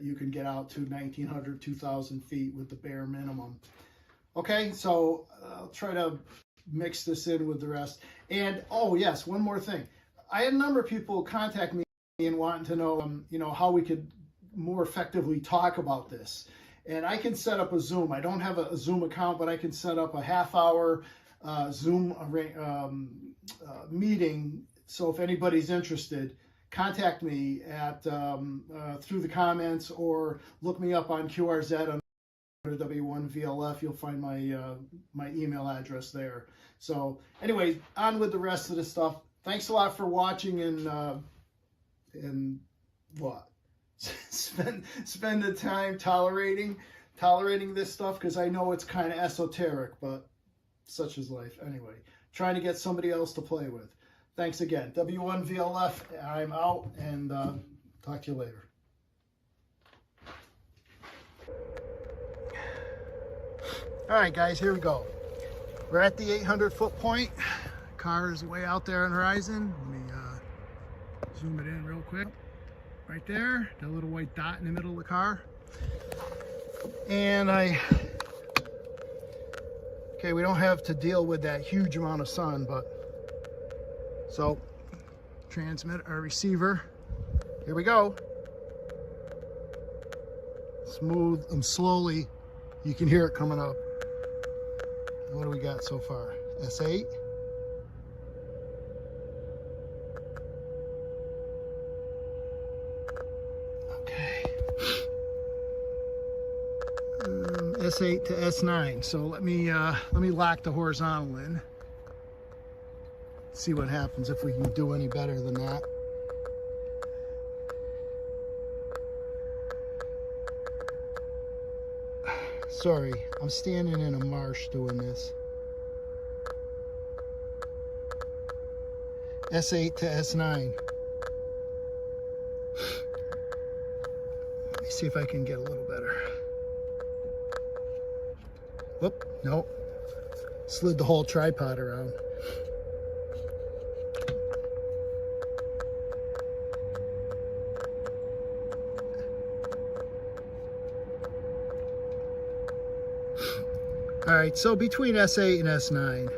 you can get out to 1,900, 2,000 feet with the bare minimum. Okay, so I'll try to mix this in with the rest. And oh yes, one more thing. I had a number of people contact me and wanting to know, you know, how we could more effectively talk about this. And I can set up a Zoom. I don't have a Zoom account, but I can set up a half-hour Zoom meeting. So if anybody's interested, contact me at through the comments or look me up on QRZ under W1VLF. You'll find my my email address there. So anyway, on with the rest of the stuff. Thanks a lot for watching, and what? spend the time tolerating this stuff, because I know it's kind of esoteric, but such is life. Anyway, trying to get somebody else to play with. Thanks again. W1VLF, I'm out, and talk to you later. All right, guys, here we go. We're at the 800-foot point. Car is way out there on the horizon. Let me zoom it in real quick. Right there, that little white dot in the middle of the car. And okay, we don't have to deal with that huge amount of sun, but so transmit our receiver. Here we go. Smooth and slowly, you can hear it coming up. What do we got so far? S8. S8 to S9. So let me lock the horizontal in. See what happens if we can do any better than that. Sorry, I'm standing in a marsh doing this. S8 to S9. Let me see if I can get a little better. Whoop, nope. Slid the whole tripod around. All right, so between S8 and S9.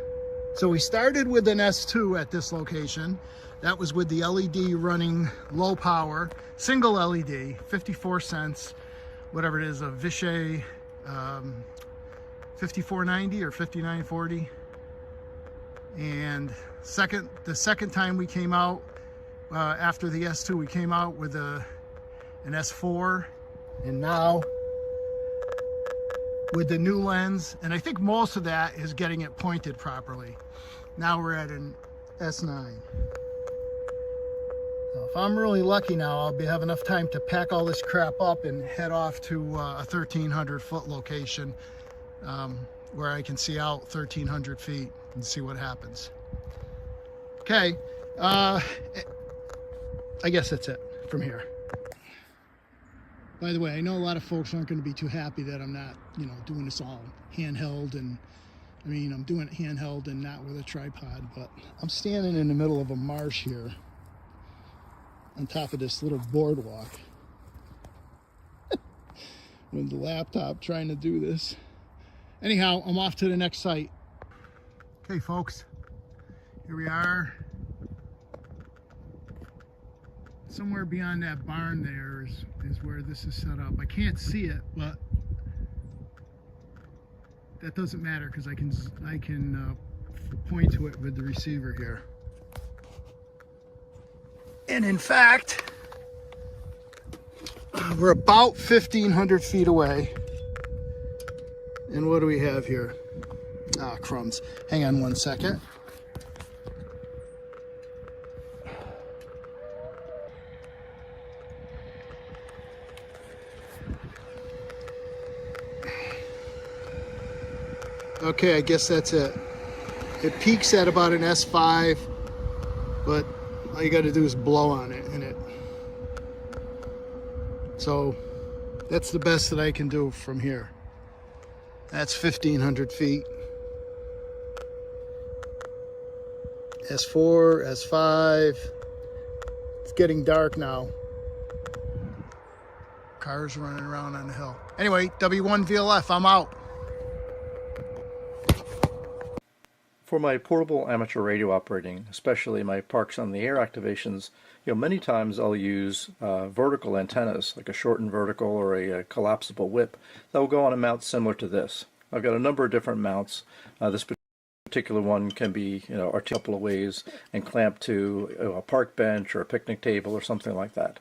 So we started with an S2 at this location. That was with the LED running low power, single LED, 54 cents, whatever it is, a Vishay 5490 or 5940. And the second time we came out, after the S2, we came out with an S4, and now with the new lens, and I think most of that is getting it pointed properly. Now we're at an S9. So if I'm really lucky now, I'll have enough time to pack all this crap up and head off to a 1,300-foot location where I can see out 1,300 feet and see what happens. Okay, I guess that's it from here. By the way, I know a lot of folks aren't going to be too happy that I'm not, you know, doing this all handheld, and I mean, I'm doing it handheld and not with a tripod, but I'm standing in the middle of a marsh here on top of this little boardwalk with the laptop trying to do this. Anyhow, I'm off to the next site. Okay, folks, here we are. Somewhere beyond that barn there is where this is set up. I can't see it, but that doesn't matter because I can point to it with the receiver here. And in fact, we're about 1,500 feet away. And what do we have here? Ah, crumbs. Hang on one second. Okay, I guess that's it. It peaks at about an S5, but all you got to do is blow on it, so that's the best that I can do from here. That's 1,500 feet. S4, S5. It's getting dark now. Cars running around on the hill. Anyway, W1VLF, I'm out. For my portable amateur radio operating, especially my parks on the air activations, many times I'll use vertical antennas, like a shortened vertical or a collapsible whip, that will go on a mount similar to this. I've got a number of different mounts. This particular one can be, a couple of ways and clamped to a park bench or a picnic table or something like that.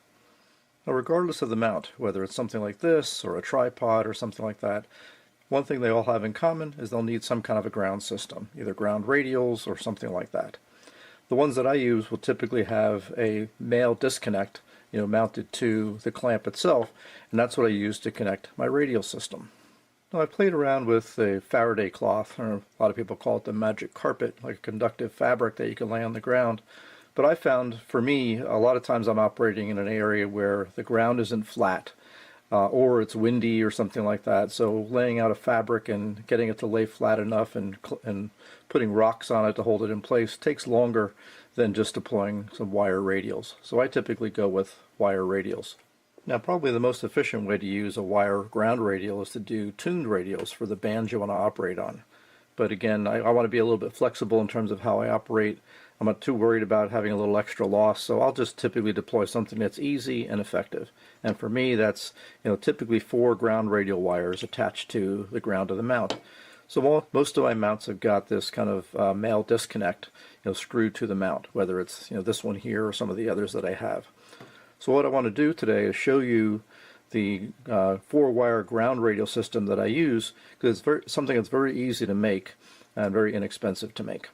Now, regardless of the mount, whether it's something like this or a tripod or something like that, one thing they all have in common is they'll need some kind of a ground system, either ground radials or something like that. The ones that I use will typically have a male disconnect, mounted to the clamp itself, and that's what I use to connect my radial system. Now, I played around with a Faraday cloth, or a lot of people call it the magic carpet, like a conductive fabric that you can lay on the ground. But I found, for me, a lot of times I'm operating in an area where the ground isn't flat, or it's windy or something like that. So laying out a fabric and getting it to lay flat enough and putting rocks on it to hold it in place takes longer than just deploying some wire radials. So I typically go with wire radials. Now, probably the most efficient way to use a wire ground radial is to do tuned radials for the bands you want to operate on. But again, I want to be a little bit flexible in terms of how I operate. I'm not too worried about having a little extra loss, so I'll just typically deploy something that's easy and effective. And for me, that's typically 4 ground radial wires attached to the ground of the mount. So most of my mounts have got this kind of male disconnect, screwed to the mount, whether it's this one here or some of the others that I have. So what I want to do today is show you the 4-wire ground radial system that I use, because it's something that's very easy to make and very inexpensive to make.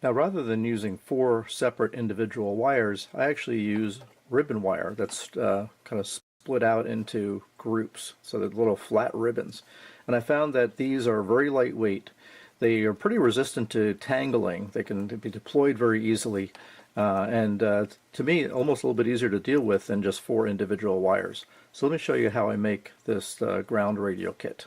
Now, rather than using 4 separate individual wires, I actually use ribbon wire that's kind of split out into groups, so they're little flat ribbons. And I found that these are very lightweight. They are pretty resistant to tangling. They can be deployed very easily, and to me, almost a little bit easier to deal with than just 4 individual wires. So let me show you how I make this ground radial kit.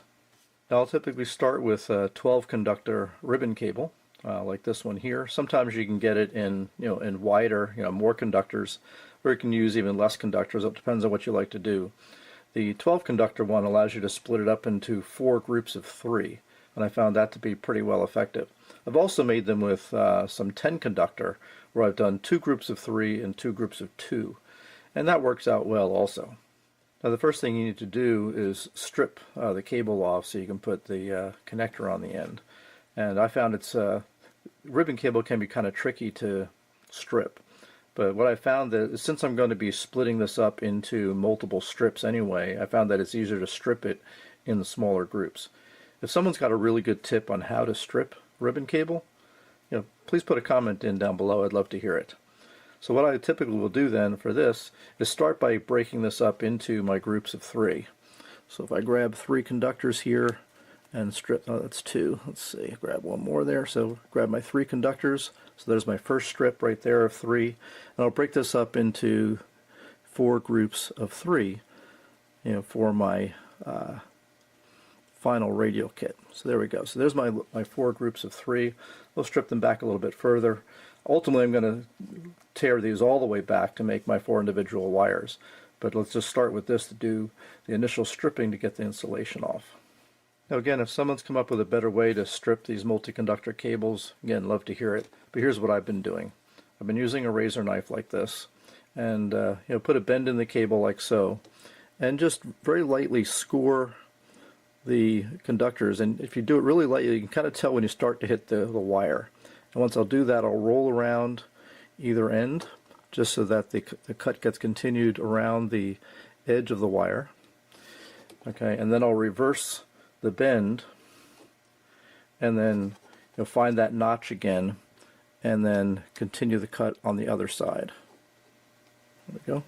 Now, I'll typically start with a 12 conductor ribbon cable, like this one here. Sometimes you can get it in in wider, more conductors, or you can use even less conductors. It depends on what you like to do. The 12 conductor one allows you to split it up into 4 groups of 3, and I found that to be pretty well effective. I've also made them with some 10 conductor, where I've done 2 groups of 3 and 2 groups of 2, and that works out well also. Now, the first thing you need to do is strip the cable off so you can put the connector on the end. And I found ribbon cable can be kind of tricky to strip. But what I found that since I'm going to be splitting this up into multiple strips anyway, I found that it's easier to strip it in the smaller groups. If someone's got a really good tip on how to strip ribbon cable, please put a comment in down below. I'd love to hear it. So what I typically will do then for this is start by breaking this up into my groups of 3. So if I grab 3 conductors here and strip, that's 2. Let's see, grab one more there. So grab my 3 conductors. So there's my first strip right there of 3. And I'll break this up into 4 groups of 3, for my final radial kit. So there we go. So there's my 4 groups of 3. We'll strip them back a little bit further. Ultimately, I'm going to tear these all the way back to make my 4 individual wires. But let's just start with this to do the initial stripping to get the insulation off. Now again, if someone's come up with a better way to strip these multi-conductor cables, again, love to hear it. But here's what I've been doing. I've been using a razor knife like this, and put a bend in the cable like so, and just very lightly score the conductors. And if you do it really lightly, you can kind of tell when you start to hit the wire. And once I'll do that, I'll roll around either end, just so that the cut gets continued around the edge of the wire. Okay, and then I'll reverse the bend, and then you'll find that notch again, and then continue the cut on the other side. There we go.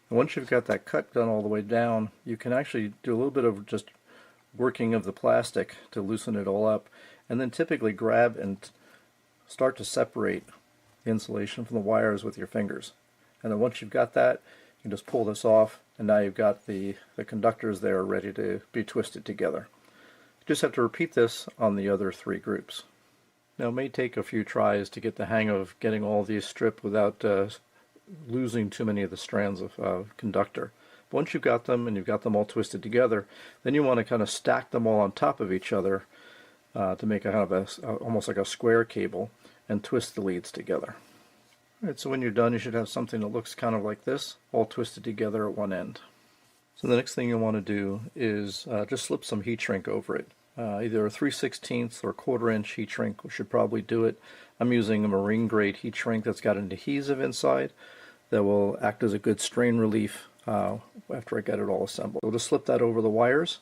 And once you've got that cut done all the way down, you can actually do a little bit of just working of the plastic to loosen it all up, and then typically grab and start to separate the insulation from the wires with your fingers. And then once you've got that, you can just pull this off, and now you've got the conductors there ready to be twisted together. You just have to repeat this on the other 3 groups. Now, it may take a few tries to get the hang of getting all these stripped without losing too many of the strands of conductor. Once you've got them and you've got them all twisted together, then you want to kind of stack them all on top of each other to make a kind of almost like a square cable, and twist the leads together. All right, so when you're done, you should have something that looks kind of like this, all twisted together at one end. So the next thing you'll want to do is just slip some heat shrink over it. Either a 3/16 or 1/4 inch heat shrink should probably do it. I'm using a marine grade heat shrink that's got an adhesive inside that will act as a good strain relief after I get it all assembled. We'll just slip that over the wires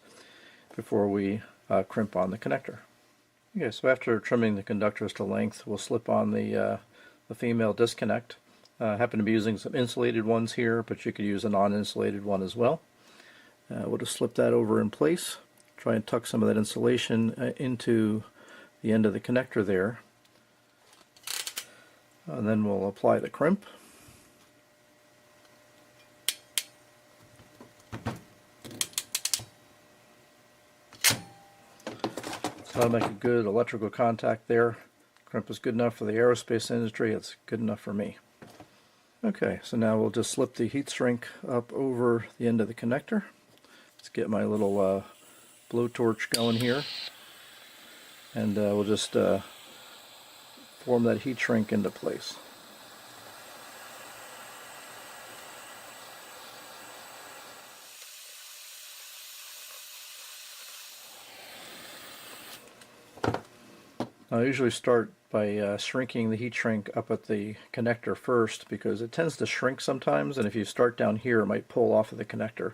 before we crimp on the connector. Okay, so after trimming the conductors to length, we'll slip on the female disconnect. I happen to be using some insulated ones here, but you could use a non-insulated one as well. We'll just slip that over in place. Try and tuck some of that insulation into the end of the connector there. And then we'll apply the crimp. So that'll make a good electrical contact there. Crimp is good enough for the aerospace industry. It's good enough for me. Okay, so now we'll just slip the heat shrink up over the end of the connector. Let's get my little blowtorch going here, and we'll just form that heat shrink into place. I usually start by shrinking the heat shrink up at the connector first, because it tends to shrink sometimes, and if you start down here it might pull off of the connector.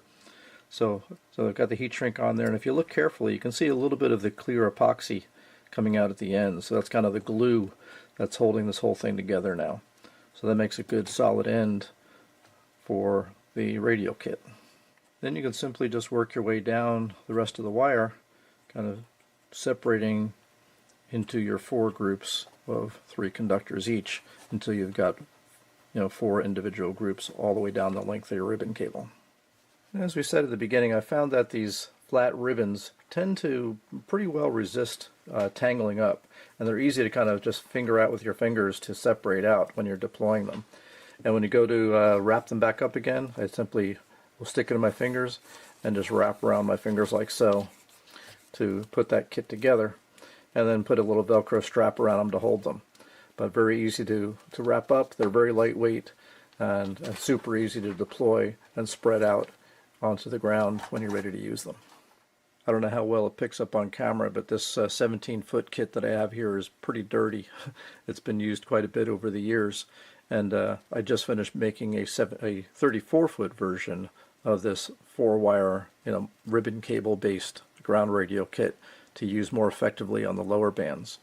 So I've got the heat shrink on there, and if you look carefully you can see a little bit of the clear epoxy coming out at the end. So that's kind of the glue that's holding this whole thing together now. So that makes a good solid end for the radio kit. Then you can simply just work your way down the rest of the wire, kind of separating into your 4 groups of 3 conductors each until you've got 4 individual groups all the way down the length of your ribbon cable. And as we said at the beginning, I found that these flat ribbons tend to pretty well resist tangling up, and they're easy to kind of just finger out with your fingers to separate out when you're deploying them. And when you go to wrap them back up again, I simply will stick it in my fingers and just wrap around my fingers like so to put that kit together, and then put a little Velcro strap around them to hold them. But very easy to wrap up. They're very lightweight and super easy to deploy and spread out onto the ground when you're ready to use them. I don't know how well it picks up on camera, but this 17-foot kit that I have here is pretty dirty. It's been used quite a bit over the years, and I just finished making a 34-foot version of this 4-wire ribbon cable based ground radio kit to use more effectively on the lower bands.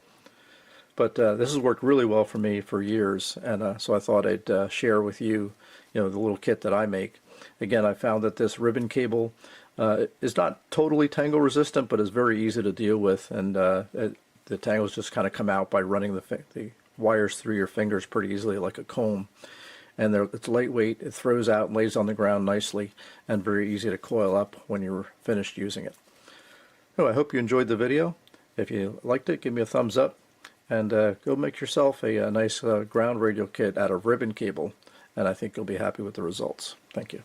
But this has worked really well for me for years, and so I thought I'd share with you, the little kit that I make. Again, I found that this ribbon cable is not totally tangle resistant, but is very easy to deal with, and the tangles just kind of come out by running the wires through your fingers pretty easily like a comb. And it's lightweight, it throws out and lays on the ground nicely, and very easy to coil up when you're finished using it. So I hope you enjoyed the video. If you liked it, give me a thumbs up, and go make yourself a nice ground radio kit out of ribbon cable, and I think you'll be happy with the results. Thank you.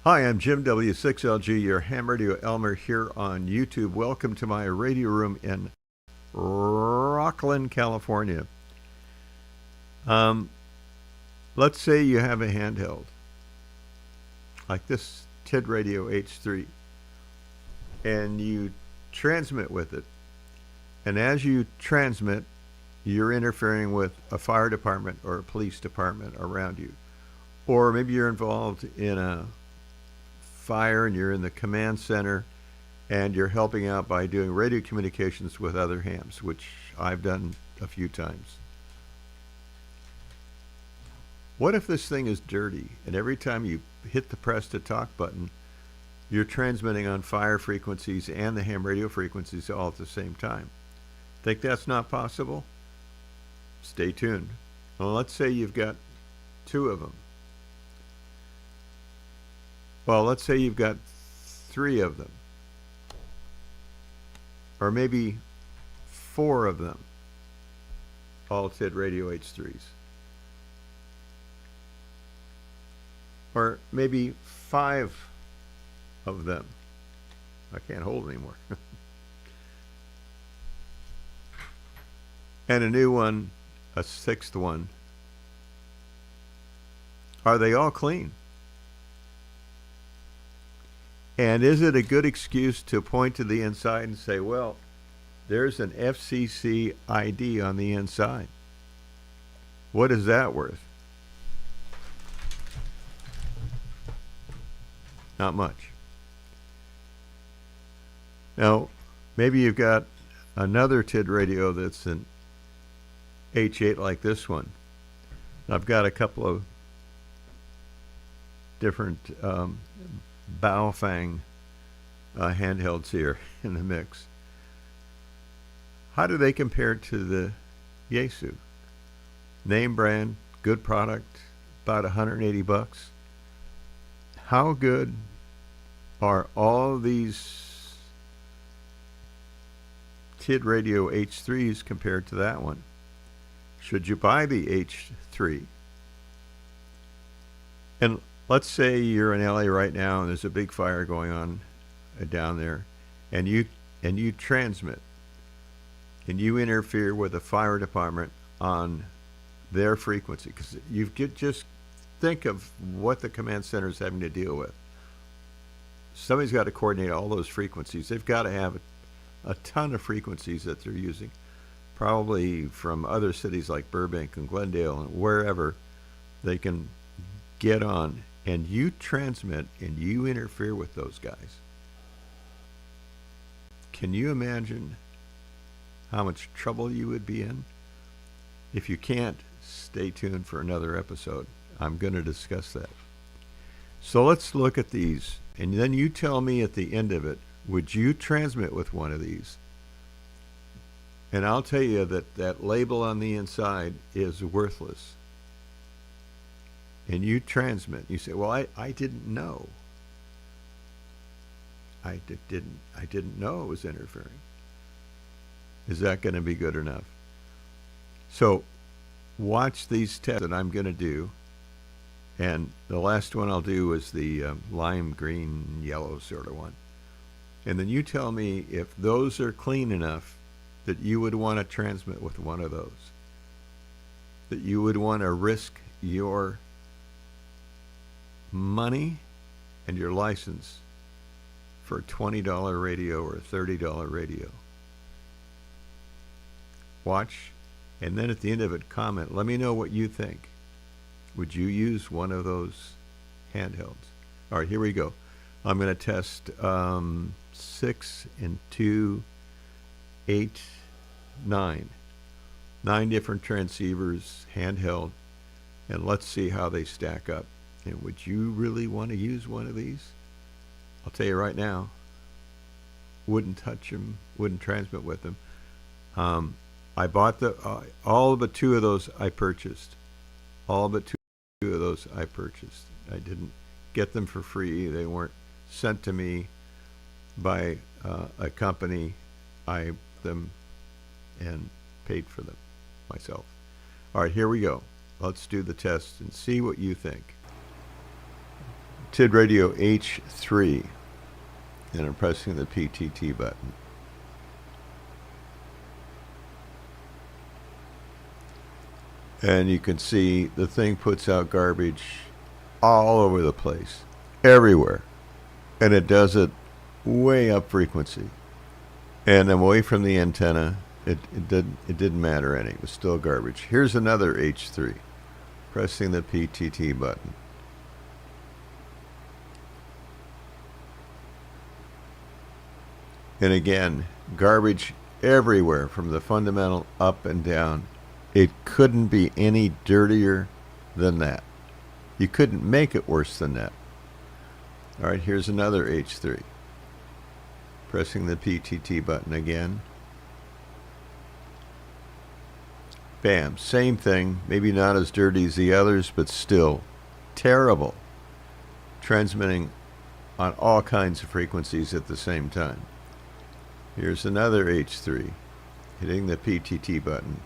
Hi, I'm Jim W6LG, your ham radio Elmer here on YouTube. Welcome to my radio room in Rocklin, California. Let's say you have a handheld like this TID Radio H3, and you transmit with it, and as you transmit you're interfering with a fire department or a police department around you, or maybe you're involved in a fire and you're in the command center and you're helping out by doing radio communications with other hams, which I've done a few times. What if this thing is dirty, and every time you hit the press to talk button, you're transmitting on fire frequencies and the ham radio frequencies all at the same time? Think that's not possible? Stay tuned. Well, let's say you've got 2 of them. Well, let's say you've got 3 of them, or maybe 4 of them, all TID Radio H3s. or maybe 5 of them. I can't hold anymore. And a new one, a 6th one. Are they all clean? And is it a good excuse to point to the inside and say, well, there's an FCC ID on the inside? What is that worth? Not much. Now, maybe you've got another TID radio that's an H8 like this one. I've got a couple of different Baofeng handhelds here in the mix. How do they compare to the Yaesu? Name brand, good product, about 180 bucks. How good are all these TID radio H3s compared to that one? Should you buy the H3? And let's say you're in LA right now and there's a big fire going on down there, and you transmit, and you interfere with the fire department on their frequency, because you just think of what the command center is having to deal with. Somebody's got to coordinate all those frequencies. They've got to have a ton of frequencies that they're using, probably from other cities like Burbank and Glendale and wherever they can get on, and you transmit and you interfere with those guys. Can you imagine how much trouble you would be in? If you can't, stay tuned for another episode. I'm going to discuss that. So let's look at these, and then you tell me at the end of it, would you transmit with one of these? And I'll tell you that that label on the inside is worthless. And you transmit. You say, well, I didn't know. I didn't know it was interfering. Is that going to be good enough? So watch these tests that I'm going to do. And the last one I'll do is the lime green yellow sort of one. And then you tell me if those are clean enough that you would want to transmit with one of those. That you would want to risk your money and your license for a $20 radio or a $30 radio. Watch, and then at the end of it, comment. Let me know what you think. Would you use one of those handhelds? All right, here we go. I'm going to test 6 and 2, 8, 9. 9 different transceivers, handheld, and let's see how they stack up. And would you really want to use one of these? I'll tell you right now, wouldn't touch them, wouldn't transmit with them. I bought all but 2 of those I purchased. All but 2 of those I purchased. I didn't get them for free. They weren't sent to me by a company. I bought them and paid for them myself. All right, here we go. Let's do the test and see what you think. TID Radio H3, and I'm pressing the PTT button. And you can see the thing puts out garbage all over the place, everywhere. And it does it way up frequency. And I'm away from the antenna. It didn't matter any. It was still garbage. Here's another H3. Pressing the PTT button. And again, garbage everywhere from the fundamental up and down. It couldn't be any dirtier than that. You couldn't make it worse than that. All right, here's another H3. Pressing the PTT button again. Bam, same thing. Maybe not as dirty as the others, but still terrible. Transmitting on all kinds of frequencies at the same time. Here's another H3. Hitting the PTT button.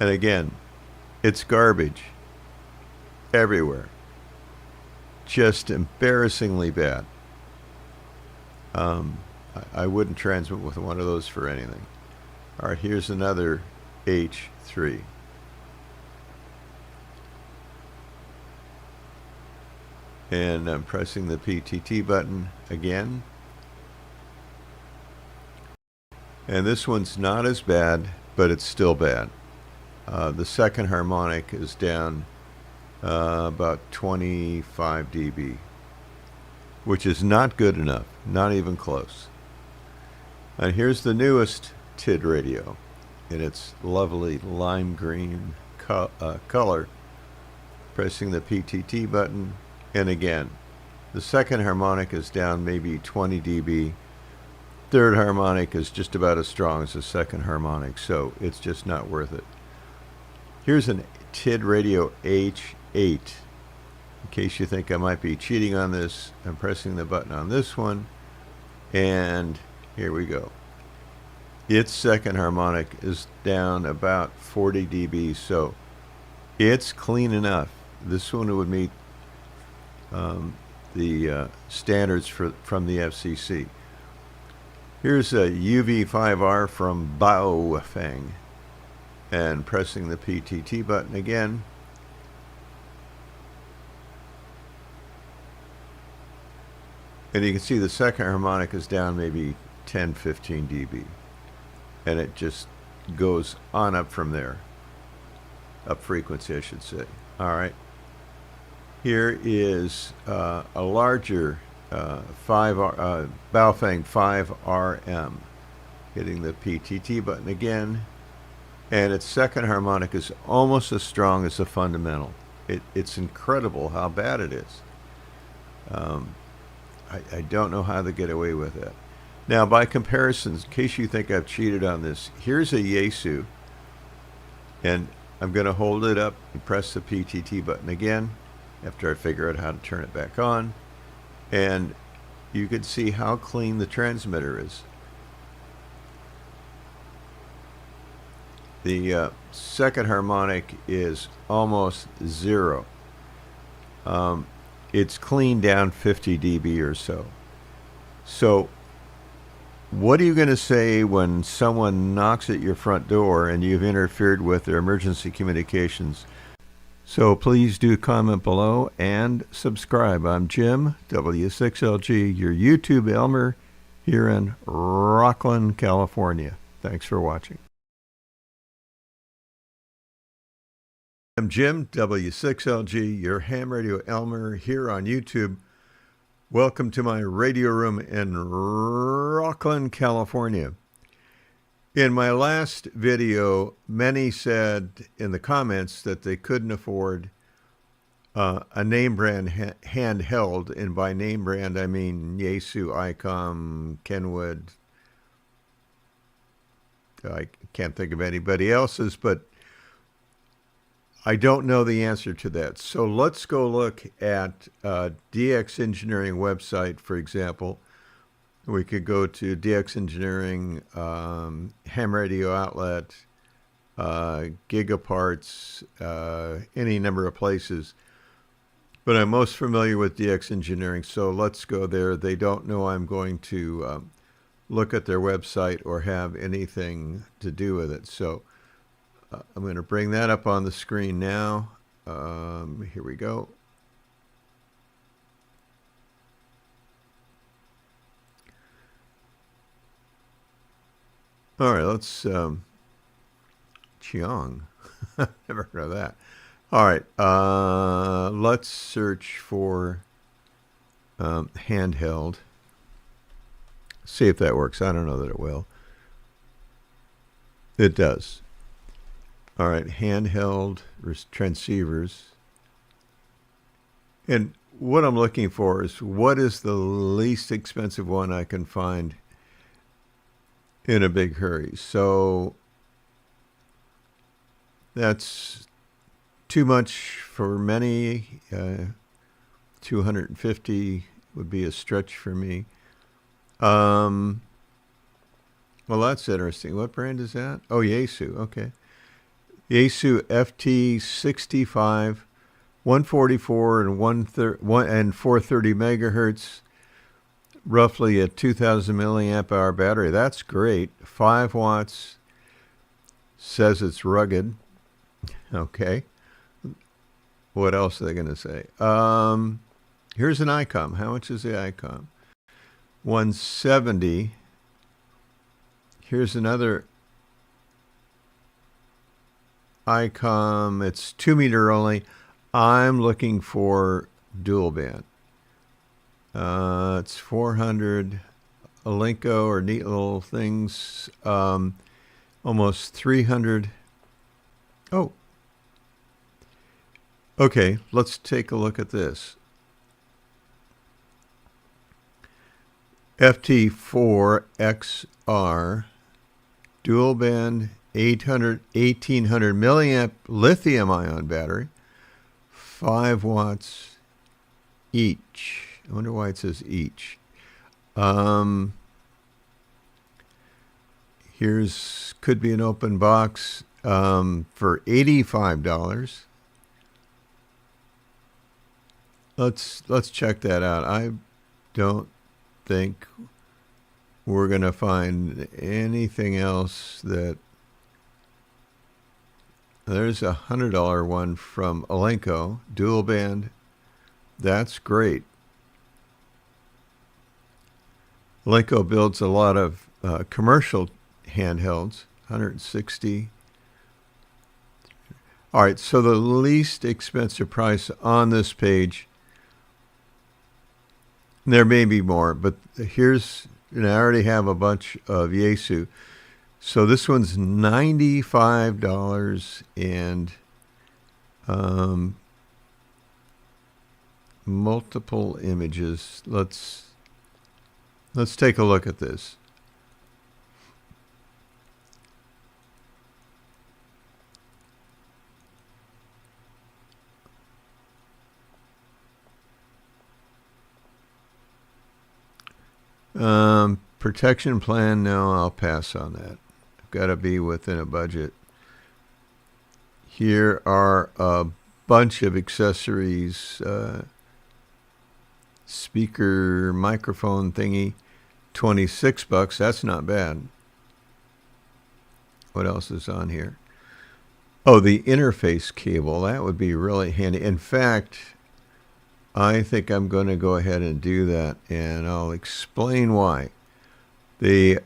And again, it's garbage everywhere. Just embarrassingly bad. I wouldn't transmit with one of those for anything. All right, here's another H3. And I'm pressing the PTT button again. And this one's not as bad, but it's still bad. The second harmonic is down about 25 dB, which is not good enough, not even close. And here's the newest TID radio in its lovely lime green color. Pressing the PTT button, and again, the second harmonic is down maybe 20 dB. Third harmonic is just about as strong as the second harmonic, so it's just not worth it. Here's an TID radio H8. In case you think I might be cheating on this, I'm pressing the button on this one, and here we go. Its second harmonic is down about 40 dB, so it's clean enough. This one would meet the standards from the FCC. Here's a UV5R from Baofeng, and pressing the PTT button again. And you can see the second harmonic is down maybe 10-15 dB. And it just goes on up from there. Up frequency, I should say. All right. Here is a larger Baofeng 5RM. Hitting the PTT button again. And its second harmonic is almost as strong as the fundamental. It's incredible how bad it is. I don't know how to get away with it. Now, by comparison, in case you think I've cheated on this, here's a Yaesu, and I'm going to hold it up and press the PTT button again after I figure out how to turn it back on, and you can see how clean the transmitter is. The second harmonic is almost zero. It's clean down 50 dB or so. So what are you going to say when someone knocks at your front door and you've interfered with their emergency communications? So please do comment below and subscribe. I'm Jim, W6LG, your YouTube Elmer here in Rockland, California. Thanks for watching. I'm Jim, W6LG, your ham radio Elmer here on YouTube. Welcome to my radio room in Rockland, California. In my last video, many said in the comments that they couldn't afford a name brand handheld, and by name brand I mean Yaesu, ICOM, Kenwood. I can't think of anybody else's, but I don't know the answer to that. So let's go look at DX Engineering website, for example. We could go to DX Engineering, ham radio outlet, Gigaparts, any number of places. But I'm most familiar with DX Engineering, so let's go there. They don't know I'm going to look at their website or have anything to do with it. So I'm going to bring that up on the screen now. Here we go. All right, let's Qiong. Never heard of that. All right, let's search for handheld. See if that works. I don't know that it will. It does. All right, handheld transceivers. And what I'm looking for is what is the least expensive one I can find in a big hurry. So that's too much for many. 250 would be a stretch for me. Well, that's interesting. What brand is that? Oh, Yaesu. Okay. Yaesu FT65, 144 and 430 megahertz, roughly a 2000 milliamp hour battery. That's great. 5 watts. Says it's rugged. Okay. What else are they going to say? Here's an ICOM. How much is the ICOM? 170. Here's another ICOM. It's 2 meter only. I'm looking for dual band. It's 400. Alinco or neat little things. Almost 300. Oh. Okay, let's take a look at this. FT4XR, dual band, 1800 milliamp lithium ion battery, 5 watts each. I wonder why it says each. Here's, could be an open box for $85. Let's check that out. I don't think we're going to find anything else that... There's a $100 one from Alinco, dual band. That's great. Alinco builds a lot of commercial handhelds, 160. All right, so the least expensive price on this page, there may be more, but here's, and I already have a bunch of Yaesu. So this one's $95 and multiple images. Let's take a look at this. Protection plan, no, I'll pass on that. I've got to be within a budget. Here are a bunch of accessories. Speaker, microphone thingy, $26. That's not bad. What else is on here? Oh, the interface cable. That would be really handy. In fact, I think I'm going to go ahead and do that, and I'll explain why. The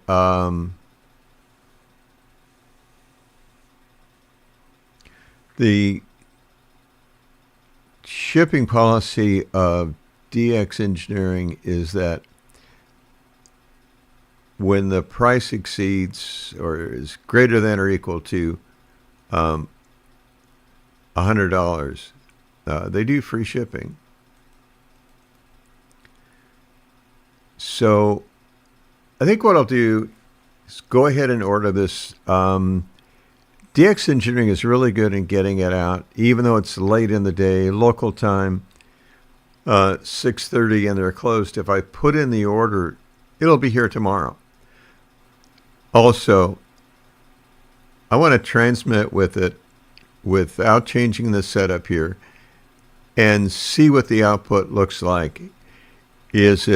shipping policy of DX Engineering is that when the price exceeds or is greater than or equal to $100, they do free shipping. So I think what I'll do is go ahead and order this. DX Engineering is really good in getting it out, even though it's late in the day, local time, 6:30, and they're closed. If I put in the order, it'll be here tomorrow. Also, I want to transmit with it without changing the setup here and see what the output looks like. Does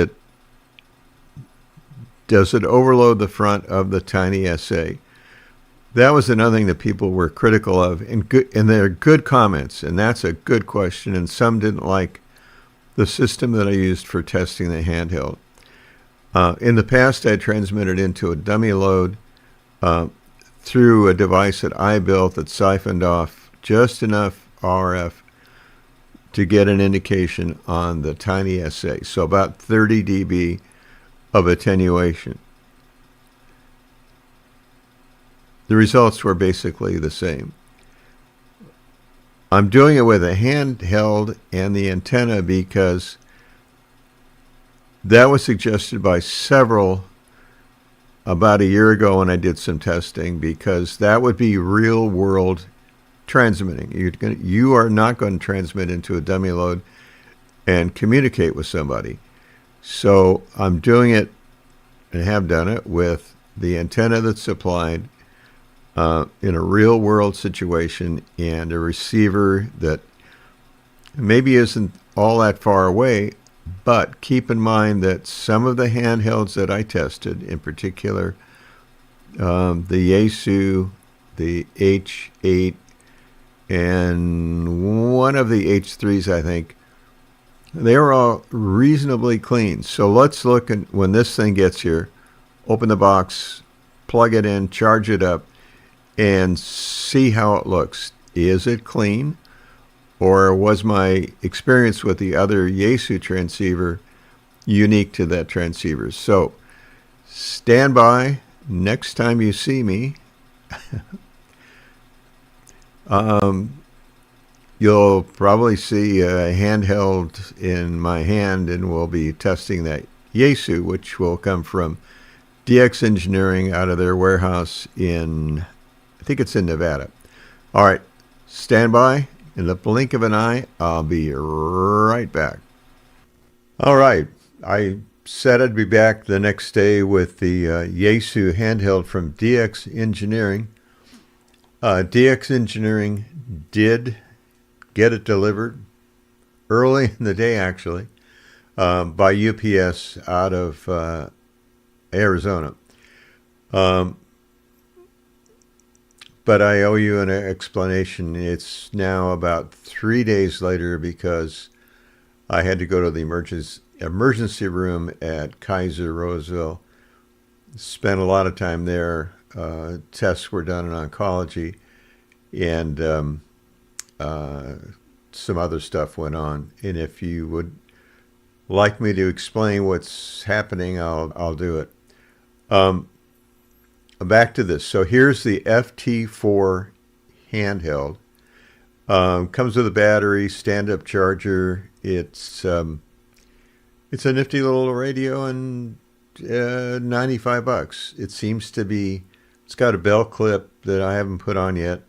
it overload the front of the Tiny SA? That was another thing that people were critical of, and they're good comments, and that's a good question, and some didn't like the system that I used for testing the handheld. In the past, I transmitted into a dummy load through a device that I built that siphoned off just enough RF to get an indication on the Tiny SA, so about 30 dB of attenuation. The results were basically the same. I'm doing it with a handheld and the antenna because that was suggested by several about a year ago when I did some testing, because that would be real world transmitting. You are not going to transmit into a dummy load and communicate with somebody. So I'm doing it, and have done it, with the antenna that's supplied in a real world situation and a receiver that maybe isn't all that far away, but keep in mind that some of the handhelds that I tested, in particular the Yaesu, the H8, and one of the H3s, I think, they were all reasonably clean. So let's look at when this thing gets here, open the box, plug it in, charge it up, and see how it looks. Is it clean? Or was my experience with the other Yaesu transceiver unique to that transceiver? So stand by next time you see me. You'll probably see a handheld in my hand, and we'll be testing that Yaesu, which will come from DX Engineering out of their warehouse in, I think it's in Nevada. All right, stand by. In the blink of an eye, I'll be right back. All right, I said I'd be back the next day with the Yaesu handheld from DX Engineering. DX Engineering did get it delivered early in the day, actually, by UPS out of Arizona. But I owe you an explanation. It's now about 3 days later because I had to go to the emergency room at Kaiser Roseville. Spent a lot of time there. Tests were done in oncology, and some other stuff went on. And if you would like me to explain what's happening, I'll do it. Back to this. So here's the FT4 handheld. Comes with a battery, stand-up charger. It's a nifty little radio, and $95. It seems to be. It's got a bell clip that I haven't put on yet.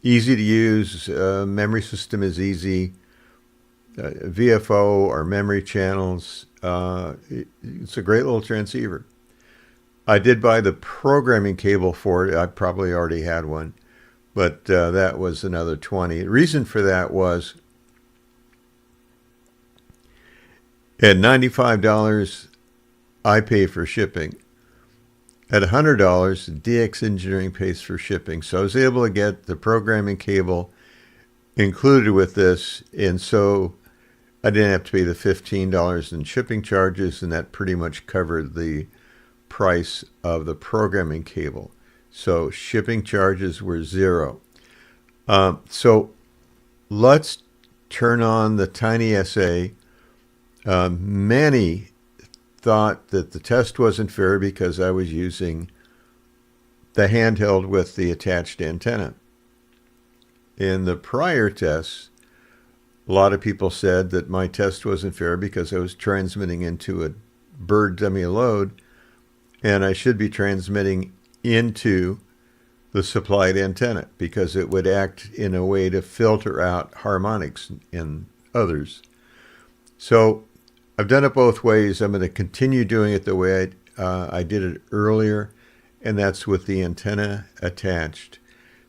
Easy to use. Memory system is easy. VFO or memory channels. It's a great little transceiver. I did buy the programming cable for it. I probably already had one, but that was another $20. The reason for that was at $95, I pay for shipping. At $100, DX Engineering pays for shipping. So I was able to get the programming cable included with this, and so I didn't have to pay the $15 in shipping charges, and that pretty much covered the price of the programming cable. So shipping charges were $0. So let's turn on the Tiny SA. Many thought that the test wasn't fair because I was using the handheld with the attached antenna. In the prior tests, a lot of people said that my test wasn't fair because I was transmitting into a bird dummy load, and I should be transmitting into the supplied antenna because it would act in a way to filter out harmonics and others. So I've done it both ways. I'm going to continue doing it the way I did it earlier, and that's with the antenna attached.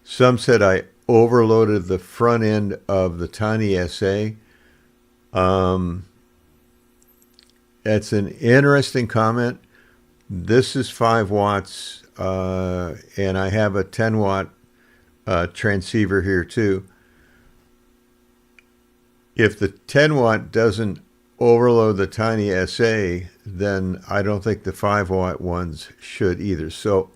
Some said I overloaded the front end of the Tiny SA. That's an interesting comment. This is 5 watts, and I have a 10 watt transceiver here too. If the 10 watt doesn't overload the Tiny SA, then I don't think the 5 watt ones should either. So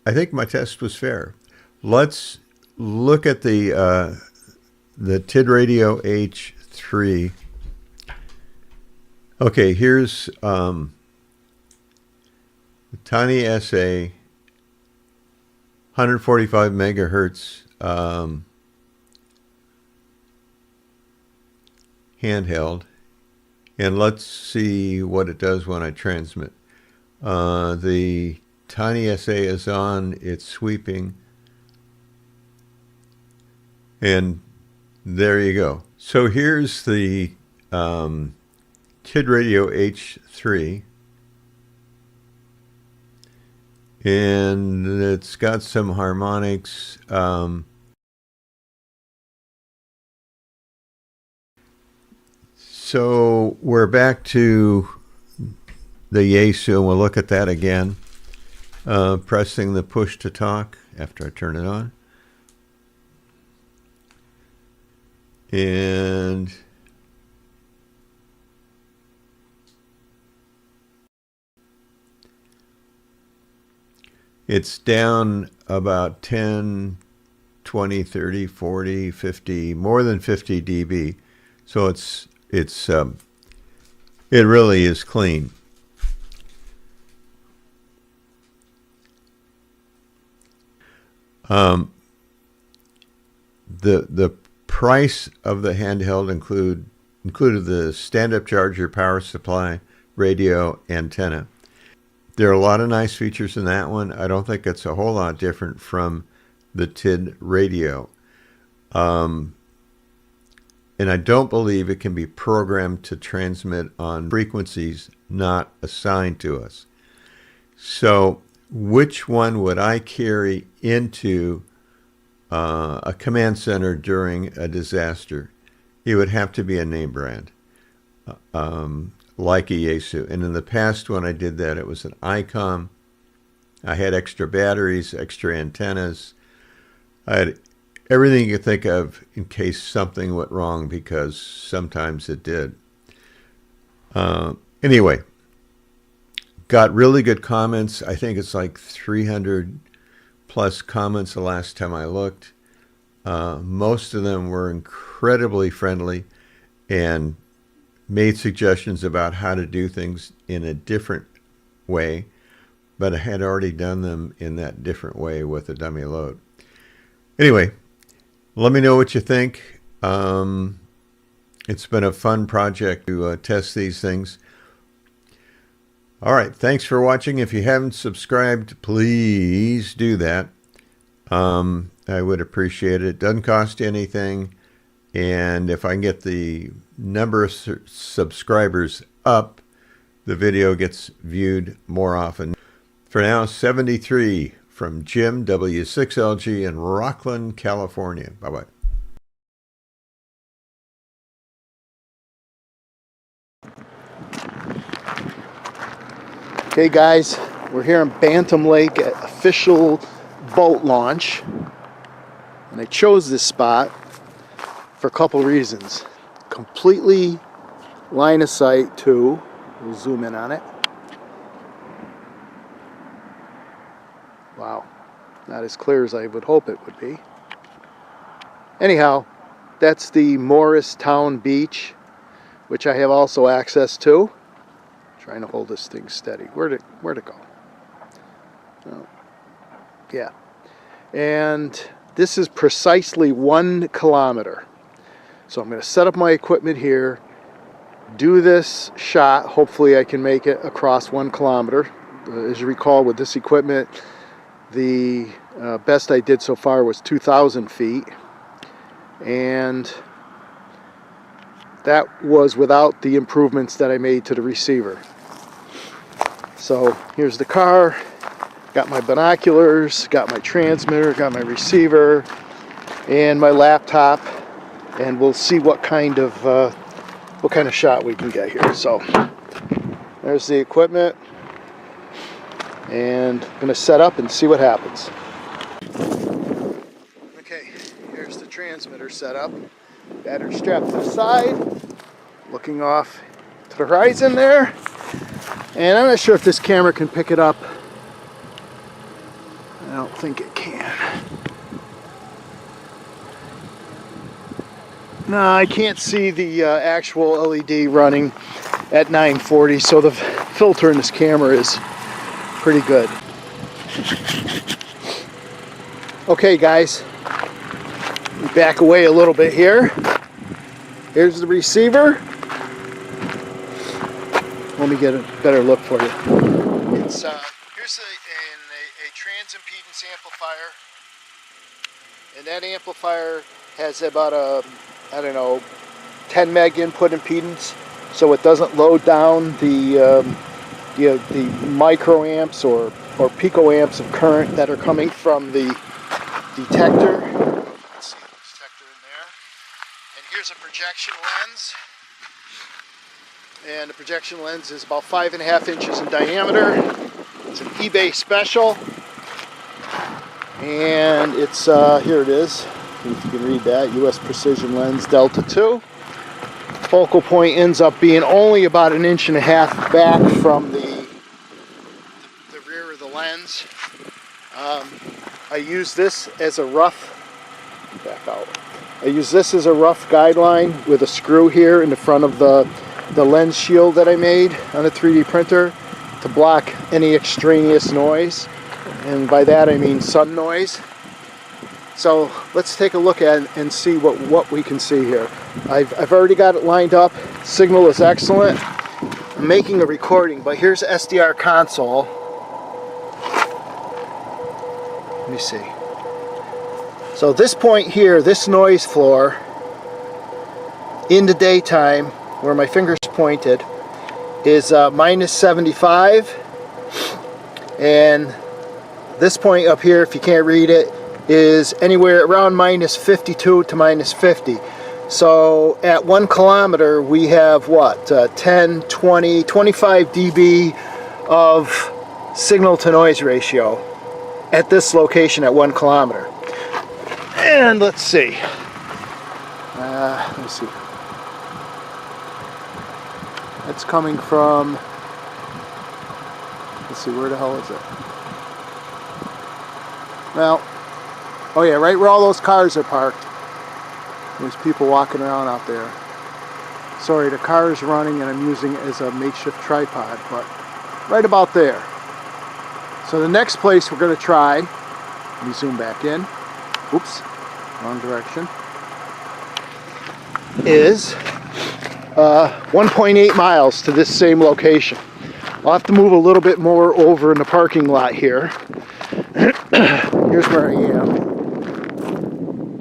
I think my test was fair. Let's look at the TID Radio H3. Okay, here's the Tiny SA, 145 megahertz handheld, and let's see what it does when I transmit. The Tiny SA is on, it's sweeping, and there you go. So here's the TID Radio H3. and it's got some harmonics. So we're back to the Yaesu, and we'll look at that again. Pressing the push to talk after I turn it on. And it's down about 10, 20, 30, 40, 50, more than 50 dB. So it really is clean. The price of the handheld included the stand-up charger, power supply, radio, antenna. There are a lot of nice features in that one. I don't think it's a whole lot different from the TID radio. And I don't believe it can be programmed to transmit on frequencies not assigned to us. So which one would I carry into a command center during a disaster? It would have to be a name brand, like a Yaesu. And in the past, when I did that, it was an ICOM. I had extra batteries, extra antennas. I had everything you could think of in case something went wrong, because sometimes it did. Anyway, got really good comments. I think it's like 300 plus comments the last time I looked. Most of them were incredibly friendly and made suggestions about how to do things in a different way, but I had already done them in that different way with a dummy load. Anyway, let me know what you think. It's been a fun project to test these things. All right, thanks for watching. If you haven't subscribed, please do that. I would appreciate it. It doesn't cost you anything. And if I can get the number of subscribers up, the video gets viewed more often. For now, 73 from Jim, W6LG in Rockland, California. Bye-bye. Okay guys, we're here in Bantam Lake at official boat launch, and I chose this spot for a couple reasons. Completely line of sight to, we'll zoom in on it. Wow, not as clear as I would hope it would be. Anyhow, that's the Morristown Beach, which I have also access to. Trying to hold this thing steady. Where'd it go? Oh, yeah. And this is precisely 1 kilometer. So I'm going to set up my equipment here, do this shot. Hopefully I can make it across 1 kilometer. As you recall, with this equipment, the best I did so far was 2,000 feet. And that was without the improvements that I made to the receiver. So here's the car, got my binoculars, got my transmitter, got my receiver, and my laptop, and we'll see what kind of shot we can get here. So there's the equipment, and I'm gonna set up and see what happens. Okay, here's the transmitter set up. Battery strapped to the side, looking off to the horizon there. And I'm not sure if this camera can pick it up. I don't think it can. No, I can't see the actual LED running at 940, so the filter in this camera is pretty good. Okay guys, we back away a little bit here. Here's the receiver. Let me get a better look for you. It's here's a trans impedance amplifier, and that amplifier has about a, I don't know, 10 meg input impedance, so it doesn't load down the microamps or or picoamps of current that are coming from the detector. Let's see the detector in there. And here's a projection lens. And the projection lens is about 5.5 inches in diameter. It's an eBay special. And it's, here it is. If you can read that, US Precision Lens Delta 2. Focal point ends up being only about 1.5 inches back from the rear of the lens. I use this as a rough, back out. I use this as a rough guideline with a screw here in the front of the lens shield that I made on a 3D printer to block any extraneous noise. And by that I mean sun noise. So let's take a look at it and see what we can see here. I've already got it lined up. Signal is excellent. I'm making a recording, but here's SDR console. Let me see. So this point here, this noise floor, in the daytime, where my finger's pointed, is minus 75. And this point up here, if you can't read it, is anywhere around minus 52 to minus 50. So at 1 kilometer, we have what? 10, 20, 25 dB of signal to noise ratio at this location at 1 kilometer. And let's see. Let me see. That's coming from, let's see, where the hell is it? Well, oh yeah, right where all those cars are parked. There's people walking around out there. Sorry, the car is running and I'm using it as a makeshift tripod, but right about there. So the next place we're going to try, let me zoom back in. Oops, wrong direction. Is 1.8 miles to this same location. I'll have to move a little bit more over in the parking lot here. Here's where I am.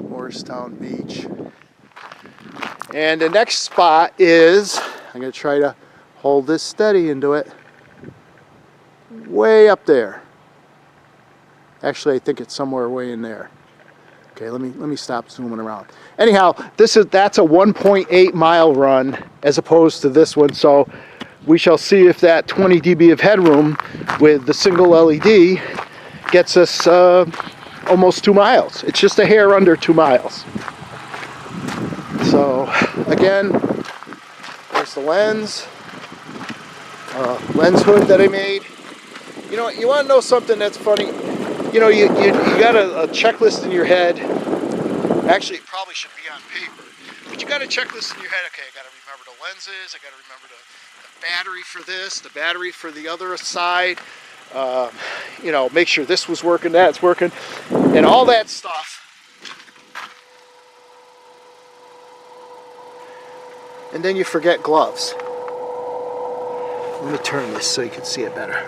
Morristown Beach. And the next spot is, I'm going to try to hold this steady into it, way up there. Actually, I think it's somewhere way in there. Okay, let me stop zooming around. Anyhow, that's a 1.8 mile run as opposed to this one. So we shall see if that 20 dB of headroom with the single LED gets us almost 2 miles. It's just a hair under 2 miles. So again, there's the lens hood that I made. You know, you want to know something that's funny? You know, you got a checklist in your head. Actually, it probably should be on paper. But you got a checklist in your head. Okay, I got to remember the lenses. I got to remember the battery for this, the battery for the other side. You know, make sure this was working, that's working, and all that stuff. And then you forget gloves. Let me turn this so you can see it better.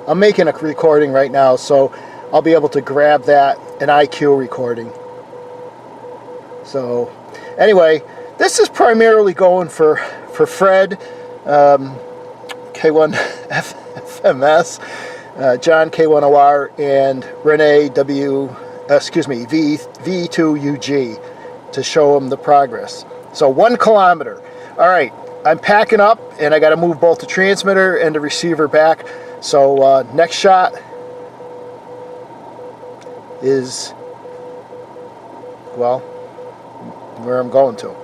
I'm making a recording right now, so I'll be able to grab that, an IQ recording. So anyway, this is primarily going for Fred, K1 FMS, John K1OR, and Renee V2UG to show them the progress. So 1 kilometer. All right, I'm packing up and I got to move both the transmitter and the receiver back. So next shot is, well, where I'm going to.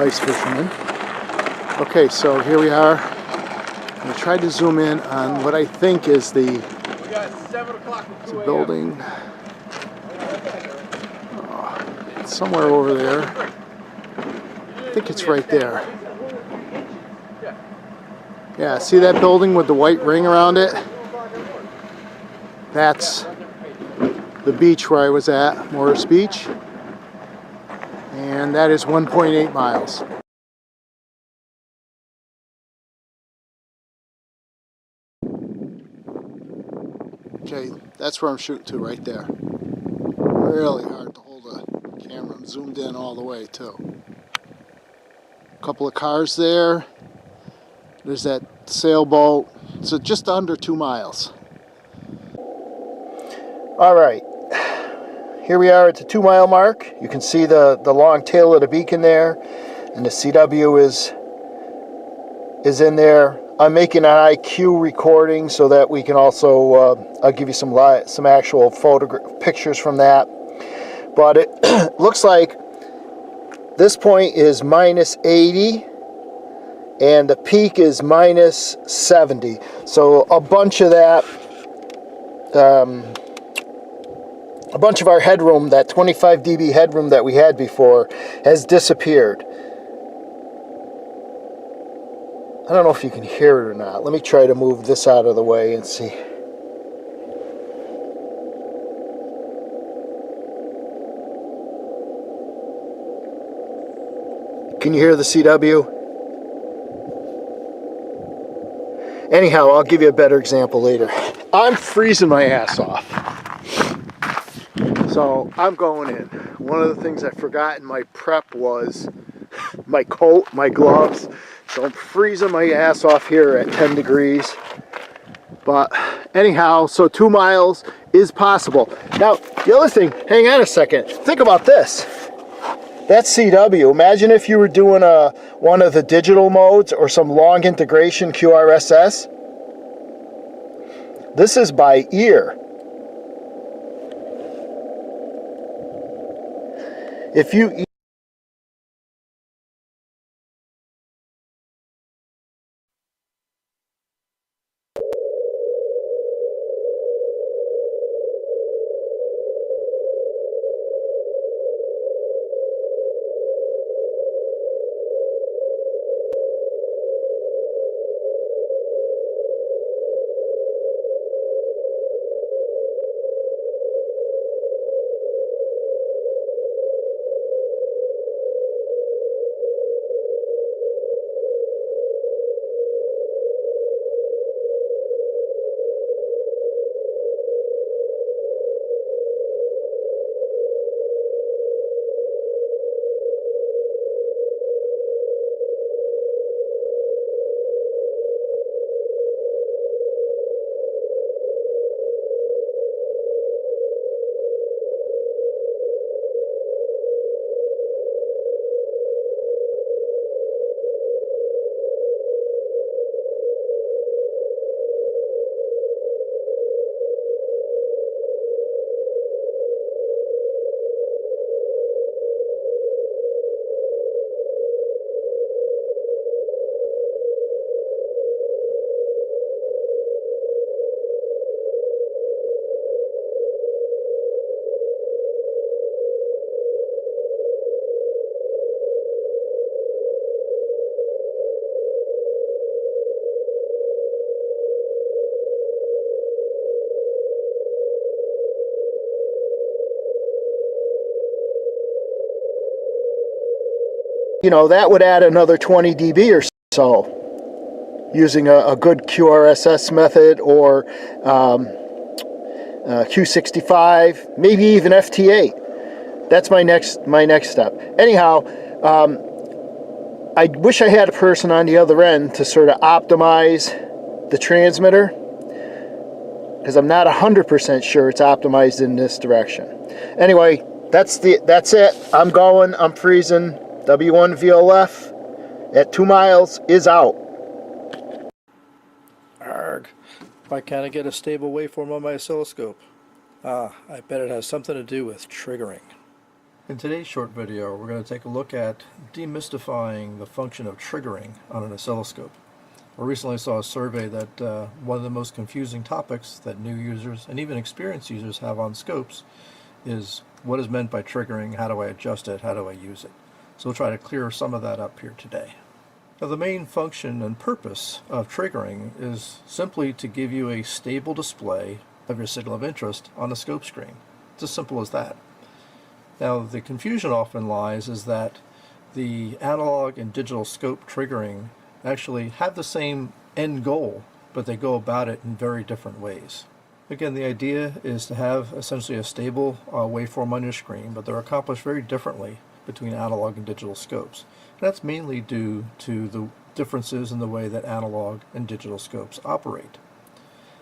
ice fisherman. Okay, so here we are. I tried to zoom in on what I think is the building. It's somewhere over there. I think it's right there. Yeah, see that building with the white ring around it? That's the beach where I was at, Morris Beach. And that is 1.8 miles. Okay, that's where I'm shooting to, right there. Really hard to hold a camera. I'm zoomed in all the way, too. A couple of cars there. There's that sailboat. So just under 2 miles. All right. Here we are at the 2 mile mark. You can see the long tail of the beacon there. And the CW is in there. I'm making an IQ recording so that we can also, I'll give you some actual pictures from that. But it looks like this point is minus 80 and the peak is minus 70. So a bunch of that, a bunch of our headroom, that 25 dB headroom that we had before, has disappeared. I don't know if you can hear it or not. Let me try to move this out of the way and see. Can you hear the CW? Anyhow, I'll give you a better example later. I'm freezing my ass off. So I'm going in. One of the things I forgot in my prep was my coat, my gloves. So I'm freezing my ass off here at 10 degrees. But anyhow, so 2 miles is possible. Now, the other thing, hang on a second. Think about this. That's CW. Imagine if you were doing one of the digital modes or some long integration QRSS. This is by ear. If you that would add another 20 dB or so using a good QRSS method or Q65, maybe even FT8. That's my next step. Anyhow, I wish I had a person on the other end to sort of optimize the transmitter, because I'm not 100% sure it's optimized in this direction. Anyway, that's it. I'm going. I'm freezing. W1 VLF at 2 miles is out. Arg. Why can't I get a stable waveform on my oscilloscope? Ah, I bet it has something to do with triggering. In today's short video, we're going to take a look at demystifying the function of triggering on an oscilloscope. I recently saw a survey that one of the most confusing topics that new users and even experienced users have on scopes is what is meant by triggering, how do I adjust it, how do I use it. So we'll try to clear some of that up here today. Now, the main function and purpose of triggering is simply to give you a stable display of your signal of interest on the scope screen. It's as simple as that. Now, the confusion often lies is that the analog and digital scope triggering actually have the same end goal, but they go about it in very different ways. Again, the idea is to have essentially a stable waveform on your screen, but they're accomplished very differently between analog and digital scopes. And that's mainly due to the differences in the way that analog and digital scopes operate.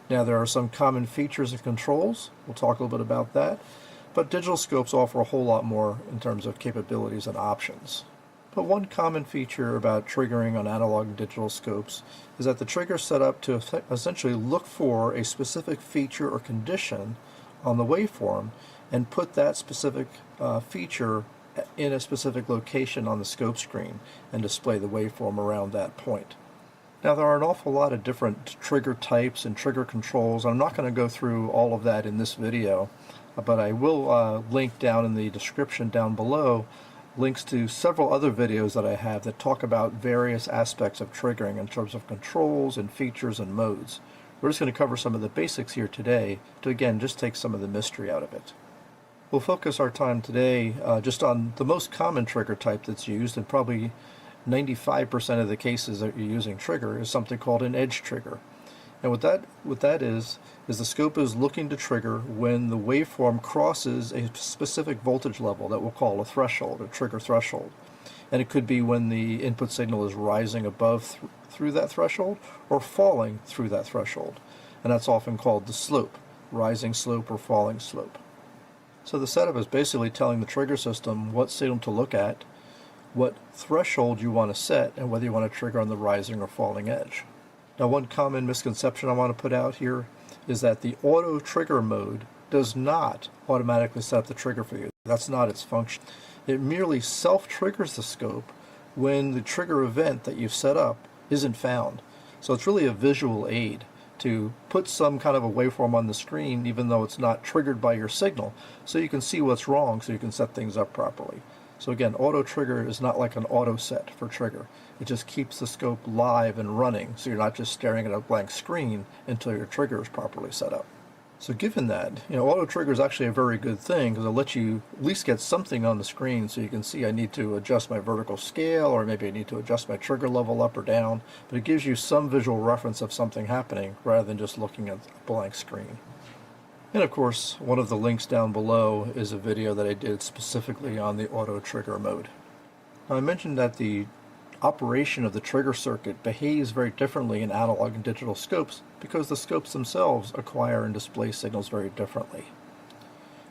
Now, there are some common features and controls. We'll talk a little bit about that. But digital scopes offer a whole lot more in terms of capabilities and options. But one common feature about triggering on analog and digital scopes is that the trigger is set up to essentially look for a specific feature or condition on the waveform and put that specific feature in a specific location on the scope screen and display the waveform around that point. Now, there are an awful lot of different trigger types and trigger controls. I'm not going to go through all of that in this video, but I will link down in the description down below links to several other videos that I have that talk about various aspects of triggering in terms of controls and features and modes. We're just going to cover some of the basics here today to, again, just take some of the mystery out of it. We'll focus our time today just on the most common trigger type that's used, and probably 95% of the cases that you're using trigger is something called an edge trigger. And what that is the scope is looking to trigger when the waveform crosses a specific voltage level that we'll call a threshold, a trigger threshold. And it could be when the input signal is rising above through that threshold or falling through that threshold. And that's often called the slope, rising slope or falling slope. So the setup is basically telling the trigger system what signal to look at, what threshold you want to set, and whether you want to trigger on the rising or falling edge. Now, one common misconception I want to put out here is that the auto trigger mode does not automatically set up the trigger for you. That's not its function. It merely self-triggers the scope when the trigger event that you've set up isn't found. So it's really a visual aid to put some kind of a waveform on the screen even though it's not triggered by your signal, so you can see what's wrong so you can set things up properly. So again, auto trigger is not like an auto set for trigger. It just keeps the scope live and running, so you're not just staring at a blank screen until your trigger is properly set up. So given that, auto trigger is actually a very good thing because it'll let you at least get something on the screen so you can see I need to adjust my vertical scale, or maybe I need to adjust my trigger level up or down, but it gives you some visual reference of something happening rather than just looking at a blank screen. And of course, one of the links down below is a video that I did specifically on the auto trigger mode. Now, I mentioned that the operation of the trigger circuit behaves very differently in analog and digital scopes because the scopes themselves acquire and display signals very differently.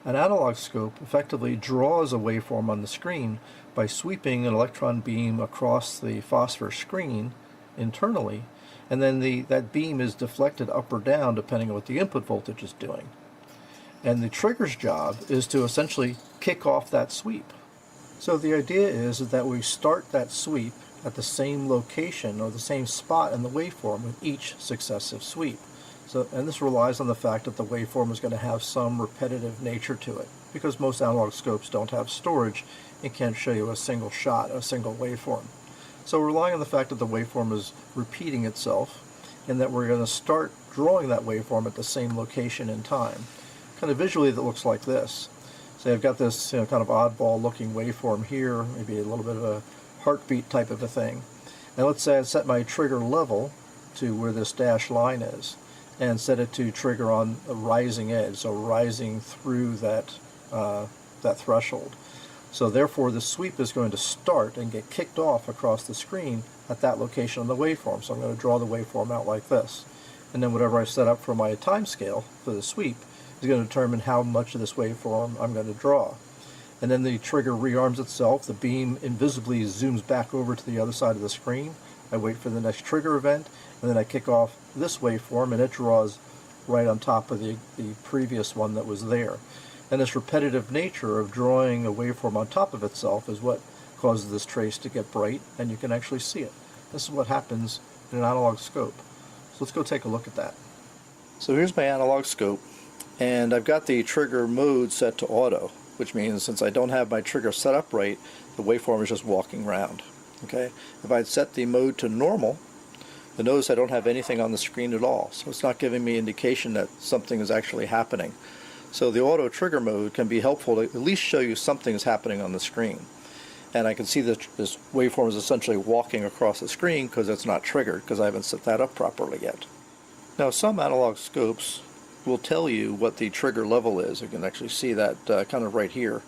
An analog scope effectively draws a waveform on the screen by sweeping an electron beam across the phosphor screen internally, and then that beam is deflected up or down depending on what the input voltage is doing. And the trigger's job is to essentially kick off that sweep. So the idea is that we start that sweep at the same location or the same spot in the waveform with each successive sweep. And this relies on the fact that the waveform is going to have some repetitive nature to it, because most analog scopes don't have storage and can't show you a single shot, a single waveform. So we're relying on the fact that the waveform is repeating itself and that we're going to start drawing that waveform at the same location in time. Kind of visually, that looks like this. So I've got this kind of oddball looking waveform here, maybe a little bit of a heartbeat type of a thing. And let's say I set my trigger level to where this dashed line is and set it to trigger on a rising edge, so rising through that threshold. So therefore the sweep is going to start and get kicked off across the screen at that location on the waveform. So I'm going to draw the waveform out like this. And then whatever I set up for my time scale for the sweep is going to determine how much of this waveform I'm going to draw. And then the trigger rearms itself, the beam invisibly zooms back over to the other side of the screen. I wait for the next trigger event, and then I kick off this waveform, and it draws right on top of the previous one that was there. And this repetitive nature of drawing a waveform on top of itself is what causes this trace to get bright, and you can actually see it. This is what happens in an analog scope. So let's go take a look at that. So here's my analog scope, and I've got the trigger mode set to auto, which means since I don't have my trigger set up right, the waveform is just walking around. Okay? If I set the mode to normal, you'll notice I don't have anything on the screen at all, so it's not giving me indication that something is actually happening. So the auto trigger mode can be helpful to at least show you something is happening on the screen. And I can see that this waveform is essentially walking across the screen because it's not triggered, because I haven't set that up properly yet. Now some analog scopes will tell you what the trigger level is. You can actually see that kind of right here.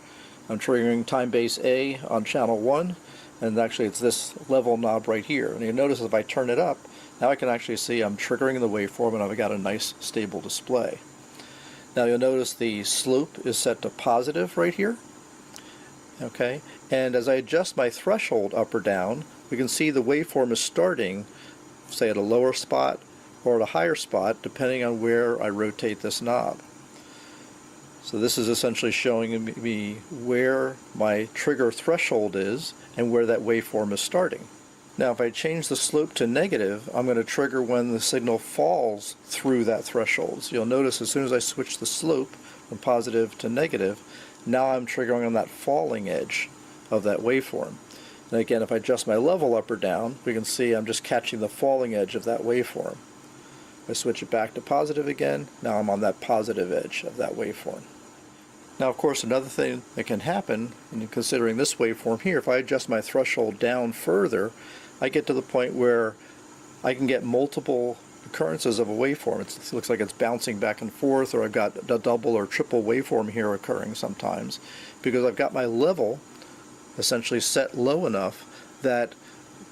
I'm triggering time base A on channel 1, and actually it's this level knob right here. And you notice if I turn it up, now I can actually see I'm triggering the waveform and I've got a nice stable display. Now you'll notice the slope is set to positive right here. Okay, and as I adjust my threshold up or down, we can see the waveform is starting, say at a lower spot or at a higher spot, depending on where I rotate this knob. So this is essentially showing me where my trigger threshold is and where that waveform is starting. Now if I change the slope to negative, I'm going to trigger when the signal falls through that threshold. So you'll notice as soon as I switch the slope from positive to negative, now I'm triggering on that falling edge of that waveform. And again, if I adjust my level up or down, we can see I'm just catching the falling edge of that waveform. If I switch it back to positive again, now I'm on that positive edge of that waveform. Now of course another thing that can happen, in considering this waveform here, if I adjust my threshold down further, I get to the point where I can get multiple occurrences of a waveform. It looks like it's bouncing back and forth, or I've got a double or triple waveform here occurring sometimes, because I've got my level essentially set low enough that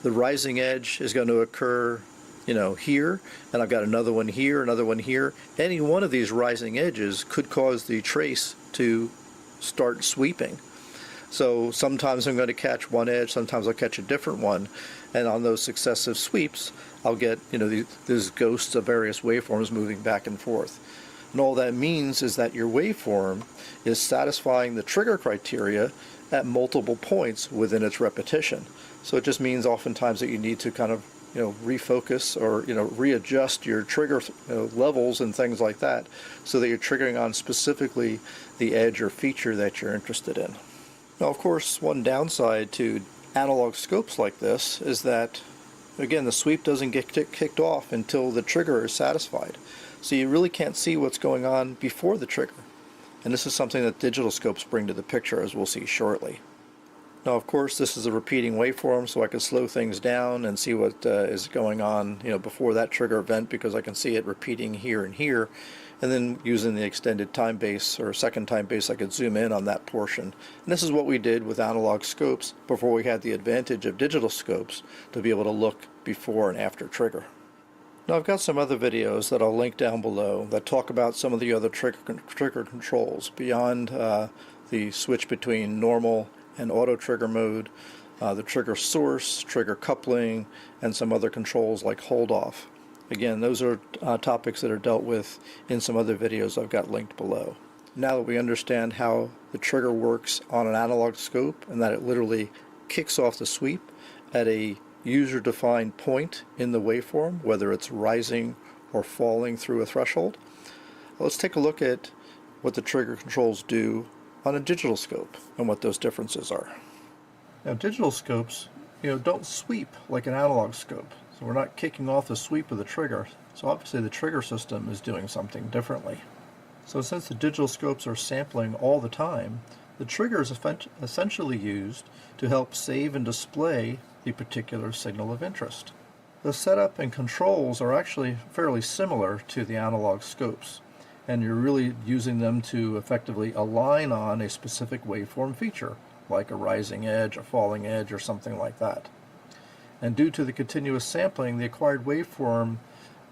the rising edge is going to occur, you know, here, and I've got another one here, another one here. Any one of these rising edges could cause the trace to start sweeping. So sometimes I'm going to catch one edge, sometimes I'll catch a different one, and on those successive sweeps I'll get, you know, these ghosts of various waveforms moving back and forth. And all that means is that your waveform is satisfying the trigger criteria at multiple points within its repetition. So it just means oftentimes that you need to kind of, you know, refocus or, you know, readjust your trigger levels and things like that, so that you're triggering on specifically the edge or feature that you're interested in. Now of course one downside to analog scopes like this is that, again, the sweep doesn't get kicked off until the trigger is satisfied. So you really can't see what's going on before the trigger. And this is something that digital scopes bring to the picture, as we'll see shortly. Now of course this is a repeating waveform, so I can slow things down and see what is going on, you know, before that trigger event, because I can see it repeating here and here. And then using the extended time base or second time base, I could zoom in on that portion. And this is what we did with analog scopes before we had the advantage of digital scopes to be able to look before and after trigger. Now I've got some other videos that I'll link down below that talk about some of the other trigger controls beyond the switch between normal and auto trigger mode, the trigger source, trigger coupling, and some other controls like hold off. Again, those are topics that are dealt with in some other videos I've got linked below. Now that we understand how the trigger works on an analog scope, and that it literally kicks off the sweep at a user-defined point in the waveform, whether it's rising or falling through a threshold, let's take a look at what the trigger controls do on a digital scope and what those differences are. Now digital scopes, you know, don't sweep like an analog scope. So we're not kicking off the sweep of the trigger. So obviously the trigger system is doing something differently. So since the digital scopes are sampling all the time, the trigger is essentially used to help save and display the particular signal of interest. The setup and controls are actually fairly similar to the analog scopes, and you're really using them to effectively align on a specific waveform feature, like a rising edge, a falling edge, or something like that. And due to the continuous sampling, the acquired waveform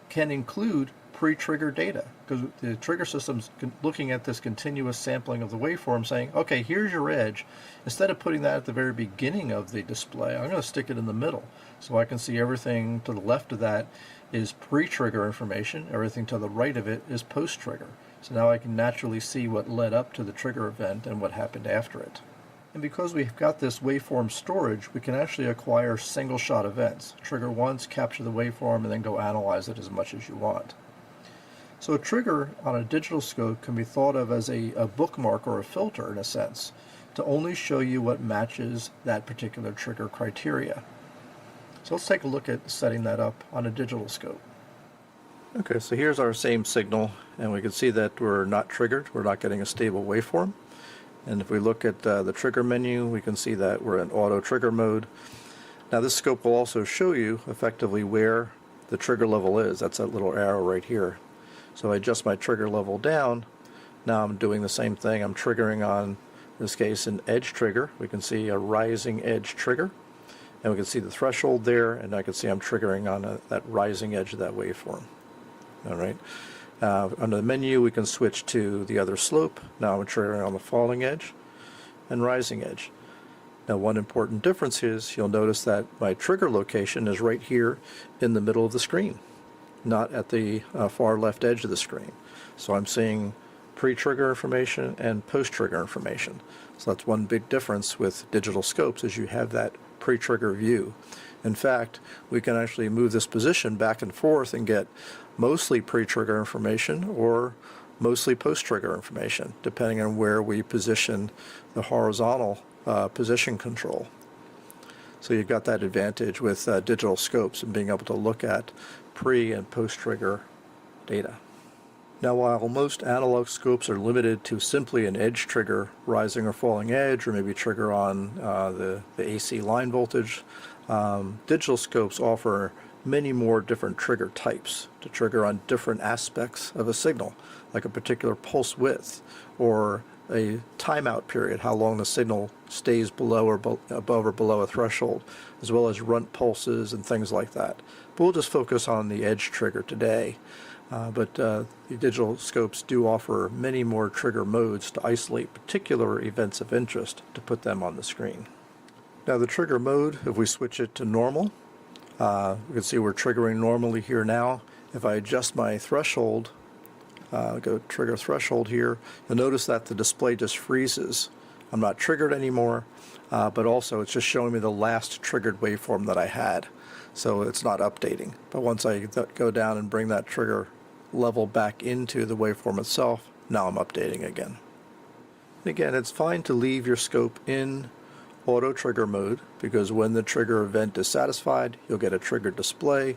can include pre-trigger data, because the trigger system's looking at this continuous sampling of the waveform saying, okay, here's your edge. Instead of putting that at the very beginning of the display, I'm going to stick it in the middle, so I can see everything to the left of that is pre-trigger information, everything to the right of it is post-trigger. So now I can naturally see what led up to the trigger event and what happened after it. And because we've got this waveform storage, we can actually acquire single-shot events. Trigger once, capture the waveform, and then go analyze it as much as you want. So a trigger on a digital scope can be thought of as a bookmark or a filter, in a sense, to only show you what matches that particular trigger criteria. So let's take a look at setting that up on a digital scope. Okay, so here's our same signal, and we can see that we're not triggered. We're not getting a stable waveform. And if we look at the trigger menu, we can see that we're in auto trigger mode. Now this scope will also show you effectively where the trigger level is. That's that little arrow right here. So I adjust my trigger level down. Now I'm doing the same thing. I'm triggering on, in this case, an edge trigger. We can see a rising edge trigger. And we can see the threshold there, and I can see I'm triggering on that rising edge of that waveform. All right. Under the menu, we can switch to the other slope. Now I'm triggering on the falling edge and rising edge. Now one important difference is you'll notice that my trigger location is right here in the middle of the screen, not at the far left edge of the screen. So I'm seeing pre-trigger information and post-trigger information. So that's one big difference with digital scopes, is you have that pre-trigger view. In fact, we can actually move this position back and forth and get mostly pre-trigger information or mostly post-trigger information, depending on where we position the horizontal position control. So you've got that advantage with digital scopes and being able to look at pre- and post-trigger data. Now, while most analog scopes are limited to simply an edge trigger, rising or falling edge, or maybe trigger on the AC line voltage, digital scopes offer many more different trigger types to trigger on different aspects of a signal, like a particular pulse width or a timeout period, how long the signal stays below or above or below a threshold, as well as runt pulses and things like that. But we'll just focus on the edge trigger today. But the digital scopes do offer many more trigger modes to isolate particular events of interest to put them on the screen. Now the trigger mode, if we switch it to normal, we can see we're triggering normally here now. If I adjust my threshold, go trigger threshold here, you'll notice that the display just freezes. I'm not triggered anymore, but also it's just showing me the last triggered waveform that I had. So it's not updating. But once I go down and bring that trigger level back into the waveform itself, now I'm updating again. And again, it's fine to leave your scope in auto trigger mode, because when the trigger event is satisfied, you'll get a trigger display.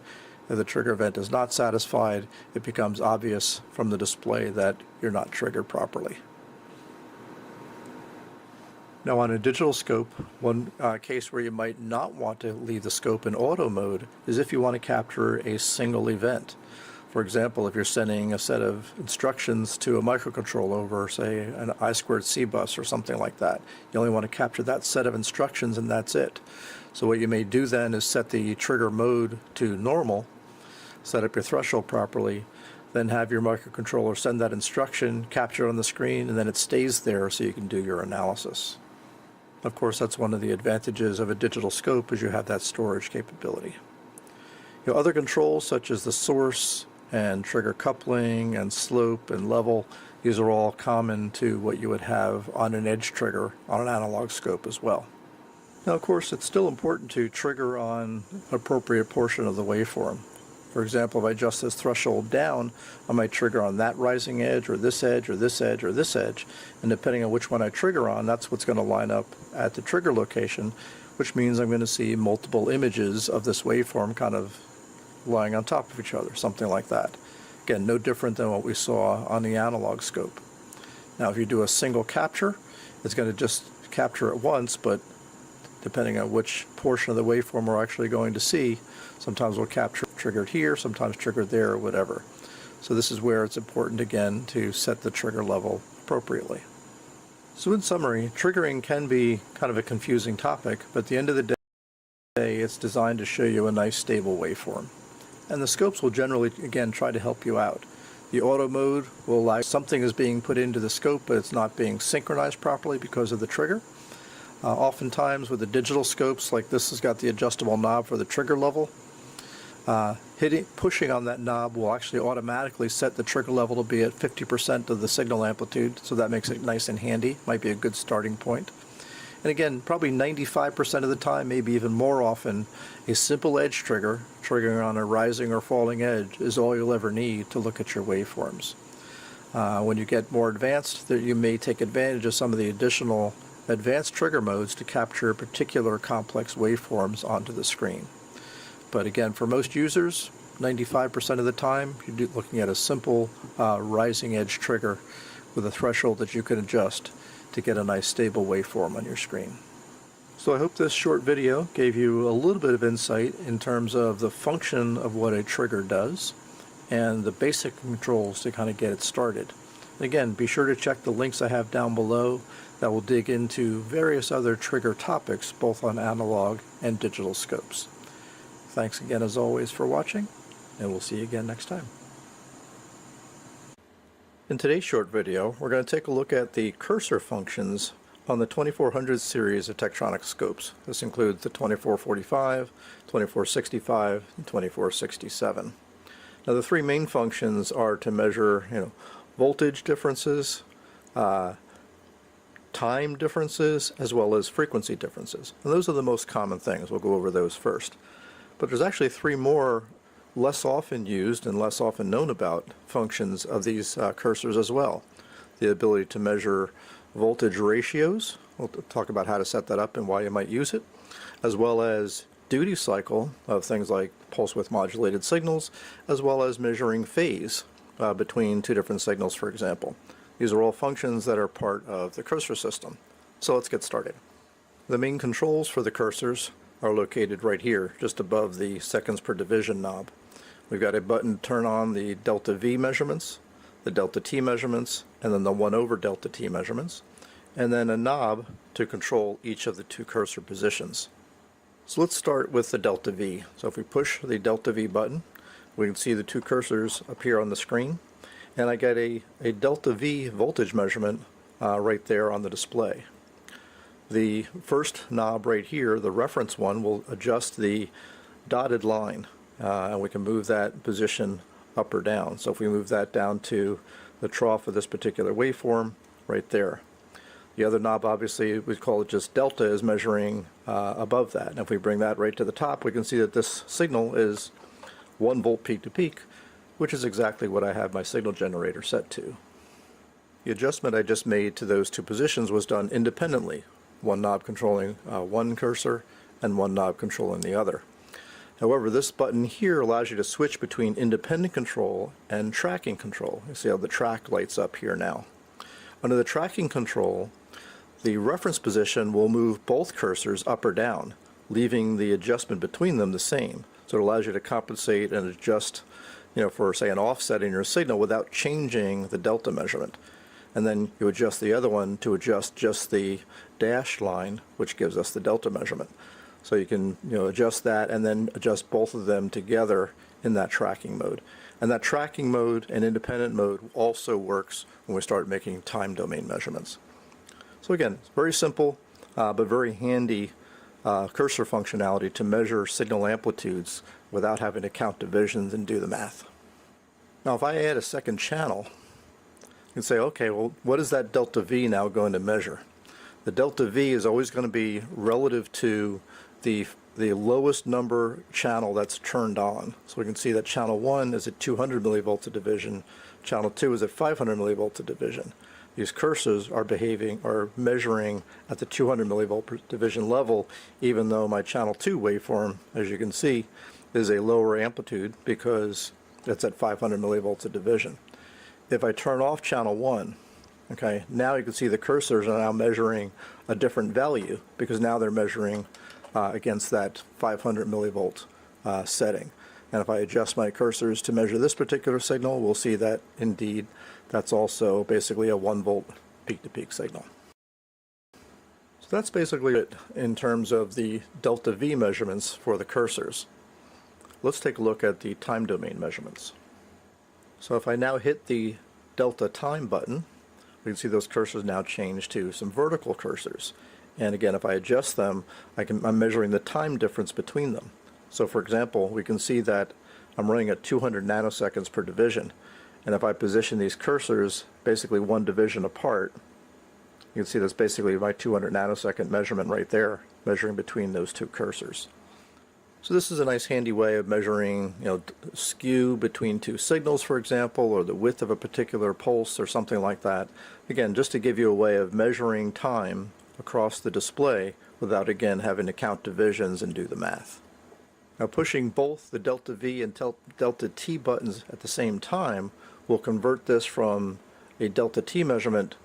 If the trigger event is not satisfied, it becomes obvious from the display that you're not triggered properly. Now on a digital scope, one case where you might not want to leave the scope in auto mode is if you want to capture a single event. For example, if you're sending a set of instructions to a microcontroller over, say, an I2C bus or something like that, you only want to capture that set of instructions and that's it. So what you may do then is set the trigger mode to normal, set up your threshold properly, then have your microcontroller send that instruction, capture it on the screen, and then it stays there so you can do your analysis. Of course, that's one of the advantages of a digital scope, is you have that storage capability. Other controls such as the source and trigger coupling and slope and level, these are all common to what you would have on an edge trigger on an analog scope as well. Now, of course, it's still important to trigger on an appropriate portion of the waveform. For example, if I adjust this threshold down, I might trigger on that rising edge or this edge or this edge or this edge, and depending on which one I trigger on, that's what's going to line up at the trigger location, which means I'm going to see multiple images of this waveform kind of lying on top of each other, something like that. Again, no different than what we saw on the analog scope. Now, if you do a single capture, it's going to just capture it once, but depending on which portion of the waveform we're actually going to see, sometimes we'll capture triggered here, sometimes triggered there, or whatever. So this is where it's important, again, to set the trigger level appropriately. So in summary, triggering can be kind of a confusing topic, but at the end of the day, it's designed to show you a nice stable waveform. And the scopes will generally, again, try to help you out. The auto mode will allow something is being put into the scope, but it's not being synchronized properly because of the trigger. Oftentimes with the digital scopes, like this has got the adjustable knob for the trigger level, Pushing on that knob will actually automatically set the trigger level to be at 50% of the signal amplitude, so that makes it nice and handy. Might be a good starting point. And again, probably 95% of the time, maybe even more often, a simple edge trigger, triggering on a rising or falling edge, is all you'll ever need to look at your waveforms. When you get more advanced, you may take advantage of some of the additional advanced trigger modes to capture particular complex waveforms onto the screen. But again, for most users, 95% of the time, you're looking at a simple rising edge trigger with a threshold that you can adjust to get a nice stable waveform on your screen. So I hope this short video gave you a little bit of insight in terms of the function of what a trigger does and the basic controls to kind of get it started. Again, be sure to check the links I have down below that will dig into various other trigger topics, both on analog and digital scopes. Thanks again as always for watching, and we'll see you again next time. In today's short video, we're going to take a look at the cursor functions on the 2400 series of Tektronix scopes. This includes the 2445, 2465, and 2467. Now the three main functions are to measure, voltage differences, time differences, as well as frequency differences. And those are the most common things. We'll go over those first. But there's actually three more less often used and less often known about functions of these cursors as well. The ability to measure voltage ratios, we'll talk about how to set that up and why you might use it, as well as duty cycle of things like pulse width modulated signals, as well as measuring phase between two different signals, for example. These are all functions that are part of the cursor system. So let's get started. The main controls for the cursors are located right here, just above the seconds per division knob. We've got a button to turn on the delta V measurements, the delta T measurements, and then the 1 over delta T measurements, and then a knob to control each of the two cursor positions. So let's start with the delta V. So if we push the delta V button, we can see the two cursors appear on the screen, and I get a delta V voltage measurement right there on the display. The first knob right here, the reference one, will adjust the dotted line, and we can move that position up or down. So if we move that down to the trough of this particular waveform, right there. The other knob, obviously, we call it just delta, is measuring above that. And if we bring that right to the top, we can see that this signal is 1 volt peak to peak, which is exactly what I have my signal generator set to. The adjustment I just made to those two positions was done independently. One knob controlling one cursor and one knob controlling the other. However, this button here allows you to switch between independent control and tracking control. You see how the track lights up here now. Under the tracking control, the reference position will move both cursors up or down, leaving the adjustment between them the same. So it allows you to compensate and adjust, for say an offset in your signal without changing the delta measurement. And then you adjust the other one to adjust just the dashed line, which gives us the delta measurement. So you can adjust that and then adjust both of them together in that tracking mode. And that tracking mode and independent mode also works when we start making time domain measurements. So again, it's very simple but very handy cursor functionality to measure signal amplitudes without having to count divisions and do the math. Now if I add a second channel, you can say, okay, well, what is that delta V now going to measure? The delta V is always going to be relative to the lowest number channel that's turned on. So we can see that channel 1 is at 200 millivolts a division, channel 2 is at 500 millivolts a division. These cursors are measuring at the 200 millivolt per division level, even though my channel 2 waveform, as you can see, is a lower amplitude because it's at 500 millivolts a division. If I turn off channel 1, okay, now you can see the cursors are now measuring a different value because now they're measuring against that 500 millivolt setting. And if I adjust my cursors to measure this particular signal, we'll see that indeed that's also basically a 1 volt peak to peak signal. So that's basically it in terms of the delta V measurements for the cursors. Let's take a look at the time domain measurements. So if I now hit the delta time button, we can see those cursors now change to some vertical cursors. And again, if I adjust them, I'm measuring the time difference between them. So for example, we can see that I'm running at 200 nanoseconds per division. And if I position these cursors basically one division apart, you can see that's basically my 200 nanosecond measurement right there, measuring between those two cursors. So this is a nice handy way of measuring, skew between two signals, for example, or the width of a particular pulse or something like that. Again, just to give you a way of measuring time across the display without, again, having to count divisions and do the math. Now, pushing both the delta V and delta T buttons at the same time will convert this from a delta T measurement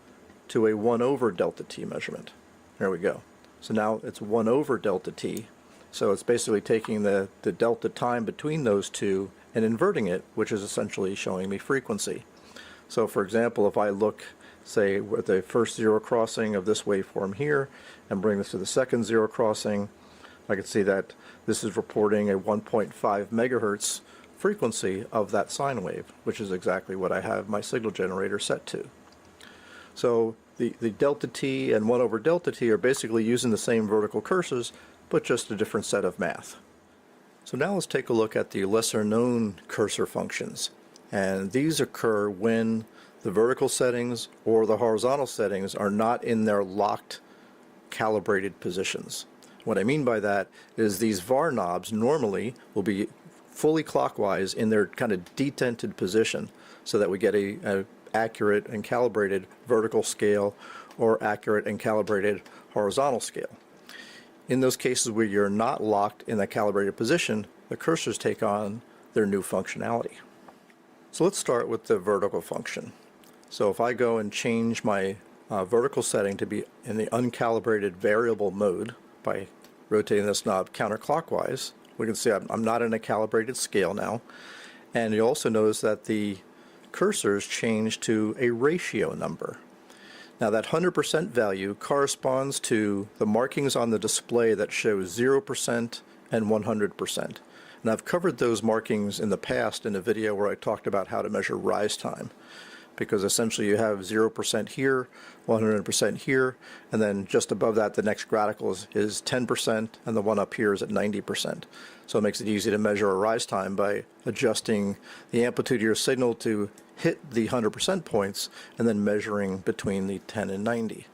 to a 1 over delta T measurement. There we go. So now it's 1 over delta T. So it's basically taking the delta time between those two and inverting it, which is essentially showing me frequency. So for example, if I look, say, with the first zero crossing of this waveform here and bring this to the second zero crossing, I can see that this is reporting a 1.5 megahertz frequency of that sine wave, which is exactly what I have my signal generator set to. So the delta T and 1 over delta T are basically using the same vertical cursors, but just a different set of math. So now let's take a look at the lesser known cursor functions. And these occur when the vertical settings or the horizontal settings are not in their locked calibrated positions. What I mean by that is these var knobs normally will be fully clockwise in their kind of detented position so that we get a accurate and calibrated vertical scale or accurate and calibrated horizontal scale. In those cases where you're not locked in that calibrated position, the cursors take on their new functionality. So let's start with the vertical function. So if I go and change my vertical setting to be in the uncalibrated variable mode by rotating this knob counterclockwise, we can see I'm not in a calibrated scale now. And you also notice that the cursors change to a ratio number. Now that 100% value corresponds to the markings on the display that show 0% and 100%. And I've covered those markings in the past in a video where I talked about how to measure rise time. Because essentially you have 0% here, 100% here, and then just above that the next gradical is 10%, and the one up here is at 90%. So it makes it easy to measure a rise time by adjusting the amplitude of your signal to hit the 100% points and then measuring between the 10 and 90.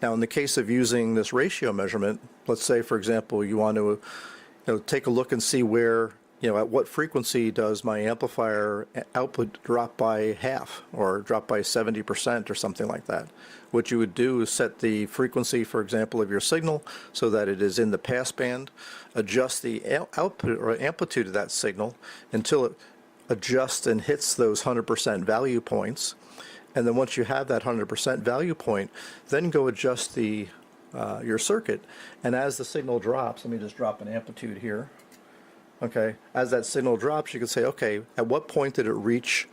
Now in the case of using this ratio measurement, let's say for example you want to take a look and see where at what frequency does my amplifier output drop by half or drop by 70% or something like that. What you would do is set the frequency, for example, of your signal so that it is in the passband, adjust the output or amplitude of that signal until it adjusts and hits those 100% value points. And then once you have that 100% value point, then go adjust the your circuit. And as the signal drops, let me just drop an amplitude here. Okay, as that signal drops, you can say, okay, at what point did it reach,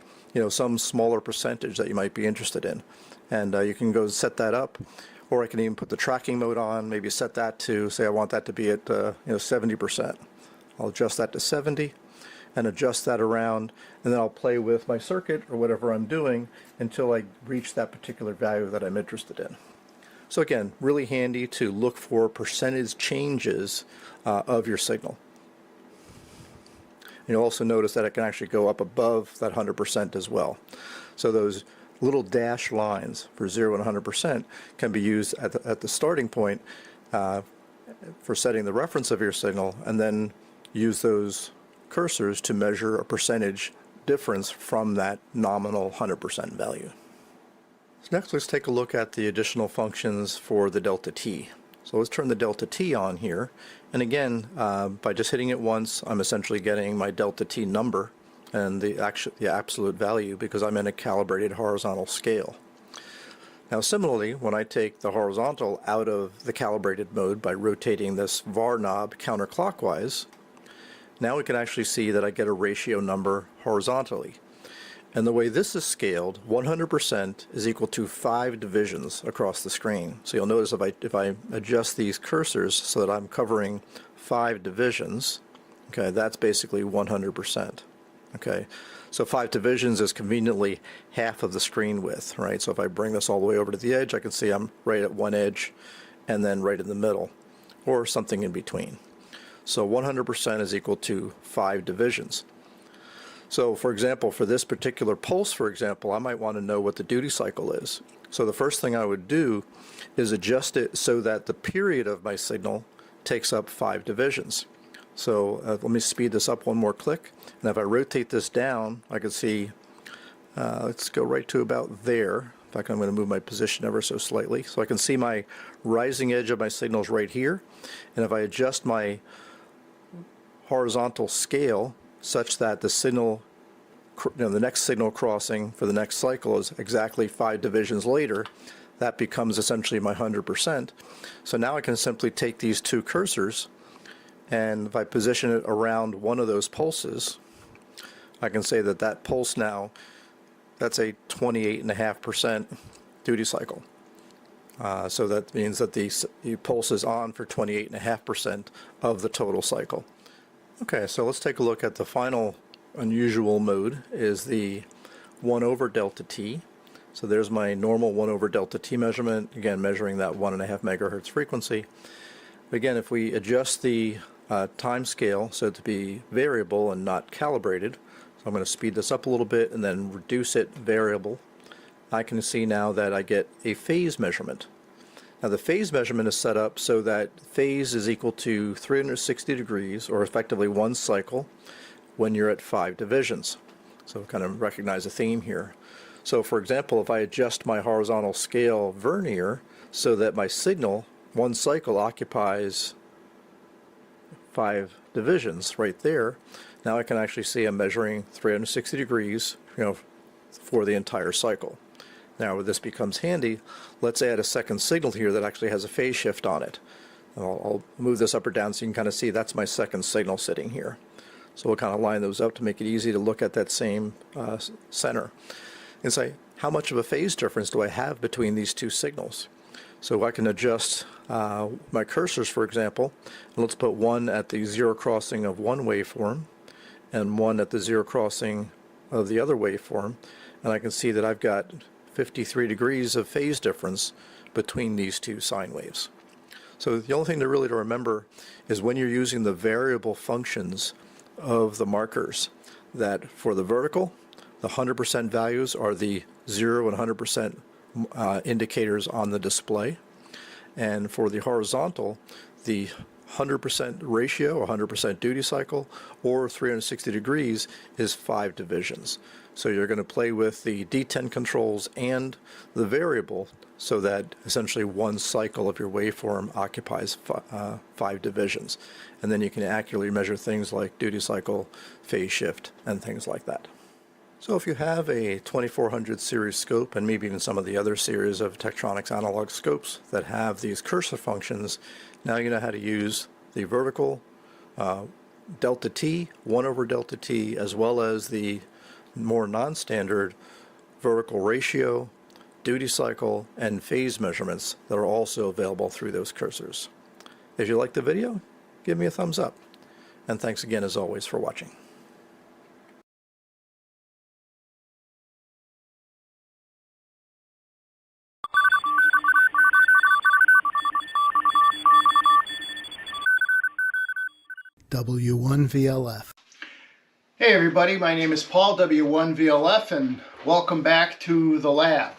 some smaller percentage that you might be interested in, and you can go set that up, or I can even put the tracking mode on. Maybe set that to, say, I want that to be at 70%. I'll adjust that to 70, and adjust that around, and then I'll play with my circuit or whatever I'm doing until I reach that particular value that I'm interested in. So again, really handy to look for percentage changes of your signal. You'll also notice that it can actually go up above that 100% as well. So those little dash lines for 0 and 100% can be used at the starting point for setting the reference of your signal, and then use those cursors to measure a percentage difference from that nominal 100% value. So next let's take a look at the additional functions for the delta T. So let's turn the delta T on here, and again by just hitting it once I'm essentially getting my delta T number and the absolute value because I'm in a calibrated horizontal scale. Now similarly, when I take the horizontal out of the calibrated mode by rotating this var knob counterclockwise, now we can actually see that I get a ratio number horizontally. And the way this is scaled, 100% is equal to 5 divisions across the screen. So you'll notice if I adjust these cursors so that I'm covering 5 divisions, okay, that's basically 100%. Okay, so 5 divisions is conveniently half of the screen width, right? So if I bring this all the way over to the edge, I can see I'm right at one edge and then right in the middle, or something in between. So 100% is equal to 5 divisions. So for example, for this particular pulse, for example, I might want to know what the duty cycle is. So the first thing I would do is adjust it so that the period of my signal takes up 5 divisions. So let me speed this up one more click, and if I rotate this down, I can see, let's go right to about there. In fact, I'm going to move my position ever so slightly, so I can see my rising edge of my signals right here, and if I adjust my horizontal scale such that the signal, the next signal crossing for the next cycle is exactly 5 divisions later, that becomes essentially my 100%. So now I can simply take these two cursors, and if I position it around one of those pulses, I can say that that pulse now, that's a 28.5% duty cycle. So that means that the pulse is on for 28.5% of the total cycle. Okay, so let's take a look at the final unusual mode, is the 1 over delta t. So there's my normal 1 over delta t measurement, again measuring that 1.5 megahertz frequency. Again, if we adjust the time scale so to be variable and not calibrated, so I'm going to speed this up a little bit and then reduce it variable, I can see now that I get a phase measurement. Now the phase measurement is set up so that phase is equal to 360 degrees, or effectively 1 cycle, when you're at 5 divisions. So kind of recognize a theme here. So for example, if I adjust my horizontal scale vernier so that my signal, 1 cycle, occupies 5 divisions right there, now I can actually see I'm measuring 360 degrees, for the entire cycle. Now this becomes handy. Let's add a second signal here that actually has a phase shift on it. I'll move this up or down so you can kind of see that's my second signal sitting here. So we'll kind of line those up to make it easy to look at that same center and say, how much of a phase difference do I have between these two signals? So I can adjust my cursors, for example, and let's put one at the 0 crossing of one waveform and one at the 0 crossing of the other waveform, and I can see that I've got 53 degrees of phase difference between these two sine waves. So the only thing to really remember is when you're using the variable functions of the markers, that for the vertical, the 100% values are the 0 and 100% indicators on the display, and for the horizontal, the 100% ratio, 100% duty cycle, or 360 degrees is 5 divisions. So you're going to play with the D10 controls and the variable so that essentially 1 cycle of your waveform occupies 5 divisions. And then you can accurately measure things like duty cycle, phase shift, and things like that. So if you have a 2400 series scope, and maybe even some of the other series of Tektronix analog scopes that have these cursor functions, now you know how to use the vertical delta t, 1 over delta t, as well as the more non-standard vertical ratio, duty cycle, and phase measurements that are also available through those cursors. If you liked the video, give me a thumbs up. And thanks again, as always, for watching. W1VLF. Hey everybody, my name is Paul, W1VLF, and welcome back to the lab.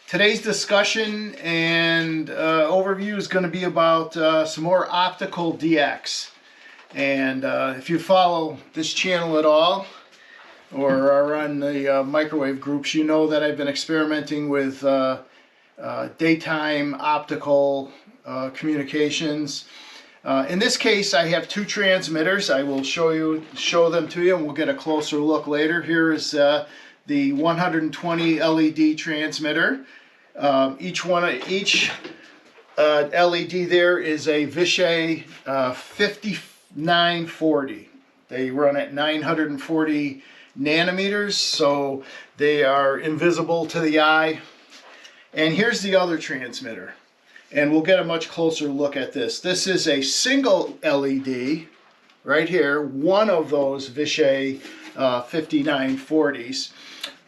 Today's discussion and overview is going to be about some more optical DX. And if you follow this channel at all, or are on the microwave groups, you know that I've been experimenting with daytime optical communications. In this case, I have 2 transmitters. I will show them to you, and we'll get a closer look later. Here is the 120 LED transmitter. Each LED there is a Vishay 5940. They run at 940 nanometers, so they are invisible to the eye. And here's the other transmitter. And we'll get a much closer look at this. This is a single LED right here, one of those Vishay 5940s.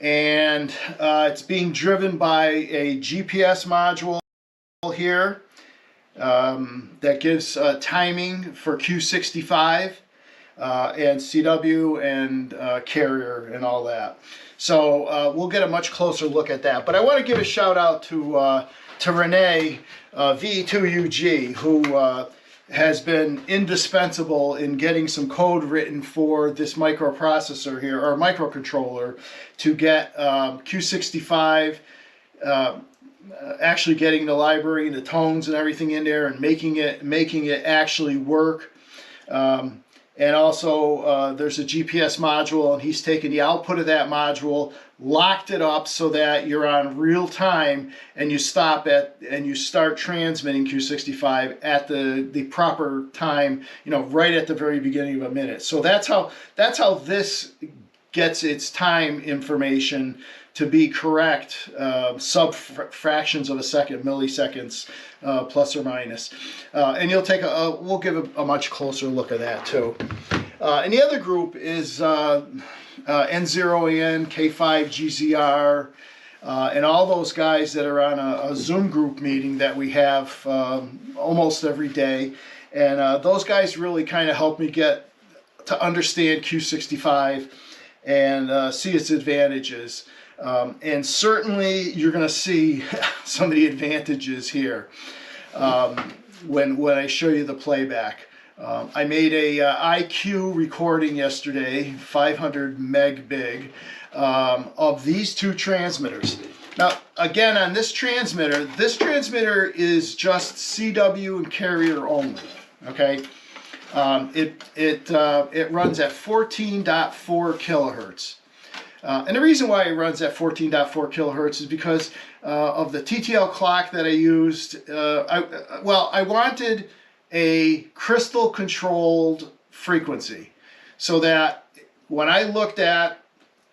And it's being driven by a GPS module here. that gives timing for Q65 and CW and carrier and all that. So we'll get a much closer look at that. But I want to give a shout out to Renee V2UG, who has been indispensable in getting some code written for this microprocessor here, or microcontroller, to get Q65, actually getting the library, the tones and everything in there, and making it actually work. And also there's a GPS module, and he's taken the output of that module, locked it up so that you're on real time, and you stop and you start transmitting Q65 at the proper time, right at the very beginning of a minute. So that's how this gets its time information to be correct, sub-fractions of a second, milliseconds, plus or minus. And we'll give a much closer look at that too. And the other group is N0ODZ, K5GZR, and all those guys that are on a Zoom group meeting that we have almost every day. And those guys really kind of help me get to understand Q65 and see its advantages. And certainly you're going to see some of the advantages here when I show you the playback. I made a IQ recording yesterday, 500 meg big, of these two transmitters. Now, again, on this transmitter is just CW and carrier only. Okay, it runs at 14.4 kilohertz. And the reason why it runs at 14.4 kilohertz is because of the TTL clock that I used. I wanted a crystal controlled frequency, so that when I looked at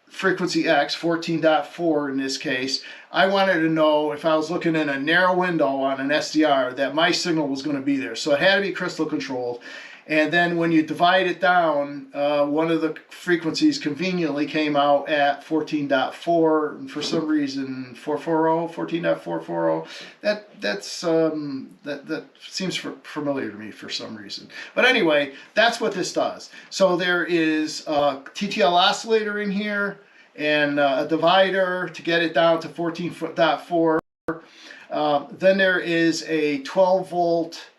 frequency X, 14.4 in this case, I wanted to know if I was looking in a narrow window on an SDR that my signal was going to be there. So it had to be crystal controlled. And then when you divide it down, one of the frequencies conveniently came out at 14.4, and for some reason 14.440. That seems familiar to me for some reason. But anyway, that's what this does. So there is a TTL oscillator in here and a divider to get it down to 14.4. Then there is a 12 volt.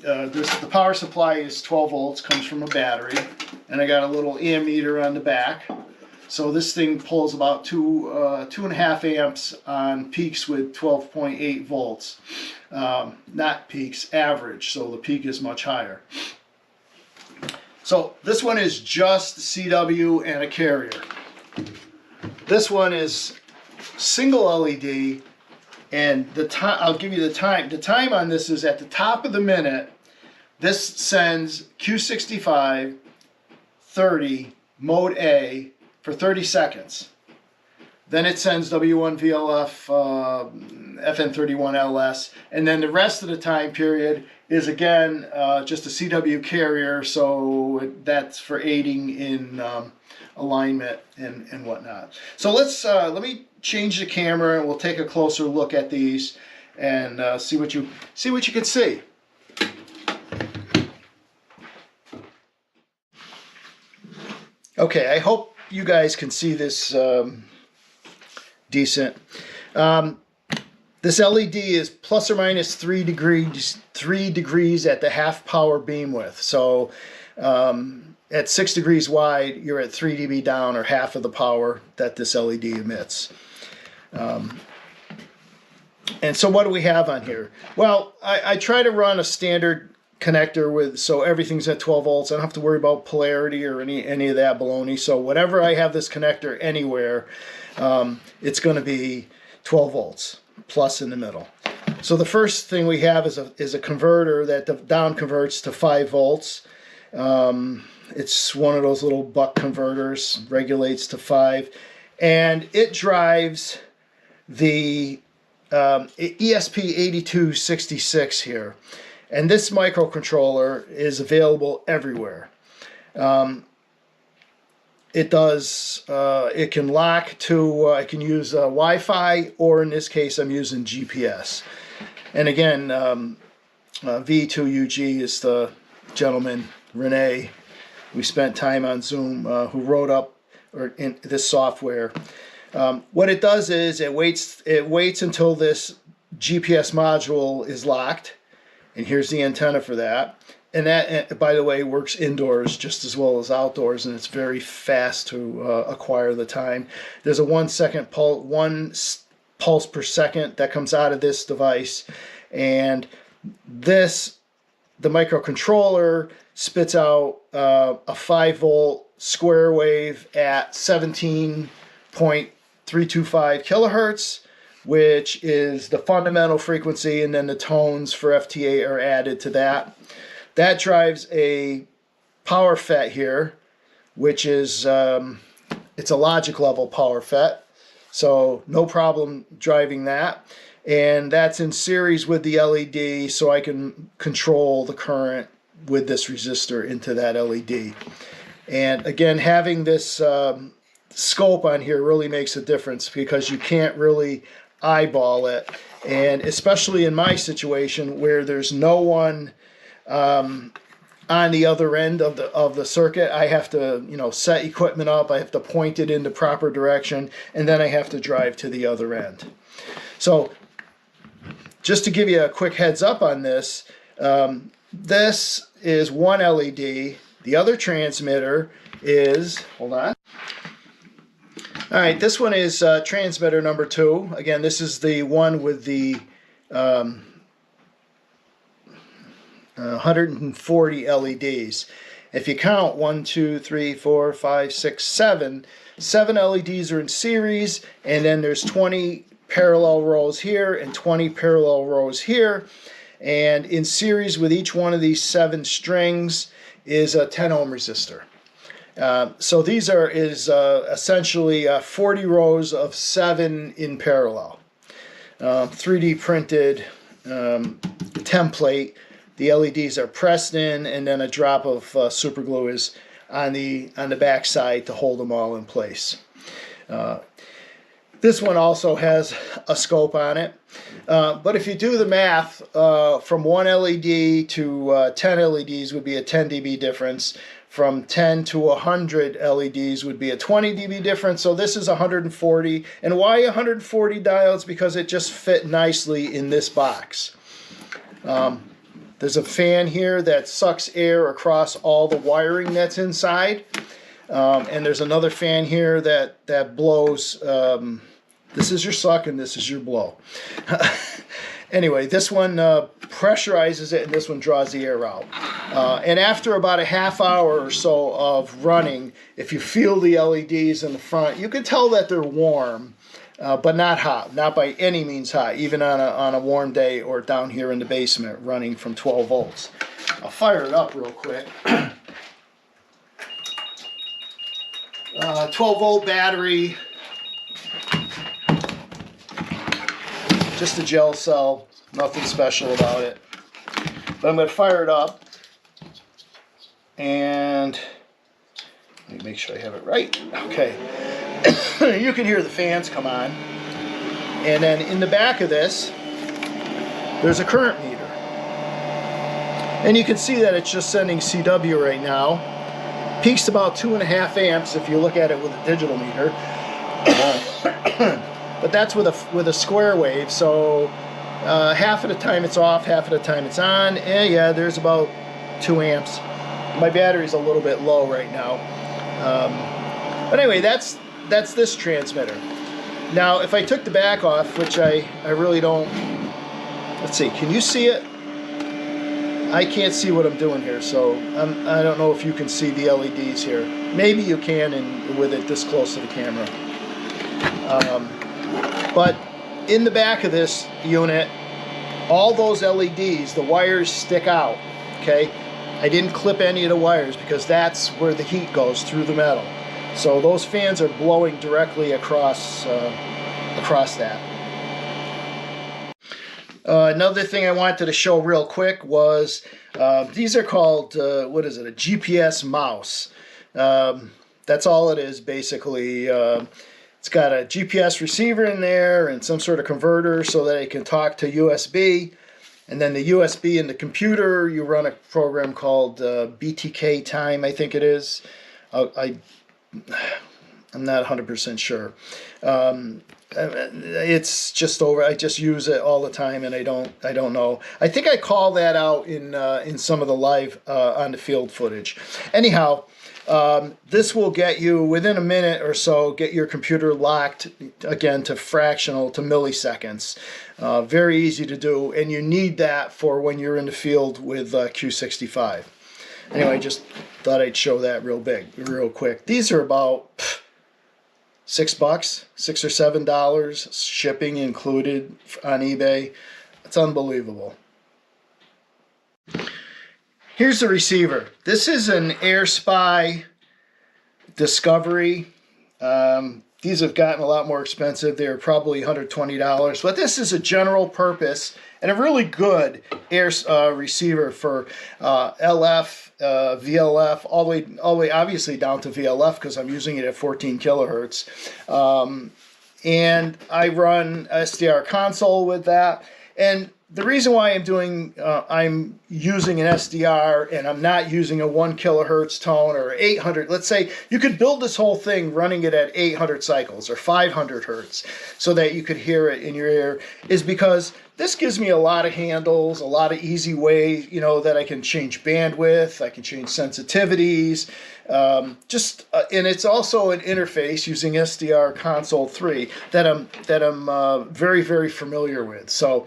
The power supply is 12 volts, comes from a battery, and I got a little ammeter on the back. So this thing pulls about 2.5 amps on peaks with 12.8 volts. Not peaks, average, so the peak is much higher. So this one is just CW and a carrier. This one is single LED. And the time, I'll give you the time. The time on this is at the top of the minute. This sends Q65 30 mode A for 30 seconds. Then it sends W1 VLF FN31 LS, and then the rest of the time period is again just a CW carrier. So that's for aiding in alignment and whatnot. So let me change the camera and we'll take a closer look at these and see what you can see. Okay, I hope you guys can see this decent. This LED is plus or minus 3 degrees at the half power beam width. So at 6 degrees wide, you're at 3 dB down, or half of the power that this LED emits. And so what do we have on here? Well, I try to run a standard connector so everything's at 12 volts. I don't have to worry about polarity or any of that baloney. So whenever I have this connector anywhere, it's going to be 12 volts plus in the middle. So the first thing we have is a converter that down converts to 5 volts. It's one of those little buck converters, regulates to 5, and it drives the ESP8266 here. And this microcontroller is available everywhere. It can lock to, I can use Wi-Fi, or in this case I'm using GPS. And again, V2UG is the gentleman, Renee. We spent time on Zoom, who wrote up in this software. What it does is it waits until this GPS module is locked, and here's the antenna for that. And that, by the way, works indoors just as well as outdoors, and it's very fast to acquire the time. There's a 1 second one pulse per second that comes out of this device, and the microcontroller spits out a 5-volt square wave at 17.325 kilohertz, which is the fundamental frequency, and then the tones for FTA are added to that. That drives a power FET here, which is it's a logic level power FET, so no problem driving that. And that's in series with the LED, so I can control the current with this resistor into that LED. And again, having this scope on here really makes a difference, because you can't really eyeball it. And especially in my situation where there's no one on the other end of the circuit, I have to, you know, set equipment up, I have to point it in the proper direction, and then I have to drive to the other end. So just to give you a quick heads up on this, this is one LED. The other transmitter is, hold on. All right, this one is transmitter number 2. Again, this is the one with the 140 LEDs. If you count 1, 2, 3, 4, 5, 6, 7 LEDs are in series, and then there's 20 parallel rows here and 20 parallel rows here. And in series with each one of these 7 strings is a 10 ohm resistor. So these are essentially 40 rows of 7 in parallel. 3D printed template. The LEDs are pressed in, and then a drop of super glue is on the back side to hold them all in place. This one also has a scope on it. But if you do the math, from 1 LED to 10 LEDs would be a 10 dB difference. From 10 to 100 LEDs would be a 20 dB difference. So this is 140. And why 140 diodes? Because it just fit nicely in this box. There's a fan here that sucks air across all the wiring that's inside. And there's another fan here that blows. This is your suck and this is your blow. Anyway, this one pressurizes it, and this one draws the air out. And after about a half hour or so of running, if you feel the LEDs in the front, you can tell that they're warm, but not hot, not by any means hot, even on a warm day or down here in the basement running from 12 volts. I'll fire it up real quick. 12 volt battery. Just a gel cell, nothing special about it. But I'm going to fire it up, and let me make sure I have it right. Okay. You can hear the fans come on. And then in the back of this, there's a current meter. And you can see that it's just sending CW right now. Peaks about 2.5 amps if you look at it with a digital meter. But that's with a square wave, so half of the time it's off, half of the time it's on, and yeah, there's about 2 amps. My battery's a little bit low right now. But anyway, that's this transmitter. Now, if I took the back off, which I really don't, let's see, can you see it? I can't see what I'm doing here, so I don't know if you can see the LEDs here. Maybe you can with it this close to the camera. But in the back of this unit, all those LEDs, the wires stick out, okay? I didn't clip any of the wires because that's where the heat goes, through the metal. So those fans are blowing directly across that. Another thing I wanted to show real quick was these are called, what is it, a GPS mouse. That's all it is, basically. It's got a GPS receiver in there and some sort of converter so that it can talk to USB. And then the USB in the computer, you run a program called BTK Time, I think it is. I'm not 100% sure. It's just over. I just use it all the time, and I don't know. I think I call that out in some of the live on the field footage. Anyhow, this will get you within a minute or so. Get your computer locked again to fractional, to milliseconds. Very easy to do, and you need that for when you're in the field with Q65. Anyway, just thought I'd show that real quick. These are about $6, $6 or $7, shipping included on eBay. It's unbelievable. Here's the receiver. This is an AirSpy Discovery. These have gotten a lot more expensive. They're probably $120, but this is a general purpose and a really good receiver for LF, VLF, all the way obviously down to VLF because I'm using it at 14 kilohertz. And I run SDR console with that. And the reason why I'm using an SDR and I'm not using a 1 kilohertz tone or 800, let's say you could build this whole thing running it at 800 cycles or 500 hertz so that you could hear it in your ear, is because this gives me a lot of handles, a lot of easy ways, that I can change bandwidth, I can change sensitivities, and it's also an interface using SDR Console 3 that I'm very, very familiar with. So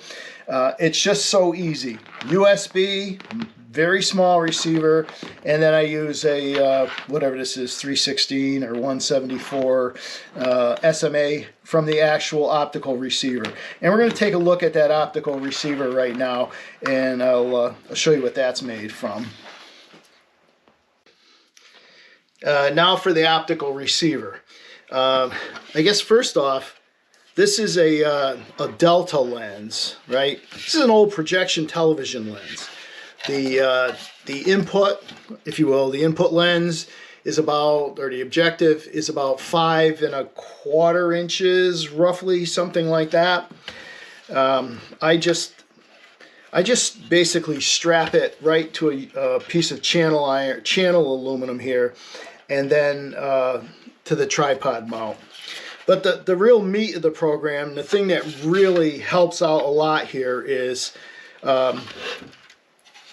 it's just so easy. USB, very small receiver, and then I use a whatever this is, 316 or 174 SMA from the actual optical receiver. And we're going to take a look at that optical receiver right now, and I'll show you what that's made from. Now for the optical receiver. I guess first off, this is a delta lens, right? This is an old projection television lens. The input, if you will, the input lens is about, or the objective is about 5 1/4 inches, roughly, something like that. I just basically strap it right to a piece of channel aluminum here, and then to the tripod mount. But the real meat of the program, the thing that really helps out a lot here is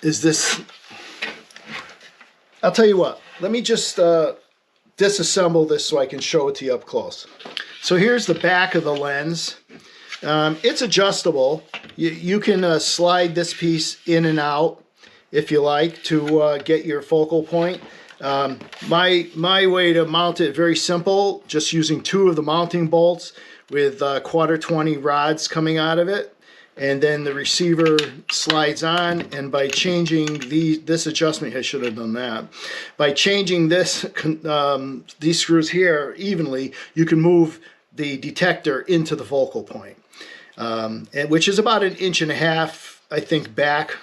this. I'll tell you what, let me just disassemble this so I can show it to you up close. So here's the back of the lens. It's adjustable. You can slide this piece in and out if you like to get your focal point. My way to mount it, very simple, just using 2 of the mounting bolts with 1/4-20 rods coming out of it, and then the receiver slides on, and by changing this adjustment, I should have done that, by changing this these screws here evenly, you can move the detector into the focal point, which is about 1.5 inches, I think, back.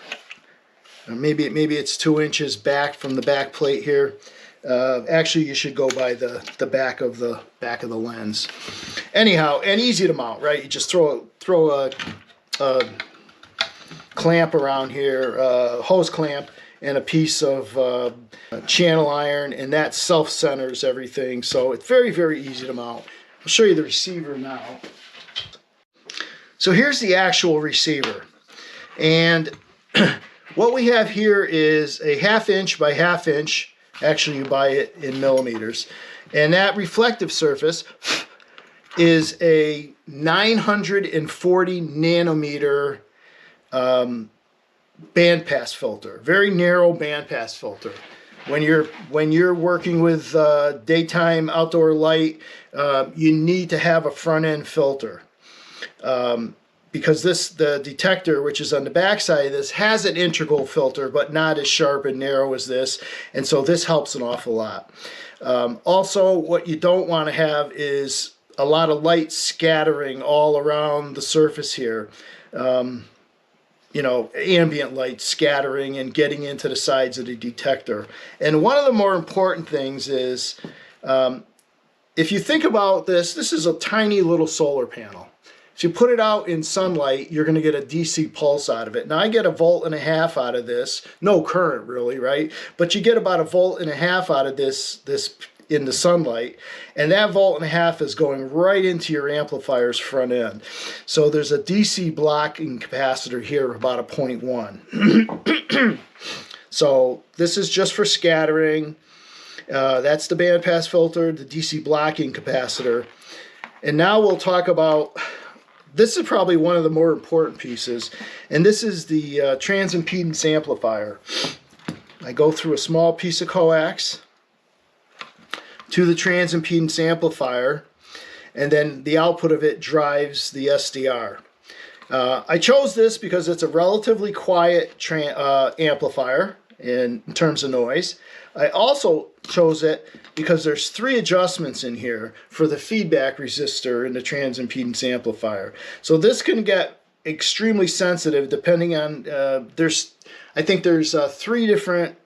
Maybe it's 2 inches back from the back plate here. Actually, you should go by the back of the lens. Anyhow, and easy to mount, right? You just throw a clamp around here, a hose clamp, and a piece of channel iron, and that self-centers everything. So it's very, very easy to mount. I'll show you the receiver now. So here's the actual receiver, and what we have here is a 1/2 inch by 1/2 inch. Actually, you buy it in millimeters. And that reflective surface is a 940 nanometer bandpass filter. Very narrow bandpass filter. When you're working with daytime outdoor light, you need to have a front end filter. Because the detector, which is on the back side of this, has an integral filter, but not as sharp and narrow as this, and so this helps an awful lot. Also, what you don't want to have is a lot of light scattering all around the surface here. Ambient light scattering and getting into the sides of the detector. And one of the more important things is, if you think about this, this is a tiny little solar panel. If you put it out in sunlight, you're going to get a DC pulse out of it. Now I get 1.5 volts out of this, no current really, right? But you get about 1.5 volts out of this in the sunlight, and that 1.5 volts is going right into your amplifier's front end. So there's a DC blocking capacitor here of about a 0.1. So this is just for scattering. That's the bandpass filter, the DC blocking capacitor. And now we'll talk about, this is probably one of the more important pieces, and this is the transimpedance amplifier. I go through a small piece of coax to the transimpedance amplifier, and then the output of it drives the SDR. I chose this because it's a relatively quiet amplifier in terms of noise. I also chose it because there's 3 adjustments in here for the feedback resistor in the transimpedance amplifier. So this can get extremely sensitive depending on, I think there's 3 different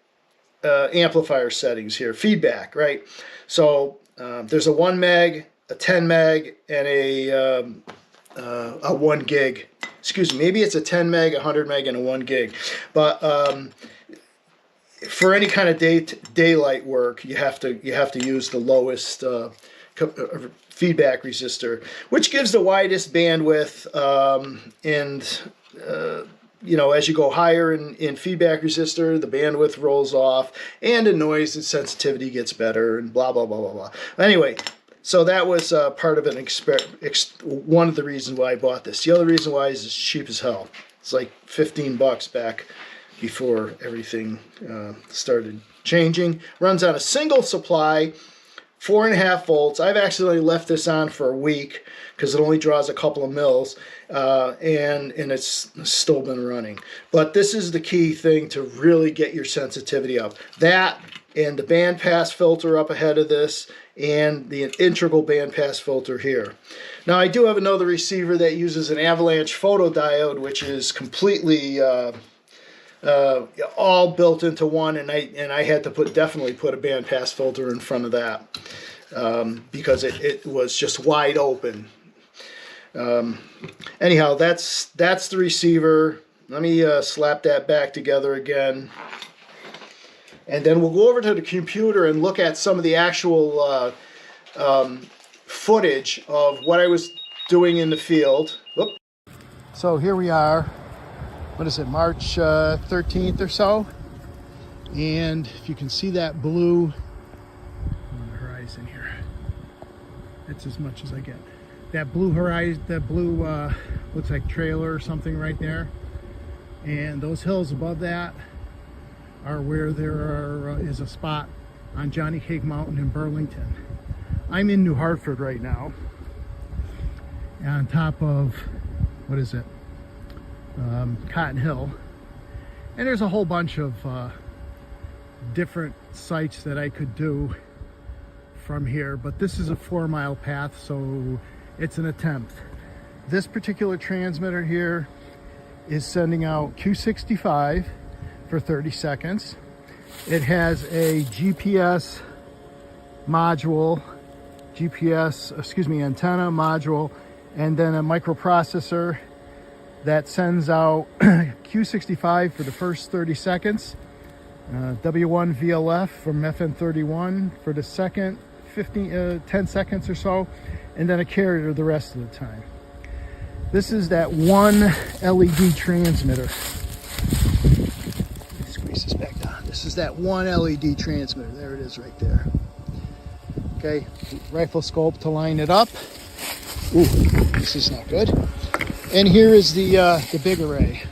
amplifier settings here, feedback, right? So there's a 1 meg, a 10 meg, and a 1 gig. Excuse me, maybe it's a 10 meg, 100 meg, and a 1 gig. But for any kind of daylight work, you have to use the lowest feedback resistor, which gives the widest bandwidth, you know, as you go higher in feedback resistor, the bandwidth rolls off, and the noise and sensitivity gets better, and blah, blah, blah, blah, blah. Anyway, so that was part of one of the reasons why I bought this. The other reason why is it's cheap as hell. It's like $15 back before everything started changing. Runs on a single supply, 4.5 volts. I've actually left this on for a week because it only draws a couple of mils, and it's still been running. But this is the key thing to really get your sensitivity up. That and the bandpass filter up ahead of this, and the integral bandpass filter here. Now I do have another receiver that uses an avalanche photodiode, which is completely all built into one, and I had to definitely put a bandpass filter in front of that because it was just wide open. Anyhow, that's the receiver. Let me slap that back together again, and then we'll go over to the computer and look at some of the actual footage of what I was doing in the field. Whoop. So here we are. What is it, March 13th or so? And if you can see that blue on the horizon here, that's as much as I get. That blue horizon, that blue looks like trailer or something right there. And those hills above that are where there is a spot on Johnny Cake Mountain in Burlington. I'm in New Hartford right now, on top of, what is it? Cotton Hill, and there's a whole bunch of different sites that I could do from here, but this is a 4-mile path, so it's an attempt. This particular transmitter here is sending out Q65 for 30 seconds. It has a GPS module, antenna module, and then a microprocessor that sends out Q65 for the first 30 seconds, W1 VLF from FN31 for the second 10 seconds or so, and then a carrier the rest of the time. This is that one LED transmitter. Let me squeeze this back down. This is that one LED transmitter. There it is right there. Okay, rifle scope to line it up. Ooh, this is not good. And here is the big array.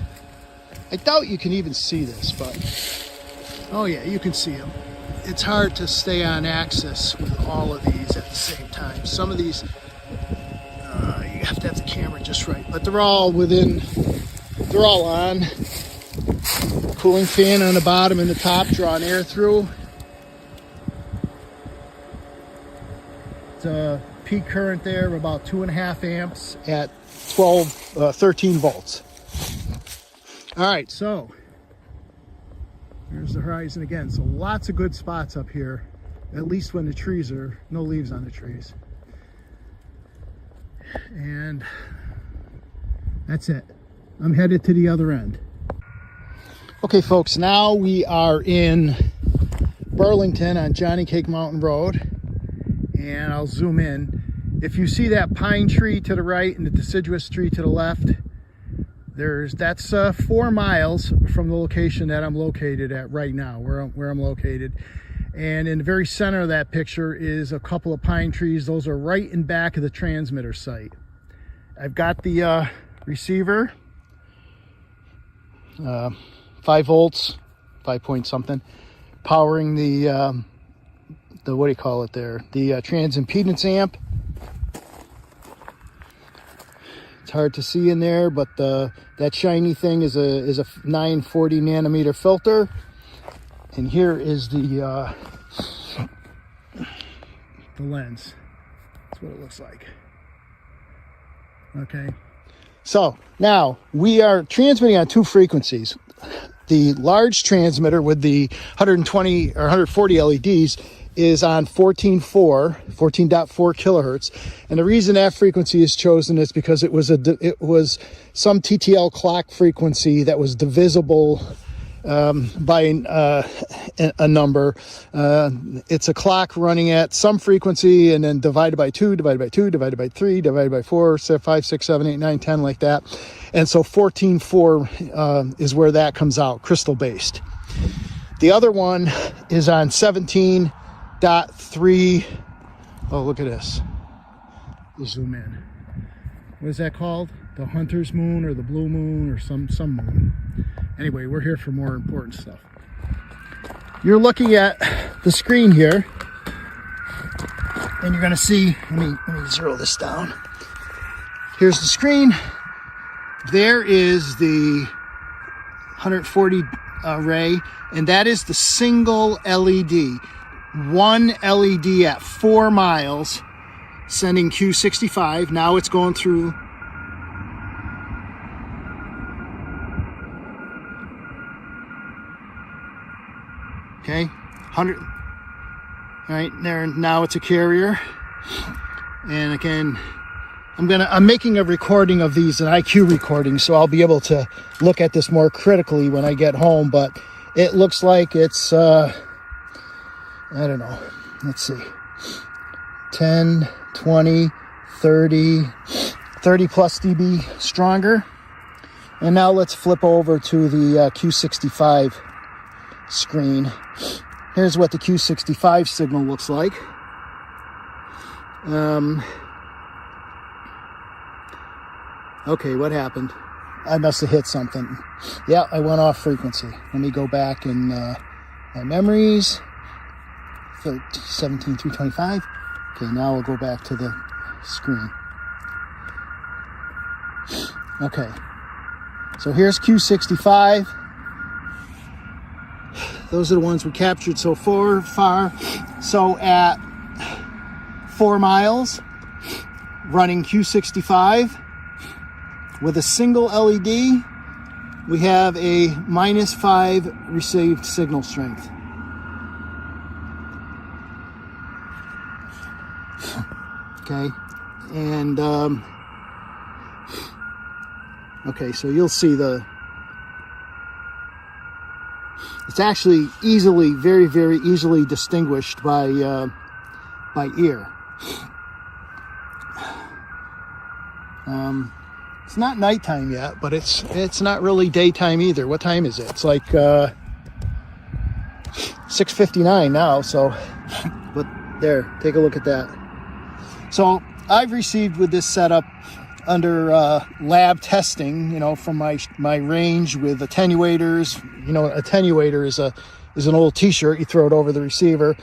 I doubt you can even see this, but oh yeah, you can see them. It's hard to stay on axis with all of these at the same time. Some of these, you have to have the camera just right, but they're all on. Cooling fan on the bottom and the top, drawing air through. It's a peak current there of about 2.5 amps at 13 volts. All right, so here's the horizon again. So lots of good spots up here, at least when the trees are, no leaves on the trees. And That's it. I'm headed to the other end. Okay, folks, now we are in Burlington on Johnny Cake Mountain Road, and I'll zoom in. If you see that pine tree to the right and the deciduous tree to the left, that's 4 miles from the location that I'm located at right now, where I'm located. And in the very center of that picture is a couple of pine trees. Those are right in back of the transmitter site. I've got the receiver, 5 volts, 5 point something, powering the what do you call it there? The trans impedance amp. It's hard to see in there, but that shiny thing is a 940 nanometer filter. And here is the lens. That's what it looks like. Okay. So now we are transmitting on 2 frequencies. The large transmitter with the 120 or 140 LEDs is on 14.4 kilohertz, and the reason that frequency is chosen is because it was some TTL clock frequency that was divisible by a number. It's a clock running at some frequency and then divided by 2, divided by 2, divided by 3, divided by 4, 5, 6, 7, 8, 9, 10, like that. And so 14.4 is where that comes out, crystal based. The other one is on 17.3. Oh, look at this. We'll zoom in. What is that called? The hunter's moon or the blue moon or some moon. Anyway, we're here for more important stuff. You're looking at the screen here, and you're going to see, let me zero this down. Here's the screen. There is the 140 array, and that is the single LED. One LED at 4 miles, sending Q65. Now it's going through. Okay, 100. All right, there. Now it's a carrier, and again, I'm making a recording of these, an IQ recording, so I'll be able to look at this more critically when I get home. But it looks like it's I don't know. Let's see, 10, 20, 30 plus dB stronger. And now let's flip over to the Q65 screen. Here's what the Q65 signal looks like. Okay, what happened? I must have hit something. Yeah, I went off frequency. Let me go back in my memories. 17.325. Okay, now we'll go back to the screen. Okay, so here's Q65. Those are the ones we captured so far. So at 4 miles, running Q65 with a single LED, we have a -5 received signal strength. Okay, and okay, so you'll see it's actually very, very easily distinguished by ear. It's not nighttime yet, but it's not really daytime either. What time is it? It's like 6:59 now. So, but there, take a look at that. So I've received with this setup under lab testing, from my range with attenuators. Attenuator is an old t-shirt. You throw it over the receiver,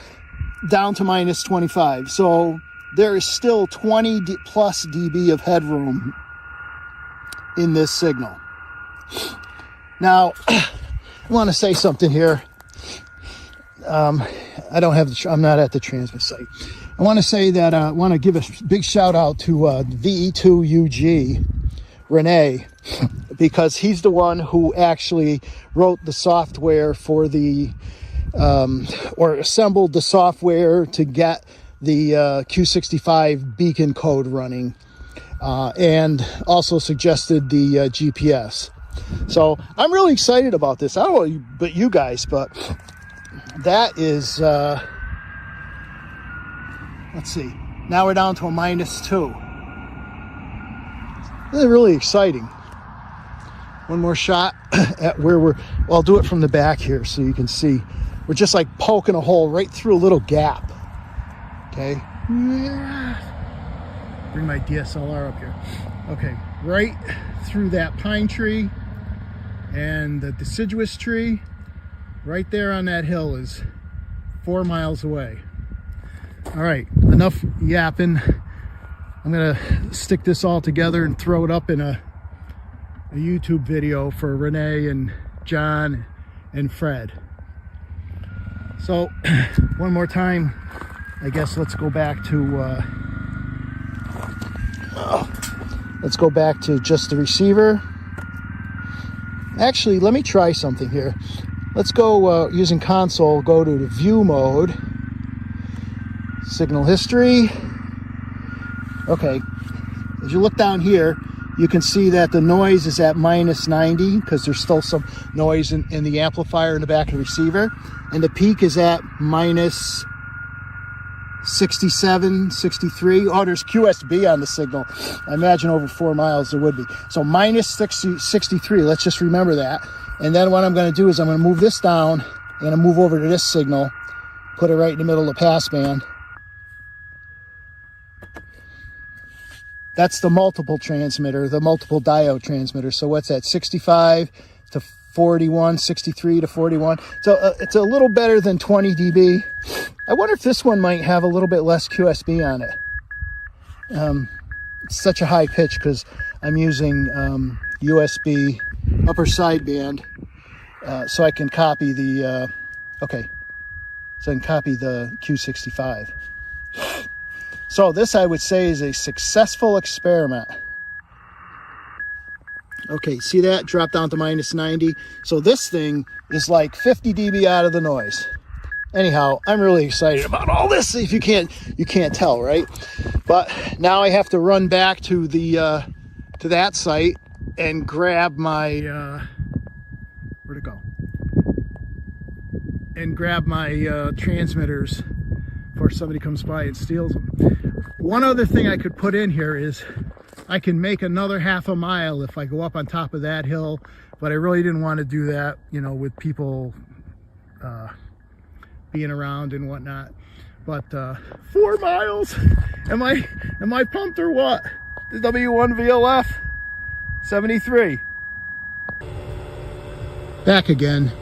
down to -25. So there is still 20 plus dB of headroom in this signal. Now, I want to say something here. I'm not at the transmit site. I want to say that I want to give a big shout out to VE2UG, Renee, because he's the one who actually wrote the software for or assembled the software to get the Q65 beacon code running. and also suggested the GPS. So I'm really excited about this. I don't know about you guys, but that is, let's see, now we're down to a -2. This is really exciting. One more shot at where well, I'll do it from the back here so you can see. We're just like poking a hole right through a little gap. Okay. Bring my DSLR up here. Okay, right through that pine tree and the deciduous tree, right there on that hill is 4 miles away. All right, enough yapping. I'm gonna stick this all together and throw it up in a YouTube video for Renee and John and Fred. So one more time, I guess let's go back to just the receiver. Actually, let me try something here. Let's go using console, go to the view mode, signal history. Okay, as you look down here, you can see that the noise is at -90 because there's still some noise in the amplifier in the back of the receiver. And the peak is at -67, 63. Oh, there's QSB on the signal. I imagine over 4 miles there would be. So -63, let's just remember that. And then what I'm gonna do is I'm gonna move this down. I'm gonna move over to this signal, put it right in the middle of the passband. That's the multiple transmitter, the multiple diode transmitter. So what's that, 65 to 41, 63 to 41. So it's a little better than 20 dB. I wonder if this one might have a little bit less QSB on it. It's such a high pitch because I'm using USB upper sideband, so I can copy the, so I can copy the Q65. So this, I would say, is a successful experiment. Okay, see that? Drop down to -90. So this thing is like 50 dB out of the noise. Anyhow, I'm really excited about all this. If you can't tell, right? But now I have to run back to the to that site and grab my where'd it go? And grab my transmitters before somebody comes by and steals them. One other thing I could put in here is I can make another half a mile if I go up on top of that hill, but I really didn't want to do that, you know, with people being around and whatnot. But 4 miles, am I pumped or what? The W1 VLF 73. Back again,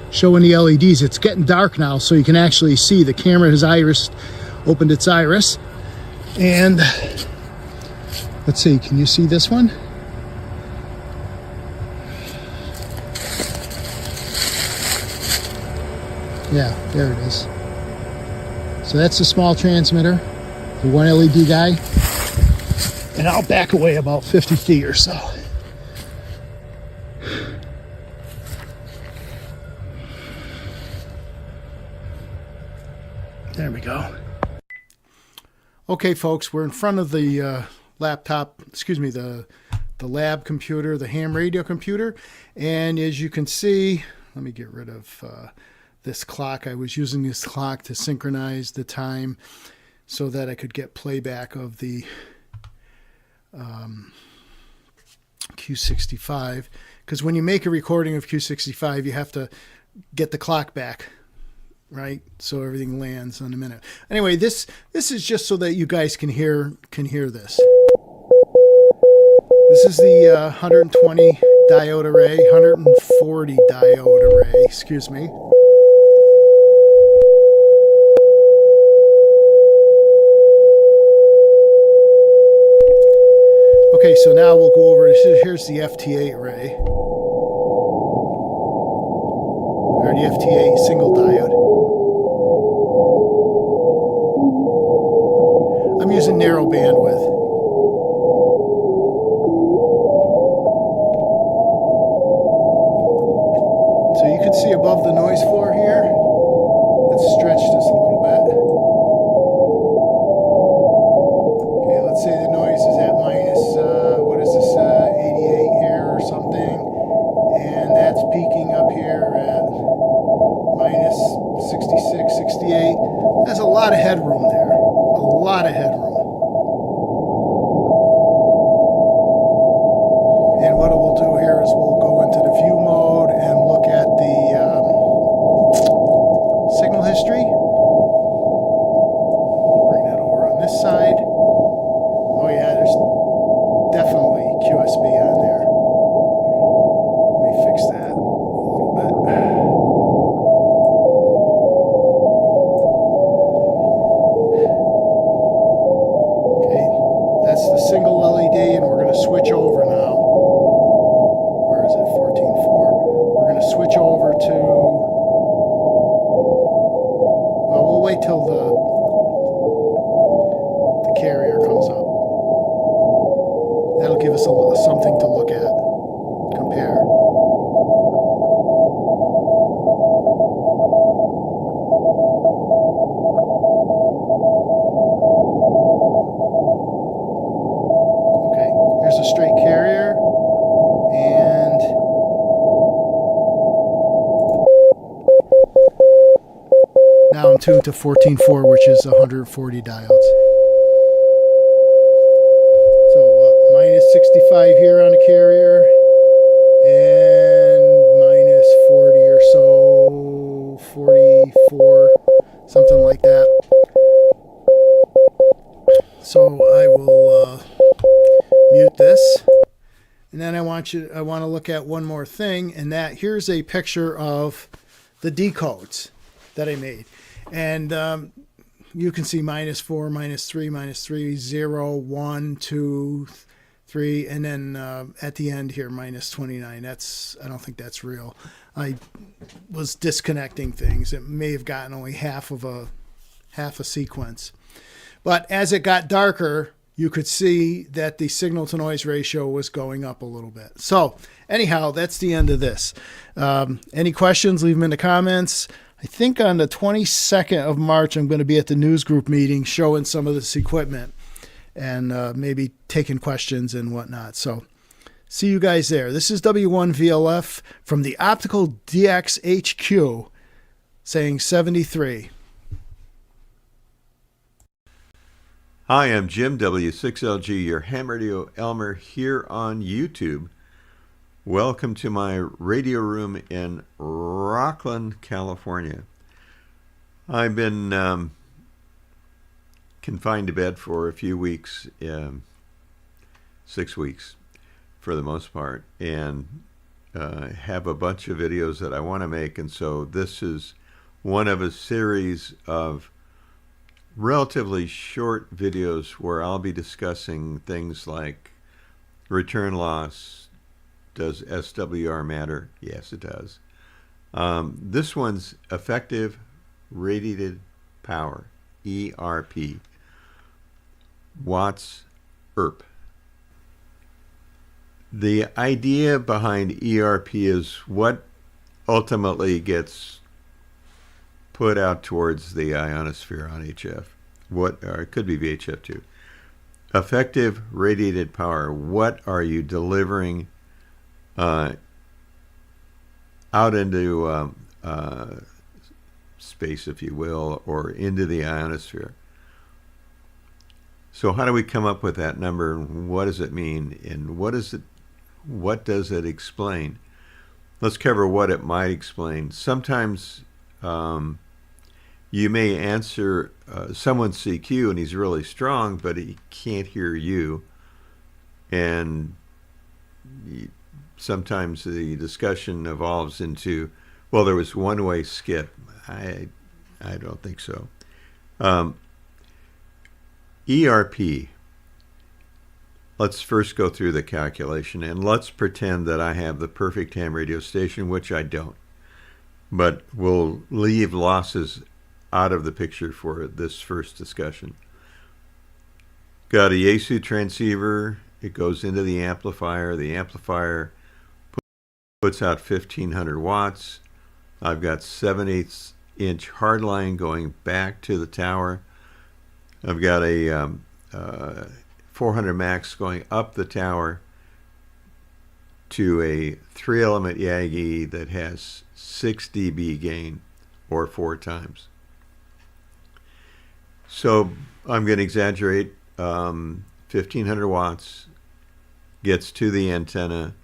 showing the LEDs. It's getting dark now, so you can actually see the camera has opened its iris. And let's see, can you see this one? Yeah, there it is. So that's the small transmitter, the one LED guy. And I'll back away about 50 feet or so. There we go. Okay, folks, we're in front of the laptop, excuse me, the lab computer, the ham radio computer. And as you can see, let me get rid of this clock. I was using this clock to synchronize the time so that I could get playback of the Q65. Because when you make a recording of Q65, you have to get the clock back, right? So everything lands on a minute. Anyway, this is just so that you guys can hear this. This is the 120 diode array, 140 diode array, excuse me. Okay, so now we'll go over, here's the FT8 array, or the FT8 single diode. I'm using narrow bandwidth. So you can see above the noise floor here. Let's stretch this a little bit. Okay, let's say the noise is there's a lot of headroom there. A lot of headroom. And what we'll do here is we'll go into the view mode and look at the signal history. Bring that over on this side. Oh yeah, there's definitely QSB on there. Let me fix that a little bit. Okay, that's the single LED, and we're going to switch over now. Where is it? 14.4. We're going to switch over to... Well, we'll wait till the carrier comes up. That'll give us something to look at, compare. Okay, here's a straight carrier, and now I'm tuned to 14.4, which is 140 diodes. So minus 65 here on the carrier, and minus 40 or so, 44, something like that. So I will mute this, and then I want to look at one more thing, and that here's a picture of the decodes that I made, and you can see -4, -3, 0, 1, 2, 3, and then at the end here -29. I don't think that's real. I was disconnecting things. It may have gotten only half a sequence. But as it got darker, you could see that the signal to noise ratio was going up a little bit. So anyhow, that's the end of this. Any questions, leave them in the comments. I think on the 22nd of March, I'm going to be at the news group meeting showing some of this equipment and maybe taking questions and whatnot. So see you guys there. This is W1VLF from the Optical DX HQ saying 73. Hi, I'm Jim W6LG, your ham radio Elmer here on YouTube. Welcome to my radio room in Rockland, California. I've been confined to bed for a few weeks, 6 weeks for the most part, and have a bunch of videos that I want to make, and so this is one of a series of relatively short videos where I'll be discussing things like return loss. Does SWR matter? Yes, it does. This one's effective radiated power, ERP, watts ERP. The idea behind ERP is what ultimately gets put out towards the ionosphere on HF. Or it could be VHF too. Effective radiated power. What are you delivering out into space, if you will, or into the ionosphere? So how do we come up with that number? What does it mean? And what does it explain? Let's cover what it might explain. Sometimes you may answer someone's CQ and he's really strong, but he can't hear you. And sometimes the discussion evolves into, well, there was one-way skip. I don't think so. ERP. Let's first go through the calculation, and let's pretend that I have the perfect ham radio station, which I don't. But we'll leave losses out of the picture for this first discussion. Got a Yaesu transceiver. It goes into the amplifier. The amplifier puts out 1500 watts. I've got 7/8 inch hardline going back to the tower. I've got a 400 max going up the tower to a 3-element Yagi that has 6 dB gain, or 4 times. So I'm going to exaggerate. 1500 watts gets to the antenna.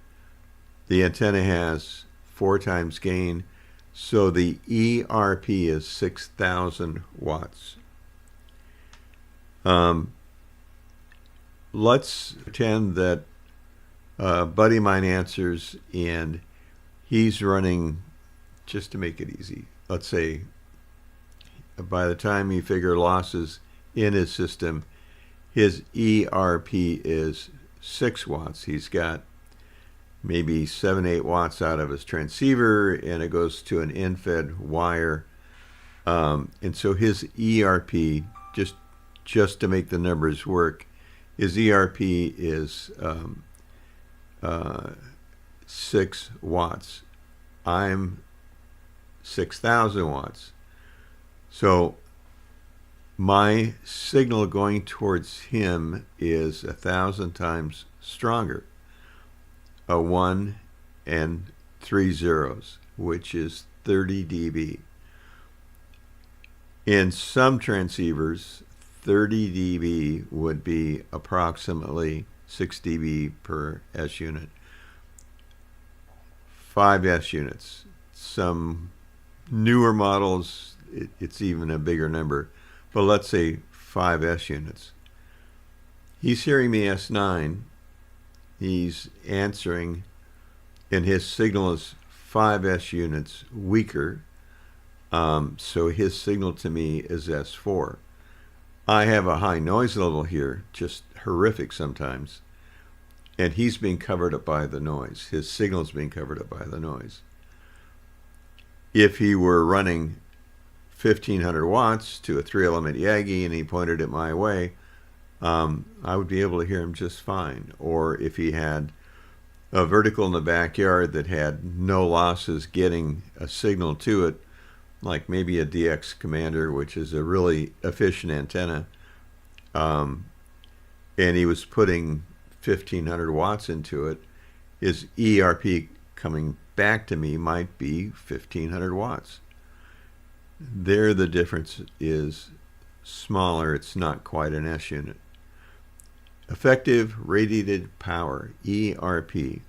The antenna has 4 times gain. So the ERP is 6,000 watts. Let's pretend that a buddy of mine answers and he's running, just to make it easy, let's say by the time you figure losses in his system, his ERP is 6 watts. He's got maybe 7, 8 watts out of his transceiver, and it goes to an in-fed wire. And so his ERP, just to make the numbers work, his ERP is 6 watts. I'm 6,000 watts. So my signal going towards him is 1,000 times stronger. A 1 and 3 zeros, which is 30 dB. In some transceivers, 30 dB would be approximately 6 dB per S unit. 5 S units. Some newer models, it's even a bigger number, but let's say 5 S units. He's hearing me S9. He's answering, and his signal is 5 S units weaker. So his signal to me is S4. I have a high noise level here, just horrific sometimes, and he's being covered up by the noise. His signal's being covered up by the noise. If he were running 1500 watts to a 3-element Yagi and he pointed it my way, I would be able to hear him just fine. Or if he had a vertical in the backyard that had no losses getting a signal to it, like maybe a DX Commander, which is a really efficient antenna, and he was putting 1500 watts into it, his ERP coming back to me might be 1500 watts. There the difference is smaller. It's not quite an S unit. Effective radiated power, ERP.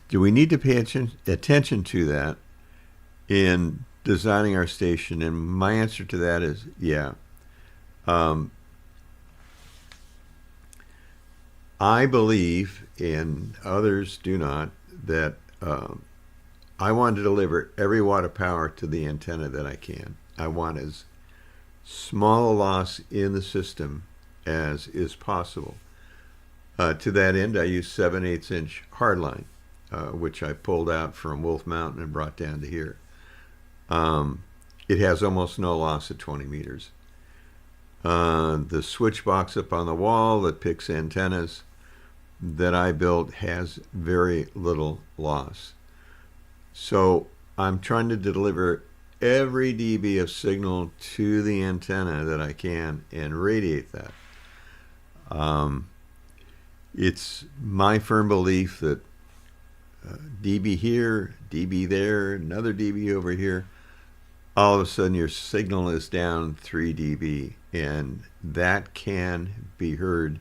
Do we need to pay attention to that in designing our station? And my answer to that is yeah. I believe, and others do not, that I want to deliver every watt of power to the antenna that I can. I want as small a loss in the system as is possible. To that end, I use 7/8 inch hardline, which I pulled out from Wolf Mountain and brought down to here. It has almost no loss at 20 meters. The switch box up on the wall that picks antennas that I built has very little loss. So I'm trying to deliver every dB of signal to the antenna that I can and radiate that. It's my firm belief that dB here, dB there, another dB over here, all of a sudden your signal is down 3 dB, and that can be heard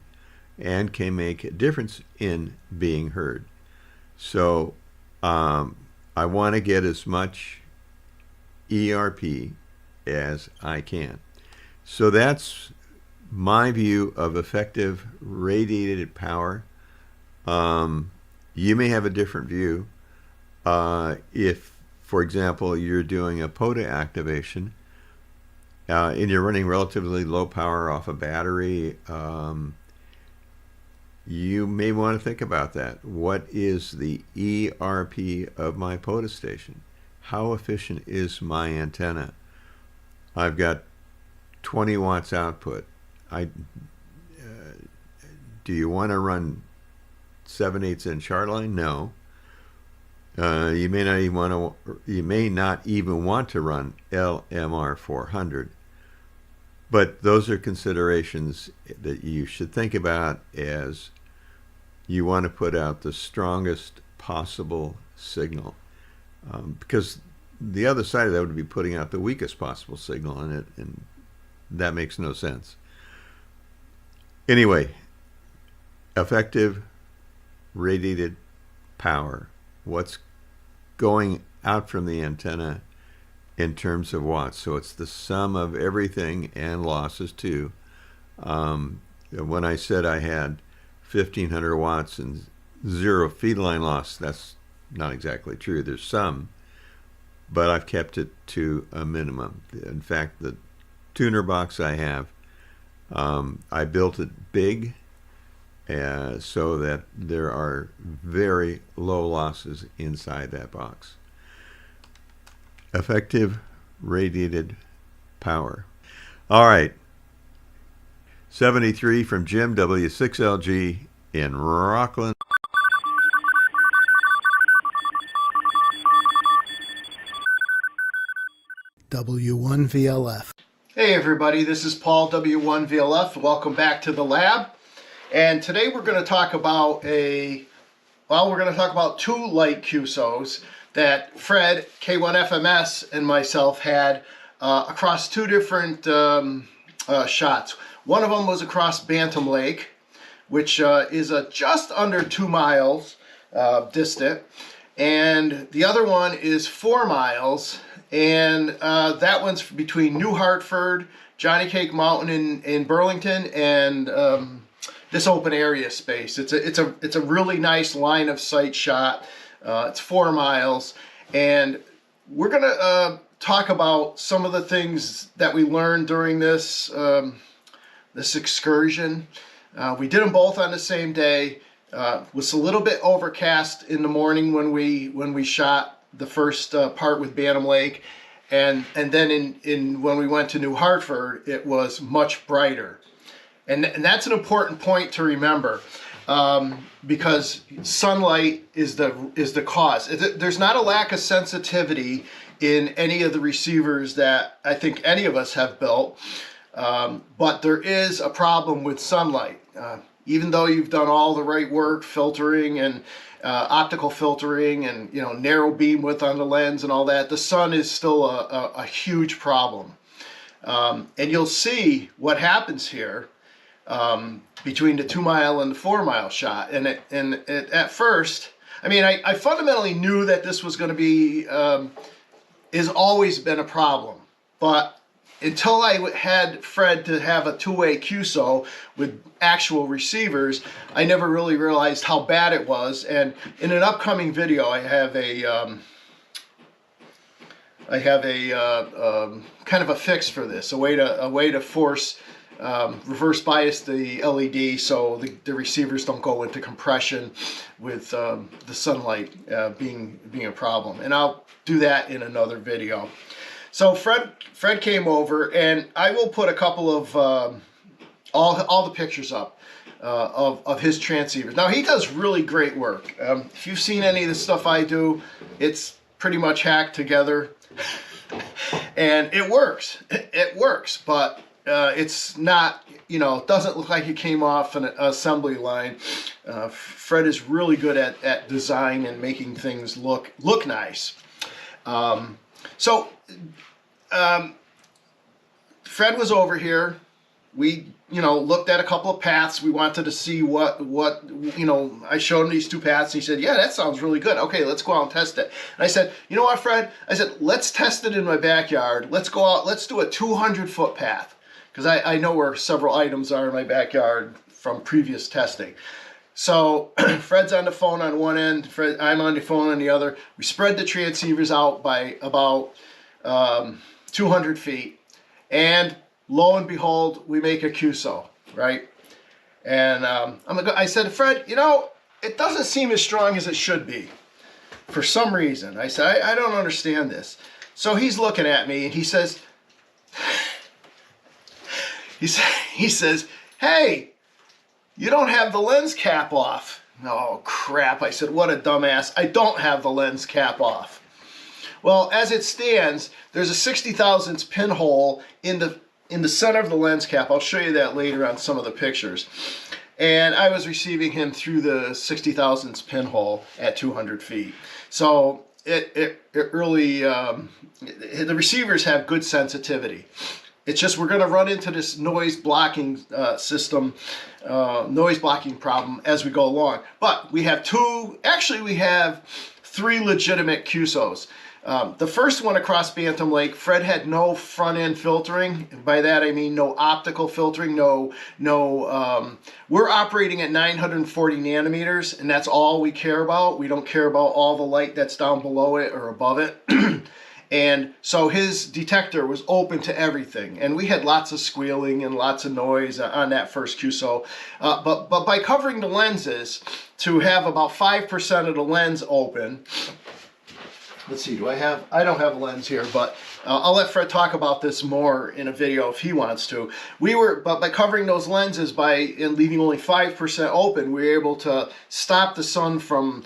and can make a difference in being heard. So I want to get as much ERP as I can. So that's my view of effective radiated power. You may have a different view. If, for example, you're doing a POTA activation and you're running relatively low power off a battery, you may want to think about that. What is the ERP of my POTA station? How efficient is my antenna? I've got 20 watts output. Do you want to run 7/8 inch hardline? No. You may not even want to run LMR 400. But those are considerations that you should think about as you want to put out the strongest possible signal. Because the other side of that would be putting out the weakest possible signal in it, and that makes no sense. Anyway, effective radiated power. What's going out from the antenna in terms of watts? So it's the sum of everything and losses too. When I said I had 1,500 watts and 0 feed line loss, that's not exactly true. There's some, but I've kept it to a minimum. In fact, the tuner box I have, I built it big so that there are very low losses inside that box. Effective radiated power. All right. 73 from Jim, W6LG in Rockland. W1VLF. Hey everybody, this is Paul, W1VLF. Welcome back to the lab. And today we're going to talk about two light QSOs that Fred, K1FMS, and myself had across two different shots. One of them was across Bantam Lake, which is just under 2 miles distant, and the other one is 4 miles, and that one's between New Hartford, Johnny Cake Mountain in Burlington, and this open area space. It's a really nice line of sight shot. It's 4 miles, and we're gonna talk about some of the things that we learned during this excursion. We did them both on the same day. Was a little bit overcast in the morning when we shot the first part with Bantam Lake, and then when we went to New Hartford, it was much brighter, and that's an important point to remember, because sunlight is the cause. There's not a lack of sensitivity in any of the receivers that I think any of us have built. But there is a problem with sunlight. Even though you've done all the right work, filtering and optical filtering and narrow beam width on the lens and all that, the sun is still a huge problem. And you'll see what happens here between the 2 mile and the 4 mile shot. And at first, I mean, I fundamentally knew that this was going to be has always been a problem, but until I had Fred to have a two-way QSO with actual receivers, I never really realized how bad it was. And in an upcoming video, I have a kind of a fix for this, a way to force reverse bias the LED so the receivers don't go into compression with the sunlight being a problem. And I'll do that in another video. So Fred came over, and I will put a couple of all the pictures up of his transceivers. Now he does really great work. If you've seen any of the stuff I do, it's pretty much hacked together, and it works. It works, but it's not. It doesn't look like it came off an assembly line. Fred is really good at design and making things look nice. Fred was over here. We, looked at a couple of paths. We wanted to see what I showed him these two paths. And he said, yeah, that sounds really good. Okay, let's go out and test it. And I said, you know what, Fred? I said, let's test it in my backyard. Let's go out. Let's do a 200-foot path, because I know where several items are in my backyard from previous testing. So Fred's on the phone on one end, I'm on the phone on the other. We spread the transceivers out by about 200 feet, and lo and behold, we make a QSO, right? And I said, Fred, it doesn't seem as strong as it should be for some reason. I said, I don't understand this. So he's looking at me, and he says, he says, hey, you don't have the lens cap off. Oh, crap. I said, what a dumbass. I don't have the lens cap off. Well, as it stands, there's a 60 thousandths pinhole in the center of the lens cap. I'll show you that later on some of the pictures. And I was receiving him through the 60 thousandths pinhole at 200 feet. So it really, the receivers have good sensitivity. It's just we're going to run into this noise blocking system, noise blocking problem as we go along. But we have we have three legitimate QSOs. The first one across Bantam Lake, Fred had no front end filtering. By that I mean no optical filtering, we're operating at 940 nanometers, and that's all we care about. We don't care about all the light that's down below it or above it. And so his detector was open to everything, and we had lots of squealing and lots of noise on that first QSO. But by covering the lenses to have about 5% of the lens open. Let's see, I don't have a lens here, but I'll let Fred talk about this more in a video if he wants to. But by covering those lenses and leaving only 5% open, we were able to stop the sun from,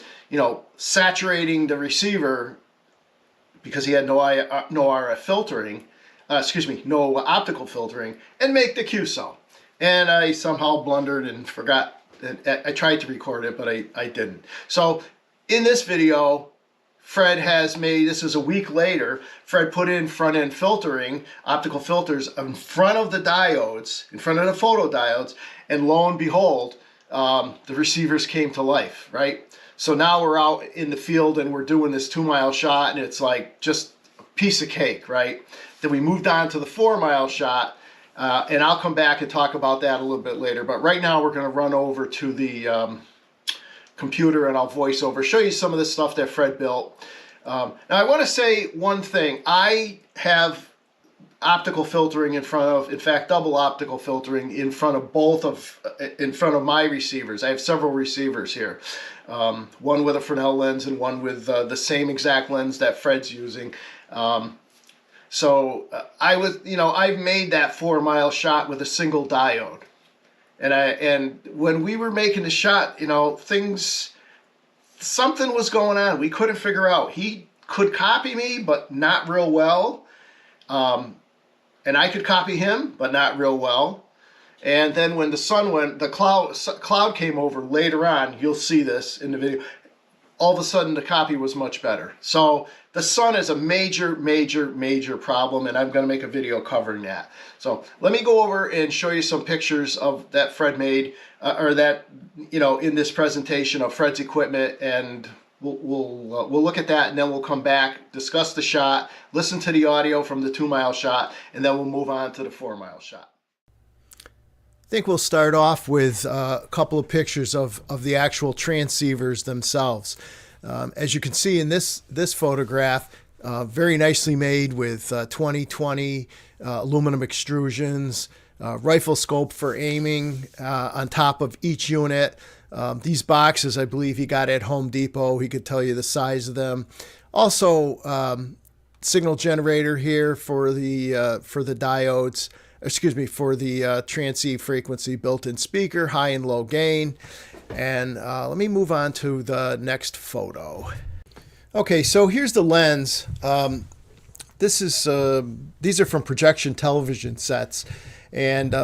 saturating the receiver because he had no RF filtering, no optical filtering, and make the QSO. And I somehow blundered and forgot. I tried to record it, but I didn't. So in this video, Fred has made, this is a week later, Fred put in front-end filtering, optical filters in front of the diodes, in front of the photodiodes, and lo and behold, the receivers came to life, right? So now we're out in the field and we're doing this 2-mile shot, and it's like just a piece of cake, right? Then we moved on to the 4-mile shot, and I'll come back and talk about that a little bit later. But right now we're going to run over to the computer and I'll voice over, show you some of the stuff that Fred built. Now I want to say one thing. I have optical filtering in fact double optical filtering in front of my receivers. I have several receivers here, one with a Fresnel lens and one with the same exact lens that Fred's using. So I've made that 4-mile shot with a single diode. And when we were making the shot, something was going on. We couldn't figure out. He could copy me, but not real well. And I could copy him, but not real well. And then when the sun went, the cloud came over later on. You'll see this in the video. All of a sudden, the copy was much better. So the sun is a major, major, major problem, and I'm going to make a video covering that. So let me go over and show you some pictures of that Fred made, in this presentation of Fred's equipment, and we'll look at that, and then we'll come back, discuss the shot, listen to the audio from the 2-mile shot, and then we'll move on to the 4-mile shot. I think we'll start off with a couple of pictures of the actual transceivers themselves. As you can see in this photograph, very nicely made with 20/20 aluminum extrusions, rifle scope for aiming on top of each unit. These boxes, I believe he got at Home Depot. He could tell you the size of them. Also, signal generator here for the diodes. For the transceive frequency, built-in speaker, high and low gain. And let me move on to the next photo. Okay, so here's the lens. These are from projection television sets. And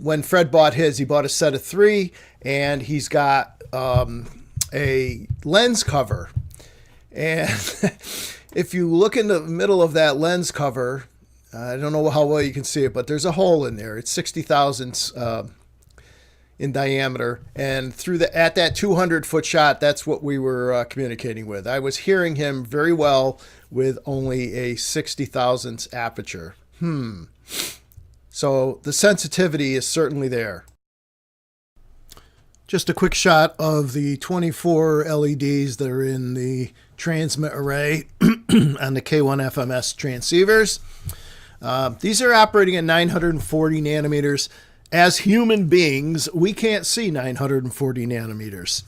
when Fred bought his, he bought a set of 3, and he's got a lens cover. And if you look in the middle of that lens cover, I don't know how well you can see it, but there's a hole in there. It's 60 thousandths in diameter. And at that 200-foot shot, that's what we were communicating with. I was hearing him very well with only a 60 thousandths aperture. So the sensitivity is certainly there. Just a quick shot of the 24 LEDs that are in the transmit array on the K1 FMS transceivers. These are operating at 940 nanometers. As human beings, we can't see 940 nanometers.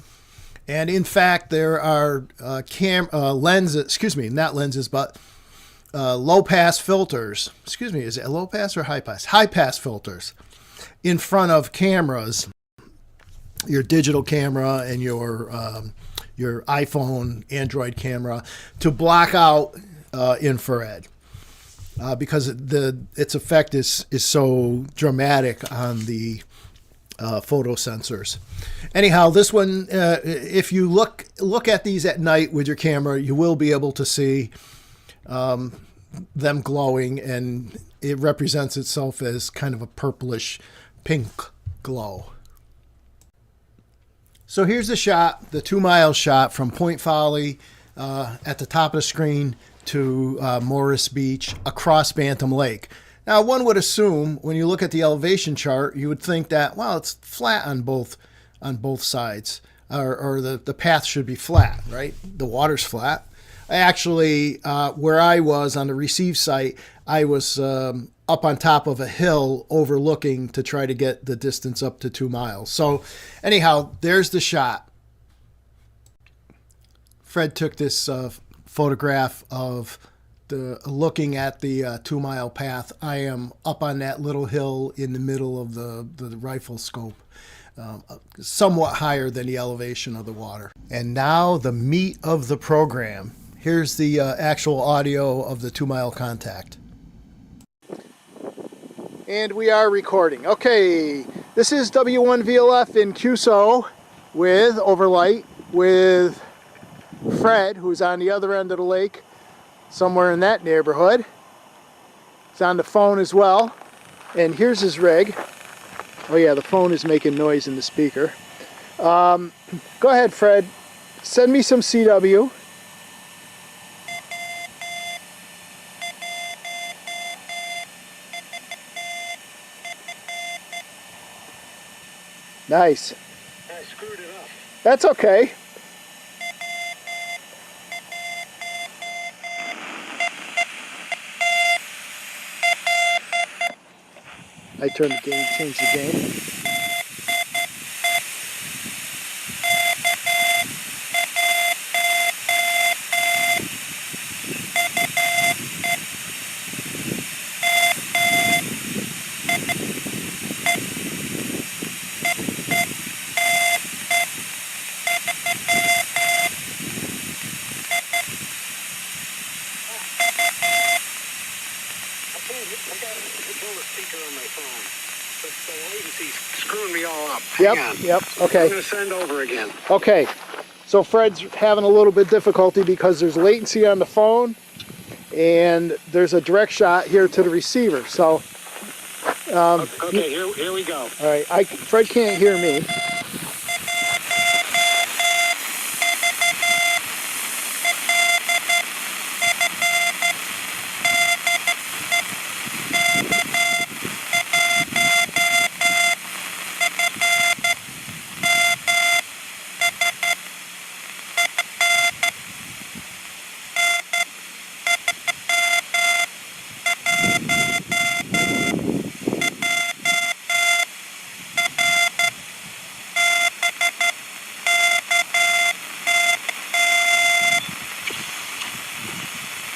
And in fact, there are low-pass filters. Is it low pass or high pass? High-pass filters in front of cameras, your digital camera and your iPhone, Android camera, to block out infrared. Because its effect is so dramatic on the photo sensors. Anyhow, this one, if you look at these at night with your camera, you will be able to see them glowing, and it represents itself as kind of a purplish pink glow. So here's the shot, the 2 mile shot from Point Folly at the top of the screen to Morris Beach across Bantam Lake. Now, one would assume when you look at the elevation chart, you would think that, well, it's flat on both sides, or the path should be flat, right? The water's flat. Actually, where I was on the receive site, I was up on top of a hill overlooking to try to get the distance up to 2 miles. So anyhow, there's the shot. Fred took this photograph of looking at the 2 mile path. I am up on that little hill in the middle of the rifle scope, somewhat higher than the elevation of the water. And now the meat of the program. Here's the actual audio of the 2 mile contact. And we are recording. Okay, this is W1VLF in QSO with Overlight with Fred, who's on the other end of the lake, somewhere in that neighborhood. He's on the phone as well. And here's his rig. Oh yeah, the phone is making noise in the speaker. Go ahead, Fred. Send me some CW. Nice. I screwed it up. That's okay. I turned the gain, changed the gain. I got to control the speaker on my phone. The latency's screwing me all up. Yep, Hang on. yep, I'm okay. going to send over again. Okay, so Fred's having a little bit difficulty because there's latency on the phone and there's a direct shot here to the receiver. So, Okay, here we go. all right, Fred can't hear me.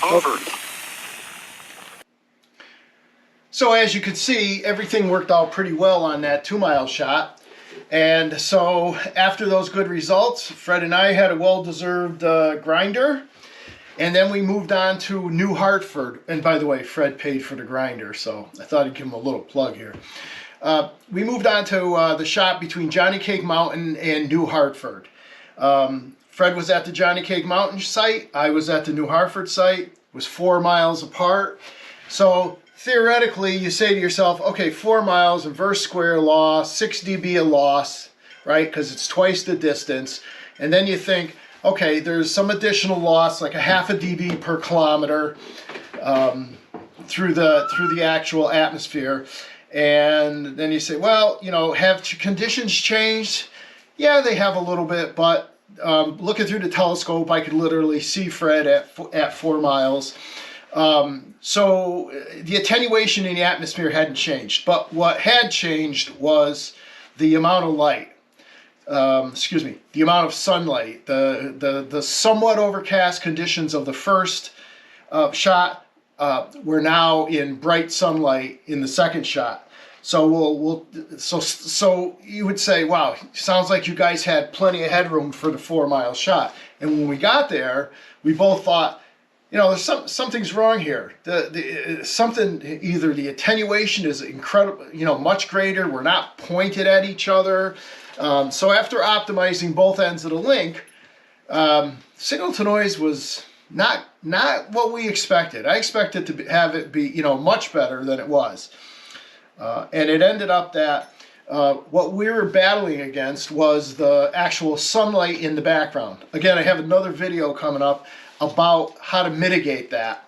Over. So as you can see, everything worked out pretty well on that 2 mile shot. And so after those good results, Fred and I had a well-deserved grinder. And then we moved on to New Hartford. And by the way, Fred paid for the grinder, so I thought I'd give him a little plug here. We moved on to the shot between Johnny Cake Mountain and New Hartford. Fred was at the Johnny Cake Mountain site. I was at the New Hartford site. It was 4 miles apart. So theoretically, you say to yourself, okay, 4 miles, inverse square law, 6 dB a loss, right? Because it's twice the distance. And then you think, okay, there's some additional loss, like a half a dB per kilometer through the actual atmosphere. And then you say, well, you know, have conditions changed? Yeah, they have a little bit, but looking through the telescope, I could literally see Fred at 4 miles. So the attenuation in the atmosphere hadn't changed, but what had changed was the amount of light. The amount of sunlight. The somewhat overcast conditions of the first shot were now in bright sunlight in the second shot. So so you would say, wow, sounds like you guys had plenty of headroom for the 4 mile shot. And when we got there, we both thought, you know, there's something's wrong here. Something, either the attenuation is incredible, you know, much greater. We're not pointed at each other. So after optimizing both ends of the link, signal to noise was not what we expected. I expected to have it be, you know, much better than it was. And it ended up that what we were battling against was the actual sunlight in the background. Again, I have another video coming up about how to mitigate that.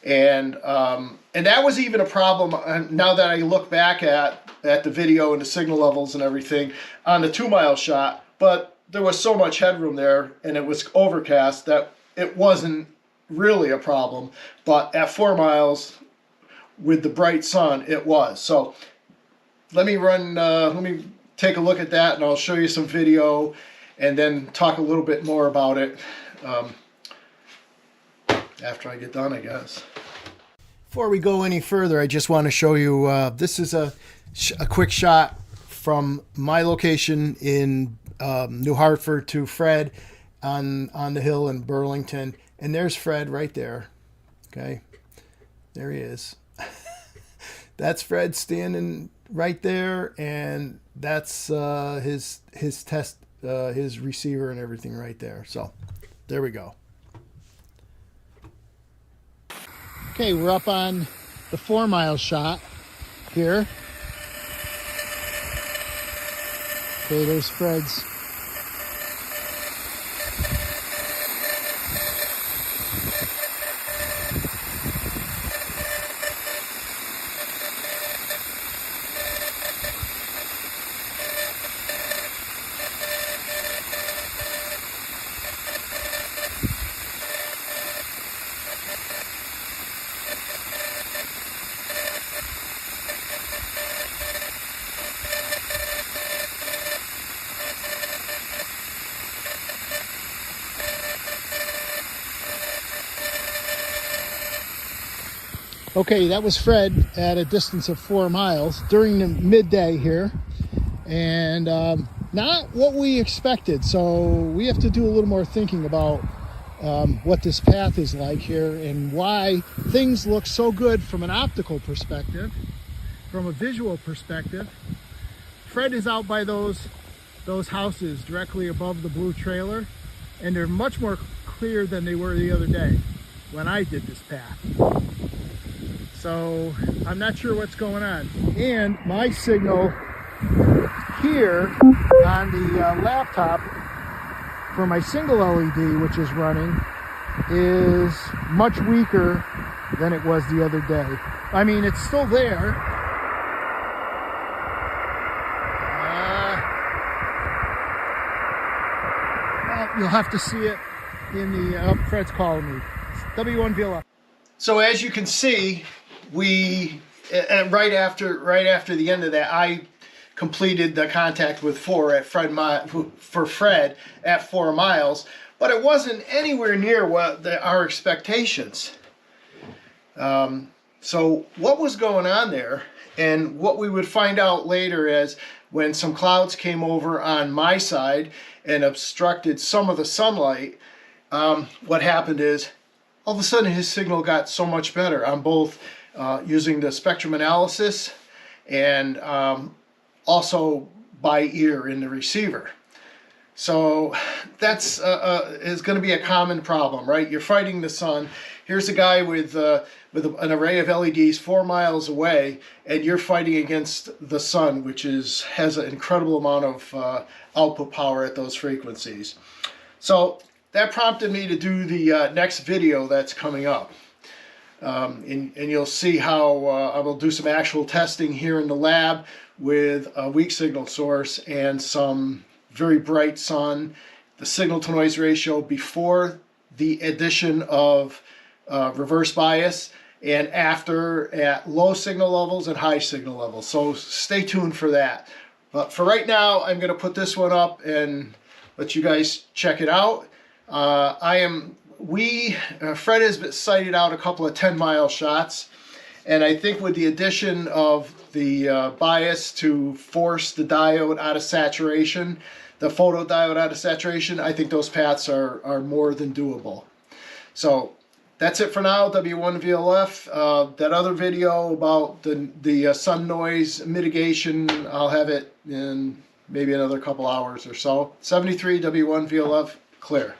And that was even a problem now that I look back at the video and the signal levels and everything on the 2 mile shot, but there was so much headroom there and it was overcast that it wasn't really a problem. But at 4 miles with the bright sun, it was. So let me take a look at that and I'll show you some video and then talk a little bit more about it after I get done, I guess. Before we go any further, I just want to show you, this is a quick shot from my location in New Hartford to Fred on the hill in Burlington. And there's Fred right there. Okay, there he is. That's Fred standing right there, and that's his receiver and everything right there. So there we go. Okay, we're up on the 4 mile shot here. Okay, there's Fred's. Okay, that was Fred at a distance of 4 miles during the midday here, and not what we expected. So we have to do a little more thinking about what this path is like here and why things look so good from an optical perspective, from a visual perspective. Fred is out by those houses directly above the blue trailer, and they're much more clear than they were the other day when I did this path. So I'm not sure what's going on. And my signal here on the laptop for my single LED, which is running, is much weaker than it was the other day. I mean, it's still there. Well, you'll have to see it in the, Fred's calling me. It's W1VLF. So as you can see, right after the end of that, I completed the contact with for Fred at 4 miles, but it wasn't anywhere near what our expectations. So what was going on there, and what we would find out later is when some clouds came over on my side and obstructed some of the sunlight, what happened is all of a sudden his signal got so much better on both using the spectrum analysis and also by ear in the receiver. So that's is going to be a common problem, right? You're fighting the sun. Here's a guy with an array of LEDs 4 miles away, and you're fighting against the sun, which has an incredible amount of output power at those frequencies. So that prompted me to do the next video that's coming up. And you'll see how I will do some actual testing here in the lab with a weak signal source and some very bright sun, the signal to noise ratio before the addition of reverse bias, and after at low signal levels and high signal levels. So stay tuned for that. But for right now, I'm going to put this one up and let you guys check it out. Fred has sighted out a couple of 10-mile shots, and I think with the addition of the bias to force the diode out of saturation, the photodiode out of saturation, I think those paths are more than doable. So that's it for now, W1VLF. That other video about the sun noise mitigation, I'll have it in maybe another couple hours or so. 73 W1VLF, clear.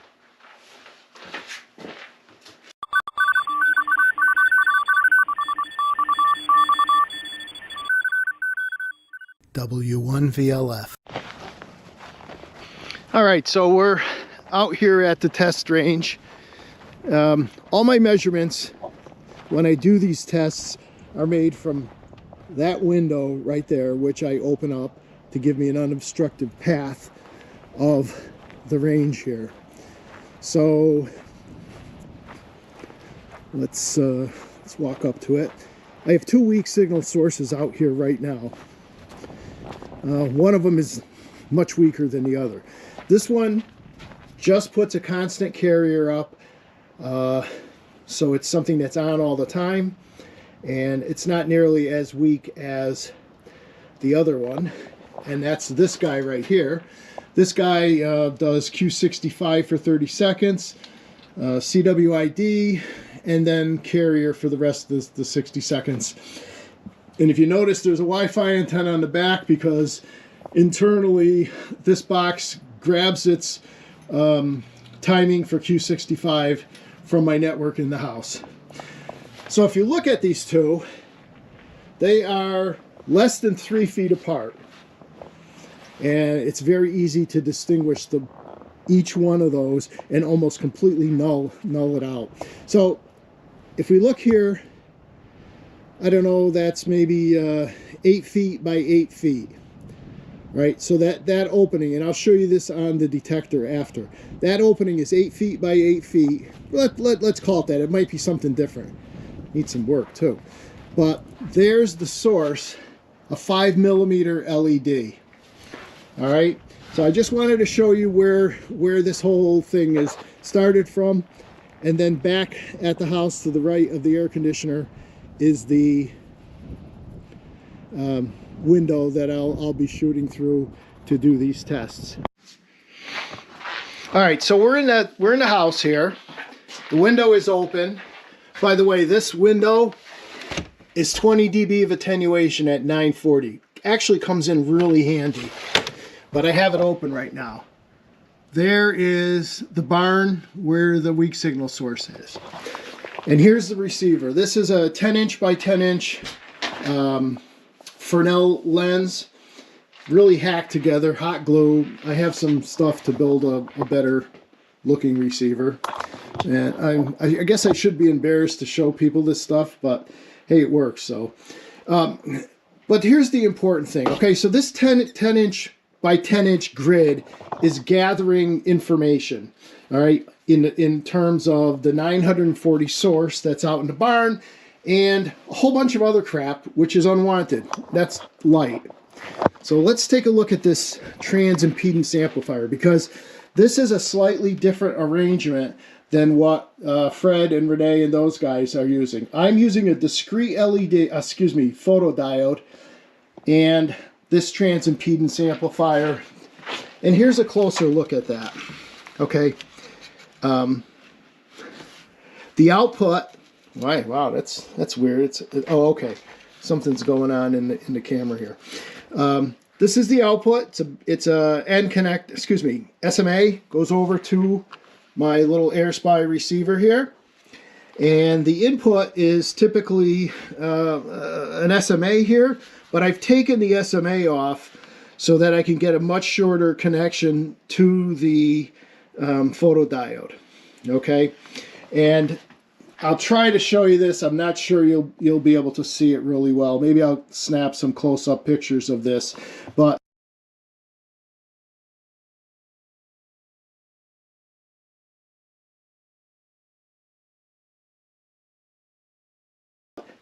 W1VLF. All right, so we're out here at the test range. All my measurements when I do these tests are made from that window right there, which I open up to give me an unobstructed path of the range here. So let's walk up to it. I have two weak signal sources out here right now. One of them is much weaker than the other. This one just puts a constant carrier up, so it's something that's on all the time, and it's not nearly as weak as the other one, and that's this guy right here. This guy does Q65 for 30 seconds, CWID, and then carrier for the rest of the 60 seconds. And if you notice, there's a Wi-Fi antenna on the back because internally this box grabs its timing for Q65 from my network in the house. So if you look at these two, they are less than 3 feet apart, and it's very easy to distinguish each one of those and almost completely null it out. So if we look here, I don't know, that's maybe 8 feet by 8 feet, right? So that opening, and I'll show you this on the detector after, that opening is 8 feet by 8 feet. Let's call it that. It might be something different. Needs some work too. But there's the source, a 5mm LED. All right, so I just wanted to show you where this whole thing is started from, and then back at the house to the right of the air conditioner is the window that I'll be shooting through to do these tests. All right, so we're in the house here. The window is open. By the way, this window is 20 dB of attenuation at 940. Actually comes in really handy, but I have it open right now. There is the barn where the weak signal source is. And here's the receiver. This is a 10-inch by 10-inch Fresnel lens, really hacked together, hot glue. I have some stuff to build a better looking receiver. And I guess I should be embarrassed to show people this stuff, but hey, it works. So, but here's the important thing. Okay, so this 10-inch by 10-inch grid is gathering information, all right, in terms of the 940 source that's out in the barn and a whole bunch of other crap which is unwanted. That's light. So let's take a look at this trans-impedance amplifier, because this is a slightly different arrangement than what Fred and Renee and those guys are using. I'm using a discrete LED, photodiode, and this trans-impedance amplifier. And here's a closer look at that. Okay. The output, wow, that's weird. Oh, okay. Something's going on in the camera here. This is the output. It's a N connect, SMA goes over to my little AirSpy receiver here. And the input is typically an SMA here, but I've taken the SMA off so that I can get a much shorter connection to the photodiode. Okay, and I'll try to show you this. I'm not sure you'll be able to see it really well. Maybe I'll snap some close-up pictures of this, but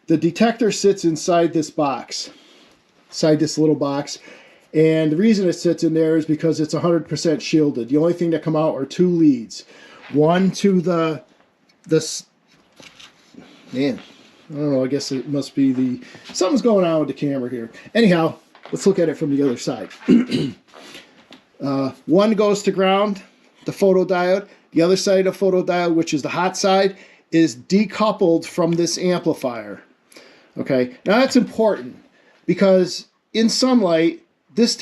the detector sits inside this box, inside this little box. And the reason it sits in there is because it's 100% shielded. The only thing that come out are two leads. One to man, I don't know, I guess it must be something's going on with the camera here. Anyhow, let's look at it from the other side. One goes to ground, the photodiode. The other side of the photodiode, which is the hot side, is decoupled from this amplifier. Okay, now that's important because in sunlight, this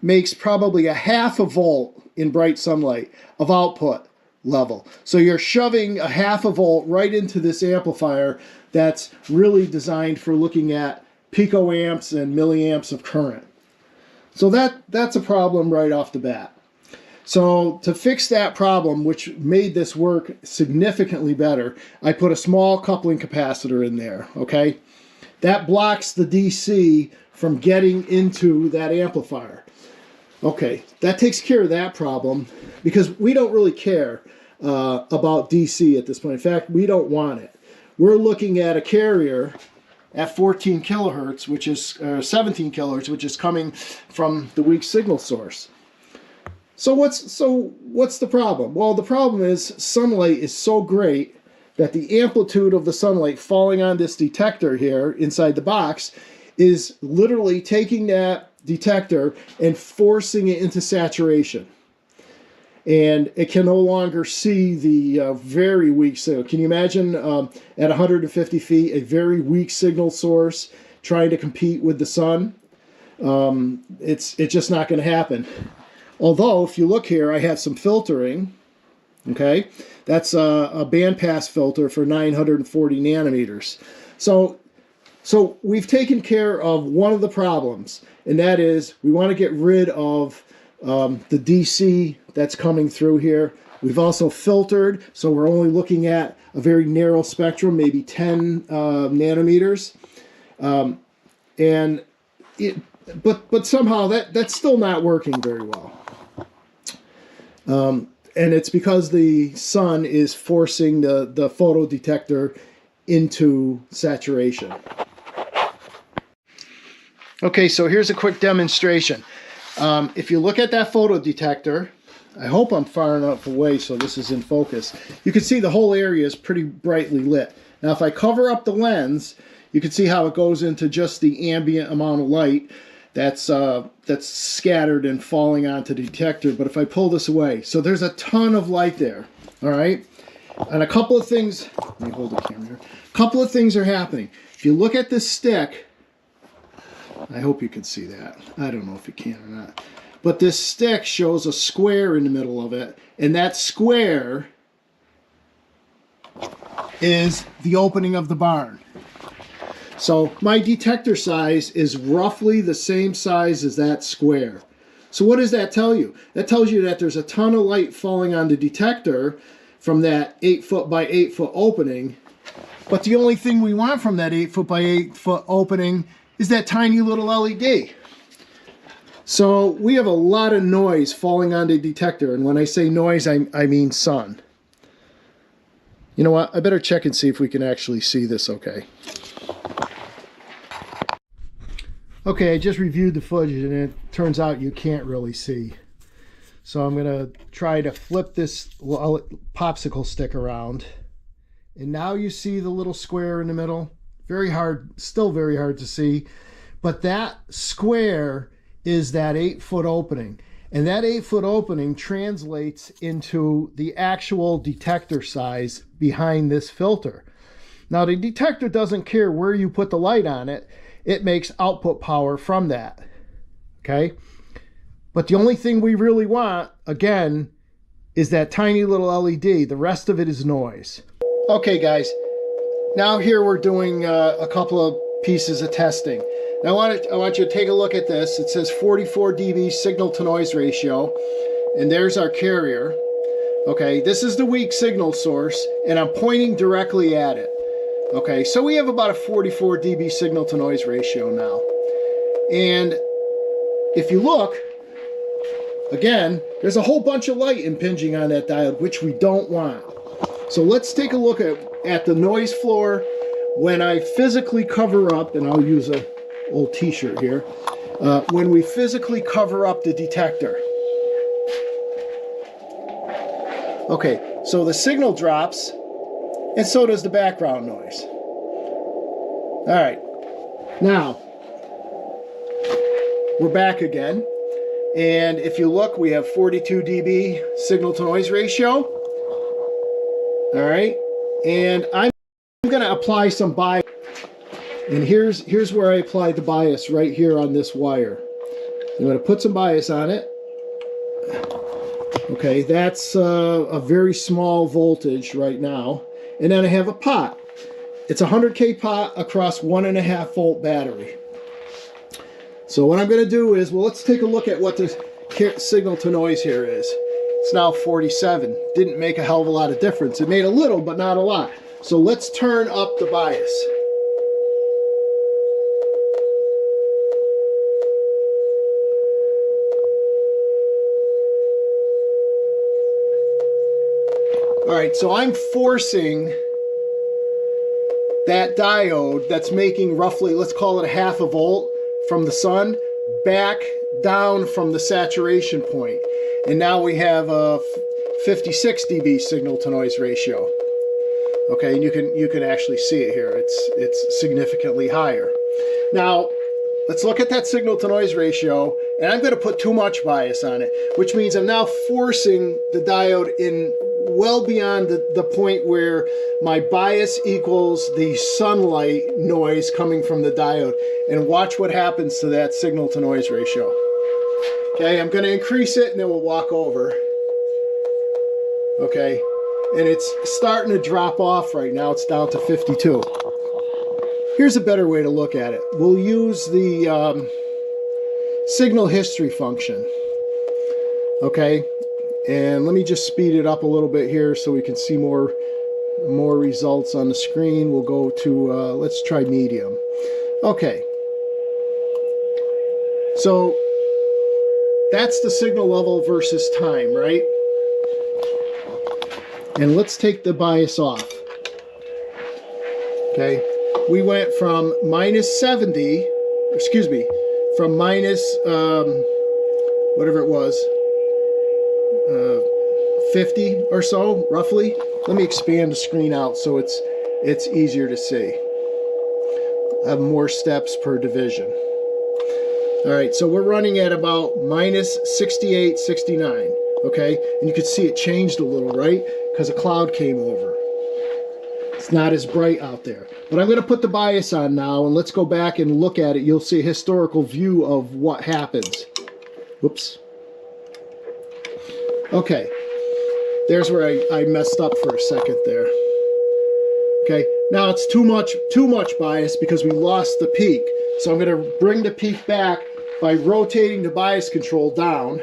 makes probably a half a volt in bright sunlight of output level. So you're shoving a half a volt right into this amplifier that's really designed for looking at picoamps and milliamps of current. So that's a problem right off the bat. So to fix that problem, which made this work significantly better, I put a small coupling capacitor in there, okay? That blocks the DC from getting into that amplifier. Okay, that takes care of that problem because we don't really care about DC at this point. In fact, we don't want it. We're looking at a carrier at 14 kilohertz, which is 17 kilohertz, which is coming from the weak signal source. So what's the problem? Well, the problem is sunlight is so great that the amplitude of the sunlight falling on this detector here inside the box is literally taking that detector and forcing it into saturation. And it can no longer see the very weak signal. Can you imagine at 150 feet, a very weak signal source trying to compete with the sun? It's just not going to happen. Although, if you look here, I have some filtering. Okay, that's a bandpass filter for 940 nanometers. So we've taken care of one of the problems, and that is we want to get rid of the DC that's coming through here. We've also filtered, so we're only looking at a very narrow spectrum, maybe 10 nanometers. But somehow that's still not working very well. And it's because the sun is forcing the photo detector into saturation. Okay, so here's a quick demonstration. If you look at that photo detector, I hope I'm far enough away so this is in focus. You can see the whole area is pretty brightly lit. Now if I cover up the lens, you can see how it goes into just the ambient amount of light that's scattered and falling onto the detector. But if I pull this away, so there's a ton of light there, all right? And a couple of things, let me hold the camera here. A couple of things are happening. If you look at this stick, I hope you can see that. I don't know if you can or not. But this stick shows a square in the middle of it, and that square is the opening of the barn. So my detector size is roughly the same size as that square. So what does that tell you? That tells you that there's a ton of light falling on the detector from that 8 foot by 8 foot opening. But the only thing we want from that 8 foot by 8 foot opening is that tiny little LED. So we have a lot of noise falling on the detector. And when I say noise, I mean sun. You know what? I better check and see if we can actually see this okay. Okay, I just reviewed the footage and it turns out you can't really see. So I'm going to try to flip this popsicle stick around. And now you see the little square in the middle. Very hard, still very hard to see. But that square is that 8 foot opening. And that 8 foot opening translates into the actual detector size behind this filter. Now the detector doesn't care where you put the light on it. It makes output power from that, okay? But the only thing we really want, again, is that tiny little LED. The rest of it is noise. Okay, guys. Now here we're doing a couple of pieces of testing. Now I want you to take a look at this. It says 44 dB signal to noise ratio, and there's our carrier. Okay, this is the weak signal source, and I'm pointing directly at it. Okay, so we have about a 44 dB signal to noise ratio now. And if you look, again, there's a whole bunch of light impinging on that diode, which we don't want. So let's take a look at the noise floor when I physically cover up, and I'll use an old t-shirt here, when we physically cover up the detector. Okay, so the signal drops, and so does the background noise. All right, now we're back again. And if you look, we have 42 dB signal to noise ratio. All right, and I'm going to apply some bias. And here's where I applied the bias right here on this wire. I'm going to put some bias on it. Okay, that's a very small voltage right now. And then I have a pot. It's a 100K pot across 1.5 volt battery. So what I'm going to do is, well, let's take a look at what the signal to noise here is. It's now 47. Didn't make a hell of a lot of difference. It made a little, but not a lot. So let's turn up the bias. All right, so I'm forcing that diode that's making roughly, let's call it a half a volt from the sun, back down from the saturation point. And now we have a 56 dB signal to noise ratio. Okay, and you can actually see it here. It's significantly higher. Now, let's look at that signal to noise ratio, and I'm going to put too much bias on it, which means I'm now forcing the diode in well beyond the point where my bias equals the sunlight noise coming from the diode. And watch what happens to that signal to noise ratio. Okay, I'm going to increase it and then we'll walk over. Okay, and it's starting to drop off right now. It's down to 52. Here's a better way to look at it. We'll use the signal history function. Okay, and let me just speed it up a little bit here so we can see more results on the screen. We'll go to, let's try medium. Okay, so that's the signal level versus time, right? And let's take the bias off. Okay, we went from minus 70, excuse me, from minus whatever it was, 50 or so, roughly. Let me expand the screen out so it's easier to see. I have more steps per division. All right, so we're running at about minus 68, 69, okay? And you can see it changed a little, right? Because a cloud came over. It's not as bright out there. But I'm going to put the bias on now, and let's go back and look at it. You'll see a historical view of what happens. Whoops. Okay, there's where I messed up for a second there. Okay, now it's too much bias because we lost the peak. So I'm going to bring the peak back by rotating the bias control down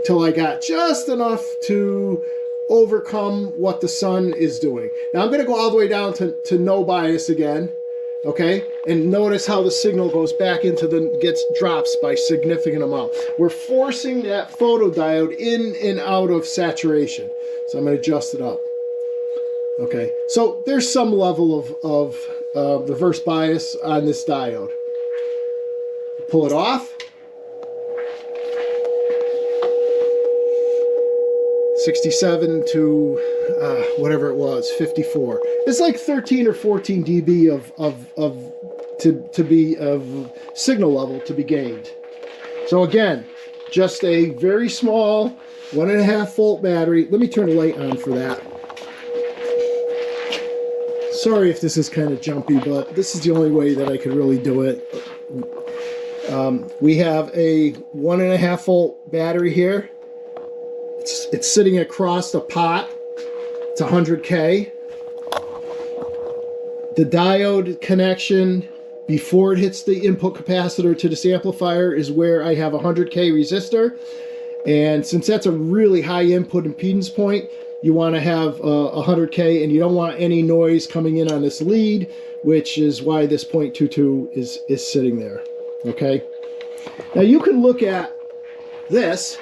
till I got just enough to overcome what the sun is doing. Now I'm going to go all the way down to no bias again. Okay, and notice how the signal goes back into drops by significant amount. We're forcing that photodiode in and out of saturation. So I'm going to adjust it up. Okay, so there's some level of reverse bias on this diode. Pull it off. 67 to whatever it was, 54. It's like 13 or 14 dB of signal level to be gained. So again, just a very small 1.5 volt battery. Let me turn the light on for that. Sorry if this is kind of jumpy, but this is the only way that I could really do it. We have a 1.5 volt battery here. It's sitting across the pot. It's 100K. The diode connection before it hits the input capacitor to this amplifier is where I have a 100K resistor. And since that's a really high input impedance point, you want to have 100K, and you don't want any noise coming in on this lead, which is why this 0.22 is sitting there. Okay. Now you can look at this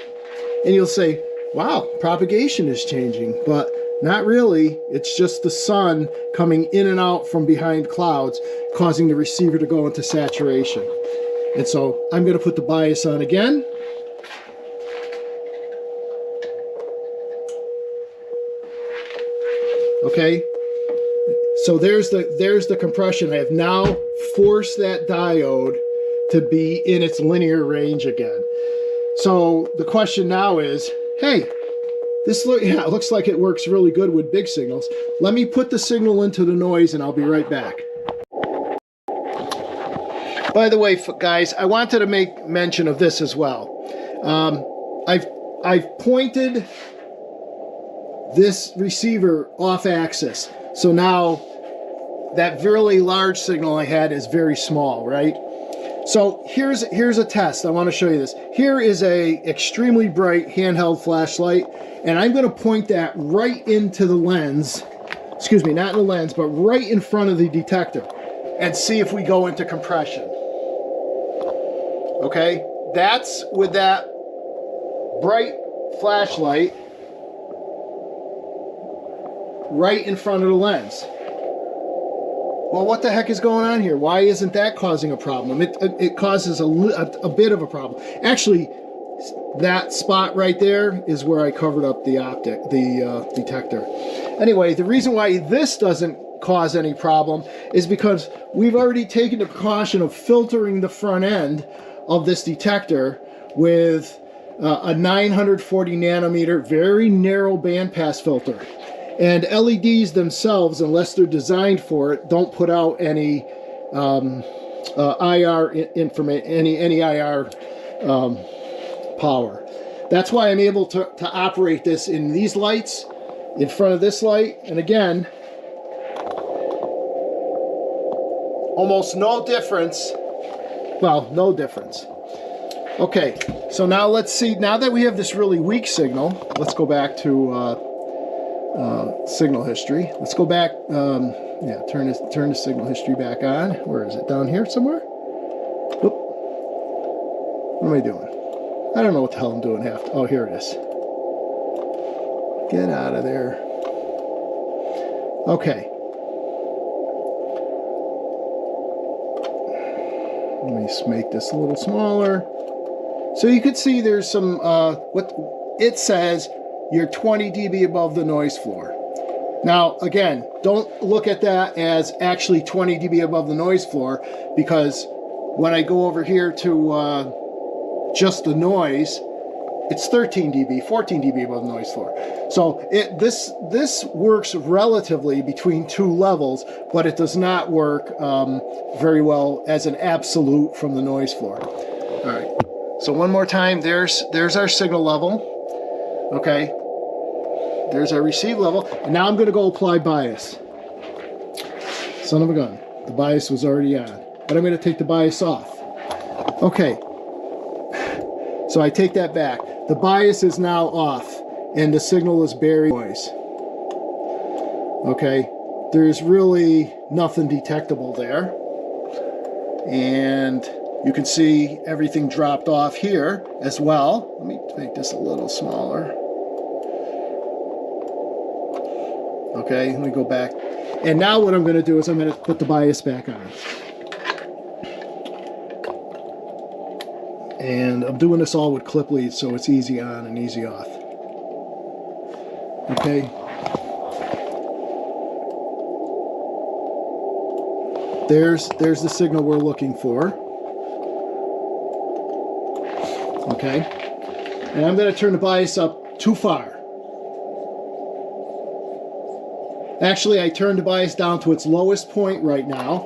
and you'll say, wow, propagation is changing, but not really. It's just the sun coming in and out from behind clouds, causing the receiver to go into saturation. And so I'm going to put the bias on again. Okay, so there's the compression. I have now forced that diode to be in its linear range again. So the question now is, hey, it looks like it works really good with big signals. Let me put the signal into the noise and I'll be right back. By the way, guys, I wanted to make mention of this as well. I've pointed this receiver off axis. So now that really large signal I had is very small, right? So here's a test. I want to show you this. Here is a extremely bright handheld flashlight, and I'm going to point that right into the lens. Excuse me, not in the lens, but right in front of the detector, and see if we go into compression. Okay, that's with that bright flashlight right in front of the lens. Well, what the heck is going on here? Why isn't that causing a problem? It causes a bit of a problem. Actually, that spot right there is where I covered up the detector. Anyway, the reason why this doesn't cause any problem is because we've already taken the precaution of filtering the front end of this detector with a 940 nanometer, very narrow bandpass filter. And LEDs themselves, unless they're designed for it, don't put out any IR information, any IR power. That's why I'm able to operate this in these lights, in front of this light, and again, almost no difference. Well, no difference. Okay, so now let's see. Now that we have this really weak signal, let's go back to signal history. Let's go back. Yeah, turn the signal history back on. Where is it? Down here somewhere? Oop. What am I doing? I don't know what the hell I'm doing. Oh, here it is. Get out of there. Okay. Let me just make this a little smaller. So you can see there's some, what it says, you're 20 dB above the noise floor. Now, again, don't look at that as actually 20 dB above the noise floor, because when I go over here to just the noise, it's 13 dB, 14 dB above the noise floor. So this works relatively between two levels, but it does not work very well as an absolute from the noise floor. All right. So one more time, there's our signal level. Okay. There's our receive level. And now I'm going to go apply bias. Son of a gun. The bias was already on. But I'm going to take the bias off. Okay. So I take that back. The bias is now off, and the signal is buried noise. Okay, there's really nothing detectable there. And you can see everything dropped off here as well. Let me make this a little smaller. Okay, let me go back. And now what I'm going to do is I'm going to put the bias back on. And I'm doing this all with clip leads, so it's easy on and easy off. Okay. There's the signal we're looking for. Okay. And I'm going to turn the bias up too far. Actually, I turned the bias down to its lowest point right now.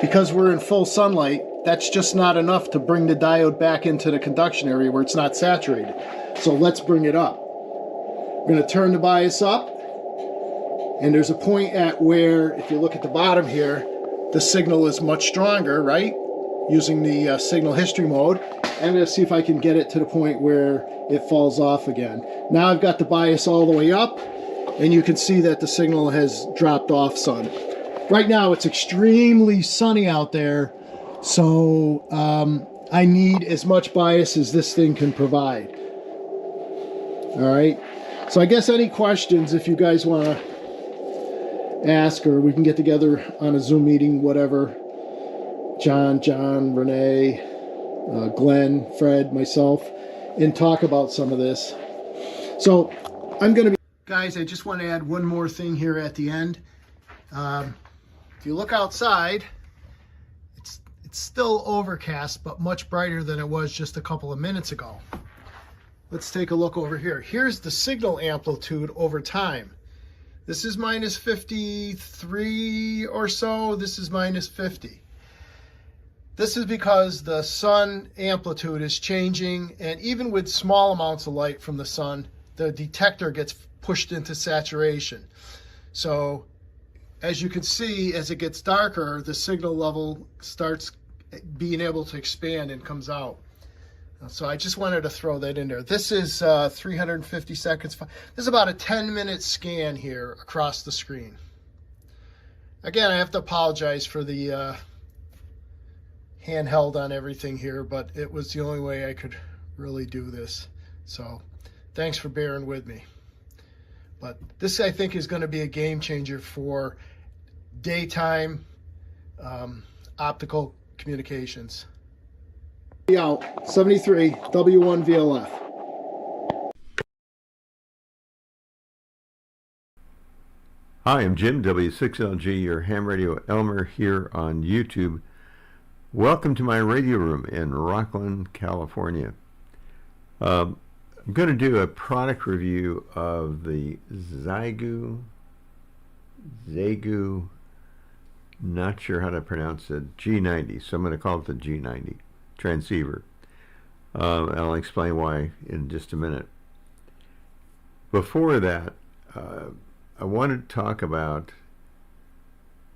Because we're in full sunlight, that's just not enough to bring the diode back into the conduction area where it's not saturated. So let's bring it up. We're going to turn the bias up. And there's a point at where, if you look at the bottom here, the signal is much stronger, right? Using the signal history mode. I'm going to see if I can get it to the point where it falls off again. Now I've got the bias all the way up, and you can see that the signal has dropped off some. Right now it's extremely sunny out there, so I need as much bias as this thing can provide. All right, so I guess any questions, if you guys want to ask, or we can get together on a Zoom meeting, whatever. John, Renee, Glenn, Fred, myself, and talk about some of this. So I'm going to be... Guys, I just want to add one more thing here at the end. If you look outside, it's still overcast, but much brighter than it was just a couple of minutes ago. Let's take a look over here. Here's the signal amplitude over time. This is minus 53 or so. This is minus 50. This is because the sun amplitude is changing, and even with small amounts of light from the sun, the detector gets pushed into saturation. So as you can see, as it gets darker, the signal level starts being able to expand and comes out. So I just wanted to throw that in there. This is 350 seconds. This is about a 10-minute scan here across the screen. Again, I have to apologize for the handheld on everything here, but it was the only way I could really do this. So thanks for bearing with me. But this, I think, is going to be a game changer for daytime optical communications. Out 73 W1 VLF. Hi, I'm Jim, W6LG, your ham radio Elmer here on YouTube. Welcome to my radio room in Rockland, California. I'm going to do a product review of the Zygu, not sure how to pronounce it, G90, so I'm going to call it the G90 transceiver. And I'll explain why in just a minute. Before that, I wanted to talk about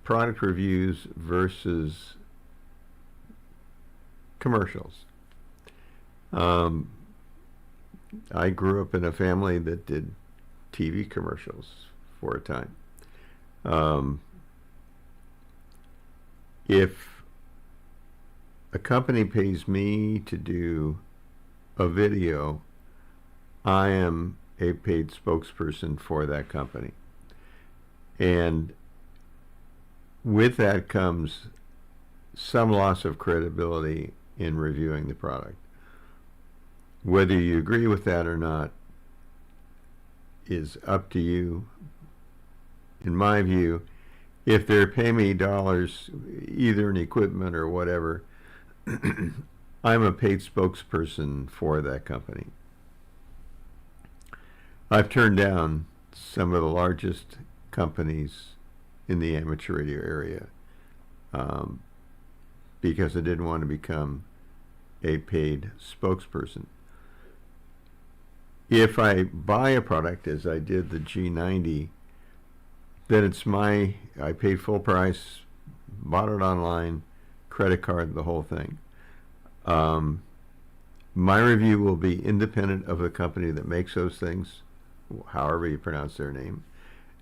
product reviews versus commercials. I grew up in a family that did TV commercials for a time. If a company pays me to do a video, I am a paid spokesperson for that company. And with that comes some loss of credibility in reviewing the product. Whether you agree with that or not is up to you. In my view, if they're paying me dollars, either in equipment or whatever, I'm a paid spokesperson for that company. I've turned down some of the largest companies in the amateur radio area because I didn't want to become a paid spokesperson. If I buy a product, as I did the G90, then it's I paid full price, bought it online, credit card, the whole thing. My review will be independent of the company that makes those things, however you pronounce their name,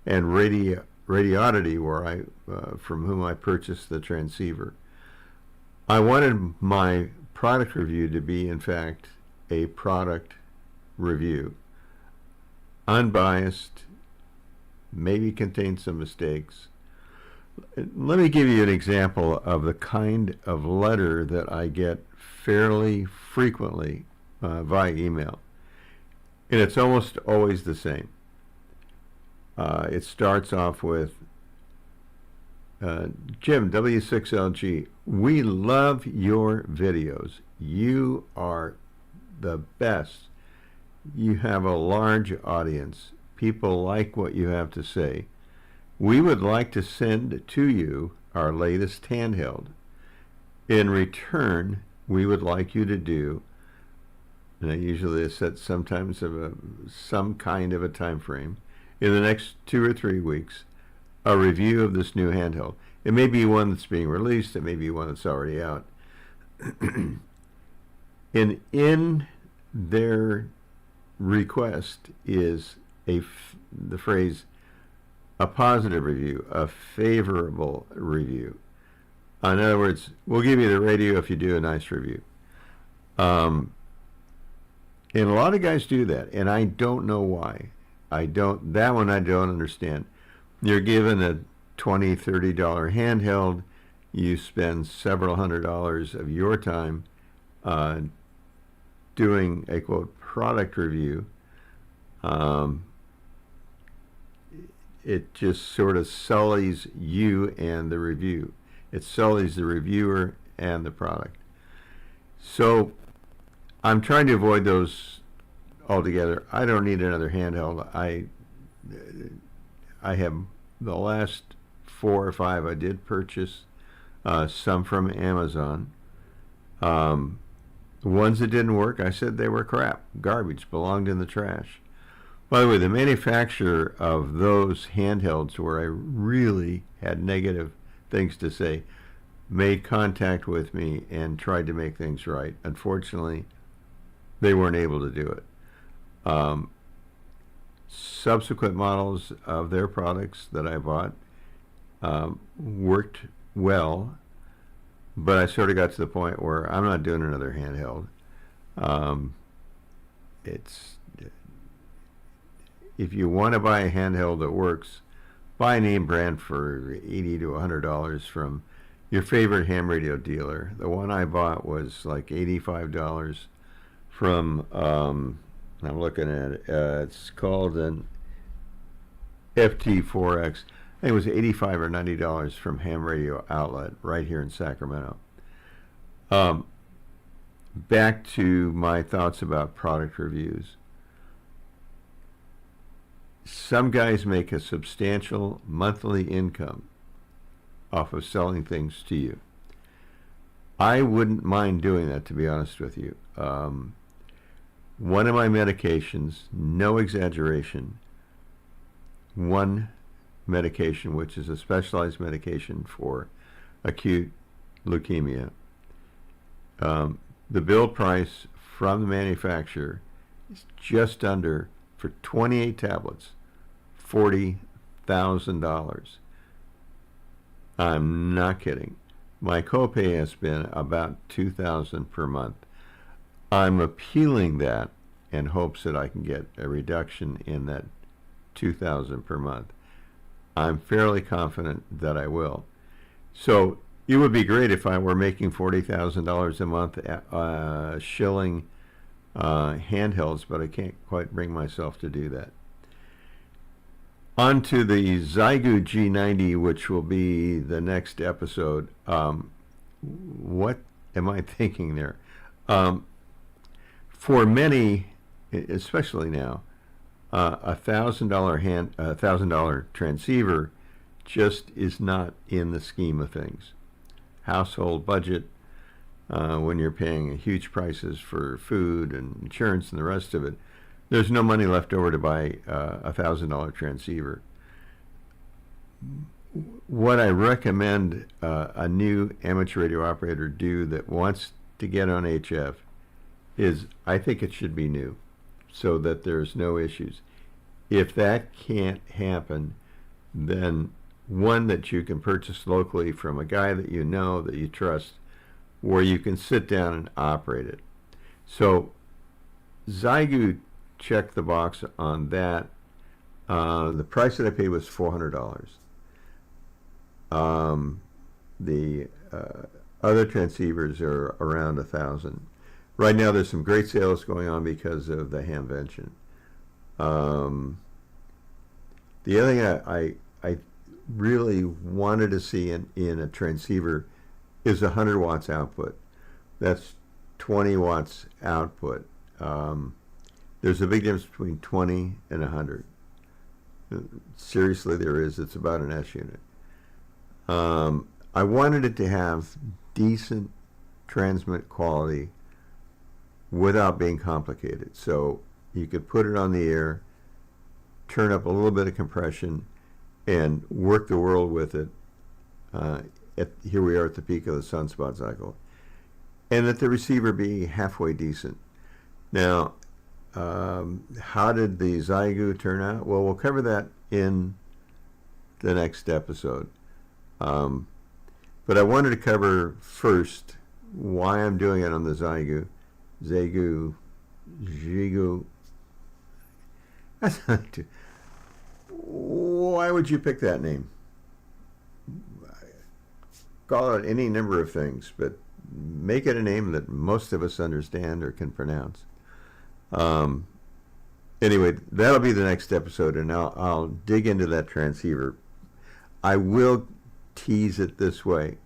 and Radioddity, where from whom I purchased the transceiver. I wanted my product review to be, in fact, a product review, unbiased, maybe contain some mistakes. Let me give you an example of the kind of letter that I get fairly frequently via email. And it's almost always the same. It starts off with, Jim, W6LG, we love your videos. You are the best. You have a large audience. People like what you have to say. We would like to send to you our latest handheld. In return, we would like you to do, and I usually set sometimes of some kind of a time frame, in the next 2 or 3 weeks, a review of this new handheld. It may be one that's being released, it may be one that's already out. And in their request is the phrase, a positive review, a favorable review. In other words, we'll give you the radio if you do a nice review. And a lot of guys do that, and I don't know why. That one I don't understand. You're given a $20, $30 handheld, you spend several $100s of your time doing a, quote, product review. It just sort of sullies you and the review. It sullies the reviewer and the product. So I'm trying to avoid those altogether. I don't need another handheld. I have the last 4 or 5 I did purchase, some from Amazon. The ones that didn't work, I said they were crap, garbage, belonged in the trash. By the way, the manufacturer of those handhelds where I really had negative things to say, made contact with me and tried to make things right. Unfortunately, they weren't able to do it. Subsequent models of their products that I bought worked well, but I sort of got to the point where I'm not doing another handheld. It's if you want to buy a handheld that works, buy a name brand for $80 to $100 from your favorite ham radio dealer. The one I bought was like $85 from, I'm looking at it, it's called an FT4X. I think it was $85 or $90 from Ham Radio Outlet right here in Sacramento. Back to my thoughts about product reviews. Some guys make a substantial monthly income off of selling things to you. I wouldn't mind doing that, to be honest with you. One of my medications, no exaggeration, one medication, which is a specialized medication for acute leukemia, the bill price from the manufacturer is just under, for 28 tablets, $40,000. I'm not kidding. My copay has been about $2,000 per month. I'm appealing that in hopes that I can get a reduction in that $2,000 per month. I'm fairly confident that I will. So it would be great if I were making $40,000 a month shilling handhelds, but I can't quite bring myself to do that. On to the Zygu G90, which will be the next episode. What am I thinking there? For many, especially now, $1,000 transceiver just is not in the scheme of things. Household budget, when you're paying huge prices for food and insurance and the rest of it, there's no money left over to buy a $1,000 transceiver. What I recommend a new amateur radio operator do that wants to get on HF is, I think it should be new, so that there's no issues. If that can't happen, then one that you can purchase locally from a guy that you know, that you trust, where you can sit down and operate it. So Zygu checked the box on that. The price that I paid was $400. The other transceivers are around $1,000. Right now there's some great sales going on because of the Hamvention. The other thing I really wanted to see in a transceiver is 100 watts output. That's 20 watts output. There's a big difference between 20 and 100. Seriously, there is. It's about an S unit. I wanted it to have decent transmit quality without being complicated. So you could put it on the air, turn up a little bit of compression, and work the world with it. Here we are at the peak of the sunspot cycle. And that the receiver be halfway decent. Now, how did the Zygu turn out? Well, we'll cover that in the next episode. But I wanted to cover first why I'm doing it on the Zygu. Zygu. Why would you pick that name? Call it any number of things, but make it a name that most of us understand or can pronounce. Anyway, that'll be the next episode, and I'll dig into that transceiver. I will tease it this way.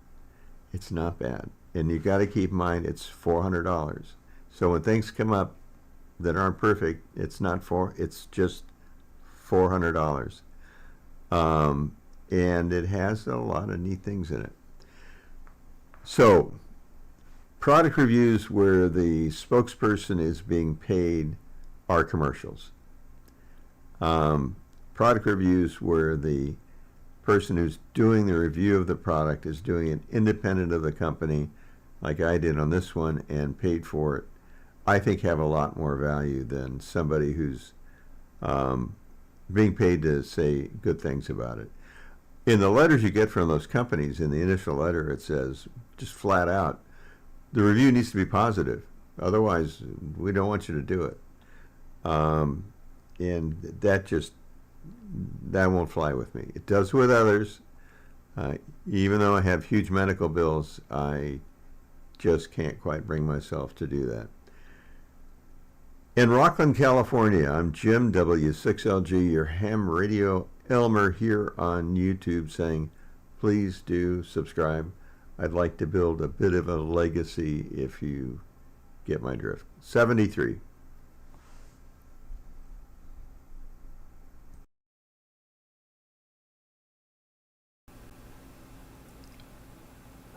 It's not bad. And you got to keep in mind it's $400. So when things come up that aren't perfect, it's just $400. And it has a lot of neat things in it. So, product reviews where the spokesperson is being paid are commercials. Product reviews where the person who's doing the review of the product is doing it independent of the company, like I did on this one, and paid for it, I think have a lot more value than somebody who's being paid to say good things about it. In the letters you get from those companies, in the initial letter, it says just flat out, the review needs to be positive. Otherwise, we don't want you to do it. And that won't fly with me. It does with others. Even though I have huge medical bills, I just can't quite bring myself to do that. In Rockland, California, I'm Jim W6LG, your ham radio Elmer here on YouTube, saying, please do subscribe. I'd like to build a bit of a legacy, if you get my drift. 73.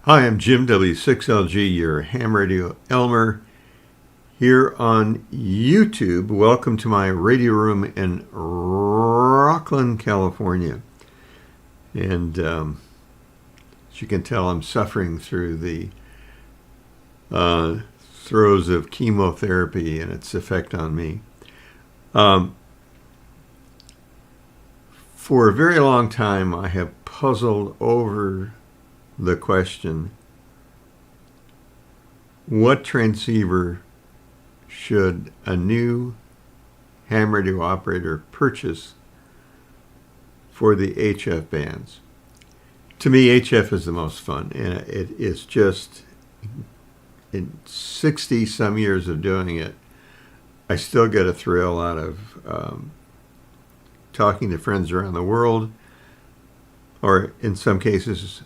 Hi, I'm Jim W6LG, your ham radio Elmer here on YouTube. Welcome to my radio room in Rockland, California. And as you can tell, I'm suffering through the throes of chemotherapy and its effect on me. For a very long time, I have puzzled over the question, what transceiver should a new ham radio operator purchase for the HF bands? To me, HF is the most fun, and it is just, in 60 some years of doing it, I still get a thrill out of talking to friends around the world, or in some cases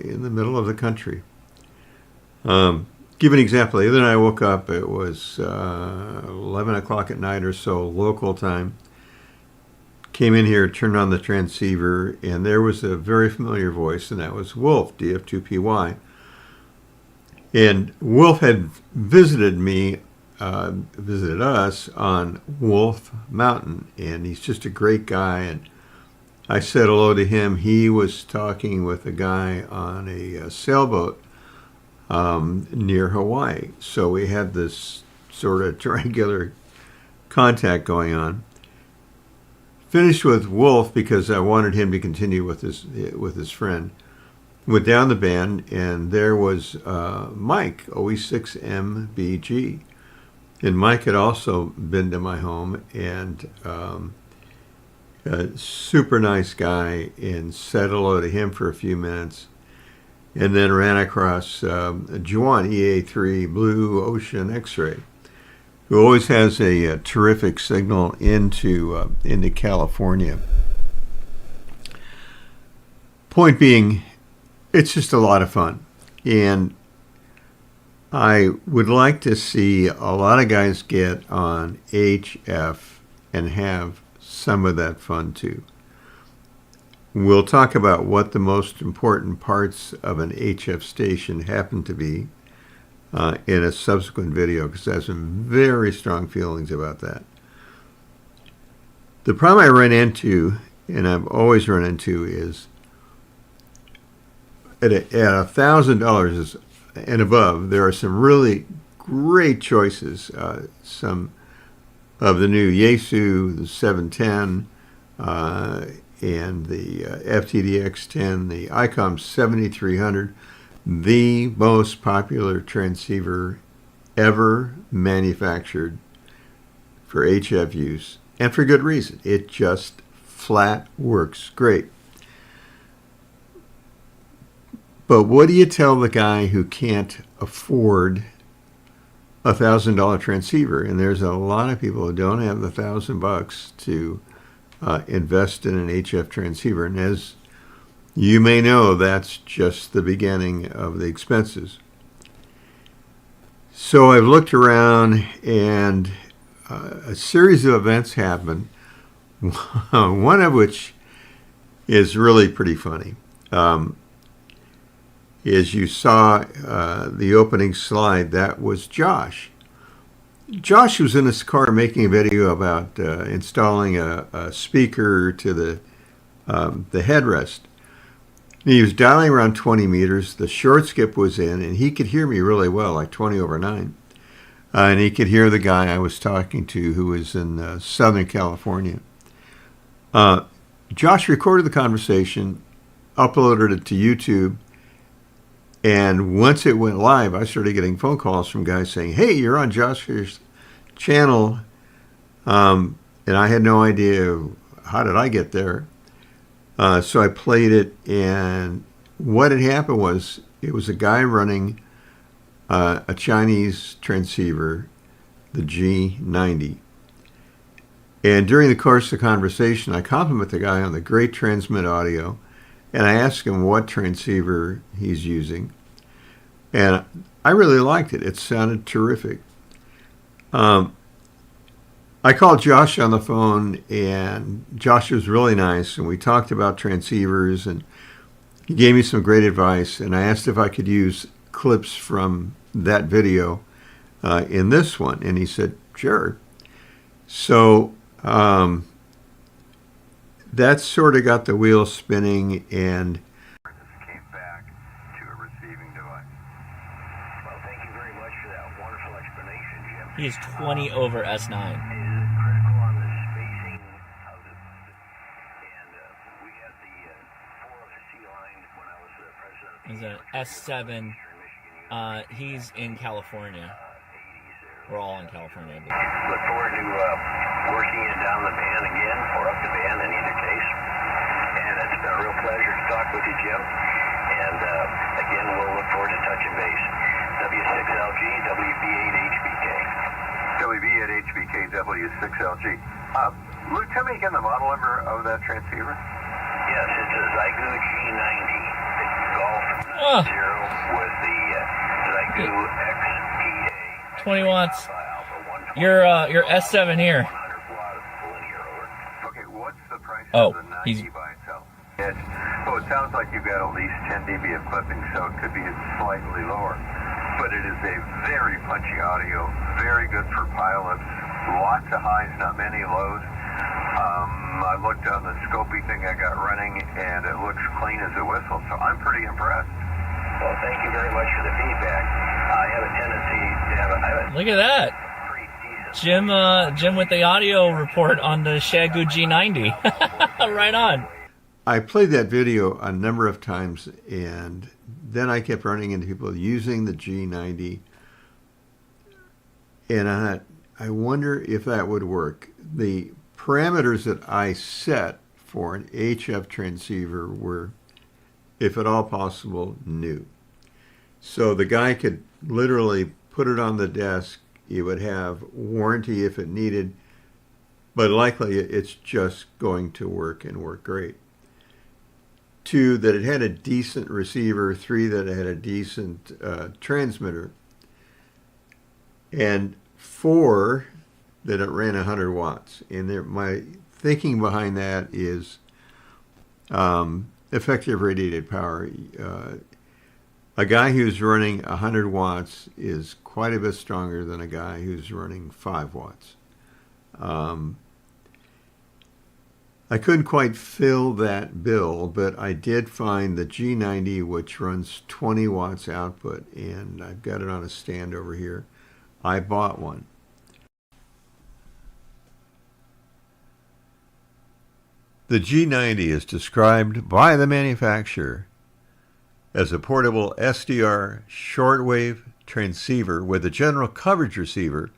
in the middle of the country. Give an example. The other night I woke up, it was 11 o'clock at night or so, local time. Came in here, turned on the transceiver, and there was a very familiar voice, and that was Wolf, DF2PY. And Wolf had visited me, visited us on Wolf Mountain, and he's just a great guy, and I said hello to him. He was talking with a guy on a sailboat near Hawaii. So we had this sort of triangular contact going on. Finished with Wolf because I wanted him to continue with his friend. Went down the band, and there was Mike, OE6MBG. And Mike had also been to my home, and a super nice guy, and said hello to him for a few minutes, and then ran across Juan, EA3 Blue Ocean X-Ray, who always has a terrific signal into California. Point being, it's just a lot of fun, and I would like to see a lot of guys get on HF and have some of that fun too. We'll talk about what the most important parts of an HF station happen to be in a subsequent video, because I have some very strong feelings about that. The problem I run into, and I've always run into, is at $1,000 and above, there are some really great choices. Some of the new Yaesu, the 710, and the FTDX10, the ICOM 7300, the most popular transceiver ever manufactured for HF use, and for good reason. It just flat works great. But what do you tell the guy who can't afford a $1,000 transceiver? And there's a lot of people who don't have the $1,000 to invest in an HF transceiver. And as you may know, that's just the beginning of the expenses. So I've looked around, and a series of events happen, one of which is really pretty funny. As you saw the opening slide, that was Josh. Josh was in his car making a video about installing a speaker to the headrest. He was dialing around 20 meters. The short skip was in, and he could hear me really well, like 20 over 9. And he could hear the guy I was talking to who was in Southern California. Josh recorded the conversation, uploaded it to YouTube, and once it went live, I started getting phone calls from guys saying, "Hey, you're on Josh's channel," and I had no idea how did I get there. So I played it, and what had happened was it was a guy running a Chinese transceiver, the G90. And during the course of the conversation, I complimented the guy on the great transmit audio, and I asked him what transceiver he's using. And I really liked it. It sounded terrific. I called Josh on the phone, and Josh was really nice, and we talked about transceivers, and he gave me some great advice, and I asked if I could use clips from that video in this one, and he said, sure. So that sort of got the wheels spinning, and came back to a receiving device. Well, thank you very much for that wonderful explanation, Jim. He is 20 over S9. Is critical on the spacing of the, and we had the 406C line when I was president of the He's an S7. He's in California. We're all in California, I believe. Look forward to working you down the band again, or up the band in either case. And it's been a real pleasure to talk with you, Jim. And again, we'll look forward to touching base. W6LG, WB8HBK. WB8HBK, W6LG. Luke, tell me again the model number of that transceiver. Yes, it's a Zygu G90. Golf 0 with the Zygu XPA. 20 watts. Your S7 here. Okay, what's the price Oh, of the 90 he's- by itself? It sounds like you've got at least 10 dB of clipping, so it could be slightly lower. But it is a very punchy audio, very good for pilots, lots of highs, not many lows. I looked on the Scopy thing I got running, and it looks clean as a whistle, so I'm pretty impressed. Well, thank you very much for the feedback. I have a tendency to have a Look at that. pretty decent Jim with the audio report on the Xiegu G90. Right on. I played that video a number of times, and then I kept running into people using the G90, and I wonder if that would work. The parameters that I set for an HF transceiver were, if at all possible, new. So the guy could literally put it on the desk. It would have warranty if it needed, but likely it's just going to work and work great. 2, that it had a decent receiver. 3, that it had a decent transmitter. And 4, that it ran 100 watts. And my thinking behind that is effective radiated power. A guy who's running 100 watts is quite a bit stronger than a guy who's running 5 watts. I couldn't quite fill that bill, but I did find the G90, which runs 20 watts output, and I've got it on a stand over here. I bought one. The G90 is described by the manufacturer as a portable SDR shortwave transceiver with a general coverage receiver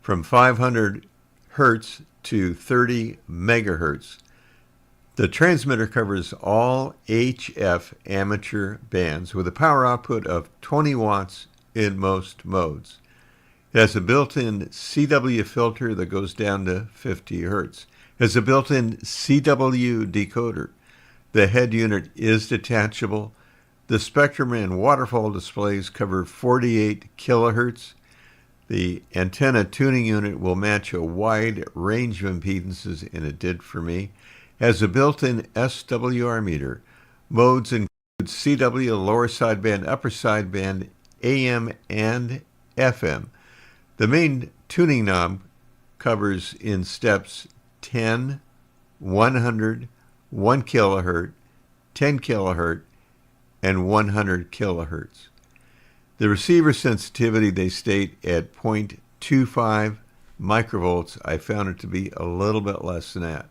from 500 Hertz to 30 megahertz. The transmitter covers all HF amateur bands with a power output of 20 watts in most modes. It has a built-in CW filter that goes down to 50 Hertz. It has a built-in CW decoder. The head unit is detachable. The spectrum and waterfall displays cover 48 kilohertz. The antenna tuning unit will match a wide range of impedances, and it did for me. It has a built-in SWR meter. Modes include CW, lower sideband, upper sideband, AM, and FM. The main tuning knob covers in steps 10, 100, 1 kilohertz, 10 kilohertz, and 100 kilohertz. The receiver sensitivity they state at 0.25 microvolts. I found it to be a little bit less than that.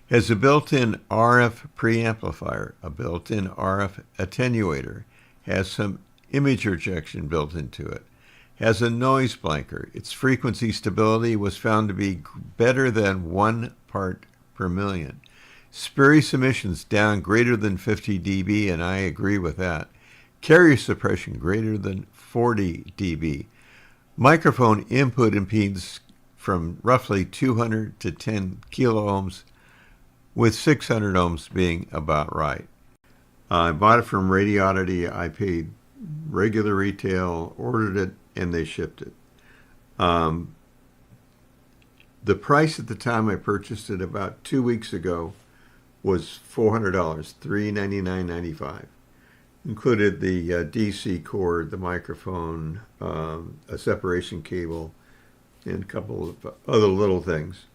Has a built-in RF preamplifier, a built-in RF attenuator, has some image rejection built into it, has a noise blanker. Its frequency stability was found to be better than 1 part per million. Spurious emissions down greater than 50 dB, and I agree with that. Carrier suppression greater than 40 dB. Microphone input impedance from roughly 200 to 10 kilo ohms, with 600 ohms being about right. I bought it from Radioddity. I paid regular retail, ordered it, and they shipped it. The price at the time I purchased it about 2 weeks ago was $400, $399.95. Included the DC cord, the microphone, a separation cable, and a couple of other little things.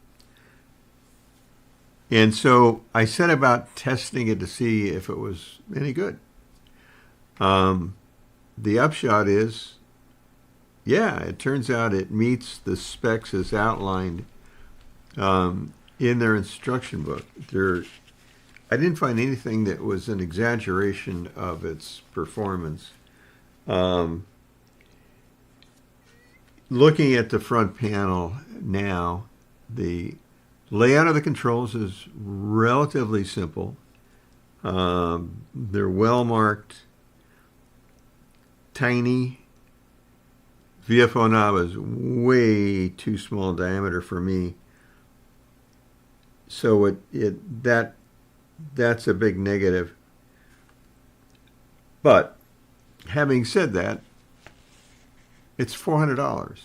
And so I set about testing it to see if it was any good. The upshot is, yeah, it turns out it meets the specs as outlined in their instruction book. I didn't find anything that was an exaggeration of its performance. Looking at the front panel now, the layout of the controls is relatively simple. They're well marked, tiny. VFO knob is way too small diameter for me, so that's a big negative. But having said that, it's $400.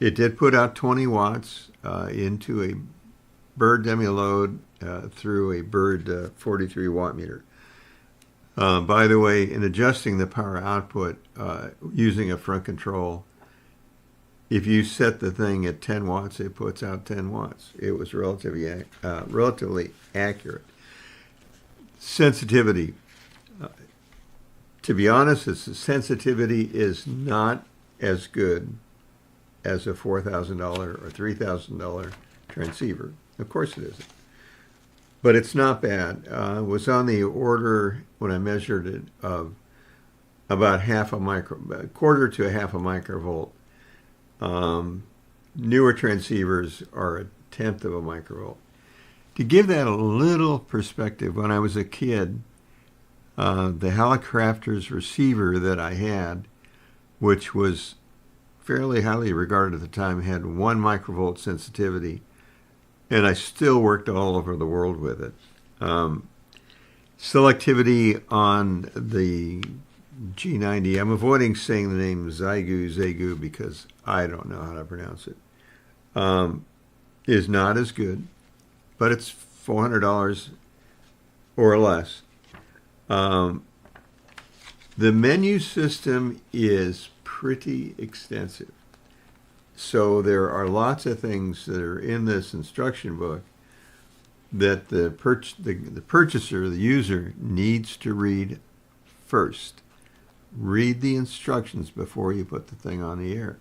It did put out 20 watts into a Bird demi-load through a Bird 43 watt meter. By the way, in adjusting the power output using a front control, if you set the thing at 10 watts, it puts out 10 watts. It was relatively accurate. Sensitivity. To be honest, its sensitivity is not as good as a $4,000 or $3,000 transceiver. Of course it isn't. But it's not bad. It was on the order, when I measured it, of about a quarter to a half a microvolt. Newer transceivers are a tenth of a microvolt. To give that a little perspective, when I was a kid, the Hallicrafters receiver that I had, which was fairly highly regarded at the time, had 1 microvolt sensitivity, and I still worked all over the world with it. Selectivity on the G90, I'm avoiding saying the name Zygu because I don't know how to pronounce it, is not as good, but it's $400 or less. The menu system is pretty extensive. So there are lots of things that are in this instruction book that the purchaser, the user, needs to read first. Read the instructions before you put the thing on the air.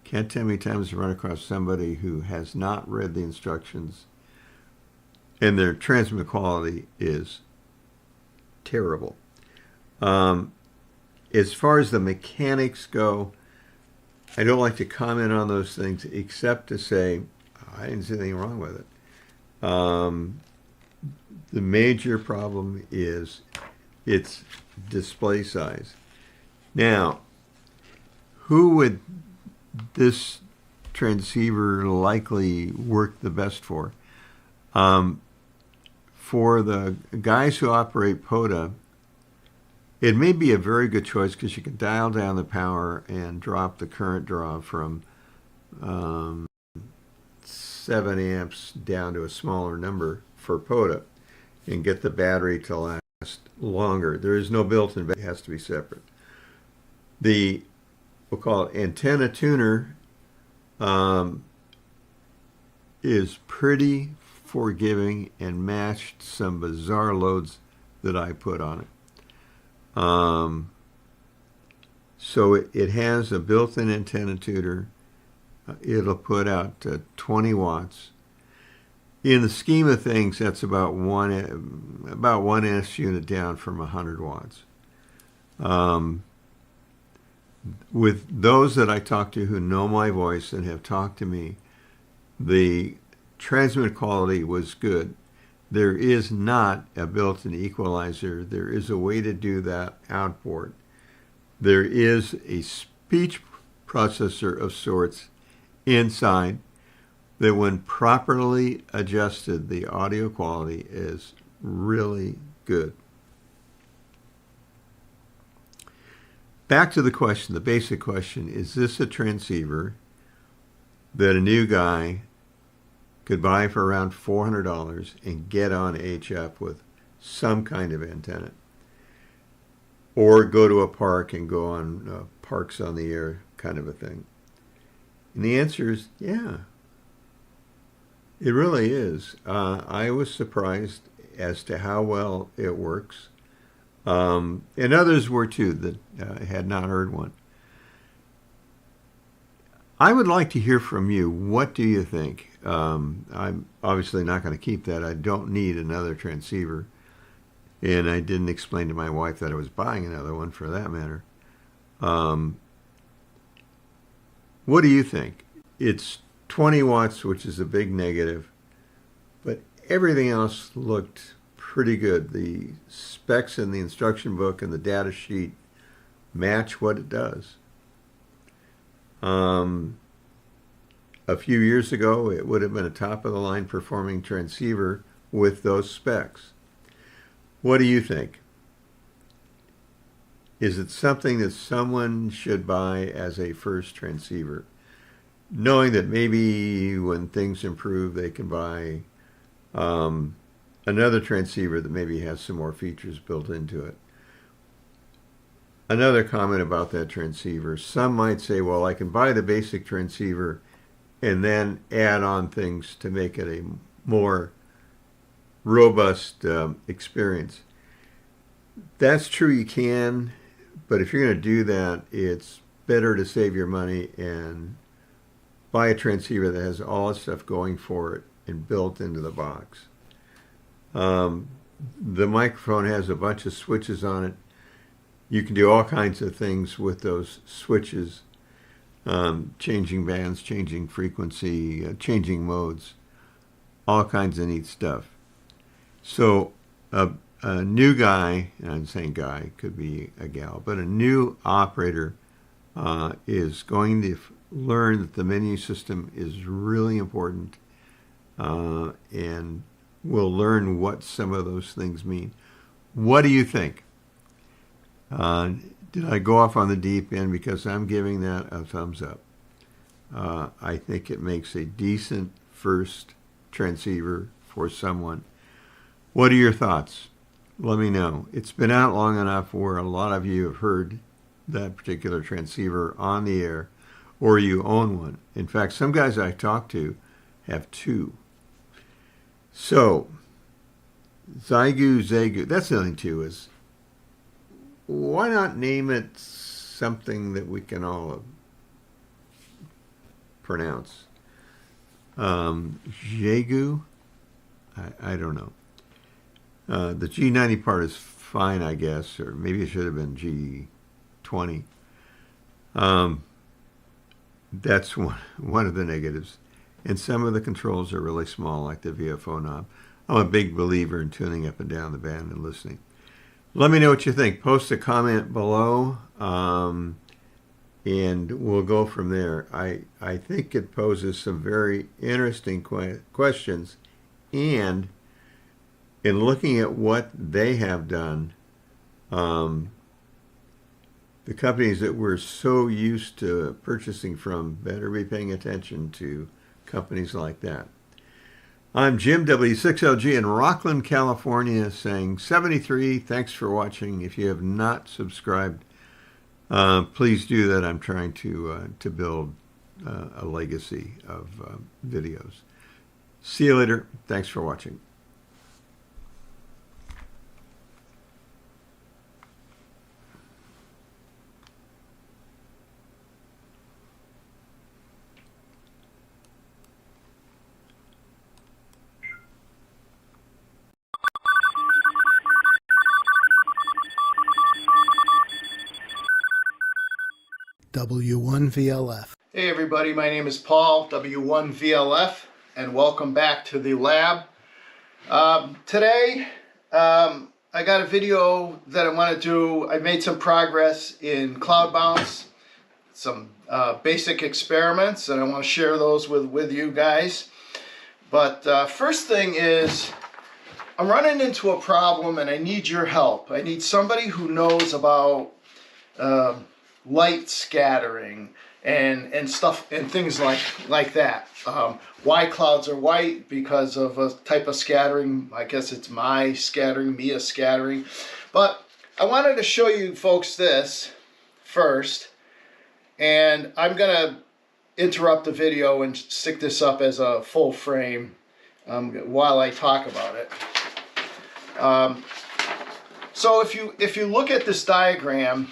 Can't tell me times I've run across somebody who has not read the instructions and their transmit quality is terrible. As far as the mechanics go, I don't like to comment on those things except to say I didn't see anything wrong with it. The major problem is its display size. Now, who would this transceiver likely work the best for? For the guys who operate POTA, it may be a very good choice because you can dial down the power and drop the current draw from 7 amps down to a smaller number for POTA and get the battery to last longer. There is no built-in battery, it has to be separate. The, we'll call it antenna tuner, is pretty forgiving and matched some bizarre loads that I put on it. So it has a built-in antenna tuner. It'll put out 20 watts. In the scheme of things, that's about one S unit down from 100 watts. With those that I talk to who know my voice and have talked to me, the transmit quality was good. There is not a built-in equalizer. There is a way to do that outboard. There is a speech processor of sorts inside that, when properly adjusted, the audio quality is really good. Back to the question, the basic question: is this a transceiver that a new guy could buy for around $400 and get on HF with some kind of antenna? Or go to a park and go on Parks on the Air kind of a thing? And the answer is yeah. It really is. I was surprised as to how well it works. And others were too that had not heard one. I would like to hear from you. What do you think? I'm obviously not going to keep that. I don't need another transceiver. And I didn't explain to my wife that I was buying another one, for that matter. What do you think? It's 20 watts, which is a big negative, but everything else looked pretty good. The specs in the instruction book and the data sheet match what it does. A few years ago, it would have been a top-of-the-line performing transceiver with those specs. What do you think? Is it something that someone should buy as a first transceiver, knowing that maybe when things improve, they can buy another transceiver that maybe has some more features built into it? Another comment about that transceiver: some might say, well, I can buy the basic transceiver and then add on things to make it a more robust experience. That's true, you can, but if you're going to do that, it's better to save your money and buy a transceiver that has all the stuff going for it and built into the box. The microphone has a bunch of switches on it. You can do all kinds of things with those switches, changing bands, changing frequency, changing modes, all kinds of neat stuff. So a new guy, and I'm saying guy, could be a gal, but a new operator is going to learn that the menu system is really important, and will learn what some of those things mean. What do you think? Did I go off on the deep end? Because I'm giving that a thumbs up. I think it makes a decent first transceiver for someone. What are your thoughts? Let me know. It's been out long enough where a lot of you have heard that particular transceiver on the air, or you own one. In fact, some guys I talk to have two. So, Zygu, that's the thing too, is why not name it something that we can all pronounce? Zygu? I don't know. The G90 part is fine, I guess, or maybe it should have been G20. That's one of the negatives. And some of the controls are really small, like the VFO knob. I'm a big believer in tuning up and down the band and listening. Let me know what you think. Post a comment below, and we'll go from there. I think it poses some very interesting questions, and in looking at what they have done, the companies that we're so used to purchasing from better be paying attention to companies like that. I'm Jim, W6LG in Rockland, California, saying 73. Thanks for watching. If you have not subscribed, please do that. I'm trying to build a legacy of videos. See you later. Thanks for watching. W1VLF. Hey everybody, my name is Paul, W1VLF, and welcome back to the lab. Today, I got a video that I want to do. I made some progress in Cloud Bounce, some basic experiments, and I want to share those with you guys. But first thing is, I'm running into a problem and I need your help. I need somebody who knows about light scattering and stuff and things like that. Why clouds are white because of a type of scattering. I guess it's my scattering, Mia scattering. But I wanted to show you folks this first, and I'm gonna interrupt the video and stick this up as a full frame while I talk about it. So if you look at this diagram,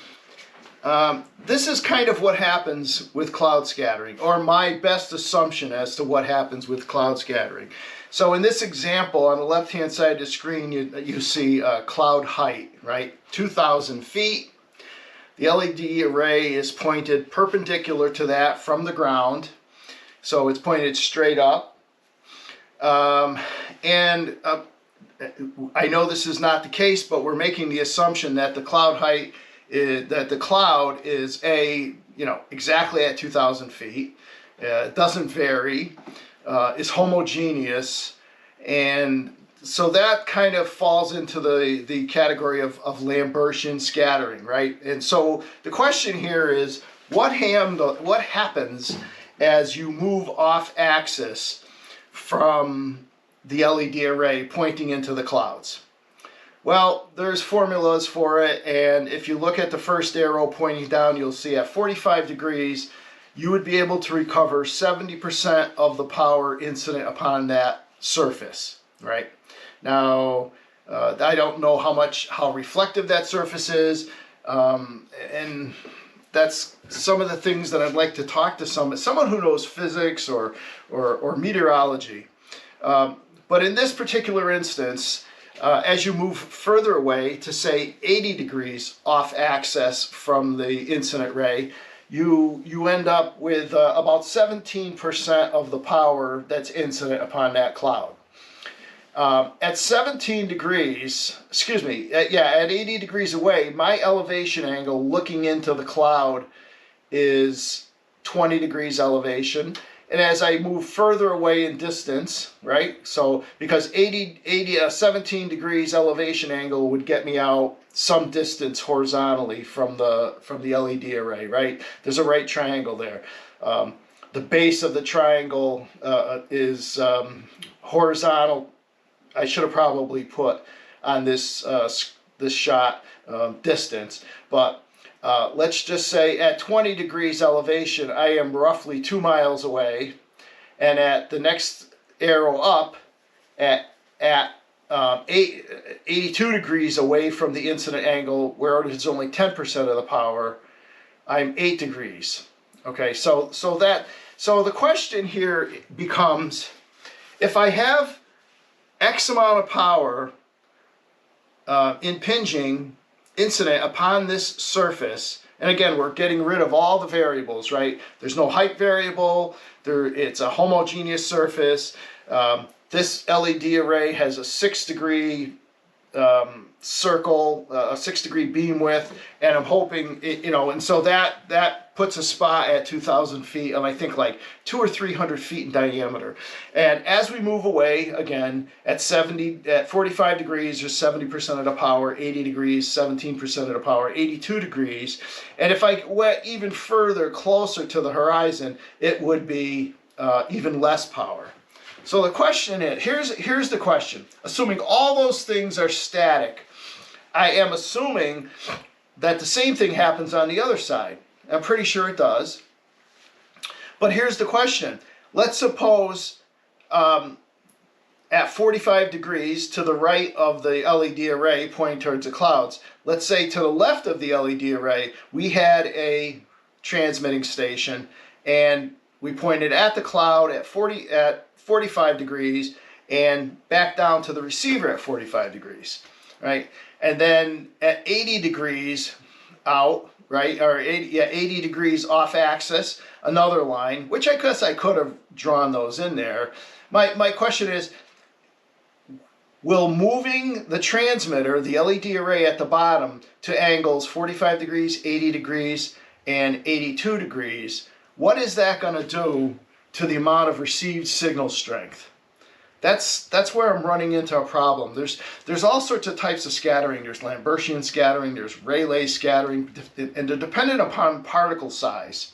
this is kind of what happens with cloud scattering, or my best assumption as to what happens with cloud scattering. So in this example, on the left-hand side of the screen, you see cloud height, right? 2,000 feet. The LED array is pointed perpendicular to that from the ground, so it's pointed straight up. I know this is not the case, but we're making the assumption that the cloud height that the cloud is exactly at 2,000 feet. It doesn't vary, is homogeneous, and so that kind of falls into the category of Lambertian scattering, right? And so the question here is, what happens as you move off axis from the LED array pointing into the clouds? Well, there's formulas for it, and if you look at the first arrow pointing down, you'll see at 45 degrees, you would be able to recover 70% of the power incident upon that surface, right? Now, I don't know how reflective that surface is, and that's some of the things that I'd like to talk to someone who knows physics or meteorology. But in this particular instance, as you move further away to say 80 degrees off axis from the incident ray, you end up with about 17% of the power that's incident upon that cloud. At 17 degrees, at 80 degrees away, my elevation angle looking into the cloud is 20 degrees elevation. And as I move further away in distance, right? So because 17 degrees elevation angle would get me out some distance horizontally from the LED array, right? There's a right triangle there. The base of the triangle is horizontal. I should have probably put on this this shot distance, but let's just say at 20 degrees elevation, I am roughly 2 miles away, and at the next arrow up, at 82 degrees away from the incident angle, where it is only 10% of the power, I'm 8 degrees. Okay, so the question here becomes, if I have X amount of power impinging incident upon this surface, and again, we're getting rid of all the variables, right? There's no height variable. It's a homogeneous surface. This LED array has a 6-degree circle, a 6-degree beam width, and I'm hoping, and so that puts a spot at 2,000 feet, and I think like 200 or 300 feet in diameter. And as we move away, again, at 45 degrees, there's 70% of the power, 80 degrees, 17% of the power, 82 degrees. And if I went even further, closer to the horizon, it would be even less power. So the question is, here's the question. Assuming all those things are static, I am assuming that the same thing happens on the other side. I'm pretty sure it does. But here's the question. Let's suppose at 45 degrees to the right of the LED array pointing towards the clouds. Let's say to the left of the LED array, we had a transmitting station, and we pointed at the cloud at 45 degrees and back down to the receiver at 45 degrees, right? And then at 80 degrees out, right, or 80 degrees off axis, another line, which I guess I could have drawn those in there. My question is, will moving the transmitter, the LED array at the bottom, to angles 45 degrees, 80 degrees, and 82 degrees, what is that going to do to the amount of received signal strength? That's where I'm running into a problem. There's all sorts of types of scattering. There's Lambertian scattering, there's Rayleigh scattering, and they're dependent upon particle size.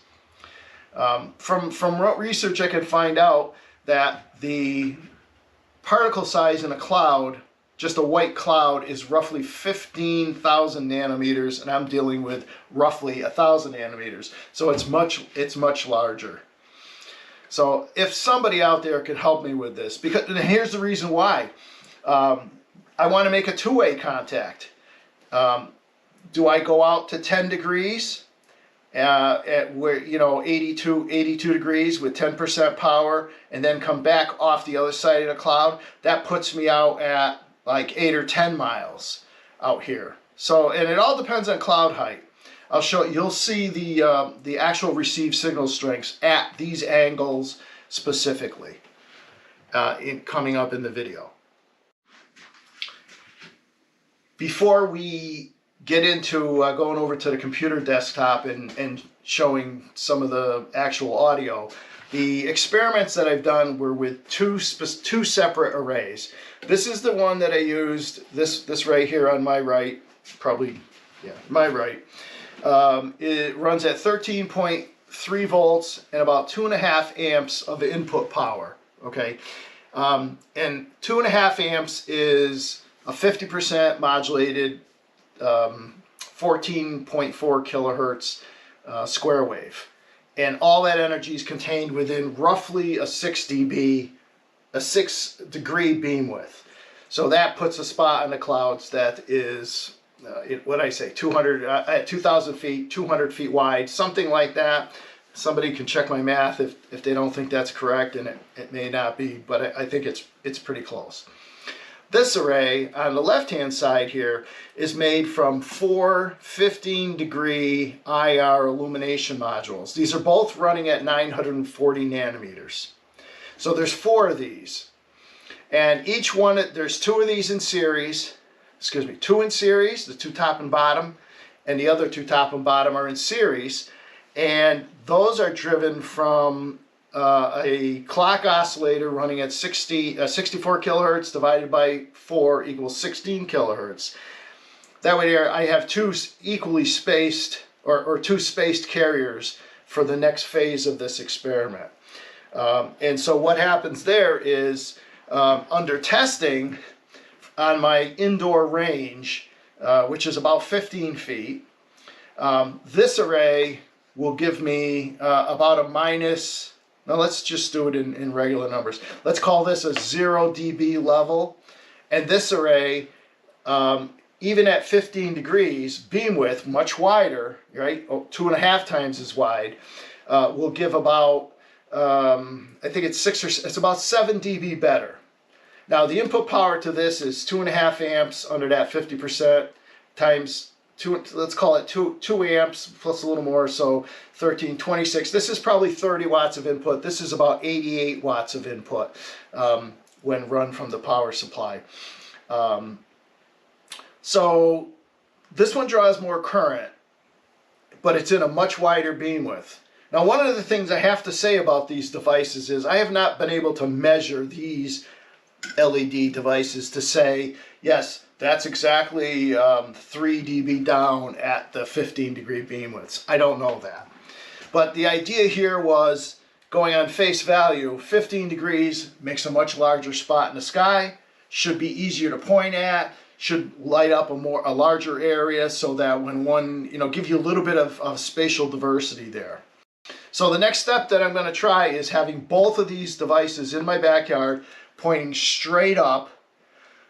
From research, I could find out that the particle size in a cloud, just a white cloud, is roughly 15,000 nanometers, and I'm dealing with roughly 1,000 nanometers. So it's much larger. So if somebody out there could help me with this, and here's the reason why. I want to make a two-way contact. Do I go out to 10 degrees at where, 82 degrees with 10% power, and then come back off the other side of the cloud? That puts me out at like 8 or 10 miles out here. So, and it all depends on cloud height. I'll show you. You'll see the actual received signal strengths at these angles specifically coming up in the video. Before we get into going over to the computer desktop and showing some of the actual audio, the experiments that I've done were with two separate arrays. This is the one that I used, this right here on my right, probably, yeah, my right. It runs at 13.3 volts and about 2.5 amps of input power, okay? And 2.5 amps is a 50% modulated 14.4 kilohertz square wave. And all that energy is contained within roughly a 6 degree beam width. So that puts a spot on the clouds that is, what I say, 2,000 feet, 200 feet wide, something like that. Somebody can check my math if they don't think that's correct, and it may not be, but I think it's pretty close. This array on the left-hand side here is made from 4 15-degree IR illumination modules. These are both running at 940 nanometers. So there's 4 of these. And each one, there's 2 of these in series, 2 in series, the 2 top and bottom, and the other 2 top and bottom are in series. And those are driven from a clock oscillator running at 64 kilohertz divided by 4 equals 16 kilohertz. That way I have 2 equally spaced, or 2 spaced carriers for the next phase of this experiment. And so what happens there is, under testing on my indoor range, which is about 15 feet, this array will give me about a minus. Now let's just do it in regular numbers. Let's call this a 0 dB level. And this array, even at 15 degrees, beam width, much wider, right? 2.5 times as wide, will give about, I think it's about 7 dB better. Now the input power to this is 2.5 amps under that 50% times 2, let's call it 2 amps plus a little more, so 13, 26. This is probably 30 watts of input. This is about 88 watts of input when run from the power supply. So this one draws more current, but it's in a much wider beam width. Now, one of the things I have to say about these devices is I have not been able to measure these LED devices to say, yes, that's exactly 3 dB down at the 15-degree beam widths. I don't know that. But the idea here was, going on face value, 15 degrees makes a much larger spot in the sky, should be easier to point at, should light up a larger area so that when one, give you a little bit of spatial diversity there. So the next step that I'm going to try is having both of these devices in my backyard pointing straight up,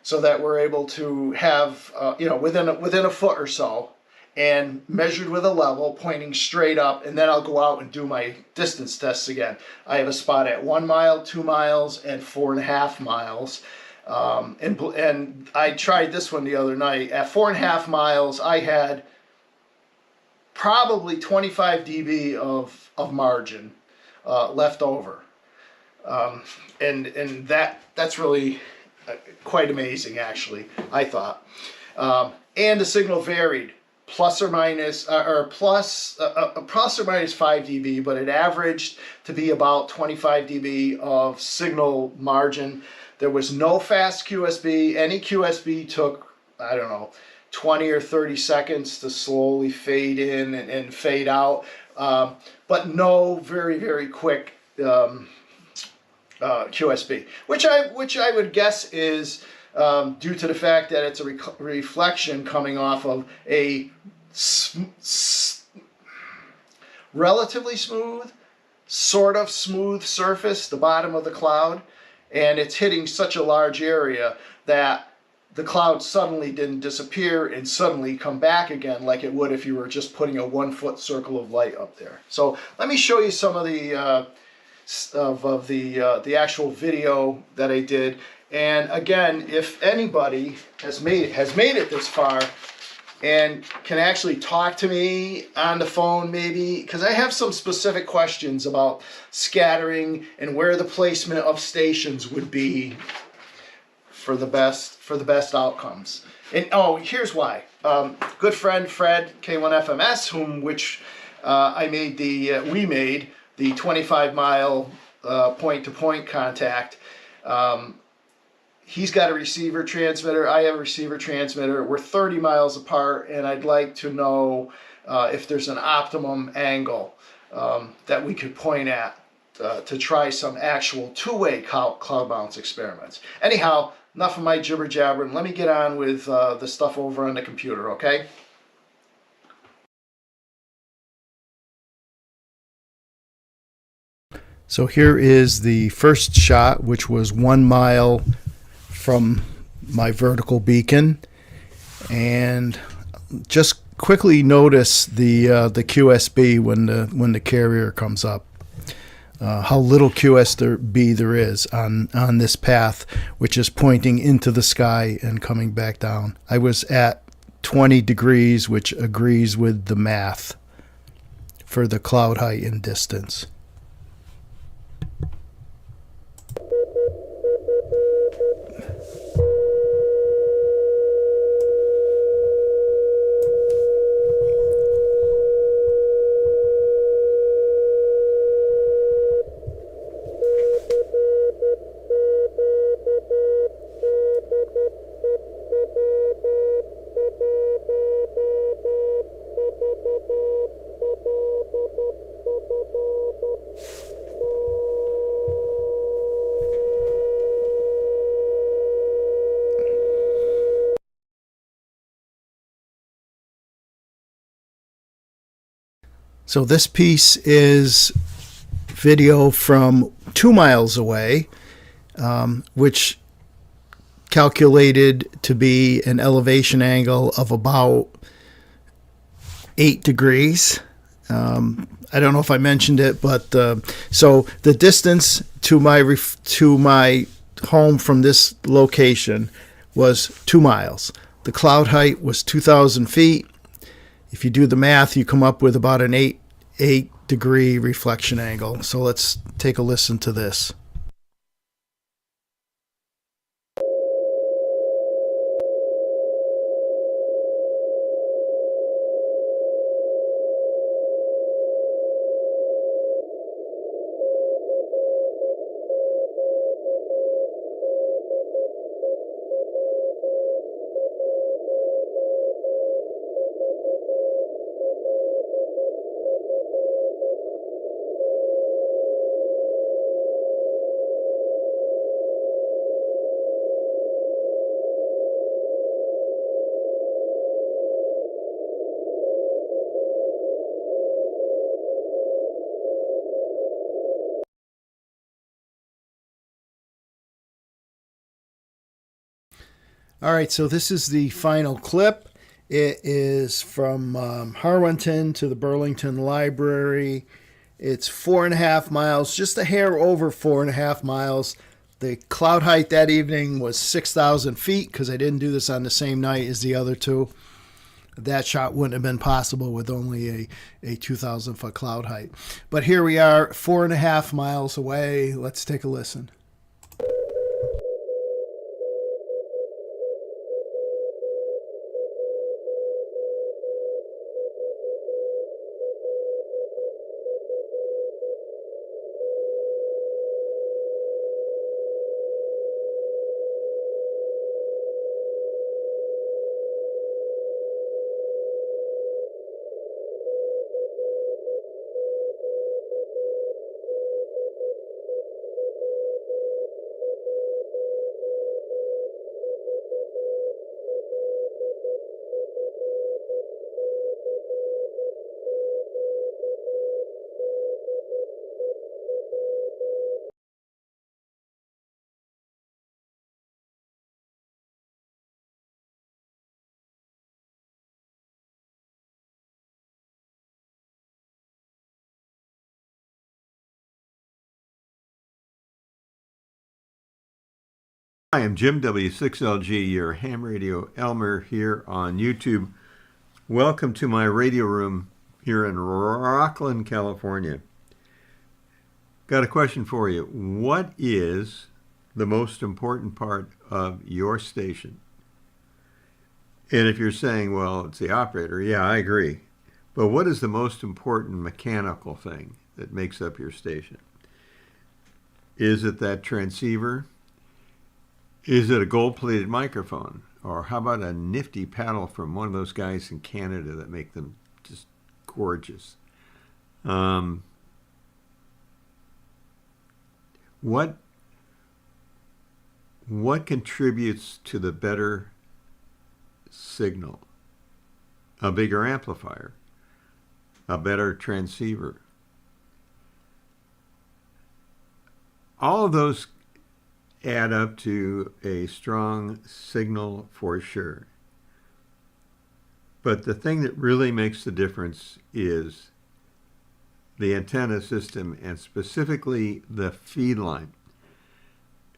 so that we're able to have, within a foot or so, and measured with a level pointing straight up, and then I'll go out and do my distance tests again. I have a spot at 1 mile, 2 miles, and 4.5 miles. And I tried this one the other night. At 4.5 miles, I had probably 25 dB of margin left over. And that's really quite amazing, actually, I thought. And the signal varied, plus or minus 5 dB, but it averaged to be about 25 dB of signal margin. There was no fast QSB. Any QSB took, I don't know, 20 or 30 seconds to slowly fade in and fade out, but no very, very quick QSB, which I would guess is due to the fact that it's a reflection coming off of a relatively smooth, sort of smooth surface, the bottom of the cloud, and it's hitting such a large area that the cloud suddenly didn't disappear and suddenly come back again like it would if you were just putting a 1 foot circle of light up there. So let me show you some of the the actual video that I did. And again, if anybody has made it this far and can actually talk to me on the phone, maybe, because I have some specific questions about scattering and where the placement of stations would be for the best outcomes. And oh, here's why. Good friend Fred K1FMS, we made the 25-mile point-to-point contact. He's got a receiver transmitter. I have a receiver transmitter. We're 30 miles apart, and I'd like to know if there's an optimum angle that we could point at to try some actual two-way cloud balance experiments. Anyhow, enough of my jibber jabbering. Let me get on with the stuff over on the computer, okay? So here is the first shot, which was 1 mile from my vertical beacon, and just quickly notice the QSB when the carrier comes up. How little QSB there is on this path, which is pointing into the sky and coming back down. I was at 20 degrees, which agrees with the math for the cloud height and distance. So this piece is video from 2 miles away, which calculated to be an elevation angle of about 8 degrees. I don't know if I mentioned it, but so the distance to my home from this location was 2 miles. The cloud height was 2,000 feet. If you do the math, you come up with about an 8 degree reflection angle. So let's take a listen to this. All right, so this is the final clip. It is from Harwinton to the Burlington Library. It's 4.5 miles, just a hair over 4.5 miles. The cloud height that evening was 6,000 feet because I didn't do this on the same night as the other two. That shot wouldn't have been possible with only a 2,000 foot cloud height. But here we are, 4.5 miles away. Let's take a listen. Hi, I'm Jim W6LG, your ham radio Elmer here on YouTube. Welcome to my radio room here in Rockland, California. Got a question for you. What is the most important part of your station? And if you're saying, well, it's the operator, yeah, I agree. But what is the most important mechanical thing that makes up your station? Is it that transceiver? Is it a gold-plated microphone? Or how about a nifty paddle from one of those guys in Canada that make them just gorgeous? What contributes to the better signal? A bigger amplifier, a better transceiver. All of those add up to a strong signal for sure. But the thing that really makes the difference is the antenna system, and specifically the feed line.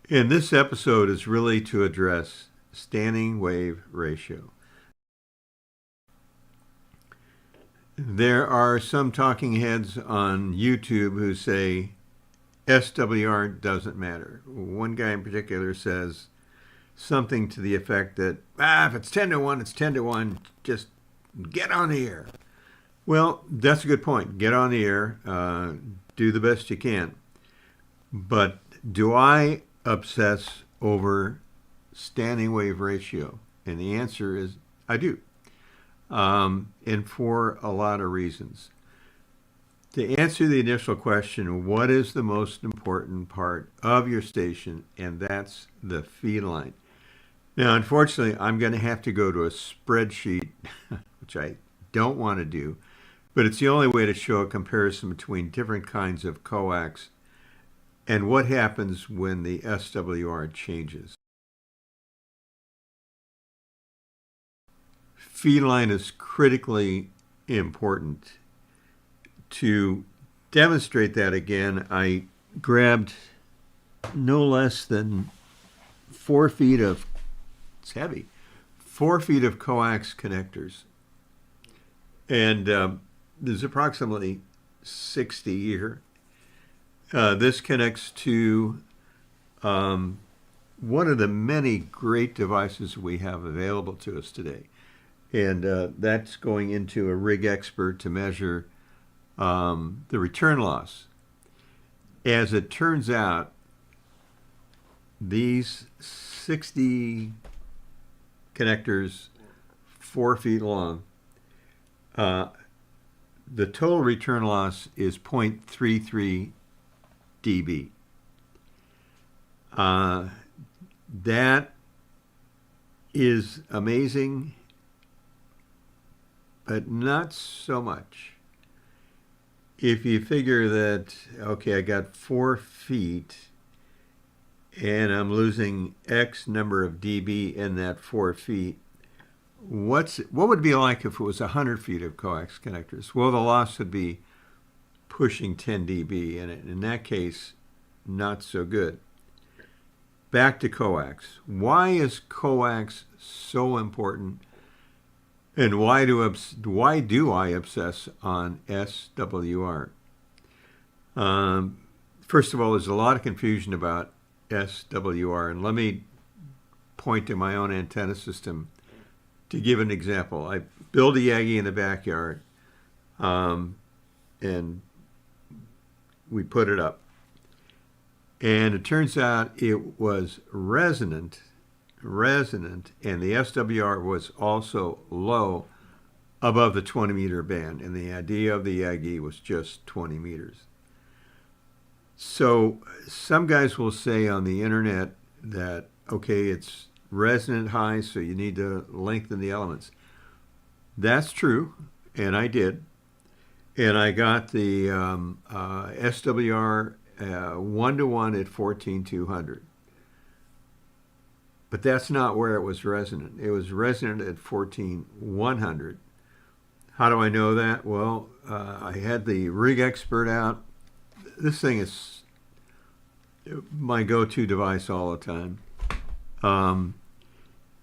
And this episode is really to address standing wave ratio. There are some talking heads on YouTube who say SWR doesn't matter. One guy in particular says something to the effect that, if it's 10 to 1, it's 10 to 1, just get on the air. Well, that's a good point. Get on the air, do the best you can. But do I obsess over standing wave ratio? And the answer is I do. And for a lot of reasons. To answer the initial question, what is the most important part of your station? And that's the feed line. Now, unfortunately, I'm going to have to go to a spreadsheet, which I don't want to do, but it's the only way to show a comparison between different kinds of coax and what happens when the SWR changes. Feed line is critically important. To demonstrate that again, I grabbed no less than 4 feet of, it's heavy, 4 feet of coax connectors. And there's approximately 60 here. This connects to one of the many great devices we have available to us today. And that's going into a rig expert to measure the return loss. As it turns out, these 60 connectors, 4 feet long, the total return loss is 0.33 dB. That is amazing, but not so much. If you figure that, okay, I got 4 feet and I'm losing X number of dB in that 4 feet, what would it be like if it was 100 feet of coax connectors? Well, the loss would be pushing 10 dB, and in that case, not so good. Back to coax. Why is coax so important, and why do I obsess on SWR? First of all, there's a lot of confusion about SWR, and let me point to my own antenna system to give an example. I built a Yagi in the backyard, and we put it up. And it turns out it was resonant, and the SWR was also low above the 20 meter band, and the idea of the Yagi was just 20 meters. So some guys will say on the internet that, okay, it's resonant high, so you need to lengthen the elements. That's true, and I did. And I got the SWR 1-to-1 at 14,200. But that's not where it was resonant. It was resonant at 14,100. How do I know that? Well, I had the rig expert out. This thing is my go-to device all the time.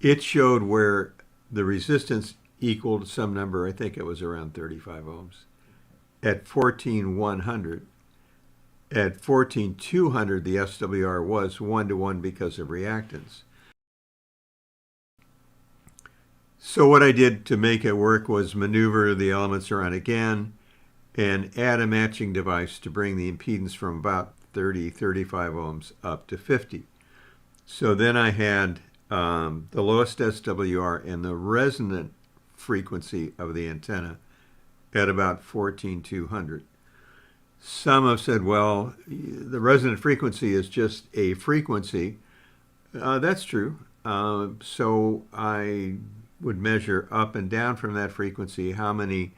It showed where the resistance equaled some number. I think it was around 35 ohms. At 14,100. At 14,200, the SWR was 1-to-1 because of reactance. So what I did to make it work was maneuver the elements around again and add a matching device to bring the impedance from about 35 ohms up to 50. So then I had the lowest SWR and the resonant frequency of the antenna at about 14,200. Some have said, well, the resonant frequency is just a frequency. That's true. So I would measure up and down from that frequency, how many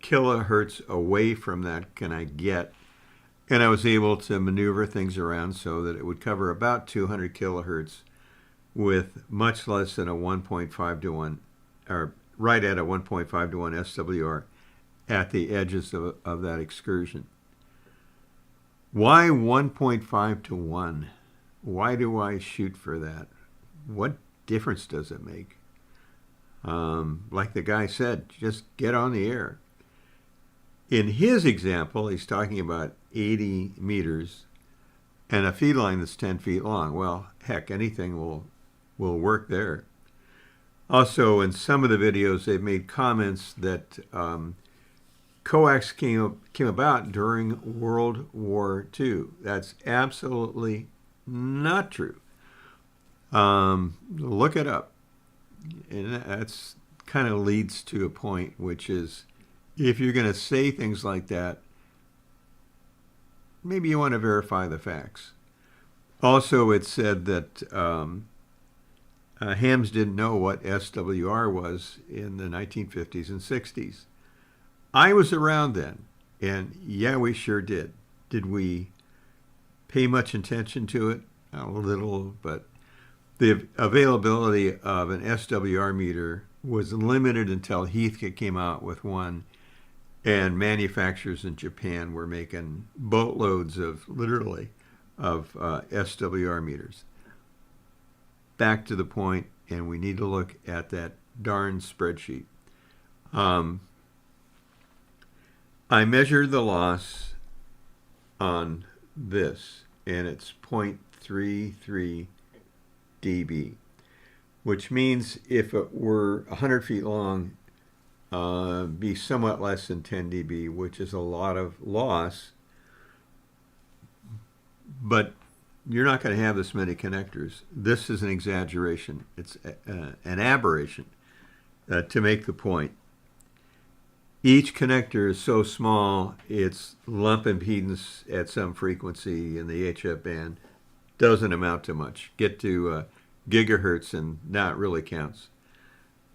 kilohertz away from that can I get? And I was able to maneuver things around so that it would cover about 200 kilohertz with much less than a 1.5-to-1, or right at a 1.5-to-1 SWR at the edges of that excursion. Why 1.5-to-1? Why do I shoot for that? What difference does it make? Like the guy said, just get on the air. In his example, he's talking about 80 meters and a feed line that's 10 feet long. Well, heck, anything will work there. Also, in some of the videos, they've made comments that coax came about during World War II. That's absolutely not true. Look it up. And that's kind of leads to a point, which is, if you're going to say things like that, maybe you want to verify the facts. Also, it said that hams didn't know what SWR was in the 1950s and 60s. I was around then, and yeah, we sure did. Did we pay much attention to it? A little, but the availability of an SWR meter was limited until Heathkit came out with one, and manufacturers in Japan were making boatloads of, literally, of SWR meters. Back to the point, and we need to look at that darn spreadsheet. I measured the loss on this, and it's 0.33 dB, which means if it were 100 feet long, be somewhat less than 10 dB, which is a lot of loss, but you're not going to have this many connectors. This is an exaggeration. It's an aberration to make the point. Each connector is so small, its lump impedance at some frequency in the HF band doesn't amount to much. Get to gigahertz and now it really counts.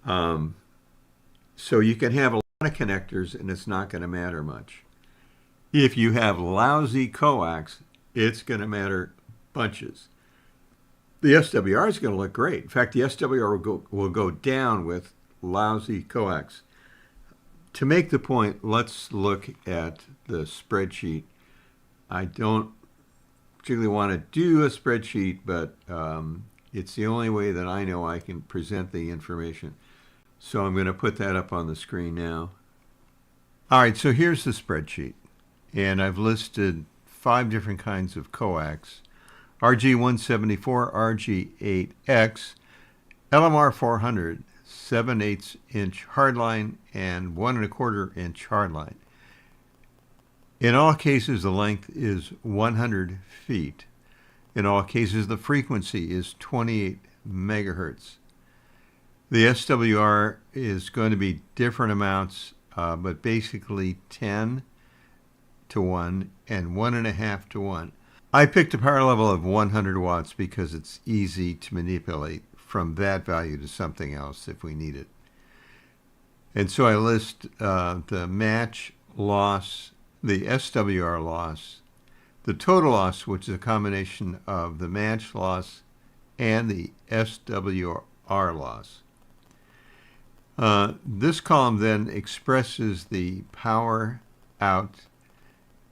So you can have a lot of connectors and it's not going to matter much. If you have lousy coax, it's going to matter bunches. the SWR is going to look great. In fact, the SWR will go down with lousy coax. To make the point, let's look at the spreadsheet. I don't particularly want to do a spreadsheet, but it's the only way that I know I can present the information. So I'm going to put that up on the screen now. All right, so here's the spreadsheet. And I've listed 5 different kinds of coax. RG174, RG8X, LMR 400, 7/8 inch hardline, and 1 1/4 inch hardline. In all cases, the length is 100 feet. In all cases, the frequency is 28 megahertz. The SWR is going to be different amounts, but basically 10 to 1 and 1.5 to 1. I picked a power level of 100 watts because it's easy to manipulate from that value to something else if we need it. And so I list the match loss, the SWR loss, the total loss, which is a combination of the match loss and the SWR loss. This column then expresses the power out.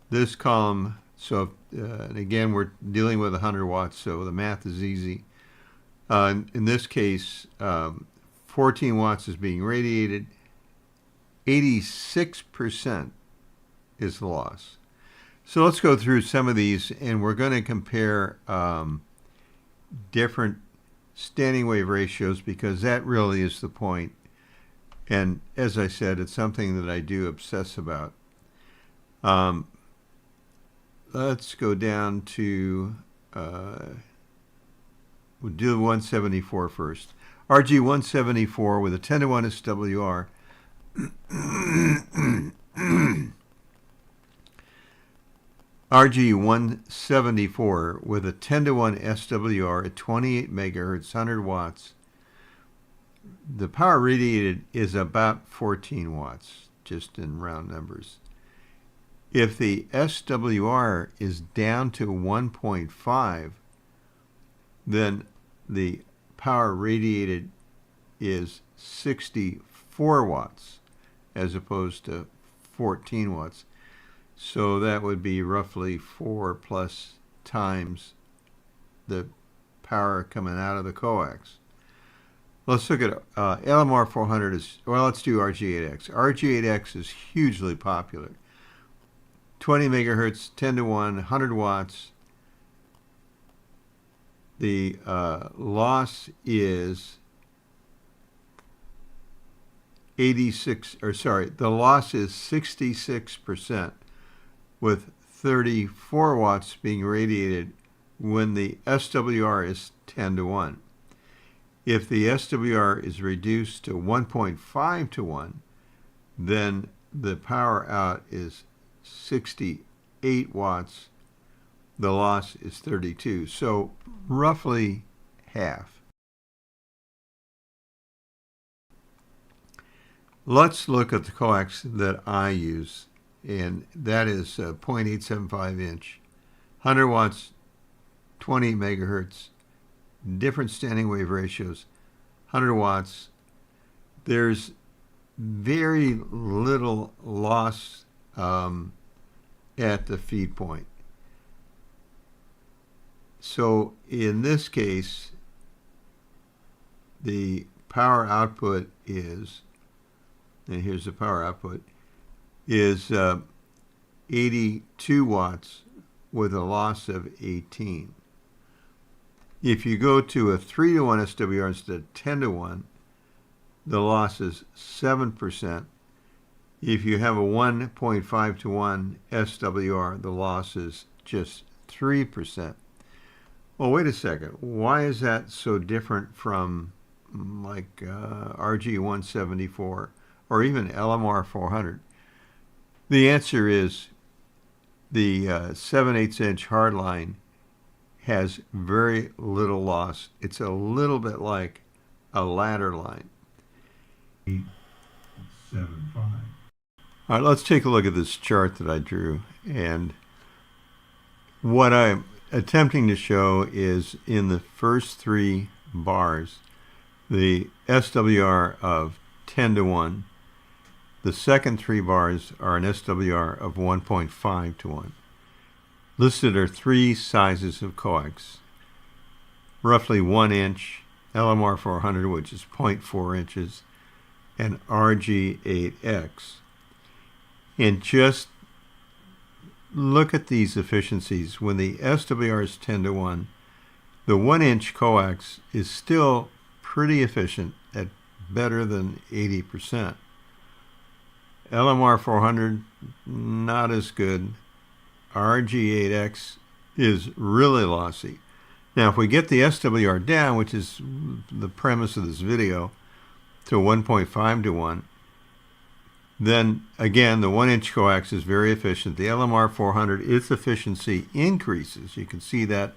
This column, so and again, we're dealing with 100 watts, so the math is easy. In this case, 14 watts is being radiated. 86% is the loss. So let's go through some of these, and we're going to compare different standing wave ratios because that really is the point. And as I said, it's something that I do obsess about. Let's go down to, we'll do 174 first. RG174 with a 10 to 1 SWR. RG174 with a 10 to 1 SWR at 28 megahertz, 100 watts. The power radiated is about 14 watts, just in round numbers. If the SWR is down to 1.5, then the power radiated is 64 watts as opposed to 14 watts. So that would be roughly 4+ times the power coming out of the coax. Let's look at LMR 400 well, let's do RG8X. RG8X is hugely popular. 20 megahertz, 10 to 1, 100 watts. The loss is the loss is 66% with 34 watts being radiated when the SWR is 10 to 1. If the SWR is reduced to 1.5 to 1, then the power out is 68 watts. The loss is 32. So roughly half. Let's look at the coax that I use, and that is 0.875 inch, 100 watts, 20 megahertz, different standing wave ratios, 100 watts. There's very little loss at the feed point. So in this case, the power output is, and here's the power output, is 82 watts with a loss of 18. If you go to a 3 to 1 SWR instead of 10 to 1, the loss is 7%. If you have a 1.5 to 1 SWR, the loss is just 3%. Well, wait a second. Why is that so different from like RG174 or even LMR 400? The answer is the 7/8 inch hardline has very little loss. It's a little bit like a ladder line. 875. All right, let's take a look at this chart that I drew. And what I'm attempting to show is in the first 3 bars, the SWR of 10 to 1. The second 3 bars are an SWR of 1.5 to 1. Listed are 3 sizes of coax. Roughly 1 inch, LMR 400, which is 0.4 inches, and RG8X. And just look at these efficiencies. When the SWR is 10 to 1, the 1 inch coax is still pretty efficient at better than 80%. LMR 400, not as good. RG8X is really lossy. Now, if we get the SWR down, which is the premise of this video, to 1.5 to 1, then again, the 1 inch coax is very efficient. The LMR 400, its efficiency increases. You can see that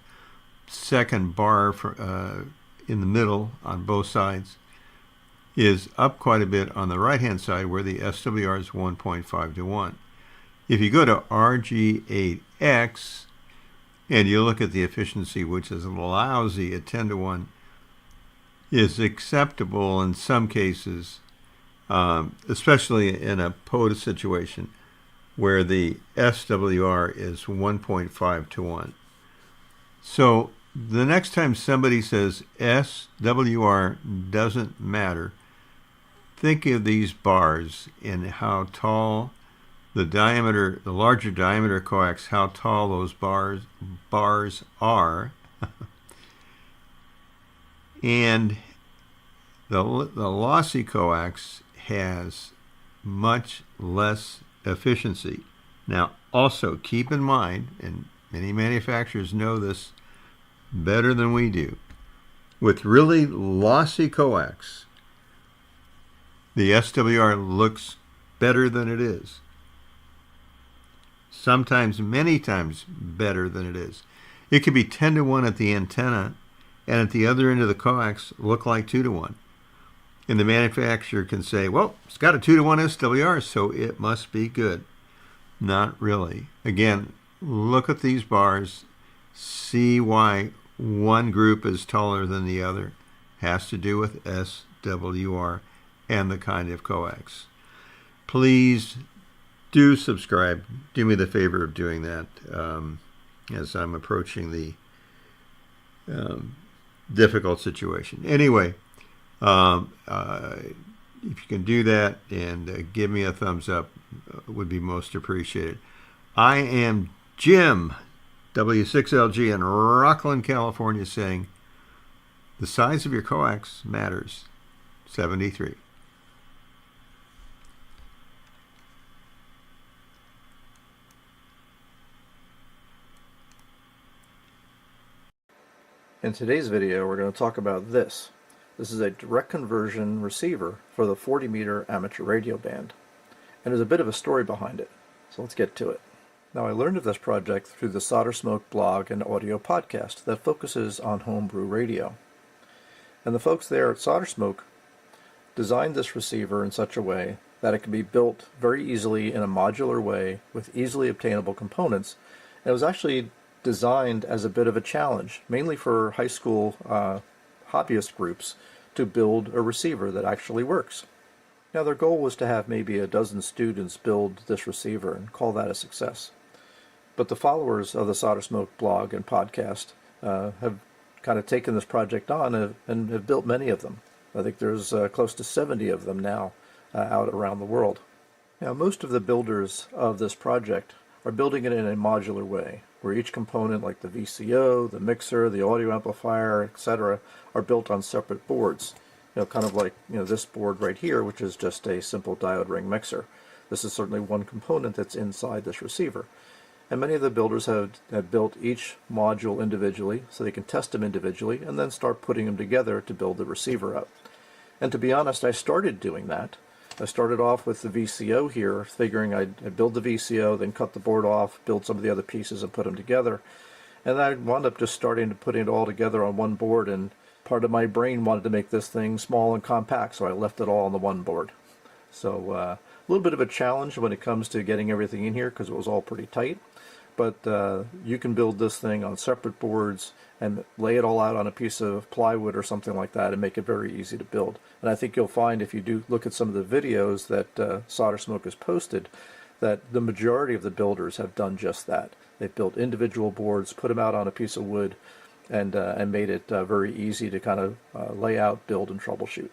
second bar in the middle on both sides is up quite a bit on the right-hand side where the SWR is 1.5 to 1. If you go to RG8X and you look at the efficiency, which is lousy at 10 to 1, is acceptable in some cases, especially in a POTA situation where the SWR is 1.5 to 1. So the next time somebody says SWR doesn't matter, think of these bars and how tall the diameter, the larger diameter coax, how tall those bars are. And the lossy coax has much less efficiency. Now, also keep in mind, and many manufacturers know this better than we do, with really lossy coax, the SWR looks better than it is. Sometimes, many times better than it is. It could be 10 to 1 at the antenna, and at the other end of the coax look like 2 to 1. And the manufacturer can say, well, it's got a 2 to 1 SWR, so it must be good. Not really. Again, look at these bars, see why one group is taller than the other. Has to do with SWR and the kind of coax. Please do subscribe. Do me the favor of doing that as I'm approaching the difficult situation. Anyway, if you can do that and give me a thumbs up, would be most appreciated. I am Jim, W6LG in Rockland, California, saying the size of your coax matters. 73. In today's video, we're going to talk about this. This is a direct conversion receiver for the 40-meter amateur radio band. And there's a bit of a story behind it, so let's get to it. Now, I learned of this project through the Solder Smoke blog and audio podcast that focuses on homebrew radio. And the folks there at Solder Smoke designed this receiver in such a way that it can be built very easily in a modular way with easily obtainable components. And it was actually designed as a bit of a challenge, mainly for high school hobbyist groups, to build a receiver that actually works. Now, their goal was to have maybe a dozen students build this receiver and call that a success. But the followers of the Solder Smoke blog and podcast have kind of taken this project on and have built many of them. I think there's close to 70 of them now out around the world. Now, most of the builders of this project are building it in a modular way, where each component, like the VCO, the mixer, the audio amplifier, etc., are built on separate boards. Kind of like this board right here, which is just a simple diode ring mixer. This is certainly one component that's inside this receiver. And many of the builders have built each module individually, so they can test them individually, and then start putting them together to build the receiver up. And to be honest, I started doing that. I started off with the VCO here, figuring I'd build the VCO, then cut the board off, build some of the other pieces and put them together. And I wound up just starting to putting it all together on one board, and part of my brain wanted to make this thing small and compact, so I left it all on the one board. So a little bit of a challenge when it comes to getting everything in here because it was all pretty tight. but you can build this thing on separate boards and lay it all out on a piece of plywood or something like that and make it very easy to build. And I think you'll find if you do look at some of the videos that Solder Smoke has posted, that the majority of the builders have done just that. They've built individual boards, put them out on a piece of wood, and made it very easy to kind of lay out, build, and troubleshoot.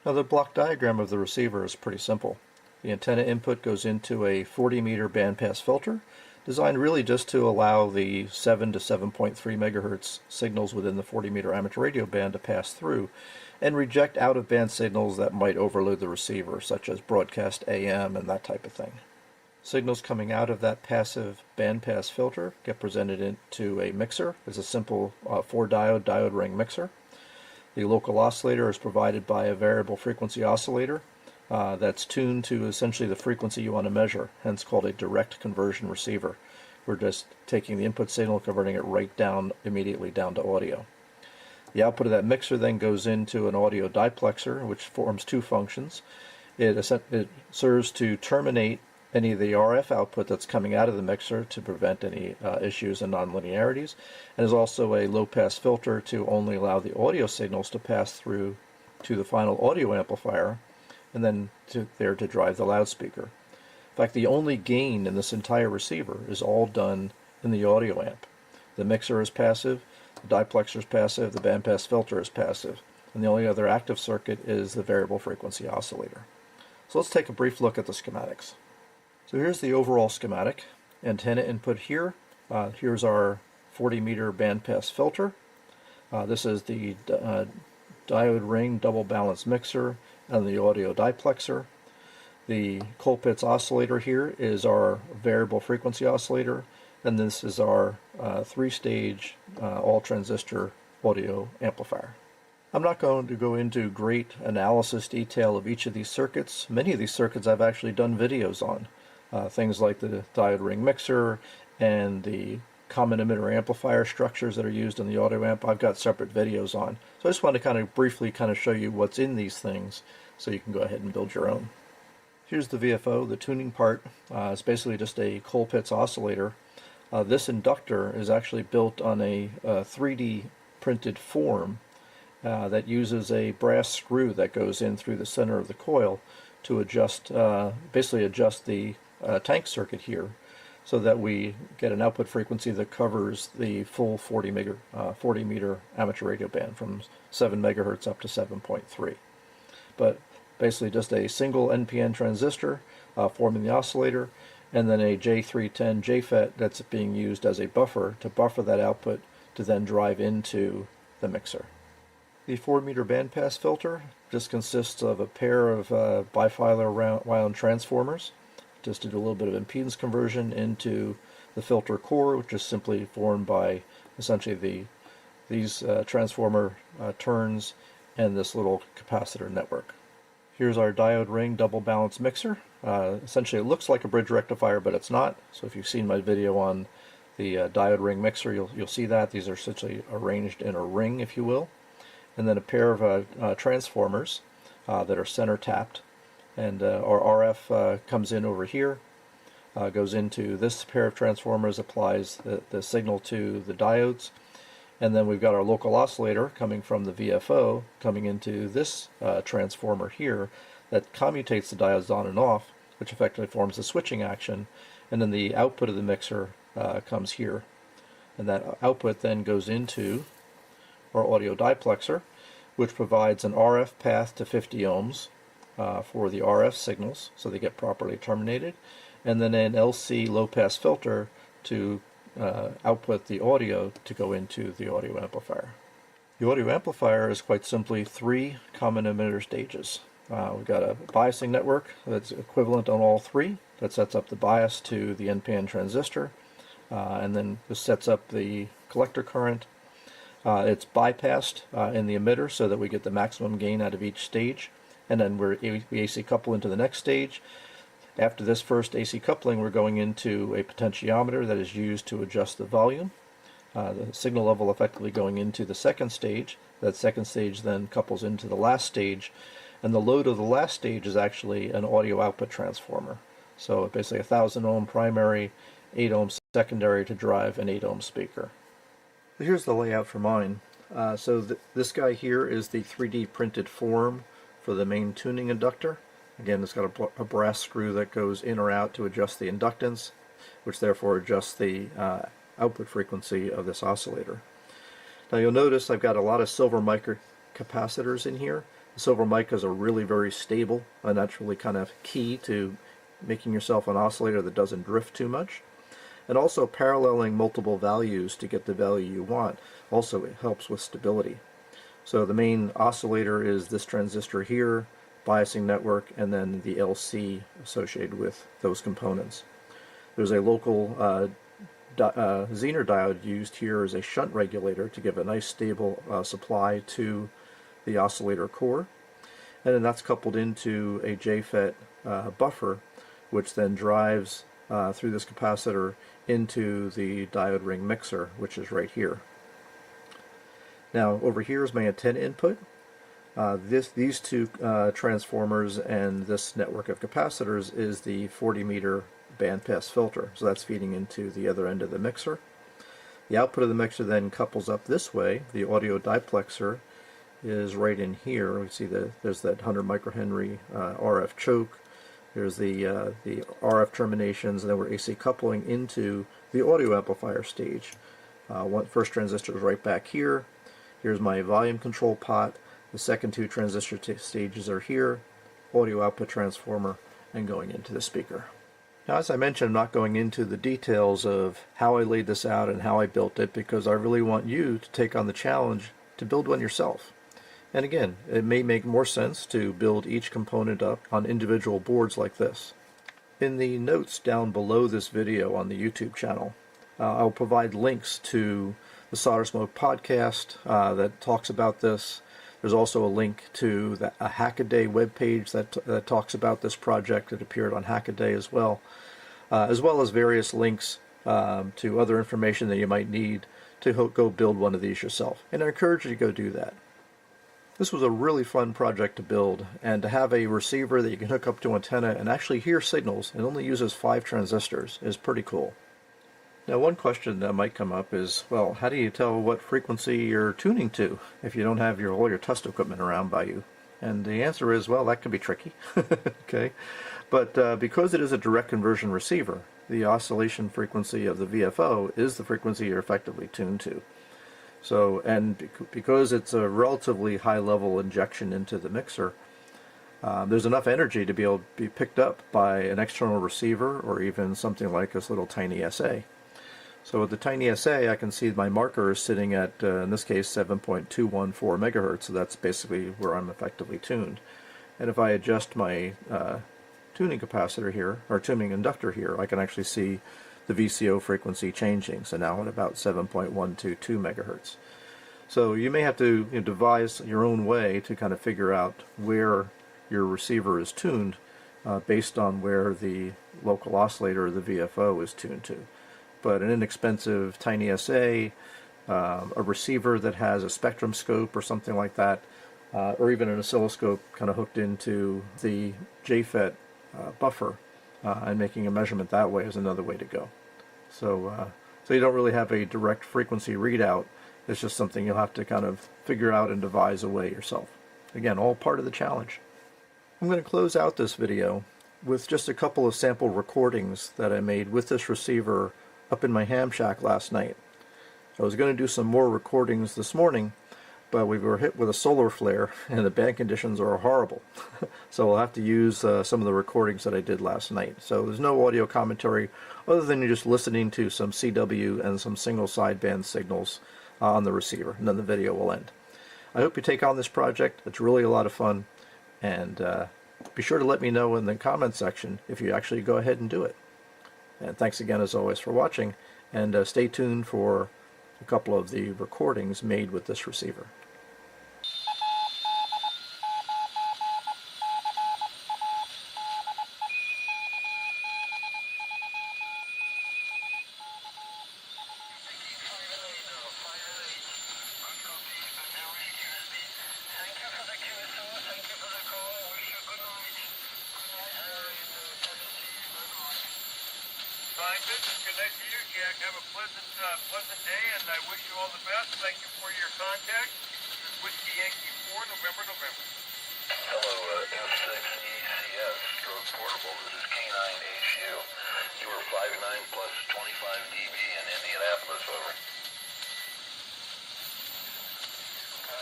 Now the block diagram of the receiver is pretty simple. The antenna input goes into a 40-meter bandpass filter, designed really just to allow the 7 to 7.3 megahertz signals within the 40-meter amateur radio band to pass through and reject out-of-band signals that might overload the receiver, such as broadcast AM and that type of thing. Signals coming out of that passive bandpass filter get presented into a mixer. It's a simple 4-diode ring mixer. The local oscillator is provided by a variable frequency oscillator that's tuned to essentially the frequency you want to measure, hence called a direct conversion receiver. We're just taking the input signal, converting it right down, immediately down to audio. The output of that mixer then goes into an audio diplexer, which forms two functions. It serves to terminate any of the RF output that's coming out of the mixer to prevent any issues and nonlinearities, and is also a low-pass filter to only allow the audio signals to pass through to the final audio amplifier, and then there to drive the loudspeaker. In fact, the only gain in this entire receiver is all done in the audio amp. The mixer is passive, the diplexer is passive, the bandpass filter is passive, and the only other active circuit is the variable frequency oscillator. So let's take a brief look at the schematics. So here's the overall schematic. Antenna input here. Here's our 40-meter bandpass filter. This is the diode ring double balance mixer and the audio diplexer. The Colpitts oscillator here is our variable frequency oscillator, and this is our 3-stage all-transistor audio amplifier. I'm not going to go into great analysis detail of each of these circuits. Many of these circuits I've actually done videos on. Things like the diode ring mixer and the common emitter amplifier structures that are used in the audio amp, I've got separate videos on. So I just want to kind of briefly show you what's in these things so you can go ahead and build your own. Here's the VFO. The tuning part is basically just a Colpitts oscillator. This inductor is actually built on a 3D printed form that uses a brass screw that goes in through the center of the coil to adjust, basically adjust the tank circuit here, so that we get an output frequency that covers the full 40 meter amateur radio band from 7 megahertz up to 7.3. But basically just a single NPN transistor forming the oscillator, and then a J310 JFET that's being used as a buffer to buffer that output to then drive into the mixer. The 4-meter bandpass filter just consists of a pair of bifilar wound transformers, just to do a little bit of impedance conversion into the filter core, which is simply formed by essentially these transformer turns and this little capacitor network. Here's our diode ring double balance mixer. Essentially it looks like a bridge rectifier, but it's not. So if you've seen my video on the diode ring mixer, you'll see that. These are essentially arranged in a ring, if you will. And then a pair of transformers that are center tapped. And our RF comes in over here, goes into this pair of transformers, applies the signal to the diodes, and then we've got our local oscillator coming from the VFO coming into this transformer here that commutates the diodes on and off, which effectively forms the switching action, and then the output of the mixer comes here, and that output then goes into our audio diplexer, which provides an RF path to 50 ohms for the RF signals, so they get properly terminated, and then an LC low-pass filter to output the audio to go into the audio amplifier. The audio amplifier is quite simply 3 common emitter stages. We've got a biasing network that's equivalent on all 3, that sets up the bias to the NPN transistor, and then this sets up the collector current. It's bypassed in the emitter so that we get the maximum gain out of each stage. And then we AC couple into the next stage. After this first AC coupling, we're going into a potentiometer that is used to adjust the volume. The signal level effectively going into the second stage. That second stage then couples into the last stage. And the load of the last stage is actually an audio output transformer. So basically a 1000 ohm primary 8 ohm secondary to drive an 8 ohm speaker. Here's the layout for mine. This guy here is the 3D printed form for the main tuning inductor. Again, it's got a brass screw that goes in or out to adjust the inductance, which therefore adjusts the output frequency of this oscillator. Now you'll notice I've got a lot of silver mica capacitors in here. The silver micas are really very stable, and that's really kind of key to making yourself an oscillator that doesn't drift too much. And also paralleling multiple values to get the value you want also it helps with stability. So the main oscillator is this transistor here, biasing network, and then the LC associated with those components. There's a local Zener diode used here as a shunt regulator to give a nice stable supply to the oscillator core. And then that's coupled into a JFET buffer, which then drives through this capacitor into the diode ring mixer, which is right here. Now over here is my antenna input. These two transformers and this network of capacitors is the 40 meter bandpass filter, so that's feeding into the other end of the mixer. The output of the mixer then couples up this way. The audio diplexer is right in here. We see that there's that 100 microhenry RF choke. There's the RF terminations, and then we're AC coupling into the audio amplifier stage. First transistor is right back here. Here's my volume control pot. The second two transistor stages are here. Audio output transformer, and going into the speaker. Now, as I mentioned, I'm not going into the details of how I laid this out and how I built it, because I really want you to take on the challenge to build one yourself. And again, it may make more sense to build each component up on individual boards like this. In the notes down below this video on the YouTube channel, I'll provide links to the Solder Smoke podcast that talks about this. There's also a link to a Hackaday webpage that talks about this project that appeared on Hackaday as well as various links to other information that you might need to go build one of these yourself. And I encourage you to go do that. This was a really fun project to build, and to have a receiver that you can hook up to an antenna and actually hear signals and only uses 5 transistors is pretty cool. Now, one question that might come up is, well, how do you tell what frequency you're tuning to if you don't have all your test equipment around by you? And the answer is, well, that can be tricky. Okay, but because it is a direct conversion receiver, the oscillation frequency of the VFO is the frequency you're effectively tuned to. So, and because it's a relatively high level injection into the mixer, there's enough energy to be able to be picked up by an external receiver or even something like this little tiny SA. So with the tiny SA, I can see my marker is sitting at, in this case, 7.214 megahertz, so that's basically where I'm effectively tuned. And if I adjust my tuning capacitor here, or tuning inductor here, I can actually see the VCO frequency changing, so now at about 7.122 megahertz. So you may have to devise your own way to kind of figure out where your receiver is tuned based on where the local oscillator or the VFO is tuned to. But an inexpensive tiny SA, a receiver that has a spectrum scope or something like that, or even an oscilloscope kind of hooked into the JFET buffer, and making a measurement that way is another way to go. So you don't really have a direct frequency readout. It's just something you'll have to kind of figure out and devise a way yourself. Again, all part of the challenge. I'm going to close out this video with just a couple of sample recordings that I made with this receiver up in my ham shack last night. I was going to do some more recordings this morning, but we were hit with a solar flare and the band conditions are horrible. So I'll have to use some of the recordings that I did last night. So there's no audio commentary other than you're just listening to some CW and some single sideband signals on the receiver, and then the video will end. I hope you take on this project. It's really a lot of fun, and be sure to let me know in the comment section if you actually go ahead and do it. And thanks again as always for watching, and stay tuned for a couple of the recordings made with this receiver. Bye. Good night to you, Jack. Have a pleasant day, and I wish you all the best. Thank you for your contact. This is Whiskey Yankee 4, November. Hello, F6ECS, stroke portable. This is K9HU. You were 5'9" plus 25 dB in Indianapolis, over.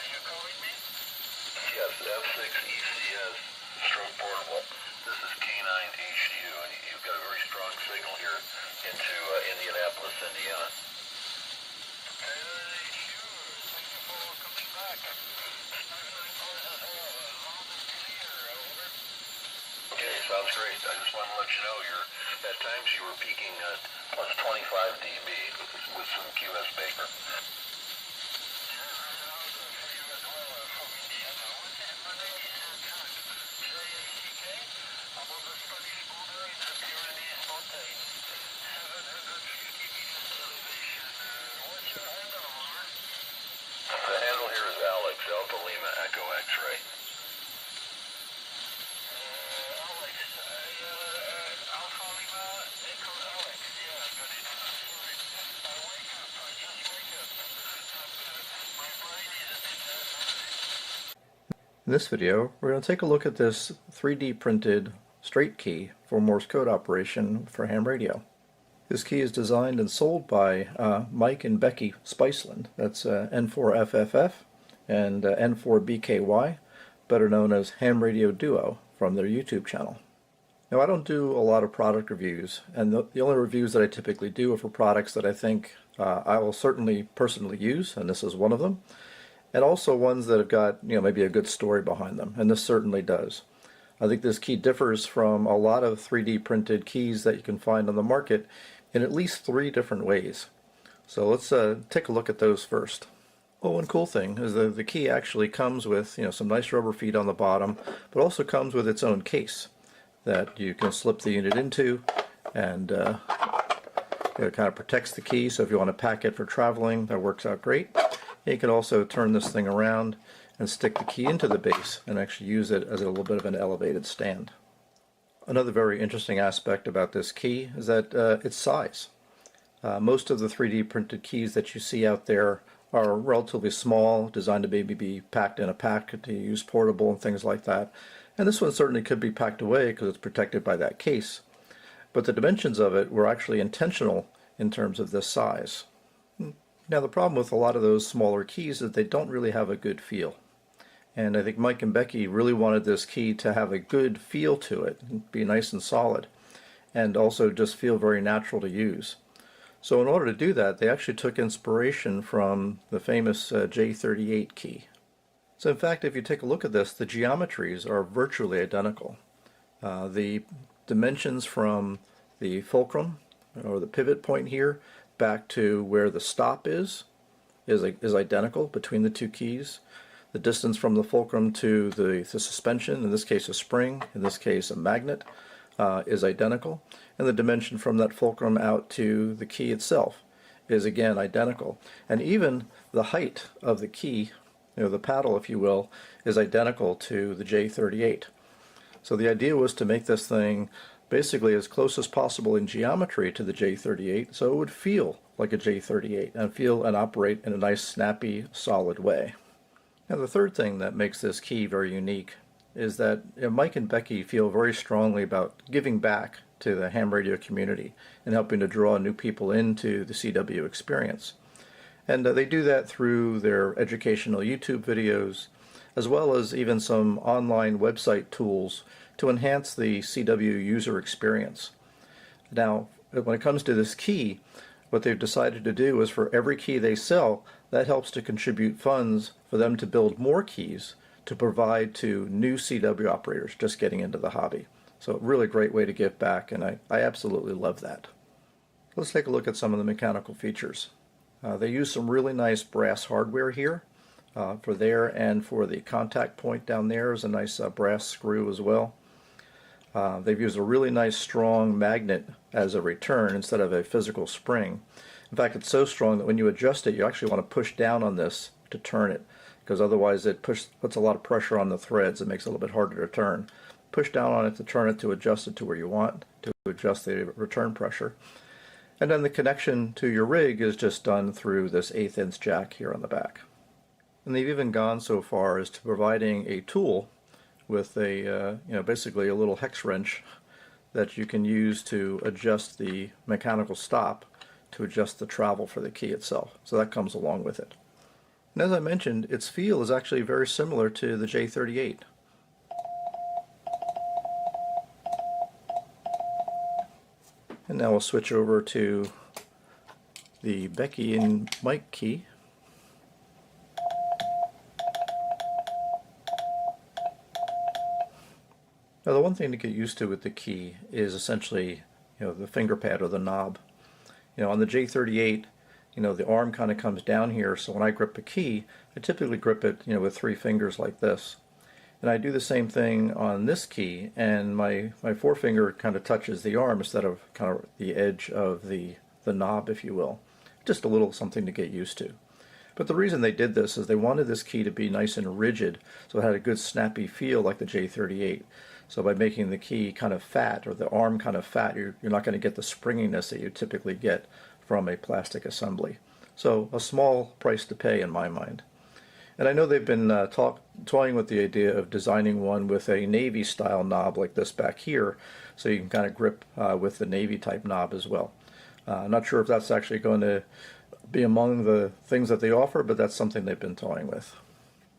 You calling me? Yes, F6ECS, stroke portable. This is K9HU, and you've got a very strong signal here into Indianapolis, Indiana. Okay, sounds great. I just want to let you know at times you were peaking plus 25 dB with some QS Baker. The handle here is Alex, Alpha Lima Echo X-Ray. In this video, we're going to take a look at this 3D printed straight key for Morse code operation for ham radio. This key is designed and sold by Mike and Becky Spiceland. That's N4FFF and N4BKY, better known as Ham Radio Duo, from their YouTube channel. Now, I don't do a lot of product reviews, and the only reviews that I typically do are for products that I think I will certainly personally use, and this is one of them. And also ones that have got, maybe a good story behind them, and this certainly does. I think this key differs from a lot of 3D printed keys that you can find on the market in at least 3 different ways. So let's take a look at those first. Oh, one cool thing is that the key actually comes with, some nice rubber feet on the bottom, but also comes with its own case that you can slip the unit into, and it kind of protects the key, so if you want to pack it for traveling, that works out great. You can also turn this thing around and stick the key into the base and actually use it as a little bit of an elevated stand. Another very interesting aspect about this key is that its size. Most of the 3D printed keys that you see out there are relatively small, designed to maybe be packed in a pack to use portable and things like that. And this one certainly could be packed away because it's protected by that case. But the dimensions of it were actually intentional in terms of this size. Now, the problem with a lot of those smaller keys is they don't really have a good feel. And I think Mike and Becky really wanted this key to have a good feel to it, and be nice and solid, and also just feel very natural to use. So in order to do that, they actually took inspiration from the famous J38 key. So in fact, if you take a look at this, the geometries are virtually identical. The dimensions from the fulcrum, or the pivot point here, back to where the stop is identical between the 2 keys. The distance from the fulcrum to the suspension, in this case a spring, in this case a magnet, is identical. And the dimension from that fulcrum out to the key itself is again identical. And even the height of the key, the paddle if you will, is identical to the J38. So the idea was to make this thing basically as close as possible in geometry to the J38, so it would feel like a J38 and feel and operate in a nice, snappy, solid way. Now, the third thing that makes this key very unique is that Mike and Becky feel very strongly about giving back to the ham radio community and helping to draw new people into the CW experience. And they do that through their educational YouTube videos, as well as even some online website tools to enhance the CW user experience. Now, when it comes to this key, what they've decided to do is for every key they sell, that helps to contribute funds for them to build more keys to provide to new CW operators just getting into the hobby. So a really great way to give back, and I absolutely love that. Let's take a look at some of the mechanical features. They use some really nice brass hardware here for there, and for the contact point down there is a nice brass screw as well. They've used a really nice strong magnet as a return instead of a physical spring. In fact, it's so strong that when you adjust it, you actually want to push down on this to turn it, because otherwise it puts a lot of pressure on the threads. It makes it a little bit harder to turn. Push down on it to turn it to adjust it to where you want, to adjust the return pressure. And then the connection to your rig is just done through this 1/8 inch jack here on the back. And they've even gone so far as to providing a tool with a, basically a little hex wrench that you can use to adjust the mechanical stop to adjust the travel for the key itself. So that comes along with it. And as I mentioned, its feel is actually very similar to the J38. And now we'll switch over to the Becky and Mike key. Now the one thing to get used to with the key is essentially, the finger pad or the knob. On the J38, the arm kind of comes down here, so when I grip a key, I typically grip it, with 3 fingers like this. And I do the same thing on this key, and my forefinger kind of touches the arm instead of kind of the edge of the knob, if you will. Just a little something to get used to. But the reason they did this is they wanted this key to be nice and rigid, so it had a good snappy feel like the J38. So by making the key kind of fat, or the arm kind of fat, you're not going to get the springiness that you typically get from a plastic assembly. So a small price to pay in my mind. And I know they've been toying with the idea of designing one with a Navy style knob like this back here, so you can kind of grip with the Navy type knob as well. I'm not sure if that's actually going to be among the things that they offer, but that's something they've been toying with.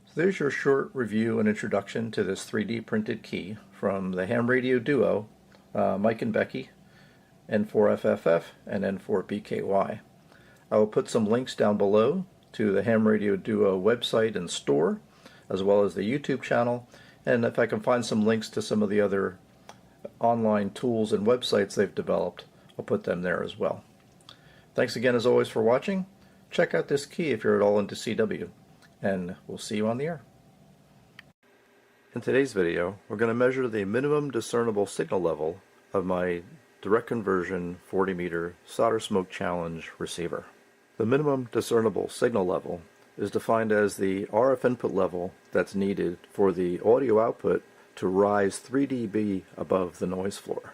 So there's your short review and introduction to this 3D printed key from the ham radio duo, Mike and Becky, N4FFF and N4BKY. I will put some links down below to the Ham Radio Duo website and store, as well as the YouTube channel, and if I can find some links to some of the other online tools and websites they've developed, I'll put them there as well. Thanks again as always for watching. Check out this key if you're at all into CW, and we'll see you on the air. In today's video, we're going to measure the minimum discernible signal level of my direct conversion 40 meter solder smoke challenge receiver. The minimum discernible signal level is defined as the RF input level that's needed for the audio output to rise 3 dB above the noise floor.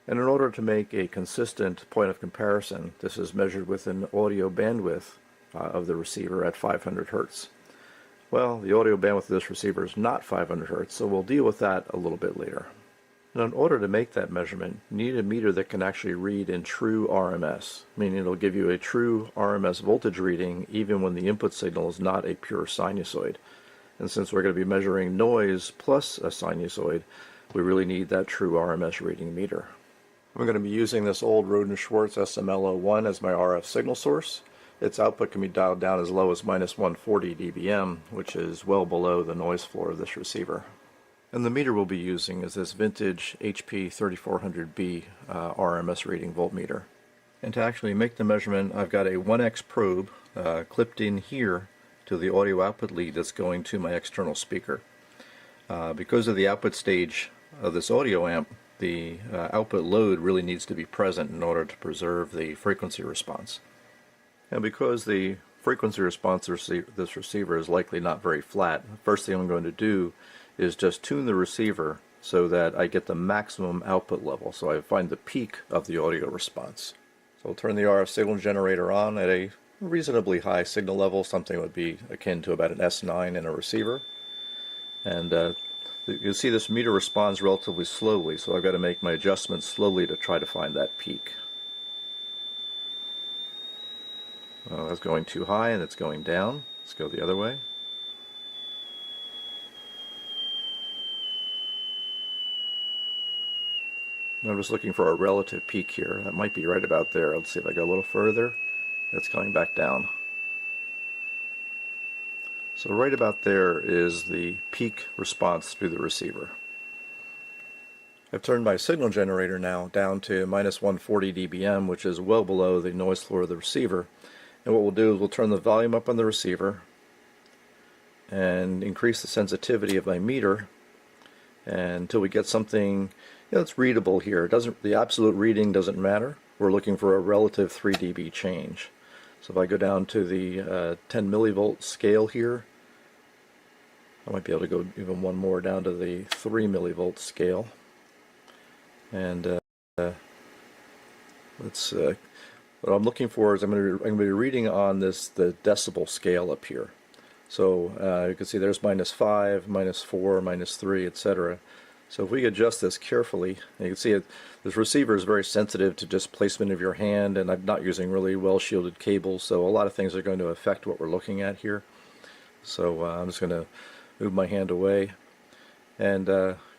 And in order to make a consistent point of comparison, this is measured with an audio bandwidth of the receiver at 500 Hertz. Well, the audio bandwidth of this receiver is not 500 Hertz, so we'll deal with that a little bit later. Now, in order to make that measurement, you need a meter that can actually read in true RMS, meaning it'll give you a true RMS voltage reading even when the input signal is not a pure sinusoid. And since we're going to be measuring noise plus a sinusoid, we really need that true RMS reading meter. I'm going to be using this old Roden Schwartz SML01 as my RF signal source. Its output can be dialed down as low as -140 dBm, which is well below the noise floor of this receiver. And the meter we'll be using is this vintage HP 3400B RMS reading voltmeter. And to actually make the measurement, I've got a 1X probe clipped in here to the audio output lead that's going to my external speaker. Because of the output stage of this audio amp, the output load really needs to be present in order to preserve the frequency response. And because the frequency response of this receiver is likely not very flat, the first thing I'm going to do is just tune the receiver so that I get the maximum output level, so I find the peak of the audio response. So I'll turn the RF signal generator on at a reasonably high signal level, something that would be akin to about an S9 in a receiver. And you'll see this meter responds relatively slowly, so I've got to make my adjustments slowly to try to find that peak. Well, that's going too high and it's going down. Let's go the other way. I'm just looking for a relative peak here. That might be right about there. Let's see if I go a little further. It's coming back down. So right about there is the peak response through the receiver. I've turned my signal generator now down to -140 dBm, which is well below the noise floor of the receiver. And what we'll do is we'll turn the volume up on the receiver and increase the sensitivity of my meter until we get something that's readable here. The absolute reading doesn't matter. We're looking for a relative 3 dB change. So if I go down to the 10 millivolt scale here, I might be able to go even one more down to the 3 millivolt scale. And let's What I'm looking for is I'm going to be reading on the decibel scale up here. So you can see there's -5, -4, -3, etc. So if we adjust this carefully, you can see this receiver is very sensitive to just placement of your hand, and I'm not using really well shielded cables, so a lot of things are going to affect what we're looking at here. So I'm just going to move my hand away and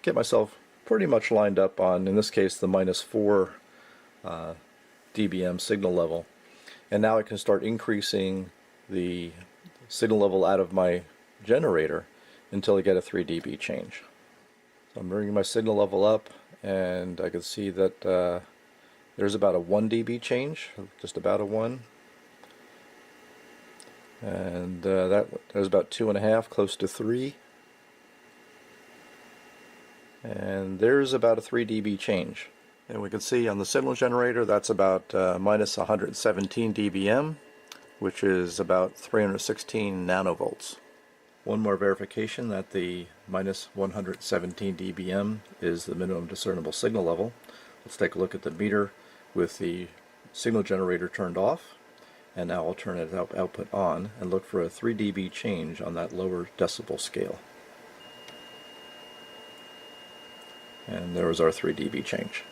get myself pretty much lined up on, in this case, the -4 dBm signal level. And now I can start increasing the signal level out of my generator until I get a 3 dB change. So I'm bringing my signal level up, and I can see that there's about a 1 dB change, just about a 1. And there's about 2.5, close to 3. And there's about a 3 dB change. And we can see on the signal generator that's about minus 117 dBm, which is about 316 nanovolts. One more verification that the minus 117 dBm is the minimum discernible signal level. Let's take a look at the meter with the signal generator turned off, and now I'll turn it output on and look for a 3 dB change on that lower decibel scale. And there was our 3 dB change.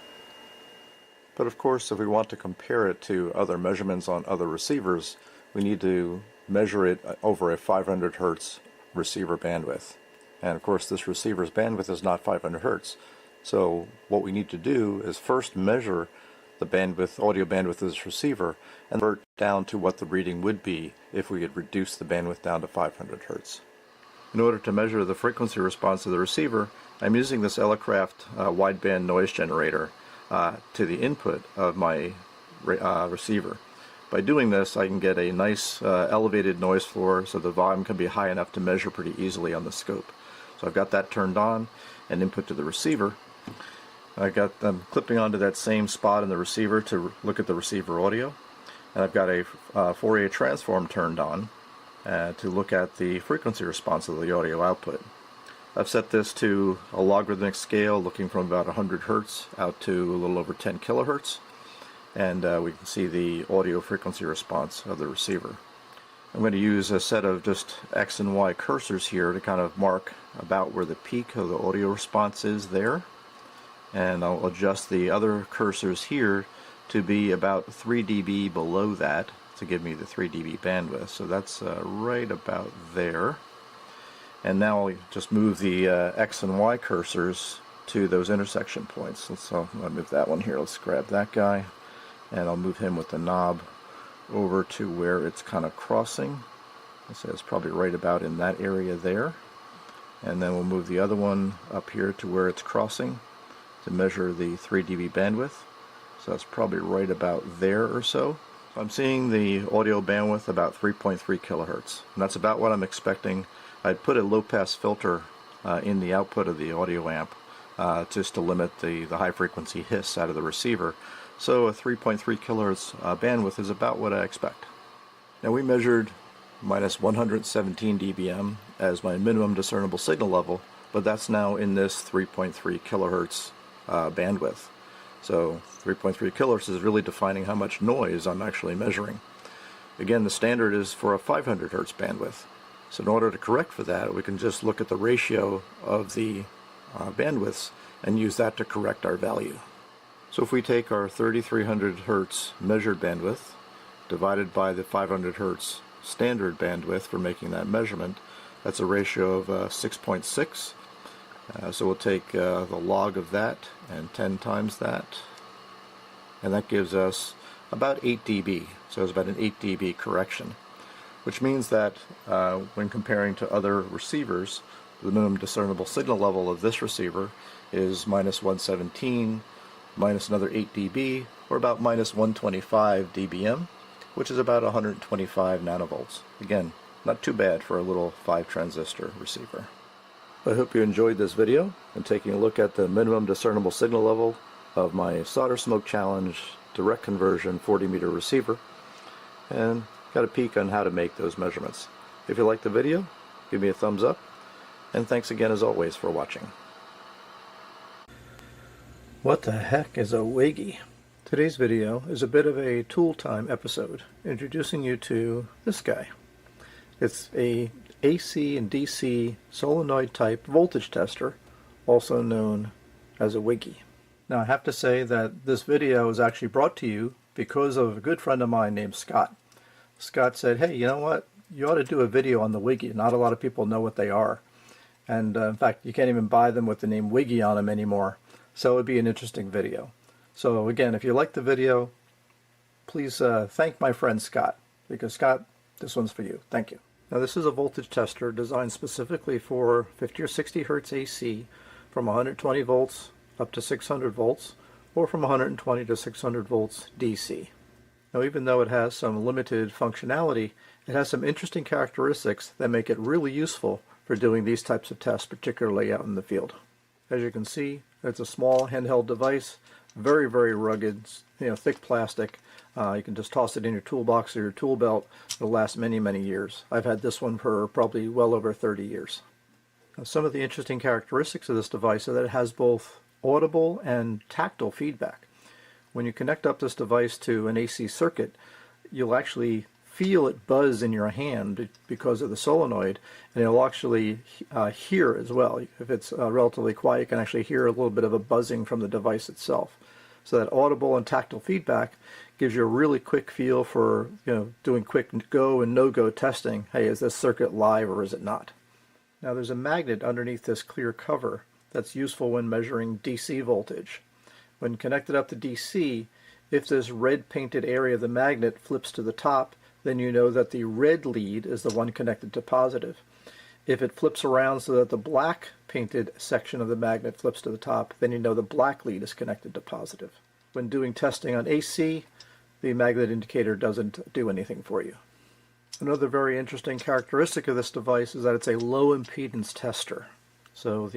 But of course, if we want to compare it to other measurements on other receivers, we need to measure it over a 500 Hertz receiver bandwidth. And of course, this receiver's bandwidth is not 500 Hertz. So what we need to do is first measure the bandwidth, audio bandwidth of this receiver, and convert down to what the reading would be if we had reduced the bandwidth down to 500 Hertz. In order to measure the frequency response of the receiver, I'm using this Elecraft wideband noise generator to the input of my receiver. By doing this, I can get a nice elevated noise floor so the volume can be high enough to measure pretty easily on the scope. So I've got that turned on and input to the receiver. I'm clipping onto that same spot in the receiver to look at the receiver audio. And I've got a Fourier transform turned on to look at the frequency response of the audio output. I've set this to a logarithmic scale looking from about 100 Hertz out to a little over 10 kilohertz. And we can see the audio frequency response of the receiver. I'm going to use a set of just X and Y cursors here to kind of mark about where the peak of the audio response is there. And I'll adjust the other cursors here to be about 3 dB below that to give me the 3 dB bandwidth. So that's right about there. And now I'll just move the X and Y cursors to those intersection points. So I'll move that one here. Let's grab that guy, and I'll move him with the knob over to where it's kind of crossing. So it's probably right about in that area there. And then we'll move the other one up here to where it's crossing to measure the 3 dB bandwidth. So that's probably right about there or so. I'm seeing the audio bandwidth about 3.3 kilohertz, and that's about what I'm expecting. I'd put a low-pass filter in the output of the audio amp just to limit the high frequency hiss out of the receiver. So a 3.3 kilohertz bandwidth is about what I expect. Now we measured minus 117 dBm as my minimum discernible signal level, but that's now in this 3.3 kilohertz bandwidth. So 3.3 kilohertz is really defining how much noise I'm actually measuring. Again, the standard is for a 500 Hertz bandwidth. So in order to correct for that, we can just look at the ratio of the bandwidths and use that to correct our value. So if we take our 3300 Hertz measured bandwidth divided by the 500 Hertz standard bandwidth for making that measurement, that's a ratio of 6.6. So we'll take the log of that and 10 times that, and that gives us about 8 dB. So it's about an 8 dB correction, which means that when comparing to other receivers, the minimum discernible signal level of this receiver is minus 117 minus another 8 dB, or about minus 125 dBm, which is about 125 nanovolts. Again, not too bad for a little 5 transistor receiver. I hope you enjoyed this video and taking a look at the minimum discernible signal level of my Solder Smoke Challenge direct conversion 40 meter receiver, and got a peek on how to make those measurements. If you liked the video, give me a thumbs up, and thanks again as always for watching. What the heck is a wiggy? Today's video is a bit of a tool time episode, introducing you to this guy. It's a AC and DC solenoid type voltage tester, also known as a wiggy. Now I have to say that this video is actually brought to you because of a good friend of mine named Scott. Scott said, hey, you know what? You ought to do a video on the wiggy. Not a lot of people know what they are. And in fact, you can't even buy them with the name wiggy on them anymore. So it would be an interesting video. So again, if you like the video, please thank my friend Scott, because Scott, this one's for you. Thank you. Now this is a voltage tester designed specifically for 50 or 60 hertz AC from 120 volts up to 600 volts, or from 120 to 600 volts DC. Now even though it has some limited functionality, it has some interesting characteristics that make it really useful for doing these types of tests, particularly out in the field. As you can see, it's a small handheld device, very, very rugged, thick plastic. You can just toss it in your toolbox or your tool belt. It'll last many, many years. I've had this one for probably well over 30 years. Now, some of the interesting characteristics of this device are that it has both audible and tactile feedback. When you connect up this device to an AC circuit, you'll actually feel it buzz in your hand because of the solenoid, and you'll actually hear as well. If it's relatively quiet, you can actually hear a little bit of a buzzing from the device itself. So that audible and tactile feedback gives you a really quick feel for doing quick go and no-go testing. Hey, is this circuit live or is it not? Now there's a magnet underneath this clear cover that's useful when measuring DC voltage. When connected up to DC, if this red painted area of the magnet flips to the top, then you know that the red lead is the one connected to positive. If it flips around so that the black painted section of the magnet flips to the top, then you know the black lead is connected to positive. When doing testing on AC, the magnet indicator doesn't do anything for you. Another very interesting characteristic of this device is that it's a low impedance tester. So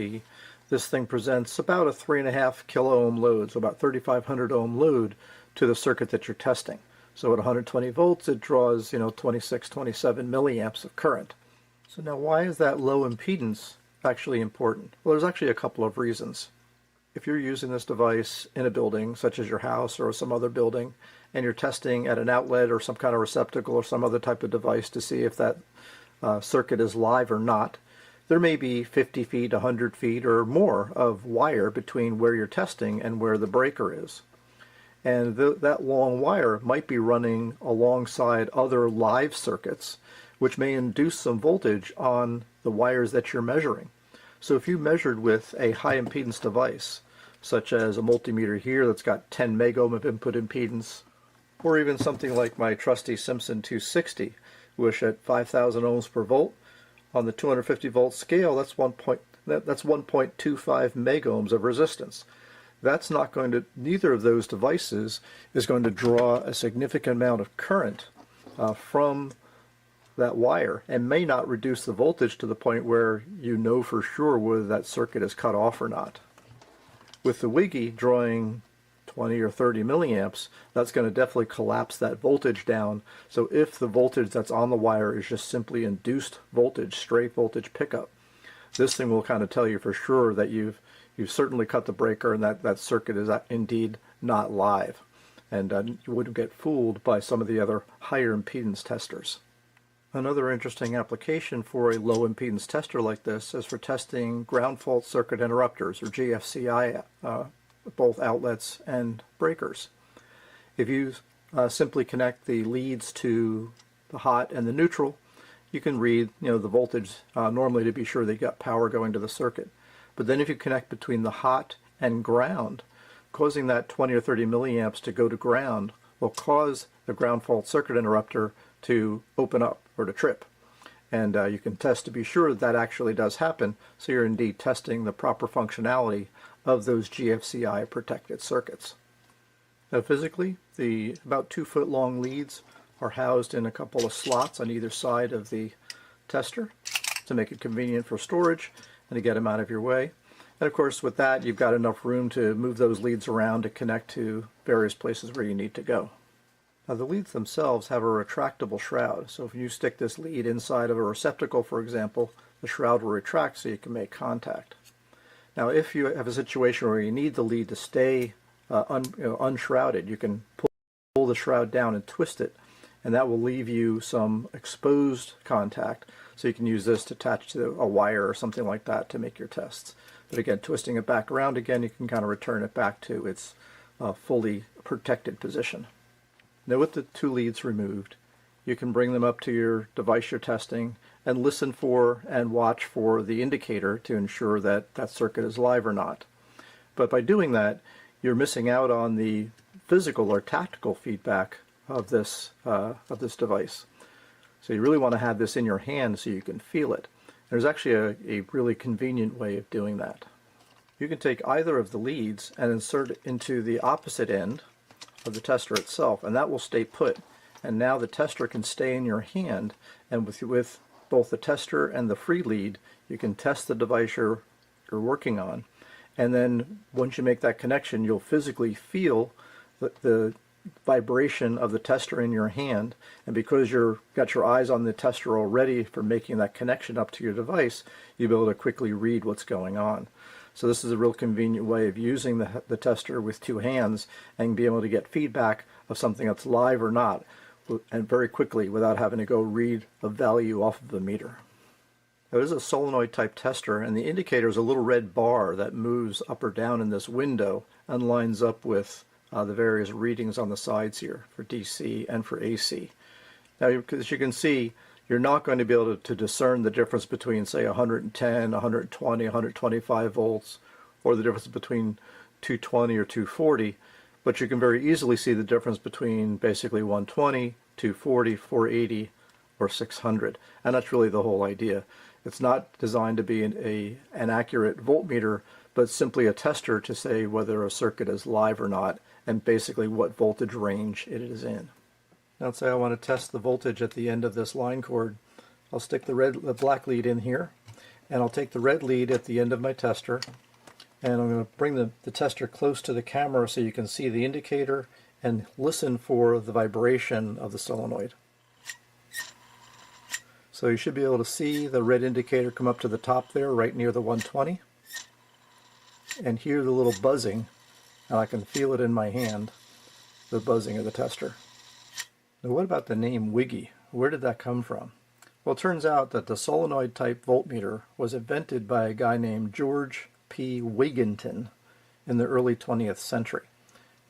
this thing presents about a 3.5 kilo ohm load, so about 3,500 ohm load to the circuit that you're testing. So at 120 volts, it draws 26, 27 milliamps of current. So now why is that low impedance actually important? Well, there's actually a couple of reasons. If you're using this device in a building, such as your house or some other building, and you're testing at an outlet or some kind of receptacle or some other type of device to see if that circuit is live or not, there may be 50 feet, 100 feet or more of wire between where you're testing and where the breaker is. And that long wire might be running alongside other live circuits, which may induce some voltage on the wires that you're measuring. So if you measured with a high impedance device, such as a multimeter here that's got 10 megohm of input impedance, or even something like my trusty Simpson 260, which at 5,000 ohms per volt, on the 250 volt scale, that's 1.25 megohms of resistance. That's not going to, neither of those devices is going to draw a significant amount of current from that wire, and may not reduce the voltage to the point where you know for sure whether that circuit is cut off or not. With the wiggy drawing 20 or 30 milliamps, that's going to definitely collapse that voltage down. So if the voltage that's on the wire is just simply induced voltage, straight voltage pickup, this thing will kind of tell you for sure that you've certainly cut the breaker and that circuit is indeed not live. And you wouldn't get fooled by some of the other higher impedance testers. Another interesting application for a low impedance tester like this is for testing ground fault circuit interrupters, or GFCI, both outlets and breakers. If you simply connect the leads to the hot and the neutral, you can read the voltage normally to be sure that you got power going to the circuit. But then if you connect between the hot and ground, causing that 20 or 30 milliamps to go to ground will cause the ground fault circuit interrupter to open up or to trip. And you can test to be sure that actually does happen, so you're indeed testing the proper functionality of those GFCI protected circuits. Now physically, the about 2 foot long leads are housed in a couple of slots on either side of the tester to make it convenient for storage and to get them out of your way. And of course with that you've got enough room to move those leads around to connect to various places where you need to go. Now the leads themselves have a retractable shroud, so if you stick this lead inside of a receptacle, for example, the shroud will retract so you can make contact. Now if you have a situation where you need the lead to stay unshrouded. You can pull the shroud down and twist it, and that will leave you some exposed contact. So you can use this to attach to a wire or something like that to make your tests. But again, twisting it back around again, you can kind of return it back to its fully protected position. Now with the two leads removed, you can bring them up to your device you're testing and listen for and watch for the indicator to ensure that that circuit is live or not. But by doing that, you're missing out on the physical or tactical feedback of this device. So you really want to have this in your hand so you can feel it. There's actually a really convenient way of doing that. You can take either of the leads and insert it into the opposite end of the tester itself, and that will stay put. And now the tester can stay in your hand, and with both the tester and the free lead, you can test the device you're working on. And then once you make that connection, you'll physically feel the vibration of the tester in your hand, and because you've got your eyes on the tester already for making that connection up to your device, you'll be able to quickly read what's going on. So this is a real convenient way of using the tester with two hands and be able to get feedback of something that's live or not, and very quickly without having to go read a value off of the meter. Now, this is a solenoid type tester, and the indicator is a little red bar that moves up or down in this window and lines up with the various readings on the sides here for DC and for AC. Now, as you can see, you're not going to be able to discern the difference between, say, 110, 120, 125 volts, or the difference between 220 or 240, but you can very easily see the difference between basically 120, 240, 480, or 600. And that's really the whole idea. It's not designed to be an accurate voltmeter, but simply a tester to say whether a circuit is live or not, and basically what voltage range it is in. Now let's say I want to test the voltage at the end of this line cord. I'll stick the black lead in here, and I'll take the red lead at the end of my tester, and I'm going to bring the tester close to the camera so you can see the indicator and listen for the vibration of the solenoid. So you should be able to see the red indicator come up to the top there right near the 120 and hear the little buzzing, and I can feel it in my hand, the buzzing of the tester. Now what about the name Wiggy? Where did that come from? Well, it turns out that the solenoid type voltmeter was invented by a guy named George P. Wigginton in the early 20th century.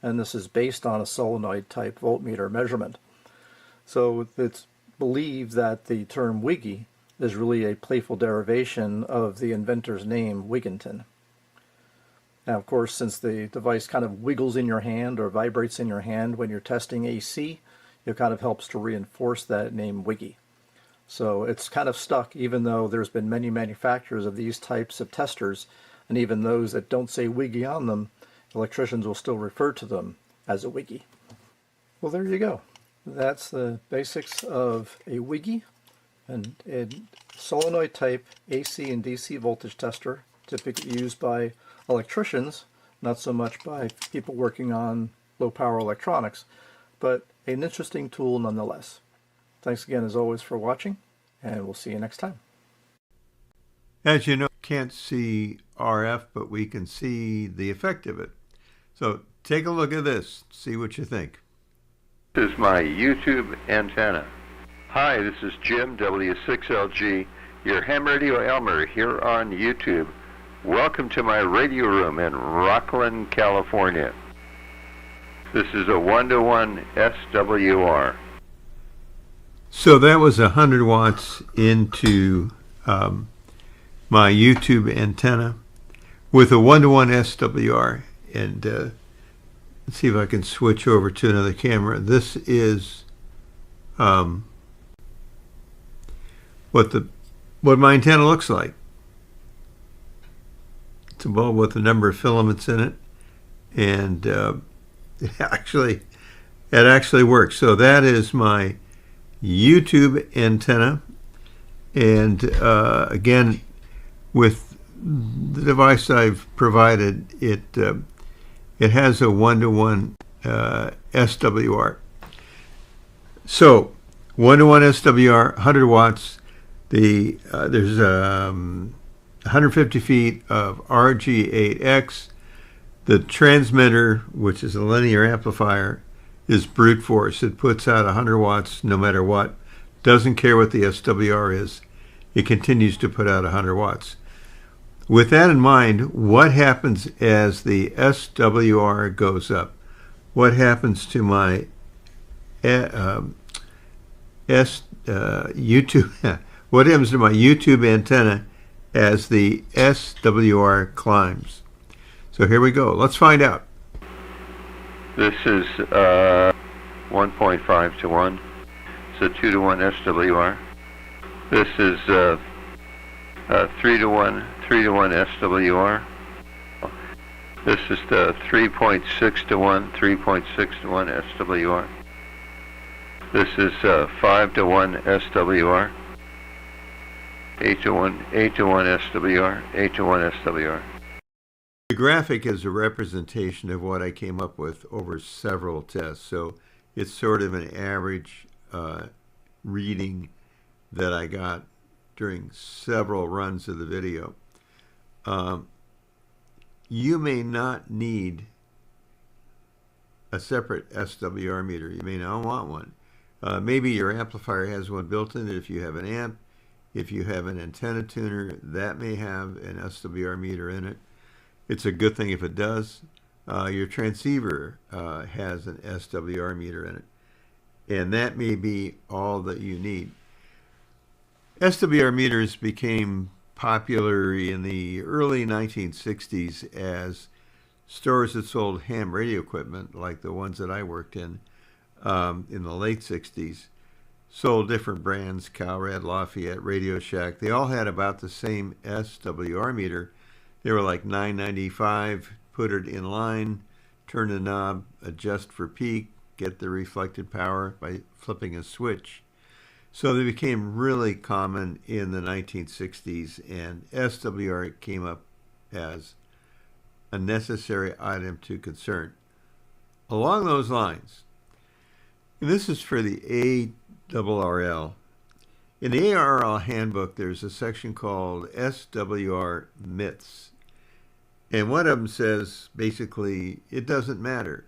And this is based on a solenoid type voltmeter measurement. So it's believed that the term Wiggy is really a playful derivation of the inventor's name, Wigginton. Now, of course, since the device kind of wiggles in your hand or vibrates in your hand when you're testing AC, it kind of helps to reinforce that name Wiggy. So it's kind of stuck, even though there's been many manufacturers of these types of testers, and even those that don't say Wiggy on them, electricians will still refer to them as a Wiggy. Well, there you go. That's the basics of a Wiggy, and a solenoid type AC and DC voltage tester, typically used by electricians, not so much by people working on low power electronics, but an interesting tool nonetheless. Thanks again as always for watching, and we'll see you next time. As you know, can't see RF, but we can see the effect of it. So take a look at this, see what you think. This is my YouTube antenna. Hi, this is Jim, W6LG, your ham radio Elmer here on YouTube. Welcome to my radio room in Rocklin, California. This is a 1-to-1 SWR. So that was 100 watts into my YouTube antenna with a 1-to-1 SWR. And let's see if I can switch over to another camera. This is what my antenna looks like. It's a bulb with a number of filaments in it, and it actually works. So that is my YouTube antenna, and again, with the device I've provided, it has a 1-to-1 SWR. So 1-to-1 SWR, 100 watts. There's 150 feet of RG8X. The transmitter, which is a linear amplifier, is brute force. It puts out 100 watts no matter what. Doesn't care what the SWR is. It continues to put out 100 watts. With that in mind, what happens as the SWR goes up? What happens to my YouTube? What happens to my YouTube antenna as the SWR climbs? So here we go. Let's find out. This is 1.5 to 1. It's a 2 to 1 SWR. This is 3 to 1 SWR. This is the 3.6 to 1, 3.6 to 1 SWR. This is 5 to 1 SWR. 8 to 1 SWR, 8 to 1 SWR. The graphic is a representation of what I came up with over several tests. So it's sort of an average reading that I got during several runs of the video. You may not need a separate SWR meter. You may not want one. Maybe your amplifier has one built in it if you have an amp. If you have an antenna tuner, that may have an SWR meter in it. It's a good thing if it does. Your transceiver has an SWR meter in it. And that may be all that you need. SWR meters became popular in the early 1960s as stores that sold ham radio equipment, like the ones that I worked in the late 60s, sold different brands, Calrad, Lafayette, Radio Shack. They all had about the same SWR meter. They were like $9.95, put it in line, turn the knob, adjust for peak, get the reflected power by flipping a switch. So they became really common in the 1960s, and SWR came up as a necessary item to concern. Along those lines, and this is for the ARRL. In the ARRL handbook, there's a section called SWR myths. And one of them says, basically, it doesn't matter.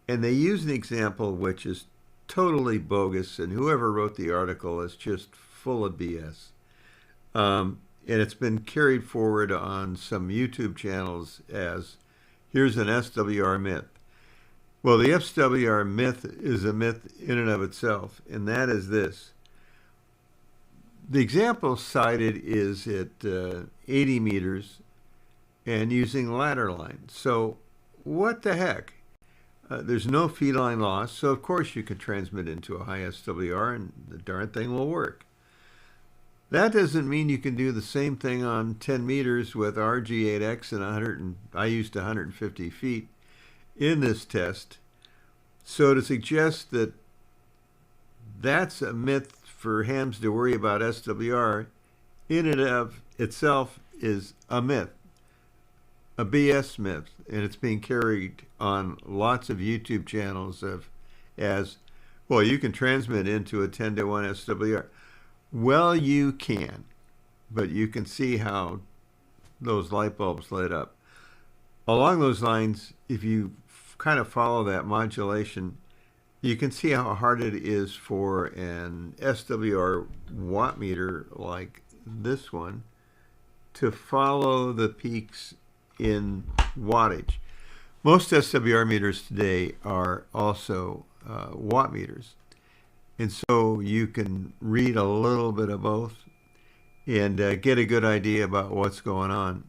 And they use an example which is totally bogus, and whoever wrote the article is just full of BS. And it's been carried forward on some YouTube channels as, here's an SWR myth. Well, the SWR myth is a myth in and of itself, and that is this. The example cited is at 80 meters and using ladder line. So what the heck? There's no feed line loss, so of course you could transmit into a high SWR and the darn thing will work. That doesn't mean you can do the same thing on 10 meters with RG8X and I used 150 feet in this test. So to suggest that that's a myth for hams to worry about SWR in and of itself is a myth, a BS myth, and it's being carried on lots of YouTube channels as, well, you can transmit into a 10 to 1 SWR. Well, you can, but you can see how those light bulbs lit up. Along those lines, if you kind of follow that modulation, you can see how hard it is for an SWR watt meter like this one to follow the peaks in wattage. Most SWR meters today are also watt meters. And so you can read a little bit of both and get a good idea about what's going on.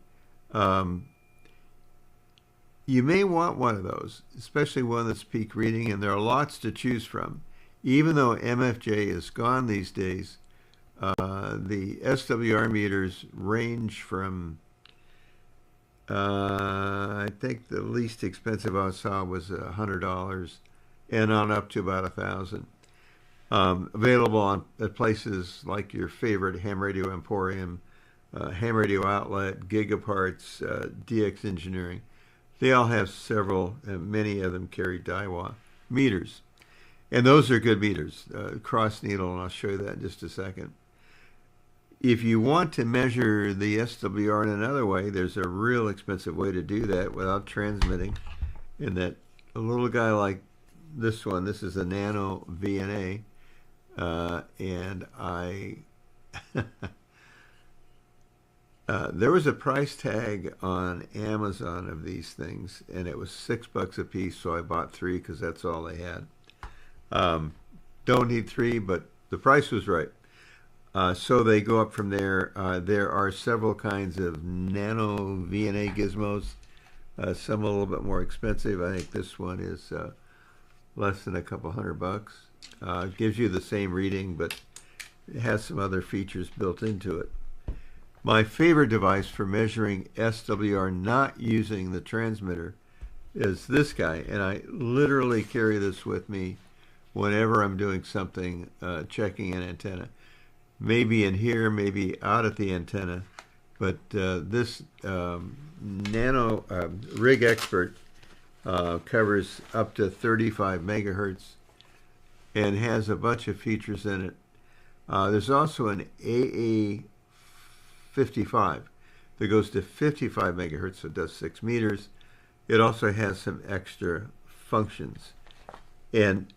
You may want one of those, especially one that's peak reading, and there are lots to choose from. Even though MFJ is gone these days, the SWR meters range from, I think the least expensive I saw was $100 and on up to about $1,000. Available at places like your favorite Ham Radio Emporium, Ham Radio Outlet, Gigaparts, DX Engineering. They all have several, many of them carry Daiwa meters. And those are good meters, cross needle, and I'll show you that in just a second. If you want to measure the SWR in another way, there's a real expensive way to do that without transmitting. In that a little guy like this one, this is a nano VNA, and I there was a price tag on Amazon of these things, and it was $6 a piece, so I bought 3 because that's all they had. Don't need 3, but the price was right. So they go up from there. There are several kinds of nano VNA gizmos, some a little bit more expensive. I think this one is less than a couple $100. Gives you the same reading, but it has some other features built into it. My favorite device for measuring SWR not using the transmitter is this guy, and I literally carry this with me whenever I'm doing something, checking an antenna. Maybe in here, maybe out at the antenna, but this nano Rig Expert covers up to 35 megahertz and has a bunch of features in it. There's also an AA55 that goes to 55 megahertz, so it does 6 meters. It also has some extra functions and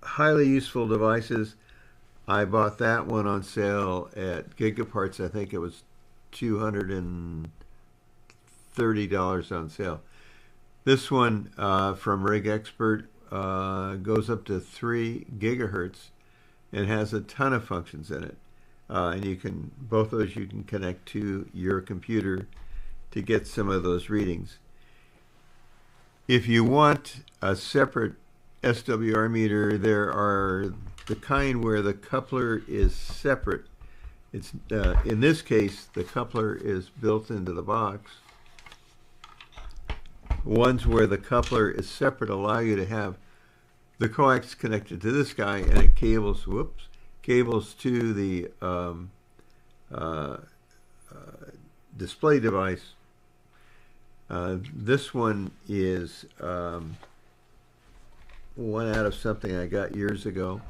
highly useful devices. I bought that one on sale at Gigaparts. I think it was $230 on sale. This one from Rig Expert goes up to 3 gigahertz and has a ton of functions in it. And you can, both of those you can connect to your computer to get some of those readings. If you want a separate SWR meter, there are the kind where the coupler is separate. It's in this case, the coupler is built into the box. Ones where the coupler is separate allow you to have the coax connected to this guy, and it cables, cables to the display device. This one is one out of something I got years ago.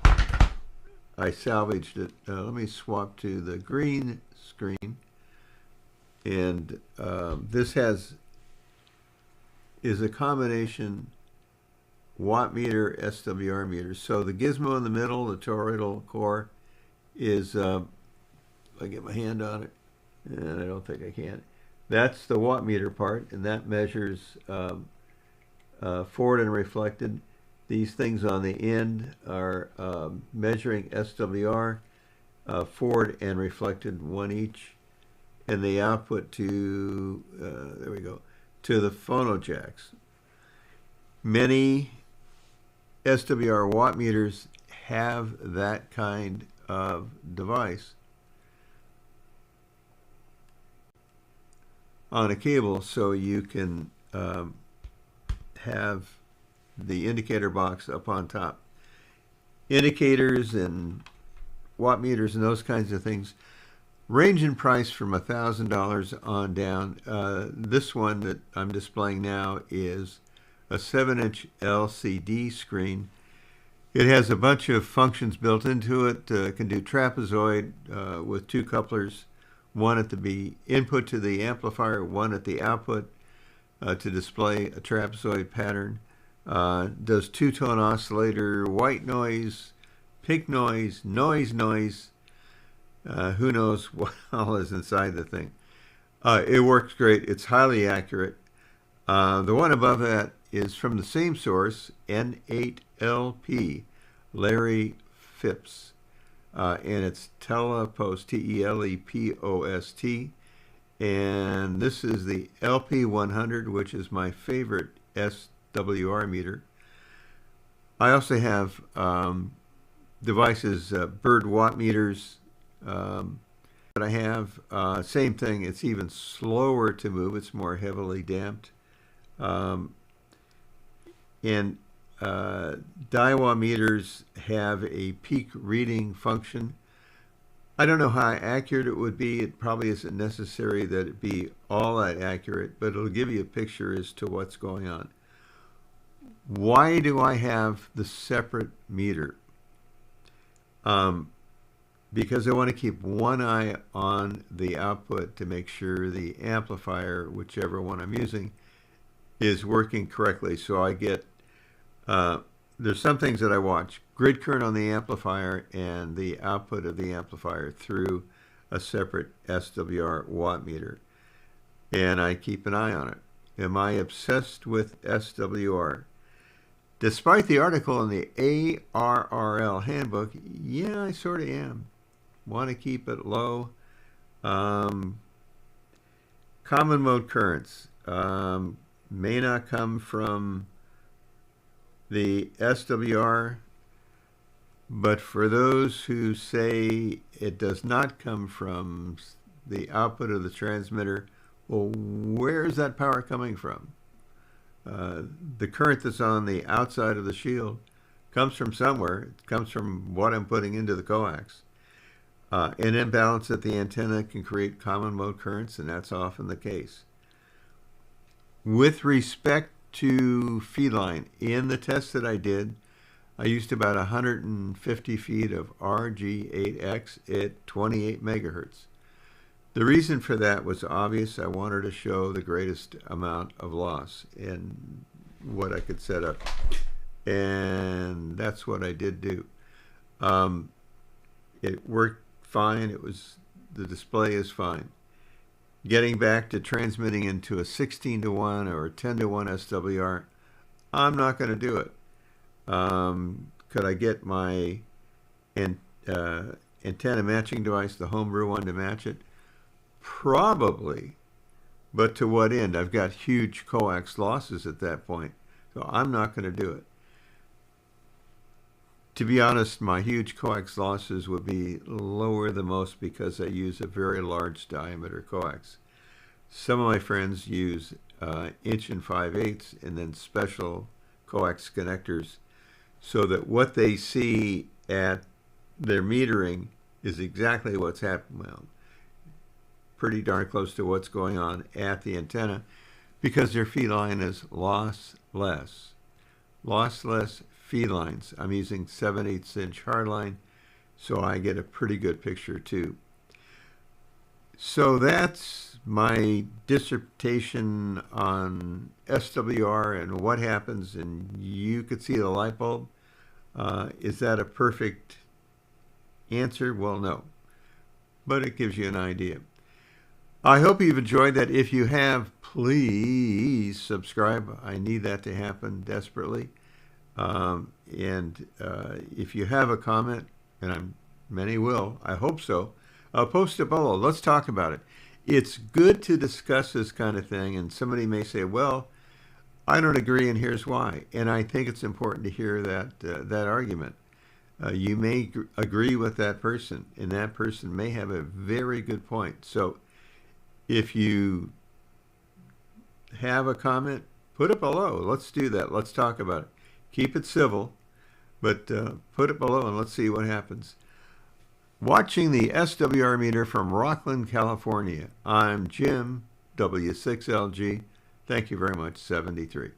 I salvaged it. Let me swap to the green screen. And this is a combination watt meter, SWR meter. So the gizmo in the middle, the toroidal core, is, I get my hand on it, and I don't think I can. That's the watt meter part, and that measures forward and reflected. These things on the end are measuring SWR, forward and reflected, one each, and the output to, there we go, to the phono jacks. Many SWR watt meters have that kind of device on a cable, so you can have the indicator box up on top. Indicators and watt meters and those kinds of things range in price from $1,000 on down. This one that I'm displaying now is a 7-inch LCD screen. It has a bunch of functions built into it. It can do trapezoid with 2 couplers, one at the input to the amplifier, one at the output to display a trapezoid pattern. Does 2-tone oscillator, white noise, pink noise, noise. Who knows what all is inside the thing. It works great. It's highly accurate. The one above that is from the same source, N8LP, Larry Phipps. And it's Telepost, T-E-L-E-P-O-S-T. And this is the LP100, which is my favorite SWR meter. I also have devices, bird watt meters, that I have. Same thing, it's even slower to move, it's more heavily damped. And Daiwa meters have a peak reading function. I don't know how accurate it would be. It probably isn't necessary that it be all that accurate, but it'll give you a picture as to what's going on. Why do I have the separate meter? because I want to keep one eye on the output to make sure the amplifier, whichever one I'm using, is working correctly. So I get, there's some things that I watch: grid current on the amplifier and the output of the amplifier through a separate SWR watt meter. And I keep an eye on it. Am I obsessed with SWR? Despite the article in the ARRL handbook, yeah, I sort of am. Want to keep it low. Common mode currents may not come from the SWR, but for those who say it does not come from the output of the transmitter, well, where is that power coming from? The current that's on the outside of the shield comes from somewhere. It comes from what I'm putting into the coax. An imbalance at the antenna can create common mode currents, and that's often the case. With respect to feedline, in the test that I did, I used about 150 feet of RG8X at 28 megahertz. The reason for that was obvious. I wanted to show the greatest amount of loss in what I could set up. And that's what I did do. It worked fine. The display is fine. Getting back to transmitting into a 16-to-1 or a 10-to-1 SWR, I'm not going to do it. Could I get my antenna matching device, the homebrew one, to match it? Probably, but to what end? I've got huge coax losses at that point, so I'm not going to do it. To be honest, my huge coax losses would be lower than most because I use a very large diameter coax. Some of my friends use 1 5/8" and then special coax connectors, so that what they see at their metering is exactly what's happening. Well, pretty darn close to what's going on at the antenna, because their feed line is lossless. Lossless feed lines. I'm using 7/8 inch hardline, so I get a pretty good picture too. So that's my dissertation on SWR and what happens, and you could see the light bulb. Is that a perfect answer? Well, no, but it gives you an idea. I hope you've enjoyed that. If you have, please subscribe. I need that to happen desperately. If you have a comment, and many will, I hope so, post it below. Let's talk about it. It's good to discuss this kind of thing, and somebody may say, well, I don't agree, and here's why. And I think it's important to hear that argument. You may agree with that person, and that person may have a very good point. So if you have a comment, put it below. Let's do that. Let's talk about it. Keep it civil, but put it below and let's see what happens. Watching the SWR meter from Rockland, California, I'm Jim, W6LG. Thank you very much, 73.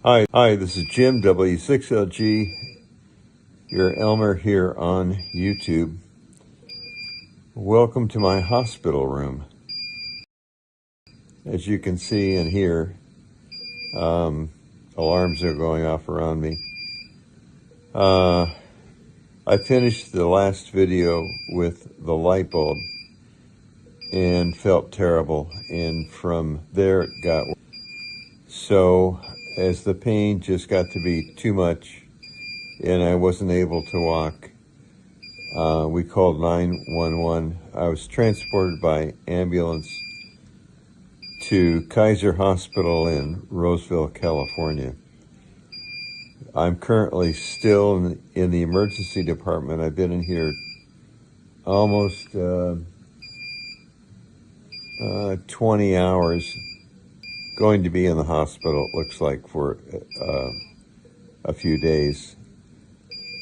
Hi, this is Jim, W6LG, your Elmer here on YouTube. Welcome to my hospital room. As you can see and hear, alarms are going off around me. I finished the last video with the light bulb and felt terrible, and from there it got worse. So as the pain just got to be too much and I wasn't able to walk, we called 911. I was transported by ambulance to Kaiser Hospital in Roseville, California. I'm currently still in the emergency department. I've been in here almost 20 hours, going to be in the hospital, it looks like, for a few days.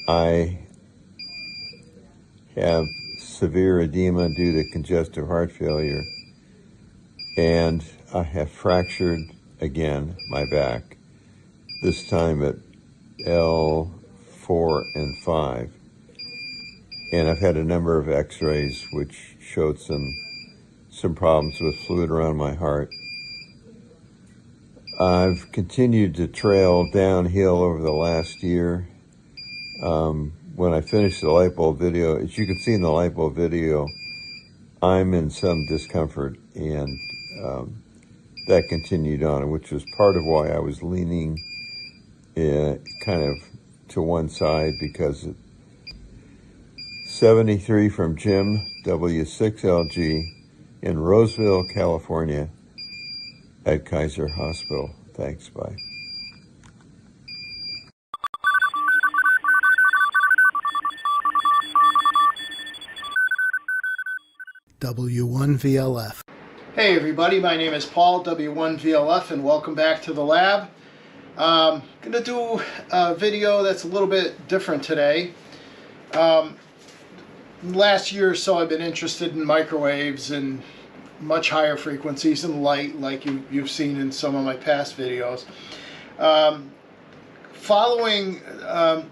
I have severe edema due to congestive heart failure, and I have fractured again my back, this time at L4 and 5. And I've had a number of x-rays which showed some problems with fluid around my heart. I've continued to trail downhill over the last year. When I finished the light bulb video, as you can see in the light bulb video, I'm in some discomfort, and that continued on, which was part of why I was leaning kind of to one side, because 73 from Jim, W6LG, in Roseville, California, at Kaiser Hospital. Thanks, bye. W1VLF. Hey everybody, my name is Paul, W1VLF, and welcome back to the lab. I'm going to do a video that's a little bit different today. Last year or so I've been interested in microwaves and much higher frequencies and light, like you've seen in some of my past videos. Following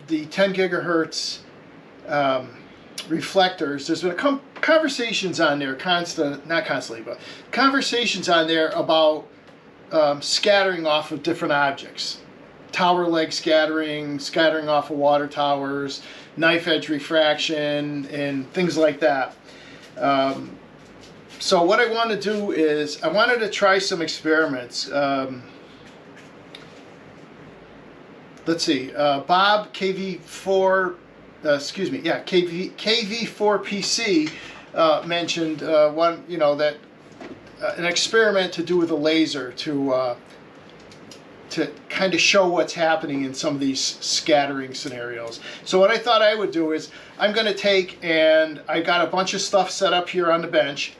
the 10 gigahertz reflectors, there's been conversations on there, conversations on there about scattering off of different objects. Tower leg scattering, scattering off of water towers, knife edge refraction, and things like that. So what I want to do is, I wanted to try some experiments. Let's see, Bob KV4, KV4PC mentioned that an experiment to do with a laser to kind of show what's happening in some of these scattering scenarios. So what I thought I would do is, I'm going to take, and I got a bunch of stuff set up here on the bench,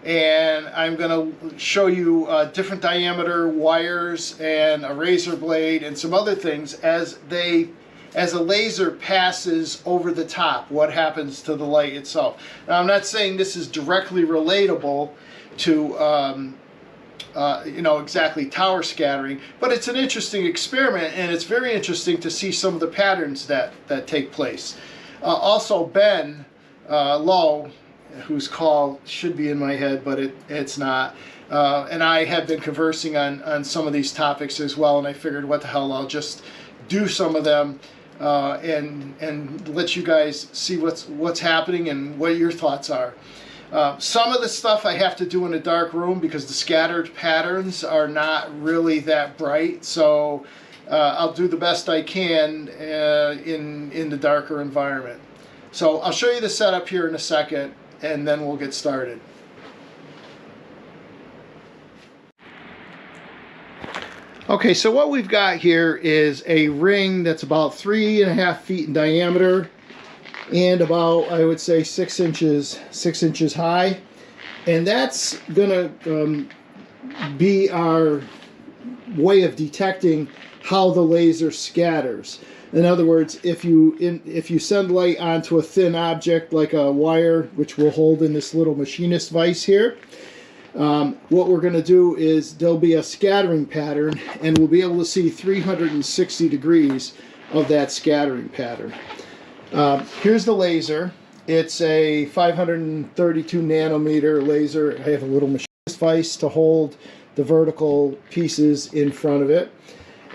and I'm going to show you different diameter wires and a razor blade and some other things as a laser passes over the top, what happens to the light itself. Now, I'm not saying this is directly relatable to exactly tower scattering, but it's an interesting experiment, and it's very interesting to see some of the patterns that take place. Also, Ben Lowe, whose call should be in my head, but it's not, and I have been conversing on some of these topics as well, and I figured, what the hell, I'll just do some of them and let you guys see what's happening and what your thoughts are. Some of the stuff I have to do in a dark room because the scattered patterns are not really that bright, so I'll do the best I can in the darker environment. So I'll show you the setup here in a second, and then we'll get started. Okay, so what we've got here is a ring that's about 3.5 feet in diameter and about, I would say, 6 inches high, and that's gonna be our way of detecting how the laser scatters. In other words, if you send light onto a thin object like a wire, which we'll hold in this little machinist vise here, what we're going to do is there'll be a scattering pattern, and we'll be able to see 360 degrees of that scattering pattern. Here's the laser. It's a 532 nanometer laser. I have a little machinist vise to hold the vertical pieces in front of it.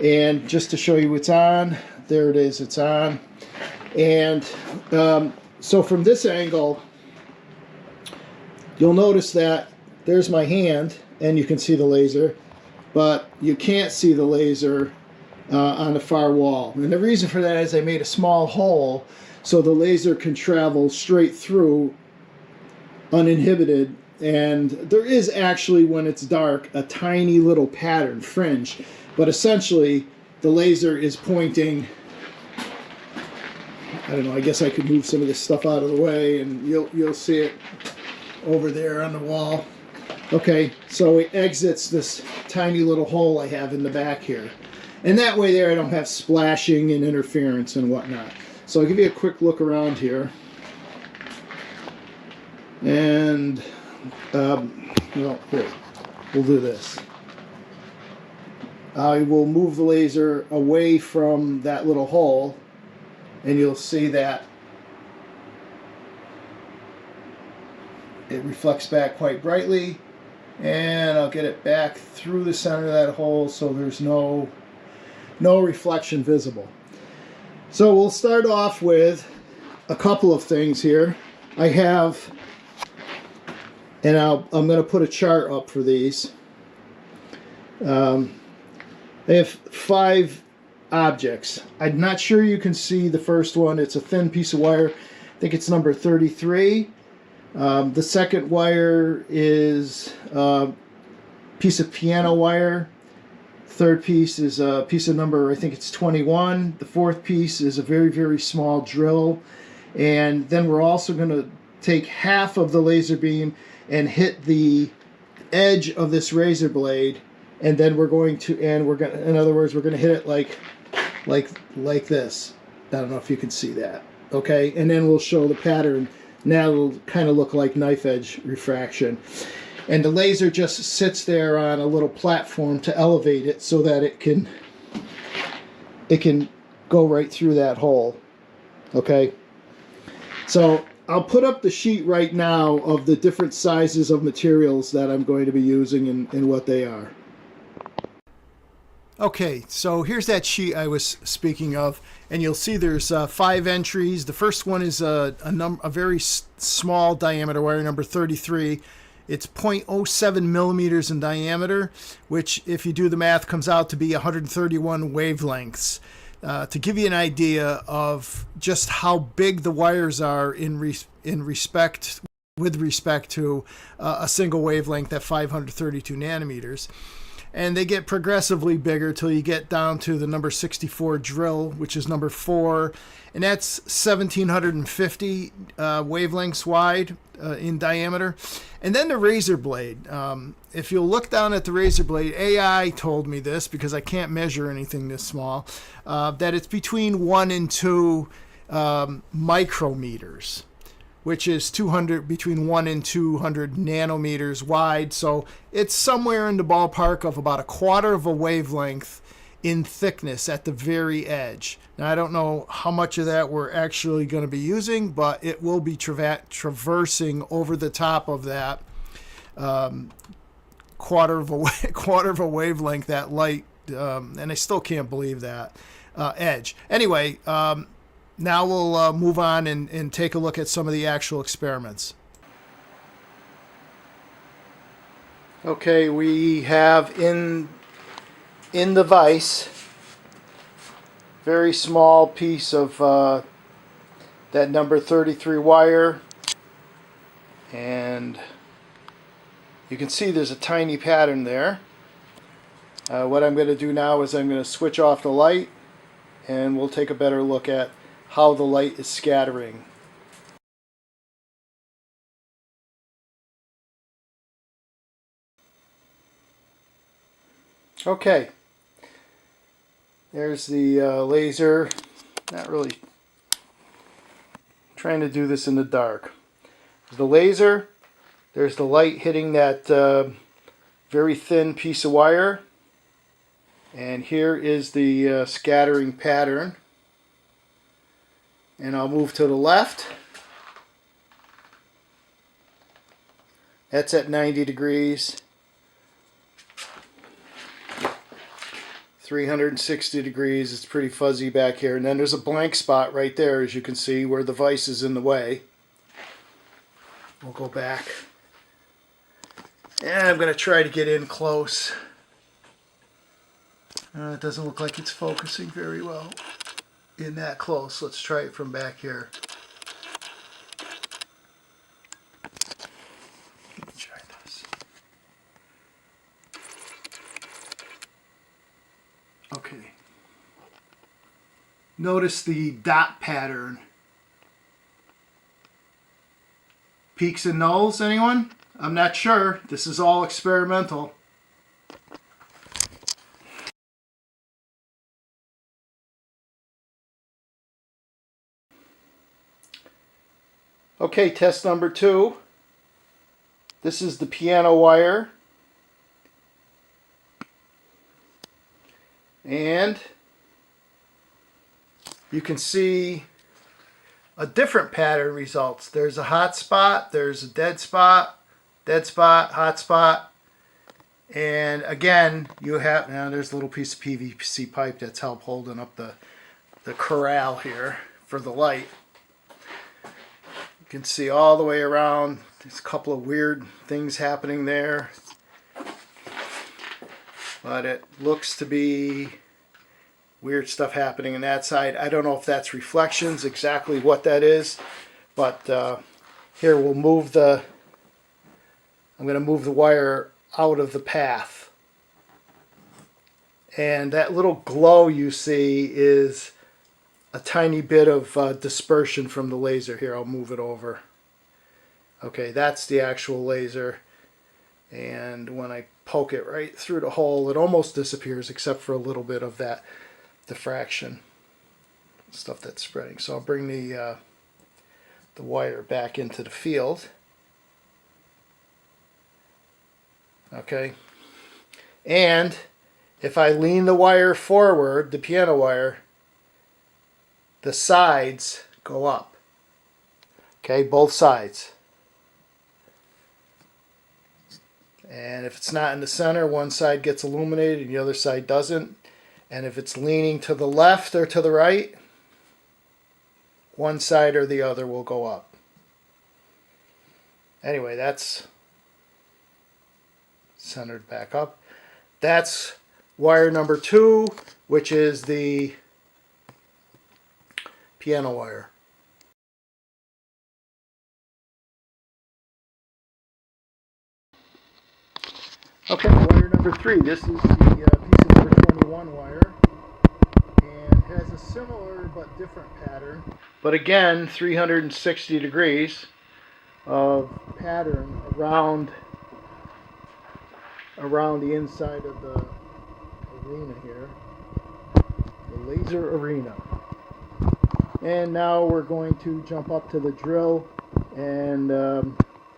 And just to show you it's on, there it is, it's on. And so from this angle, you'll notice that there's my hand, and you can see the laser, but you can't see the laser on the far wall. And the reason for that is I made a small hole so the laser can travel straight through uninhibited. And there is actually, when it's dark, a tiny little pattern, fringe. But essentially, the laser is pointing, I don't know, I guess I could move some of this stuff out of the way, and you'll see it over there on the wall. Okay, so it exits this tiny little hole I have in the back here. And that way there I don't have splashing and interference and whatnot. So I'll give you a quick look around here. And, well, here, we'll do this. I will move the laser away from that little hole, and you'll see that it reflects back quite brightly. And I'll get it back through the center of that hole so there's no reflection visible. So we'll start off with a couple of things here. I have, and I'm going to put a chart up for these. I have 5 objects. I'm not sure you can see the first one. It's a thin piece of wire. I think it's number 33. The second wire is a piece of piano wire. Third piece is a piece of number, I think it's 21. The fourth piece is a very, very small drill. And then we're also going to take half of the laser beam and hit the edge of this razor blade. And then we're going to, in other words, we're going to hit it like this. I don't know if you can see that. Okay, and then we'll show the pattern. Now it'll kind of look like knife edge refraction. And the laser just sits there on a little platform to elevate it so that it can go right through that hole. Okay? So I'll put up the sheet right now of the different sizes of materials that I'm going to be using and what they are. Okay, so here's that sheet I was speaking of, and you'll see there's 5 entries. The first one is a very small diameter wire, number 33. It's 0.07 millimeters in diameter, which, if you do the math, comes out to be 131 wavelengths. To give you an idea of just how big the wires are with respect to a single wavelength at 532 nanometers. And they get progressively bigger till you get down to the number 64 drill, which is number 4, and that's 1750 wavelengths wide in diameter. And then the razor blade. If you'll look down at the razor blade, AI told me this because I can't measure anything this small, that it's between 1 and 2 micrometers, which is between 1 and 200 nanometers wide. So it's somewhere in the ballpark of about 1/4 of a wavelength in thickness at the very edge. Now, I don't know how much of that we're actually going to be using, but it will be traversing over the top of that quarter of a wavelength, that light, and I still can't believe that, edge. Anyway, now we'll move on and take a look at some of the actual experiments. Okay, we have in the vise very small piece of that number 33 wire, and you can see there's a tiny pattern there. What I'm going to do now is I'm going to switch off the light, and we'll take a better look at how the light is scattering. Okay, there's the laser. Not really trying to do this in the dark. The laser, There's the light hitting that very thin piece of wire. And here is the scattering pattern. And I'll move to the left. That's at 90 degrees. 360 degrees. It's pretty fuzzy back here. And then there's a blank spot right there, as you can see, where the vise is in the way. We'll go back. And I'm going to try to get in close. It doesn't look like it's focusing very well in that close. Let's try it from back here. Let me try this. Okay. Notice the dot pattern. Peaks and nulls, anyone? I'm not sure. This is all experimental. Okay, test number 2. This is the piano wire. And you can see a different pattern results. There's a hot spot, there's a dead spot, hot spot. And again, you have, now there's a little piece of PVC pipe that's help holding up the corral here for the light. You can see all the way around. There's a couple of weird things happening there. But it looks to be weird stuff happening on that side. I don't know if that's reflections, exactly what that is. But here we'll move I'm going to move the wire out of the path. And that little glow you see is a tiny bit of dispersion from the laser. Here, I'll move it over. Okay, that's the actual laser. And when I poke it right through the hole, it almost disappears except for a little bit of that diffraction stuff that's spreading. So I'll bring the wire back into the field. Okay, and if I lean the wire forward, the piano wire, the sides go up. Okay, both sides. And if it's not in the center, one side gets illuminated and the other side doesn't. And if it's leaning to the left or to the right, one side or the other will go up. Anyway, that's centered back up. That's wire number 2, which is the piano wire. Okay, wire number 3. This is the piece of number 21 wire, and has a similar but different pattern. But again, 360 degrees of pattern around the inside of the arena here, the laser arena. And now we're going to jump up to the drill, and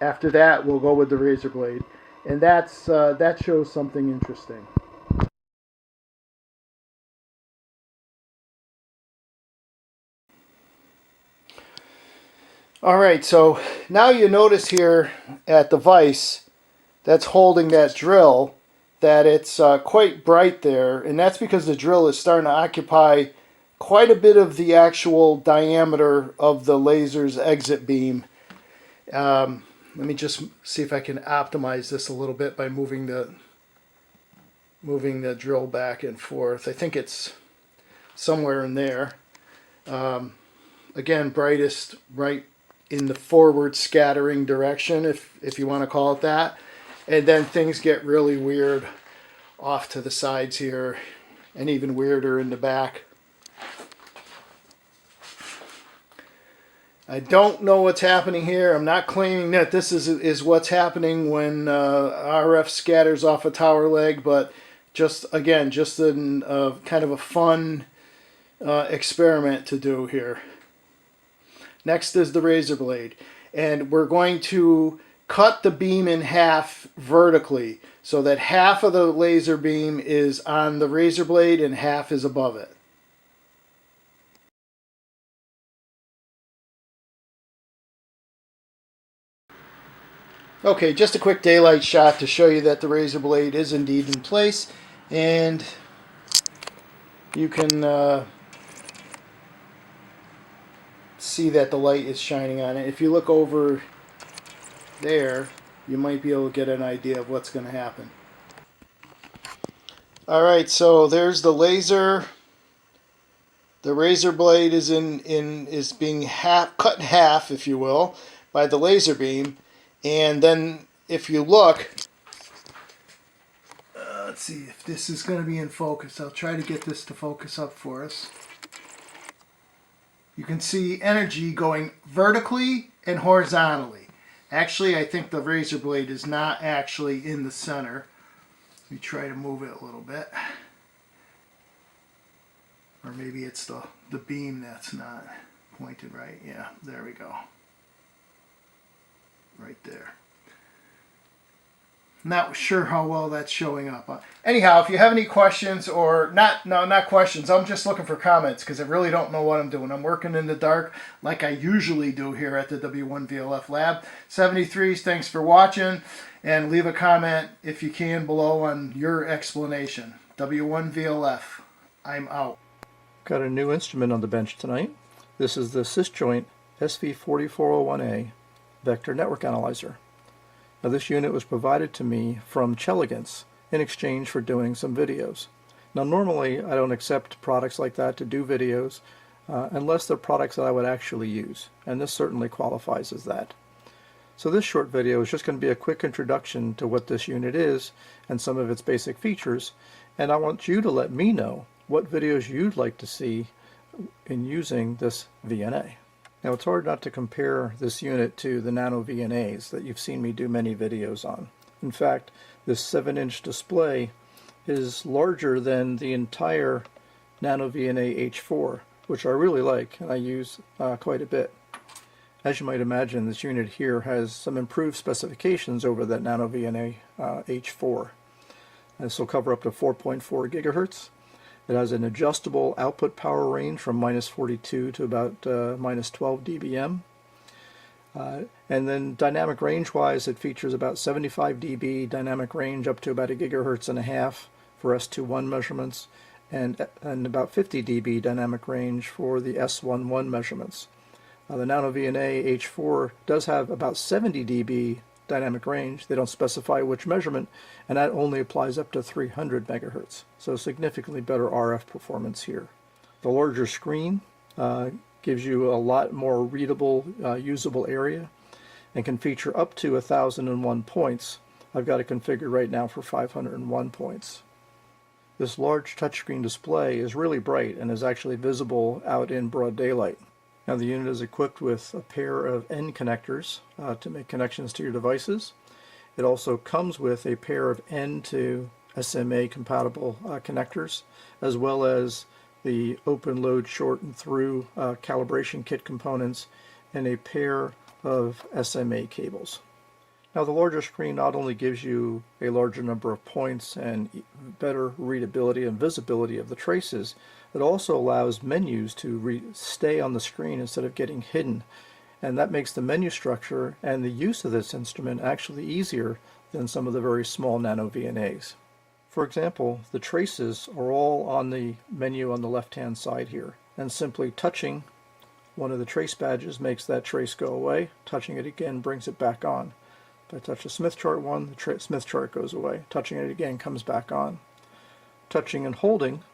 after that we'll go with the razor blade. And that shows something interesting. Alright, so now you notice here at the vise that's holding that drill that it's quite bright there, and that's because the drill is starting to occupy quite a bit of the actual diameter of the laser's exit beam. Let me just see if I can optimize this a little bit by moving the drill back and forth. I think it's somewhere in there. Again, brightest right in the forward scattering direction, if you want to call it that. And then things get really weird off to the sides here, and even weirder in the back. I don't know what's happening here. I'm not claiming that this is what's happening when RF scatters off a tower leg, but just a kind of a fun experiment to do here. Next is the razor blade, and we're going to cut the beam in half vertically so that half of the laser beam is on the razor blade and half is above it. Okay, just a quick daylight shot to show you that the razor blade is indeed in place, and you can see that the light is shining on it. If you look over there, you might be able to get an idea of what's going to happen. Alright, so there's the laser. The razor blade is being cut in half, if you will, by the laser beam. And then if you look, let's see if this is going to be in focus. I'll try to get this to focus up for us. You can see energy going vertically and horizontally. Actually, I think the razor blade is not actually in the center. Let me try to move it a little bit. Or maybe it's the beam that's not pointed right. Yeah, there we go. Right there. Not sure how well that's showing up. Anyhow, if you have any questions or not questions, I'm just looking for comments because I really don't know what I'm doing. I'm working in the dark like I usually do here at the W1VLF lab. 73s, thanks for watching, and leave a comment if you can below on your explanation. W1VLF, I'm out. Got a new instrument on the bench tonight. This is the SysJoint SV4401A Vector Network Analyzer. Now this unit was provided to me from Chelegance in exchange for doing some videos. Now normally I don't accept products like that to do videos unless they're products that I would actually use, and this certainly qualifies as that. So this short video is just going to be a quick introduction to what this unit is and some of its basic features, and I want you to let me know what videos you'd like to see in using this VNA. Now it's hard not to compare this unit to the Nano VNAs that you've seen me do many videos on. In fact, this 7-inch display is larger than the entire Nano VNA H4, which I really like and I use quite a bit. As you might imagine, this unit here has some improved specifications over that Nano VNA H4. This will cover up to 4.4 gigahertz. It has an adjustable output power range from -42 to about -12 dBm. And then dynamic range-wise, it features about 75 dB dynamic range up to about 1.5 gigahertz for S21 measurements, and about 50 dB dynamic range for the S11 measurements. The Nano VNA H4 does have about 70 dB dynamic range. They don't specify which measurement, and that only applies up to 300 megahertz. So significantly better RF performance here. The larger screen gives you a lot more readable, usable area, and can feature up to 1001 points. I've got it configured right now for 501 points. This large touchscreen display is really bright and is actually visible out in broad daylight. Now the unit is equipped with a pair of N connectors to make connections to your devices. It also comes with a pair of N to SMA compatible connectors, as well as the open load short and through calibration kit components and a pair of SMA cables. Now the larger screen not only gives you a larger number of points and better readability and visibility of the traces, it also allows menus to stay on the screen instead of getting hidden, and that makes the menu structure and the use of this instrument actually easier than some of the very small Nano VNAs. For example, the traces are all on the menu on the left-hand side here, and simply touching one of the trace badges makes that trace go away. Touching it again brings it back on. If I touch the Smith chart one, the Smith chart goes away. Touching it again comes back on. Touching and holding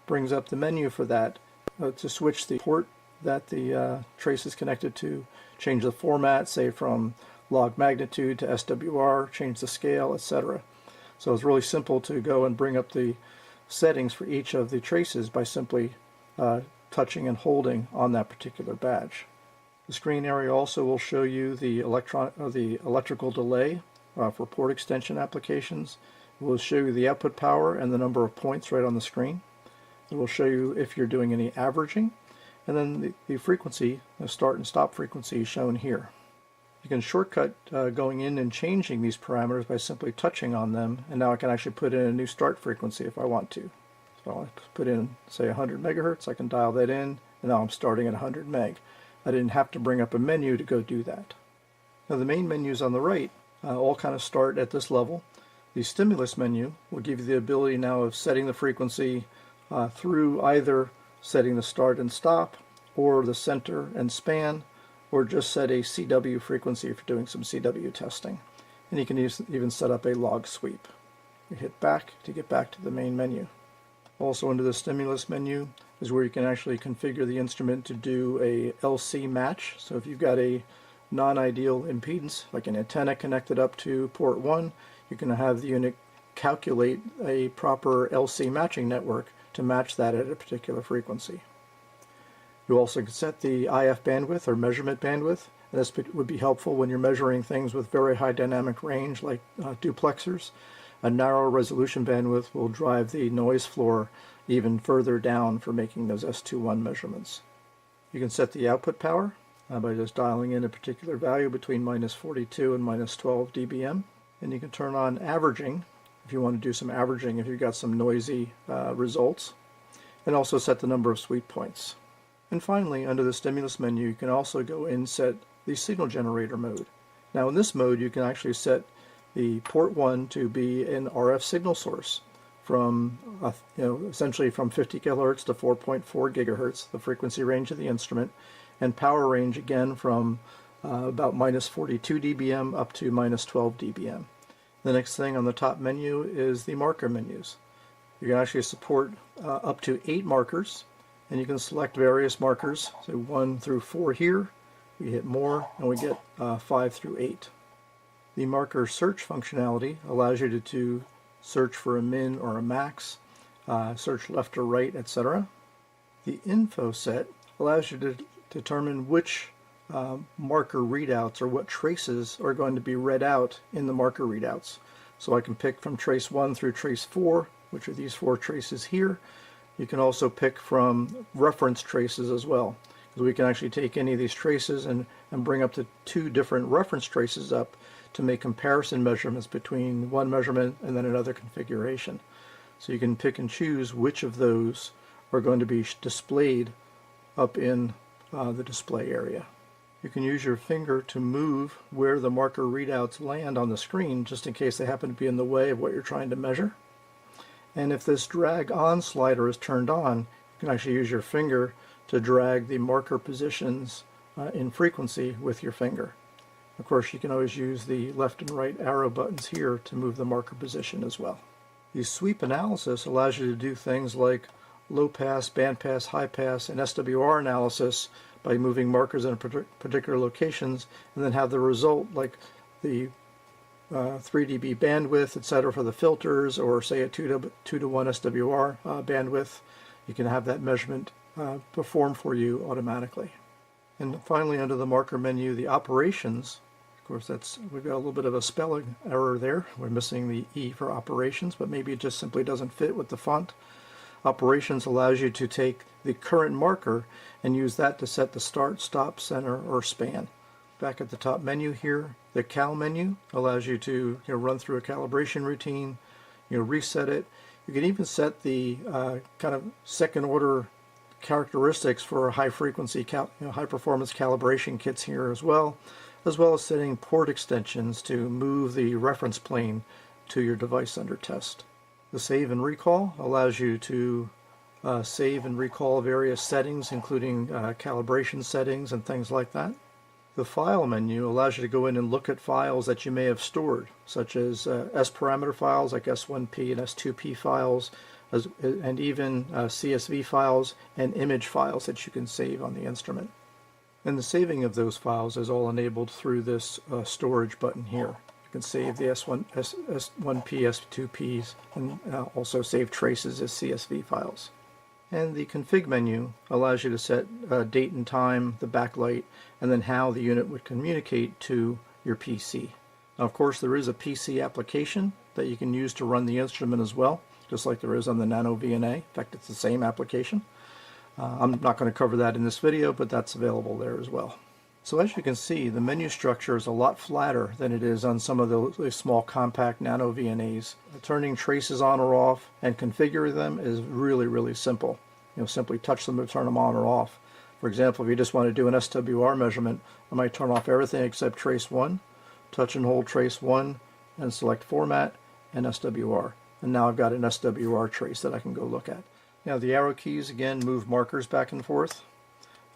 brings up the menu for that to switch the port that the trace is connected to, change the format, say from log magnitude to SWR, change the scale, etc. So it's really simple to go and bring up the settings for each of the traces by simply touching and holding on that particular badge. The screen area also will show you the electrical delay for port extension applications. It will show you the output power and the number of points right on the screen. It will show you if you're doing any averaging, and then the frequency, the start and stop frequency is shown here. You can shortcut going in and changing these parameters by simply touching on them, and now I can actually put in a new start frequency if I want to. So I'll put in, say, 100 megahertz. I can dial that in, and now I'm starting at 100 meg. I didn't have to bring up a menu to go do that. Now the main menus on the right all kind of start at this level. The stimulus menu will give you the ability now of setting the frequency through either setting the start and stop, or the center and span, or just set a CW frequency if you're doing some CW testing. And you can even set up a log sweep. You hit back to get back to the main menu. Also under the stimulus menu is where you can actually configure the instrument to do a LC match. So if you've got a non-ideal impedance, like an antenna connected up to port 1, you can have the unit calculate a proper LC matching network to match that at a particular frequency. You also can set the IF bandwidth or measurement bandwidth, and this would be helpful when you're measuring things with very high dynamic range like duplexers. A narrow resolution bandwidth will drive the noise floor even further down for making those S21 measurements. You can set the output power by just dialing in a particular value between -42 and -12 dBm. And you can turn on averaging if you want to do some averaging if you've got some noisy results. And also set the number of sweep points. And finally, under the stimulus menu, you can also go in and set the signal generator mode. Now in this mode, you can actually set the port 1 to be an RF signal source from, essentially from 50 kilohertz to 4.4 gigahertz, the frequency range of the instrument, and power range again from about -42 dBm up to -12 dBm. The next thing on the top menu is the marker menus. You can actually support up to 8 markers, and you can select various markers, so 1 through 4 here. We hit more, and we get 5 through 8. The marker search functionality allows you to search for a min or a max, search left or right, etc. The info set allows you to determine which marker readouts or what traces are going to be read out in the marker readouts. So I can pick from trace 1 through trace 4, which are these 4 traces here. You can also pick from reference traces as well, because we can actually take any of these traces and bring up to 2 different reference traces up to make comparison measurements between one measurement and then another configuration. So you can pick and choose which of those are going to be displayed up in the display area. You can use your finger to move where the marker readouts land on the screen, just in case they happen to be in the way of what you're trying to measure. And if this drag on slider is turned on, you can actually use your finger to drag the marker positions in frequency with your finger. Of course, you can always use the left and right arrow buttons here to move the marker position as well. The sweep analysis allows you to do things like low pass, band pass, high pass, and SWR analysis by moving markers in particular locations, and then have the result like the 3 dB bandwidth, etc. for the filters, or say a 2 to 1 SWR bandwidth. You can have that measurement performed for you automatically. And finally, under the marker menu, the operations, of course, we've got a little bit of a spelling error there. We're missing the E for operations, but maybe it just simply doesn't fit with the font. Operations allows you to take the current marker and use that to set the start, stop, center, or span. Back at the top menu here, the cal menu allows you to run through a calibration routine, reset it. You can even set the kind of second order characteristics for high frequency, high performance calibration kits here as well as setting port extensions to move the reference plane to your device under test. The save and recall allows you to save and recall various settings, including calibration settings and things like that. The file menu allows you to go in and look at files that you may have stored, such as S parameter files like S1P and S2P files, and even CSV files and image files that you can save on the instrument. And the saving of those files is all enabled through this storage button here. You can save the S1P, S2Ps, and also save traces as CSV files. And the config menu allows you to set date and time, the backlight, and then how the unit would communicate to your PC. Now, of course, there is a PC application that you can use to run the instrument as well, just like there is on the Nano VNA. In fact, it's the same application. I'm not going to cover that in this video, but that's available there as well. So as you can see, the menu structure is a lot flatter than it is on some of the small compact nano VNAs. Turning traces on or off and configuring them is really, really simple. Simply touch them to turn them on or off. For example, if you just want to do an SWR measurement, I might turn off everything except trace 1, touch and hold trace 1, and select format and SWR. And now I've got an SWR trace that I can go look at. Now the arrow keys again move markers back and forth.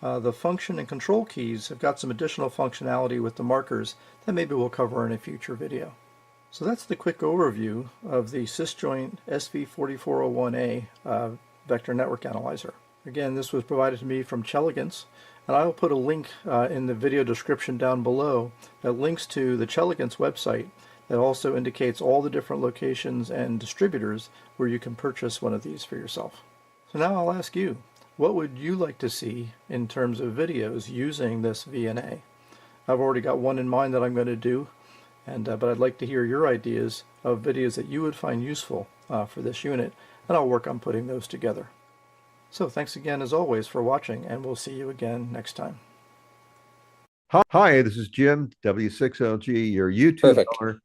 The function and control keys have got some additional functionality with the markers that maybe we'll cover in a future video. So that's the quick overview of the SysJoint SV4401A vector network analyzer. Again, this was provided to me from Chelegance, and I will put a link in the video description down below that links to the Chelegance website that also indicates all the different locations and distributors where you can purchase one of these for yourself. So now I'll ask you, what would you like to see in terms of videos using this VNA? I've already got one in mind that I'm going to do, but I'd like to hear your ideas of videos that you would find useful for this unit, and I'll work on putting those together. So thanks again as always for watching, and we'll see you again next time. Hi, this is Jim, W6LG, your YouTube owner.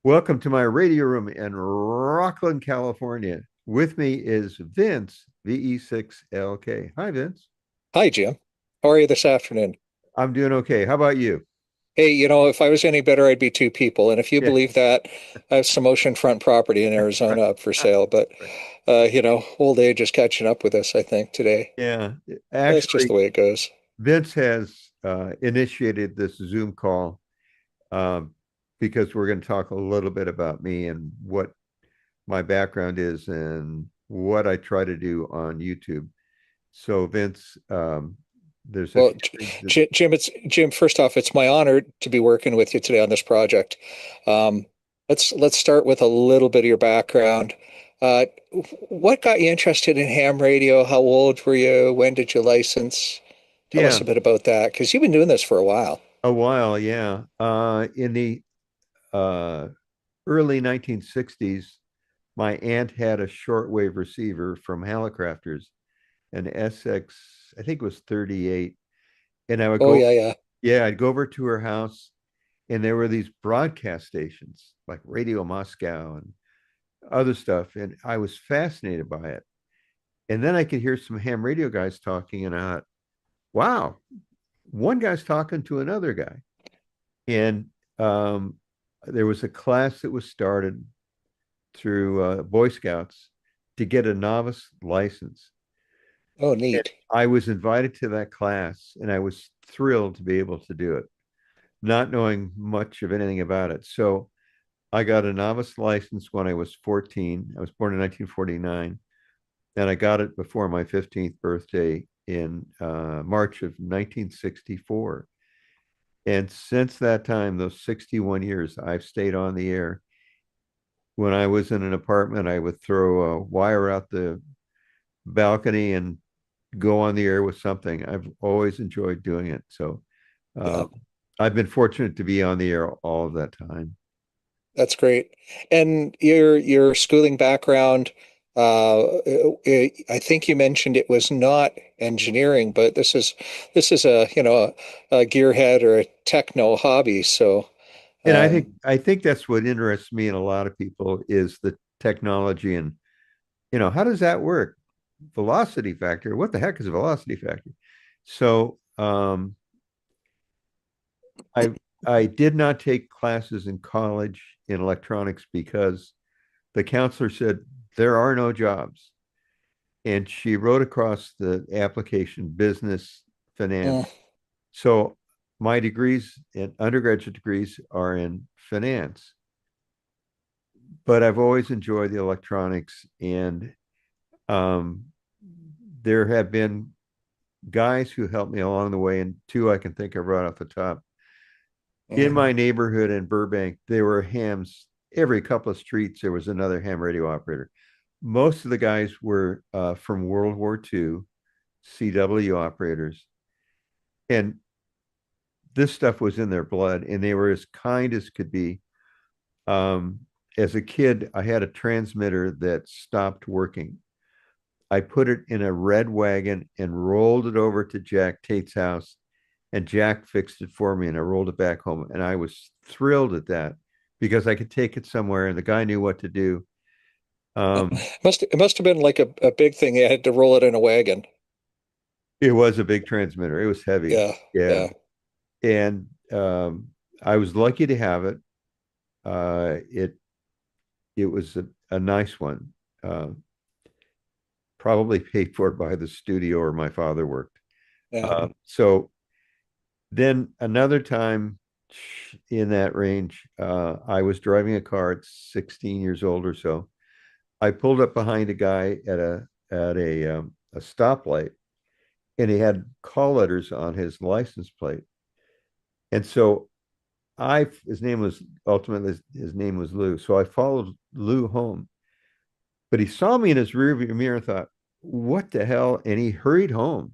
Welcome to my radio room in Rockland, California. With me is Vince, VE6LK. Hi, Vince. Hi, Jim. How are you this afternoon? I'm doing okay. How about you? Hey, if I was any better, I'd be two people. And if you believe that, I have some oceanfront property in Arizona up for sale. But, old age is catching up with us, I think, today. Yeah. Actually, that's just the way it goes. Vince has initiated this Zoom call because we're going to talk a little bit about me and what my background is and what I try to do on YouTube. So Vince, there's Jim, first off, it's my honor to be working with you today on this project. Let's start with a little bit of your background. What got you interested in ham radio? How old were you? When did you license? Tell us a bit about that, because you've been doing this for a while. Yeah. In the early 1960s, my aunt had a shortwave receiver from Hallicrafters, an SX, I think it was 38. And I would go, I'd go over to her house, and there were these broadcast stations like Radio Moscow and other stuff. And I was fascinated by it. And then I could hear some ham radio guys talking, and I thought, wow, one guy's talking to another guy. And there was a class that was started through Boy Scouts to get a novice license. Oh, neat. And I was invited to that class, and I was thrilled to be able to do it, not knowing much of anything about it. So I got a novice license when I was 14. I was born in 1949, and I got it before my 15th birthday in March of 1964. And since that time, those 61 years, I've stayed on the air. When I was in an apartment, I would throw a wire out the balcony and go on the air with something. I've always enjoyed doing it. So I've been fortunate to be on the air all of that time. That's great. And your schooling background, I think you mentioned it was not engineering, but this is a gearhead or a techno hobby. So, and I think that's what interests me and a lot of people is the technology and, how does that work? Velocity factor. What the heck is a velocity factor? So, I did not take classes in college in electronics because the counselor said there are no jobs. And she wrote across the application business, finance. So my degrees and undergraduate degrees are in finance. But I've always enjoyed the electronics, and there have been guys who helped me along the way, and two I can think of right off the top. In my neighborhood in Burbank, there were hams. Every couple of streets, there was another ham radio operator. Most of the guys were from World War II, CW operators. And this stuff was in their blood, and they were as kind as could be. As a kid, I had a transmitter that stopped working. I put it in a red wagon and rolled it over to Jack Tate's house and Jack fixed it for me, and I rolled it back home, and I was thrilled at that because I could take it somewhere, and the guy knew what to do. It must have been like a big thing. You had to roll it in a wagon. It was a big transmitter. It was heavy. Yeah, Yeah. yeah, And I was lucky to have it. It was a nice one. Probably paid for by the studio where my father worked. yeah. So then another time in that range, I was driving a car at 16 years old or so. I pulled up behind a guy at a stoplight, and he had call letters on his license plate. And so his name was Lou. So I followed Lou home, but he saw me in his rearview mirror and thought, what the hell? And he hurried home.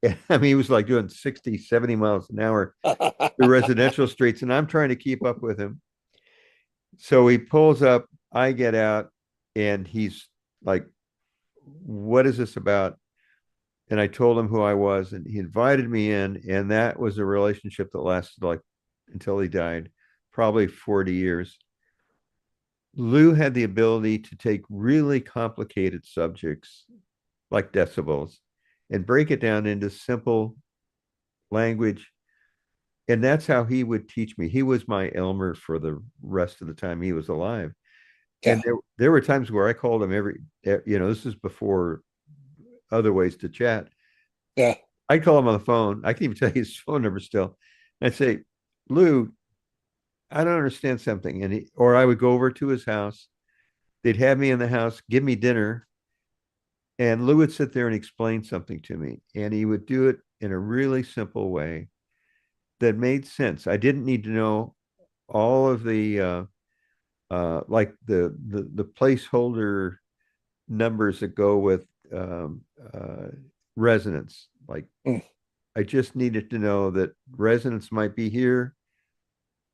And, I mean, he was like doing 60, 70 miles an hour through residential streets, and I'm trying to keep up with him. So he pulls up, I get out, and he's like, what is this about? And I told him who I was, and he invited me in, and that was a relationship that lasted like until he died, probably 40 years. Lou had the ability to take really complicated subjects like decibels and break it down into simple language. And that's how he would teach me. He was my Elmer for the rest of the time he was alive. Yeah. And there were times where I called him this is before other ways to chat. Yeah. I'd call him on the phone. I can even tell you his phone number still. I'd say, Lou, I don't understand something. Or I would go over to his house. They'd have me in the house, give me dinner. And Lou would sit there and explain something to me. And he would do it in a really simple way that made sense. I didn't need to know all of the like the placeholder numbers that go with resonance. Like I just needed to know that resonance might be here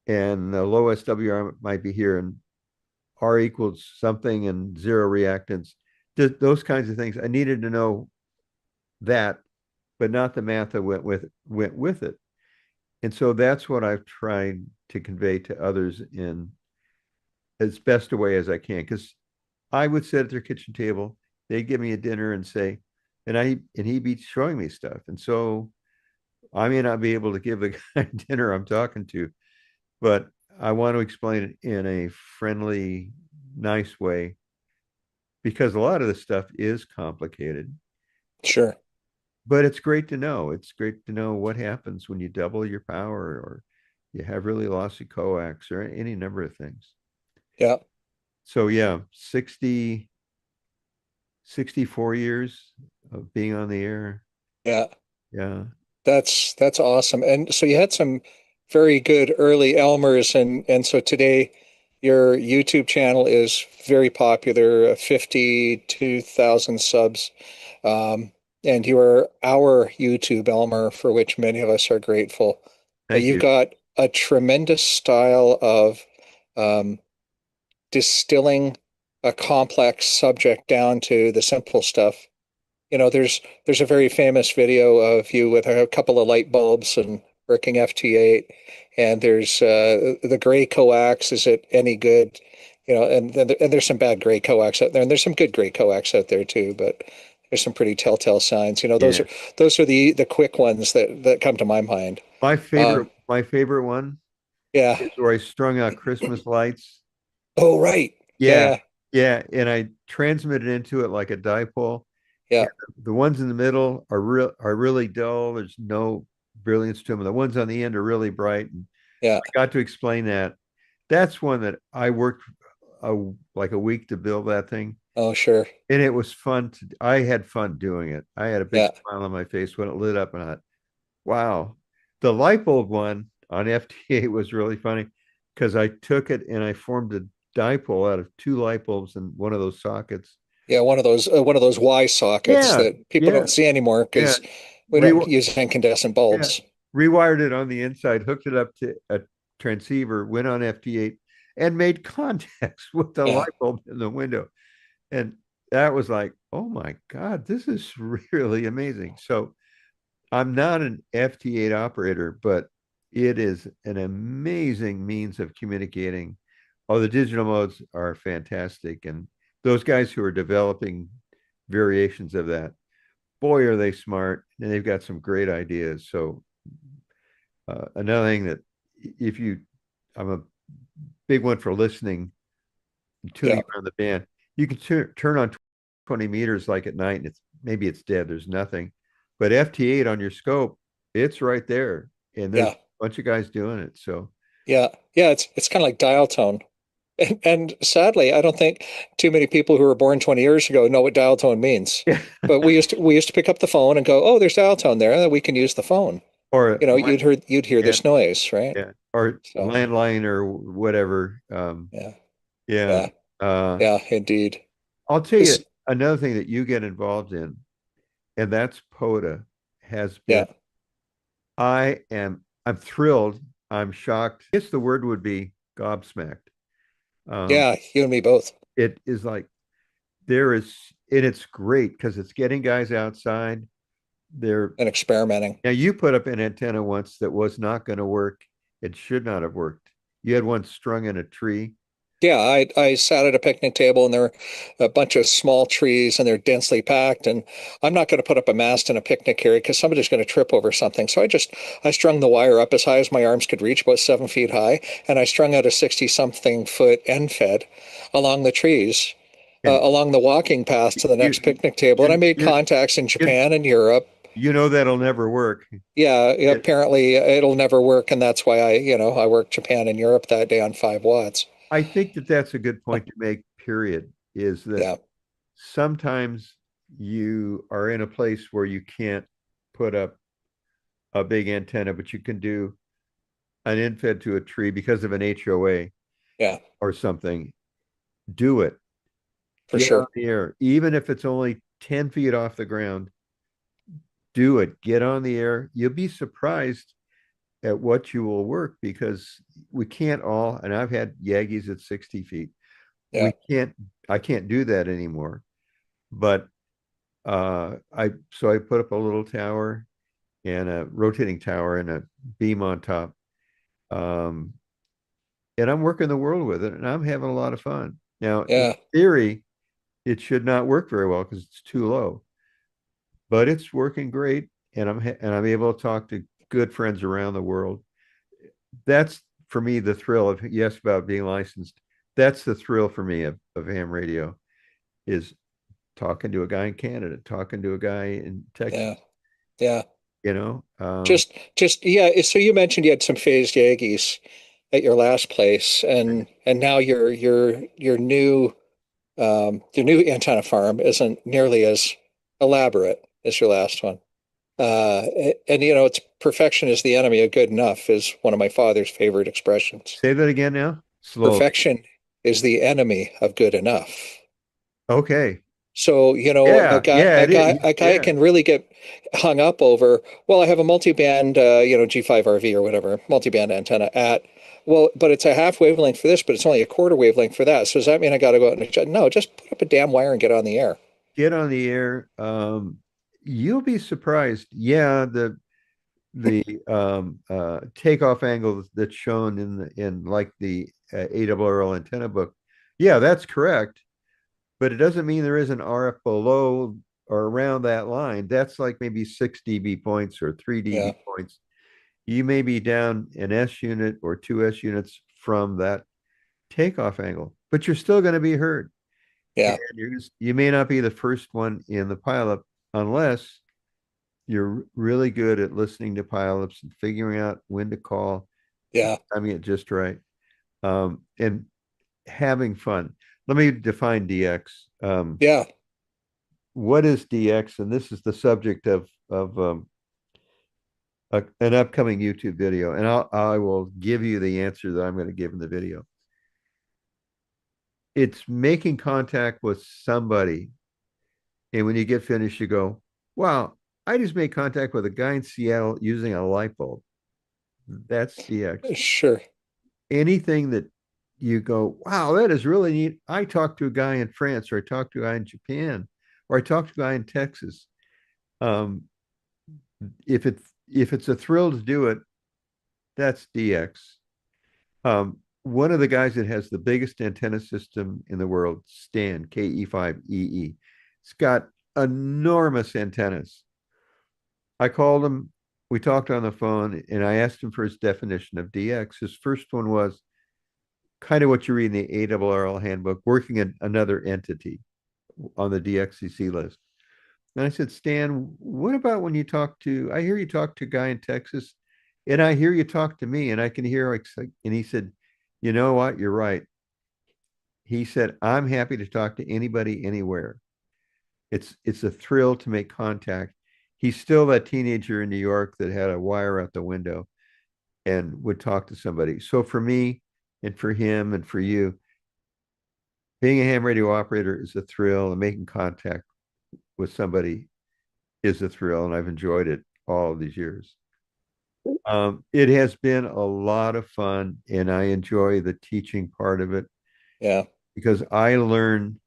and the low SWR might be here, and R equals something and zero reactance. Those kinds of things. I needed to know that, but not the math that went with it. And so that's what I've tried to convey to others in as best a way as I can. Because I would sit at their kitchen table, they'd give me a dinner and say, and he'd be showing me stuff. And so I may not be able to give the guy dinner I'm talking to, but I want to explain it in a friendly, nice way, because a lot of this stuff is complicated. Sure. But it's great to know. It's great to know what happens when you double your power or you have really lossy coax or any number of things. Yeah. So yeah, 64 years of being on the air. Yeah. Yeah. That's awesome. And so you had some very good early Elmers, and so today your YouTube channel is very popular, 52,000 subs. And you are our YouTube Elmer, for which many of us are grateful. Thank You've you. got a tremendous style of distilling a complex subject down to the simple stuff. There's a very famous video of you with a couple of light bulbs and working FT8, and there's the gray coax. Is it any good? And there's some bad gray coax out there, and there's some good gray coax out there too, but there's some pretty telltale signs. Those are the quick ones that come to my mind. My favorite one Yeah. is where I strung out Christmas lights. Oh, right. Yeah. And I transmitted into it like a dipole. Yeah. And the ones in the middle are really dull. There's no brilliance to them. The ones on the end are really bright. And Yeah. I got to explain that. That's one that I worked like a week to build that thing. Oh, sure. And it was fun. I had fun doing it. I had a big smile on my face when it lit up, and I thought, wow. The light bulb one on FT8 was really funny because I took it and I formed a dipole out of two light bulbs and one of those sockets. Yeah, one of those Y sockets that people don't see anymore because we don't use incandescent bulbs. Rewired it on the inside, hooked it up to a transceiver, went on FT8, and made contacts with the light bulb in the window. And that was like, oh my God, this is really amazing. So I'm not an FT8 operator, but it is an amazing means of communicating. Oh, the digital modes are fantastic. And those guys who are developing variations of that, boy, are they smart. And they've got some great ideas. So, another thing that if you, I'm a big one for listening and tuning Yeah. around the band. You can turn on 20 meters like at night and maybe it's dead. There's nothing. But FT8 on your scope, it's right there. And there's Yeah. a bunch of guys doing it. So Yeah. Yeah. It's kind of like dial tone. And sadly, I don't think too many people who were born 20 years ago know what dial tone means. yeah. But we used to pick up the phone and go, oh, there's dial tone there, and then we can use the phone. Or You'd hear yeah, this noise, right? yeah. Or So landline or whatever. yeah, Yeah. yeah, Uh, yeah, indeed. I'll tell you This, another thing that you get involved in, and that's POTA has yeah, been. I'm thrilled. I'm shocked. I guess the word would be gobsmacked. Um, yeah, you and me both. it is like there is, and it's great because it's getting guys outside. They're And experimenting. now you put up an antenna once that was not going to work. It should not have worked. You had one strung in a tree. Yeah, I sat at a picnic table and there were a bunch of small trees and they're densely packed. And I'm not going to put up a mast in a picnic area because somebody's going to trip over something. So I strung the wire up as high as my arms could reach, about 7 feet high, and I strung out a 60-something foot end fed along the trees, And along the walking path to the next you, picnic table. And I made you, contacts in you, Japan and Europe. you know that'll never work. Yeah, It, apparently it'll never work, and that's why I worked Japan and Europe that day on 5 watts. I think that that's a good point to make, period, is that Yeah, sometimes you are in a place where you can't put up a big antenna, but you can do an infed to a tree because of an HOA yeah, or something. Do it. for Get on sure. the air. Even if it's only 10 feet off the ground, do it. Get on the air. You'll be surprised at what you will work because we can't all, and I've had Yagis at 60 feet. Yeah, I can't do that anymore. But I put up a little tower and a rotating tower and a beam on top. Um, and I'm working the world with it and I'm having a lot of fun. Now, in yeah, theory, it should not work very well because it's too low, but it's working great. And I'm able to talk to good friends around the world. That's for me the thrill of yes about being licensed. That's the thrill for me of ham radio is talking to a guy in Canada, talking to a guy in Texas, yeah, yeah. you know. Yeah. So you mentioned you had some phased Yankees at your last place, and now your new antenna farm isn't nearly as elaborate as your last one. And it's perfection is the enemy of good enough is one of my father's favorite expressions. Say that again now, slowly. Perfection is the enemy of good enough. Okay. So, a Yeah, guy, yeah, a it is. guy, a guy Yeah, can really get hung up over, well, I have a multi-band, G5RV or whatever, multi-band antenna but it's a half wavelength for this, but it's only a quarter wavelength for that. So does that mean I got to go out and adjust? No, just put up a damn wire and get on the air. get on the air. You'll be surprised. Yeah, the takeoff angle that's shown in like the ARRL antenna book. Yeah, that's correct. But it doesn't mean there isn't RF below or around that line. That's like maybe 6 dB points or 3 Yeah, dB points. You may be down an S unit or 2 S units from that takeoff angle, but you're still going to be heard. And yeah, you may not be the first one in the pileup unless you're really good at listening to pileups and figuring out when to call, yeah, timing it just right, and having fun. Let me define DX. yeah. What is DX? And this is the subject of an upcoming YouTube video, and I will give you the answer that I'm going to give in the video. It's making contact with somebody, and when you get finished, you go, "Wow, I just made contact with a guy in Seattle using a light bulb." That's DX. Sure. Anything that you go, "Wow, that is really neat." I talked to a guy in France, or I talked to a guy in Japan, or I talked to a guy in Texas. Um, if it's a thrill to do it, that's DX. One of the guys that has the biggest antenna system in the world, Stan, KE5EE, it's got enormous antennas. I called him, we talked on the phone, and I asked him for his definition of DX. His first one was kind of what you read in the ARRL handbook, working at another entity on the DXCC list. And I said, Stan, what about when you talk to, I hear you talk to a guy in Texas, and I hear you talk to me, and I can hear, and he said, you know what? You're right. He said, I'm happy to talk to anybody anywhere. It's a thrill to make contact. He's still that teenager in New York that had a wire out the window and would talk to somebody. So for me and for him and for you, being a ham radio operator is a thrill, and making contact with somebody is a thrill, and I've enjoyed it all of these years. It has been a lot of fun, and I enjoy the teaching part of it. Yeah. Because I learn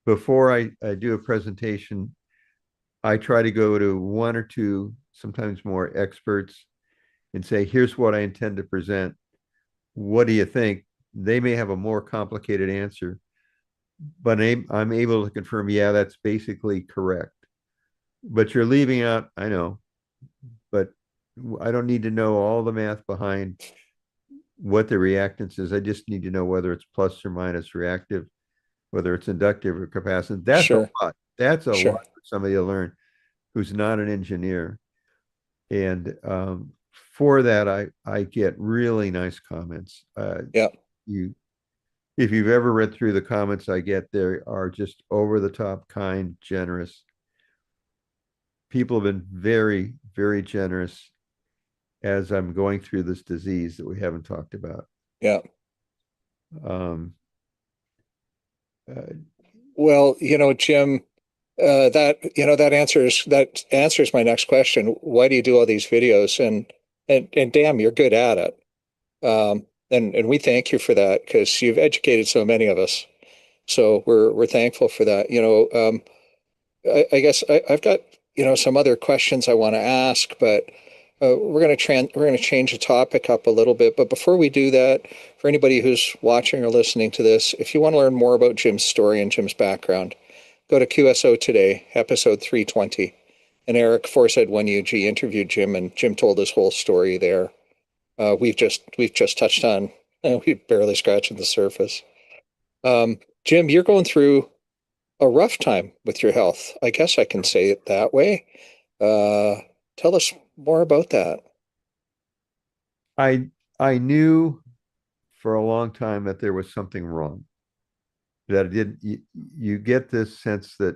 before I do a presentation, I try to go to one or two, sometimes more experts, and say, here's what I intend to present. What do you think? They may have a more complicated answer, but I'm able to confirm, yeah, that's basically correct. But you're leaving out, I know, but I don't need to know all the math behind what the reactance is. I just need to know whether it's plus or minus reactive, whether it's inductive or capacitive. That's Sure. a lot. That's a Sure. lot for somebody to learn who's not an engineer. And for that, I get really nice comments. Yeah. If you've ever read through the comments I get, they are just over the top, kind, generous. People have been very, very generous as I'm going through this disease that we haven't talked about. Yeah. Um, Well, Jim, that answers my next question. Why do you do all these videos? And damn, you're good at it. And we thank you for that, because you've educated so many of us. So we're thankful for that. I guess I've got some other questions I want to ask, but we're going to change the topic up a little bit. But before we do that, for anybody who's watching or listening to this, if you want to learn more about Jim's story and Jim's background, go to QSO Today, episode 320. And Eric Forsaid1UG interviewed Jim, and Jim told his whole story there. We've just touched on, we've barely scratched the surface. Jim, you're going through a rough time with your health. I guess I can say it that way. Tell us more about that. I knew for a long time that there was something wrong. That you get this sense that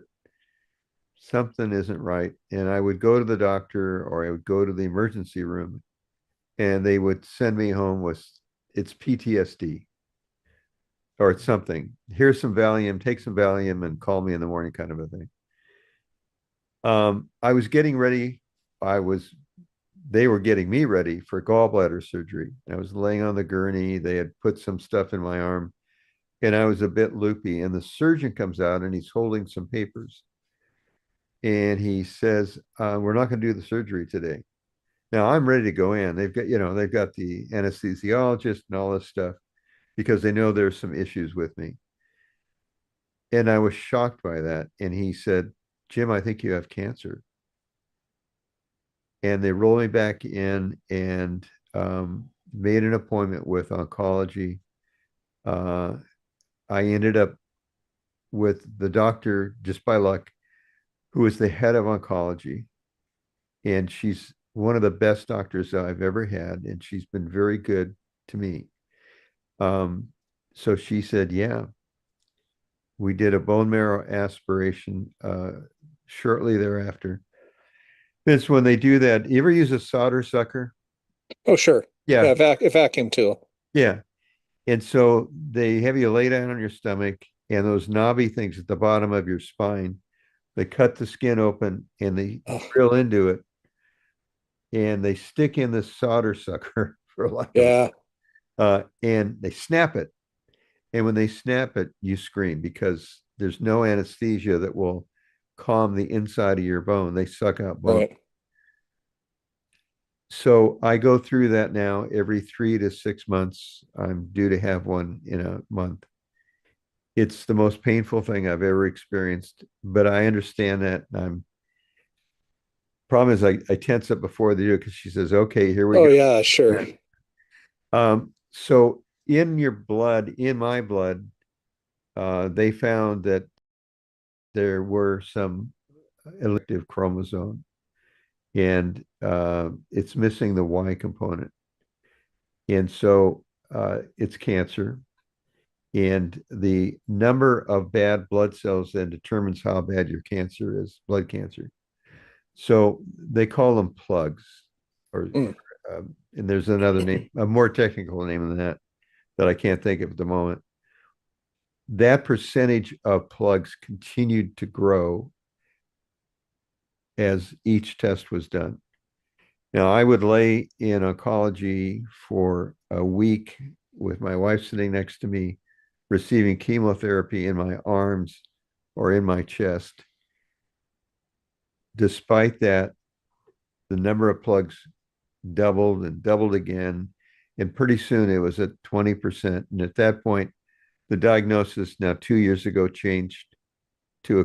something isn't right. And I would go to the doctor, or I would go to the emergency room, and they would send me home with, it's PTSD or it's something. Here's some Valium, take some Valium and call me in the morning, kind of a thing. I was getting ready. They were getting me ready for gallbladder surgery. I was laying on the gurney. They had put some stuff in my arm, and I was a bit loopy. And the surgeon comes out, and he's holding some papers. And he says, we're not going to do the surgery today. Now I'm ready to go in. They've got the anesthesiologist and all this stuff, because they know there's some issues with me. And I was shocked by that. And he said, Jim, I think you have cancer. And they rolled me back in and made an appointment with oncology. I ended up with the doctor, just by luck, who is the head of oncology. And she's one of the best doctors that I've ever had. And she's been very good to me. So she said, yeah. We did a bone marrow aspiration shortly thereafter. It's when they do that. You ever use a solder sucker? Oh, sure. Yeah. A vacuum tool. Yeah. And so they have you lay down on your stomach, and those knobby things at the bottom of your spine, they cut the skin open and they drill into it, and they stick in the solder sucker for lack of and they snap it. And when they snap it, you scream, because there's no anesthesia that will calm the inside of your bone. They suck out bone. Right. So I go through that now every 3 to 6 months. I'm due to have one in a month. It's the most painful thing I've ever experienced, but I understand that. Problem is I tense up before they do it because she says, okay, here we Oh go. yeah, sure. So in your blood, in my blood, they found that there were some elective chromosome and it's missing the Y component. And so it's cancer. And the number of bad blood cells then determines how bad your cancer is, blood cancer. So they call them plugs, or and there's another name, a more technical name than that I can't think of at the moment. That percentage of plugs continued to grow as each test was done. Now, I would lay in oncology for a week with my wife sitting next to me, receiving chemotherapy in my arms or in my chest. Despite that, the number of plugs doubled and doubled again. And pretty soon it was at 20%. And at that point, the diagnosis now 2 years ago changed to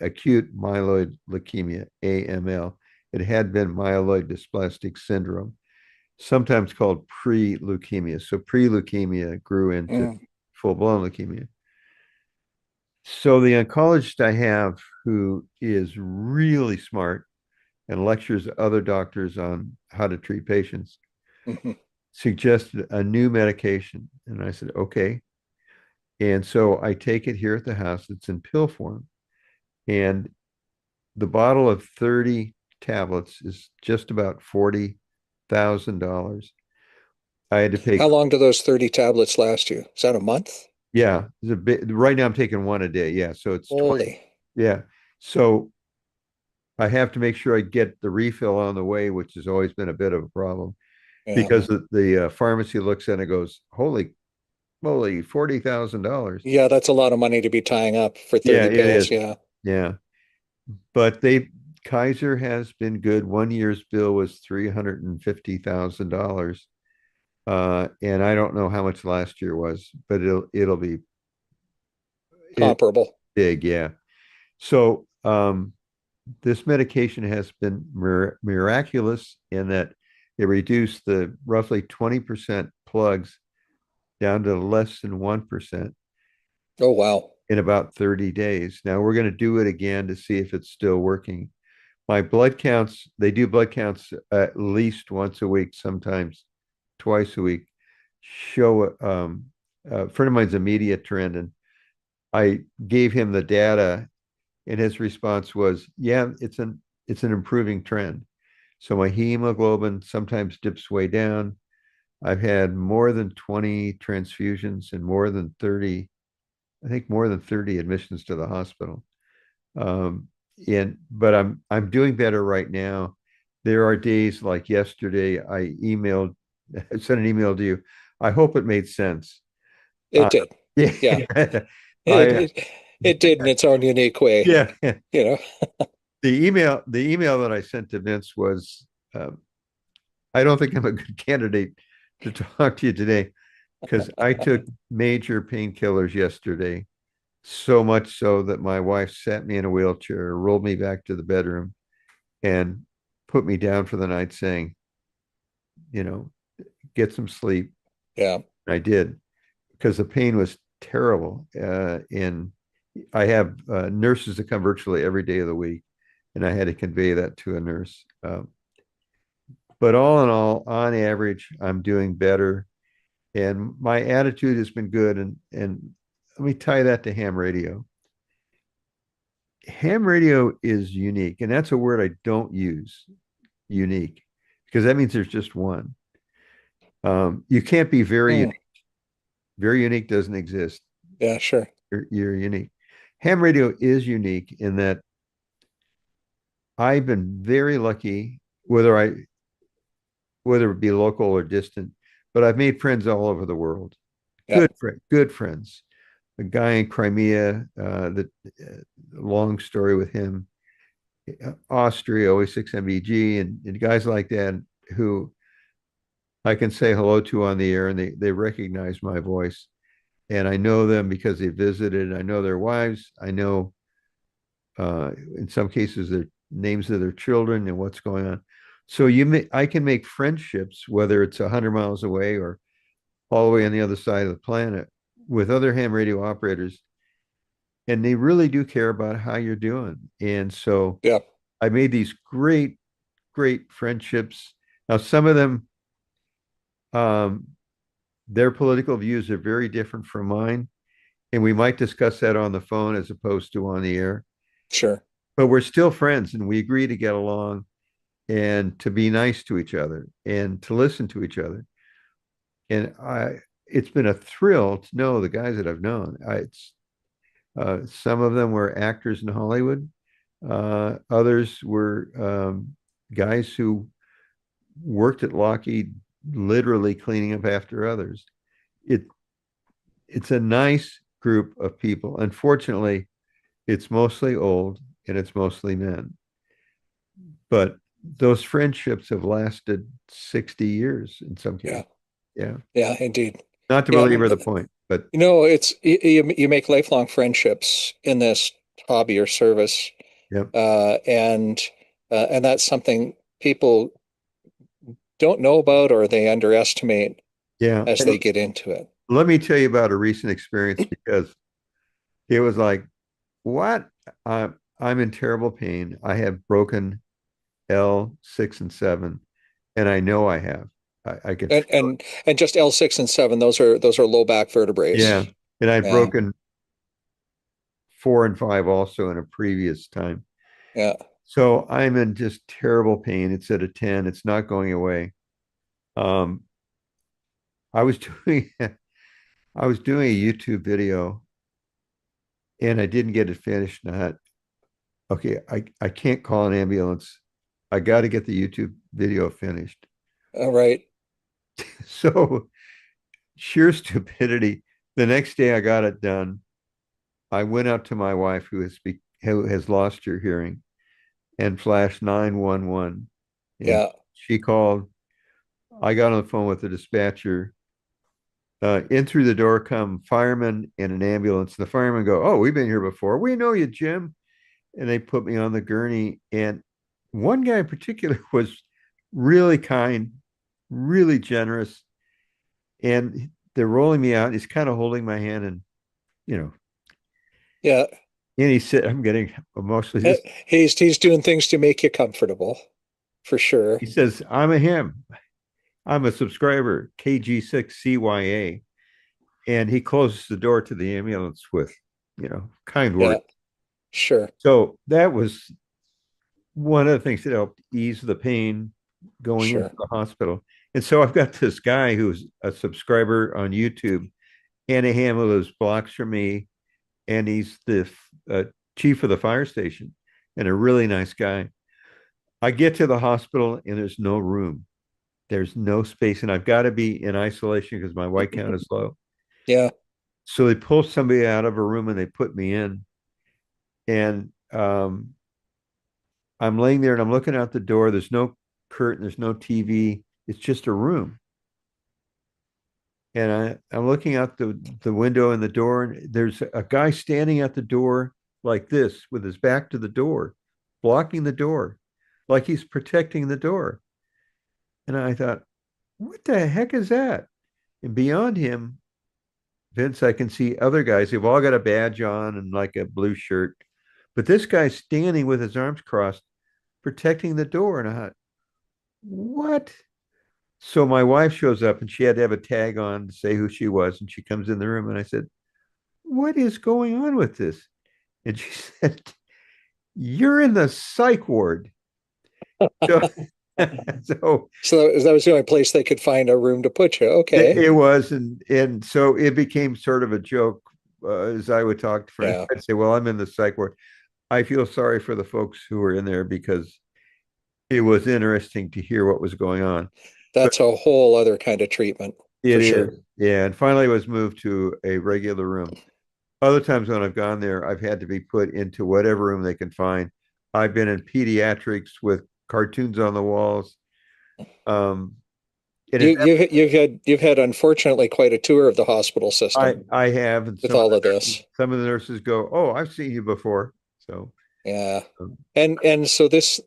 acute myeloid leukemia, AML. It had been myeloid dysplastic syndrome, sometimes called pre-leukemia. So pre-leukemia grew into full-blown leukemia. So the oncologist I have, who is really smart and lectures other doctors on how to treat patients, suggested a new medication. And I said, okay. And so I take it here at the house. It's in pill form. And the bottle of 30 tablets is just about $40,000. I had to pay. How long do those 30 tablets last you? Is that a month? Yeah, it's a bit. Right now I'm taking one a day. Yeah, so it's 20. Holy. Yeah. So I have to make sure I get the refill on the way, which has always been a bit of a problem Yeah. because the pharmacy looks at it and goes, holy moly, $40,000. Yeah, that's a lot of money to be tying up for 30 Yeah, it pills. is. Yeah. Yeah. But Kaiser has been good. 1 year's bill was $350,000. And I don't know how much last year was, but it'll be Comparable. big, yeah. So this medication has been miraculous in that it reduced the roughly 20% plugs down to less than 1% Oh, wow. in about 30 days. Now we're going to do it again to see if it's still working. My blood counts, they do blood counts at least once a week, sometimes twice a week, show a friend of mine's a media trend, and I gave him the data, and his response was, yeah, it's an improving trend. So my hemoglobin sometimes dips way down. I've had more than 20 transfusions and more than 30 admissions to the hospital. But I'm doing better right now. There are days like yesterday, I sent an email to you. I hope it made sense. It did. Yeah. It did in its own unique way. Yeah. You know, The email that I sent to Vince was, I don't think I'm a good candidate to talk to you today because I took major painkillers yesterday, so much so that my wife sat me in a wheelchair, rolled me back to the bedroom, and put me down for the night saying, get some sleep. yeah. I did because the pain was terrible. And I have nurses that come virtually every day of the week, and I had to convey that to a nurse. But all in all, on average, I'm doing better. And my attitude has been good. And let me tie that to ham radio. Ham radio is unique. And that's a word I don't use, unique, because that means there's just one. You can't be very unique. Very unique doesn't exist. Yeah, sure. You're unique. Ham radio is unique in that I've been very lucky, whether it be local or distant, but I've made friends all over the world. Yep. Good friends. A guy in Crimea, long story with him. Austria, always 6 MBG, and guys like that. who I can say hello to on the air, and they recognize my voice. And I know them because they visited. I know their wives. I know, in some cases, their names of their children and what's going on. So I can make friendships, whether it's 100 miles away or all the way on the other side of the planet, with other ham radio operators, and they really do care about how you're doing. And so Yeah. I made these great, great friendships. Now, some of them, their political views are very different from mine, and we might discuss that on the phone as opposed to on the air. Sure. But we're still friends, and we agree to get along and to be nice to each other and to listen to each other. And it's been a thrill to know the guys that I've known. Some of them were actors in Hollywood. Others were guys who worked at Lockheed, literally cleaning up after others. It's a nice group of people. Unfortunately, it's mostly old and it's mostly men. But those friendships have lasted 60 years in some cases. Yeah. Yeah, indeed. Not to belabor the point, but it's you make lifelong friendships in this hobby or service. Yep. And that's something people don't know about, or they underestimate as they get into it. Let me tell you about a recent experience, because it was like, what? I'm in terrible pain. I have broken L6 and 7, and I know I have. I can and just L6 and 7, those are low back vertebrae. Yeah. And I've broken 4 and 5 also in a previous time. Yeah. So I'm in just terrible pain. It's at a 10. It's not going away. I was doing a YouTube video, and I didn't get it finished. And I thought, okay, I can't call an ambulance. I got to get the YouTube video finished. All right. So sheer stupidity. The next day I got it done. I went out to my wife, who has lost her hearing, and flashed 911. Yeah. She called. I got on the phone with the dispatcher. In through the door come firemen and an ambulance. The firemen go, "Oh, we've been here before. We know you, Jim." And they put me on the gurney. And one guy in particular was really kind, really generous. And they're rolling me out. He's kind of holding my hand, and, Yeah. And he said, I'm getting emotional. He's doing things to make you comfortable, for sure. He says, I'm a subscriber, KG6CYA. And he closes the door to the ambulance with, kind words. Yeah, sure. So that was one of the things that helped ease the pain going into the hospital. And so I've got this guy who's a subscriber on YouTube, and a ham who lives blocks from me, and he's the chief of the fire station, and a really nice guy. I get to the hospital, and there's no room. There's no space, and I've got to be in isolation because my white count is low. Yeah. So they pull somebody out of a room, and they put me in. And I'm laying there, and I'm looking out the door. There's no curtain. There's no TV. It's just a room. And I'm looking out the window and the door, and there's a guy standing at the door like this, with his back to the door, blocking the door, like he's protecting the door. And I thought, what the heck is that? And beyond him, Vince, I can see other guys. They've all got a badge on and like a blue shirt. But this guy's standing with his arms crossed, protecting the door. And I thought, what? So my wife shows up, and she had to have a tag on to say who she was. And she comes in the room, and I said, what is going on with this? And she said, you're in the psych ward. So that was the only place they could find a room to put you. Okay. It was. And so it became sort of a joke, as I would talk to friends. I'd say, well, I'm in the psych ward. I feel sorry for the folks who were in there, because it was interesting to hear what was going on. That's a whole other kind of treatment. It is. Yeah. And finally I was moved to a regular room. Other times when I've gone there, I've had to be put into whatever room they can find. I've been in pediatrics with cartoons on the walls. Um, and at that You've had unfortunately quite a tour of the hospital system I have, and with all of this. some of the nurses go, "Oh, I've seen you before." So, Yeah. um, And so this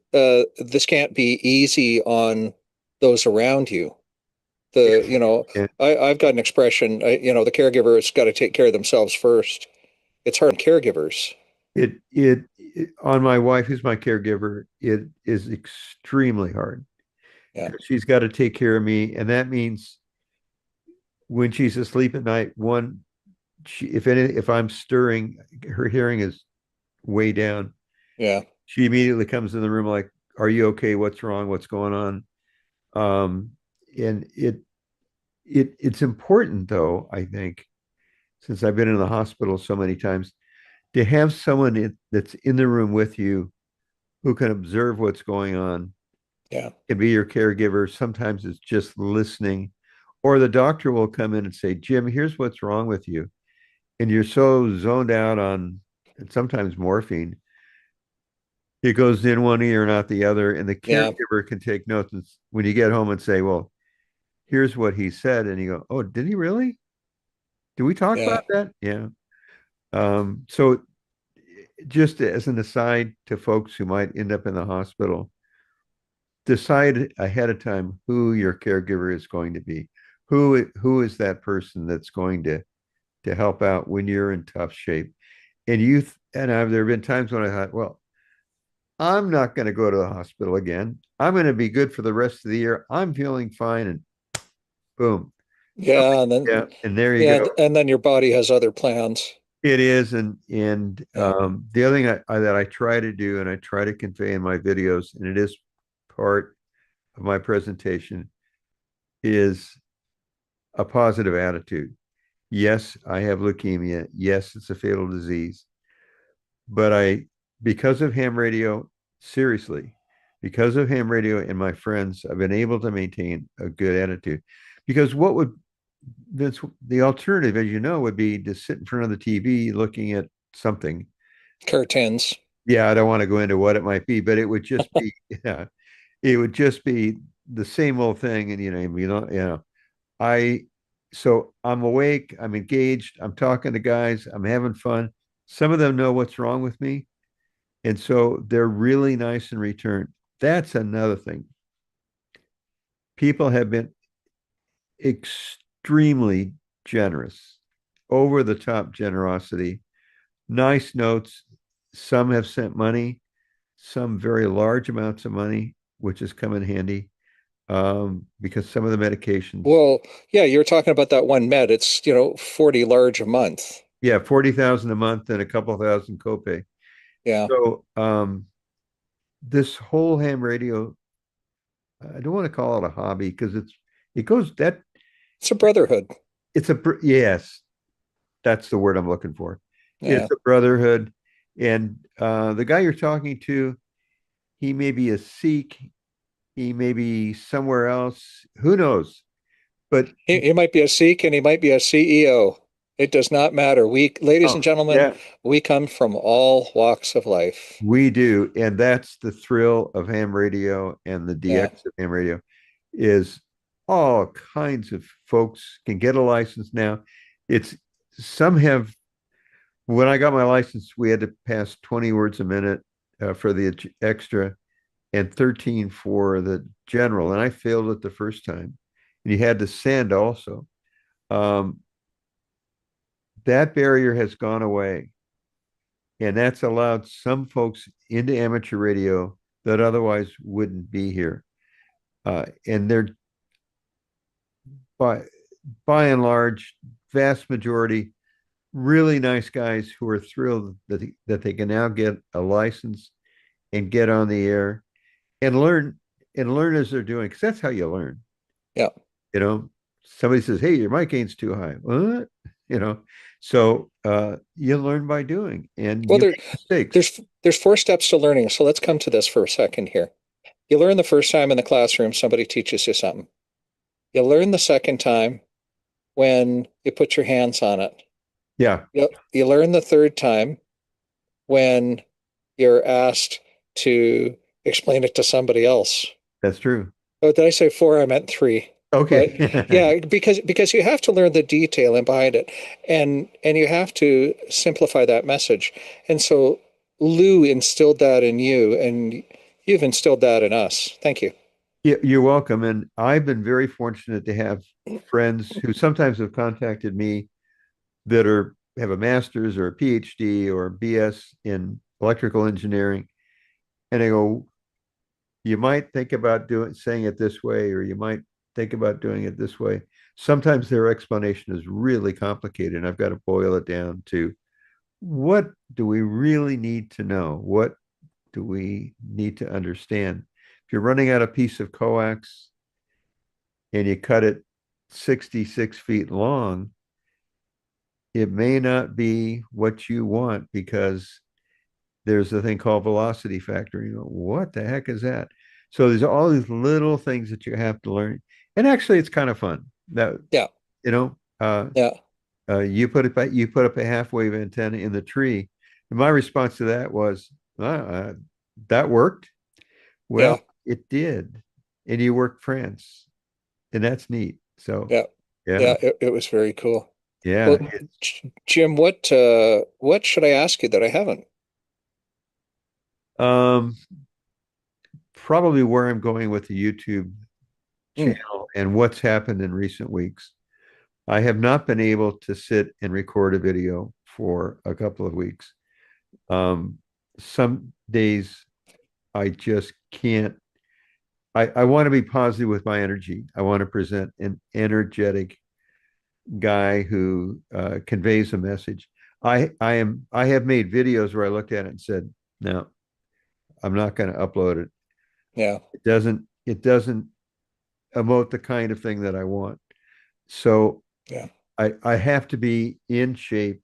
can't be easy on those around you. yeah, I've got an expression, the caregiver's got to take care of themselves first. It's hard on caregivers. it on my wife, who's my caregiver, it is extremely hard. Yeah. She's got to take care of me, and that means when she's asleep at night, one, if I'm stirring, her hearing is way down. Yeah. She immediately comes in the room like, "Are you okay? What's wrong? What's going on?" Um, and it's important though, I think, since I've been in the hospital so many times, to have someone that's in the room with you who can observe what's going on, Yeah. can be your caregiver. Sometimes it's just listening, or the doctor will come in and say, "Jim, here's what's wrong with you." And you're so zoned out on, and sometimes morphine, it goes in one ear and out the other, and the Yeah. caregiver can take notes. And when you get home and say, "Well, here's what he said," and you go, "Oh, did he really? Did we talk Yeah. about that?" Yeah. So just as an aside to folks who might end up in the hospital, decide ahead of time who your caregiver is going to be. Who is that person that's going to help out when you're in tough shape? And there have been times when I thought, well, I'm not going to go to the hospital again. I'm going to be good for the rest of the year. I'm feeling fine, and boom. Yeah. And then, Yeah, and there you yeah. go. And then your body has other plans. It is, and Yeah. the other thing that I try to do, and I try to convey in my videos, and it is part of my presentation, is a positive attitude. Yes, I have leukemia. Yes, it's a fatal disease. But because of ham radio, seriously, because of ham radio and my friends, I've been able to maintain a good attitude. Because the alternative, as you know, would be to sit in front of the TV looking at something. Cartons. Yeah, I don't want to go into what it might be, but it would just be, yeah, it would just be the same old thing. And I so I'm awake, I'm engaged, I'm talking to guys, I'm having fun. Some of them know what's wrong with me. And so they're really nice in return. That's another thing. People have been extremely generous, over the top generosity, nice notes. Some have sent money, some very large amounts of money, which has come in handy because some of the medications. Well, yeah, you're talking about that one med. It's, 40 large a month. Yeah, 40,000 a month and a couple thousand copay. Yeah. So this whole ham radio, I don't want to call it a hobby because it goes that It's a brotherhood. yes, that's the word I'm looking for. Yeah. It's a brotherhood. And the guy you're talking to, he may be a Sikh, he may be somewhere else, who knows? But He might be a Sikh and he might be a CEO. It does not matter. Ladies and gentlemen, yeah, we come from all walks of life. we do. And that's the thrill of ham radio and the Yeah. DX of ham radio is all kinds of folks can get a license now. It's some have when I got my license, we had to pass 20 words a minute for the extra and 13 for the general. And I failed it the first time. And you had to send also. That barrier has gone away. And that's allowed some folks into amateur radio that otherwise wouldn't be here. And they're by and large, vast majority, really nice guys who are thrilled that they can now get a license and get on the air and learn as they're doing, because that's how you learn. Yeah. Somebody says, "Hey, your mic gain's too high." What? So you learn by doing, and Well, you make mistakes. there's 4 steps to learning. So let's come to this for a second here. You learn the first time in the classroom, somebody teaches you something. You learn the second time when you put your hands on it. Yeah. You learn the third time when you're asked to explain it to somebody else. That's true. Oh, did I say four? I meant three. Okay. But yeah, because you have to learn the detail in behind it, and you have to simplify that message. And so Lou instilled that in you, and you've instilled that in us. Thank you. You're welcome. And I've been very fortunate to have friends who sometimes have contacted me that have a master's or a PhD or a BS in electrical engineering. And I go, you might think about saying it this way, or you might think about doing it this way. Sometimes their explanation is really complicated, and I've got to boil it down to what do we really need to know? What do we need to understand? If you're running out a piece of coax and you cut it 66 feet long, it may not be what you want because there's a thing called velocity factor. You go, what the heck is that? So there's all these little things that you have to learn. And actually it's kind of fun. That Yeah. you know, Yeah. you put up a half wave antenna in the tree. And my response to that was, that worked. Well, Yeah. it did. And you worked France. And that's neat. So Yeah. yeah. Yeah. It was very cool. Yeah. Well, Jim, what should I ask you that I haven't? Um, probably where I'm going with the YouTube Hmm. channel and what's happened in recent weeks. I have not been able to sit and record a video for a couple of weeks. Some days I just can't. I want to be positive with my energy. I want to present an energetic guy who conveys a message. I have made videos where I looked at it and said, no, I'm not going to upload it. Yeah. It doesn't emote the kind of thing that I want. So Yeah. I have to be in shape.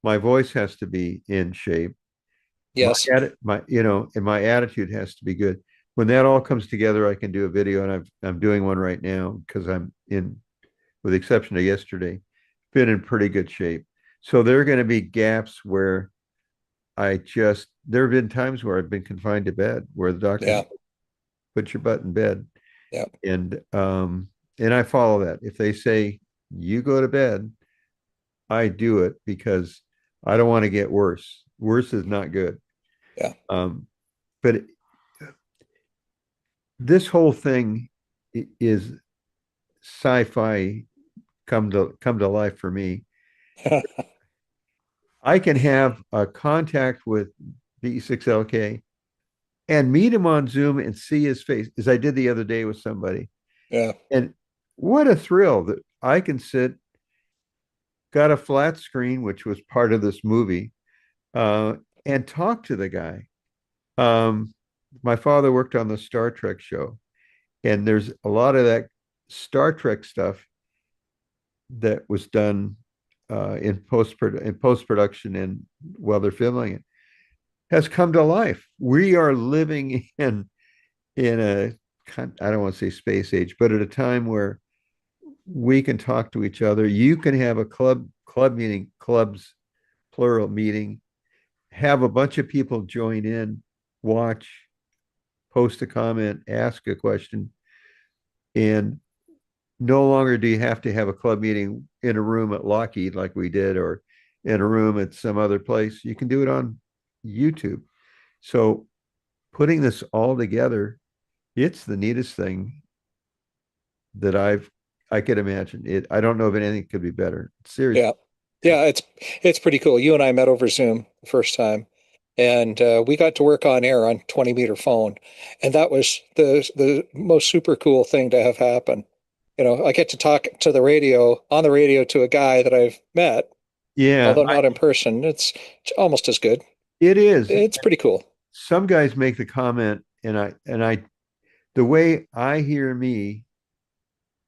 My voice has to be in shape. Yes. And my attitude has to be good. When that all comes together, I can do a video, and I'm doing one right now because with the exception of yesterday, been in pretty good shape. So there are going to be gaps where there have been times where I've been confined to bed where the doctor put your butt in bed. Yeah. And I follow that. If they say you go to bed, I do it because I don't want to get worse. Worse is not good. Yeah. But this whole thing is sci-fi come to life for me. I can have a contact with B6LK and meet him on Zoom and see his face, as I did the other day with somebody. Yeah. And what a thrill that I can got a flat screen, which was part of this movie, and talk to the guy. My father worked on the Star Trek show, and there's a lot of that Star Trek stuff that was done in post-production and while they're filming it has come to life. We are living in a I don't want to say space age, but at a time where we can talk to each other. You can have a club meeting, clubs plural meeting, have a bunch of people join in, watch, post a comment, ask a question, and no longer do you have to have a club meeting in a room at Lockheed like we did, or in a room at some other place. You can do it on YouTube. So putting this all together, it's the neatest thing that I could imagine. I don't know if anything could be better. Seriously. Yeah. Yeah, it's pretty cool. You and I met over Zoom the first time, and we got to work on air on 20-meter phone, and that was the most super cool thing to have happen. I get to talk to on the radio to a guy that I've met, Yeah, although not in person. It's almost as good. it is. It's pretty cool. Some guys make the comment, the way I hear me,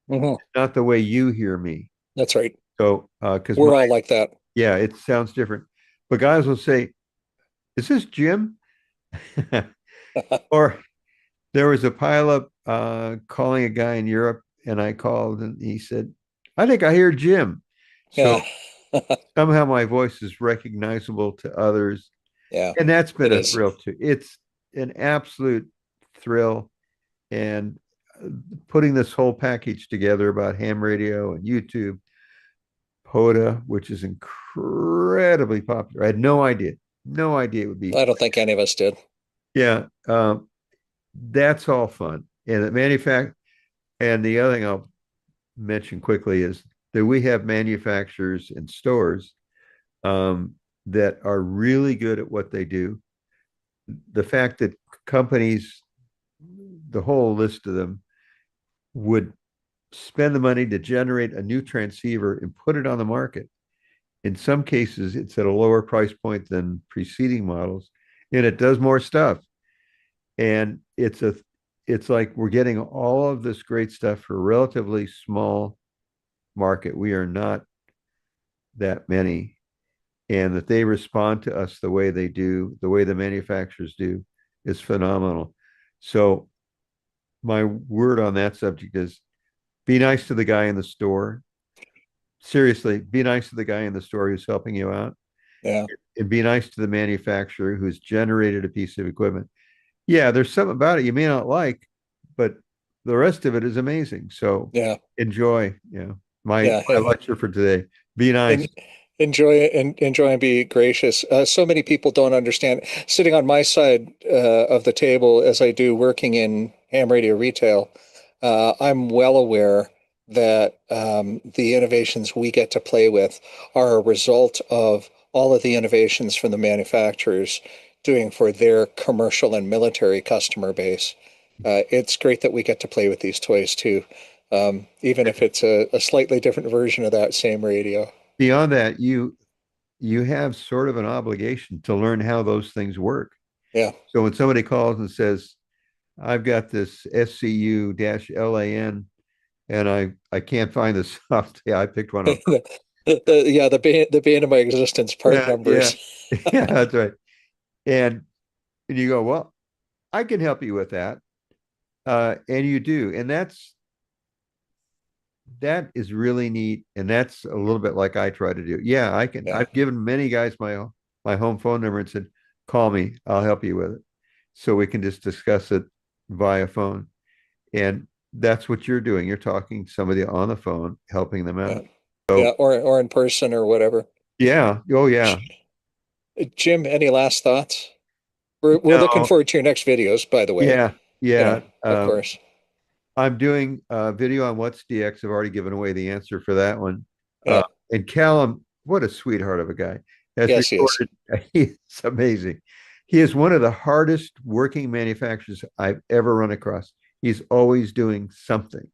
not the way you hear me. That's right. So, because we're all like that. Yeah, it sounds different. But guys will say, "Is this Jim?" Or there was a pileup calling a guy in Europe, and I called, and he said, "I think I hear Jim." So somehow my voice is recognizable to others. Yeah, and that's been a thrill too. It's an absolute thrill, and putting this whole package together about ham radio and YouTube, PODA, which is incredibly popular. I had no idea it would be. I don't think any of us did. Yeah, that's all fun. And and the other thing I'll mention quickly is that we have manufacturers and stores that are really good at what they do. The fact that companies, the whole list of them, would spend the money to generate a new transceiver and put it on the market. In some cases, it's at a lower price point than preceding models, and it does more stuff. And it's like we're getting all of this great stuff for a relatively small market. We are not that many. And that they respond to us the way they do, the way the manufacturers do, is phenomenal. So my word on that subject is be nice to the guy in the store. Seriously, be nice to the guy in the store who's helping you out. Yeah. And be nice to the manufacturer who's generated a piece of equipment. Yeah, there's something about it you may not like, but the rest of it is amazing. So Yeah. enjoy. Yeah. My lecture for today. Be nice. Enjoy and be gracious. So many people don't understand. Sitting on my side of the table, as I do working in ham radio retail, I'm well aware that the innovations we get to play with are a result of all of the innovations from the manufacturers doing for their commercial and military customer base. It's great that we get to play with these toys too, even if it's a slightly different version of that same radio. Beyond that, you have sort of an obligation to learn how those things work. Yeah. So when somebody calls and says, I've got this SCU-LAN and I can't find the soft, yeah, I picked one up. the bane of my existence, part numbers. Yeah, that's right. And you go, well, I can help you with that. And you do. And that is really neat. And that's a little bit like I try to do. Yeah, I can. Yeah. I've given many guys my home phone number and said, call me, I'll help you with it. So we can just discuss it via phone. And that's what you're doing. You're talking to somebody on the phone, helping them out. Yeah. So, or in person or whatever. Yeah. Oh, yeah. Jim, any last thoughts? We're looking forward to your next videos, by the way. Yeah. Yeah. Of course. I'm doing a video on what's DX. I've already given away the answer for that one. Yeah. And Callum, what a sweetheart of a guy. Yes, he is. He's amazing. He is one of the hardest working manufacturers I've ever run across. He's always doing something.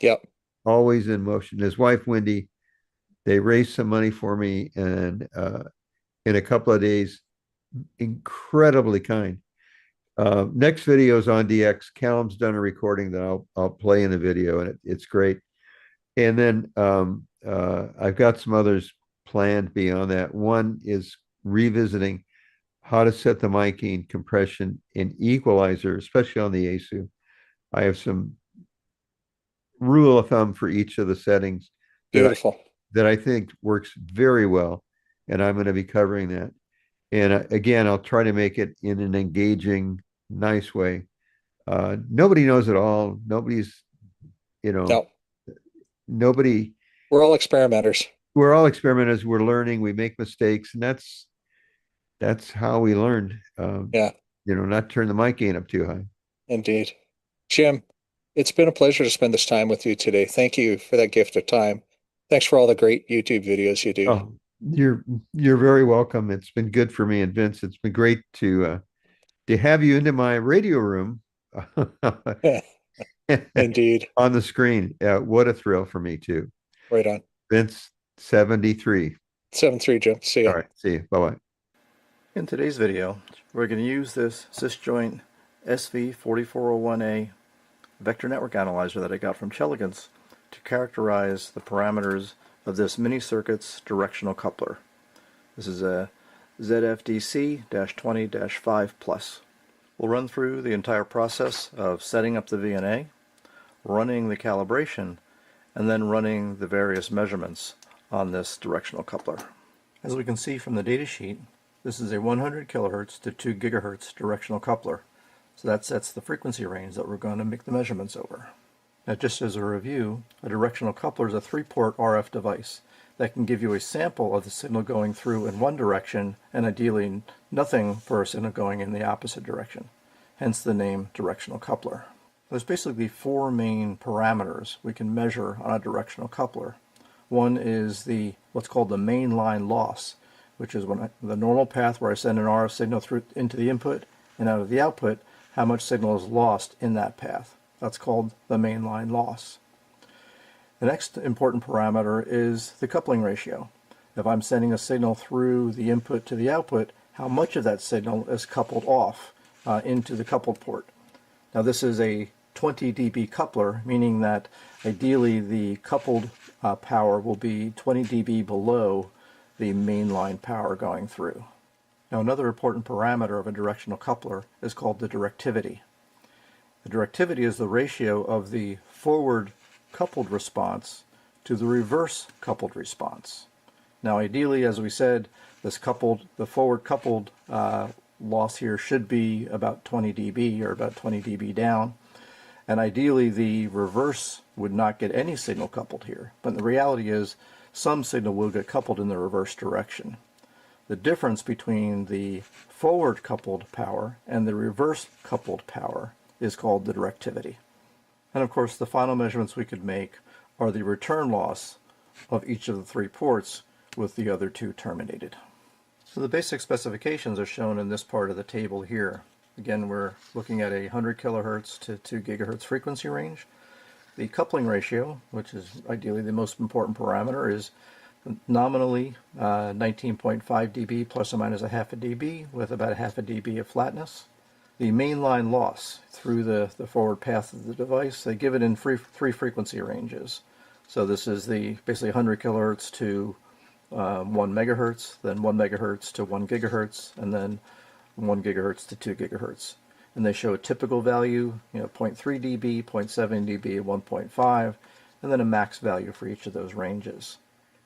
Yep. Always in motion. His wife, Wendy, they raised some money for me, and in a couple of days, incredibly kind. Next video is on DX. Callum's done a recording that I'll play in the video, and it's great. And then I've got some others planned beyond that. One is revisiting how to set the mic gain, compression, and equalizer, especially on the ASU. I have some rule of thumb for each of the settings. Beautiful. That I think works very well, and I'm going to be covering that. And again, I'll try to make it in an engaging, nice way. Nobody knows it all. Nobody's, nobody. We're all experimenters. We're all experimenters. We're learning. We make mistakes, and that's how we learned. Not turn the mic gain up too high. Indeed. Jim, it's been a pleasure to spend this time with you today. Thank you for that gift of time. Thanks for all the great YouTube videos you do. Oh, you're very welcome. It's been good for me, and Vince, it's been great to have you into my radio room. Indeed. On the screen. What a thrill for me too. Right on. Vince, 73. 73, Jim. See you. All right. See you. Bye-bye. In today's video, we're going to use this SysJoint SV4401A vector network analyzer that I got from Chelegans to characterize the parameters of this mini circuit's directional coupler. This is a ZFDC-20-5+. We'll run through the entire process of setting up the VNA, running the calibration, and then running the various measurements on this directional coupler. As we can see from the datasheet, this is a 100 kHz to 2 GHz directional coupler. So that sets the frequency range that we're going to make the measurements over. Now, just as a review, a directional coupler is a 3-port RF device that can give you a sample of the signal going through in one direction and ideally nothing for a signal going in the opposite direction, hence the name directional coupler. There's basically 4 main parameters we can measure on a directional coupler. One is what's called the mainline loss, which is the normal path where I send an RF signal through into the input and out of the output, how much signal is lost in that path. That's called the mainline loss. The next important parameter is the coupling ratio. If I'm sending a signal through the input to the output, how much of that signal is coupled off into the coupled port. Now this is a 20 dB coupler, meaning that ideally the coupled power will be 20 dB below the mainline power going through. Now another important parameter of a directional coupler is called the directivity. The directivity is the ratio of the forward coupled response to the reverse coupled response. Now ideally, as we said, the forward coupled loss here should be about 20 dB or about 20 dB down. And ideally the reverse would not get any signal coupled here. But the reality is some signal will get coupled in the reverse direction. The difference between the forward coupled power and the reverse coupled power is called the directivity. And of course the final measurements we could make are the return loss of each of the 3 ports with the other 2 terminated. So the basic specifications are shown in this part of the table here. Again, we're looking at a 100 kilohertz to 2 gigahertz frequency range. The coupling ratio, which is ideally the most important parameter, is nominally 19.5 dB plus or minus a half a dB with about a half a dB of flatness. The mainline loss through the forward path of the device, they give it in 3 frequency ranges. So this is basically 100 kilohertz to 1 megahertz, then 1 megahertz to 1 gigahertz, and then 1 gigahertz to 2 gigahertz. And they show a typical value, 0.3 dB, 0.7 dB, 1.5, and then a max value for each of those ranges.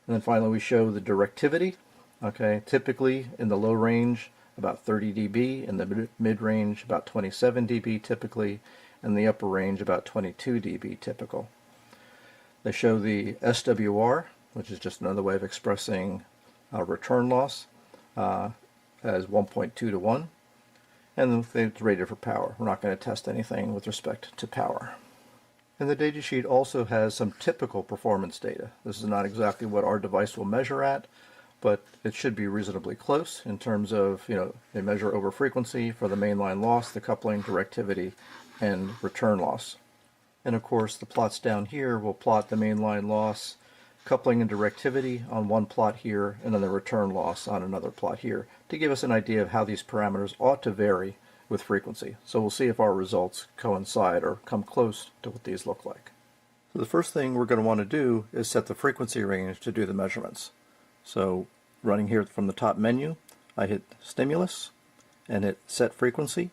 And then finally we show the directivity, okay, typically in the low range about 30 dB, in the mid-range about 27 dB typically, and the upper range about 22 dB typical. They show the SWR, which is just another way of expressing return loss, as 1.2 to 1, and it's rated for power. We're not going to test anything with respect to power. And the datasheet also has some typical performance data. This is not exactly what our device will measure at, but it should be reasonably close in terms of, they measure over frequency for the mainline loss, the coupling, directivity, and return loss. And of course, the plots down here will plot the mainline loss, coupling and directivity on one plot here, and then the return loss on another plot here, to give us an idea of how these parameters ought to vary with frequency. So we'll see if our results coincide or come close to what these look like. So the first thing we're going to want to do is set the frequency range to do the measurements. So running here from the top menu, I hit stimulus and hit set frequency,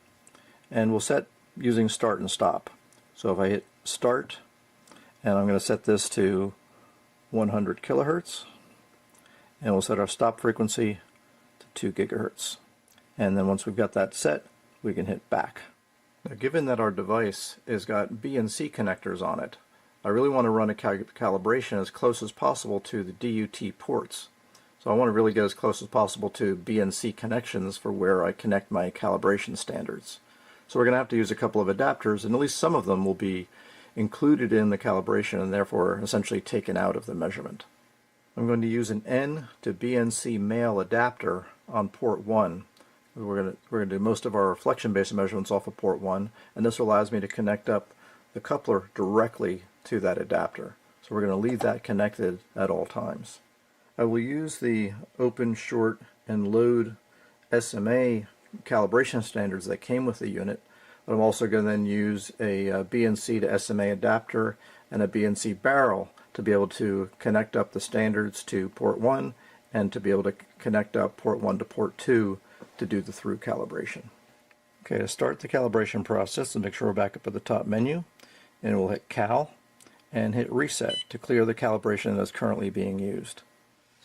and we'll set using start and stop. So if I hit start, and I'm going to set this to 100 kilohertz, and we'll set our stop frequency to 2 gigahertz. And then once we've got that set, we can hit back. Now, given that our device has got B and C connectors on it, I really want to run a calibration as close as possible to the DUT ports. So I want to really get as close as possible to B and C connections for where I connect my calibration standards. So we're going to have to use a couple of adapters, and at least some of them will be included in the calibration and therefore essentially taken out of the measurement. I'm going to use an N to BNC male adapter on port 1. We're going to do most of our reflection-based measurements off of port 1, and this allows me to connect up the coupler directly to that adapter. So we're going to leave that connected at all times. I will use the open, short, and load SMA calibration standards that came with the unit, but I'm also going to then use a BNC to SMA adapter and a BNC barrel to be able to connect up the standards to port 1 and to be able to connect up port 1 to port 2 to do the through calibration. Okay, to start the calibration process, and make sure we're back up at the top menu, and we'll hit Cal and hit Reset to clear the calibration that's currently being used.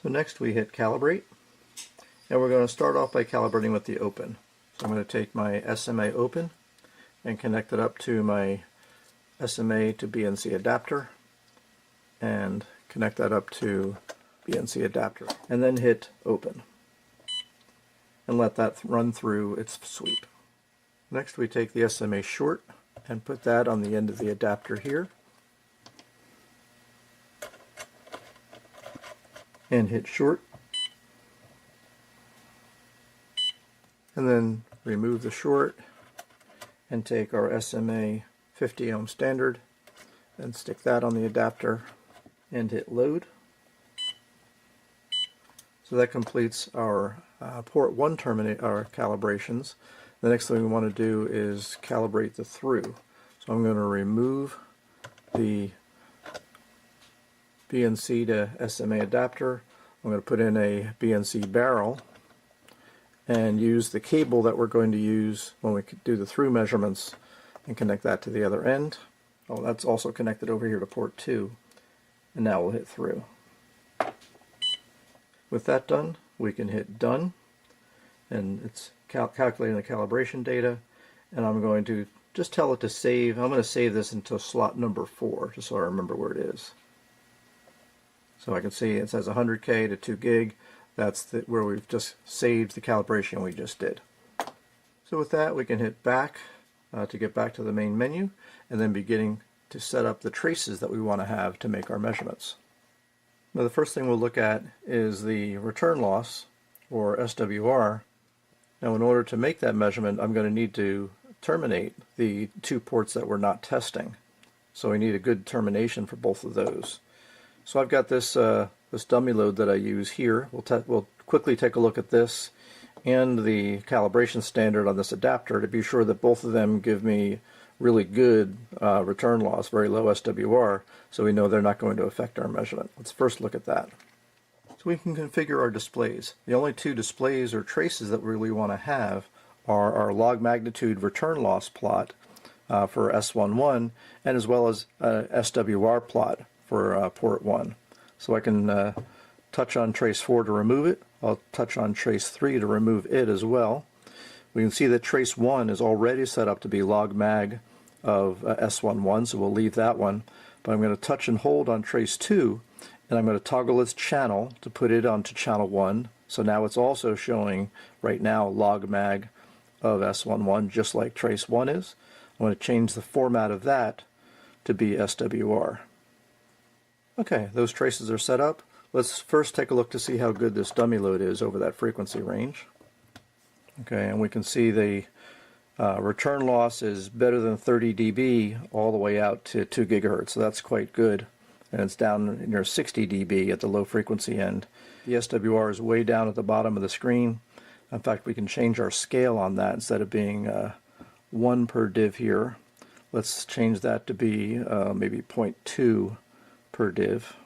So next we hit Calibrate, and we're going to start off by calibrating with the open. So I'm going to take my SMA open and connect it up to my SMA to BNC adapter and connect that up to BNC adapter, and then hit open and let that run through its sweep. Next, we take the SMA short and put that on the end of the adapter here and hit short, and then remove the short and take our SMA 50 ohm standard and stick that on the adapter and hit load. So that completes our port 1 our calibrations. The next thing we want to do is calibrate the through. So I'm going to remove the BNC to SMA adapter. I'm going to put in a BNC barrel and use the cable that we're going to use when we do the through measurements and connect that to the other end. Oh, that's also connected over here to port 2. And now we'll hit through. With that done, we can hit done, and it's calculating the calibration data, and I'm going to just tell it to save. I'm going to save this into slot number 4, just so I remember where it is. So I can see it says 100K to 2 gig. That's where we've just saved the calibration we just did. So with that, we can hit back to get back to the main menu, and then beginning to set up the traces that we want to have to make our measurements. Now the first thing we'll look at is the return loss, or SWR. Now in order to make that measurement, I'm going to need to terminate the 2 ports that we're not testing. So we need a good termination for both of those. So I've got this this dummy load that I use here. We'll quickly take a look at this and the calibration standard on this adapter to be sure that both of them give me really good return loss, very low SWR, so we know they're not going to affect our measurement. Let's first look at that. So we can configure our displays. The only 2 displays or traces that we really want to have are our log magnitude return loss plot for S11, and as well as SWR plot for port 1. So I can touch on trace 4 to remove it. I'll touch on trace 3 to remove it as well. We can see that trace 1 is already set up to be log mag of S11, so we'll leave that one. But I'm going to touch and hold on trace 2, and I'm going to toggle its channel to put it onto channel 1. So now it's also showing right now log mag of S11, just like trace 1 is. I'm going to change the format of that to be SWR. Okay, those traces are set up. Let's first take a look to see how good this dummy load is over that frequency range. Okay, and we can see the return loss is better than 30 dB all the way out to 2 gigahertz, so that's quite good. And it's down near 60 dB at the low frequency end. The SWR is way down at the bottom of the screen. In fact, we can change our scale on that. Instead of being 1 per div here, let's change that to be maybe 0.2 per div.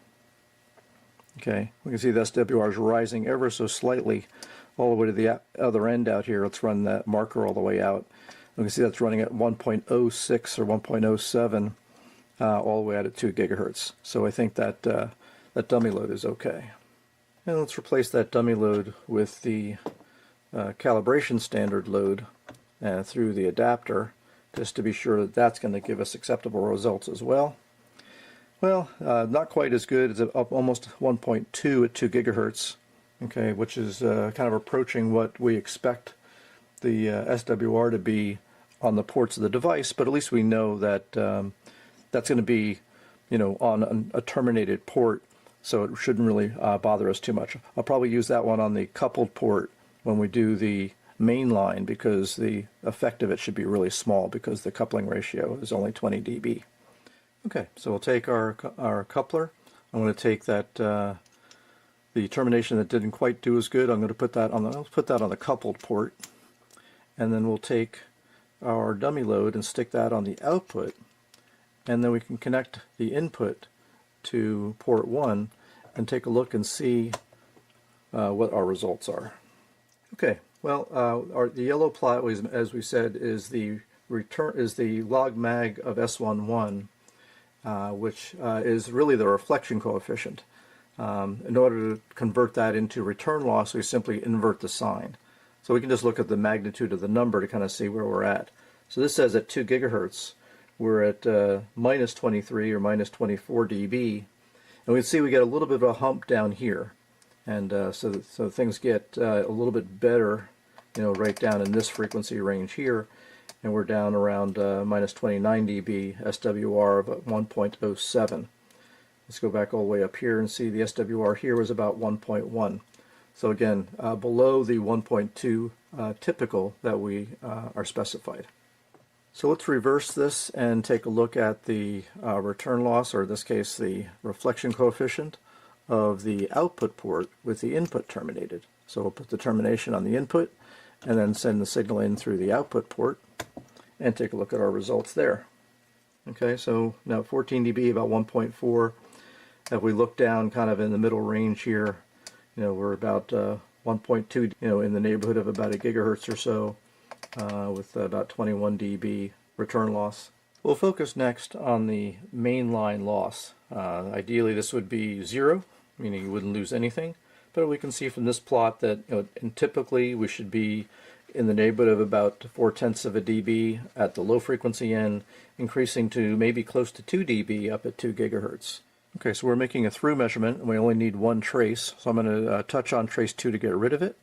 Okay, we can see the SWR is rising ever so slightly all the way to the other end out here. Let's run that marker all the way out. We can see that's running at 1.06 or 1.07 all the way out at 2 gigahertz. So I think that that dummy load is okay. And let's replace that dummy load with the calibration standard load through the adapter, just to be sure that that's going to give us acceptable results as well. Well, not quite as good. It's up almost 1.2 at 2 gigahertz, okay, which is kind of approaching what we expect the SWR to be on the ports of the device, but at least we know that that's going to be, you know, on a terminated port, so it shouldn't really bother us too much. I'll probably use that one on the coupled port when we do the main line, because the effect of it should be really small because the coupling ratio is only 20 dB. Okay, so we'll take our coupler. I'm going to take that the termination that didn't quite do as good. I'm going to put that on the coupled port, and then we'll take our dummy load and stick that on the output, and then we can connect the input to port 1 and take a look and see what our results are. Okay, well, the yellow plot, as we said, is the log mag of S11. Which is really the reflection coefficient. In order to convert that into return loss, we simply invert the sign. So we can just look at the magnitude of the number to kind of see where we're at. So this says at 2 gigahertz, we're at minus 23 or minus 24 dB. And we can see we get a little bit of a hump down here. And so things get a little bit better, right down in this frequency range here. And we're down around minus 29 dB SWR of 1.07. Let's go back all the way up here and see the SWR here was about 1.1. So again, below the 1.2 typical that we are specified. So let's reverse this and take a look at the return loss, or in this case the reflection coefficient of the output port with the input terminated. So we'll put the termination on the input and then send the signal in through the output port and take a look at our results there. Okay, so now 14 dB, about 1.4. If we look down kind of in the middle range here, we're about 1.2, in the neighborhood of about a gigahertz or so, with about 21 dB return loss. We'll focus next on the mainline loss. Ideally this would be 0, meaning you wouldn't lose anything, but we can see from this plot that and typically we should be in the neighborhood of about 0.4 of a dB at the low frequency end, increasing to maybe close to 2 dB up at 2 gigahertz. Okay, so we're making a through measurement and we only need one trace, so I'm going to touch on trace 2 to get rid of it.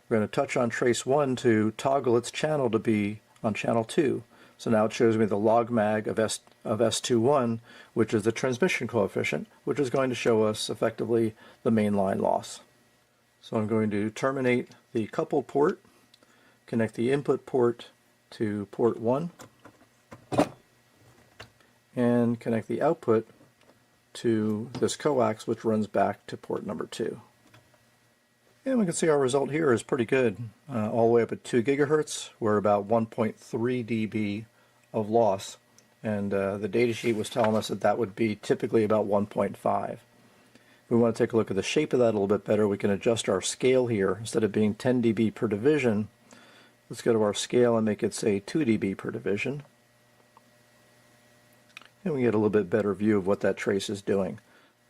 We're going to touch on trace 1 to toggle its channel to be on channel 2. So now it shows me the log mag of S21, which is the transmission coefficient, which is going to show us effectively the mainline loss. So I'm going to terminate the coupled port, connect the input port to port 1, and connect the output to this coax, which runs back to port number 2. And we can see our result here is pretty good. All the way up at 2 gigahertz, we're about 1.3 dB of loss. And the datasheet was telling us that that would be typically about 1.5. If we want to take a look at the shape of that a little bit better, we can adjust our scale here. Instead of being 10 dB per division, let's go to our scale and make it say 2 dB per division. And we get a little bit better view of what that trace is doing.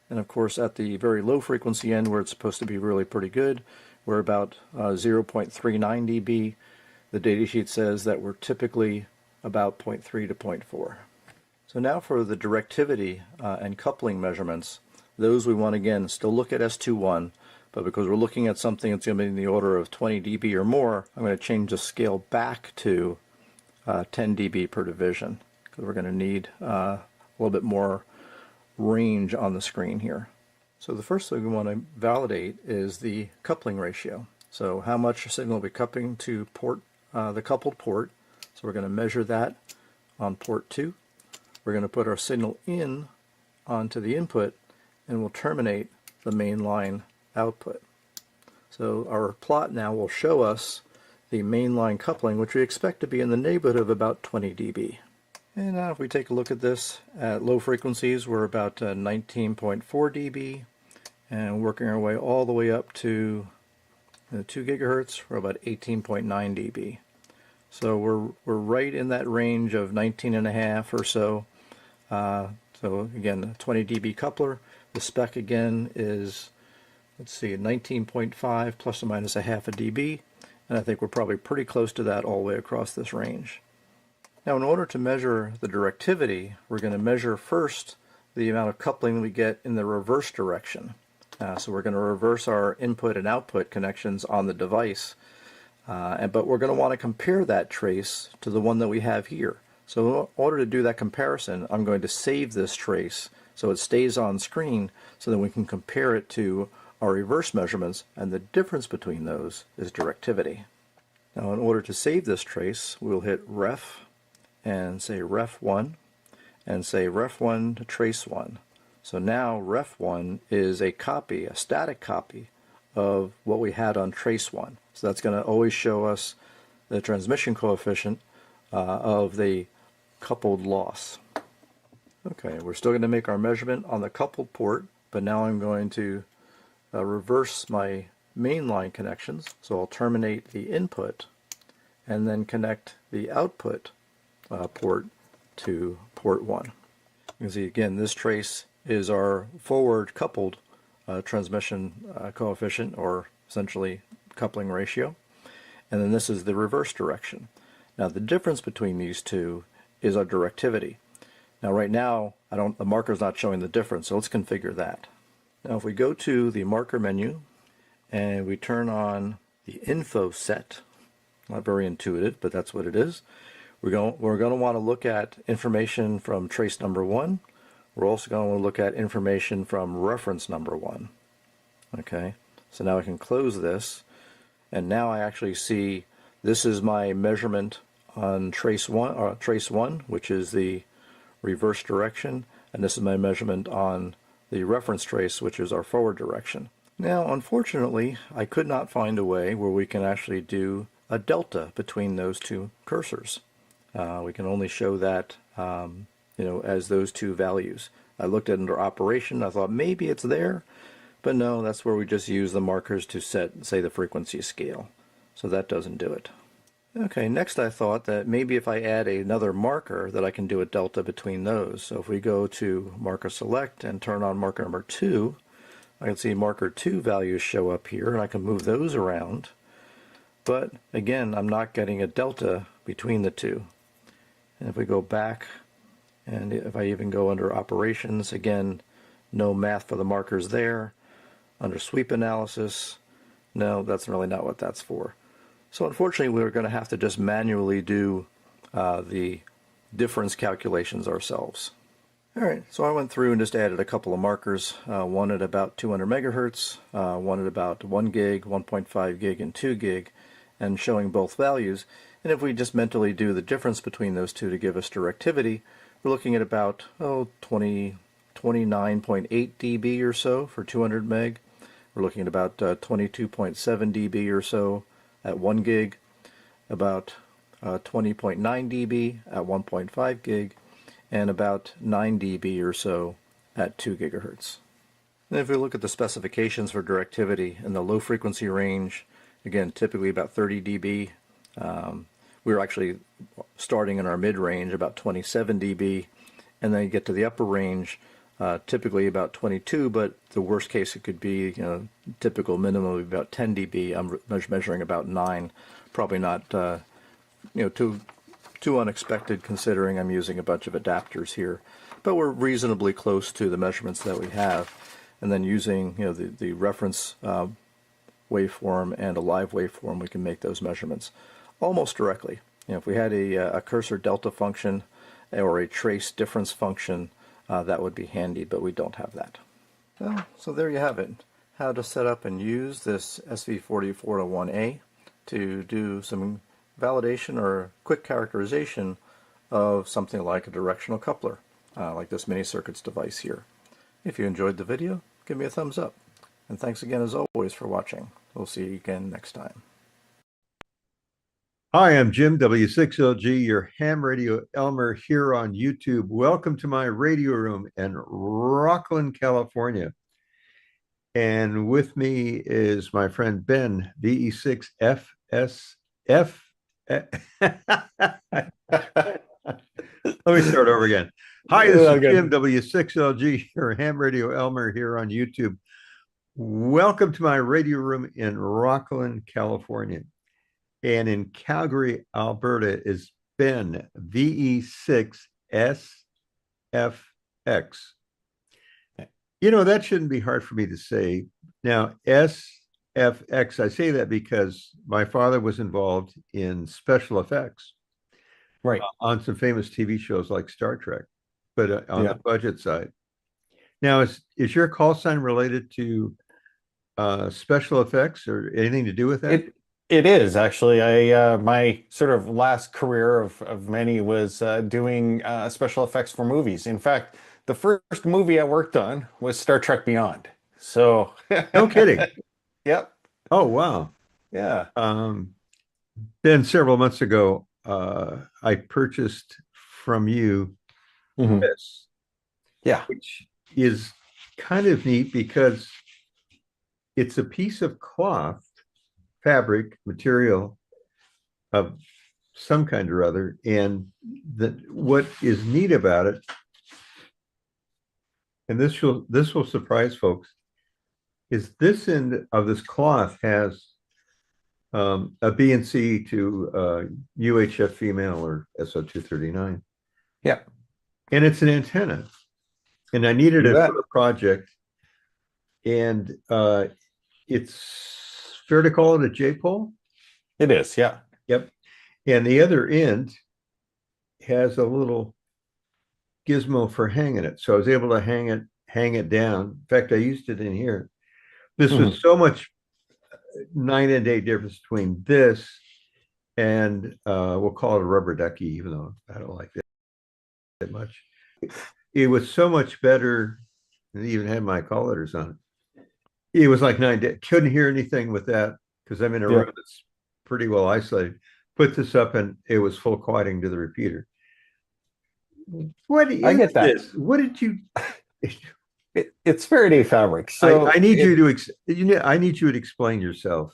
And of course at the very low frequency end where it's supposed to be really pretty good, we're about 0.39 dB. The datasheet says that we're typically about 0.3 to 0.4. So now for the directivity and coupling measurements, those we want again still look at S21, but because we're looking at something that's going to be in the order of 20 dB or more, I'm going to change the scale back to 10 dB per division, because we're going to need a little bit more range on the screen here. So the first thing we want to validate is the coupling ratio. So how much signal are we coupling to port, the coupled port. So we're going to measure that on port 2. We're going to put our signal in onto the input and we'll terminate the mainline output. So our plot now will show us the mainline coupling, which we expect to be in the neighborhood of about 20 dB. And now if we take a look at this at low frequencies, we're about 19.4 dB, and working our way all the way up to 2 gigahertz, we're about 18.9 dB. So we're right in that range of 19.5 or so. So again, 20 dB coupler. The spec again is, let's see, 19.5 plus or minus a half a dB, and I think we're probably pretty close to that all the way across this range. Now in order to measure the directivity, we're going to measure first the amount of coupling we get in the reverse direction. So we're going to reverse our input and output connections on the device, but we're going to want to compare that trace to the one that we have here. So in order to do that comparison, I'm going to save this trace so it stays on screen so that we can compare it to our reverse measurements, and the difference between those is directivity. Now in order to save this trace, we'll hit ref and say ref1 and say ref1 to trace1. So now ref1 is a copy, a static copy of what we had on trace1. So that's going to always show us the transmission coefficient of the coupled loss. Okay, we're still going to make our measurement on the coupled port, but now I'm going to reverse my mainline connections. So I'll terminate the input and then connect the output port to port 1. You can see again this trace is our forward coupled transmission coefficient, or essentially coupling ratio, and then this is the reverse direction. Now the difference between these two is our directivity. Now right now, the marker's not showing the difference, so let's configure that. Now if we go to the marker menu and we turn on the info set, not very intuitive, but that's what it is. We're going to want to look at information from trace number 1. We're also going to want to look at information from reference number 1. Okay, so now I can close this, and now I actually see this is my measurement on trace 1, which is the reverse direction, and this is my measurement on the reference trace, which is our forward direction. Now, unfortunately, I could not find a way where we can actually do a delta between those two cursors. We can only show that as those two values. I looked at it under operation. I thought maybe it's there, but no, that's where we just use the markers to set, say, the frequency scale. So that doesn't do it. Okay, next I thought that maybe if I add another marker that I can do a delta between those. So if we go to marker select and turn on marker number 2, I can see marker 2 values show up here, and I can move those around. But again, I'm not getting a delta between the two. And if we go back, and if I even go under operations, again, no math for the markers there. Under sweep analysis, no, that's really not what that's for. So unfortunately, we're going to have to just manually do the difference calculations ourselves. All right, so I went through and just added a couple of markers, one at about 200 megahertz, one at about 1 gig, 1.5 gig, and 2 gig, and showing both values. And if we just mentally do the difference between those two to give us directivity, we're looking at about 29.8 dB or so for 200 meg. We're looking at about 22.7 dB or so at 1 gig, about 20.9 dB at 1.5 gig, and about 9 dB or so at 2 gigahertz. And if we look at the specifications for directivity in the low frequency range, again, typically about 30 dB. We're actually starting in our mid-range about 27 dB, and then you get to the upper range, typically about 22, but the worst case it could be, typical minimum of about 10 dB. I'm measuring about 9, probably not, too unexpected considering I'm using a bunch of adapters here, but we're reasonably close to the measurements that we have, and then using, the reference waveform and a live waveform, we can make those measurements almost directly. If we had a cursor delta function or a trace difference function, that would be handy, but we don't have that. Well, so there you have it. How to set up and use this SV4041A to do some validation or quick characterization of something like a directional coupler, like this mini circuits device here. If you enjoyed the video, give me a thumbs up. And thanks again as always for watching. We'll see you again next time. Hi, I'm Jim W6LG, your ham radio Elmer here on YouTube. Welcome to my radio room in Rockland, California. And with me is my friend Ben, VE6FSF. Let me start over again. Hi, this is Jim W6LG, your ham radio Elmer here on YouTube. Welcome to my radio room in Rockland, California. And in Calgary, Alberta is Ben, VE6SFX. That shouldn't be hard for me to say. Now, SFX, I say that because my father was involved in special effects. Right. On some famous TV shows like Star Trek, but on the budget side. Now, is your call sign related to special effects or anything to do with that? It is actually. My sort of last career of many was doing special effects for movies. In fact, the first movie I worked on was Star Trek Beyond. So no kidding. Yep. Oh wow. Yeah. Then several months ago, I purchased from you this. Yeah. Which is kind of neat because it's a piece of cloth, fabric, material of some kind or other, and what is neat about it, and this will surprise folks, is this end of this cloth has a BNC to UHF female or SO239. Yeah. and it's an antenna, and I needed You it bet. for the project, and it's fair to call it a J-pole. It is, yeah. Yep. And the other end has a little gizmo for hanging it. So I was able to hang it down. In fact, I used it in here. This was so much night and day difference between this and we'll call it a rubber ducky, even though I don't like that much. It was so much better. It even had my call letters on it. It was like 9 days. Couldn't hear anything with that because I'm in a room that's pretty well isolated. Put this up and it was full quieting to the repeater. What is I get that. this? What did you? It's Faraday fabric. So I need you to I need you to explain yourself.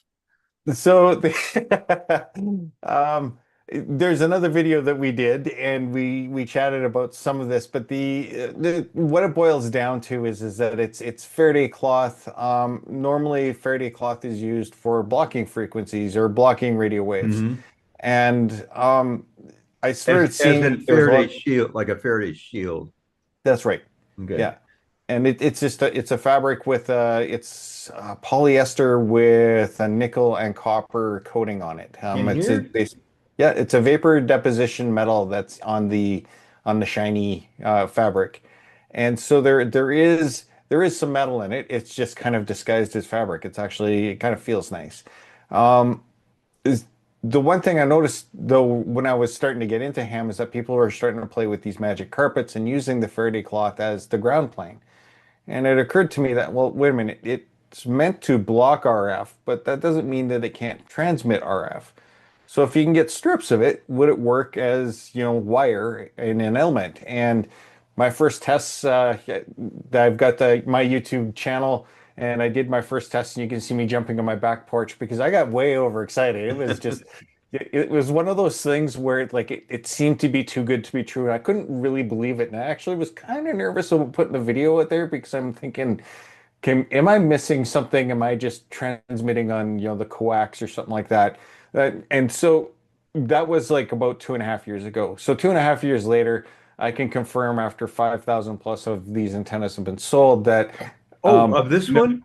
So there's another video that we did, and we chatted about some of this, but the what it boils down to is that it's Faraday cloth. Normally Faraday cloth is used for blocking frequencies or blocking radio waves, and I started seeing as in Faraday shield, like a Faraday shield. That's right. Okay. Yeah. And it's just it's a fabric with it's polyester with a nickel and copper coating on it. It's a vapor deposition metal that's on the shiny fabric, and so there is some metal in it. It's just kind of disguised as fabric. It kind of feels nice. Is the one thing I noticed though when I was starting to get into ham is that people are starting to play with these magic carpets and using the Faraday cloth as the ground plane. And it occurred to me that, well, wait a minute, it's meant to block RF, but that doesn't mean that it can't transmit RF. So if you can get strips of it, would it work as, wire in an element? And my first tests, I've got my YouTube channel, and I did my first test, and you can see me jumping on my back porch because I got way overexcited. It was just, it was one of those things where it seemed to be too good to be true. I couldn't really believe it. And I actually was kind of nervous about putting the video out there because I'm thinking, am I missing something? Am I just transmitting on, the coax or something like that? And so that was like about 2.5 years ago. So 2.5 years later, I can confirm after 5,000 plus of these antennas have been sold that. Of this one?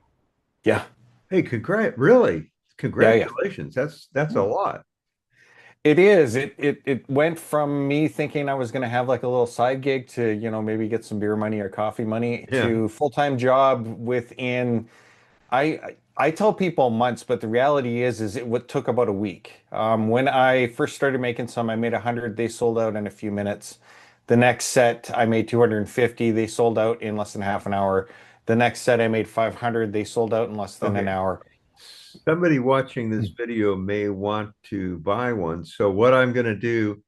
Yeah. Hey, really? Congratulations. Yeah. That's a lot. It is. It went from me thinking I was going to have like a little side gig to, maybe get some beer money or coffee money to full-time job within, I tell people months, but the reality is it took about a week. When I first started making some, I made 100. They sold out in a few minutes. The next set, I made 250. They sold out in less than half an hour. The next set, I made 500. They sold out in less than an hour. Somebody watching this video may want to buy one. So what I'm going to do,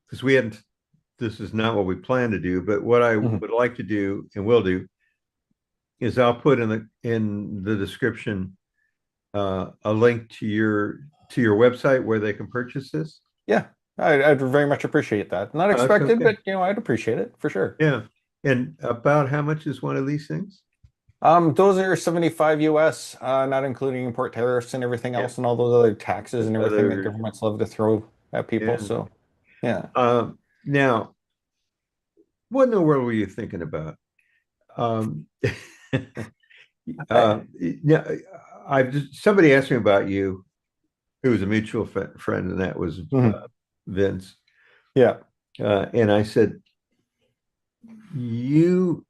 because this is not what we plan to do, but what I would like to do and will do is I'll put in the description a link to your website where they can purchase this. Yeah, I'd very much appreciate that. Not expected, but I'd appreciate it for sure. Yeah. And about how much is one of these things? Those are 75 US, not including import tariffs and everything else and all those other taxes and everything that governments love to throw at people. So, yeah. Now, what in the world were you thinking about? Somebody asked me about you. It was a mutual friend, and that was Vince. Yeah. And I said, now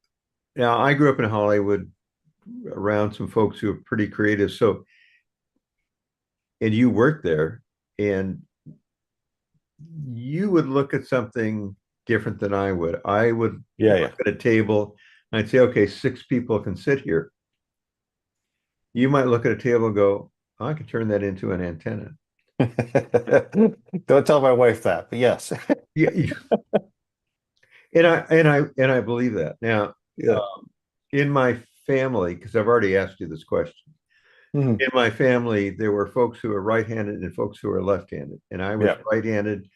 I grew up in Hollywood around some folks who are pretty creative. So, and you worked there, and you would look at something different than I would. I would look at a table and I'd say, okay, 6 people can sit here. You might look at a table and go, oh, I could turn that into an antenna. Don't tell my wife that, but yes. And I believe that. Now, in my family, because I've already asked you this question, in my family, there were folks who were right-handed and folks who were left-handed. And I was right-handed.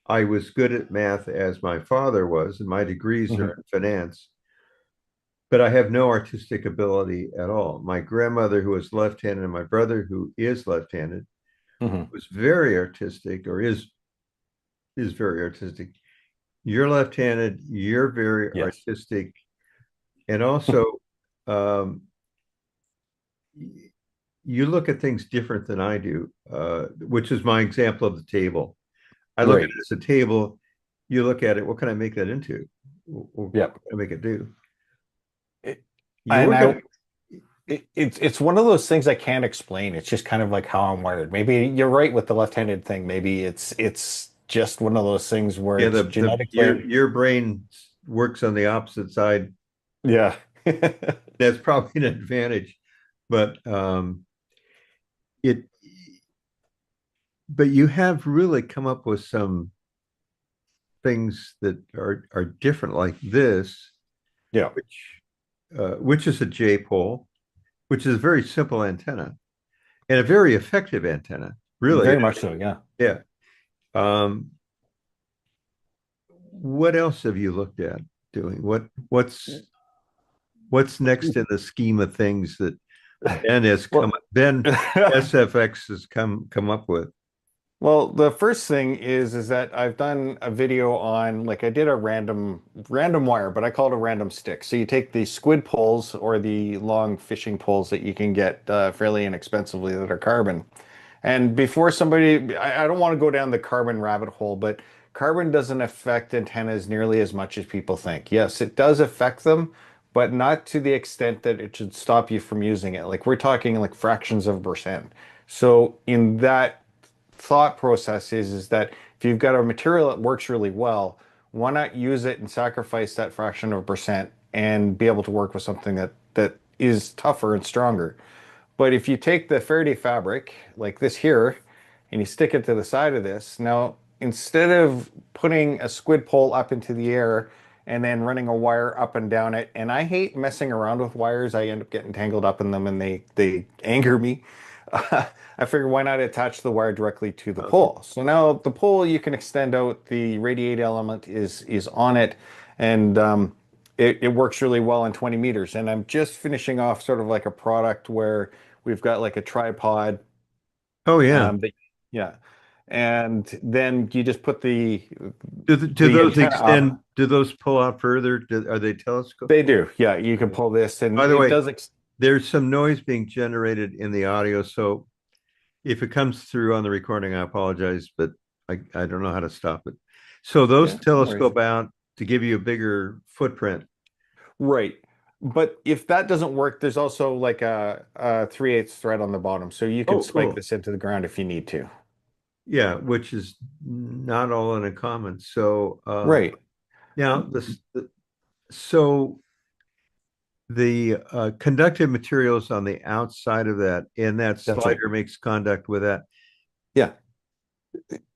I was good at math as my father was, and my degrees are in finance. But I have no artistic ability at all. My grandmother, who was left-handed, and my brother, who is left-handed, was very artistic, or is very artistic. You're left-handed. You're very Yes. artistic, and also um, you look at things different than I do, which is my example of the table. I look at Right. it as a table. You look at it. What can I make that into? What Yep. can I make it do? It- You're and I gonna. it's one of those things I can't explain. It's just kind of like how I'm wired. Maybe you're right with the left-handed thing. Maybe it's just one of those things where Yeah, it's the genetically. your brain works on the opposite side. Yeah. That's probably an advantage, but it. But you have really come up with some things that are different, like this, Yeah. which is a J pole, which is a very simple antenna and a very effective antenna. Really, Very much so. Yeah. yeah. Um, what else have you looked at doing? What's next in the scheme of things that Well, Ben SFX has come up with? well, the first thing is that I've done a video on like I did a random wire, but I call it a random stick. So you take the squid poles or the long fishing poles that you can get fairly inexpensively that are carbon. And before somebody, I don't want to go down the carbon rabbit hole, but carbon doesn't affect antennas nearly as much as people think. Yes, it does affect them, but not to the extent that it should stop you from using it. Like we're talking like fractions of a percent. So in that thought process is that if you've got a material that works really well, why not use it and sacrifice that fraction of a percent and be able to work with something that is tougher and stronger. But if you take the Faraday fabric like this here and you stick it to the side of this, now instead of putting a squid pole up into the air and then running a wire up and down it, and I hate messing around with wires, I end up getting tangled up in them and they anger me. I figured why not attach the wire directly to the Okay. pole. So now the pole you can extend out, the radiate element is on it, and it works really well in 20 meters. And I'm just finishing off sort of like a product where we've got like a tripod. Oh yeah. That, yeah. And then you just put Do the those antenna up. extend? Do those pull out further? Are they telescope? They do. Yeah, you can pull this and By the it way, does ex there's some noise being generated in the audio, so if it comes through on the recording, I apologize, but I don't know how to stop it. So those yeah, no worries. telescope out to give you a bigger footprint. Right. But if that doesn't work, there's also like a 3/8 thread on the bottom. So you can Oh, spike cool. this into the ground if you need to. Yeah, which is not all uncommon. So Right. now so the conductive materials on the outside of that, and that That's right. slider makes contact with that. Yeah.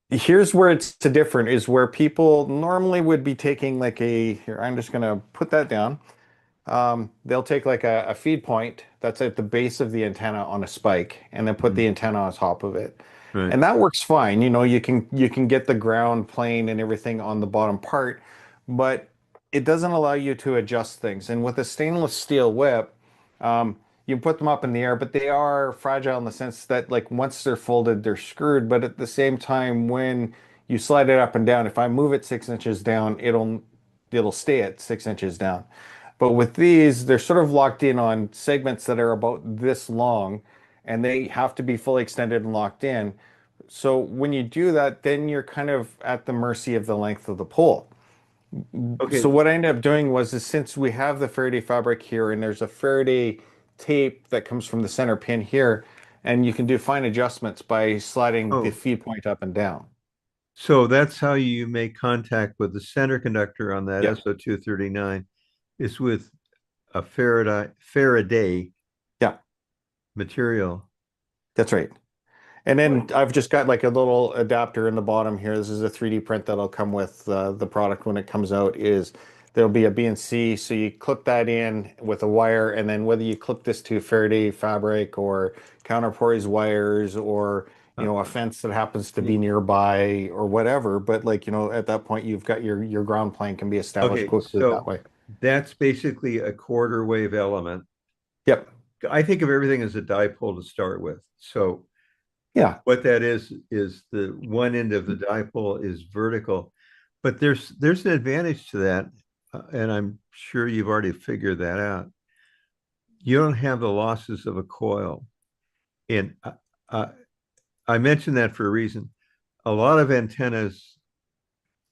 Here's where it's different is where people normally would be taking like here, I'm just gonna put that down. They'll take like a feed point that's at the base of the antenna on a spike and then put the antenna on top of it. Right. And that works fine. You know, you can get the ground plane and everything on the bottom part, but it doesn't allow you to adjust things. And with a stainless steel whip, you put them up in the air, but they are fragile in the sense that like once they're folded, they're screwed. But at the same time, when you slide it up and down, if I move it 6 inches down, it'll stay at 6 inches down. But with these, they're sort of locked in on segments that are about this long, and they have to be fully extended and locked in. So when you do that, then you're kind of at the mercy of the length of the pole. So Okay. what I ended up doing was is since we have the Faraday fabric here and there's a Faraday tape that comes from the center pin here, and you can do fine adjustments by sliding the Oh, feed point up and down. so that's how you make contact with the center conductor on that Yeah, SO239 is with a Faraday yeah, material. that's right. And then I've just got like a little adapter in the bottom here. This is a 3D print that'll come with the product when it comes out is there'll be a BNC. So you clip that in with a wire and then whether you clip this to Faraday fabric or counterpoise wires or, you know, a fence that happens to be nearby or whatever. But like, you know, at that point you've got your ground plane can be established Okay, quickly that so way. that's basically a quarter wave element. Yep. I think of everything as a dipole to start with. So Yeah. what that is the one end of the dipole is vertical. But there's an advantage to that, and I'm sure you've already figured that out. You don't have the losses of a coil. And I mentioned that for a reason. A lot of antennas,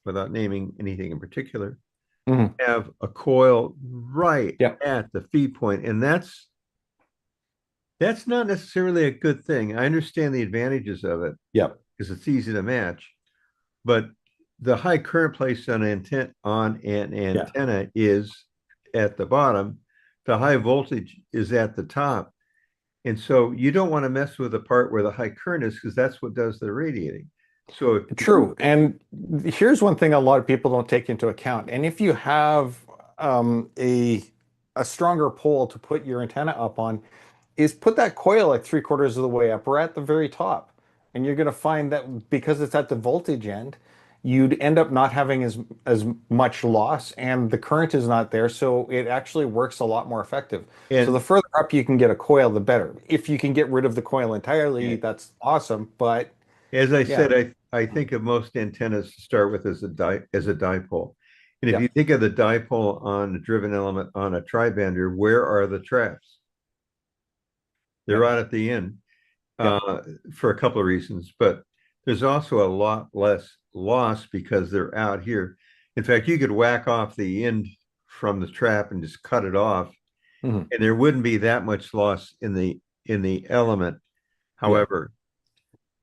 without naming anything in particular, have a coil right at the feed point, and that's not necessarily a good thing. I understand the advantages of it, because it's easy to match, but the high current placed on an antenna is at the bottom. The high voltage is at the top, and so you don't want to mess with the part where the high current is, because that's what does the radiating. So True. And here's one thing a lot of people don't take into account. And if you have a stronger pole to put your antenna up on, is put that coil like 3/4 of the way up or at the very top. And you're going to find that because it's at the voltage end, you'd end up not having as much loss, and the current is not there. So it actually works a lot more effective. And so the further up you can get a coil, the better. If you can get rid of the coil entirely, that's awesome. But as I said, I think of most antennas to start with as a dipole. And if you think of the dipole on a driven element on a tri-bander, where are the traps? They're right at the end, for a couple of reasons, but there's also a lot less loss because they're out here. In fact, you could whack off the end from the trap and just cut it off, and there wouldn't be that much loss in the element. However,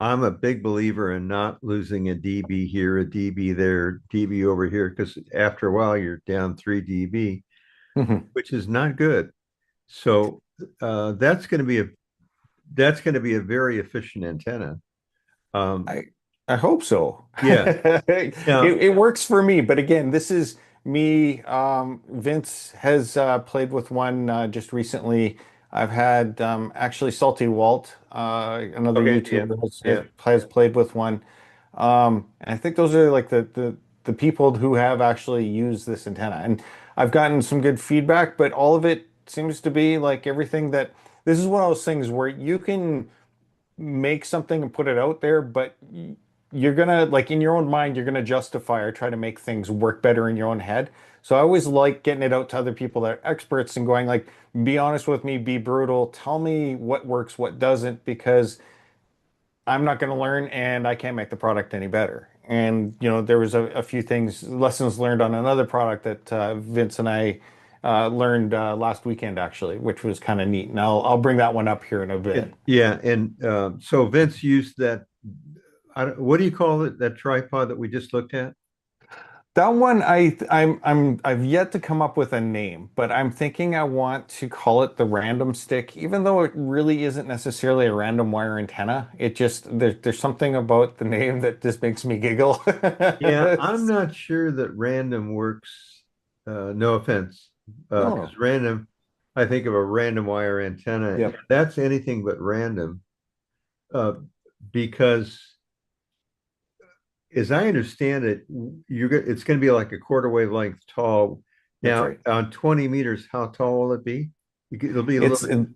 I'm a big believer in not losing a dB here, a dB there, dB over here, because after a while you're down 3 dB, which is not good. So that's going to be a very efficient antenna. I hope so. Yeah. It works for me. But again, this is me. Vince has played with one just recently. I've had actually Salty Walt, another YouTuber, has played with one. And I think those are like the people who have actually used this antenna. And I've gotten some good feedback, but all of it seems to be like everything that this is one of those things where you can make something and put it out there, but you're gonna, like, in your own mind, you're gonna justify or try to make things work better in your own head. So I always like getting it out to other people that are experts and going like, be honest with me, be brutal, tell me what works, what doesn't, because I'm not going to learn and I can't make the product any better. And, you know, there was a few lessons learned on another product that Vince and I learned last weekend, actually, which was kind of neat. And I'll bring that one up here in a bit. Yeah. And so Vince used that, what do you call it, that tripod that we just looked at? That one, I've yet to come up with a name, but I'm thinking I want to call it the random stick, even though it really isn't necessarily a random wire antenna. It just, there's something about the name that just makes me giggle. Yeah, I'm not sure that random works. No offense, because random, I think of a random wire antenna. Yep. That's anything but random, because as I understand it, it's going to be like a quarter wavelength tall. Now, on 20 meters, how tall will it be? It'll be a little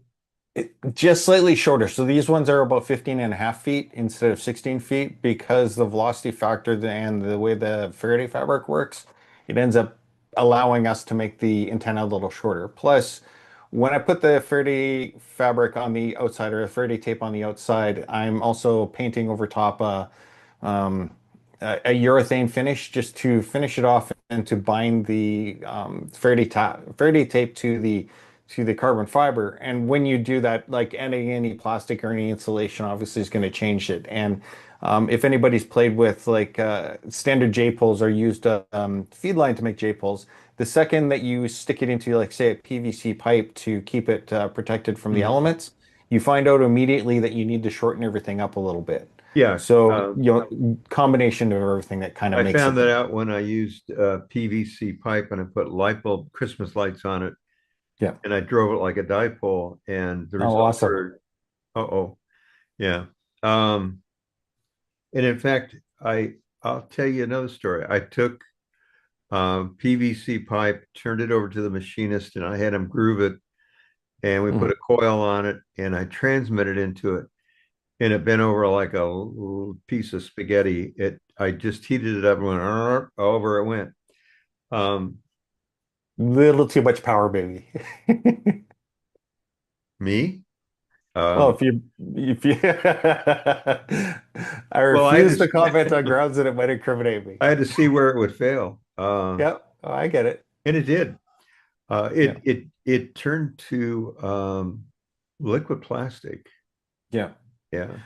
bit. Just slightly shorter. So these ones are about 15.5 feet instead of 16 feet because the velocity factor and the way the Faraday fabric works, it ends up allowing us to make the antenna a little shorter. Plus, when I put the Faraday fabric on the outside, or the Faraday tape on the outside, I'm also painting over top a urethane finish just to finish it off and to bind the Faraday tape to the carbon fiber. And when you do that, like adding any plastic or any insulation obviously is going to change it. And if anybody's played with like standard J poles or used a feed line to make J poles, the second that you stick it into, like, say, a PVC pipe to keep it protected from the elements, you find out immediately that you need to shorten everything up a little bit. Yeah. So, you know, combination of everything that kind of makes I found that out when I used PVC pipe and I put light bulb Christmas lights on it. Yeah. And I drove it like a dipole, and the results were, yeah. And in fact, I'll tell you another story. I took PVC pipe, turned it over to the machinist, and I had him groove it, and we put a coil on it, and I transmitted into it. and it bent over like a piece of spaghetti. I just heated it up and went over it went. Little too much power, baby. Me? Well, if you I Well, I had refuse to to, comment on grounds that it might incriminate me. I had to see where it would fail. Yep, oh, I get it. And it did. Yeah. It turned to liquid plastic. Yeah. Yeah. Oh,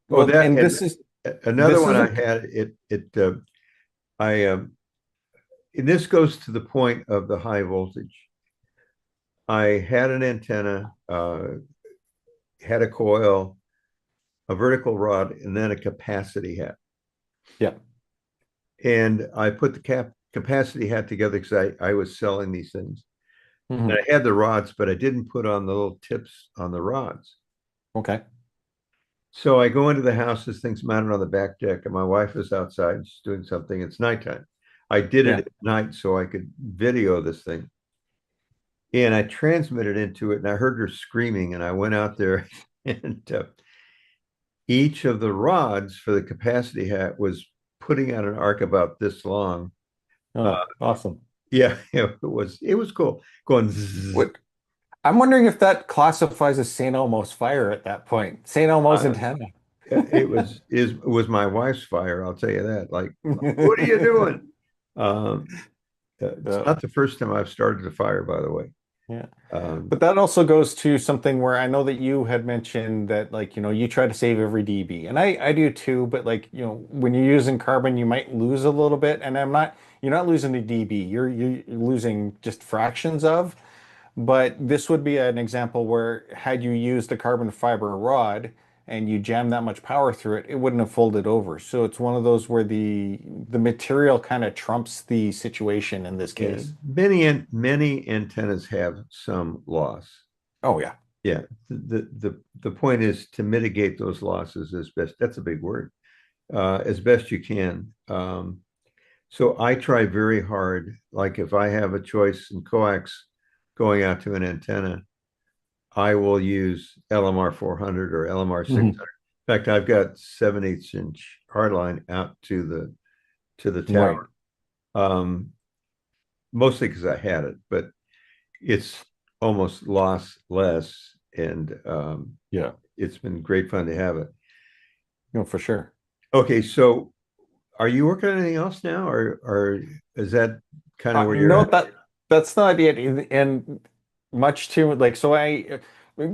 Well, that and and this is another this one I isn't had. I and this goes to the point of the high voltage. I had an antenna, had a coil, a vertical rod, and then a capacity hat. yeah. And I put the capacity hat together because I was selling these things. And Mhm. I had the rods, but I didn't put on the little tips on the rods. Okay. So I go into the house, this thing's mounted on the back deck, and my wife is outside. She's doing something. It's nighttime. I did it Yeah. at night so I could video this thing. And I transmitted into it, and I heard her screaming, and I went out there, and each of the rods for the capacity hat was putting out an arc about this long. Oh, awesome. Yeah, it was cool. Going zzz. What I'm wondering if that classifies as St. Elmo's fire at that point. St. Elmo's Uh, antenna. it was my wife's fire, I'll tell you that. Like, what are you doing? It's not the first time I've started a fire, by the way. Yeah. Um, But that also goes to something where I know that you had mentioned that, like, you try to save every dB. And I do too, but like, when you're using carbon, you might lose a little bit. And you're not losing a dB. You're losing just fractions of. But this would be an example where had you used a carbon fiber rod and you jammed that much power through it, it wouldn't have folded over. So it's one of those where the material kind of trumps the situation in this yeah, case. many antennas have some loss. Oh yeah. Yeah, the point is to mitigate those losses as best. That's a big word. As best you can. So I try very hard. Like if I have a choice in coax going out to an antenna, I will use LMR 400 or LMR 600. In fact, I've got 7/8 inch hardline out to the tower. Mostly because I had it, but it's almost lossless, and Yeah. it's been great fun to have it. No, for sure. Okay, so are you working on anything else now, or is that kind of where you're No, at? that's not it. And much too like so I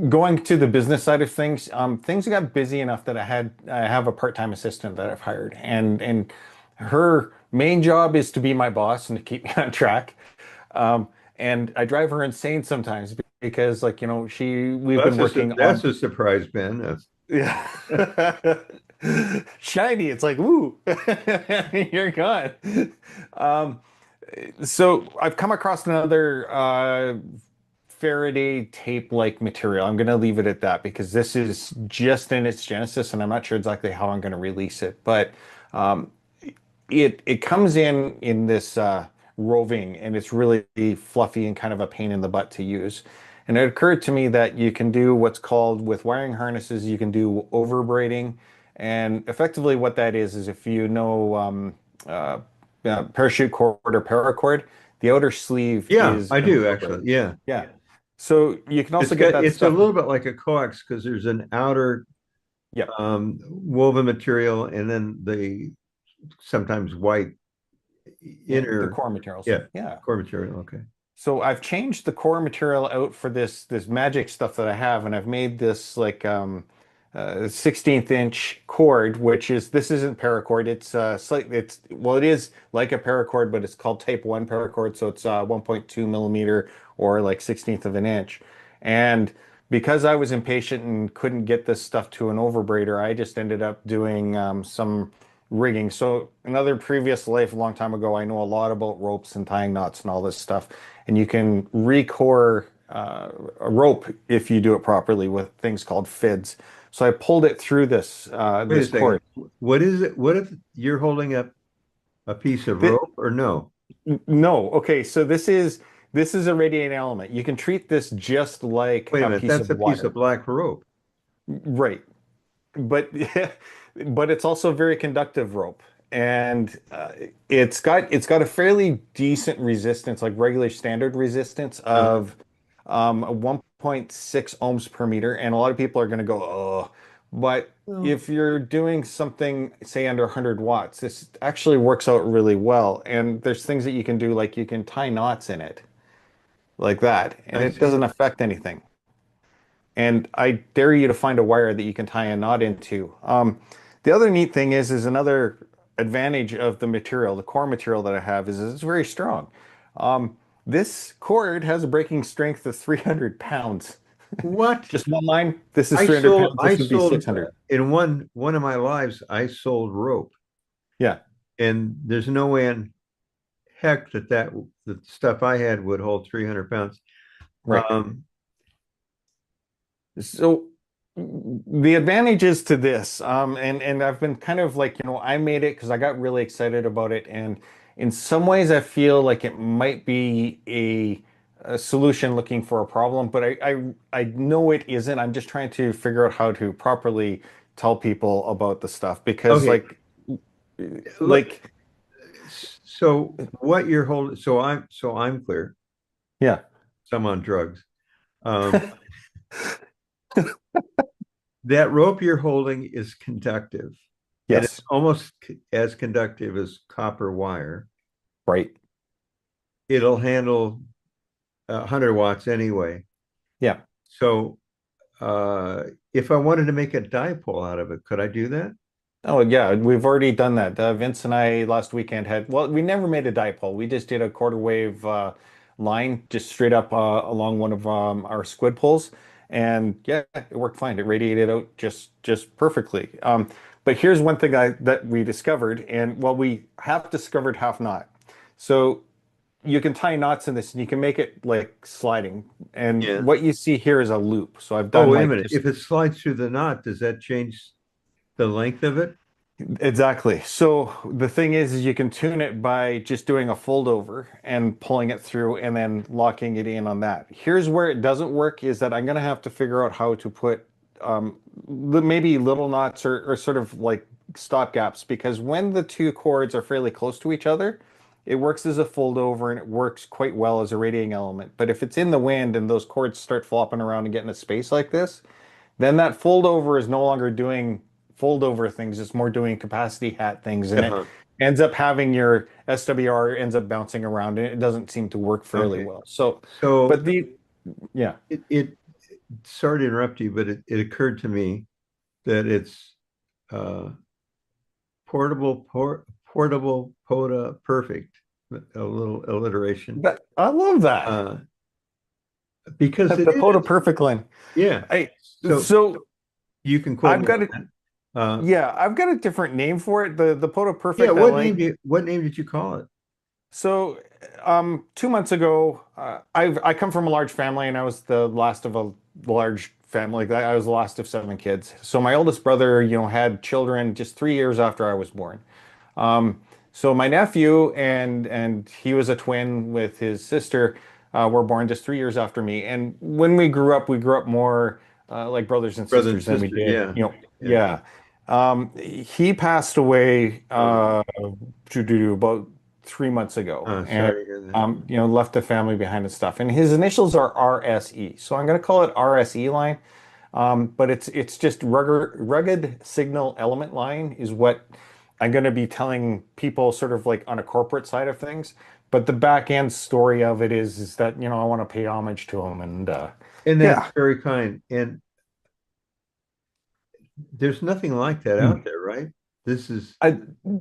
going to the business side of things, things got busy enough that I have a part-time assistant that I've hired, and her main job is to be my boss and to keep me on track. And I drive her insane sometimes because like, we've been working That's on a surprise, Ben. yeah. Shiny. It's like, ooh, you're gone. Um, so I've come across another Faraday tape-like material. I'm going to leave it at that because this is just in its genesis, and I'm not sure exactly how I'm going to release it. But um, it comes in this roving, and it's really fluffy and kind of a pain in the butt to use. And it occurred to me that you can do what's called, with wiring harnesses, you can do overbraiding. And effectively what that is if you know parachute cord or paracord, the outer sleeve Yeah, is I an do overbraid. actually. Yeah, Yeah. So you can also get that it's a stuff. little bit like a coax because there's an outer Yep. woven material and then the sometimes white The inner. core materials. Yeah, Yeah. core material. Okay. So I've changed the core material out for this magic stuff that I have, and I've made this like 16th inch cord, this isn't paracord. It's it is like a paracord, but it's called Type 1 paracord, so it's 1.2 millimeter or like 16th of an inch. And because I was impatient and couldn't get this stuff to an overbraider, I just ended up doing some rigging. So another previous life, a long time ago, I know a lot about ropes and tying knots and all this stuff. And you can recore a rope if you do it properly with things called FIDs. So I pulled it through this Wait a this second. cord. What is it? What if you're holding up a piece of Fi- rope or no? no, okay. So this is a radiating element. You can treat this just like Wait a a minute. piece That's of a piece of wire. black rope. Right. but but it's also very conductive rope, and it's got a fairly decent resistance, like regular standard resistance Uh-huh. of 1.6 ohms per meter, and a lot of people are going to go, oh, but Well, if you're doing something, say under 100 watts, this actually works out really well. And there's things that you can do, like you can tie knots in it like that, and I it see. doesn't affect anything. And I dare you to find a wire that you can tie a knot into. The other neat thing is another advantage of the material, the core material that I have, is it's very strong. This cord has a breaking strength of 300 pounds. What? Just one line. This is I 300 sold pounds. I This would be sold 600. in one of my lives, I sold rope, Yeah, and there's no way in heck that the stuff I had would hold 300 pounds. right. Um, So the advantages to this, and I've been kind of like, I made it because I got really excited about it, and in some ways I feel like it might be a solution looking for a problem, but I know it isn't. I'm just trying to figure out how to properly tell people about the stuff because okay, look, like so what you're holding, so I'm clear. yeah, So I'm on drugs. Um, that rope you're holding is conductive, and it's yes, almost as conductive as copper wire. right, It'll handle 100 watts anyway. yeah. So if I wanted to make a dipole out of it, could I do that? Oh yeah, we've already done that. Vince and I last weekend well, we never made a dipole. We just did a quarter wave line just straight up along one of our squid poles, and yeah, it worked fine. It radiated out just perfectly. But here's one thing that we discovered, and well, we have discovered half knot. So you can tie knots in this, and you can make it like sliding. And Yeah. what you see here is a loop. So I've Oh, done wait a like minute. just If it slides through the knot, does that change the length of it? exactly. So the thing is you can tune it by just doing a fold over and pulling it through and then locking it in on that. Here's where it doesn't work is that I'm going to have to figure out how to put maybe little knots or sort of like stop gaps because when the two cords are fairly close to each other, it works as a fold over and it works quite well as a radiating element. But if it's in the wind and those cords start flopping around and getting a space like this, then that fold over is no longer doing fold over things. It's more doing capacity hat things. And it Uh-huh. ends up having your SWR ends up bouncing around and it doesn't seem to work fairly Okay. well. So, So but yeah, it sorry to interrupt you, but it occurred to me that it's uh, portable, POTA, perfect. A little alliteration. I love that. Uh, because it The Poda is. Perfect line. Yeah. Hey, So so you can quote I've me got on it. that. Yeah, I've got a different name for it. The Poda Yeah, Perfect I like. what name did you call it? So, 2 months ago, I come from a large family, and I was the last of a large family. Like that, I was the last of 7 kids. So my oldest brother, had children just 3 years after I was born. Um, so my nephew and he was a twin with his sister, were born just 3 years after me. And when we grew up more like brothers and Brother and sisters than we sister. did, Yeah. Yeah. yeah. He passed away about 3 months ago, and Sorry to hear that. left the family behind and stuff. And his initials are RSE, so I'm going to call it RSE line. But it's just rugged signal element line is what I'm going to be telling people, sort of like on a corporate side of things. But the back end story of it is that I want to pay homage to him, and And that's yeah. very kind. And there's nothing like that out there, right? This is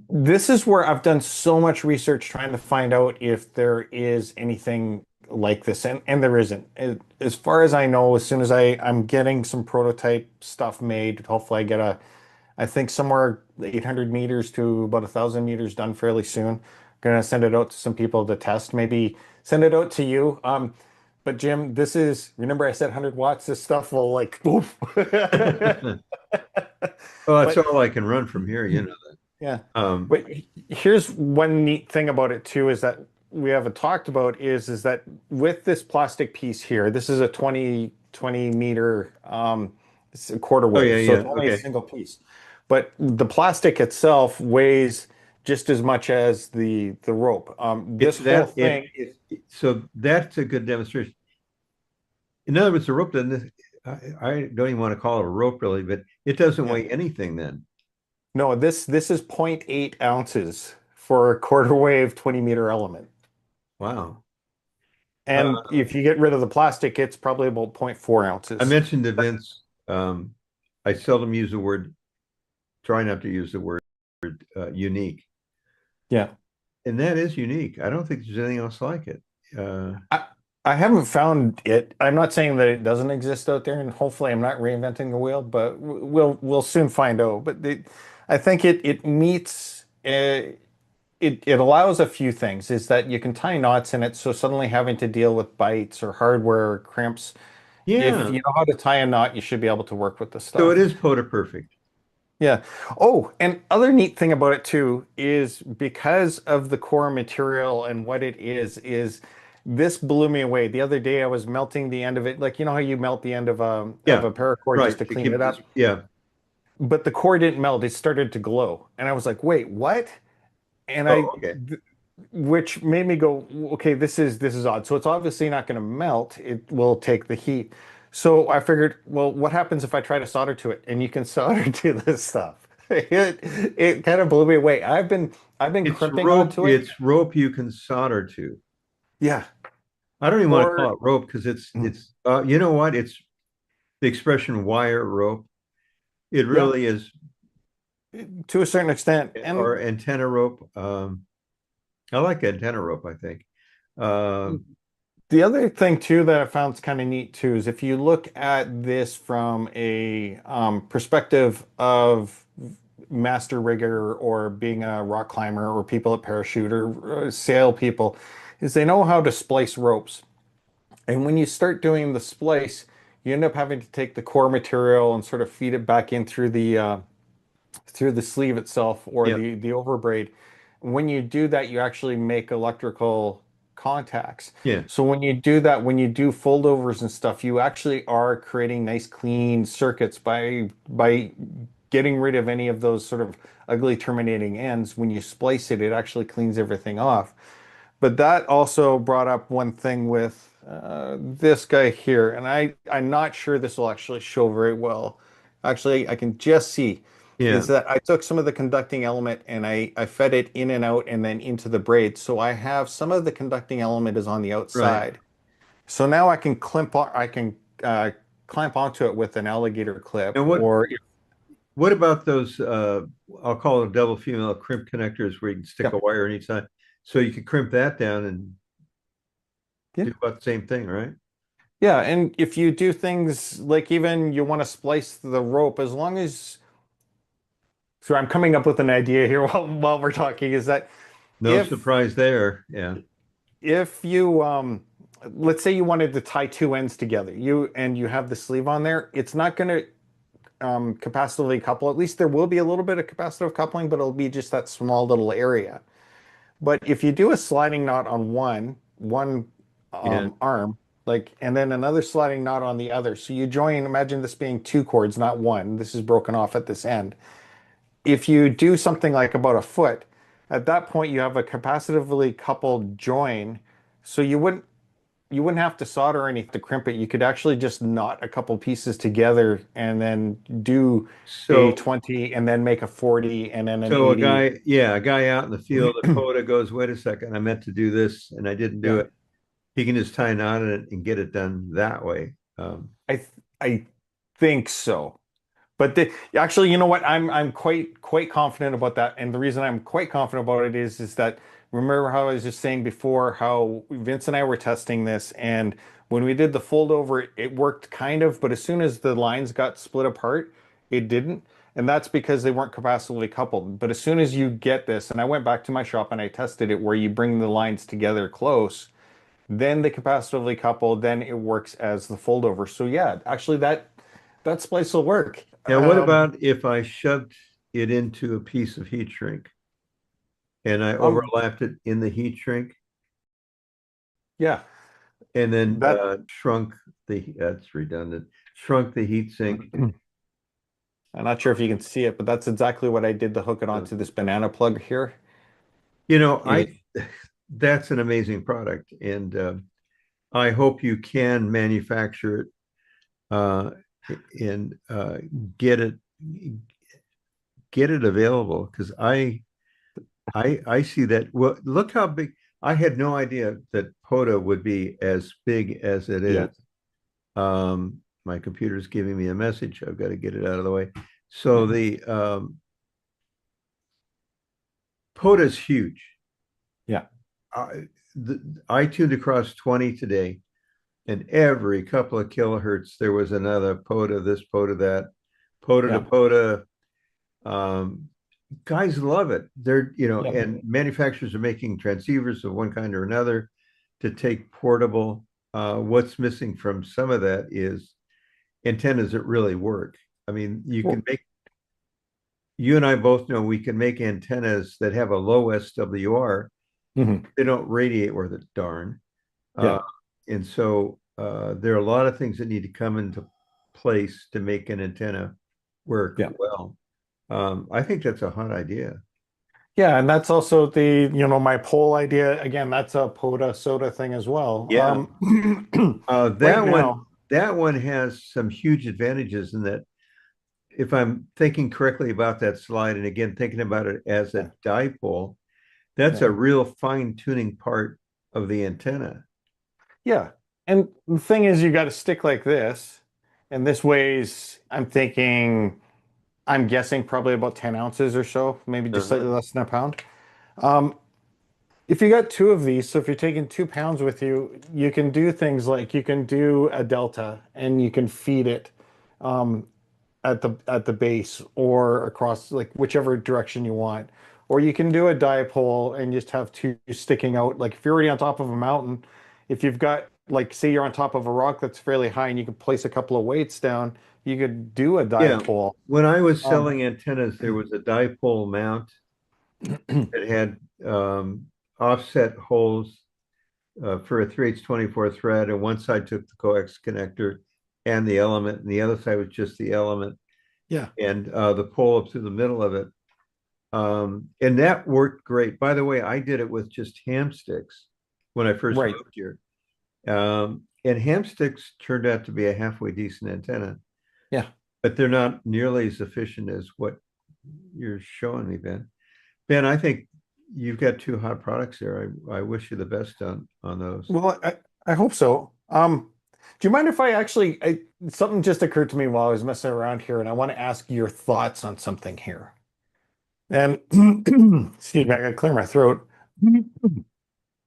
This is where I've done so much research trying to find out if there is anything like this, and there isn't. As far as I know, as soon as I'm getting some prototype stuff made, hopefully I think somewhere 800 meters to about 1,000 meters done fairly soon. Gonna send it out to some people to test, maybe send it out to you. But Jim, remember I said 100 watts, this stuff will like, oof. well, that's But all I can run from here, you know that. yeah. Um, But here's one neat thing about it too is that we haven't talked about is that with this plastic piece here, this is a 20 meter It's a quarter Oh, wave, yeah, so yeah. it's only a Okay. single piece. But the plastic itself weighs just as much as the rope. This whole thing is So that's a good demonstration. In other words, the rope doesn't, I don't even want to call it a rope really, but it doesn't yeah. weigh anything then. No, this is 0.8 ounces for a quarter wave 20-meter element. Wow. And if you get rid of the plastic, it's probably about 0.4 ounces. I mentioned to Vince, I seldom use the word, try not to use the word unique. Yeah. And that is unique. I don't think there's anything else like it. I haven't found it. I'm not saying that it doesn't exist out there, and hopefully I'm not reinventing the wheel, but we'll soon find out. But I think it meets it allows a few things. Is that you can tie knots in it, so suddenly having to deal with bites or hardware or crimps, if Yeah. you know how to tie a knot, you should be able to work with the So it stuff. is POTA perfect. Yeah. Oh, and other neat thing about it too is because of the core material and what it is this blew me away. The other day I was melting the end of it, like you know how you melt the end of Yeah. a paracord Right. just to clean it up. Yeah. But the core didn't melt, it started to glow. And I was like, wait, what? And Oh, okay. which made me go, okay, this is odd. So it's obviously not going to melt. It will take the heat. So I figured, well, what happens if I try to solder to it? And you can solder to this stuff. It kind of blew me away. I've been crimping onto it. It's rope you can solder to. Yeah. I don't even want to Or call it rope because it's you know what? It's the expression wire rope. It yeah, really is, to a certain extent. And or antenna rope. I like antenna rope, I think. the other thing too that I found kind of neat too is if you look at this from a perspective of master rigger or being a rock climber or people at parachute or sail people, is they know how to splice ropes. And when you start doing the splice, you end up having to take the core material and sort of feed it back in through the sleeve itself or Yeah. the overbraid. When you do that, you actually make electrical contacts. Yeah. So when you do that, when you do foldovers and stuff, you actually are creating nice clean circuits by getting rid of any of those sort of ugly terminating ends. When you splice it, it actually cleans everything off. But that also brought up one thing with this guy here, and I'm not sure this will actually show very well. Actually, I can just see Yeah. is that I took some of the conducting element and I fed it in and out and then into the braid. So I have some of the conducting element is on the Right. outside. So now I can clamp onto it with an alligator clip And or what about those I'll call them double female crimp connectors where you can stick yeah, a wire anytime. So you can crimp that down and yeah. do about the same thing, right? Yeah, and if you do things like even you want to splice the rope, as long as so I'm coming up with an idea here while we're talking, is that No if surprise there. Yeah. if you let's say you wanted to tie two ends together, you have the sleeve on there, it's not going to capacitively couple. At least there will be a little bit of capacitive coupling, but it'll be just that small little area. But if you do a sliding knot on one Yeah. arm, like, and then another sliding knot on the other, so you join. Imagine this being two cords, not one. This is broken off at this end. If you do something like about a foot, at that point you have a capacitively coupled join, so you wouldn't have to solder or anything to crimp it. You could actually just knot a couple pieces together and then do a So 20 and then make a 40 and then an so 80. a guy out in the field at POTA goes, wait a second, I meant to do this and I didn't do Yeah. it. He can just tie a knot in it and get it done that way. I think so. But actually, you know what? I'm quite confident about that. And the reason I'm quite confident about it is that remember how I was just saying before how Vince and I were testing this, and when we did the fold over, it worked kind of, but as soon as the lines got split apart, it didn't. And that's because they weren't capacitively coupled. But as soon as you get this, and I went back to my shop and I tested it where you bring the lines together close, then they capacitively couple, then it works as the fold over. So yeah, actually that splice will work. Now, what about if I shoved it into a piece of heat shrink and I overlapped it in the heat shrink Yeah, and then that shrunk that's redundant, shrunk the heat sink I'm not sure if you can see it, but that's exactly what I did to hook it onto this banana plug here. You know, It- that's an amazing product, and I hope you can manufacture it and get it available, because I see that. Well, look how big. I had no idea that POTA would be as big as it Yeah. is. My computer's giving me a message. I've got to get it out of the way. So the POTA is huge. Yeah. I tuned across 20 today, and every couple of kilohertz there was another POTA, this POTA, that, POTA to POTA. Guys love it. They're, and manufacturers are making transceivers of one kind or another to take portable. What's missing from some of that is antennas that really work. I mean, you and I both know we can make antennas that have a low SWR. They don't radiate worth a darn. And so there are a lot of things that need to come into place to make an antenna work well. I think that's a hot idea. Yeah, and that's also the, my poll idea. Again, that's a POTA soda thing as well. Yeah. Right that one has some huge advantages in that, if I'm thinking correctly about that slide, and again, thinking about it as a dipole, that's a real fine tuning part of the antenna. Yeah. And the thing is, you got a stick like this, and this weighs, I'm guessing probably about 10 ounces or so, maybe just slightly less than a pound. If you got two of these, so if you're taking 2 pounds with you, you can do things like you can do a delta and you can feed it at the base or across, like whichever direction you want. Or you can do a dipole and just have two sticking out. Like if you're already on top of a mountain, if you've got, like, say you're on top of a rock that's fairly high and you can place a couple of weights down, you could do a dipole. When I was selling antennas, there was a dipole mount that had offset holes for a 3H24 thread, and one side took the coax connector and the element, and the other side was just the element. Yeah. And the pole up through the middle of it. And that worked great. By the way, I did it with just ham sticks when I first moved here. And ham sticks turned out to be a halfway decent antenna. Yeah. But they're not nearly as efficient as what you're showing me, Ben. Ben, I think you've got two hot products there. I wish you the best on those. Well, I hope so. Do you mind if something just occurred to me while I was messing around here, and I want to ask your thoughts on something here. And excuse me, I gotta clear my throat.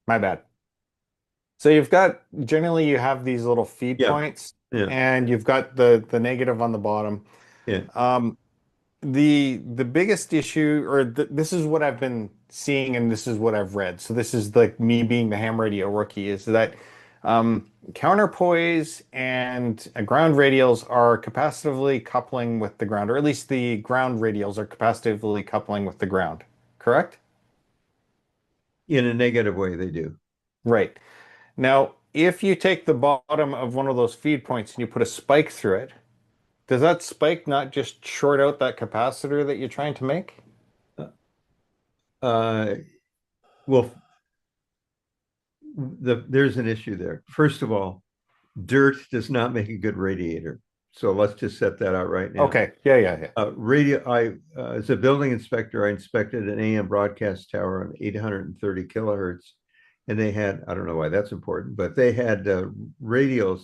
My bad. So generally you have these little feed points, and you've got the negative on the bottom. Yeah. The biggest issue, or this is what I've been seeing, and this is what I've read. So this is like me being the ham radio rookie, is that counterpoise and ground radials are capacitively coupling with the ground, or at least the ground radials are capacitively coupling with the ground, correct? In a negative way, they do. Right. Now, if you take the bottom of one of those feed points and you put a spike through it, does that spike not just short out that capacitor that you're trying to make? Well, there's an issue there. First of all, dirt does not make a good radiator. So let's just set that out right now. Okay. Yeah. As a building inspector, I inspected an AM broadcast tower on 830 kilohertz, and they had, I don't know why that's important, but they had radials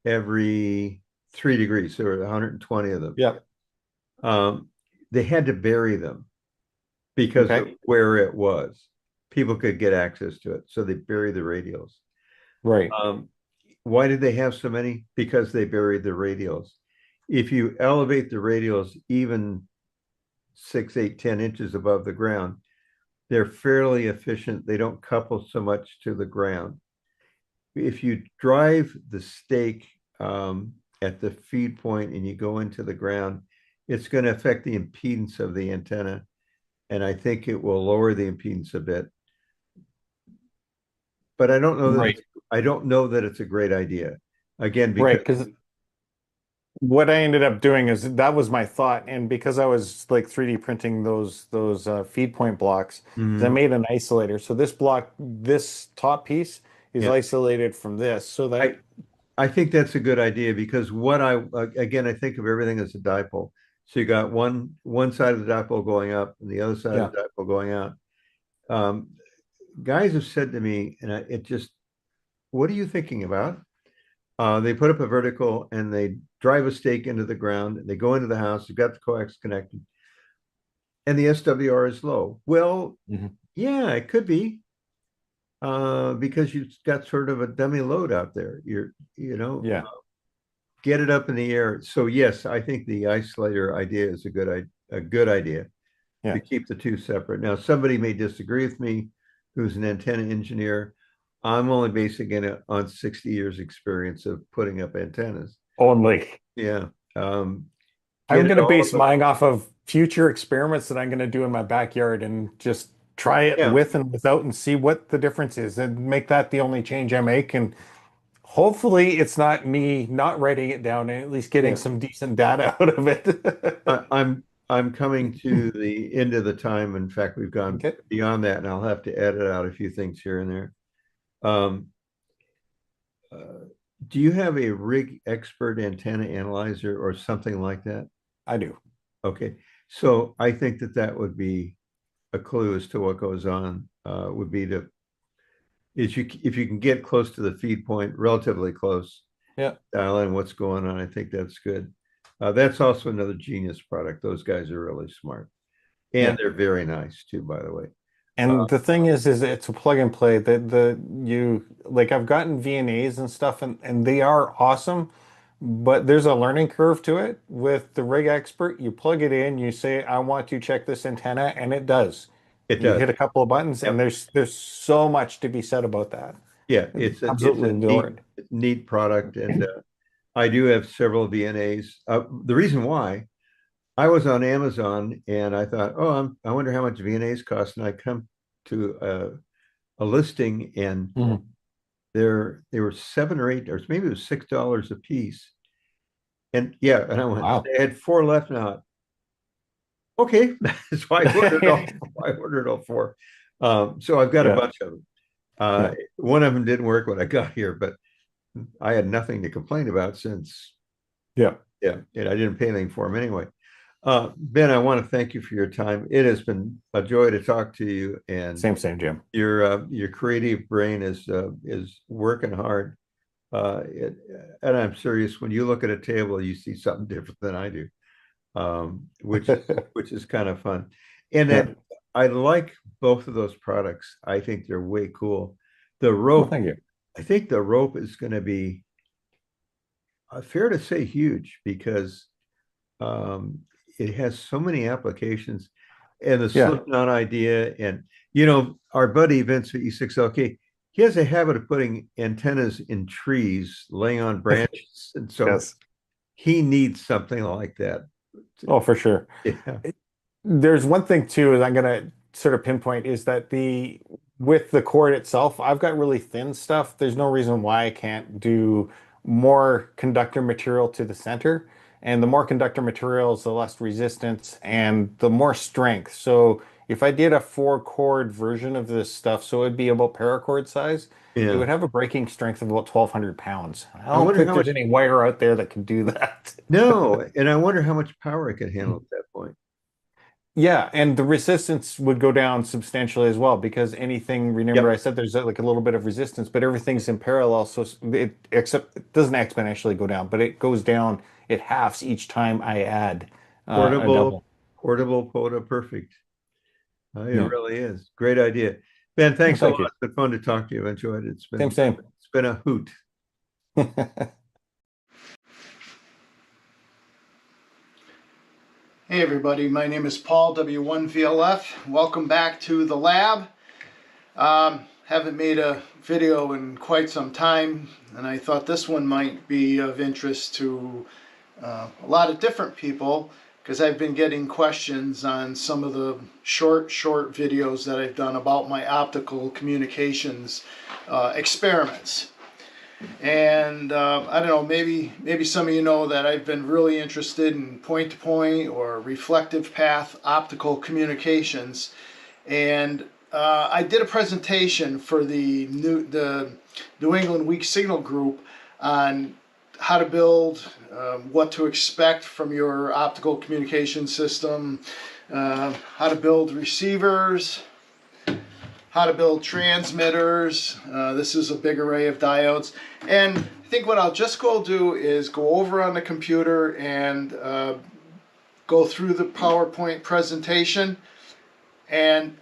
every 3 degrees. There were 120 of them. Yeah. They had to bury them because of where it was. People could get access to it, so they buried the radials. Right. Why did they have so many? Because they buried the radials. If you elevate the radials even 6, 8, 10 inches above the ground, they're fairly efficient. They don't couple so much to the ground. If you drive the stake at the feed point and you go into the ground, it's going to affect the impedance of the antenna. And I think it will lower the impedance a bit. But I don't know that I don't know that it's a great idea. Again, because what I ended up doing is that was my thought, and because I was like 3D printing those feed point blocks, is I Mhm. made an isolator. So this block, this top piece is Yeah. isolated from this, so that I think that's a good idea because again, I think of everything as a dipole. So you got one side of the dipole going up and the other side yeah. of the dipole going out. Um, Guys have said to me, and it just, what are you thinking about? They put up a vertical and they drive a stake into the ground. And they go into the house. You've got the coax connected, and the SWR is low. Well, Mhm. yeah, it could be because you've got sort of a dummy load out there. Yeah. Get it up in the air. So yes, I think the isolator idea is a good idea Yeah. to keep the two separate. Now, somebody may disagree with me, who's an antenna engineer. I'm only basing it on 60 years experience of putting up antennas. Only. Yeah. I'm Get going it to all base up. mine off of future experiments that I'm going to do in my backyard and just try it Yeah. with and without and see what the difference is and make that the only change I make. And hopefully it's not me not writing it down and at least getting Yeah. some decent data out of it. I'm coming to the end of the time. In fact, we've gone Okay. beyond that, and I'll have to edit out a few things here and there. Um, do you have a rig expert antenna analyzer or something like that? I do. Okay, so I think that would be a clue as to what goes on. Would be to is you if you can get close to the feed point, relatively close, Yeah. dial in what's going on. I think that's good. That's also another genius product. Those guys are really smart, Yeah. and they're very nice too, by the way. And the thing is it's a plug and play that you like I've gotten VNAs and stuff and they are awesome, but there's a learning curve to it. With the rig expert, you plug it in, you say, I want to check this antenna, and it does. It You does. hit a couple of buttons, and Yep. there's so much to be said about that. Yeah, It's it's a absolutely learned. neat product, and I do have several VNAs. The reason why I was on Amazon and I thought, oh, I wonder how much VNAs cost, and I come to a listing and Mhm. they were 7 or 8, or maybe it was $6 a piece. And yeah, and I went, Wow. they had 4 left now. Okay, so I ordered all 4. So I've got a Yeah. bunch of them. Yeah. One of them didn't work when I got here, but I had nothing to complain about since, Yeah. yeah, and I didn't pay anything for them anyway. Ben, I want to thank you for your time. It has been a joy to talk to you, and Same, Jim. your creative brain is working hard. And I'm serious. When you look at a table, you see something different than I do, which is kind of fun. And Yeah. then I like both of those products. I think they're way cool. The Well, rope, thank you. I think the rope is going to be fair to say huge because um, it has so many applications, and the Yeah. slip knot idea, and our buddy Vince at E6LK, he has a habit of putting antennas in trees, laying on branches, and so Yes. he needs something like that. Oh, for sure. Yeah, There's one thing too, is I'm gonna sort of pinpoint is that with the cord itself, I've got really thin stuff. There's no reason why I can't do more conductor material to the center. And the more conductor materials, the less resistance and the more strength. So if I did a 4 cord version of this stuff, so it'd be about paracord size, it yeah. would have a breaking strength of about 1,200 pounds. I I don't wonder think how there's much. any wire out there that can do that. No, and I wonder how much power it could handle at that point. Yeah, and the resistance would go down substantially as well because remember Yep. I said there's like a little bit of resistance, but everything's in parallel, so it doesn't exponentially go down, but it goes down, it halves each time I add a Portable, double. portable quota, perfect. It Yeah. really is. Great idea. Ben, Well, thanks a lot. thank you. It's been fun to talk to you. I've enjoyed it. Same. It's been a hoot. Hey everybody, my name is Paul, W1VLF. Welcome back to the lab. Haven't made a video in quite some time, and I thought this one might be of interest to a lot of different people because I've been getting questions on some of the short videos that I've done about my optical communications experiments. And I don't know, maybe some of you know that I've been really interested in point-to-point or reflective path optical communications. And I did a presentation for the New England Weak Signal Group on how to build, what to expect from your optical communication system, how to build receivers, how to build transmitters. This is a big array of diodes. And I think what I'll just go do is go over on the computer and go through the PowerPoint presentation and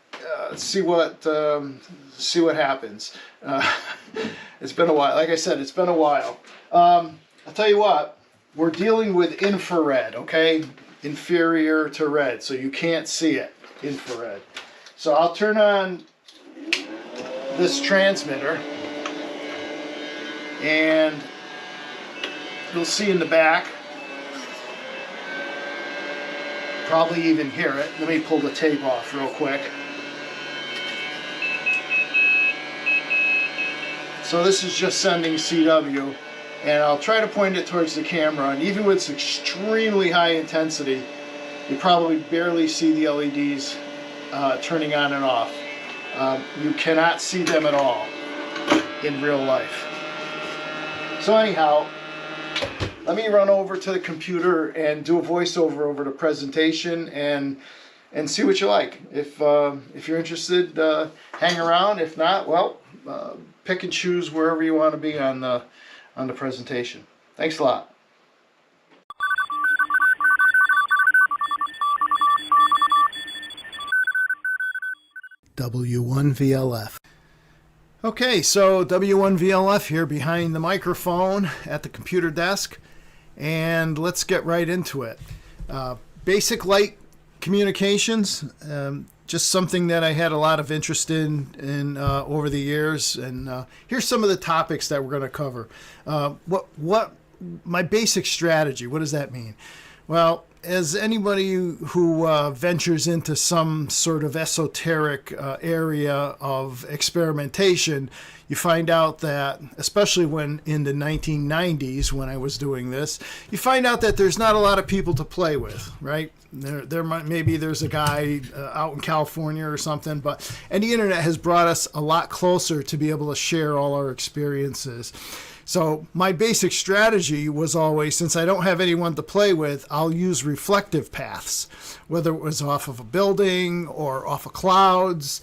see what happens. It's been a while. Like I said, it's been a while. I'll tell you what, we're dealing with infrared, okay? Inferior to red, so you can't see it, infrared. So I'll turn on this transmitter, and you'll see in the back, probably even hear it. Let me pull the tape off real quick. So this is just sending CW, and I'll try to point it towards the camera, and even with its extremely high intensity, you probably barely see the LEDs turning on and off. You cannot see them at all in real life. So anyhow, let me run over to the computer and do a voiceover over the presentation and see what you like. If you're interested, hang around. If not, well, pick and choose wherever you want to be on the presentation. Thanks a lot. W1VLF. Okay, so W1VLF here behind the microphone at the computer desk, and let's get right into it. Basic light communications, just something that I had a lot of interest in over the years, and here's some of the topics that we're going to cover. What my basic strategy, what does that mean? Well, as anybody who ventures into some sort of esoteric area of experimentation, you find out that, especially when in the 1990s when I was doing this, you find out that there's not a lot of people to play with, right? Maybe there's a guy out in California or something, and the internet has brought us a lot closer to be able to share all our experiences. So my basic strategy was always, since I don't have anyone to play with, I'll use reflective paths, whether it was off of a building or off of clouds,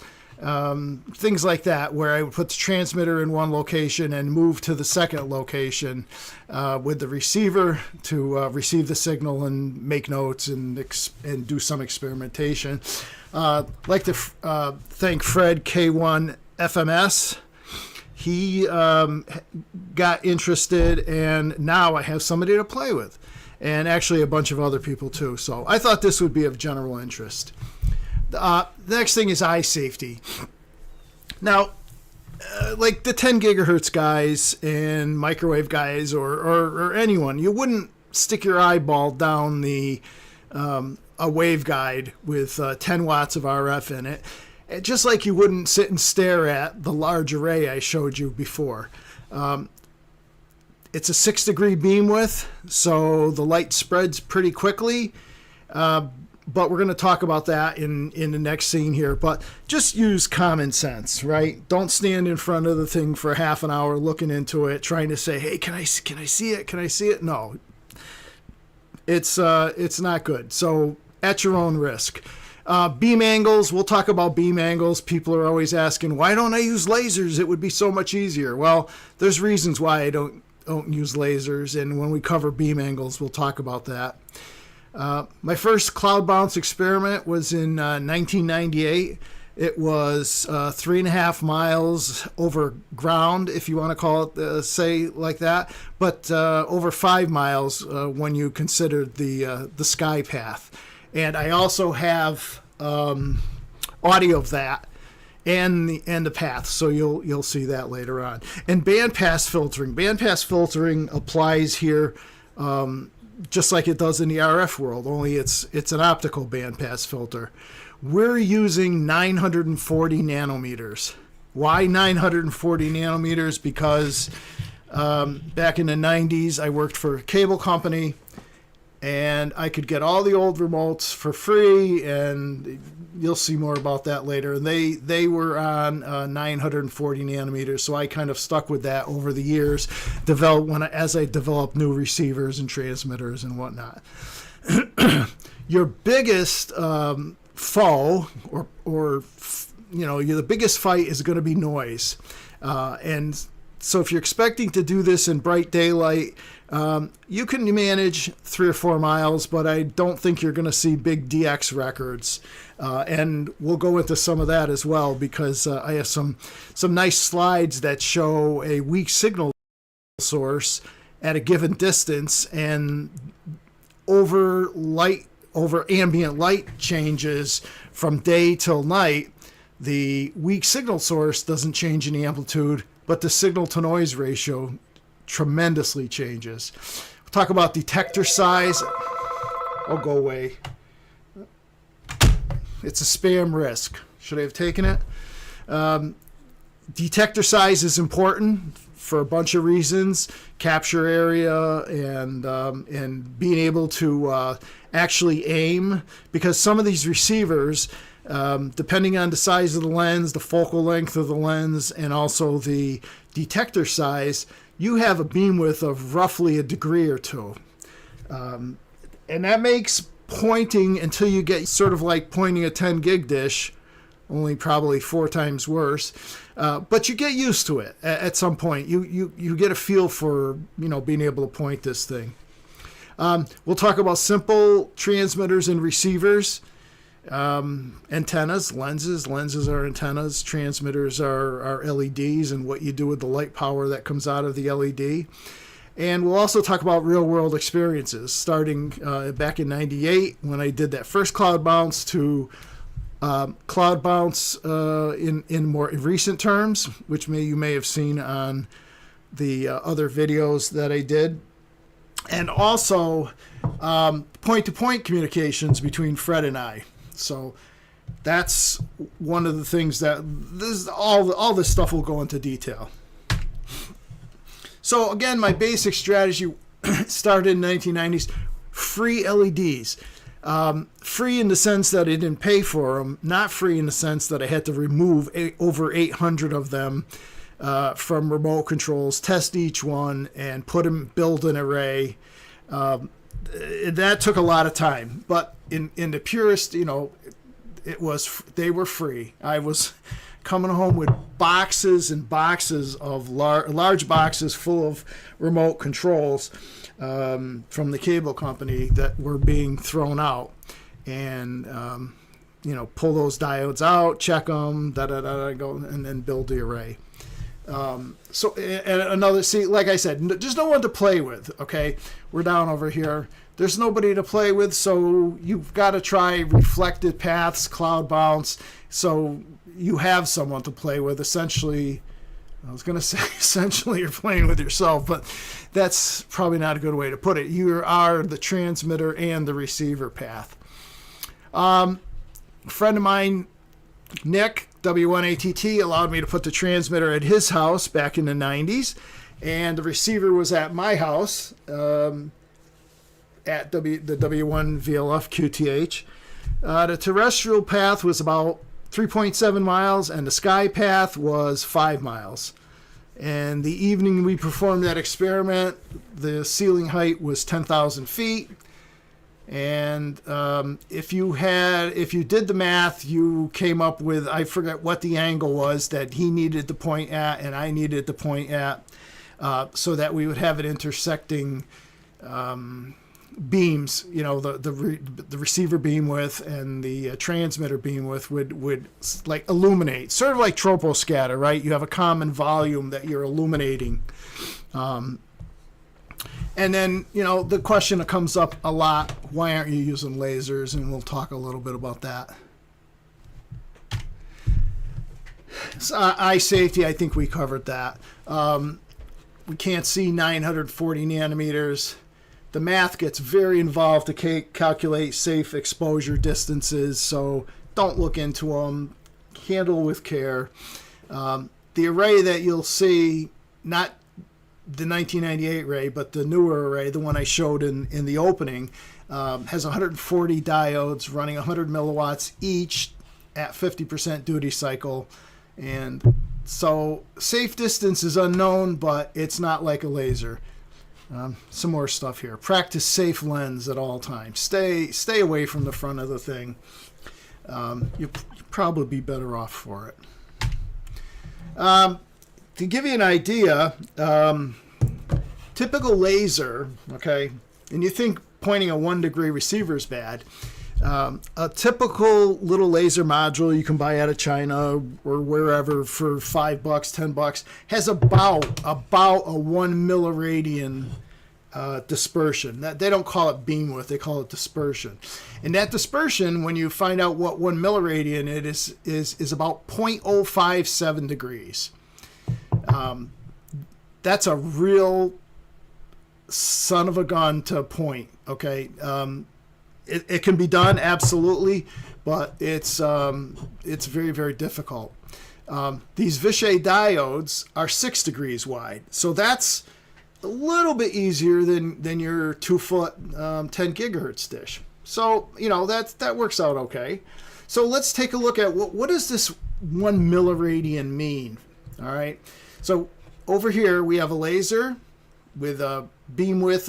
things like that, where I would put the transmitter in one location and move to the second location with the receiver to receive the signal and make notes and do some experimentation. I'd like to thank Fred K1 FMS. He got interested, and now I have somebody to play with, and actually a bunch of other people too. So I thought this would be of general interest. The next thing is eye safety. Now, like the 10 gigahertz guys and microwave guys or anyone, you wouldn't stick your eyeball down a waveguide with 10 watts of RF in it. Just like you wouldn't sit and stare at the large array I showed you before. It's a 6-degree beam width, so the light spreads pretty quickly. But we're going to talk about that in the next scene here. But just use common sense, right? Don't stand in front of the thing for half an hour looking into it, trying to say, hey, can I see it? Can I see it? No. It's not good. So at your own risk. Beam angles, we'll talk about beam angles. People are always asking, why don't I use lasers? It would be so much easier. Well, there's reasons why I don't use lasers, and when we cover beam angles, we'll talk about that. My first cloud bounce experiment was in 1998. It was 3.5 miles over ground, if you want to call it, say like that, but over 5 miles when you consider the sky path. And I also have audio of that and the path, so you'll see that later on. And bandpass filtering. Bandpass filtering applies here just like it does in the RF world, only it's an optical bandpass filter. We're using 940 nanometers. Why 940 nanometers? Because Back in the 90s, I worked for a cable company, and I could get all the old remotes for free, and you'll see more about that later. And they were on 940 nanometers, so I kind of stuck with that over the years, as I developed new receivers and transmitters and whatnot. Your biggest foe, or the biggest fight is going to be noise, and so if you're expecting to do this in bright daylight, you can manage 3 or 4 miles, but I don't think you're going to see big DX records. And we'll go into some of that as well, because I have some nice slides that show a weak signal source at a given distance, and over ambient light changes from day till night, the weak signal source doesn't change in amplitude, but the signal to noise ratio tremendously changes. We'll talk about detector size. Oh, go away. It's a spam risk. Should I have taken it? Detector size is important for a bunch of reasons. Capture area and being able to actually aim, because some of these receivers, depending on the size of the lens, the focal length of the lens, and also the detector size, you have a beam width of roughly a degree or two. And that makes pointing, until you get sort of like pointing a 10 gig dish, only probably 4 times worse. But you get used to it at some point. You get a feel for, being able to point this thing. We'll talk about simple transmitters and receivers. Antennas, lenses are antennas, transmitters are LEDs, and what you do with the light power that comes out of the LED. And we'll also talk about real world experiences, starting back in 98 when I did that first cloud bounce, to cloud bounce in more recent terms, which you may have seen on the other videos that I did. And also point-to-point communications between Fred and I. So that's one of the things that all this stuff will go into detail. So again, my basic strategy started in the 1990s. Free LEDs. Free in the sense that I didn't pay for them. Not free in the sense that I had to remove over 800 of them from remote controls, test each one, and build an array. That took a lot of time, but in the purest, they were free. I was coming home with boxes and boxes of large boxes full of remote controls from the cable company that were being thrown out, and pull those diodes out, check them, go, and then build the array. So like I said, just no one to play with. Okay, we're down over here. There's nobody to play with, so you've got to try reflected paths, cloud bounce, so you have someone to play with. Essentially, I was going to say essentially you're playing with yourself, but that's probably not a good way to put it. You are the transmitter and the receiver path. A friend of mine, Nick, W1ATT, allowed me to put the transmitter at his house back in the 90s, and the receiver was at my house at the W1 VLF QTH. The terrestrial path was about 3.7 miles, and the sky path was 5 miles. And the evening we performed that experiment, the ceiling height was 10,000 feet. And if you did the math, you came up with, I forget what the angle was that he needed to point at and I needed to point at, so that we would have an intersecting beams. The receiver beam width and the transmitter beam width would like illuminate, sort of like troposcatter, right? You have a common volume that you're illuminating. And then, the question that comes up a lot, why aren't you using lasers? And we'll talk a little bit about that. So, eye safety, I think we covered that. We can't see 940 nanometers. The math gets very involved to calculate safe exposure distances, so don't look into them. Handle with care. The array that you'll see, not the 1998 array, but the newer array, the one I showed in the opening, has 140 diodes running 100 milliwatts each at 50% duty cycle. And so safe distance is unknown, but it's not like a laser. Some more stuff here. Practice safe lens at all times. Stay away from the front of the thing. You'll probably be better off for it. To give you an idea, typical laser, okay, and you think pointing a 1 degree receiver is bad. A typical little laser module you can buy out of China or wherever for $5, $10 has about a 1 milliradian dispersion. That they don't call it beam width, they call it dispersion. And that dispersion, when you find out what 1 milliradian it is about 0.057 degrees. That's a real son of a gun to point. Okay, it can be done absolutely, but it's very, very difficult. These Vishay diodes are 6 degrees wide, so that's a little bit easier than your 2-foot 10 gigahertz dish. So that works out okay. So let's take a look at what does this 1 milliradian mean. All right, so over here we have a laser with a beam width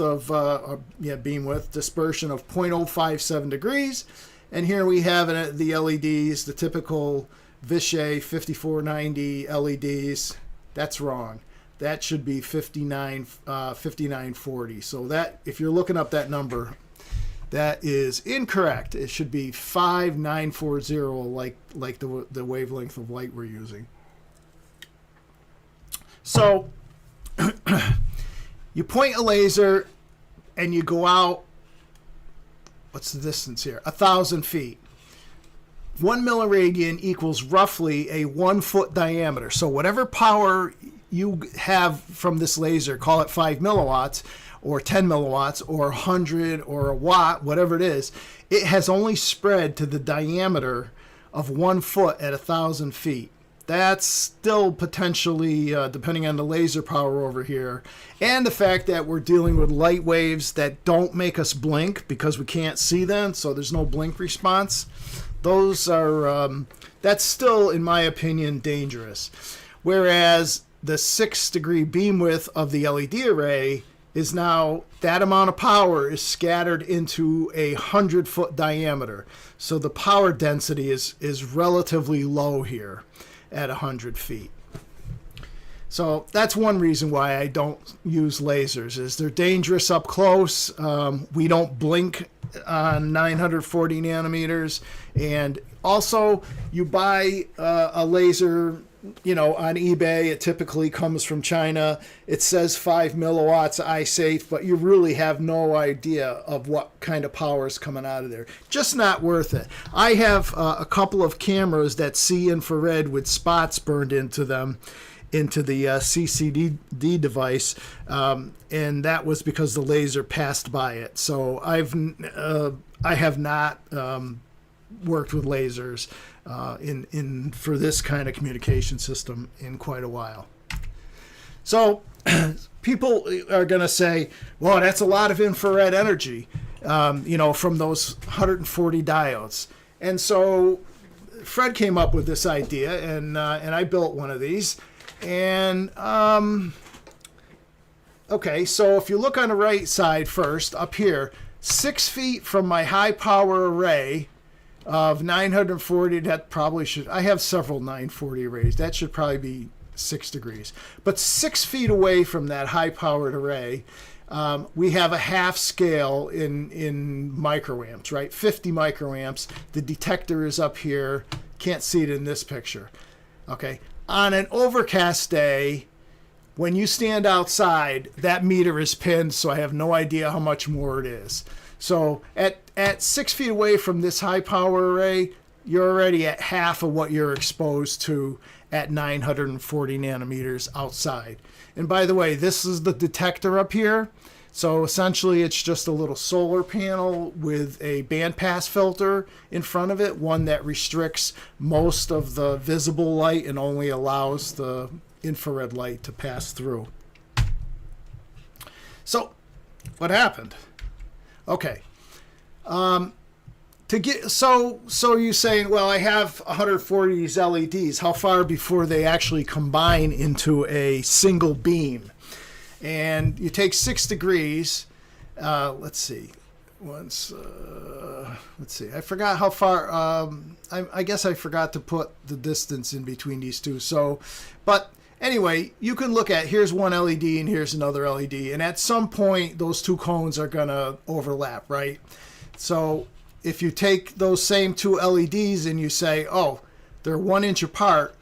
dispersion of 0.057 degrees, and here we have the LEDs, the typical Vishay 5490 LEDs. That's wrong. That should be 5940. So that, if you're looking up that number, that is incorrect. It should be 5940, like the wavelength of light we're using. So you point a laser and you go out, what's the distance here? 1,000 feet. 1 milliradian equals roughly a 1 foot diameter. So whatever power you have from this laser, call it 5 milliwatts or 10 milliwatts or 100 or a watt, whatever it is, it has only spread to the diameter of 1 foot at 1,000 feet. That's still potentially, depending on the laser power over here, and the fact that we're dealing with light waves that don't make us blink because we can't see them, so there's no blink response. Those are, that's still, in my opinion, dangerous. Whereas the 6 degree beam width of the LED array is now, that amount of power is scattered into a 100-foot diameter. So the power density is relatively low here at 100 feet. So that's one reason why I don't use lasers, is they're dangerous up close. We don't blink on 940 nanometers. And also, you buy a laser, on eBay, it typically comes from China. It says 5 milliwatts eye-safe, but you really have no idea of what kind of power is coming out of there. Just not worth it. I have a couple of cameras that see infrared with spots burned into them, into the CCD device, and that was because the laser passed by it. So I have not worked with lasers for this kind of communication system in quite a while. So people are going to say, well, that's a lot of infrared energy, from those 140 diodes. And so Fred came up with this idea, and I built one of these. And okay, so if you look on the right side first, up here, 6 feet from my high power array of 940, that probably should, I have several 940 arrays, that should probably be 6 degrees. But 6 feet away from that high powered array, we have a half scale in microamps, right? 50 microamps. The detector is up here. Can't see it in this picture. Okay. On an overcast day, when you stand outside, that meter is pinned, so I have no idea how much more it is. So at 6 feet away from this high power array, you're already at half of what you're exposed to at 940 nanometers outside. And by the way, this is the detector up here. So essentially it's just a little solar panel with a bandpass filter in front of it, one that restricts most of the visible light and only allows the infrared light to pass through. So what happened? Okay. To get so you're saying, well, I have 140 of these LEDs. How far before they actually combine into a single beam? And you take 6 degrees. Let's see. Let's see. I forgot how far. I guess I forgot to put the distance in between these two. So, but anyway, you can look at, here's one LED and here's another LED, and at some point those two cones are gonna overlap, right? So if you take those same two LEDs and you say, oh, they're 1 inch apart,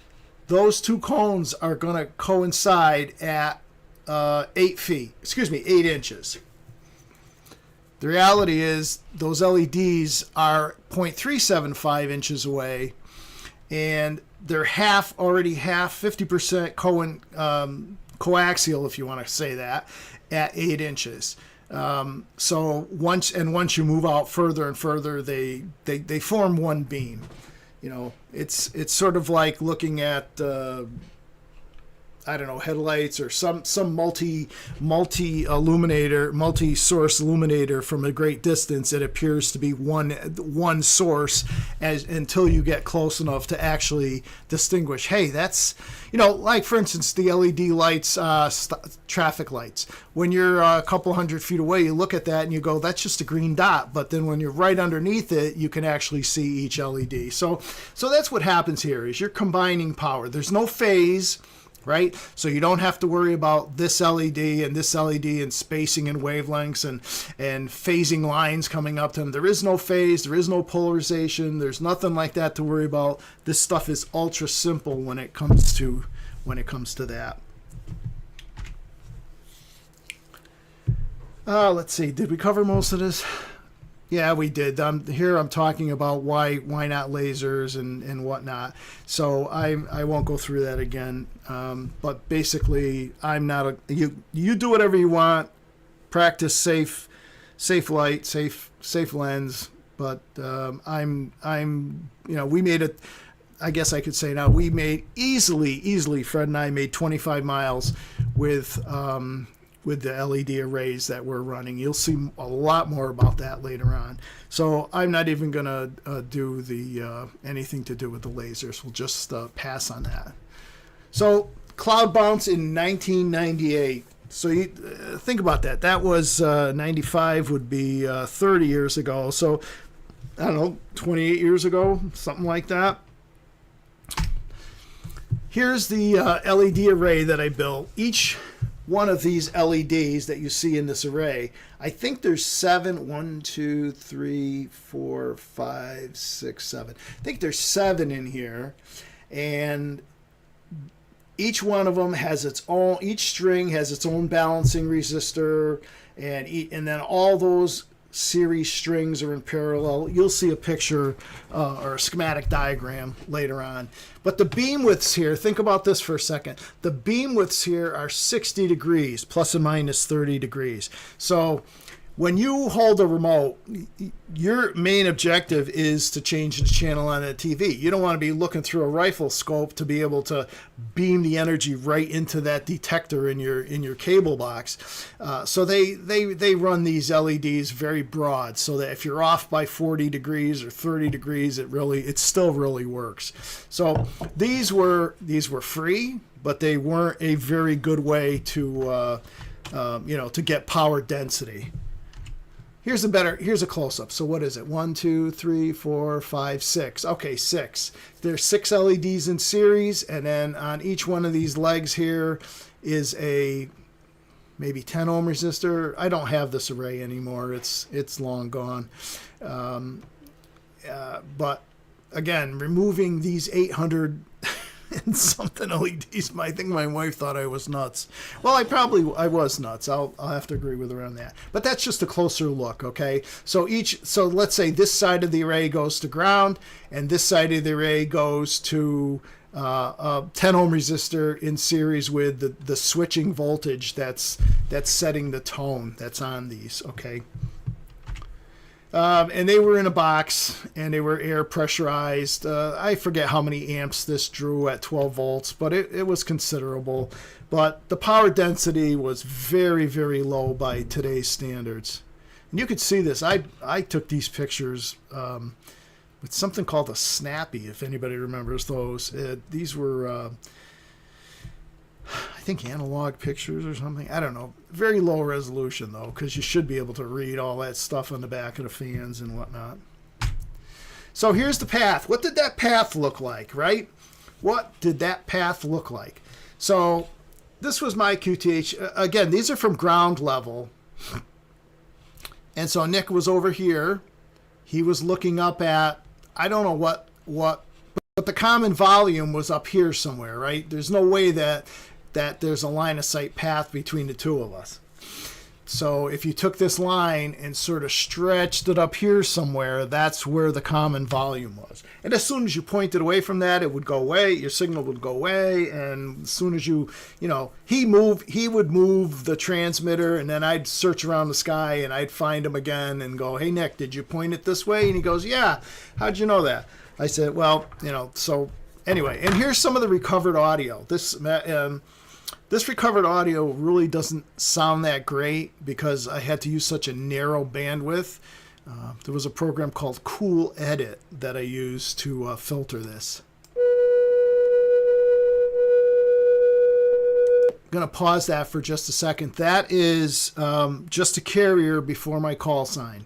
those two cones are gonna coincide at 8 inches. The reality is those LEDs are 0.375 inches away, and they're already half, 50% coaxial, if you want to say that, at 8 inches. So once you move out further and further, they form one beam. You know, it's sort of like looking at I don't know, headlights or some multi source illuminator from a great distance. It appears to be one source until you get close enough to actually distinguish, hey, that's, you know, like for instance the LED lights, traffic lights. When you're a couple hundred feet away, you look at that and you go, that's just a green dot. But then when you're right underneath it, you can actually see each LED. So that's what happens here, is you're combining power. There's no phase, right? So you don't have to worry about this LED and this LED and spacing and wavelengths and phasing lines coming up to them. There is no phase, there is no polarization, there's nothing like that to worry about. This stuff is ultra simple when it comes to that. Let's see, did we cover most of this? Yeah, we did. Here I'm talking about why not lasers and whatnot. So I won't go through that again. But basically, I'm not you do whatever you want. Practice safe light, safe lens. But I'm we made it. I guess I could say now we made easily. Fred and I made 25 miles with the LED arrays that we're running. You'll see a lot more about that later on. So I'm not even going to do the anything to do with the lasers. We'll just pass on that. So cloud bounce in 1998. So you think about that. That was 95 would be 30 years ago. So I don't know, 28 years ago, something like that. Here's the LED array that I built. Each one of these LEDs that you see in this array, I think there's 7. 1, 2, 3, 4, 5, 6, 7. I think there's 7 in here, and each one of them has its own. Each string has its own balancing resistor, and then all those series strings are in parallel. You'll see a picture or a schematic diagram later on. But the beam widths here, think about this for a second. The beam widths here are 60 degrees, plus or minus 30 degrees. So when you hold a remote, your main objective is to change the channel on the TV. You don't want to be looking through a rifle scope to be able to beam the energy right into that detector in your cable box. So they run these LEDs very broad, so that if you're off by 40 degrees or 30 degrees, it still really works. So these were free, but they weren't a very good way to to get power density. Here's a close-up. So what is it? 1, 2, 3, 4, 5, 6. Okay, 6. There's 6 LEDs in series, and then on each one of these legs here is a maybe 10 ohm resistor. I don't have this array anymore. It's long gone. But again, removing these 800 and something LEDs, I think my wife thought I was nuts. Well, I was nuts. I'll have to agree with her on that. But that's just a closer look, okay? So let's say this side of the array goes to ground, and this side of the array goes to a 10 ohm resistor in series with the switching voltage that's setting the tone that's on these, okay? And they were in a box, and they were air pressurized. I forget how many amps this drew at 12 volts, but it was considerable. But the power density was very, very low by today's standards. And you could see this. I took these pictures with something called a Snappy, if anybody remembers those. These were, I think, analog pictures or something. I don't know. Very low resolution, though, because you should be able to read all that stuff on the back of the fans and whatnot. So here's the path. What did that path look like, right? What did that path look like? So this was my QTH. Again, these are from ground level. And so Nick was over here. He was looking up at, I don't know what, but the common volume was up here somewhere, right? There's no way that there's a line of sight path between the two of us. So if you took this line and sort of stretched it up here somewhere, that's where the common volume was. And as soon as you pointed away from that, it would go away, your signal would go away, and as soon as he would move the transmitter, and then I'd search around the sky and I'd find him again and go, "Hey Nick, did you point it this way?" And he goes, "Yeah, how'd you know that?" I said, "Well, so anyway," and here's some of the recovered audio. This recovered audio really doesn't sound that great because I had to use such a narrow bandwidth. There was a program called Cool Edit that I used to filter this. I'm going to pause that for just a second. That is just a carrier before my call sign.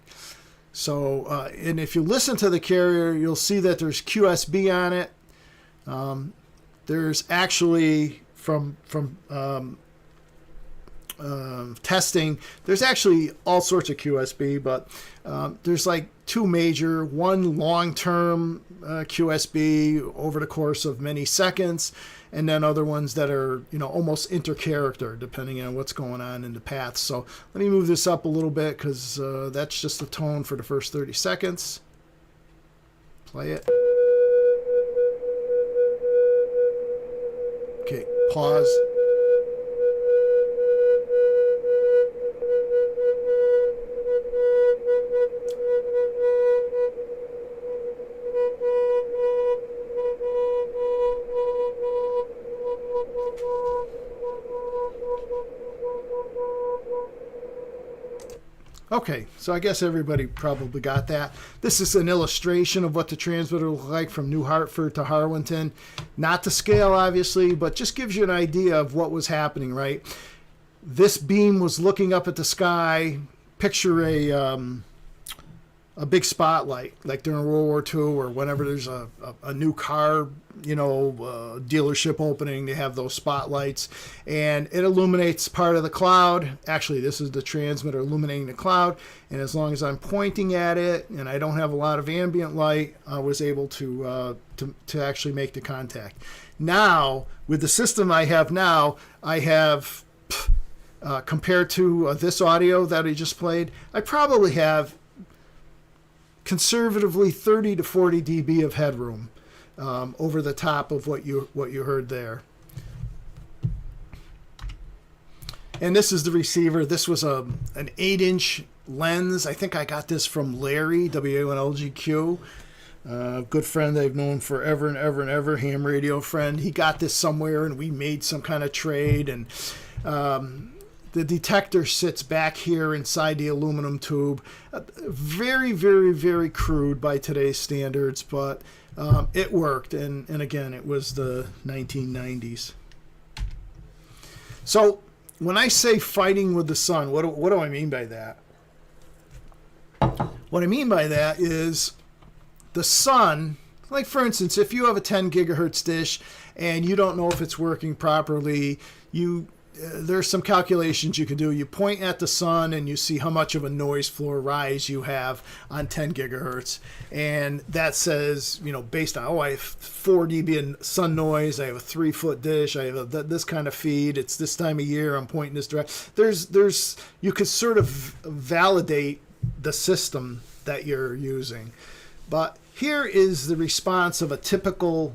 So, and if you listen to the carrier, you'll see that there's QSB on it. There's actually from testing, there's actually all sorts of QSB, but there's like two major, one long-term QSB over the course of many seconds, and then other ones that are, almost intercharacter depending on what's going on in the path. So let me move this up a little bit because that's just the tone for the first 30 seconds. Play it. Okay, pause. Okay, so I guess everybody probably got that. This is an illustration of what the transmitter looked like from New Hartford to Harwinton. Not to scale, obviously, but just gives you an idea of what was happening, right? This beam was looking up at the sky. Picture a big spotlight, like during World War II or whenever there's a new car, dealership opening, they have those spotlights, and it illuminates part of the cloud. Actually, this is the transmitter illuminating the cloud, and as long as I'm pointing at it and I don't have a lot of ambient light, I was able to actually make the contact. Now, with the system I have now, I have, compared to this audio that I just played, I probably have conservatively 30 to 40 dB of headroom over the top of what you heard there. And this is the receiver. This was an 8-inch lens. I think I got this from Larry, WA1LGQ, good friend I've known forever and ever and ever, ham radio friend. He got this somewhere and we made some kind of trade, and the detector sits back here inside the aluminum tube. Very, very, very crude by today's standards, but it worked. And again, it was the 1990s. So when I say fighting with the sun, what do I mean by that? What I mean by that is the sun, like for instance, if you have a 10 gigahertz dish and you don't know if it's working properly, there's some calculations you can do. You point at the sun and you see how much of a noise floor rise you have on 10 gigahertz. And that says, based on, I have 4 dB in sun noise, I have a 3-foot dish, I have this kind of feed, it's this time of year, I'm pointing this direction. You could sort of validate the system that you're using. But here is the response of a typical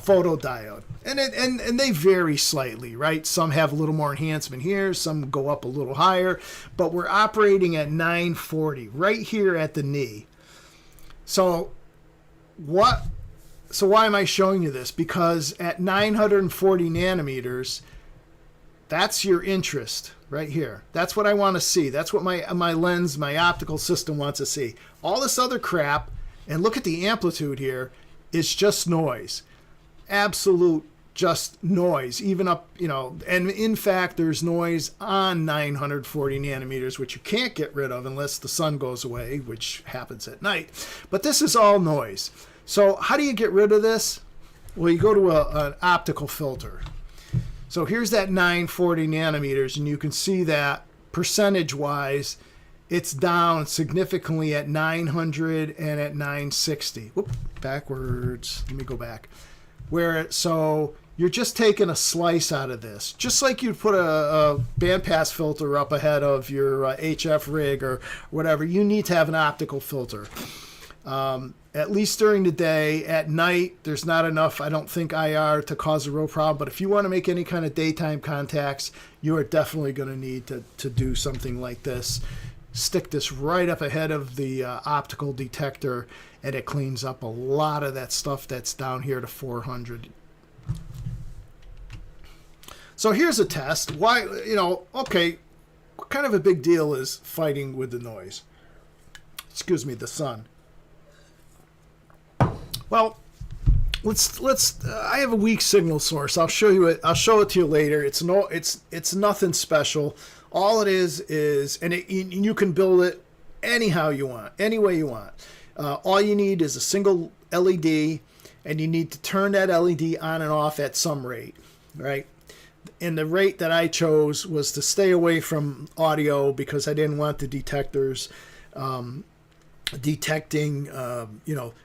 photodiode. And they vary slightly, right? Some have a little more enhancement here, some go up a little higher, but we're operating at 940 right here at the knee. So why am I showing you this? Because at 940 nanometers, that's your interest right here. That's what I want to see. That's what my lens, my optical system wants to see. All this other crap, and look at the amplitude here, is just noise. Absolute just noise, even up, and in fact, there's noise on 940 nanometers, which you can't get rid of unless the sun goes away, which happens at night. But this is all noise. So how do you get rid of this? Well, you go to an optical filter. So here's that 940 nanometers, and you can see that percentage-wise, it's down significantly at 900 and at 960. Whoop, backwards. Let me go back. So you're just taking a slice out of this, just like you'd put a bandpass filter up ahead of your HF rig or whatever. You need to have an optical filter, at least during the day. At night, there's not enough, I don't think, IR to cause a real problem. But if you want to make any kind of daytime contacts, you are definitely going to need to do something like this. Stick this right up ahead of the optical detector, and it cleans up a lot of that stuff that's down here to 400. So here's a test. Why, okay, what kind of a big deal is fighting with the noise? Excuse me, the sun. Well, let's. I have a weak signal source. I'll show you it. I'll show it to you later. It's nothing special. All it is, and you can build it anyhow you want, any way you want. All you need is a single LED, and you need to turn that LED on and off at some rate, right? And the rate that I chose was to stay away from audio because I didn't want the detectors detecting,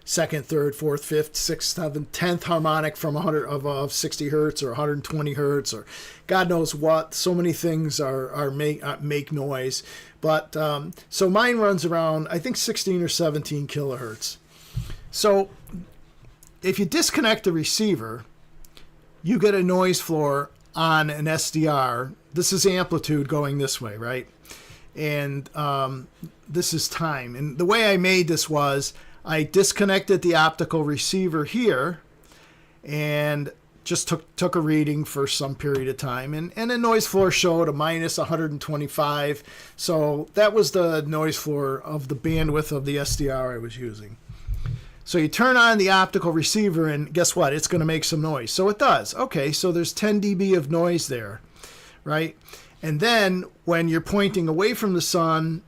second, third, fourth, fifth, sixth, seventh, 10th harmonic from 100 of 60 hertz or 120 hertz or God knows what. So many things make noise. But so mine runs around, I think, 16 or 17 kilohertz. So if you disconnect the receiver, you get a noise floor on an SDR. This is amplitude going this way, right? And this is time. And the way I made this was I disconnected the optical receiver here and just took a reading for some period of time. And the noise floor showed a minus 125. So that was the noise floor of the bandwidth of the SDR I was using. So you turn on the optical receiver and guess what? It's going to make some noise. So it does. Okay, so there's 10 dB of noise there, right? And then when you're pointing away from the sun,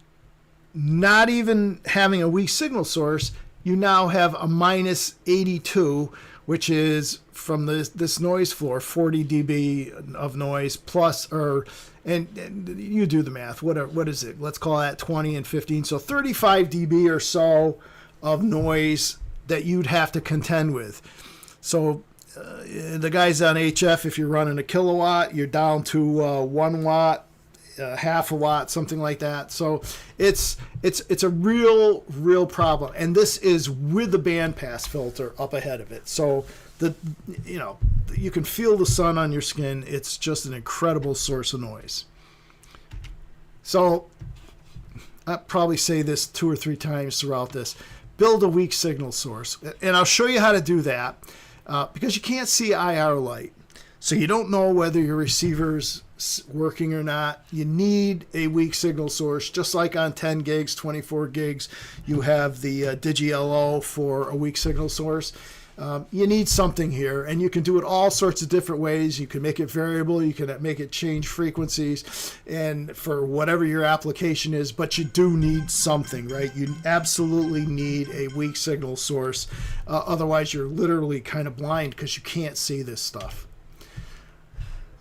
not even having a weak signal source, you now have a minus 82, which is from this noise floor, 40 dB of noise plus, and you do the math. What is it? Let's call that 20 and 15. So 35 dB or so of noise that you'd have to contend with. So the guys on HF, if you're running a kilowatt, you're down to 1 watt, half a watt, something like that. So it's a real problem, and this is with the bandpass filter up ahead of it. So you can feel the sun on your skin. It's just an incredible source of noise. So I'll probably say this 2 or 3 times throughout this. Build a weak signal source, and I'll show you how to do that. Because you can't see IR light, so you don't know whether your receiver's working or not. You need a weak signal source, just like on 10 gigs, 24 gigs, you have the Digi-LO for a weak signal source. You need something here, and you can do it all sorts of different ways. You can make it variable, you can make it change frequencies, and for whatever your application is, but you do need something, right? You absolutely need a weak signal source. Otherwise, you're literally kind of blind because you can't see this stuff.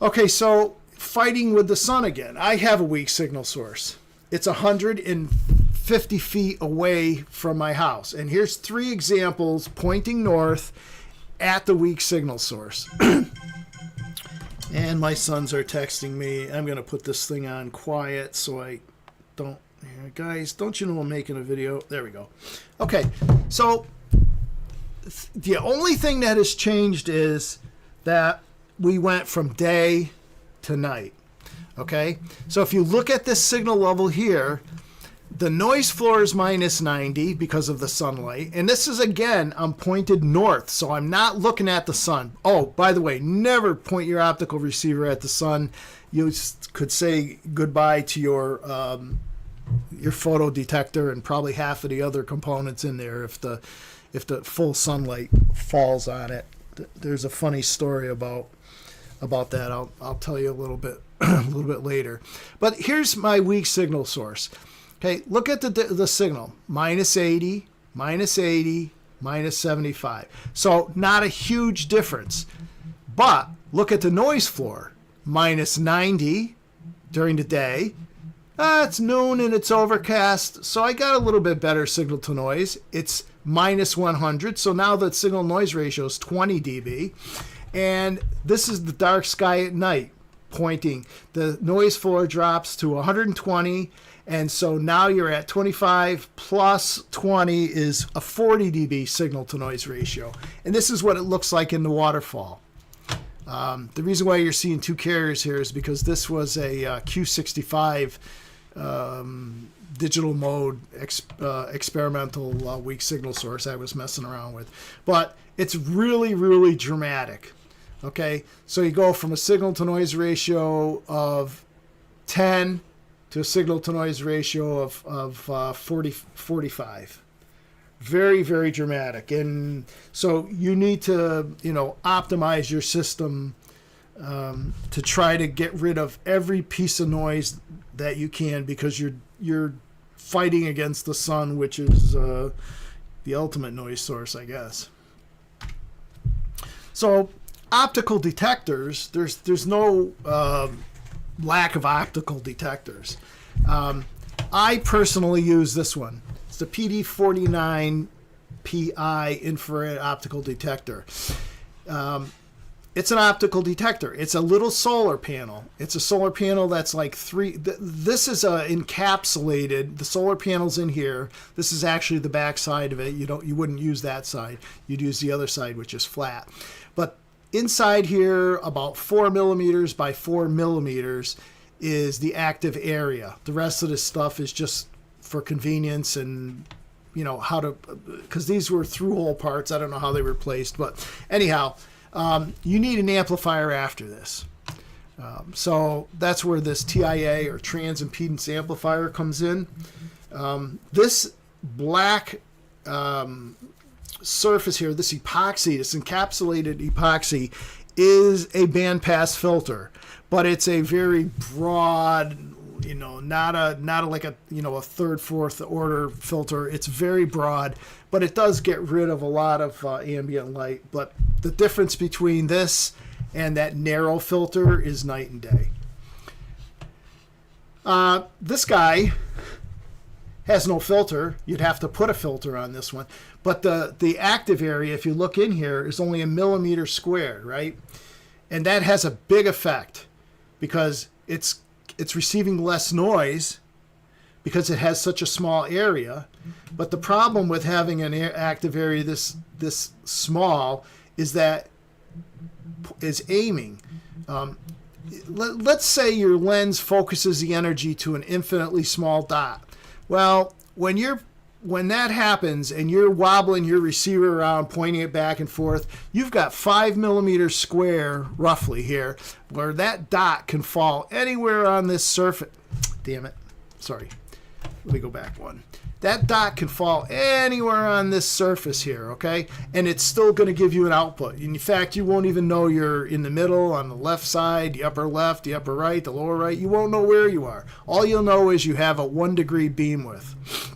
Okay, so fighting with the sun again. I have a weak signal source. It's 150 feet away from my house. And here's 3 examples pointing north at the weak signal source. And my sons are texting me. I'm going to put this thing on quiet so I don't... Guys, don't you know I'm making a video? There we go. Okay, so the only thing that has changed is that we went from day to night. Okay, so if you look at this signal level here, the noise floor is minus 90 because of the sunlight. And this is, again, I'm pointed north, so I'm not looking at the sun. Oh, by the way, never point your optical receiver at the sun. You could say goodbye to your photo detector and probably half of the other components in there if the full sunlight falls on it. There's a funny story about that. I'll tell you a little bit later. But here's my weak signal source. Okay, look at the signal. Minus 80, minus 80, minus 75. So not a huge difference. But look at the noise floor. Minus 90 during the day. It's noon and it's overcast, so I got a little bit better signal to noise. It's minus 100, so now the signal noise ratio is 20 dB. And this is the dark sky at night pointing. The noise floor drops to 120, and so now you're at 25 plus 20 is a 40 dB signal to noise ratio. And this is what it looks like in the waterfall. The reason why you're seeing two carriers here is because this was a Q65 digital mode experimental weak signal source I was messing around with. But it's really, really dramatic. Okay, so you go from a signal to noise ratio of 10 to a signal to noise ratio of 45. Very, very dramatic. And so you need to, optimize your system to try to get rid of every piece of noise that you can, because you're fighting against the sun, which is the ultimate noise source, I guess. So optical detectors, there's no lack of optical detectors. I personally use this one. It's the PD49PI infrared optical detector. It's an optical detector. It's a little solar panel. It's a solar panel that's like this is encapsulated. The solar panel's in here. This is actually the back side of it. You wouldn't use that side. You'd use the other side, which is flat. But inside here, about 4 millimeters by 4 millimeters is the active area. The rest of this stuff is just for convenience and how to, because these were through-hole parts. I don't know how they were placed, but anyhow, you need an amplifier after this. So that's where this TIA or transimpedance amplifier comes in. This black surface here, this epoxy, this encapsulated epoxy, is a bandpass filter, but it's a very broad, not like a third, fourth order filter. It's very broad, but it does get rid of a lot of ambient light. But the difference between this and that narrow filter is night and day. This guy has no filter. You'd have to put a filter on this one. But the active area, if you look in here, is only 1 millimeter squared, right? And that has a big effect because it's receiving less noise because it has such a small area. But the problem with having an active area this small is that is aiming. Let's say your lens focuses the energy to an infinitely small dot. Well, when that happens and you're wobbling your receiver around, pointing it back and forth, you've got 5 millimeters square, roughly here, where that dot can fall anywhere on this surface. Damn it. Sorry. Let me go back one. That dot can fall anywhere on this surface here, okay? And it's still going to give you an output. In fact, you won't even know you're in the middle, on the left side, the upper left, the upper right, the lower right. You won't know where you are. All you'll know is you have a 1 degree beam width.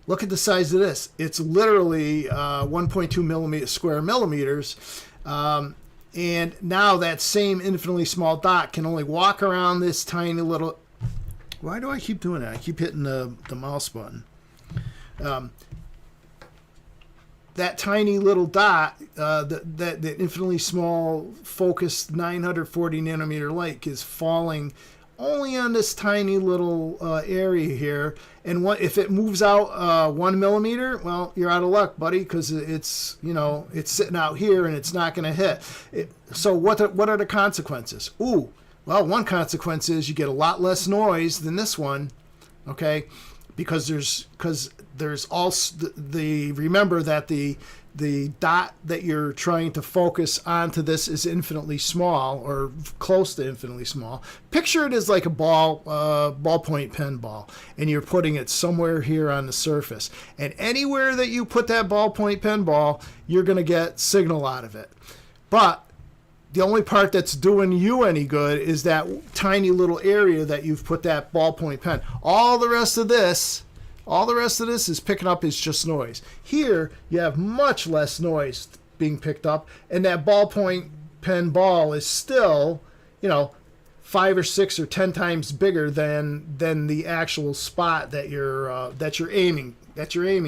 Look at the size of this. It's literally 1.2 square millimeters. And now that same infinitely small dot can only walk around this tiny little... Why do I keep doing that? I keep hitting the mouse button. That tiny little dot, that infinitely small focused 940 nanometer light is falling only on this tiny little area here. And if it moves out 1 millimeter, well, you're out of luck, buddy, because it's, you know, it's sitting out here and it's not going to hit. So what are the consequences? Ooh, well, one consequence is you get a lot less noise than this one, okay? Because there's also remember that the dot that you're trying to focus onto this is infinitely small, or close to infinitely small. Picture it as like a ballpoint pen ball, and you're putting it somewhere here on the surface. And anywhere that you put that ballpoint pen ball, you're going to get signal out of it. But the only part that's doing you any good is that tiny little area that you've put that ballpoint pen. All the rest of this is picking up is just noise. Here, you have much less noise being picked up, and that ballpoint pen ball is still, you know, 5 or 6 or 10 times bigger than the actual spot that you're aiming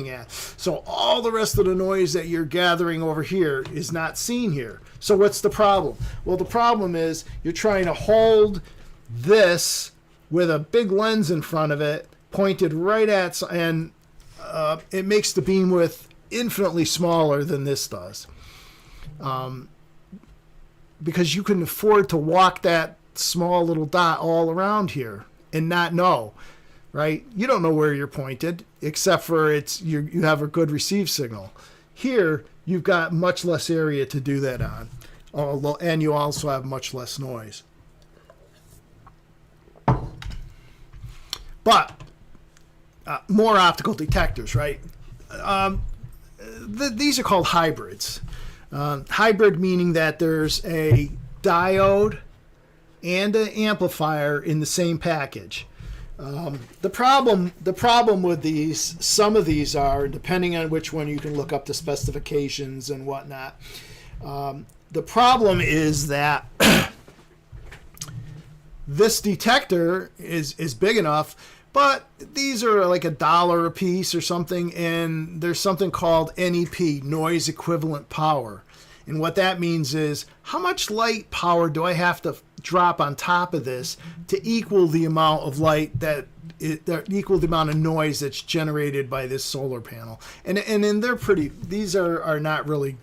at. So all the rest of the noise that you're gathering over here is not seen here. So what's the problem? Well, the problem is you're trying to hold this with a big lens in front of it, pointed right at, and it makes the beam width infinitely smaller than this does. Because you can afford to walk that small little dot all around here and not know, right? You don't know where you're pointed, except for you have a good receive signal. Here, you've got much less area to do that on, and you also have much less noise. But more optical detectors, right? These are called hybrids. Hybrid meaning that there's a diode and an amplifier in the same package. The problem with these, some of these are, depending on which one, you can look up the specifications and whatnot. The problem is that this detector is big enough, but these are like $1 a piece or something, and there's something called NEP, noise equivalent power. And what that means is, how much light power do I have to drop on top of this to equal the amount of light equal the amount of noise that's generated by this solar panel? And these are not really,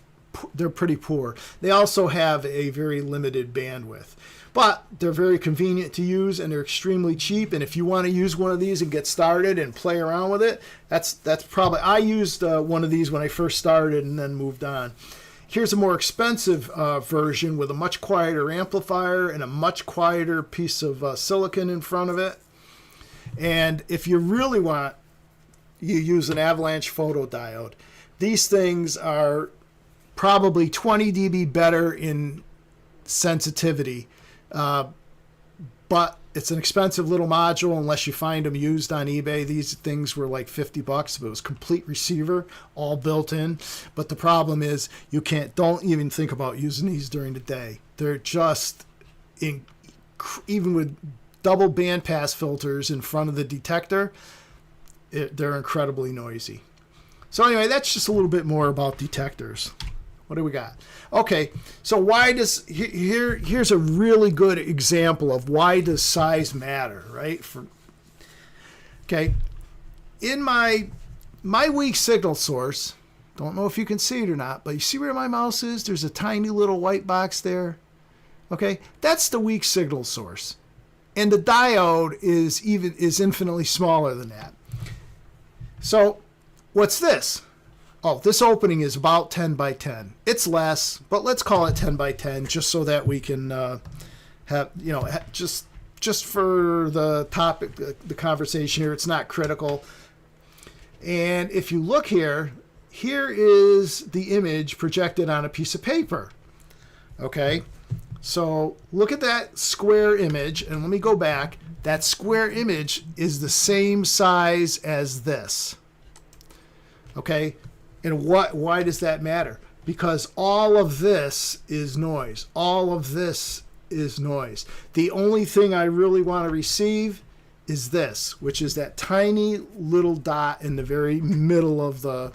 they're pretty poor. They also have a very limited bandwidth. But they're very convenient to use, and they're extremely cheap. And if you want to use one of these and get started and play around with it, that's probably, I used one of these when I first started and then moved on. Here's a more expensive version with a much quieter amplifier and a much quieter piece of silicon in front of it. And if you really want, you use an avalanche photodiode. These things are probably 20 dB better in sensitivity. But it's an expensive little module unless you find them used on eBay. These things were like $50, but it was complete receiver, all built in. But the problem is don't even think about using these during the day. They're just, even with double bandpass filters in front of the detector, they're incredibly noisy. So anyway, that's just a little bit more about detectors. What do we got? Okay, so here's a really good example of why does size matter, right? Okay, in my weak signal source, don't know if you can see it or not, but you see where my mouse is? There's a tiny little white box there. Okay, that's the weak signal source, and the diode is infinitely smaller than that. So, what's this? Oh, this opening is about 10 by 10. It's less, but let's call it 10 by 10 just so that we can have, just for the topic, the conversation here, it's not critical. And if you look here is the image projected on a piece of paper. Okay, so look at that square image, and let me go back. That square image is the same size as this. Okay. And why does that matter? Because all of this is noise. All of this is noise. The only thing I really want to receive is this, which is that tiny little dot in the very middle of the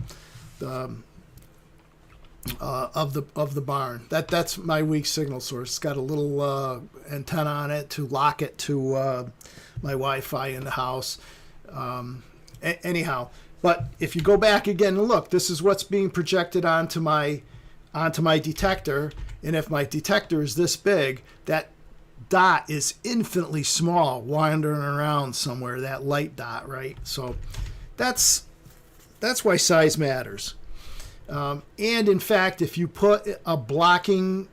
of the barn. That's my weak signal source. It's got a little antenna on it to lock it to my Wi-Fi in the house. Anyhow, but if you go back again and look, this is what's being projected onto my detector, and if my detector is this big, that dot is infinitely small, wandering around somewhere. That light dot, right? So that's why size matters. And in fact, if you put a blocking,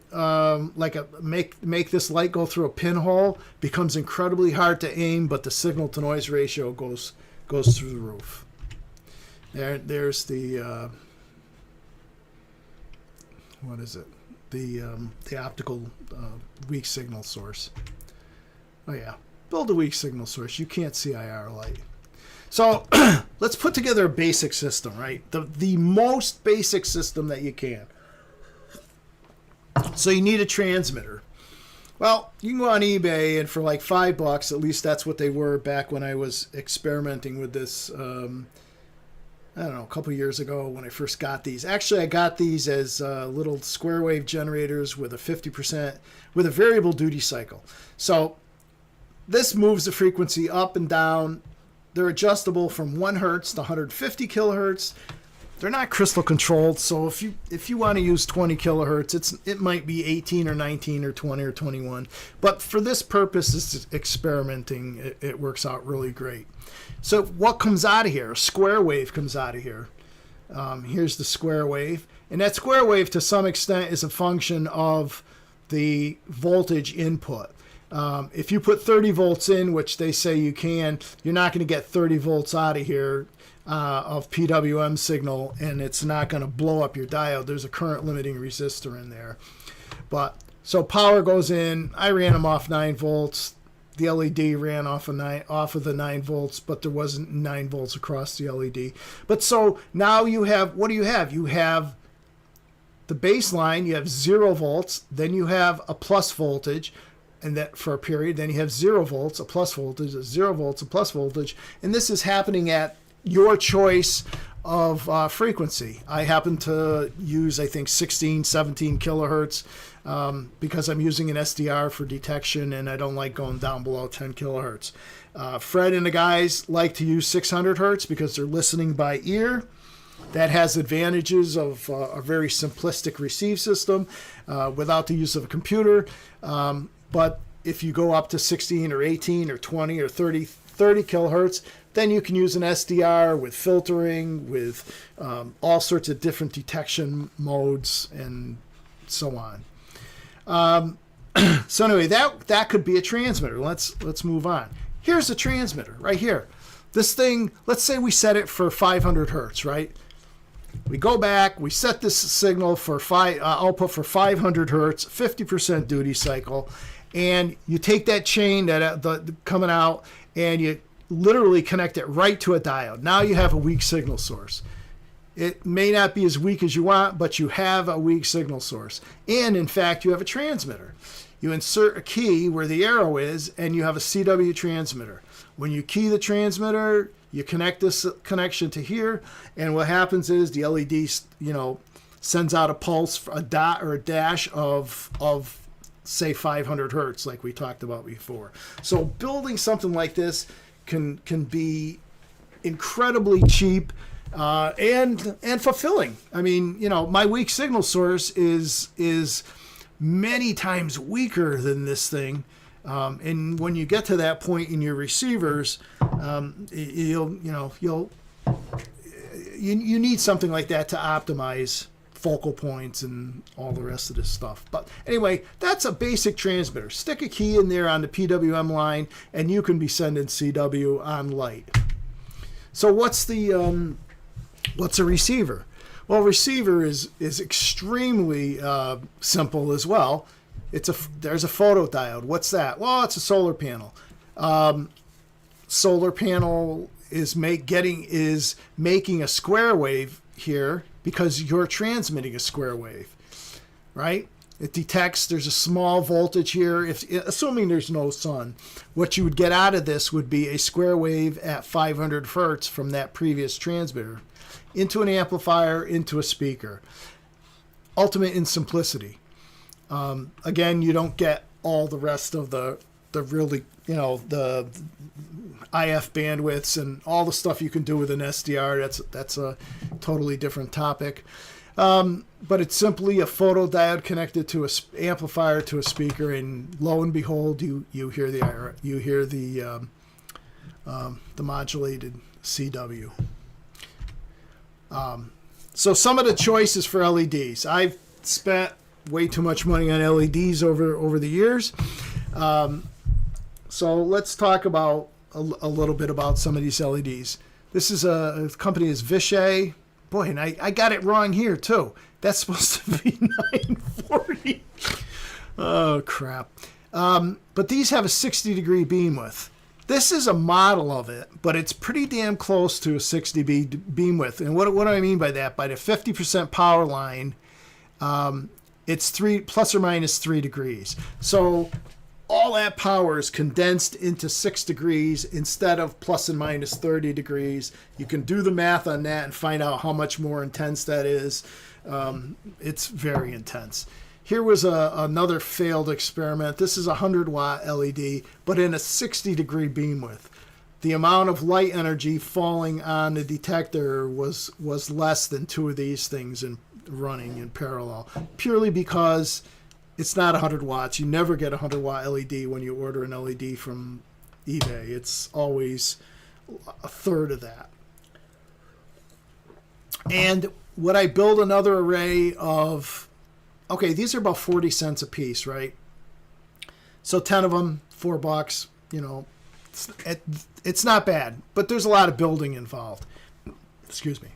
make this light go through a pinhole, becomes incredibly hard to aim, but the signal to noise ratio goes through the roof. There's the what is it? The optical weak signal source. Oh yeah, build a weak signal source. You can't see IR light. So let's put together a basic system, right? The most basic system that you can. So you need a transmitter. Well, you can go on eBay, and for like $5, at least that's what they were back when I was experimenting with this, I don't know, a couple years ago when I first got these. Actually, I got these as little square wave generators with a 50%, with a variable duty cycle. So this moves the frequency up and down. They're adjustable from 1 hertz to 150 kilohertz. They're not crystal controlled, so if you want to use 20 kilohertz, it might be 18 or 19 or 20 or 21. But for this purpose, it's experimenting. It works out really great. So what comes out of here? A square wave comes out of here. Here's the square wave. And that square wave, to some extent, is a function of the voltage input. If you put 30 volts in, which they say you can, you're not going to get 30 volts out of here of PWM signal, and it's not going to blow up your diode. There's a current limiting resistor in there. But so power goes in. I ran them off 9 volts. The LED ran off of the 9 volts, but there wasn't 9 volts across the LED. But so now you have, what do you have? You have the baseline, you have 0 volts, then you have a plus voltage, and that for a period, then you have 0 volts, a plus voltage, 0 volts, a plus voltage, and this is happening at your choice of frequency. I happen to use, I think, 16, 17 kilohertz because I'm using an SDR for detection, and I don't like going down below 10 kilohertz. Fred and the guys like to use 600 hertz because they're listening by ear. That has advantages of a very simplistic receive system without the use of a computer. But if you go up to 16 or 18 or 20 or 30 kilohertz, then you can use an SDR with filtering, with all sorts of different detection modes and so on. So anyway, that could be a transmitter. Let's move on. Here's a transmitter right here. This thing, let's say we set it for 500 hertz, right? We go back, we set this signal for output for 500 hertz, 50% duty cycle, and you take that chain that coming out, and you literally connect it right to a diode. Now you have a weak signal source. It may not be as weak as you want, but you have a weak signal source. And in fact, you have a transmitter. You insert a key where the arrow is, and you have a CW transmitter. When you key the transmitter, you connect this connection to here, and what happens is the LED, sends out a pulse, a dot or a dash of say 500 hertz, like we talked about before. So building something like this can be incredibly cheap and fulfilling. I mean, my weak signal source is many times weaker than this thing. And when you get to that point in your receivers, you need something like that to optimize focal points and all the rest of this stuff. But anyway, that's a basic transmitter. Stick a key in there on the PWM line, and you can be sending CW on light. So what's a receiver? Well, receiver is extremely simple as well. There's a photodiode. What's that? Well, it's a solar panel. Solar panel is making a square wave here because you're transmitting a square wave, right? It detects there's a small voltage here. Assuming there's no sun, what you would get out of this would be a square wave at 500 hertz from that previous transmitter into an amplifier, into a speaker. ultimate in simplicity. Again, you don't get all the rest of the really, the IF bandwidths and all the stuff you can do with an SDR. That's a totally different topic. But it's simply a photodiode connected to an amplifier to a speaker, and lo and behold, you hear the modulated CW. So some of the choices for LEDs. I've spent way too much money on LEDs over the years. So let's talk about a little bit about some of these LEDs. This is a company is Vishay. Boy, and I got it wrong here too. That's supposed to be 940. Oh crap. But these have a 60-degree beam width. This is a model of it, but it's pretty damn close to a 60 beam width. And what do I mean by that? By the 50% power line, it's plus or minus 3 degrees. So all that power is condensed into 6 degrees instead of plus and minus 30 degrees. You can do the math on that and find out how much more intense that is. It's very intense. Here was another failed experiment. This is a 100-watt LED, but in a 60-degree beam width. The amount of light energy falling on the detector was less than 2 of these things running in parallel, purely because it's not 100 watts. You never get a 100-watt LED when you order an LED from eBay. It's always a third of that. And would I build another array of... Okay, these are about 40 cents a piece, right? So 10 of them, $4. It's not bad, but there's a lot of building involved. Excuse me.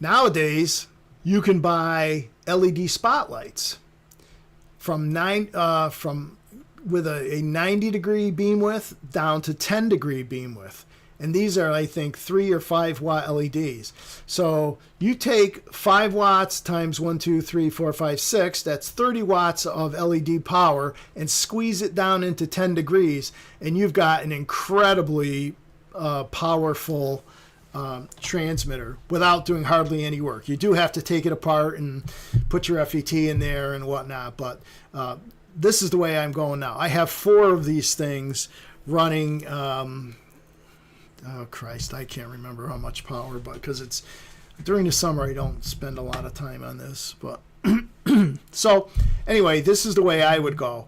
Nowadays, you can buy LED spotlights with a 90-degree beam width down to 10-degree beam width. And these are, I think, 3 or 5 watt LEDs. So you take 5 watts times 1, 2, 3, 4, 5, 6. That's 30 watts of LED power, and squeeze it down into 10 degrees, and you've got an incredibly powerful transmitter without doing hardly any work. You do have to take it apart and put your FET in there and whatnot, but this is the way I'm going now. I have 4 of these things running. Oh Christ, I can't remember how much power, but because it's during the summer, I don't spend a lot of time on this. But so anyway, this is the way I would go.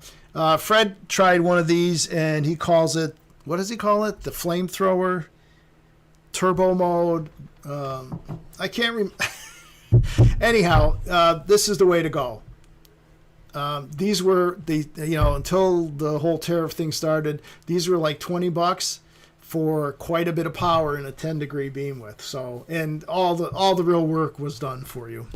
Fred tried one of these, and he calls it, what does he call it? The flamethrower turbo mode. I can't remember. Anyhow, this is the way to go. These were until the whole tariff thing started, these were like $20 for quite a bit of power in a 10-degree beam width. So, and all the real work was done for you.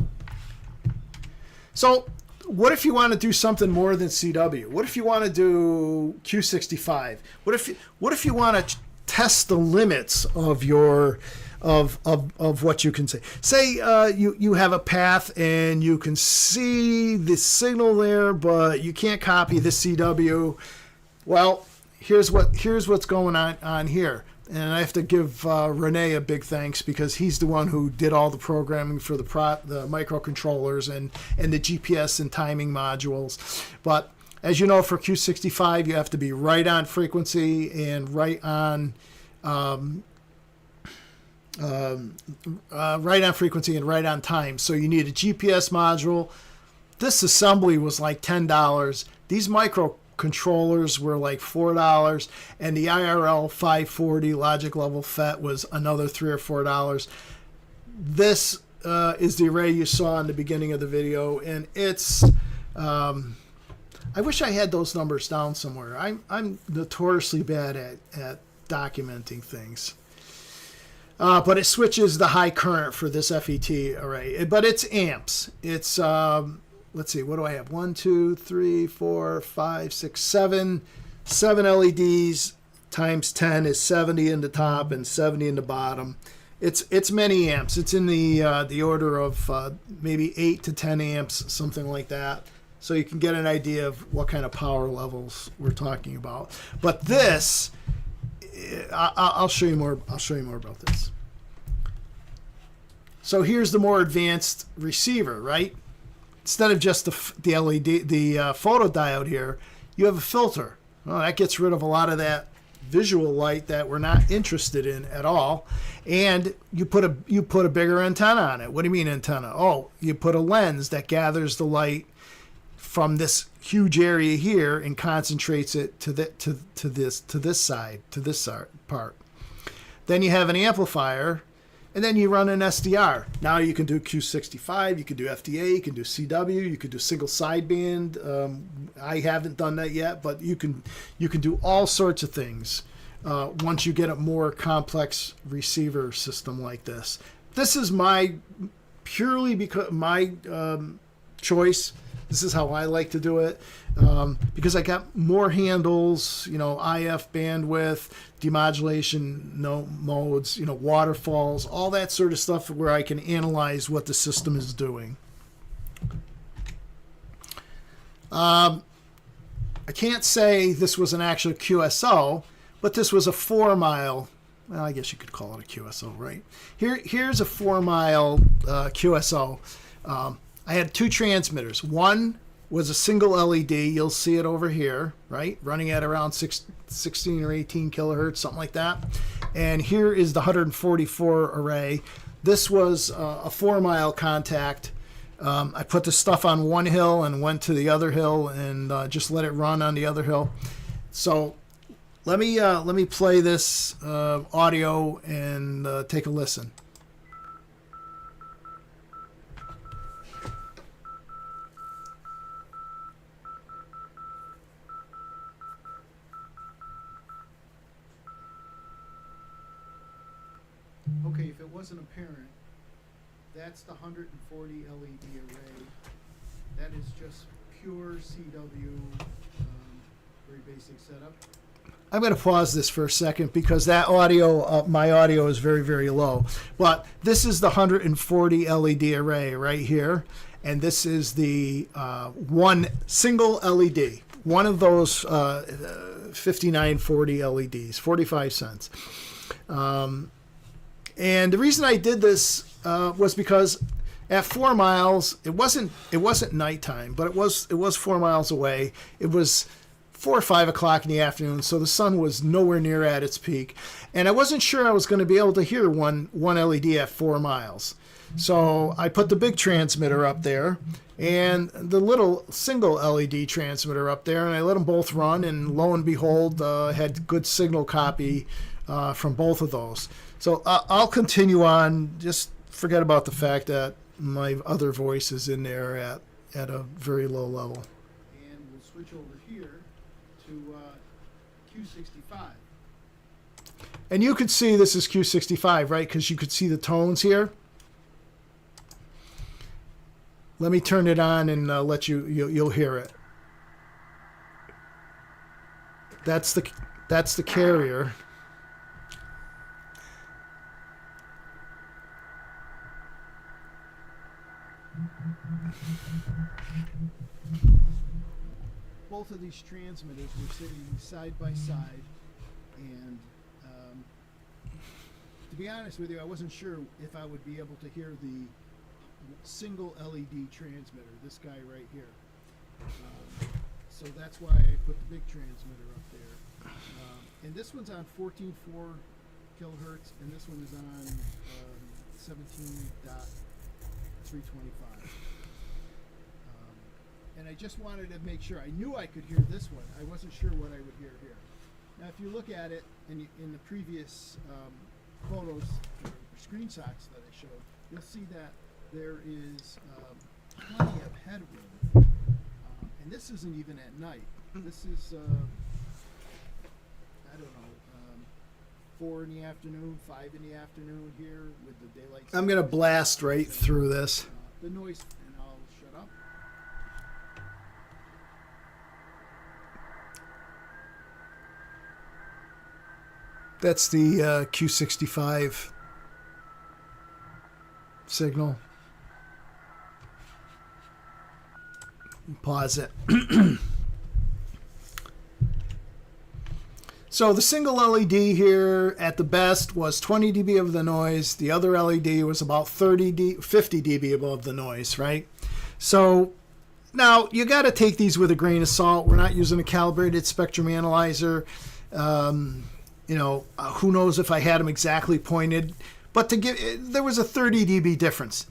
So, what if you want to do something more than CW? What if you want to do Q65? What if you want to test the limits of your of what you can say? Say you have a path and you can see the signal there, but you can't copy the CW. Well, here's what's going on here. And I have to give Renee a big thanks, because he's the one who did all the programming for the microcontrollers and the GPS and timing modules. But as you know, for Q65, you have to be right on frequency and right on frequency and right on time. So you need a GPS module. This assembly was like $10. These microcontrollers were like $4, and the IRL 540 logic level FET was another $3 or $4. This is the array you saw in the beginning of the video, and it's I wish I had those numbers down somewhere. I'm notoriously bad at documenting things. But it switches the high current for this FET array. But it's amps. It's, let's see, what do I have? 1, 2, 3, 4, 5, 6, 7. 7 LEDs times 10 is 70 in the top and 70 in the bottom. It's many amps. It's in the order of maybe 8 to 10 amps, something like that. So you can get an idea of what kind of power levels we're talking about. But this, I'll show you more. I'll show you more about this. So here's the more advanced receiver, right? Instead of just the LED, the photodiode here, you have a filter. Well, that gets rid of a lot of that visual light that we're not interested in at all. And you put a bigger antenna on it. What do you mean antenna? Oh, you put a lens that gathers the light from this huge area here and concentrates it to this part. Then you have an amplifier, and then you run an SDR. Now you can do Q65, you can do FTA, you can do CW, you can do single sideband. I haven't done that yet, but you can do all sorts of things once you get a more complex receiver system like this. This is purely because my choice. This is how I like to do it because I got more handles, IF bandwidth, demodulation modes, waterfalls, all that sort of stuff where I can analyze what the system is doing. I can't say this was an actual QSO, but this was a 4-mile, well, I guess you could call it a QSO, right? Here's a 4-mile QSO. I had 2 transmitters. One was a single LED. You'll see it over here, right? Running at around 16 or 18 kilohertz, something like that. And here is the 144 array. This was a 4-mile contact. I put the stuff on one hill and went to the other hill and just let it run on the other hill. So let me play this audio and take a listen. Okay, if it wasn't apparent, that's the 140 LED array. That is just pure CW, very basic setup. I'm going to pause this for a second because that audio, my audio is very, very low. But this is the 140 LED array right here. And this is the one single LED, one of those 5940 LEDs, 45 cents. And the reason I did this was because at 4 miles, it wasn't nighttime, but it was 4 miles away. It was 4 or 5 o'clock in the afternoon, so the sun was nowhere near at its peak, and I wasn't sure I was going to be able to hear one LED at 4 miles. So I put the big transmitter up there and the little single LED transmitter up there, and I let them both run, and lo and behold, had good signal copy from both of those. So I'll continue on. Just forget about the fact that my other voice is in there at a very low level. And we'll switch over here to Q65. And you could see this is Q65, right? Because you could see the tones here. Let me turn it on and let you'll hear it. That's the carrier. Both of these transmitters were sitting side by side, and to be honest with you, I wasn't sure if I would be able to hear the single LED transmitter, this guy right here. So that's why I put the big transmitter up there. And this one's on 14.4 kilohertz, and this one is on 17.325. And I just wanted to make sure. I knew I could hear this one. I wasn't sure what I would hear here. Now, if you look at it in the previous photos or screenshots that I showed, you'll see that there is plenty of headroom. And this isn't even at night. This is, I don't know, 4 in the afternoon, 5 in the afternoon here with the daylight. I'm going to blast right through this. The noise, and I'll shut up. That's the Q65 signal. Pause it. So the single LED here at the best was 20 dB of the noise. The other LED was about 50 dB above the noise, right? So now you got to take these with a grain of salt. We're not using a calibrated spectrum analyzer. You know, who knows if I had them exactly pointed, but there was a 30 dB difference.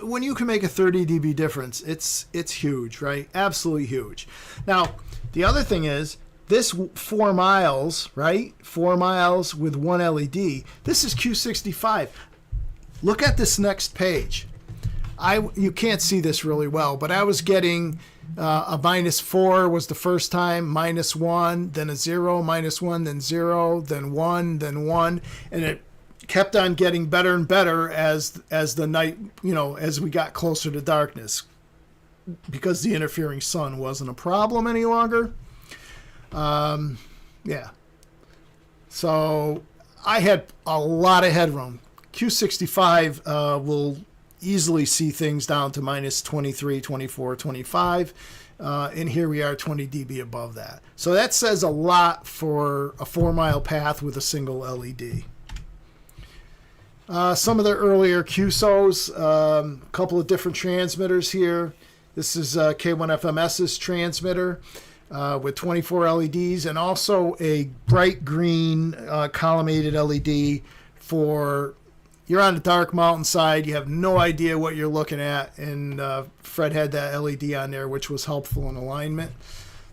When you can make a 30 dB difference, it's huge, right? Absolutely huge. Now, the other thing is this 4 miles, right? 4 miles with one LED. This is Q65. Look at this next page. You can't see this really well, but I was getting a -4 was the first time, -1, then a 0, -1, then 0, then 1, then 1, and it kept on getting better and better as the night, you know, as we got closer to darkness, because the interfering sun wasn't a problem any longer. Yeah. So I had a lot of headroom. Q65 will easily see things down to -23, 24, 25. And here we are 20 dB above that. So that says a lot for a 4-mile path with a single LED. Some of the earlier QSOs, a couple of different transmitters here. This is K1FMS's transmitter with 24 LEDs and also a bright green collimated LED for you're on a dark mountainside, you have no idea what you're looking at, and Fred had that LED on there, which was helpful in alignment.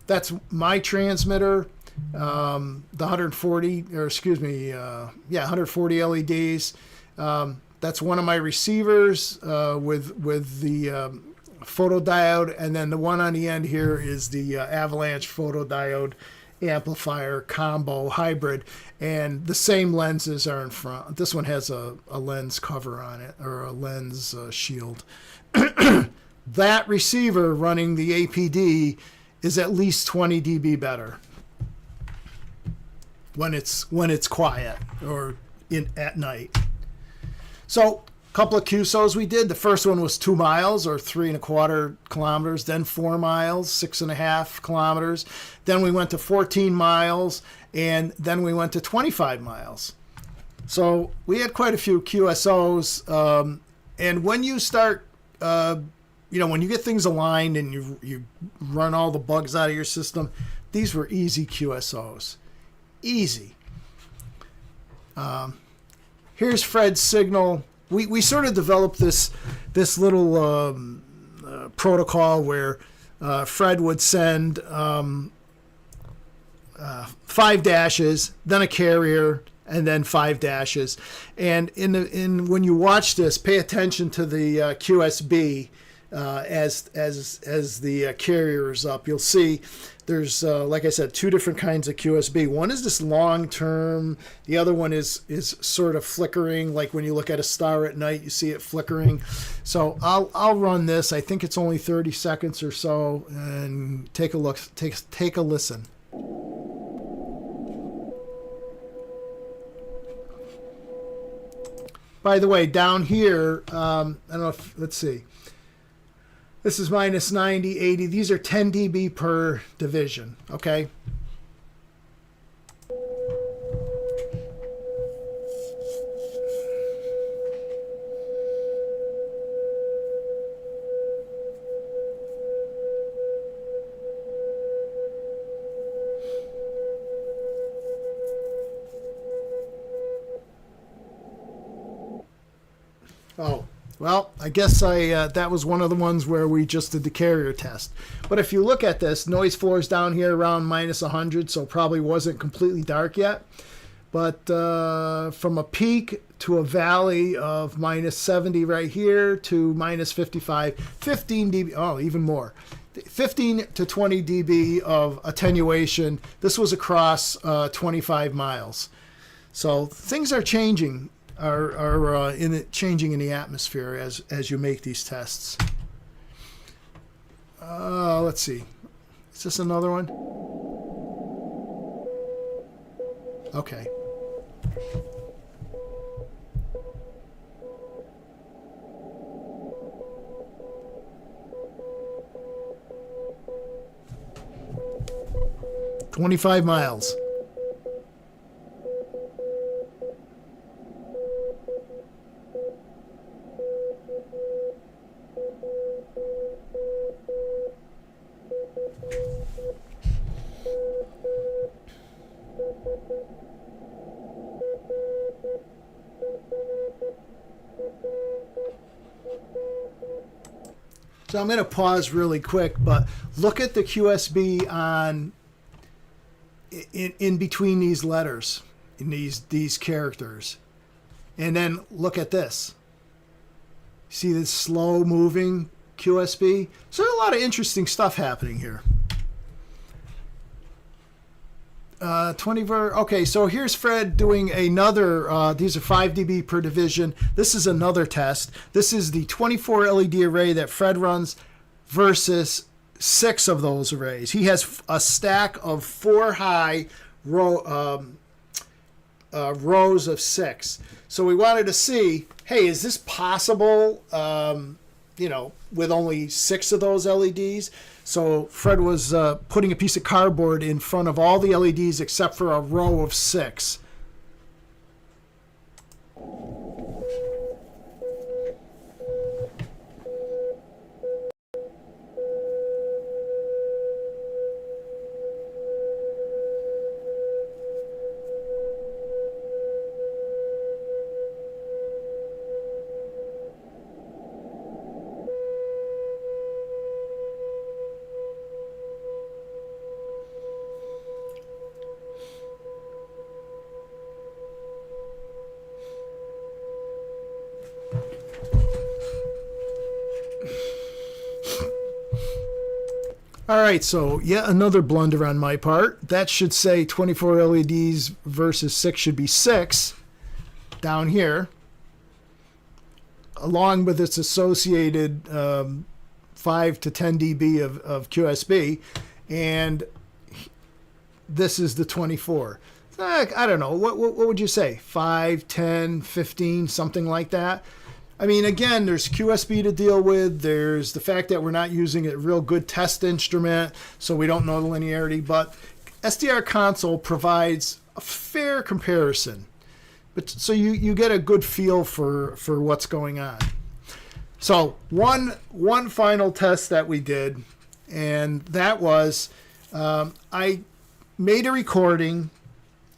That's my transmitter, the 140, or excuse me, 140 LEDs. That's one of my receivers with the photodiode, and then the one on the end here is the avalanche photodiode amplifier combo hybrid, and the same lenses are in front. This one has a lens cover on it, or a lens shield. That receiver running the APD is at least 20 dB better when it's quiet or at night. So a couple of QSOs we did. The first one was 2 miles or 3¼ kilometers, then 4 miles, 6½ kilometers. Then we went to 14 miles, and then we went to 25 miles. So we had quite a few QSOs. And when you start, when you get things aligned and you run all the bugs out of your system, these were easy QSOs. Easy. Here's Fred's signal. We sort of developed this little protocol where Fred would send 5 dashes, then a carrier, and then 5 dashes. And when you watch this, pay attention to the QSB as the carrier is up. You'll see there's, like I said, 2 different kinds of QSB. One is this long term. The other one is sort of flickering, like when you look at a star at night, you see it flickering. So I'll run this. I think it's only 30 seconds or so, and take a look. Take a listen. By the way, down here, I don't know if, let's see. This is -90, 80. These are 10 dB per division, okay? Oh. Well, I guess that was one of the ones where we just did the carrier test. But if you look at this, noise floor is down here around -100, so probably wasn't completely dark yet. But from a peak to a valley of -70 right here to -55, 15 dB, oh, even more. 15 to 20 dB of attenuation. This was across 25 miles. So things are changing. Are changing in the atmosphere as you make these tests. Let's see. Is this another one? Okay. "25 miles. So I'm going to pause really quick, but look at the QSB in between these letters, in these characters. And then look at this. See this slow moving QSB? So there's a lot of interesting stuff happening here. 20 okay, so here's Fred doing another, these are 5 dB per division. This is another test. This is the 24 LED array that Fred runs versus 6 of those arrays. He has a stack of 4 high rows of 6. So we wanted to see, hey, is this possible, with only 6 of those LEDs? So Fred was putting a piece of cardboard in front of all the LEDs except for a row of 6. All right, so yet another blunder on my part. That should say 24 LEDs versus 6 should be 6 down here, along with its associated 5 to 10 dB of QSB, and this is the 24. I don't know, what would you say? 5, 10, 15, something like that? I mean, again, there's QSB to deal with. There's the fact that we're not using a real good test instrument, so we don't know the linearity. But SDR console provides a fair comparison, but so you get a good feel for what's going on. So one final test that we did, and that was I made a recording.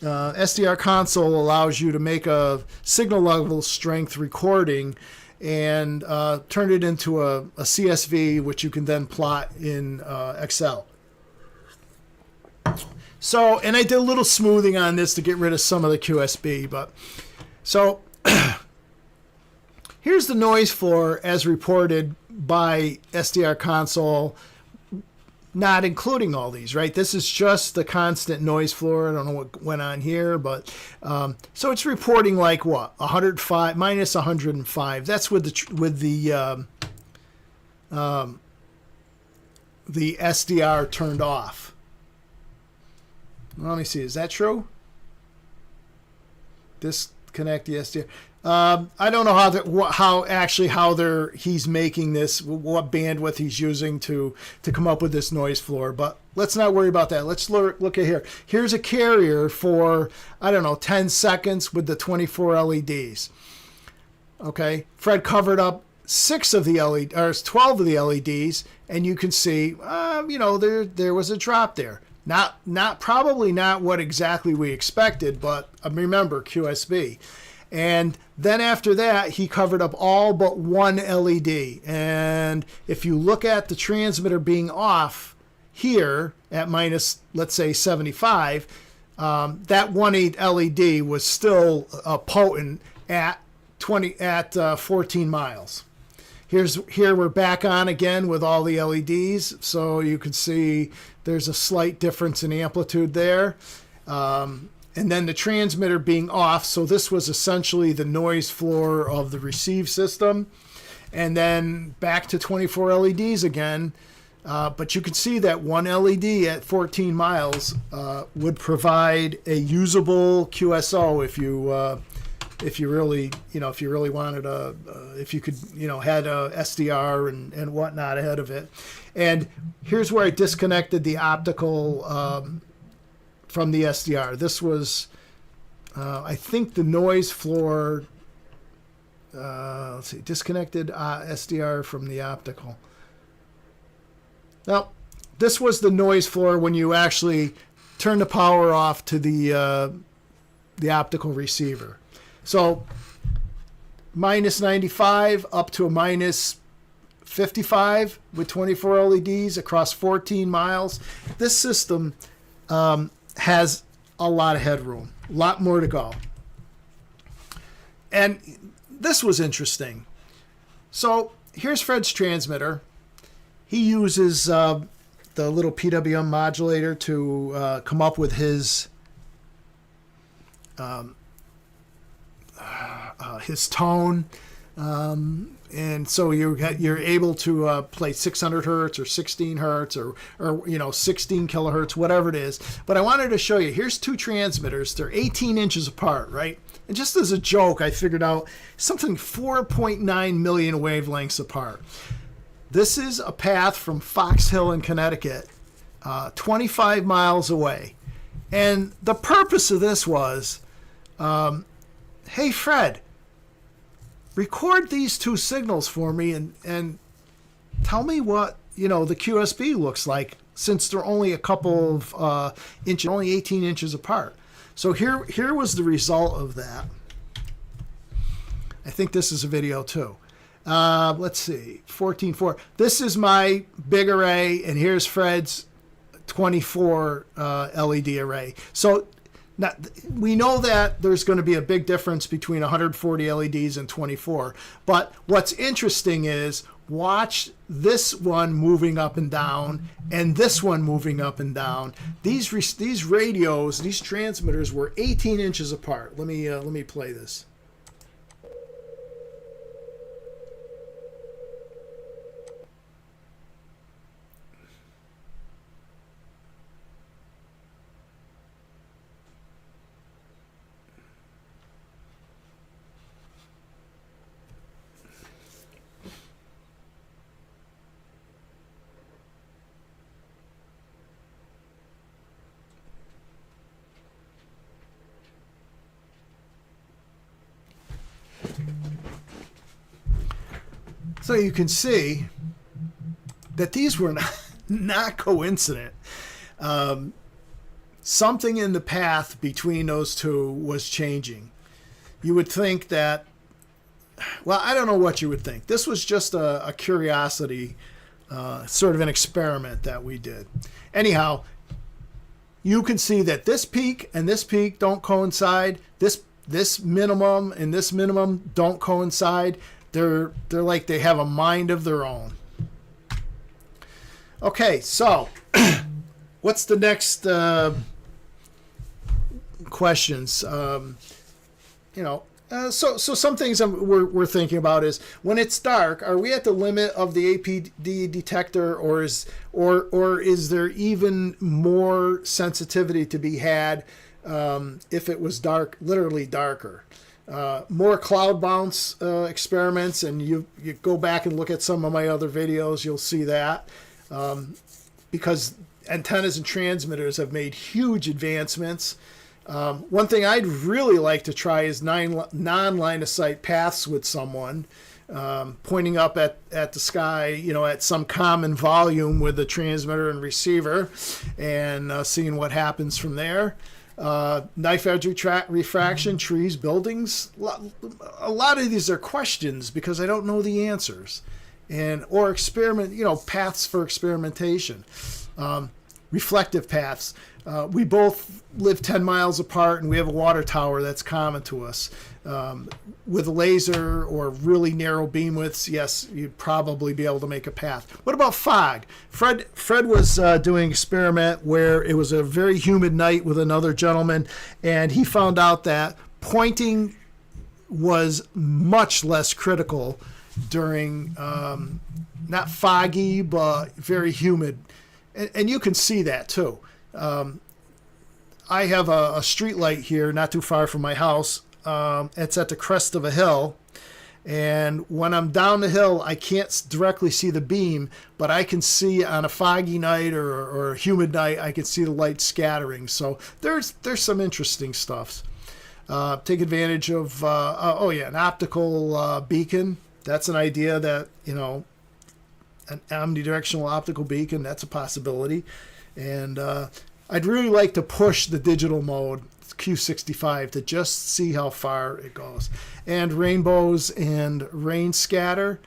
SDR console allows you to make a signal level strength recording and turn it into a CSV, which you can then plot in Excel. So, and I did a little smoothing on this to get rid of some of the QSB. But so here's the noise floor as reported by SDR console, not including all these, right? This is just the constant noise floor. I don't know what went on here, but so it's reporting like what? 105 minus 105. That's with the SDR turned off. Let me see. Is that true? Disconnect the SDR. I don't know how he's making this, what bandwidth he's using to come up with this noise floor, but let's not worry about that. Let's look at here. Here's a carrier for, I don't know, 10 seconds with the 24 LEDs. Okay, Fred covered up 6 of the LED, or 12 of the LEDs, and you can see, there was a drop there. Probably not what exactly we expected, but remember QSB. And then after that, he covered up all but 1 LED. And if you look at the transmitter being off here at minus, let's say 75, that 1/8 LED was still potent at 14 miles. Here we're back on again with all the LEDs. So you can see there's a slight difference in amplitude there. And then the transmitter being off, so this was essentially the noise floor of the receive system. And then back to 24 LEDs again. But you can see that 1 LED at 14 miles would provide a usable QSO if you really wanted if you could, had a SDR and whatnot ahead of it. And here's where I disconnected the optical from the SDR. This was, I think, the noise floor. Let's see, disconnected SDR from the optical. Now, this was the noise floor when you actually turn the power off to the optical receiver. So, minus 95 up to a minus 55 with 24 LEDs across 14 miles. This system has a lot of headroom, a lot more to go. And this was interesting. So here's Fred's transmitter. He uses the little PWM modulator to come up with his tone. And so you're able to play 600 hertz or 16 hertz or 16 kilohertz, whatever it is. But I wanted to show you, here's two transmitters. They're 18 inches apart, right? And just as a joke, I figured out something 4.9 million wavelengths apart. This is a path from Fox Hill in Connecticut, 25 miles away. And the purpose of this was, hey, Fred, record these two signals for me and tell me what, the QSB looks like, since they're only a couple of inches, only 18 inches apart. So here was the result of that. I think this is a video too. Let's see, 14.4. This is my big array, and here's Fred's 24 LED array. So now, we know that there's going to be a big difference between 140 LEDs and 24. But what's interesting is watch this one moving up and down and this one moving up and down. These radios, these transmitters were 18 inches apart. Let me play this. So you can see that these were not coincident. Something in the path between those two was changing. You would think that, well, I don't know what you would think. This was just a curiosity, sort of an experiment that we did. Anyhow, you can see that this peak and this peak don't coincide. This minimum and this minimum don't coincide. They're like they have a mind of their own. Okay, so what's the next questions? So some things we're thinking about is, when it's dark, are we at the limit of the APD detector, or is there even more sensitivity to be had if it was dark, literally darker? More cloud bounce experiments, and you go back and look at some of my other videos, you'll see that, because antennas and transmitters have made huge advancements. One thing I'd really like to try is non-line of sight paths with someone, pointing up at the sky, at some common volume with the transmitter and receiver, and seeing what happens from there. Knife edge refraction, trees, buildings. A lot of these are questions because I don't know the answers, or experiment, paths for experimentation. Reflective paths. We both live 10 miles apart, and we have a water tower that's common to us. With a laser or really narrow beam widths, yes, you'd probably be able to make a path. What about fog? Fred was doing an experiment where it was a very humid night with another gentleman, and he found out that pointing was much less critical during not foggy, but very humid. And you can see that too. I have a street light here not too far from my house. It's at the crest of a hill, and when I'm down the hill, I can't directly see the beam, but I can see on a foggy night or a humid night, I can see the light scattering. So there's some interesting stuff. Take advantage of an optical beacon. That's an idea that, an omnidirectional optical beacon, that's a possibility. And I'd really like to push the digital mode, Q65, to just see how far it goes. And rainbows and rain scatter,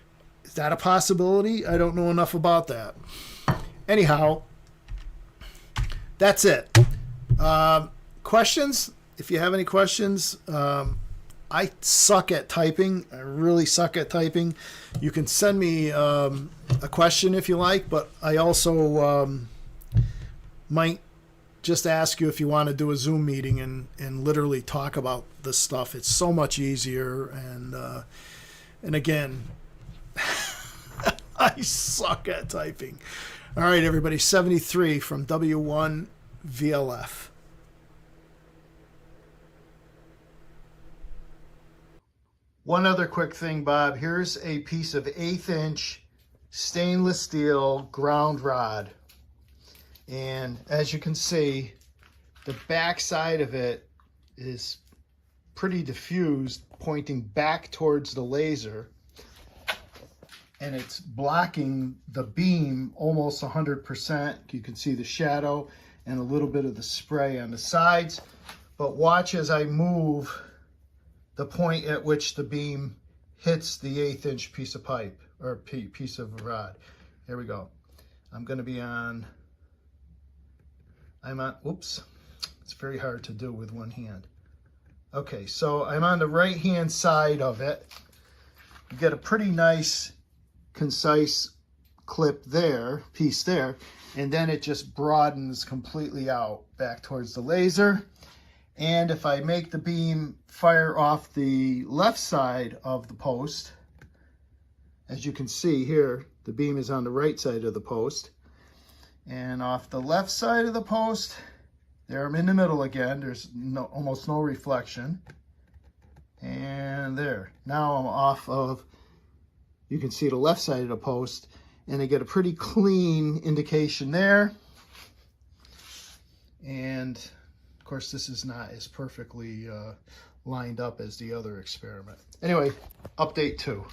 Is that a possibility? I don't know enough about that. Anyhow, that's it. Questions? If you have any questions, I suck at typing. I really suck at typing. You can send me a question if you like, but I also might just ask you if you want to do a Zoom meeting and literally talk about this stuff. It's so much easier. And again, I suck at typing. All right, everybody, 73 from W1 VLF. One other quick thing, Bob. Here's a piece of 1/8 inch stainless steel ground rod. And as you can see, the back side of it is pretty diffused, pointing back towards the laser. And it's blocking the beam almost 100%. You can see the shadow and a little bit of the spray on the sides. But watch as I move the point at which the beam hits the 1/8 inch piece of pipe or piece of rod. Here we go. I'm going to be on, whoops, it's very hard to do with one hand. Okay, so I'm on the right hand side of it. You get a pretty nice, concise clip there, piece there, and then it just broadens completely out back towards the laser. And if I make the beam fire off the left side of the post, as you can see here, the beam is on the right side of the post. And off the left side of the post, there I'm in the middle again. There's almost no reflection. And there. Now I'm off of, you can see the left side of the post, and I get a pretty clean indication there. And of course, this is not as perfectly lined up as the other experiment. Anyway, update 2.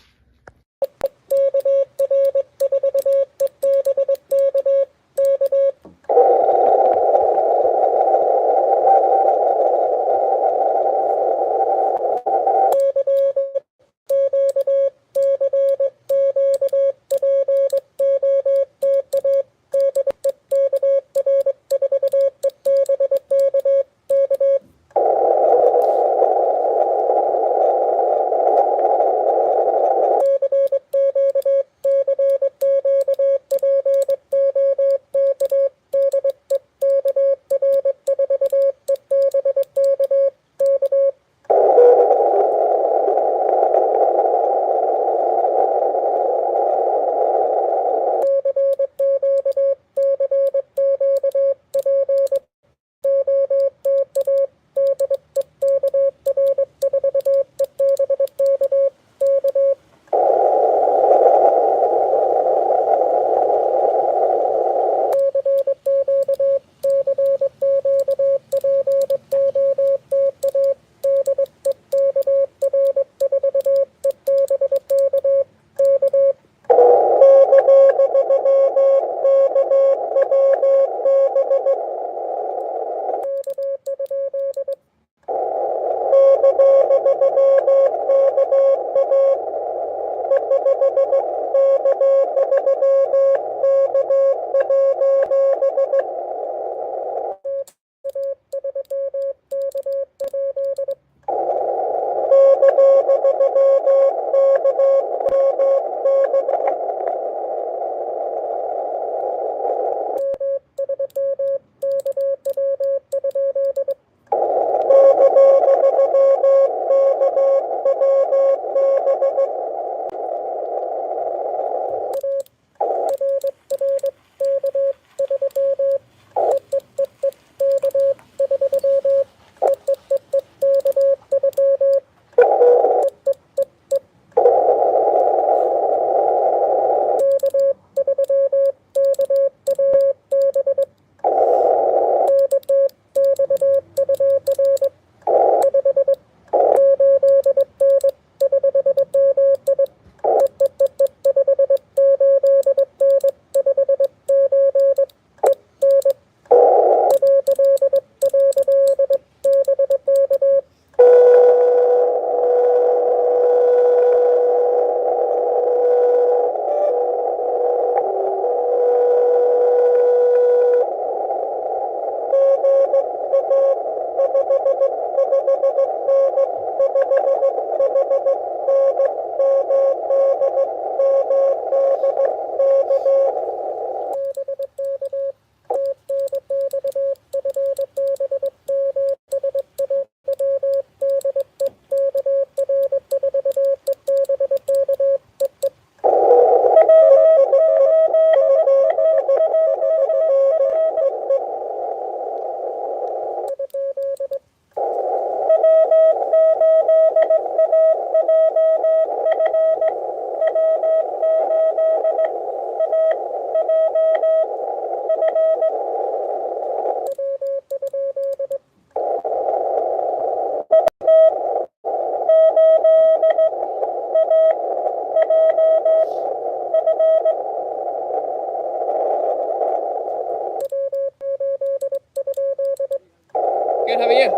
How about you?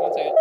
One second.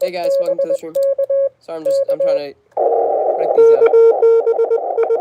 Hey guys, welcome to the stream. Sorry, I'm trying to break these out.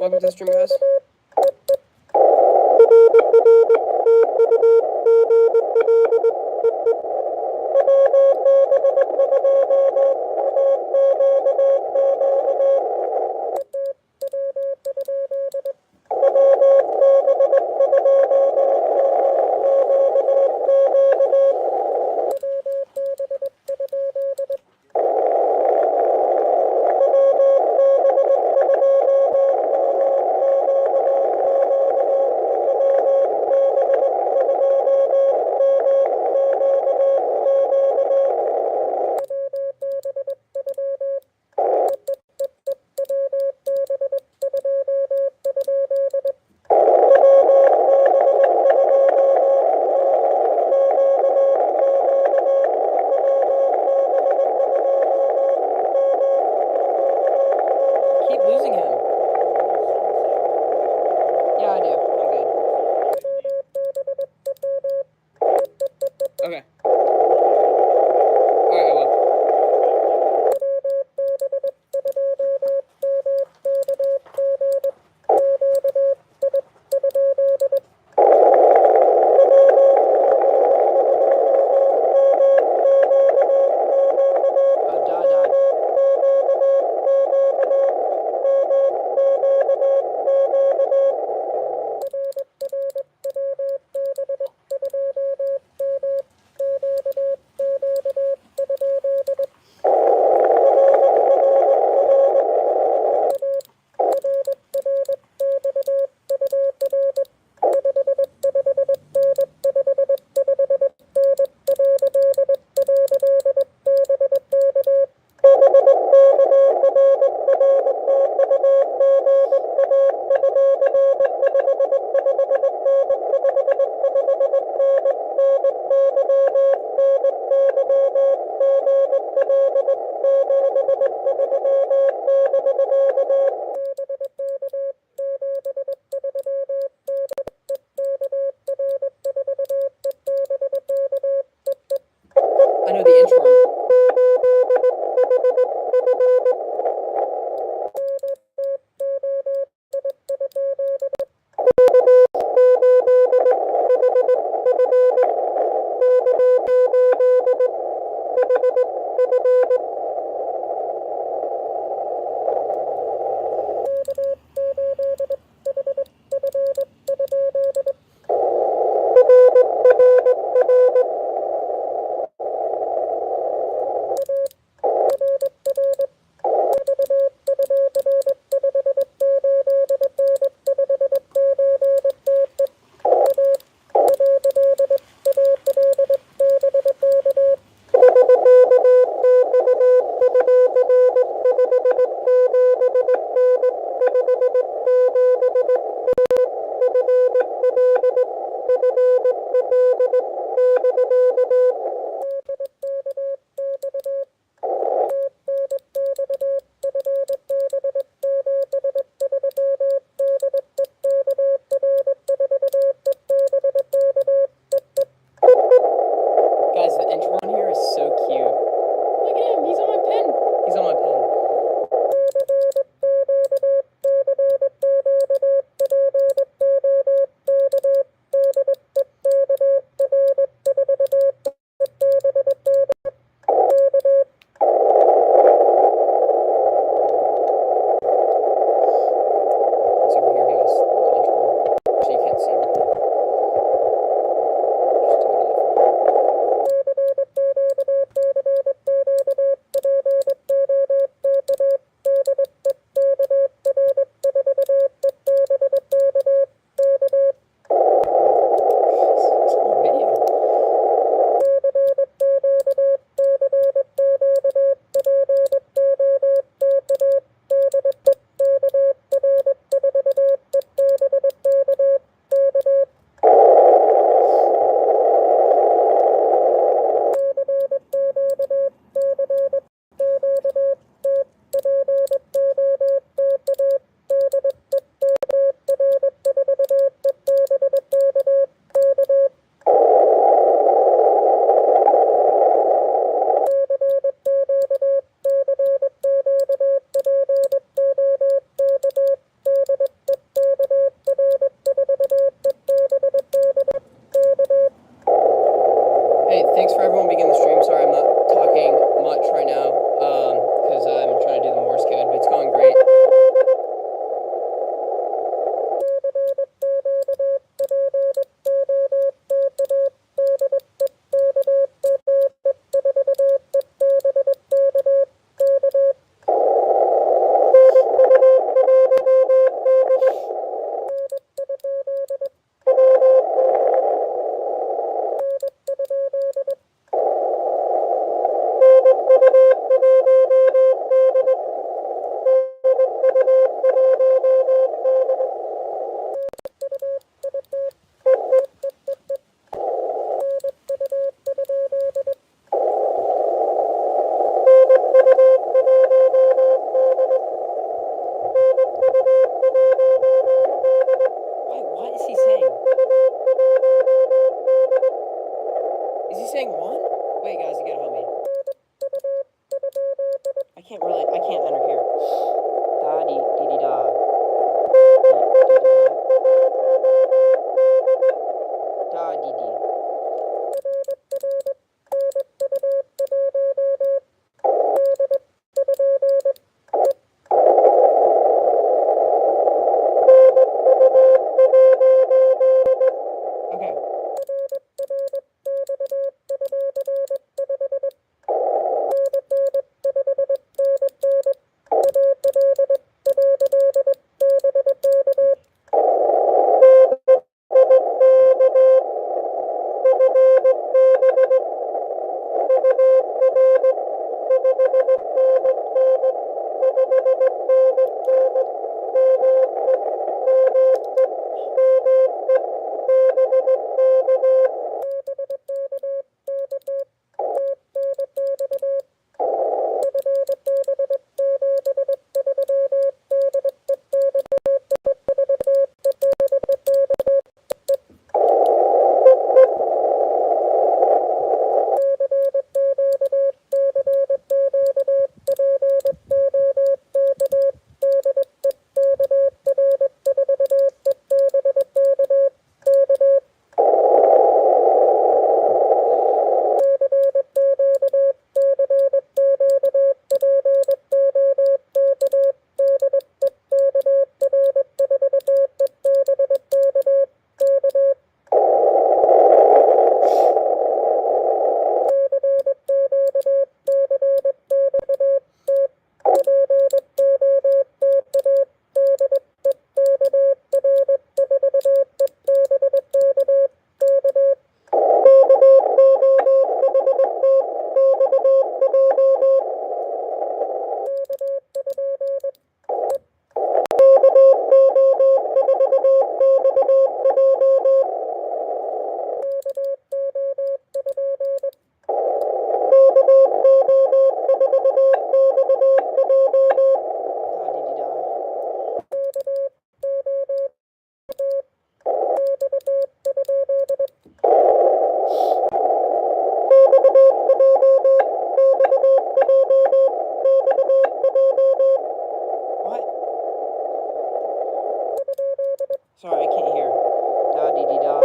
Welcome to the stream, guys. change for him. Sorry, I can't hear. Da dee dee da.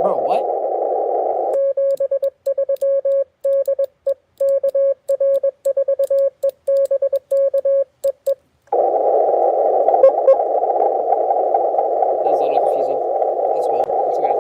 Bro, what? That was a little confusing. That's fine. That's okay.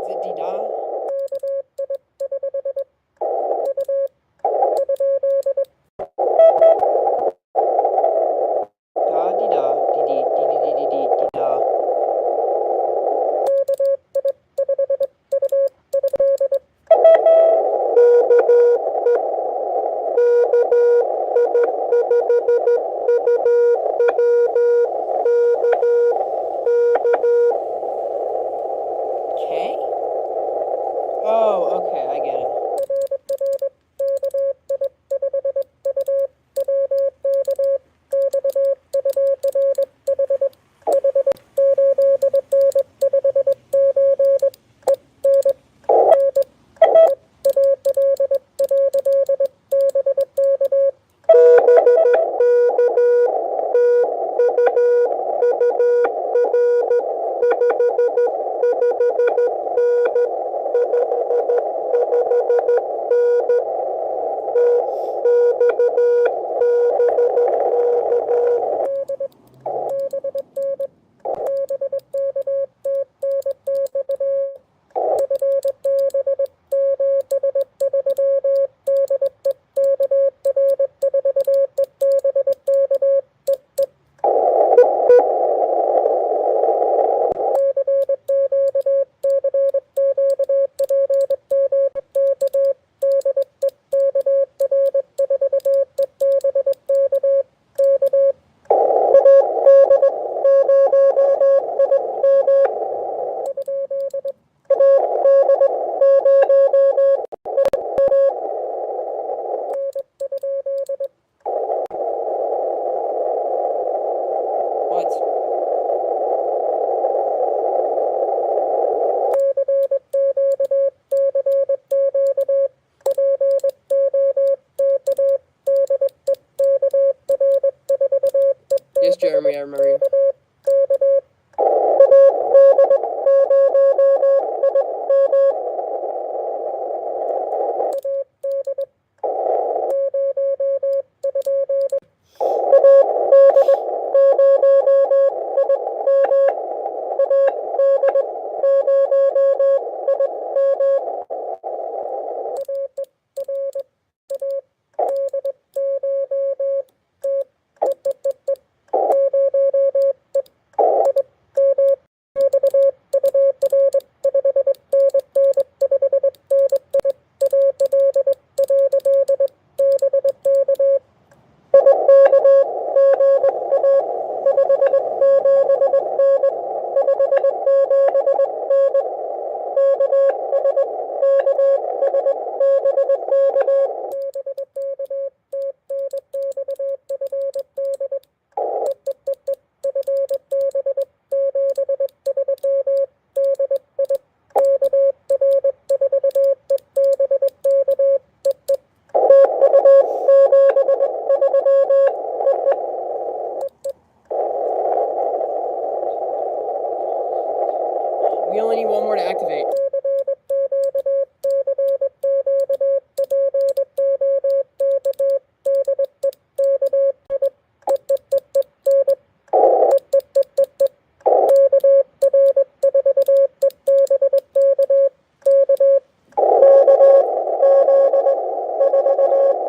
Is it D-Da? Da dee da dee dee dee dee dee dee dee dee da. Okay? Oh, okay, I get it. What? Yes, Jeremy, I remember you.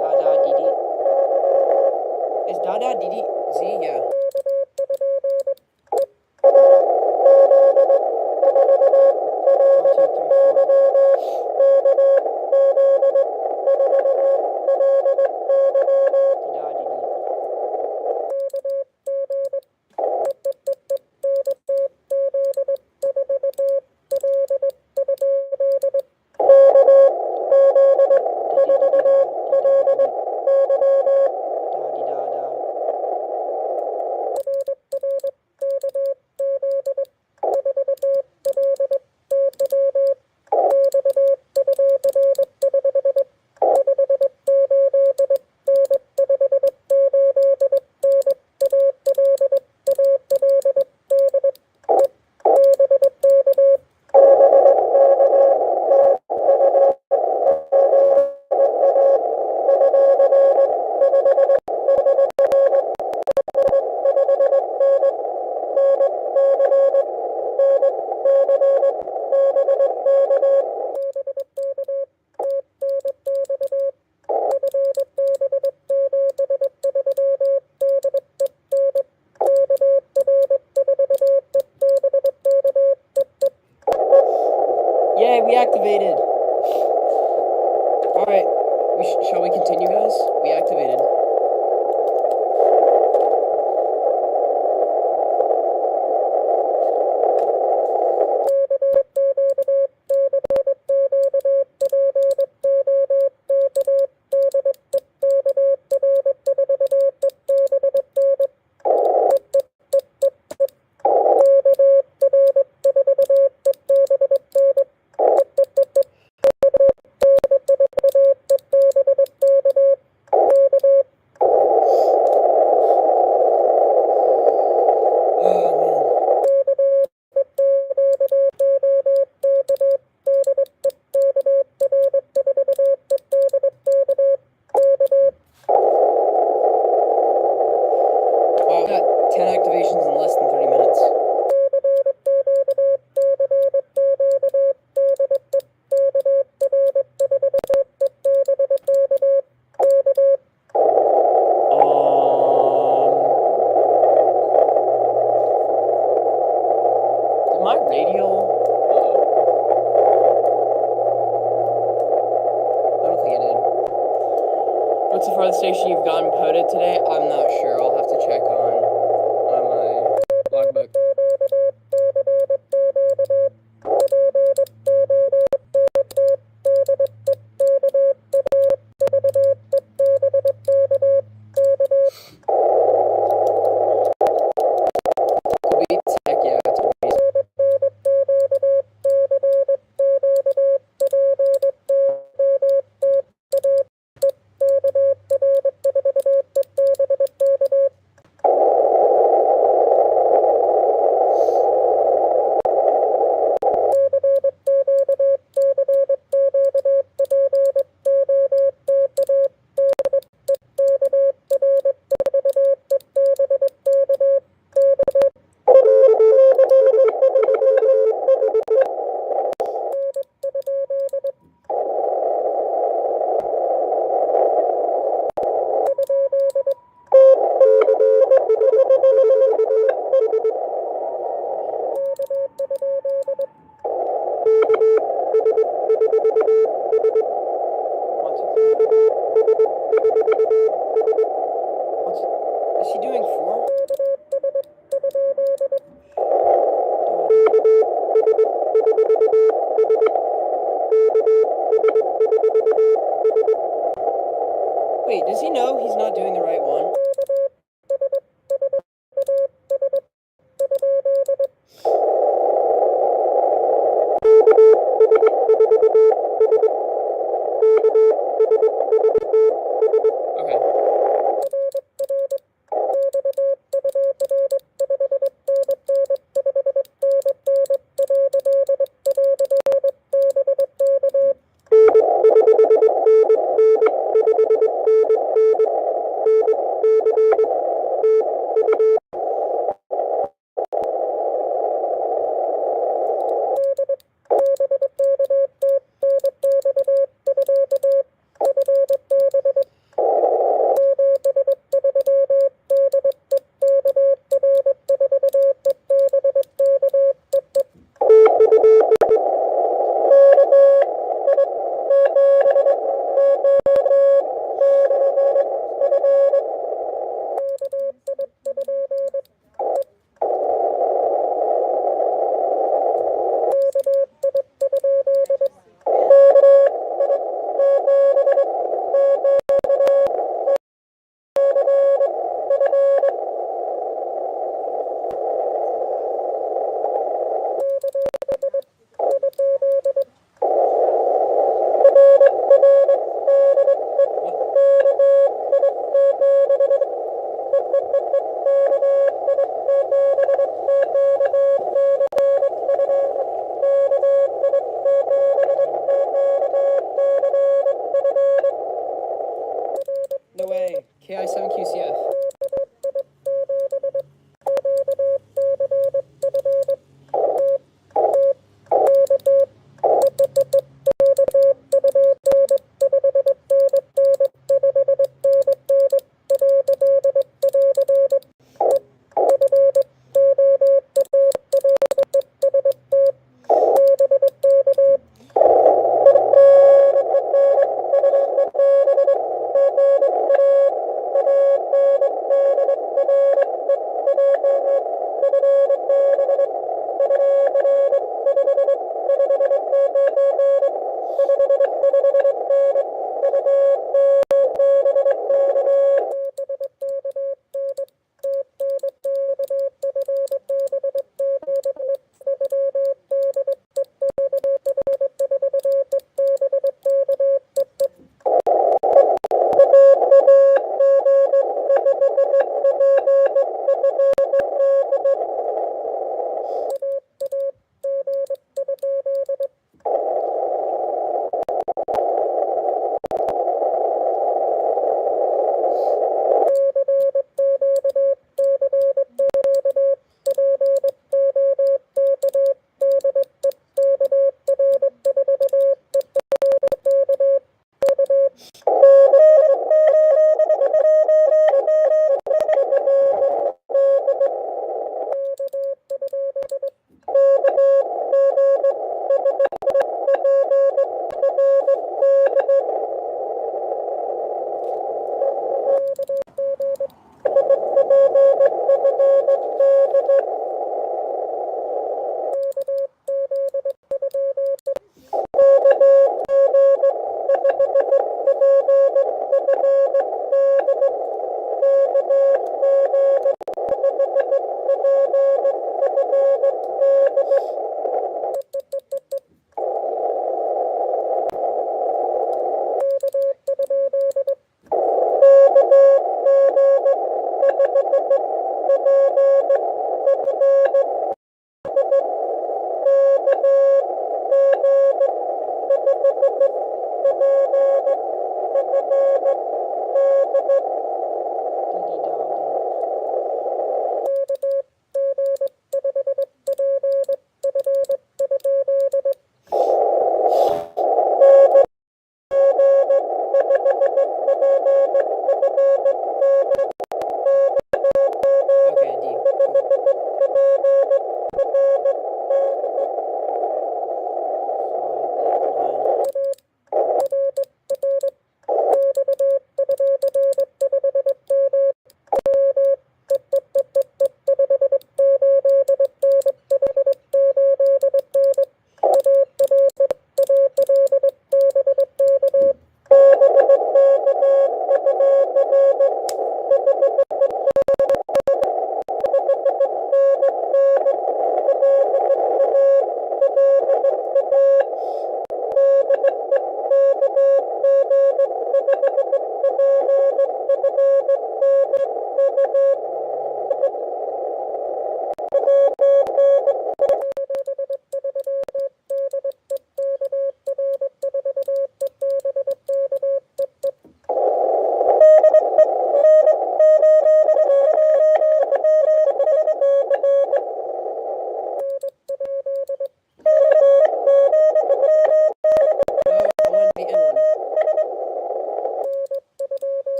Da da dee dee. Is da da dee dee Z? Yeah. One, two, three, four. Da dee dee. Yay, we activated. All right, shall we continue, guys? We activated. Wow, we got 10 activations in less than 30 minutes. Did my radio? I don't think it did. What's the farthest station you've gotten PODed today? I'm not sure. I'll have to check on my logbook. Could we check? Yeah, it's a reason. Is she doing 4? Wait, does he know he's not doing the right one? Okay. away. KI7QCF.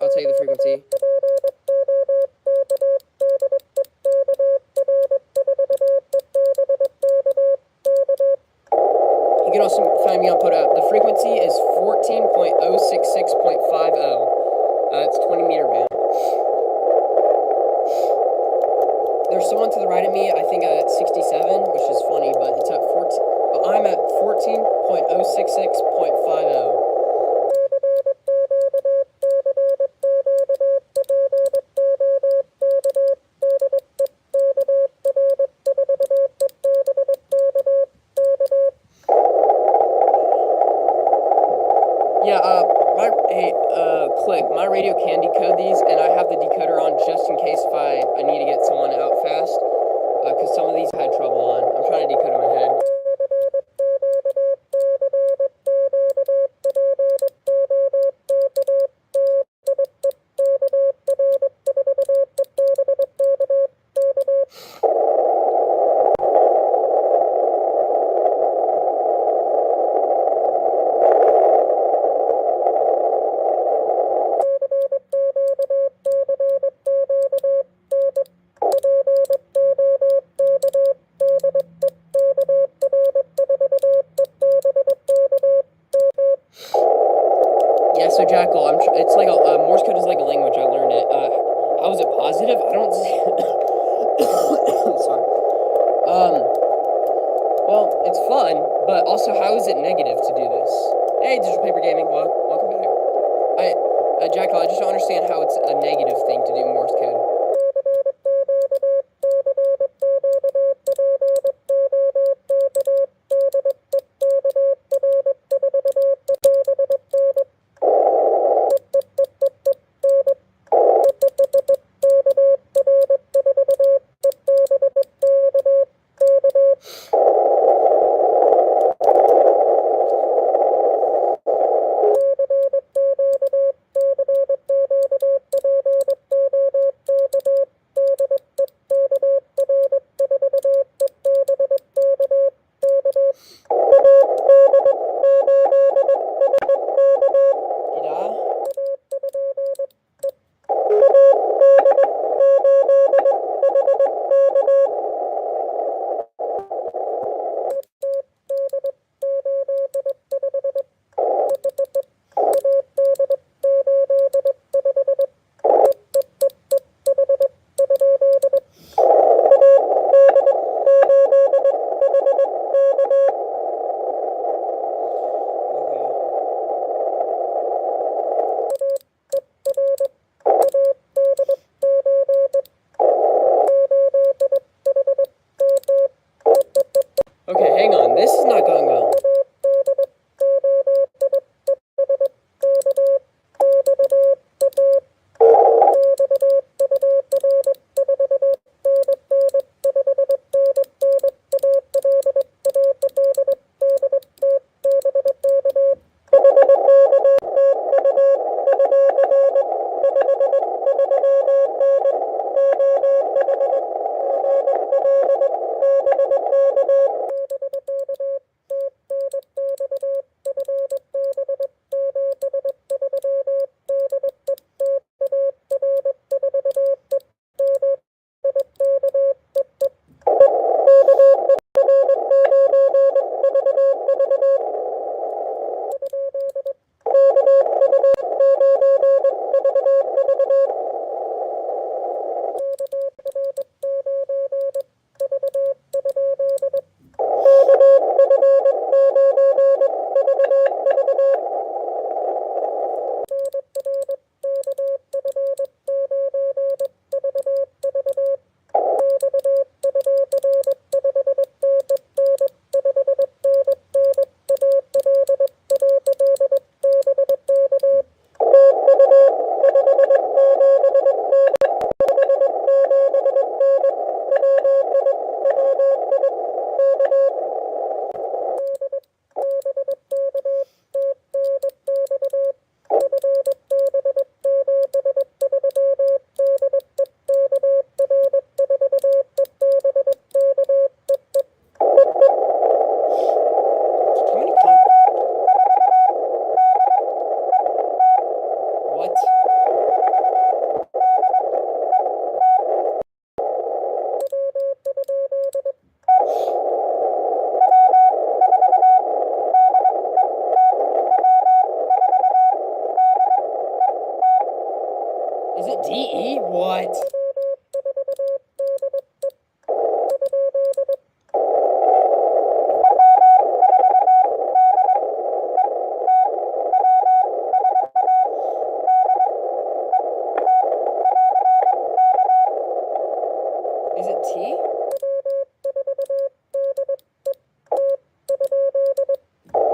I'll tell you the frequency. You can also find me on PODAP. The frequency is 14.066.50. It's 20 meter band. There's someone to the right of me, I think at 67, which is funny, but it's at 14. But I'm at 14.066.50. Yeah, Click, my radio can decode these, and I have the decoder on just in case if I need to get someone out fast, because some of these I had trouble on. I'm trying to decode in my head. Yeah, so Jackal, it's like a Morse code is like a language. I learned it. How is it positive? I don't. Sorry. Well, it's fun, but also how is it negative to do this? Hey, Digital Paper Gaming, welcome back. Jackal, I just don't understand how it's a negative thing to do Morse code. Is it DE? What? Is it T?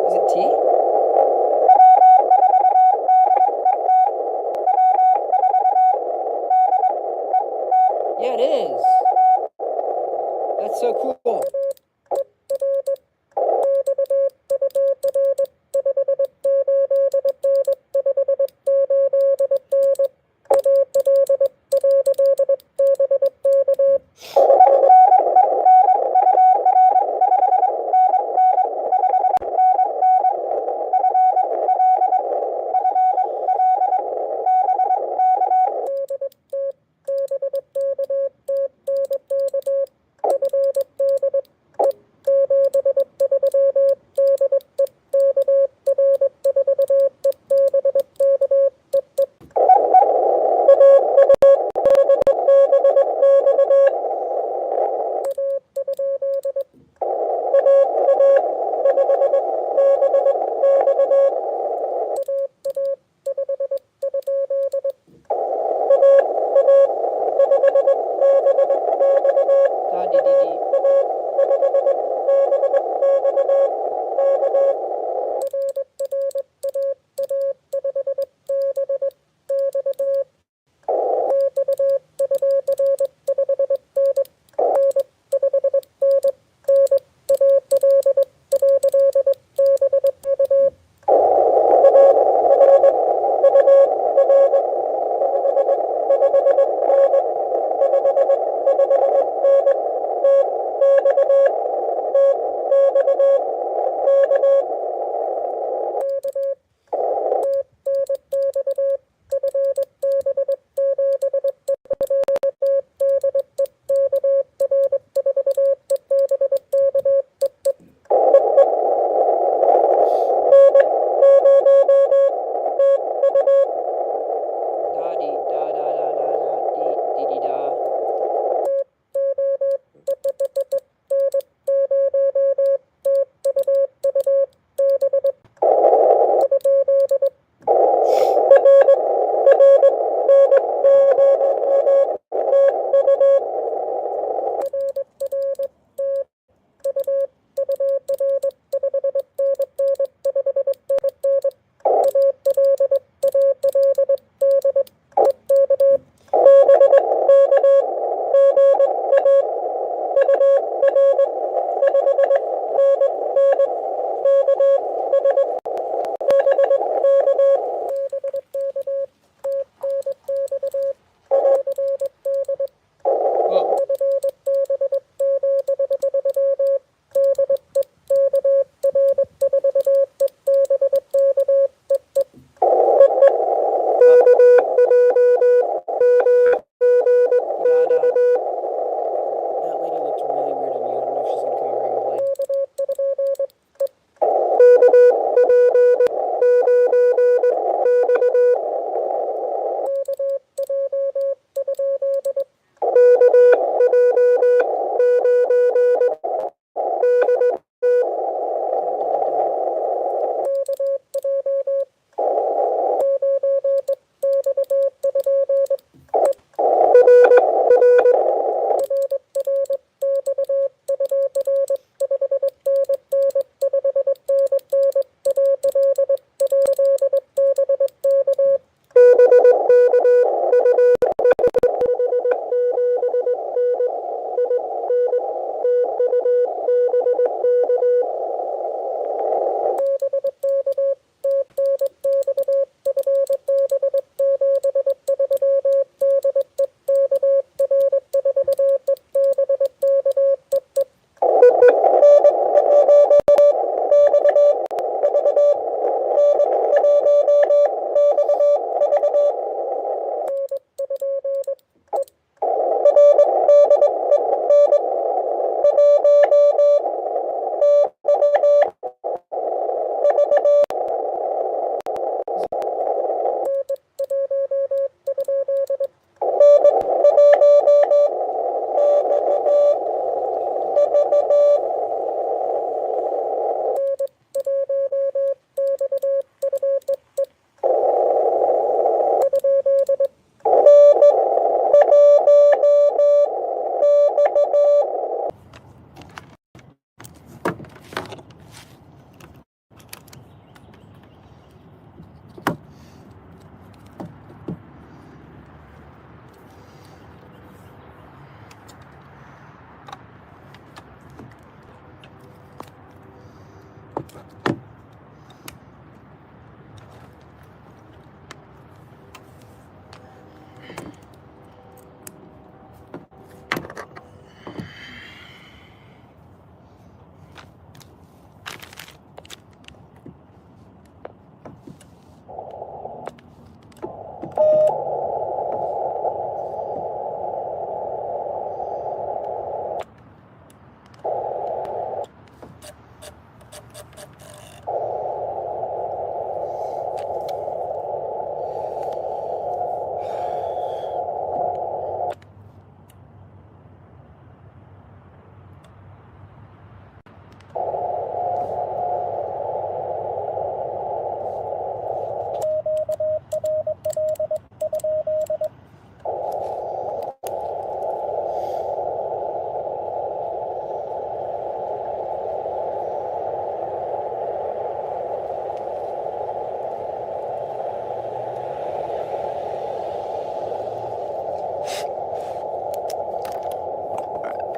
Is it T? Yeah, it is. That's so cool.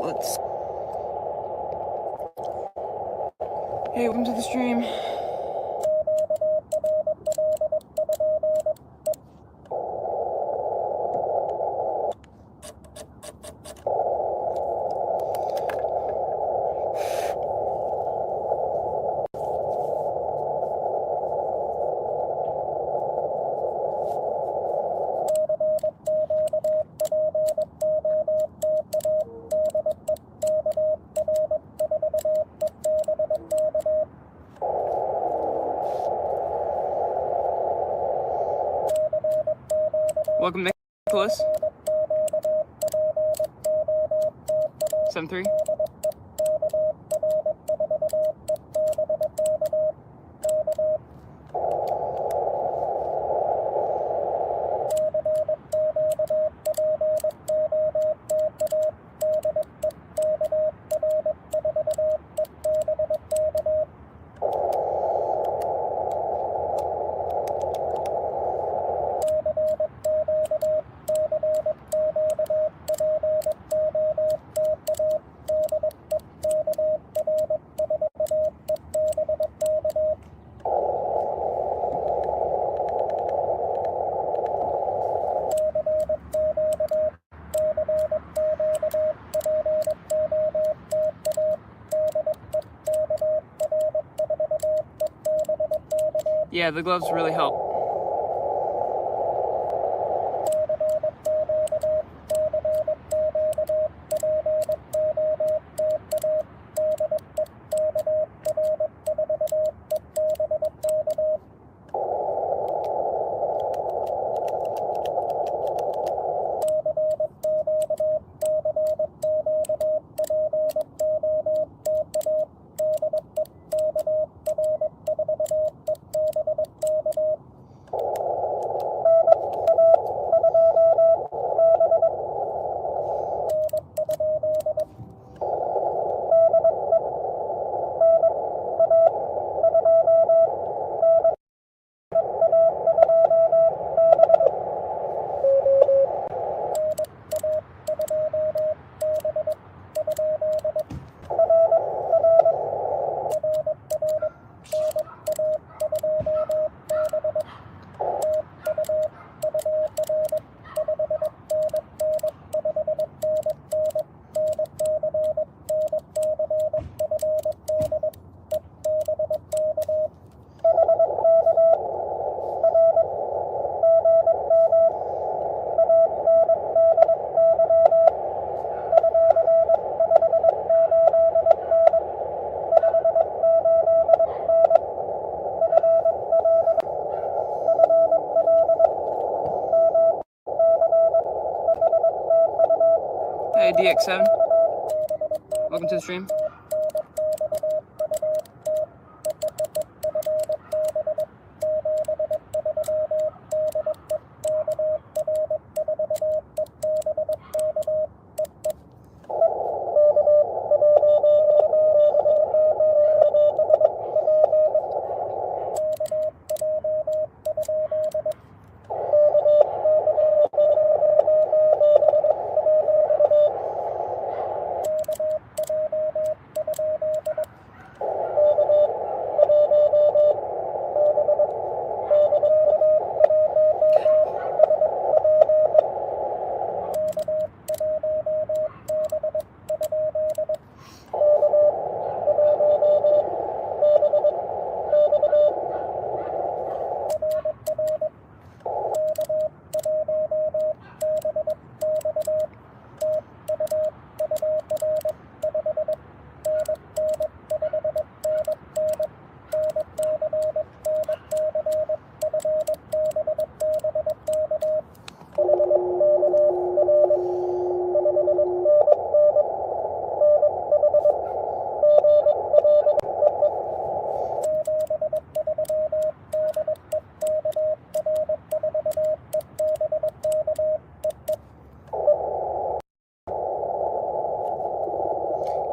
Let's. Hey, welcome to the stream. Welcome, Nicholas. 7-3. Yeah, the gloves really help. Hey, DX7. Welcome to the stream.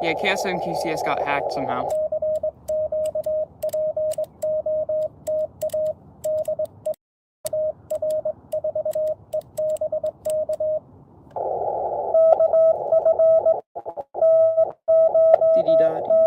Yeah, KSM QCS got hacked somehow. Diddy-da-dee.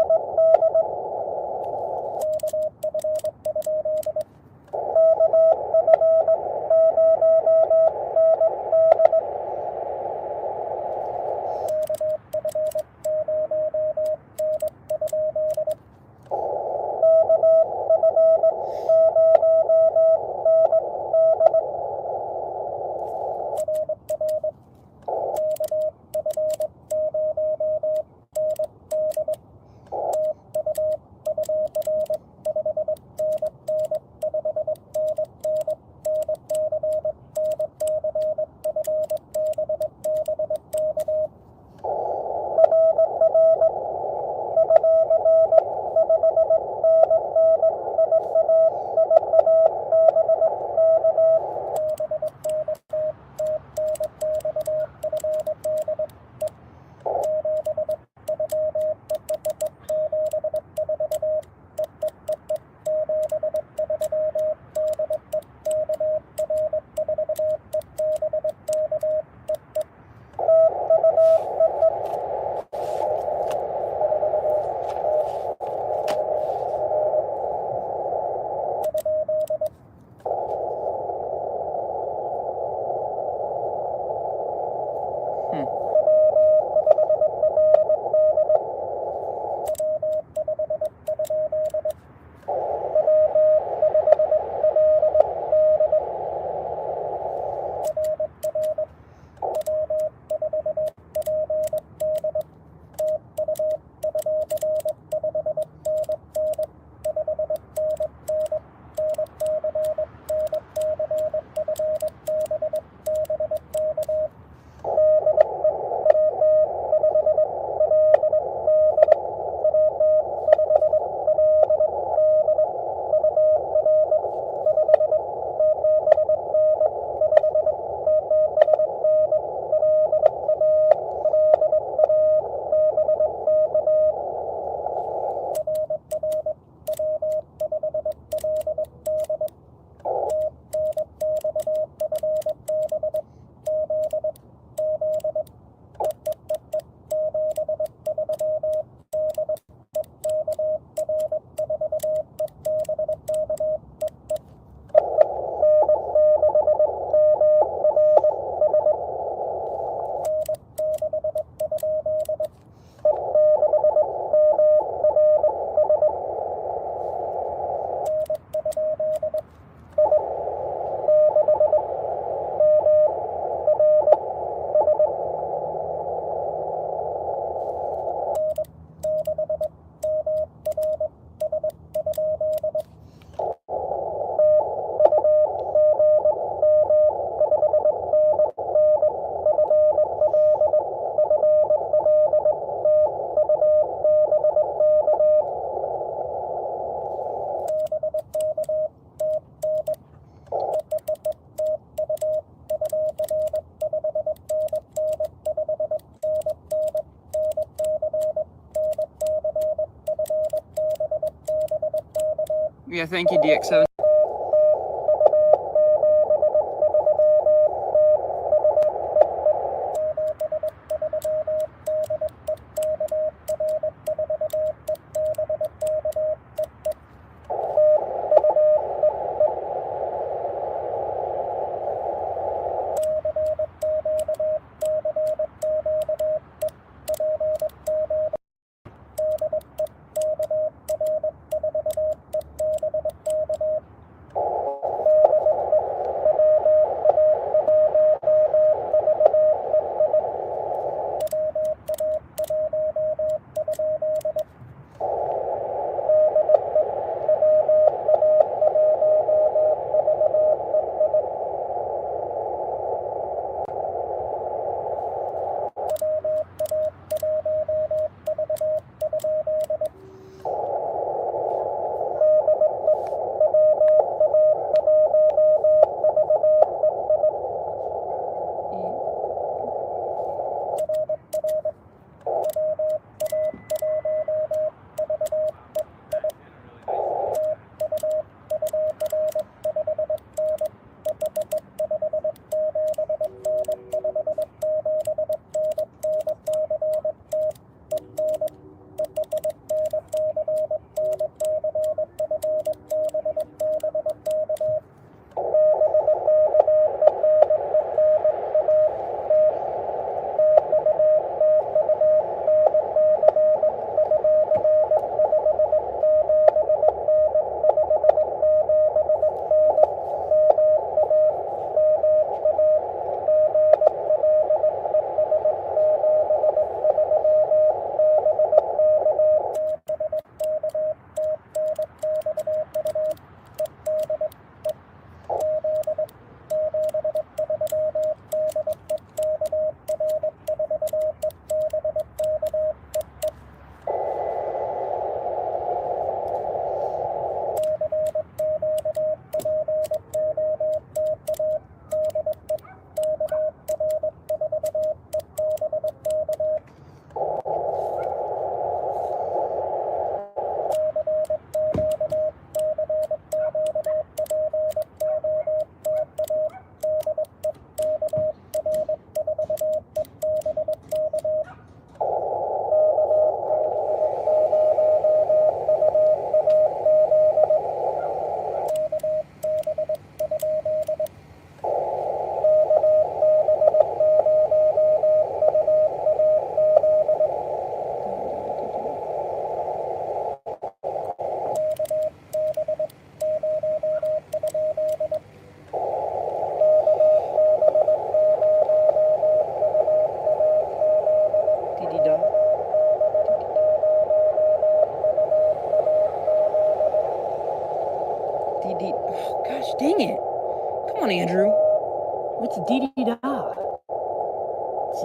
Yeah, thank you, DX7.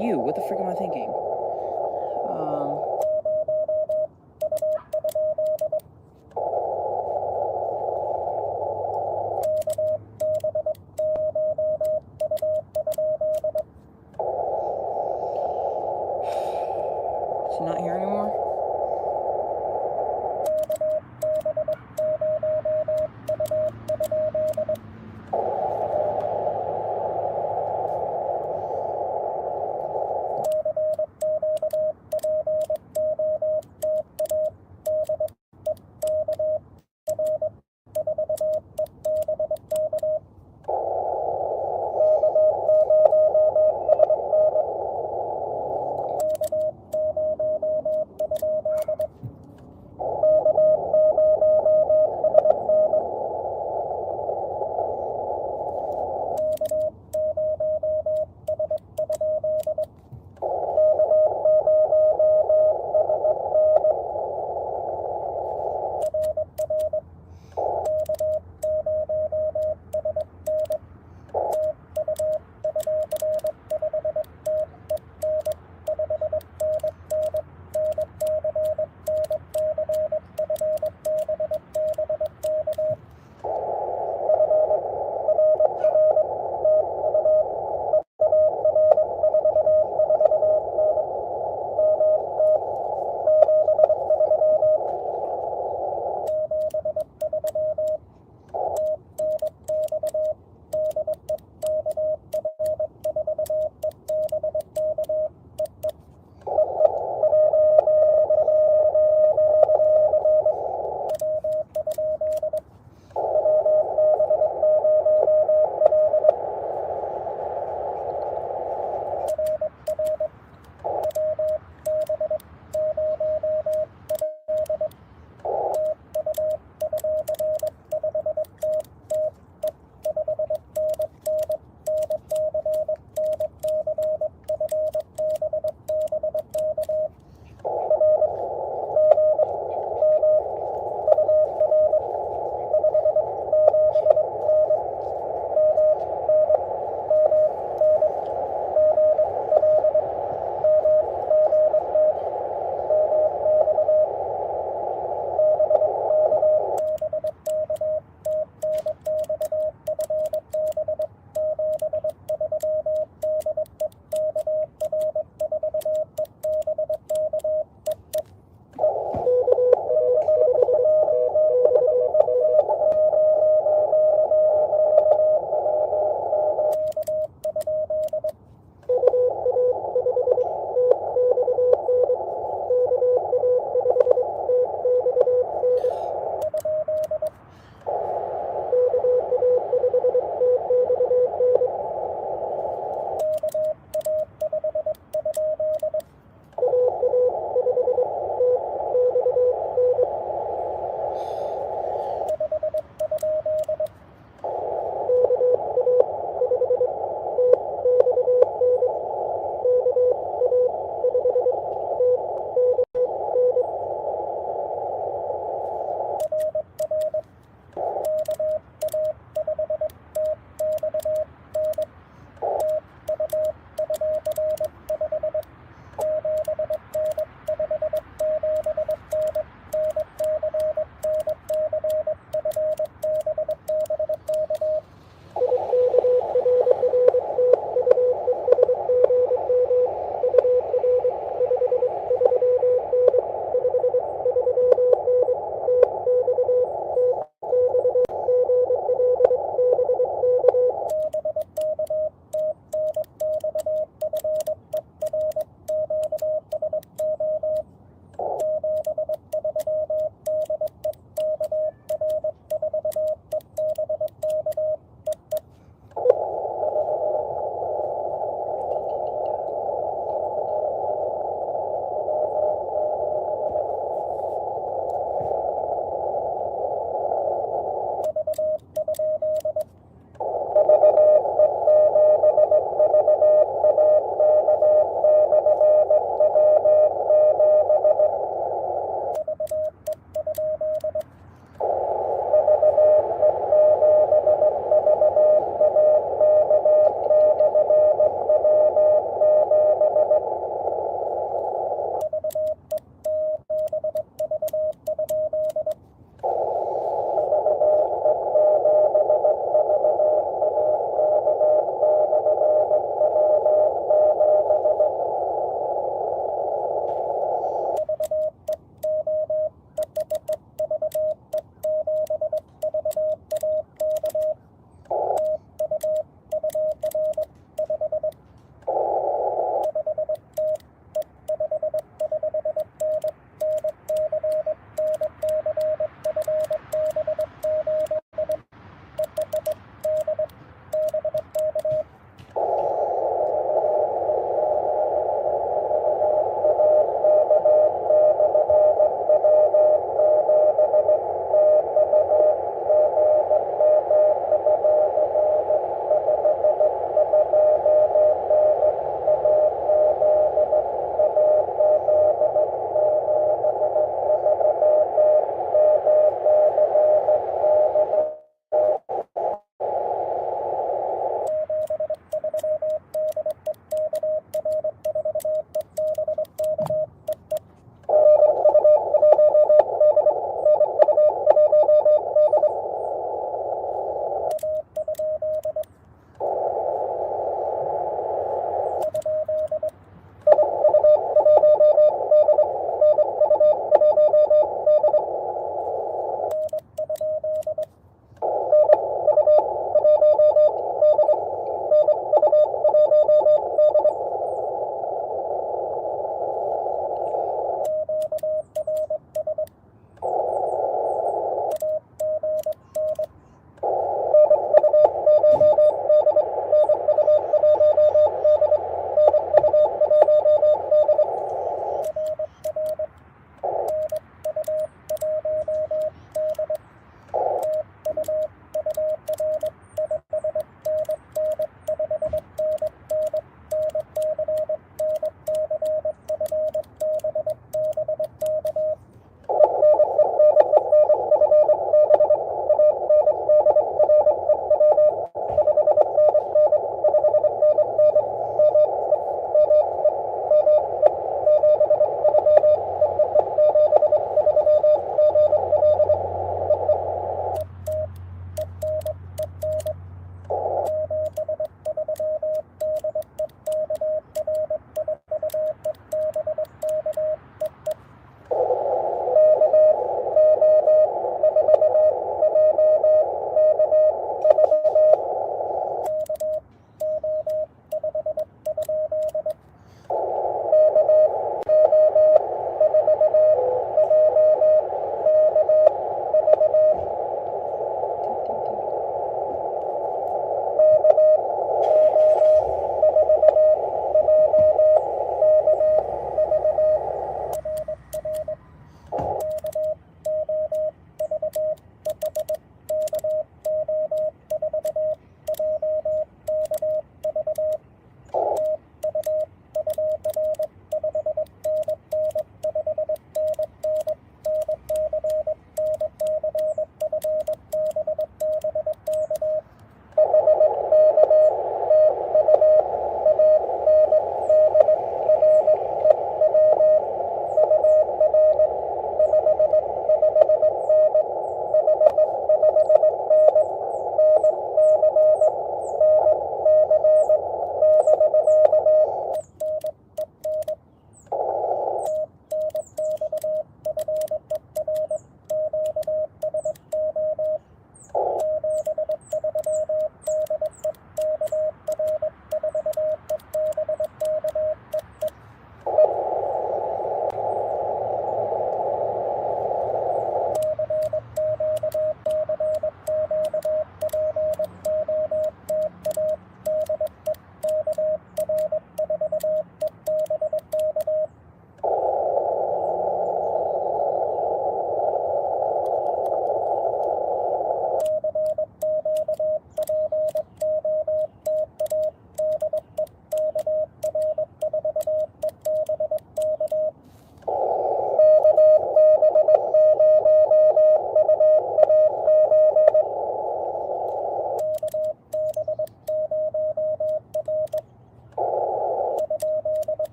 you. What the frick am I thinking? Is he not here anymore?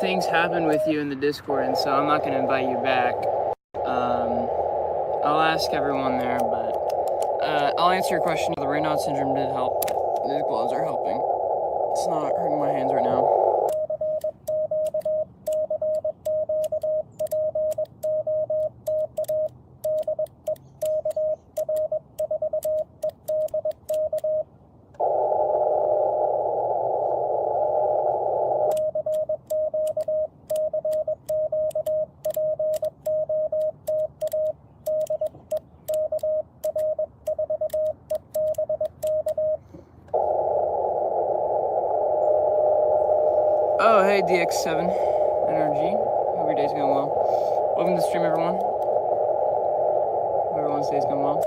things happen with you in the Discord, and so I'm not going to invite you back. I'll ask everyone there, but I'll answer your question. The Raynaud syndrome did help. These gloves are helping. It's not hurting my hands right now. Oh, hey, DX7 Energy. Hope your day's going well. Welcome to the stream, everyone. Hope everyone's day's going well.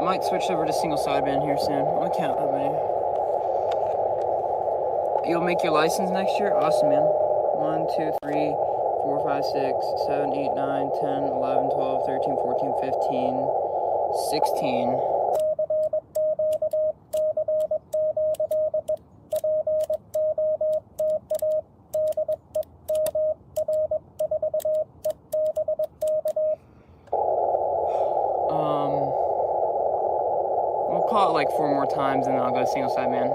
might switch over to single sideband here soon. I'll count how many. You'll make your license next year? Awesome, man. 1, 2, 3, 4, 5, 6, 7, 8, 9, 10, 11, 12, 13, 14, 15, 16. We'll call it like 4 more times and then I'll go single sideband.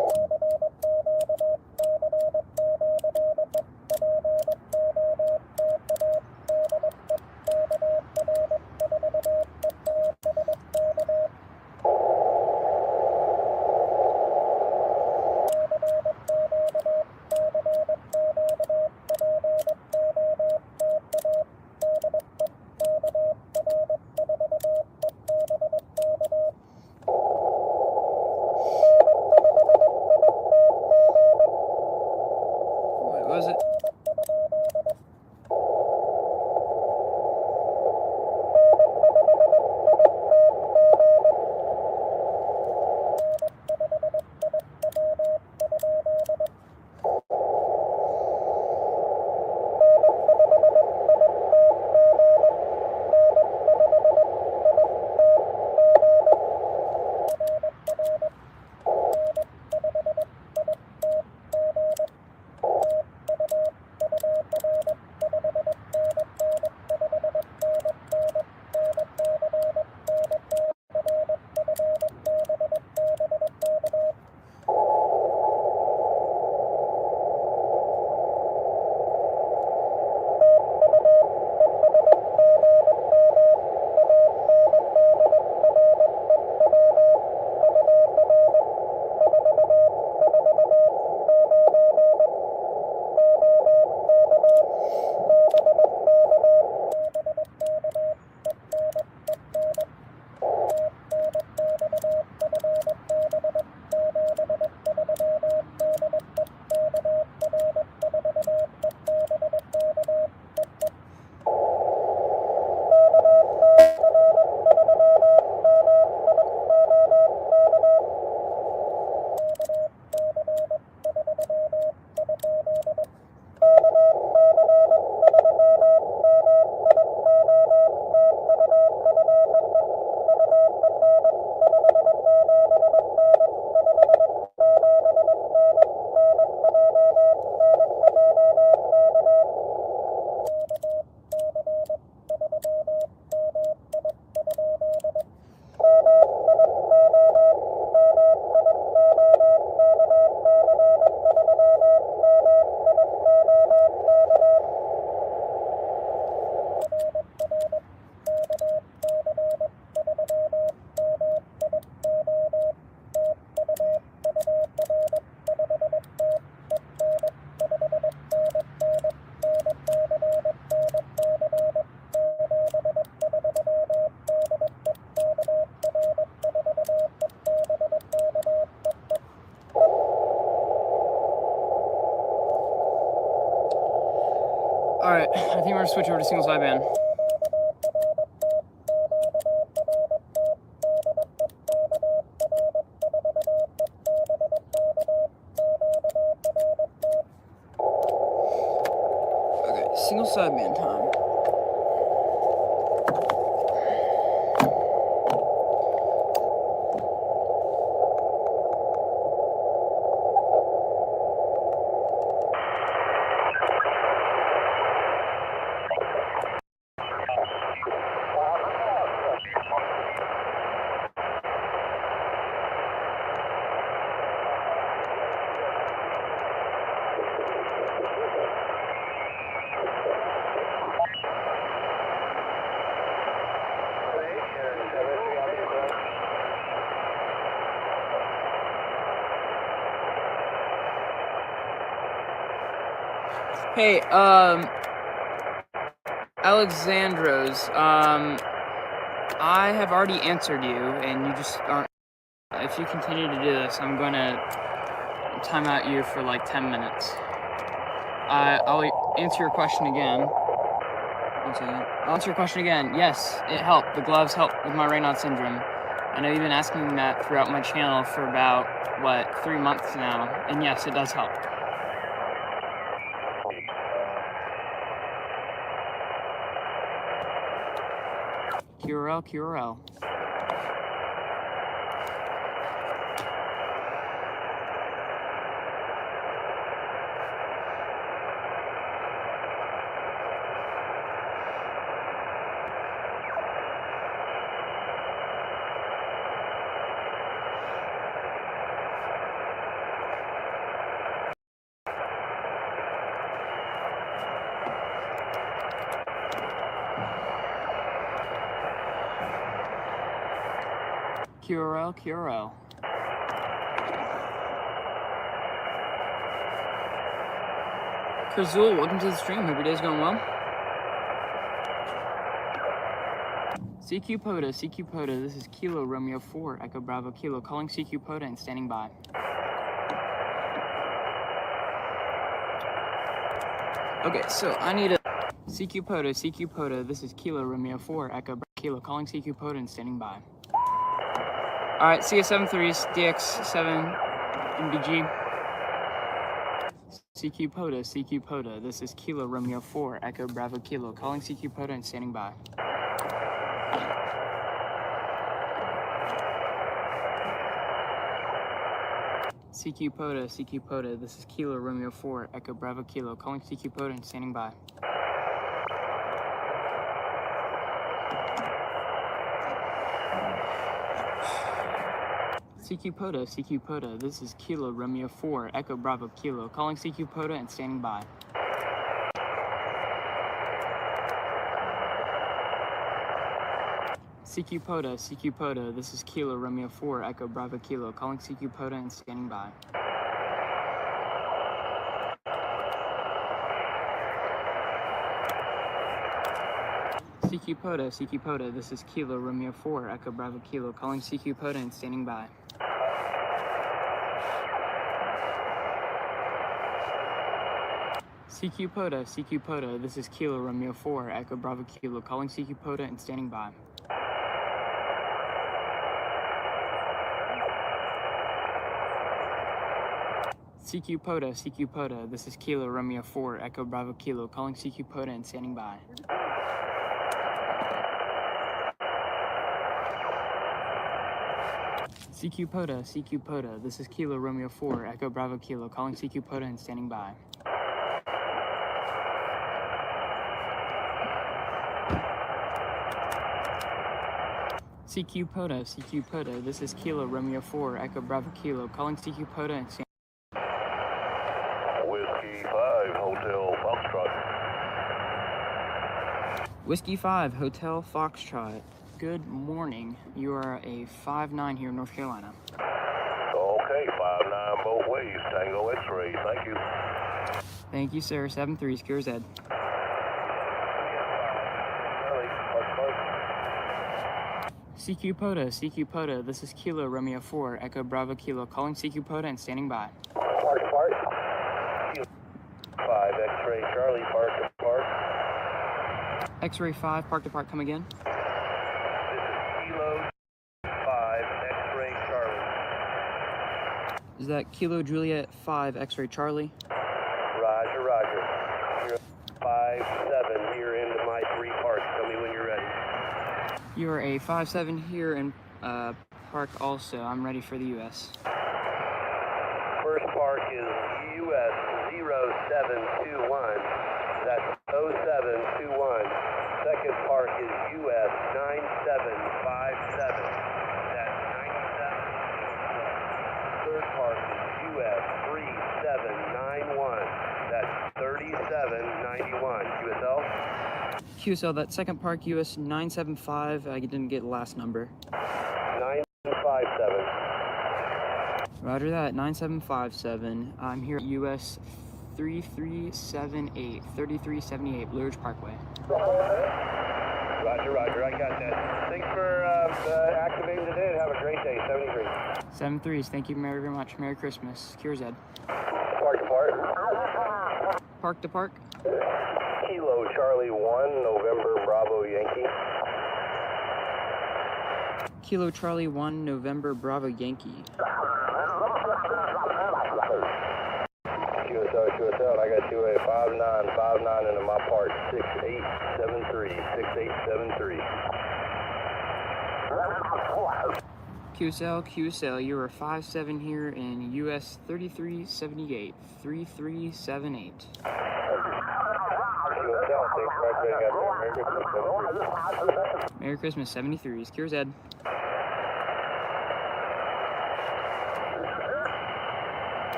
Was it? Alright, I think we're gonna switch over to single sideband. Okay, single sideband time. Hey, Alexandros, I have already answered you, and you just aren't. If you continue to do this, I'm going to time out you for like 10 minutes. I'll answer your question again. 1 second. I'll answer your question again. Yes, it helped. The gloves helped with my Raynaud syndrome. I know you've been asking that throughout my channel for about, 3 months now, and yes, it does help. QRL, QRL. QRL, QRL. Kazul, welcome to the stream. Hope your day's going well. CQ POTA, this is Kilo Romeo 4, Echo Bravo Kilo, calling CQ POTA and standing by. Okay, so I need a CQ POTA, this is Kilo Romeo 4, Echo Bravo Kilo, calling CQ POTA and standing by. Alright, CS73s, DX7, MBG. CQ POTA, this is Kilo Romeo 4, Echo Bravo Kilo, calling CQ POTA and standing by. CQ POTA, this is Kilo Romeo 4, Echo Bravo Kilo, calling CQ POTA and standing by. CQ POTA, this is Kilo Romeo 4, Echo Bravo Kilo, calling CQ POTA and standing by. CQ POTA, this is Kilo Romeo 4, Echo Bravo Kilo, calling CQ POTA and standing by. CQ POTA, this is Kilo Romeo 4, Echo Bravo Kilo, calling CQ POTA and standing by. CQ POTA, this is Kilo Romeo 4, Echo Bravo Kilo, calling CQ POTA and standing by. CQ POTA, this is Kilo Romeo 4, Echo Bravo Kilo, calling CQ POTA and standing by. CQ POTA, this is Kilo Romeo 4, Echo Bravo Kilo, calling CQ POTA and standing by. CQ POTA, this is Kilo Romeo 4, Echo Bravo Kilo, calling CQ POTA and standing by. Whiskey 5, Hotel Foxtrot. Whiskey 5, Hotel Foxtrot. Good morning. You are a 5-9 here in North Carolina. Okay, 5-9 both ways. Tango X-ray. Thank you. Thank you, sir. 7-3, QRZ. CQ POTA, this is Kilo Romeo 4, Echo Bravo Kilo, calling CQ POTA and standing by. Park. 5, X-ray Charlie, park to park. X-ray 5, park to park, come again. This is Kilo 5, X-ray Charlie. Is that Kilo Juliet 5, X-ray Charlie? Roger. You're 5-7 here into my 3 parks. Tell me when you're ready. You are a 5-7 here in park also. I'm ready for the U.S. First park is US 0721. That's 0721. Second park is US 9757. That's 97. Third park is US 3791. That's 3791. QSL? QSL, that second park, US 975. I didn't get the last number. 957. Roger that, 9757. I'm here at US 3378, Blue Ridge Parkway. Roger, I got that. Thanks for activating today and have a great day. 73. 7-3s, thank you very much. Merry Christmas. QRZ. Park to park. Park to park. Kilo Charlie 1, November Bravo Yankee. Kilo Charlie 1 November Bravo Yankee. QSL, I got you a 5959 into my part, 6873, 6873. QSL, you are 5-7 here in US 3378, 3378. Merry Christmas, 73, QRZ.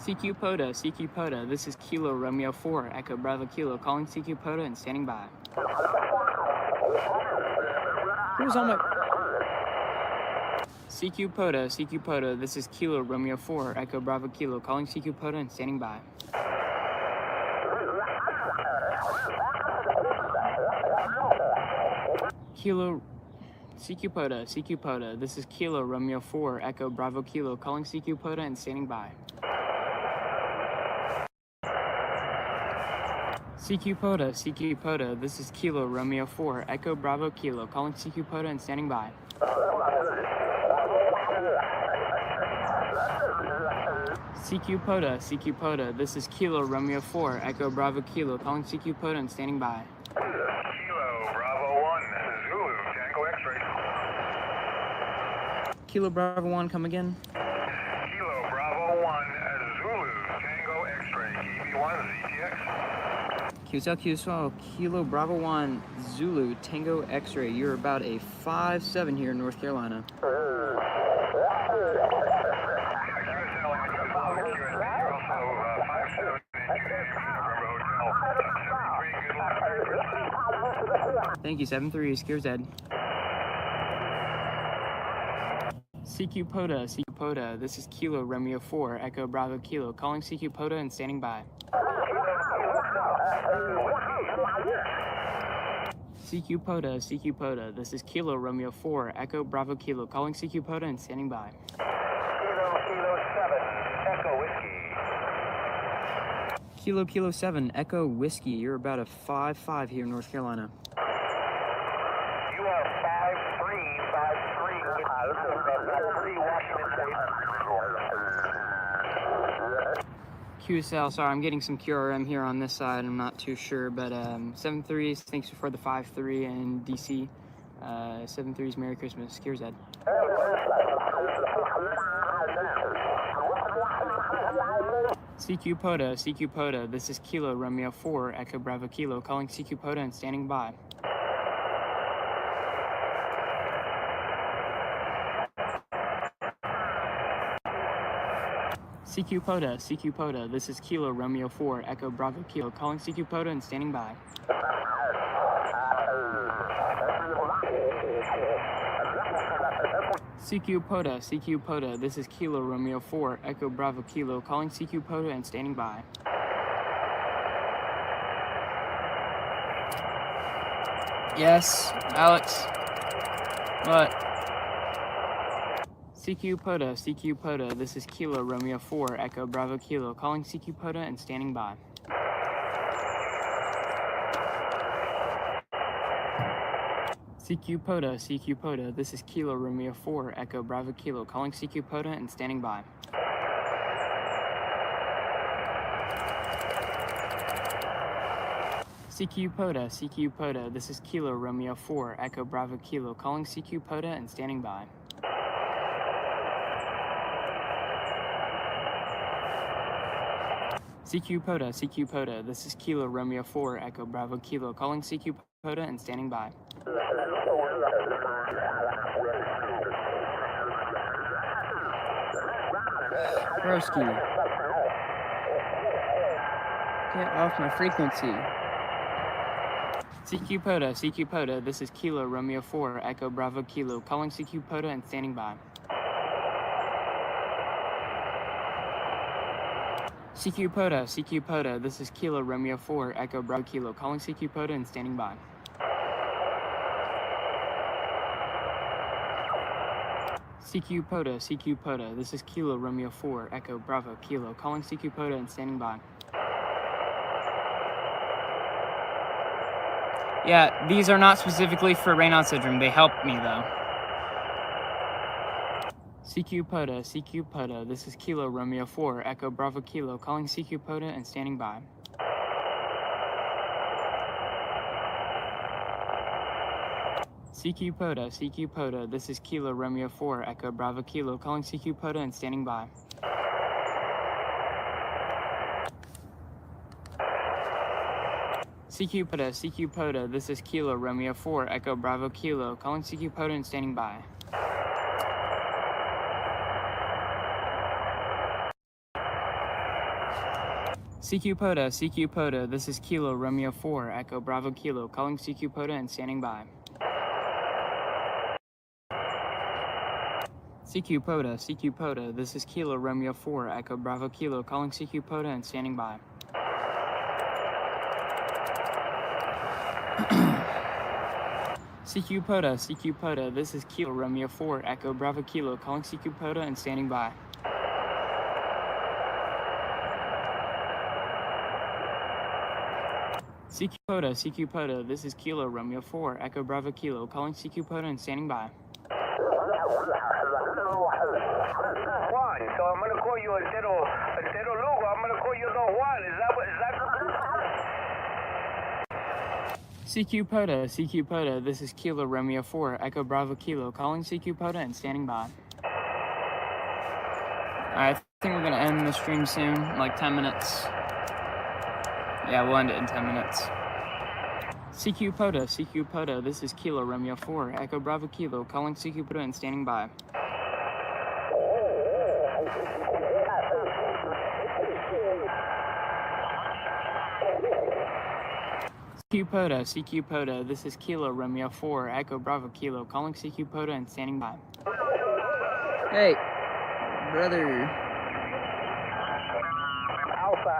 CQ POTA, this is Kilo Romeo 4, Echo Bravo Kilo, calling CQ POTA and standing by. Who's on my... CQ POTA, this is Kilo Romeo 4, Echo Bravo Kilo, calling CQ POTA and standing by. CQ POTA, this is Kilo Romeo 4, Echo Bravo Kilo, calling CQ POTA and standing by. CQ POTA, this is Kilo Romeo 4, Echo Bravo Kilo, calling CQ POTA and standing by. CQ POTA, this is Kilo Romeo 4, Echo Bravo Kilo, calling CQ POTA and standing by. Kilo Bravo 1, Zulu, Tango X-ray. Kilo Bravo 1, come again. Kilo Bravo 1, Zulu, Tango X-ray, KB1, ZTX. QSL, Kilo Bravo 1, Zulu, Tango X-ray. You're about a 5-7 here in North Carolina. Thank you, 7-3, QRZ. CQ POTA, this is Kilo Romeo 4, Echo Bravo Kilo, calling CQ POTA and standing by. CQ POTA, this is Kilo Romeo 4, Echo Bravo Kilo, calling CQ POTA and standing by. Kilo 7, Echo Whiskey. Kilo 7, Echo Whiskey, you're about a 5-5 here in North Carolina. You are 5353 Washington State. QSL, sorry, I'm getting some QRM here on this side. I'm not too sure, but 7-3s, thanks for the 5-3 in DC. 7-3s, Merry Christmas, QRZ. CQ POTA, this is Kilo Romeo 4, Echo Bravo Kilo, calling CQ POTA and standing by. CQ POTA, this is Kilo Romeo 4, Echo Bravo Kilo, calling CQ POTA and standing by. CQ POTA, this is Kilo Romeo 4, Echo Bravo Kilo, calling CQ POTA and standing by. Yes, Alex. What? CQ POTA, this is Kilo Romeo 4, Echo Bravo Kilo, calling CQ POTA and standing by. CQ POTA, this is Kilo Romeo 4, Echo Bravo Kilo, calling CQ POTA and standing by. CQ POTA, this is Kilo Romeo 4, Echo Bravo Kilo, calling CQ POTA and standing by. CQ POTA, this is Kilo Romeo 4, Echo Bravo Kilo, calling CQ POTA and standing by. Broski. Get off my frequency. CQ POTA, this is Kilo Romeo 4, Echo Bravo Kilo, calling CQ POTA and standing by. CQ POTA, this is Kilo Romeo 4, Echo Bravo Kilo, calling CQ POTA and standing by. CQ POTA, this is Kilo Romeo 4, Echo Bravo Kilo, calling CQ POTA and standing by. Yeah, these are not specifically for Raynaud syndrome. They help me, though. CQ POTA, this is Kilo Romeo 4, Echo Bravo Kilo, calling CQ POTA and standing by. CQ POTA, this is Kilo Romeo 4, Echo Bravo Kilo, calling CQ POTA and standing by. CQ POTA, this is Kilo Romeo 4, Echo Bravo Kilo, calling CQ POTA and standing by. CQ POTA, this is Kilo Romeo 4, Echo Bravo Kilo, calling CQ POTA and standing by. CQ POTA, this is Kilo Romeo 4, Echo Bravo Kilo, calling CQ POTA and standing by. CQ POTA, this is Kilo Romeo 4, Echo Bravo Kilo, calling CQ POTA and standing by. CQ POTA, this is Kilo Romeo 4, Echo Bravo Kilo, calling CQ POTA and standing by. Juan, so I'm gonna call you Entero Lugo. I'm gonna call you Don Juan. Is that? CQ POTA, this is Kilo Romeo 4, Echo Bravo Kilo, calling CQ POTA and standing by. Alright, I think we're gonna end the stream soon, like 10 minutes. Yeah, we'll end it in 10 minutes. CQ POTA, this is Kilo Romeo 4, Echo Bravo Kilo, calling CQ POTA and standing by. CQ POTA, this is Kilo Romeo 4, Echo Bravo Kilo, calling CQ POTA and standing by. Hey, brother.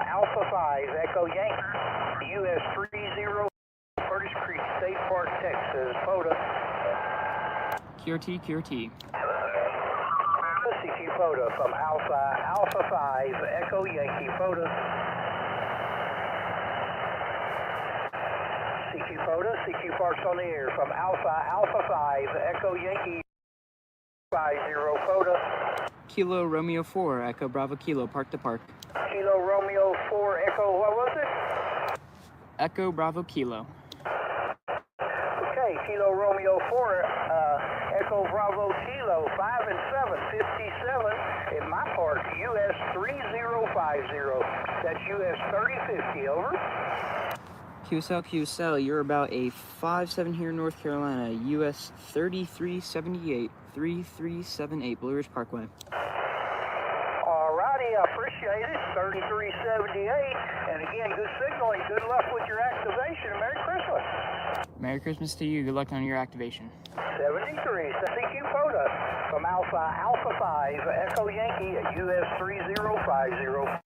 Alpha 5, Echo Yankee, US 30, Curtis Creek, State Park, Texas, POTA. QRT. CQ POTA from Alpha 5, Echo Yankee, POTA. CQ Parks on the air from Alpha 5, Echo Yankee, 50, POTA. Kilo Romeo 4, Echo Bravo Kilo, park to park. Kilo Romeo 4, Echo, what was it? Echo Bravo Kilo. Okay, Kilo Romeo 4, Echo Bravo Kilo, 5 and 7, 57 in my park, US 3050. That's US 3050, over. QSL, you're about a 5-7 here in North Carolina, US 3378, 3378, Blue Ridge Parkway. Alrighty, I appreciate it, 3378, and again, good signaling, good luck with your activation, and Merry Christmas. Merry Christmas to you, good luck on your activation. 73, CQ POTA from Alpha 5, Echo Yankee, US 3050.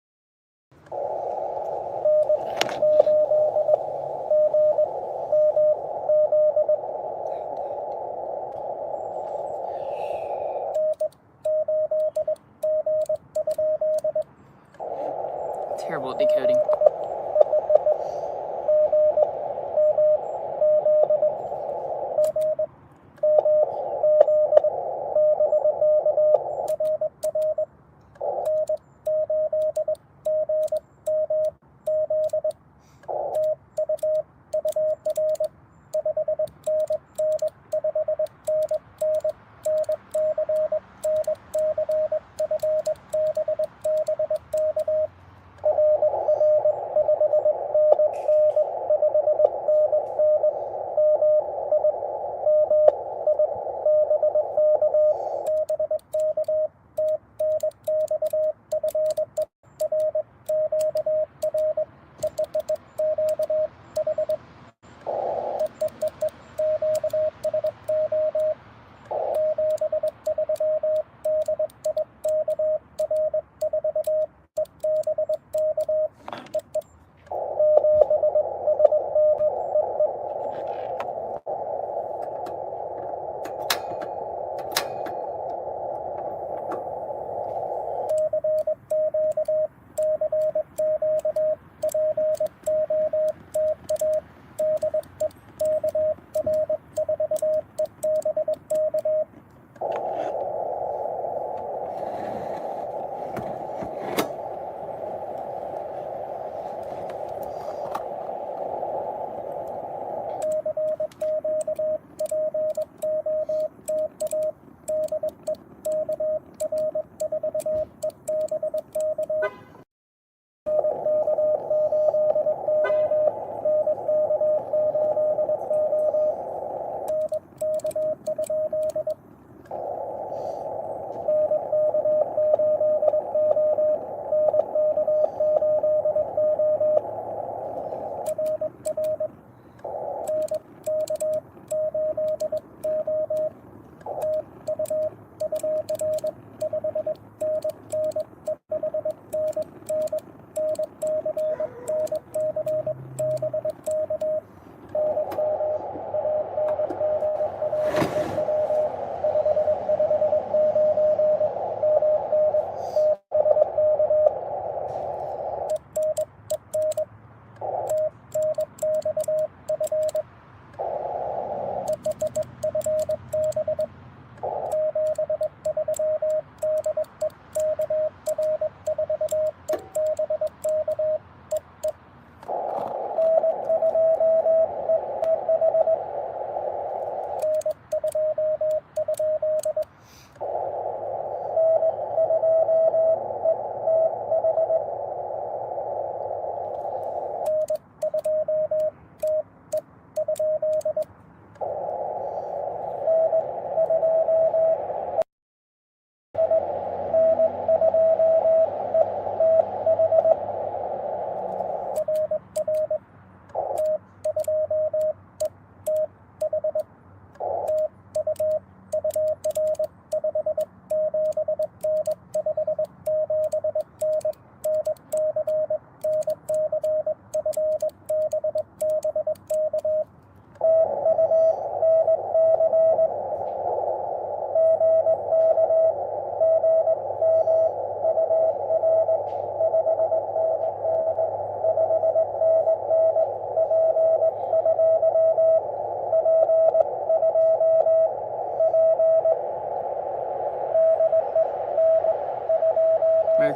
Terrible at decoding.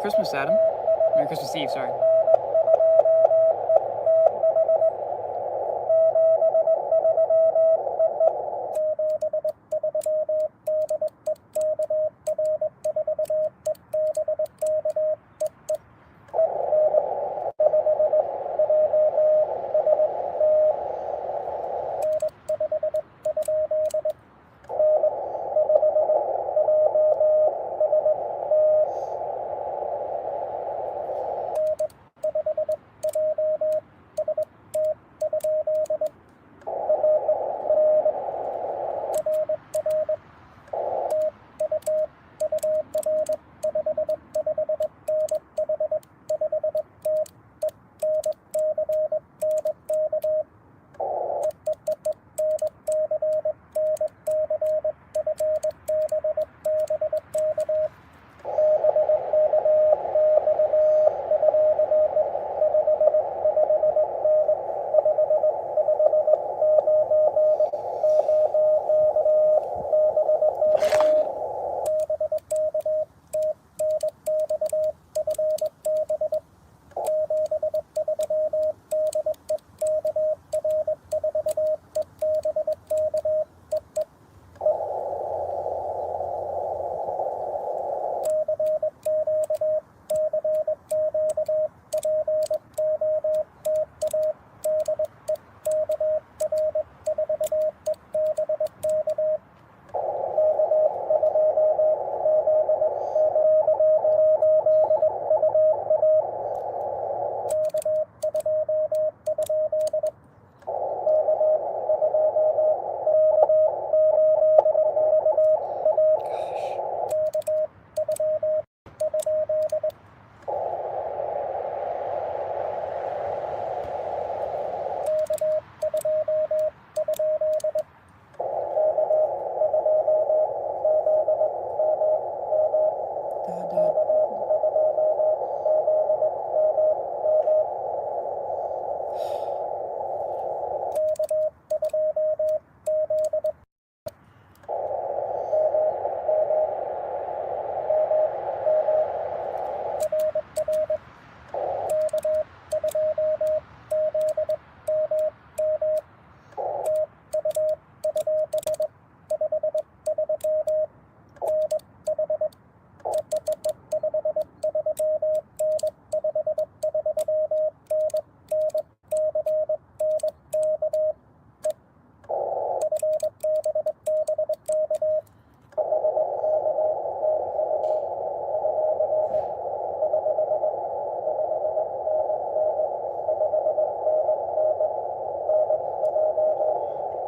Christmas, Adam. Merry Christmas Eve, sorry.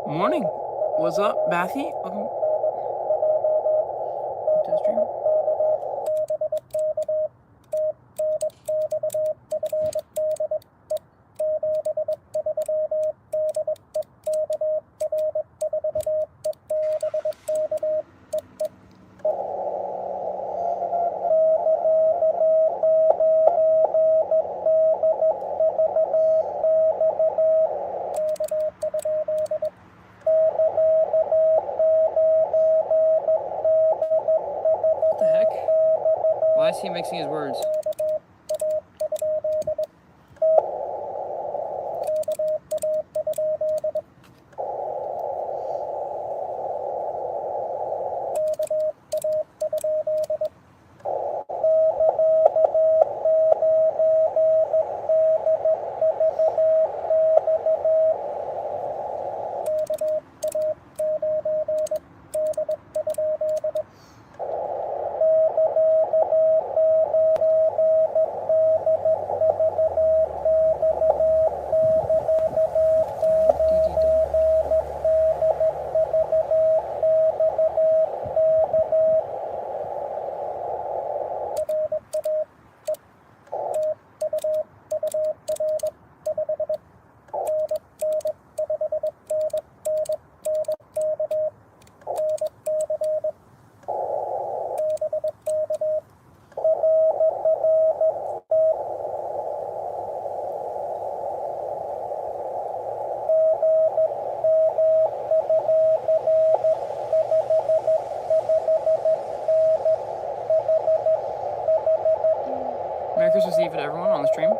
Morning. What's up, Bathy? Welcome to the stream. What the heck? Why is he mixing his words? Speakers received to everyone on the stream.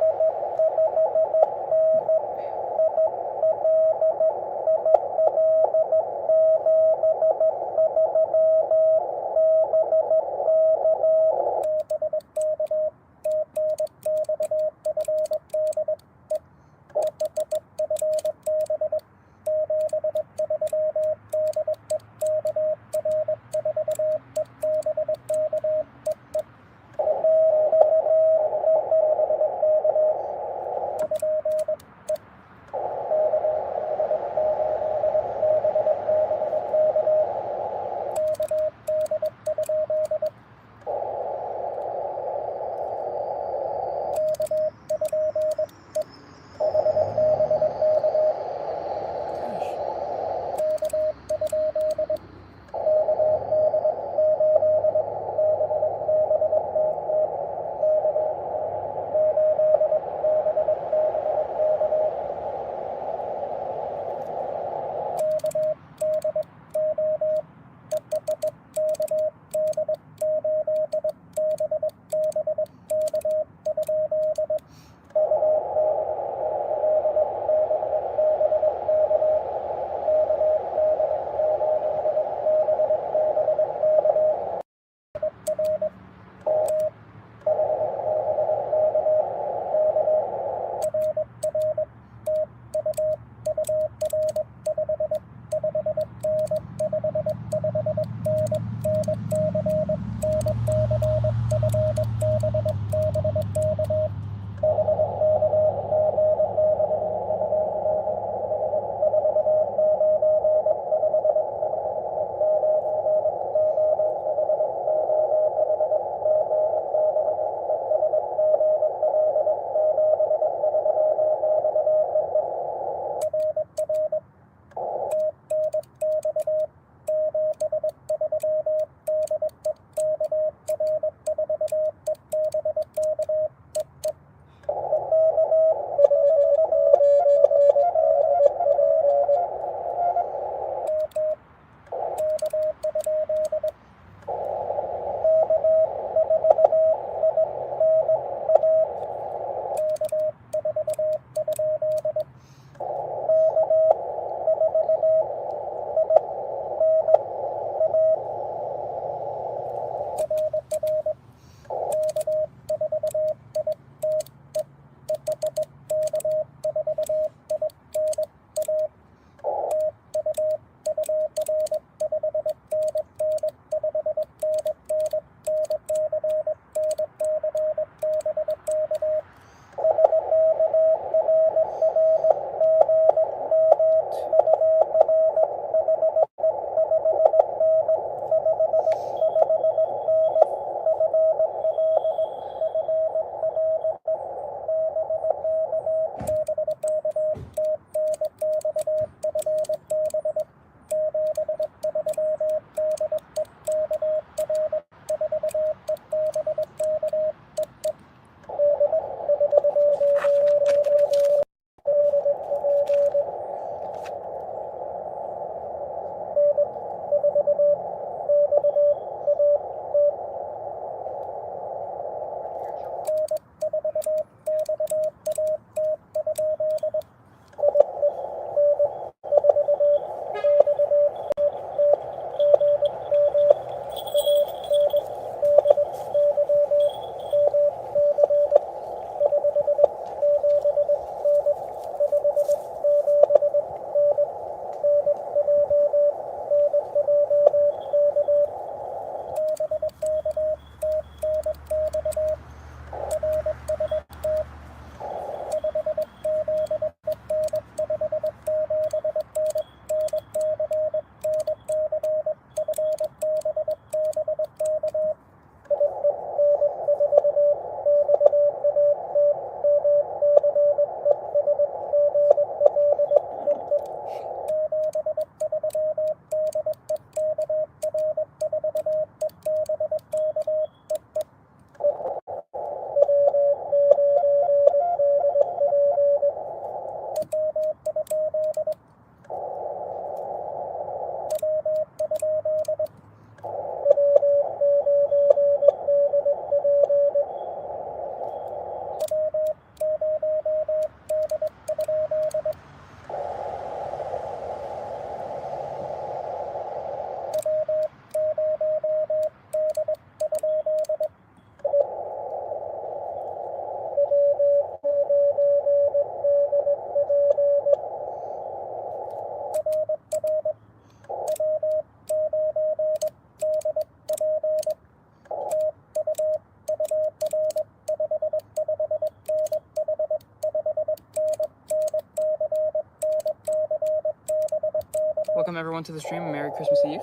welcome everyone to the stream. Merry Christmas Eve.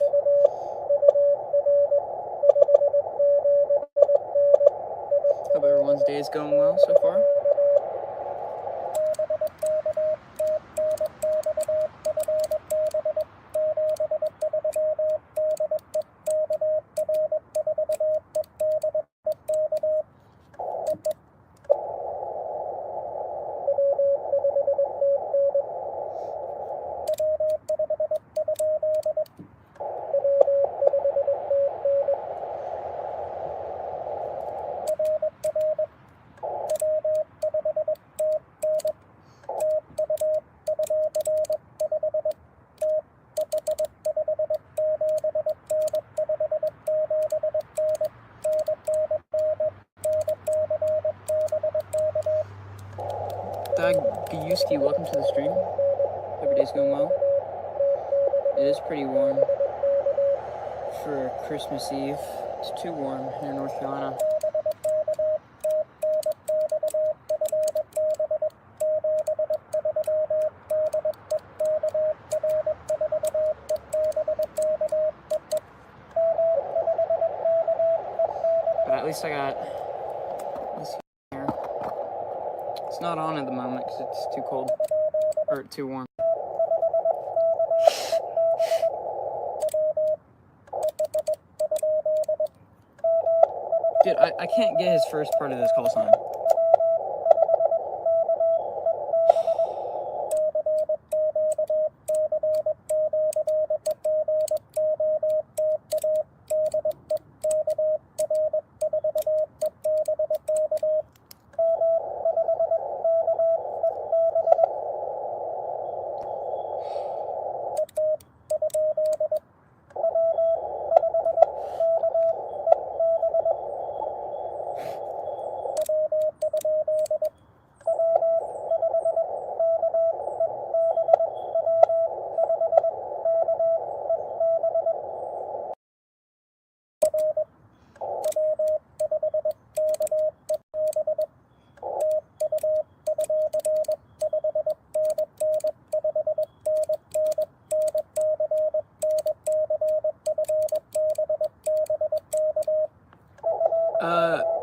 Hope everyone's day is going well so far. Gayuski, welcome to the stream. Hope your day's going well. It is pretty warm for Christmas Eve. It's too warm here in North Carolina. But at least I got this here. It's not on at the moment because it's too cold, or too warm. Dude, I can't get his first part of this call sign.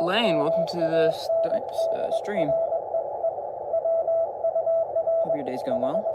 Lane, welcome to the stream. Hope your day's going well.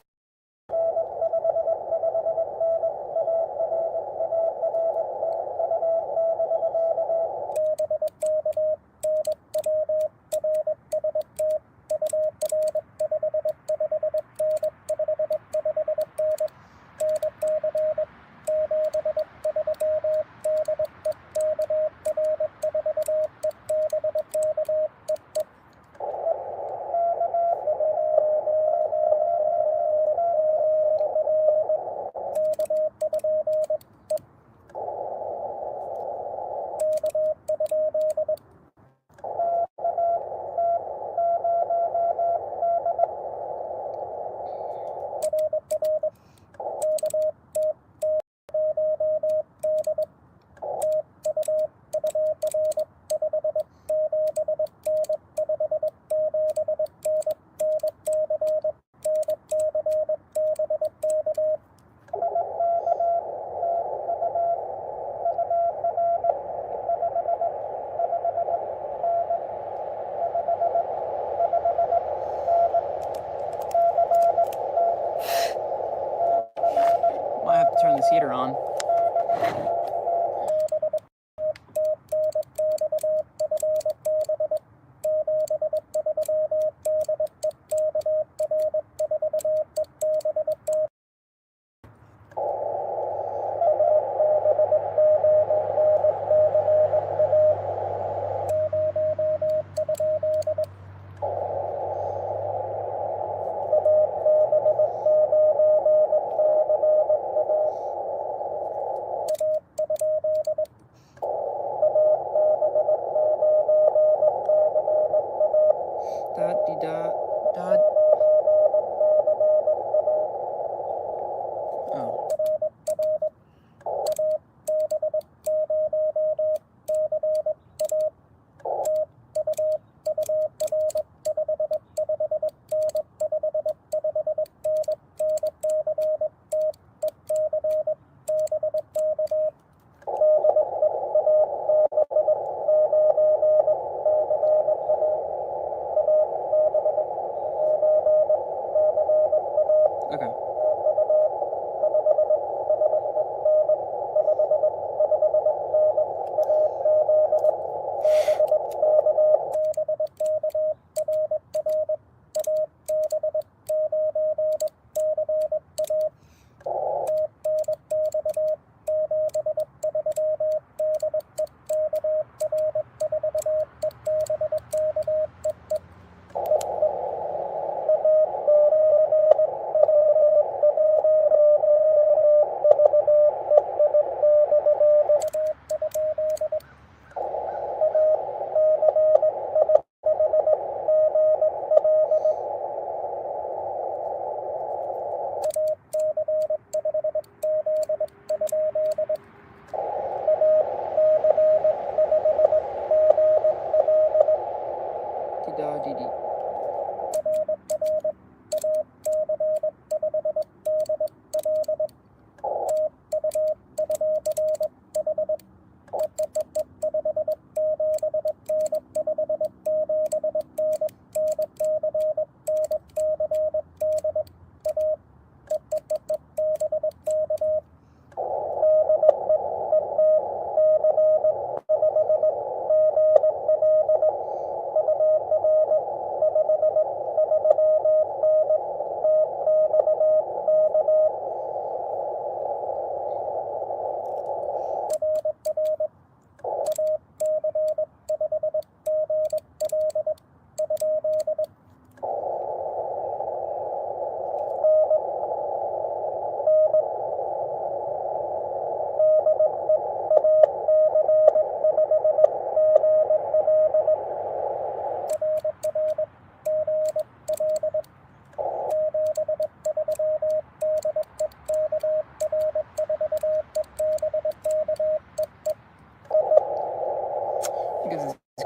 da dee dee.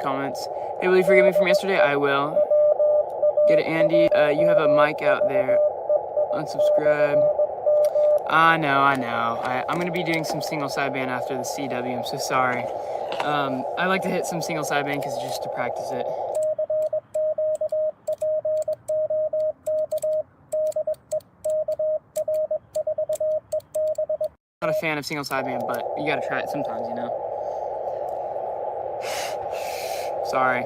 Comments. Hey, will you forgive me from yesterday? I will. Get it, Andy. You have a mic out there. Unsubscribe. I know. I'm going to be doing some single sideband after the CW. I'm so sorry. I like to hit some single sideband because just to practice it. Not a fan of single sideband, but you got to try it sometimes, you know. Sorry.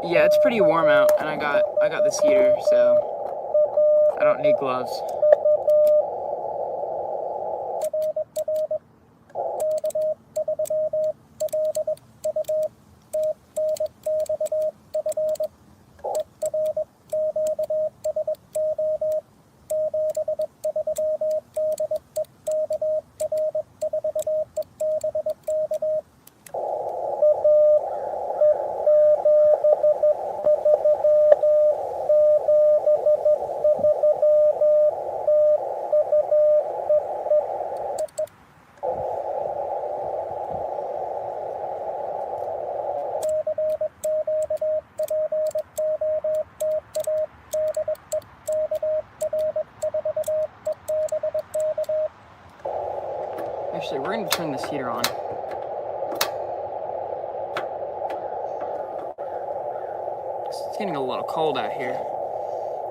Yeah, it's pretty warm out, and I got this heater, so I don't need gloves. Actually, we're going to turn this heater on. It's getting a little cold out here.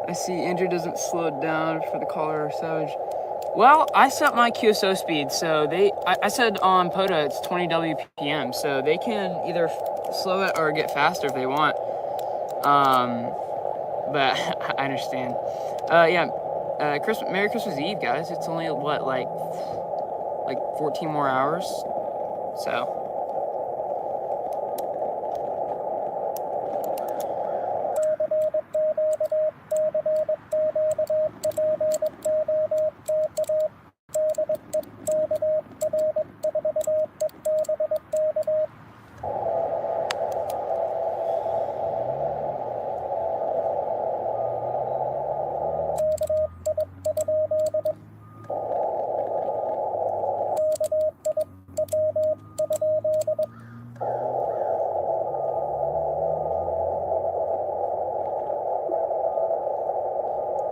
I see Andrew doesn't slow it down for the caller or Savage. Well, I set my QSO speed, so I said on POTA it's 20 WPM, so they can either slow it or get faster if they want. But I understand. Yeah, Merry Christmas Eve, guys. It's only, what, like 14 more hours? So...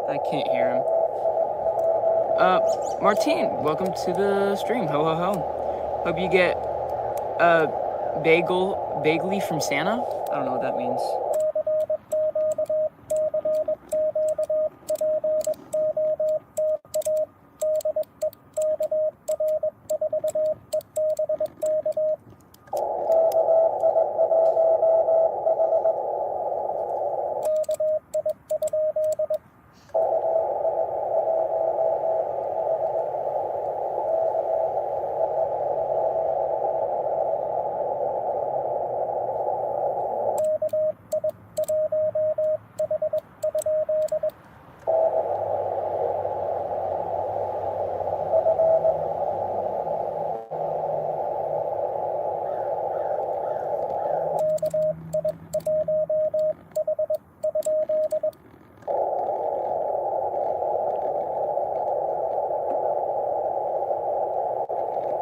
I can't hear him. Martine, welcome to the stream. Ho ho ho. Hope you get a bagel from Santa. I don't know what that means.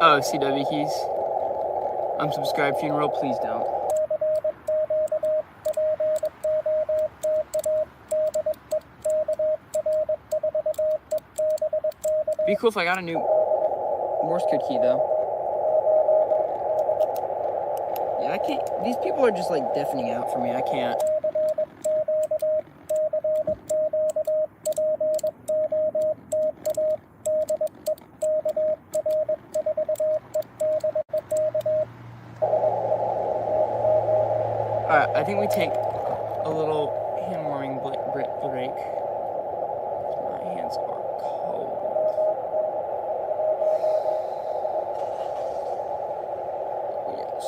Oh, CW keys. Unsubscribe funeral, please don't. Be cool if I got a new Morse code key though. Yeah, I can't. These people are just like deafening out for me. I can't. Alright, I think we take a little hand warming break. My hands are cold. Yes.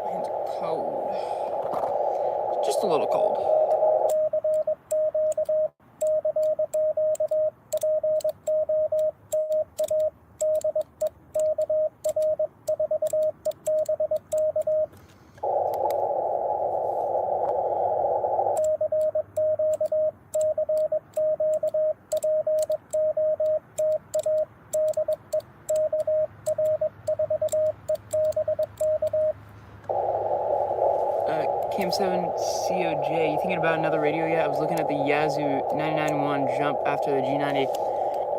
My hands are cold. Just a little cold. Cam7COJ, you thinking about another radio yet? I was looking at the Yazoo 991 jump after the G90.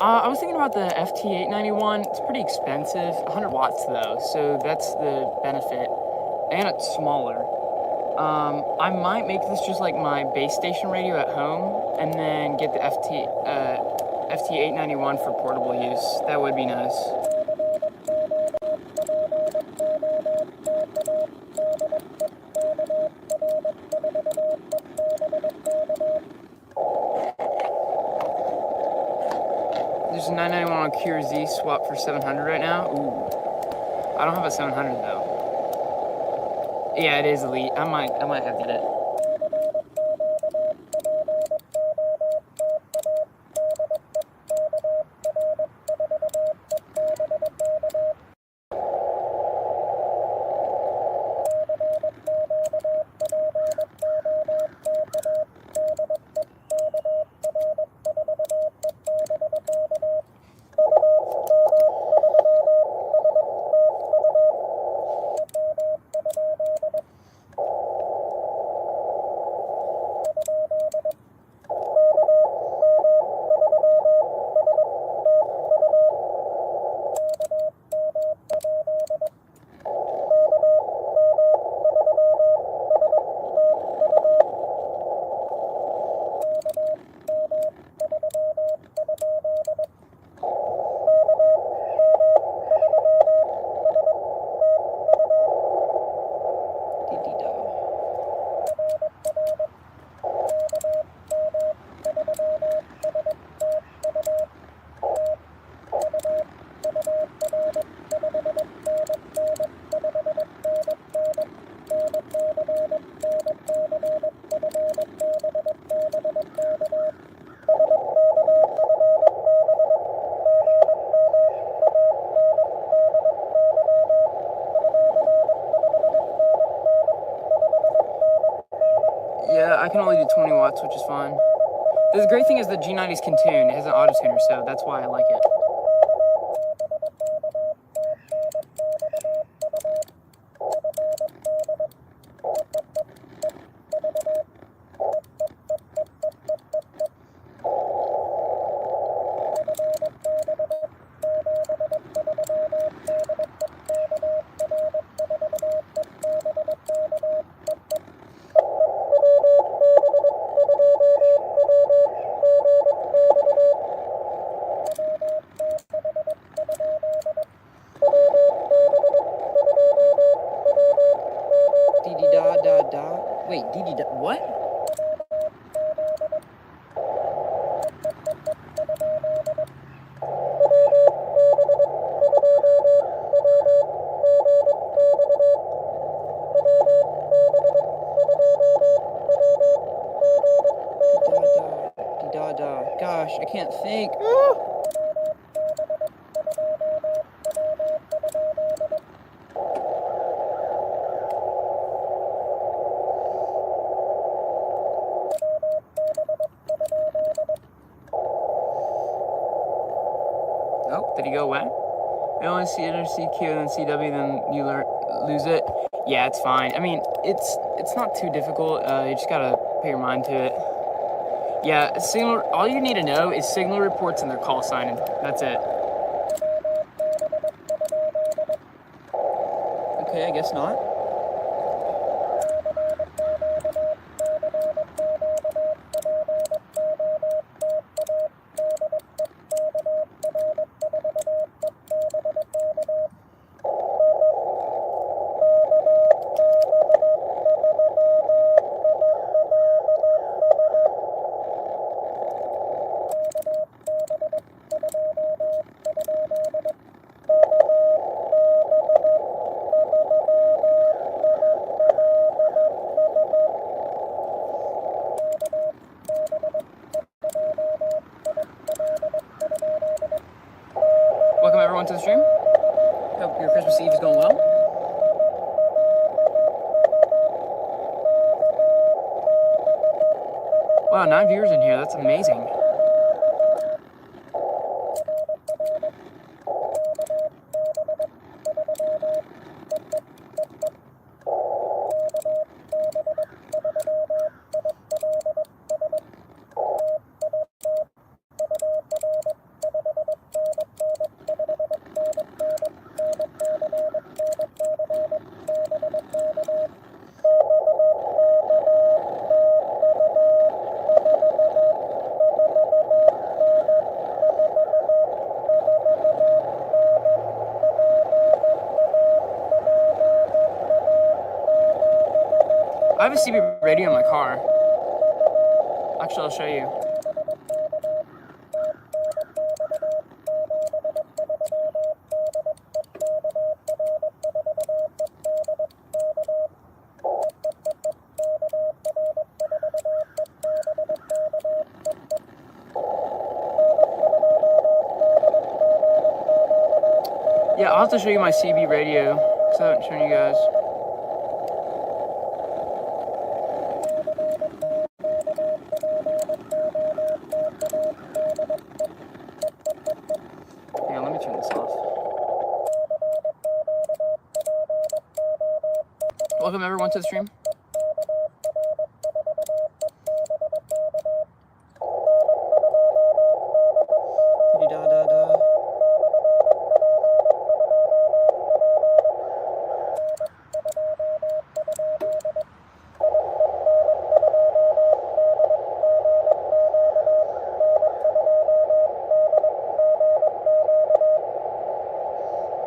I was thinking about the FT891. It's pretty expensive, 100 watts though, so that's the benefit. And it's smaller. I might make this just like my base station radio at home, and then get the FT891 for portable use. That would be nice. There's a 991 on QRZ swap for 700 right now. Ooh. I don't have a 700 though. Yeah, it is elite. I might have to get it. Yeah, I can only do 20 watts, which is fine. The great thing is the G90s can tune. It has an auto tuner, so that's why I like it. I can't think. Oh, did he go away? I only see it or CQ and then CW, then you lose it. Yeah, it's fine. I mean, it's not too difficult. You just gotta pay your mind to it. Yeah, signal. All you need to know is signal reports and their call sign, and that's it. Okay, I guess not. Welcome everyone to the stream. Hope your Christmas Eve is going well. Wow, 9 viewers in here. That's amazing. I have a CB radio in my car. Actually, I'll show you. Yeah, I'll have to show you my CB radio, because I haven't shown you guys. Yeah, let me turn this off. Welcome everyone to the stream. Da-da-da.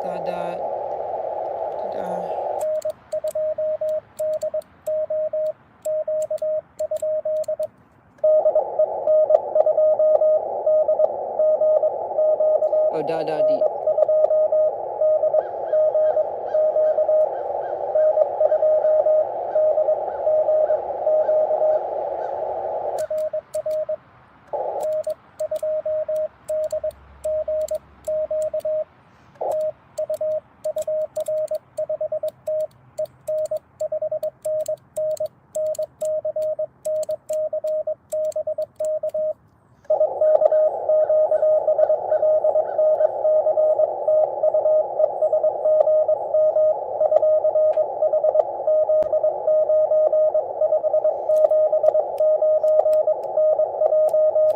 Da-da. Da-da. Oh, da-da-dee.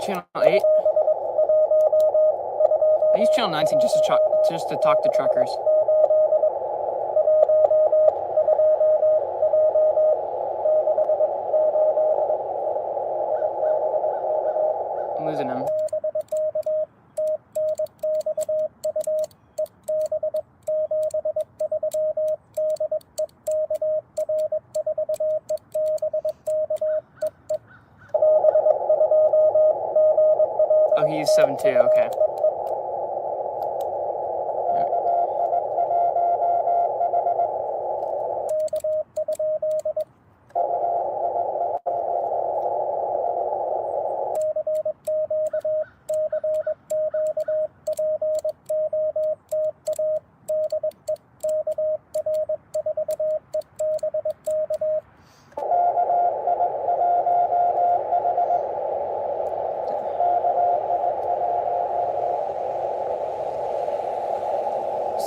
Channel 8. I use channel 19 just to talk to truckers. I'm losing him. Oh, he's 7-2, okay.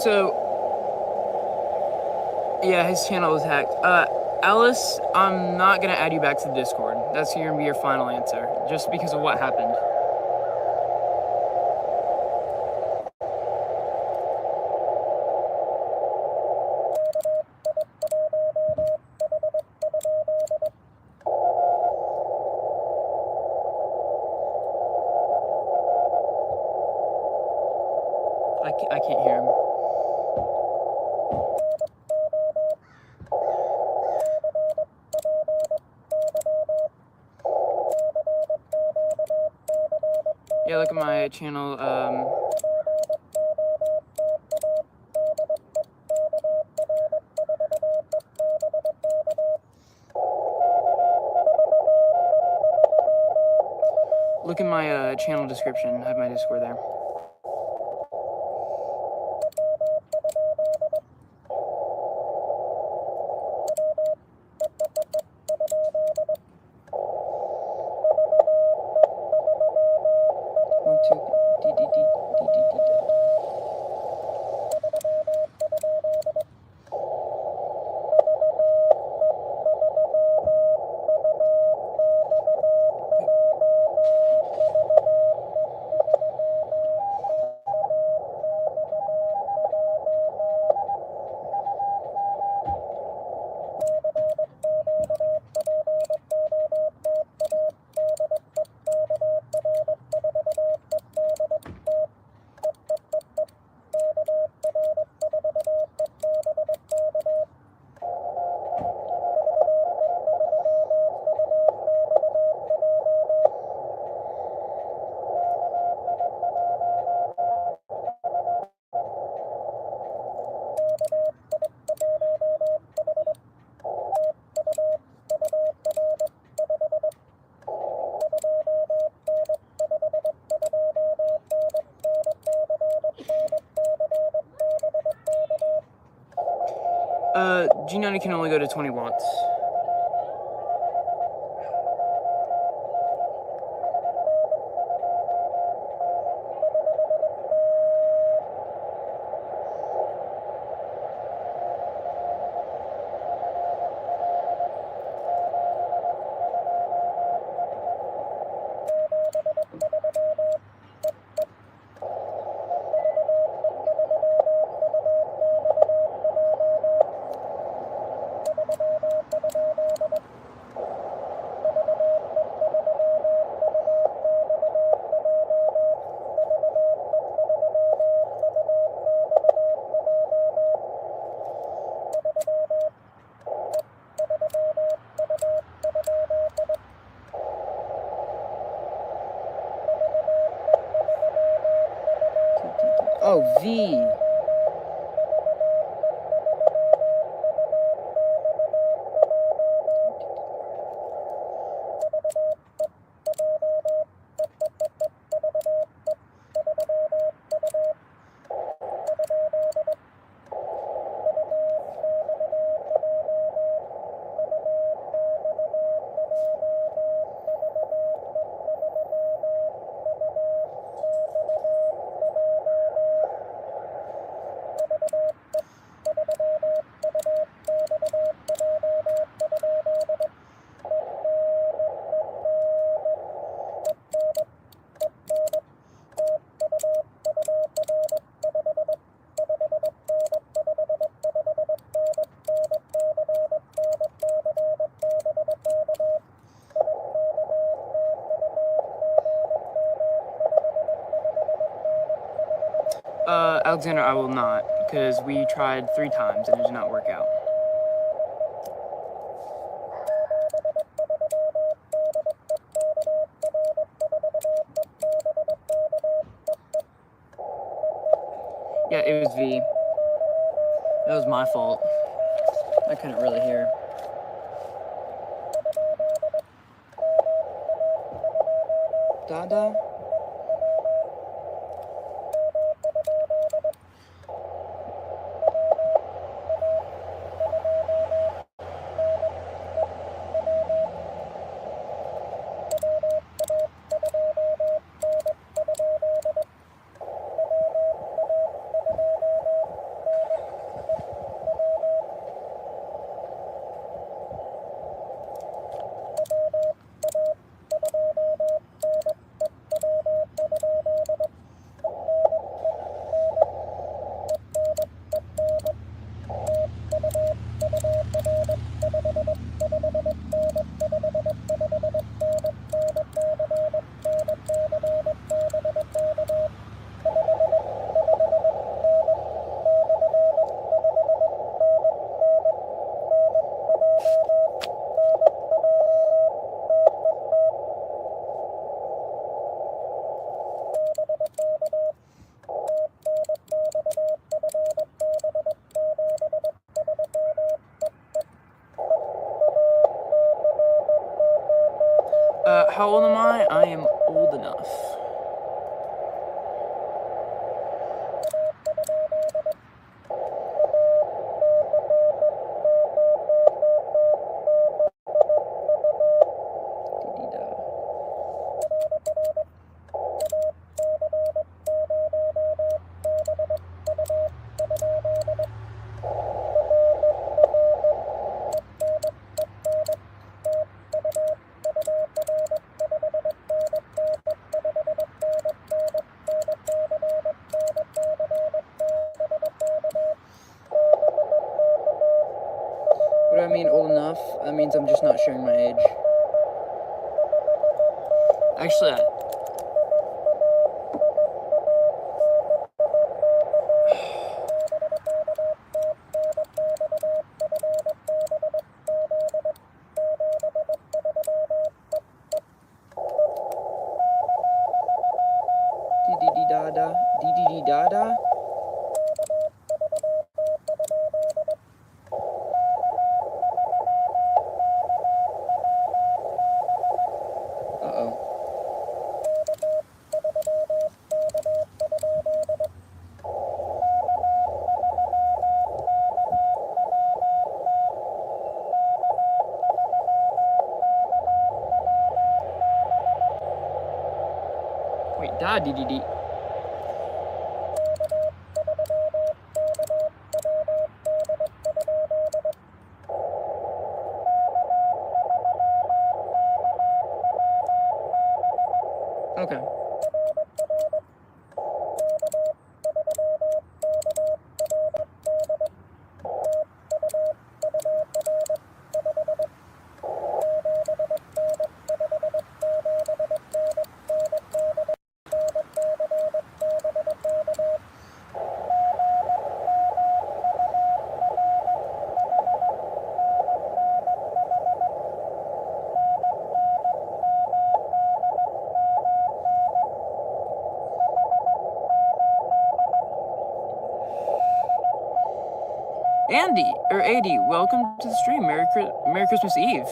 So, yeah, his channel was hacked. Alice, I'm not gonna add you back to the Discord. That's gonna be your final answer, just because of what happened. I can't hear him. Yeah, look at my channel. Look in my channel description. I have my Discord there. One, two, D, D, D, D, D, D, D. G90 can only go to 20 watts. Oh, V. Alexander, I will not, because we tried 3 times and it did not work out. Yeah, it was V. That was my fault. I couldn't really hear. Dada? How old am I? I am old enough. What do I mean old enough? That means I'm just not sharing my age. Actually, dee-dee-dee-da-da, dee-dee-dee-da-da. Uh-oh. Wait, da-dee-dee-dee. Okay. Andy, or AD, welcome to the stream. Merry Christmas Eve.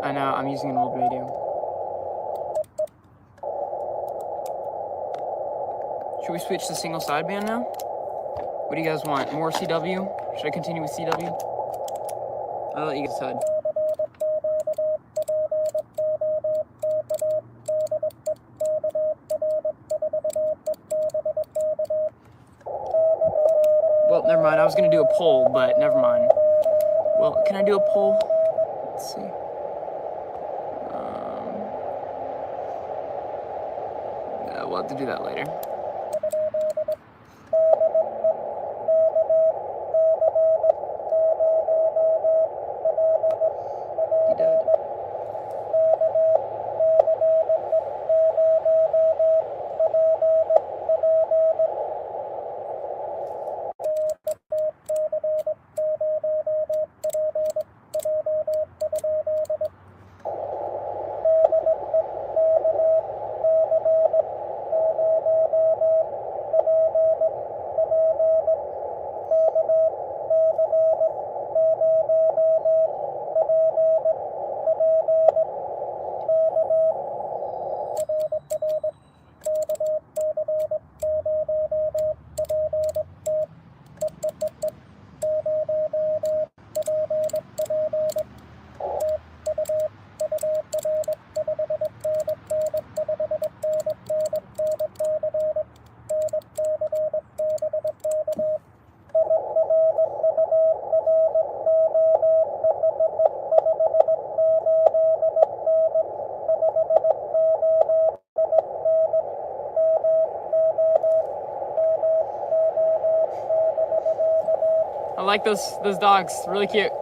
I know, I'm using an old radio. Should we switch to single sideband now? What do you guys want? More CW? Should I continue with CW? I'll let you decide. Well, never mind. I was going to do a poll, but never mind. Well, can I do a poll? Let's see. Yeah, we'll have to do that later. I like those dogs, really cute.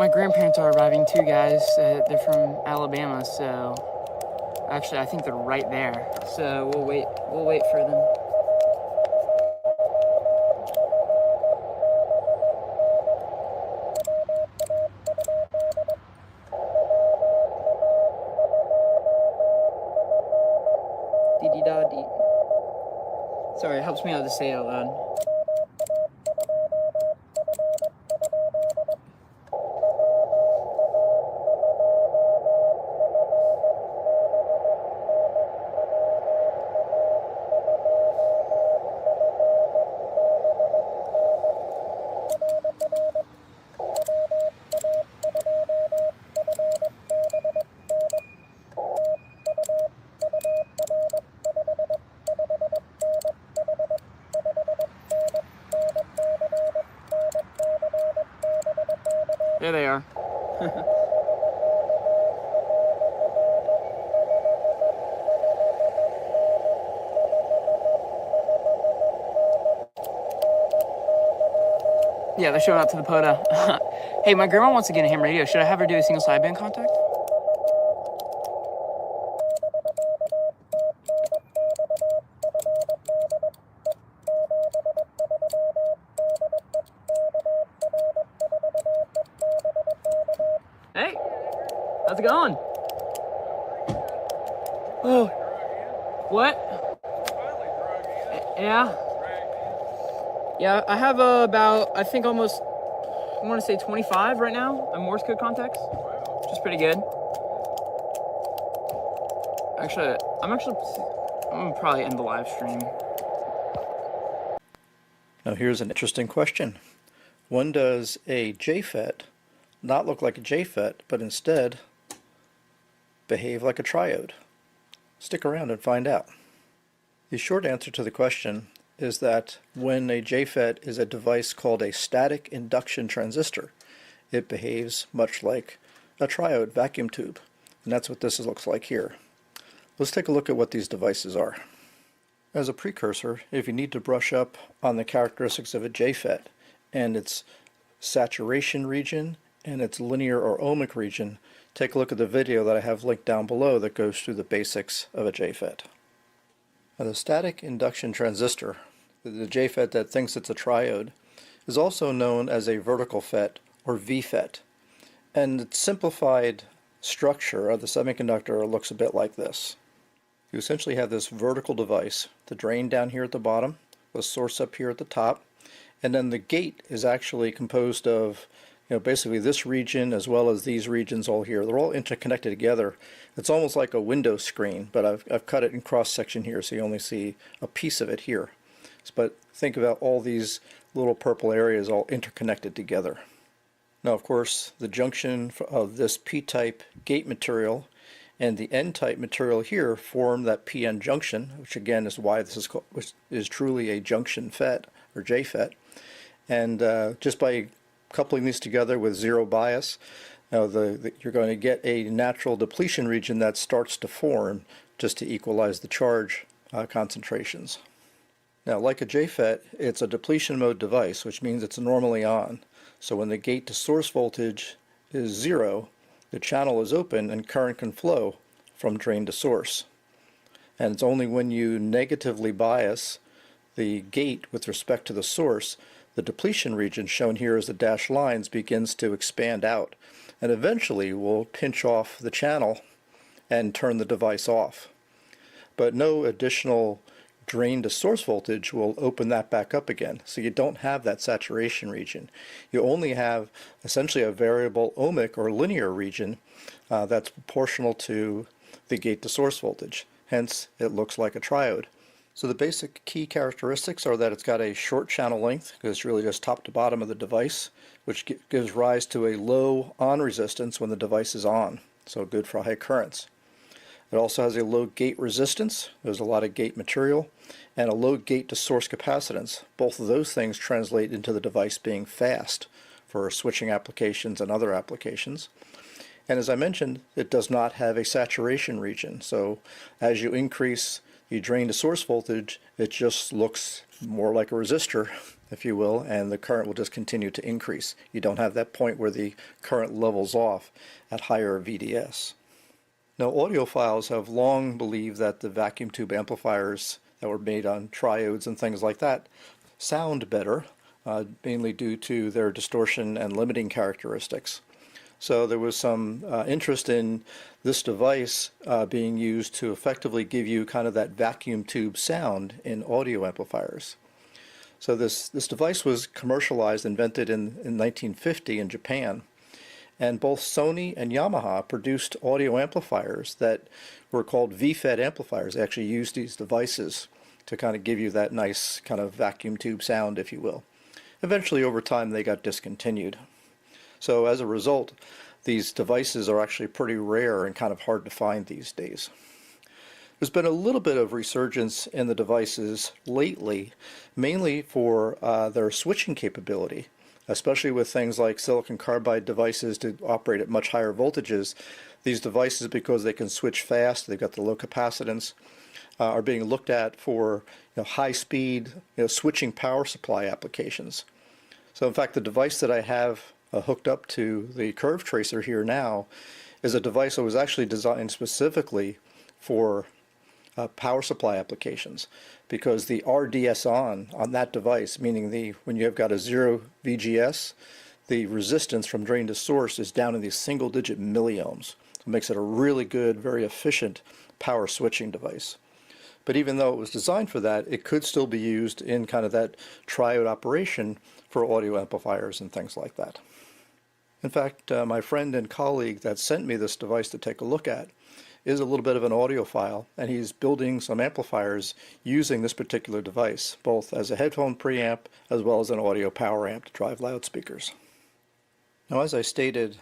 My grandparents are arriving too, guys. They're from Alabama, so actually I think they're right there. So we'll wait for them. Dee-dee-da-dee. Sorry, it helps me out to say it out loud. There they are. Yeah, they're showing up to the POTA. Hey, my grandma wants to get a ham radio. Should I have her do a single sideband contact? Hey, how's it going? Oh, what? Yeah. Yeah, I have about, I think almost, I want to say 25 right now on Morse code contacts, which is pretty good. Actually, I'm gonna probably end the live stream. Now here's an interesting question. When does a JFET not look like a JFET, but instead behave like a triode? Stick around and find out. The short answer to the question is that when a JFET is a device called a static induction transistor, it behaves much like a triode vacuum tube. And that's what this looks like here. Let's take a look at what these devices are. As a precursor, if you need to brush up on the characteristics of a JFET and its saturation region and its linear or ohmic region, take a look at the video that I have linked down below that goes through the basics of a JFET. Now, the static induction transistor, the JFET that thinks it's a triode, is also known as a vertical FET or VFET. And its simplified structure of the semiconductor looks a bit like this. You essentially have this vertical device, the drain down here at the bottom, the source up here at the top, and then the gate is actually composed of basically this region as well as these regions all here. They're all interconnected together. It's almost like a window screen, but I've cut it in cross section here so you only see a piece of it here. But think about all these little purple areas all interconnected together. Now, of course, the junction of this p-type gate material and the n-type material here form that p-n junction, which again is why this is truly a junction FET or JFET. And just by coupling these together with zero bias, you're going to get a natural depletion region that starts to form just to equalize the charge concentrations. Now, like a JFET, it's a depletion mode device, which means it's normally on. So when the gate to source voltage is 0, the channel is open and current can flow from drain to source. And it's only when you negatively bias the gate with respect to the source, the depletion region, shown here as the dashed lines, begins to expand out and eventually will pinch off the channel and turn the device off. But no additional drain to source voltage will open that back up again, so you don't have that saturation region. You only have essentially a variable ohmic or linear region that's proportional to the gate to source voltage. Hence, it looks like a triode. So the basic key characteristics are that it's got a short channel length, because it's really just top to bottom of the device, which gives rise to a low on resistance when the device is on, so good for high currents. It also has a low gate resistance, there's a lot of gate material, and a low gate to source capacitance. Both of those things translate into the device being fast for switching applications and other applications. And as I mentioned, it does not have a saturation region, so as you increase the drain to source voltage, it just looks more like a resistor if you will, and the current will just continue to increase. You don't have that point where the current levels off at higher VDS. Now, audiophiles have long believed that the vacuum tube amplifiers that were made on triodes and things like that sound better, mainly due to their distortion and limiting characteristics. So there was some interest in this device being used to effectively give you kind of that vacuum tube sound in audio amplifiers. So this device was commercialized, invented in 1950 in Japan. And both Sony and Yamaha produced audio amplifiers that were called V-fed amplifiers. They actually used these devices to kind of give you that nice kind of vacuum tube sound, if you will. Eventually, over time, they got discontinued. So as a result, these devices are actually pretty rare and kind of hard to find these days. There's been a little bit of resurgence in the devices lately, mainly for their switching capability, especially with things like silicon carbide devices to operate at much higher voltages. These devices, because they can switch fast, they've got the low capacitance, are being looked at for high-speed switching power supply applications. So in fact, the device that I have hooked up to the curve tracer here now is a device that was actually designed specifically for power supply applications, because the RDS on that device, meaning when you have got a 0 VGS, the resistance from drain to source is down in these single-digit milliohms. It makes it a really good, very efficient power switching device. But even though it was designed for that, it could still be used in kind of that triode operation for audio amplifiers and things like that. In fact, my friend and colleague that sent me this device to take a look at is a little bit of an audiophile, and he's building some amplifiers using this particular device, both as a headphone preamp as well as an audio power amp to drive loudspeakers. Now, as I stated,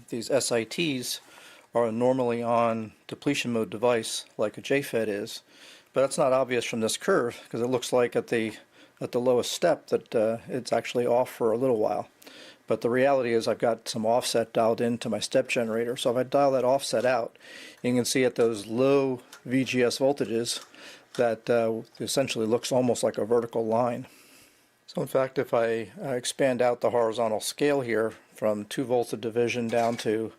these SITs are a normally on depletion mode device like a JFET is, but that's not obvious from this curve because it looks like at the lowest step that it's actually off for a little while. But the reality is I've got some offset dialed into my step generator. So if I dial that offset out, you can see at those low VGS voltages that essentially looks almost like a vertical line. So in fact, if I expand out the horizontal scale here from 2 volts of division down to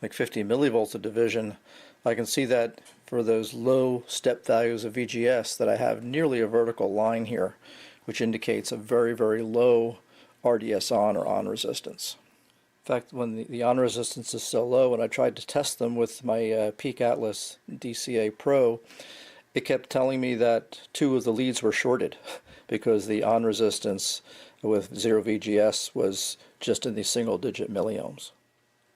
like 50 millivolts of division, I can see that for those low step values of VGS that I have nearly a vertical line here, which indicates a very, very low RDS on or on resistance. In fact, when the on resistance is so low, when I tried to test them with my Peak Atlas DCA Pro, it kept telling me that 2 of the leads were shorted because the on resistance with 0 VGS was just in the single-digit milliohms.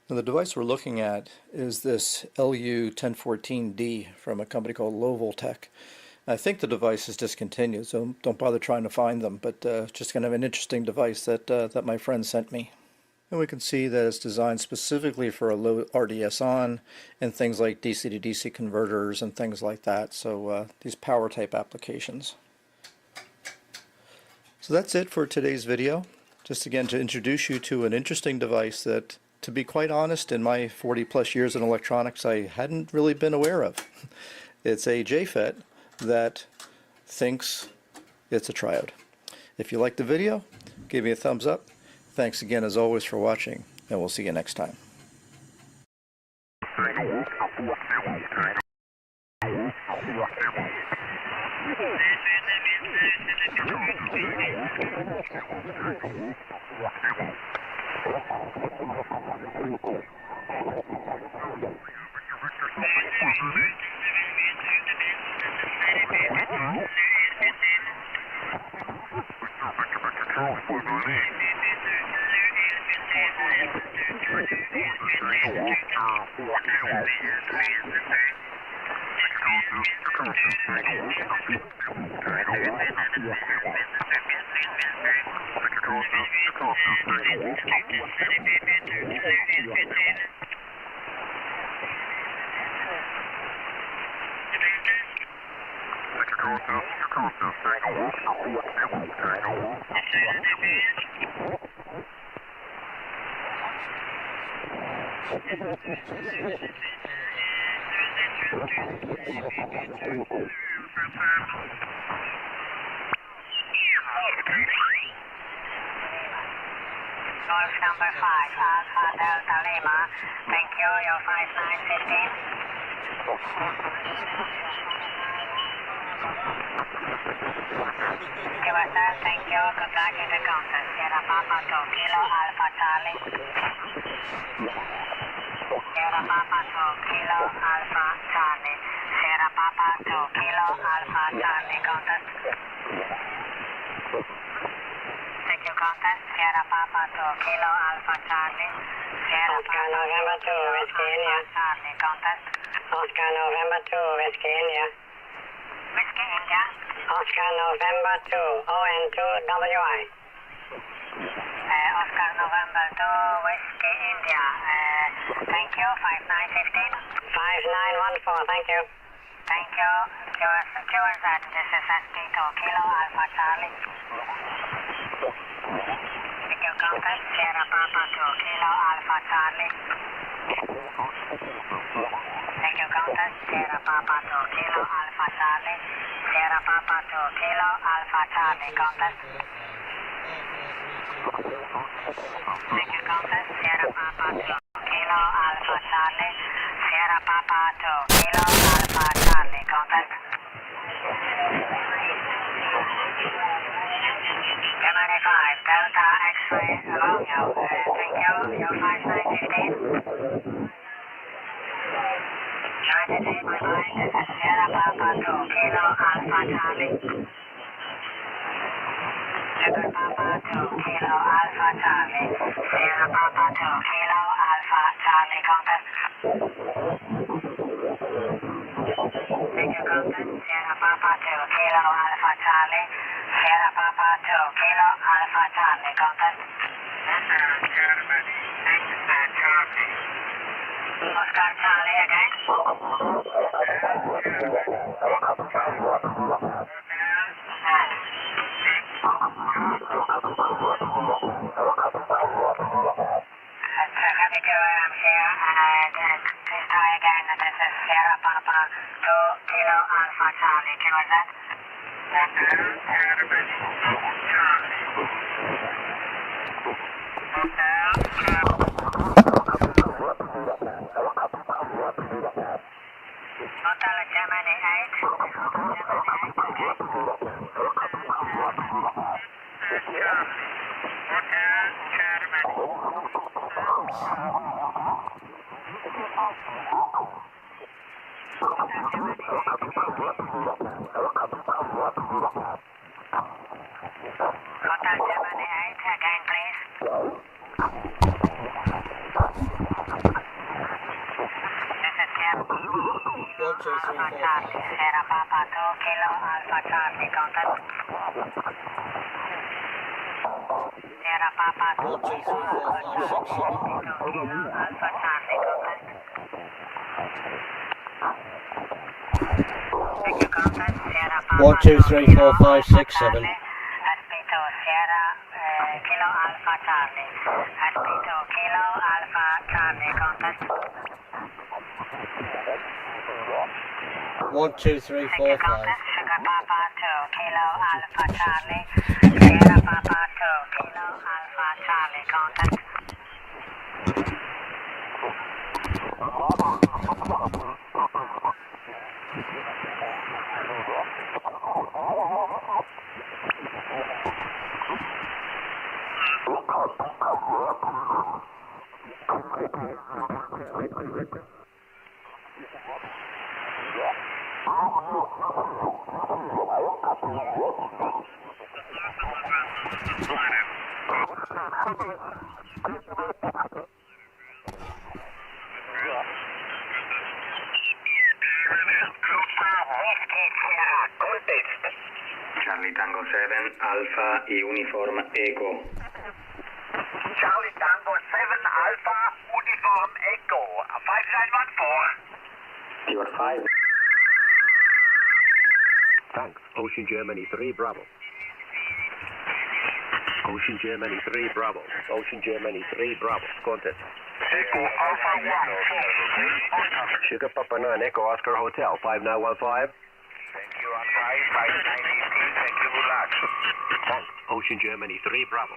Now, the device we're looking at is this LU1014D from a company called Lovoltech. I think the device is discontinued, so don't bother trying to find them, but just kind of an interesting device that my friend sent me. And we can see that it's designed specifically for a low RDS on and things like DC to DC converters and things like that, so these power type applications. So that's it for today's video. Just again to introduce you to an interesting device that, to be quite honest, in my 40 plus years in electronics I hadn't really been aware of. It's a JFET that thinks it's a triode. If you liked the video, give me a thumbs up. Thanks again as always for watching, and we'll see you next time. Okay. Golf number 5, Alpha Delta Lima. Thank you, you're 5915. QSL, thank you, good luck in the contest. Sierra Papa 2, Kilo Alpha Charlie. Sierra Papa 2, Kilo Alpha Charlie. Sierra Papa 2, Kilo Alpha Charlie, contest. Thank you, contest. Sierra Papa 2, Kilo Alpha Charlie. Sierra Oscar November 2, Whiskey India. Charlie, contest. Oscar November 2, Whiskey India. Whiskey India. Oscar November 2, ON2 WI. Oscar November 2, Whiskey India. Thank you, 5915. 5914, thank you. Thank you. QRZ, this is SP2, Kilo Alpha Charlie. Thank you, contact Sierra Papa 2, Kilo Alpha Charlie. Thank you, contact Sierra Papa 2, Kilo Alpha Charlie. Sierra Papa 2, Kilo Alpha Charlie, contact. Thank you, contact Sierra Papa 2, Kilo Alpha Charlie. Sierra Papa 2, Kilo Alpha Charlie, contact. Gemini 5, Delta X-ray Romeo. Thank you, you're 5915. United States, this is Sierra Papa 2, Kilo Alpha Charlie. Sierra Papa 2, Kilo Alpha Charlie. Sierra Papa 2, Kilo Alpha Charlie, contact. Thank you, contact. Sierra Papa 2, Kilo Alpha Charlie. Sierra Papa 2, Kilo Alpha Charlie, contact. Oscar Charlie again. Please try again. This is Sierra Papa 2, Kilo Alpha Charlie. Can was that? Hotel Germany 8. Hotel Germany 8, again please. This is Sierra Charlie, Sierra Papa 2, Kilo Alpha Charlie, contact. Sierra Papa 2, Kilo Alpha Charlie, contact. Thank you, contact. Sierra Papa 1, 2, 3, 4, 5, 6, 7. SP2, Sierra Kilo Alpha Charlie. SP2, Kilo Alpha Charlie, contact. 1, 2, 3, 4, 5. Sugar Papa 2, Kilo Alpha Charlie. Sierra Papa 2, Kilo Alpha Charlie, contact. Charlie Tango 7, Alpha Uniform Echo. Charlie Tango 7, Alpha Uniform Echo, 5914. You are 5. Thanks. Ocean Germany 3 Bravo. Ocean Germany 3 Bravo. Ocean Germany 3 Bravo. Contact. Echo Alpha 1. Sugar Papa 9 Echo Oscar Hotel 5915. Thank you, on 5915. Thank you, good luck. Thanks. Ocean Germany 3 Bravo.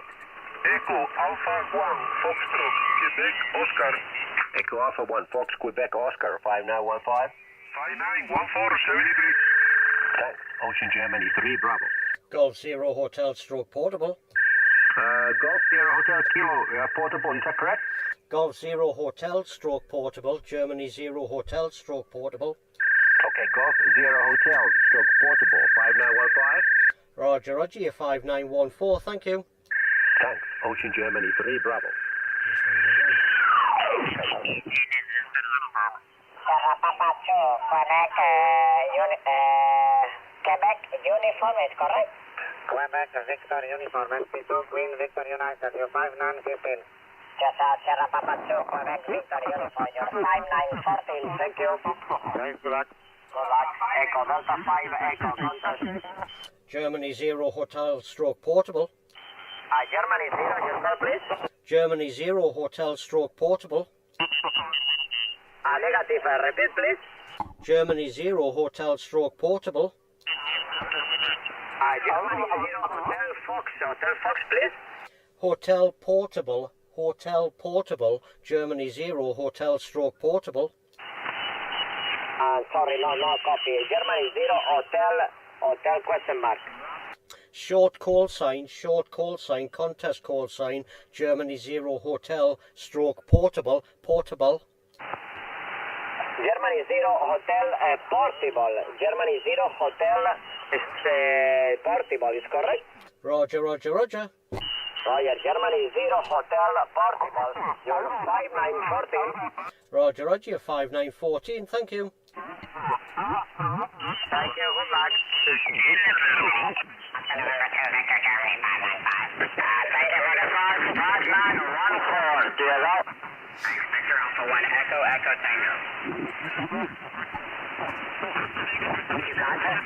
Echo Alpha 1, Foxtrot, Quebec, Oscar. Echo Alpha 1, Fox, Quebec, Oscar, 5915. 5914, 73. Thanks. Ocean Germany 3, Bravo. Golf Zero Hotel Stroke Portable. Golf Sierra Hotel Kilo, portable, is that correct? Golf Zero Hotel Stroke Portable. Germany Zero Hotel Stroke Portable. Okay, Golf Zero Hotel, stroke portable, 5915. Roger, Roger, your 5914, thank you. Thanks. Ocean Germany 3, Bravo. Quebec uniform is correct? Quebec Victor Uniform, SP2 Queen Victor United, you're 5915. Yes, Sierra Papa 2, Quebec Victor uniform, you're 5914. Thank you. Thanks, good luck. Good luck. Echo Delta 5, Echo contact. Germany Zero Hotel Stroke Portable. Germany 0, your call please. Germany Zero Hotel Stroke Portable. Negative, repeat please. Germany Zero Hotel Stroke Portable. Germany 0, Hotel Fox please. Hotel Portable. Hotel Portable. Germany Zero Hotel Stroke Portable. Sorry, no copy. Germany 0, hotel question mark. Short call sign, contest call sign, Germany Zero Hotel Stroke Portable. Germany 0, hotel portable. Germany 0, hotel portable, is correct? Roger. Roger, Germany 0, hotel portable. You're 5914. Roger, your 5914, thank you. Thank you, good luck. Thank you for the call. Sparkman 14. Do you allow? Victor Alpha 1, Echo Tango. You contest?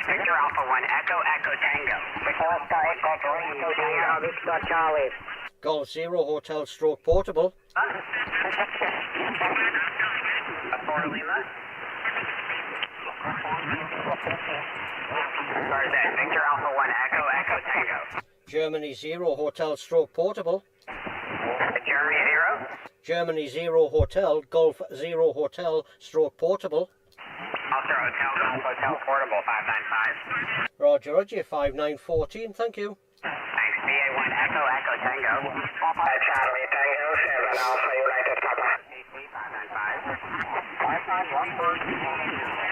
Victor Alpha 1, Echo Tango. Oscar Echo Tango, Victor Charlie. Golf Zero Hotel Stroke Portable. 4 Lima. Sorry, that Victor Alpha 1, Echo Tango. Germany Zero Hotel Stroke Portable. Germany 0. Germany Zero Hotel, Golf Zero Hotel Stroke Portable. Ultra Hotel, Golf Hotel Portable 595. Roger, 5914, thank you. Thanks, BA1 Echo Tango. Charlie Tango 7 Alpha United Papa. 591.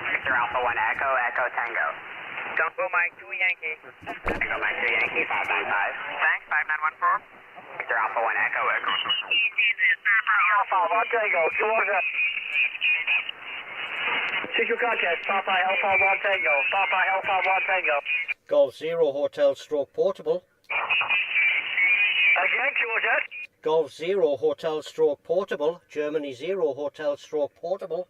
Victor Alpha 1 Echo Tango. Tango Mike 2 Yankee. Tango Mike 2 Yankee 595. Thanks, 5914. Victor Alpha 1 Echo. Alpha 1 Tango, Georgia. Secure contest, Papa Alpha 1 Tango. Papa Alpha 1 Tango. Golf Zero Hotel Stroke Portable. Again, Georgia. Golf Zero Hotel Stroke Portable. Germany Zero Hotel Stroke Portable.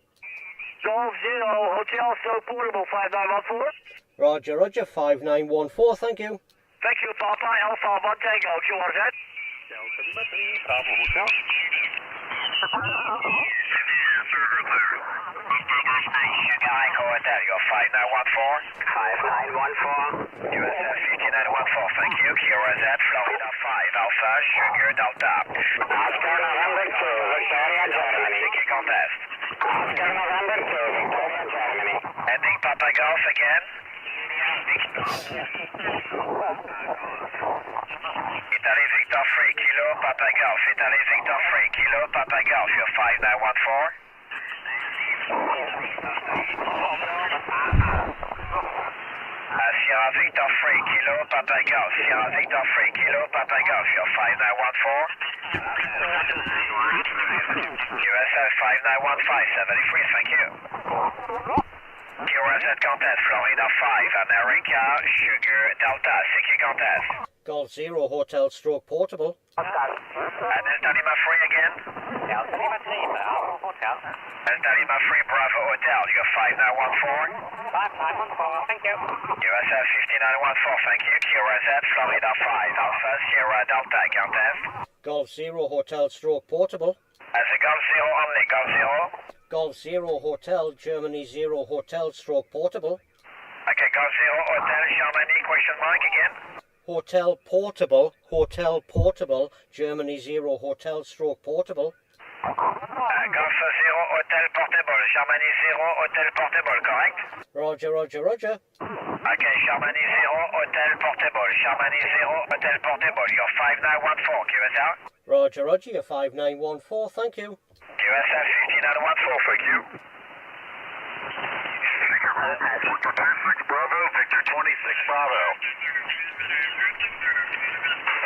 Golf 0 Hotel Stroke Portable 5914. Roger, 5914, thank you. Thank you, Papa Alpha 1 Tango, Georgia. Delta Lima 3, Bravo Hotel. You're 5914. 5914. USF 5914, thank you. QRZ, Florida 5, Alpha, Sugar, Delta. Oscar November 2, Victoria, Germany. Seeking contest. Oscar November 2, Victoria, Germany. Ending Papa Golf again. Italy Victor 3, Kilo, Papa Golf. Italy Victor 3, Kilo, Papa Golf. You're 5914. Sierra Victor 3, Kilo, Papa Golf. Sierra Victor 3, Kilo, Papa Golf. You're 5914. USF 5915, 73, thank you. QRZ contest, Florida 5, America, Sugar, Delta, seeking contest. Golf Zero Hotel Stroke Portable. Delta Lima 3 again. Delta Lima 3, Bravo Hotel. Delta Lima 3, Bravo Hotel. You're 5914. 5914, thank you. USF 5914, thank you. QRZ, Florida 5, Alpha, Sierra, Delta, contest. Golf Zero Hotel Stroke Portable. As a Golf Zero only, Golf Zero. Golf Zero Hotel, Germany Zero Hotel Stroke Portable. Okay, Golf Zero Hotel, Germany, question mark again. Hotel Portable, Germany 0 Hotel stroke Portable. Golf 0 Hotel Portable, Germany 0 Hotel Portable, correct? Roger, roger, roger. Okay, Germany 0 Hotel Portable, Germany 0 Hotel Portable, you're 5914, QSL? Roger, roger, you're 5914, thank you. QSL 5914, thank you. Victor 26 Bravo, Victor 26 Bravo.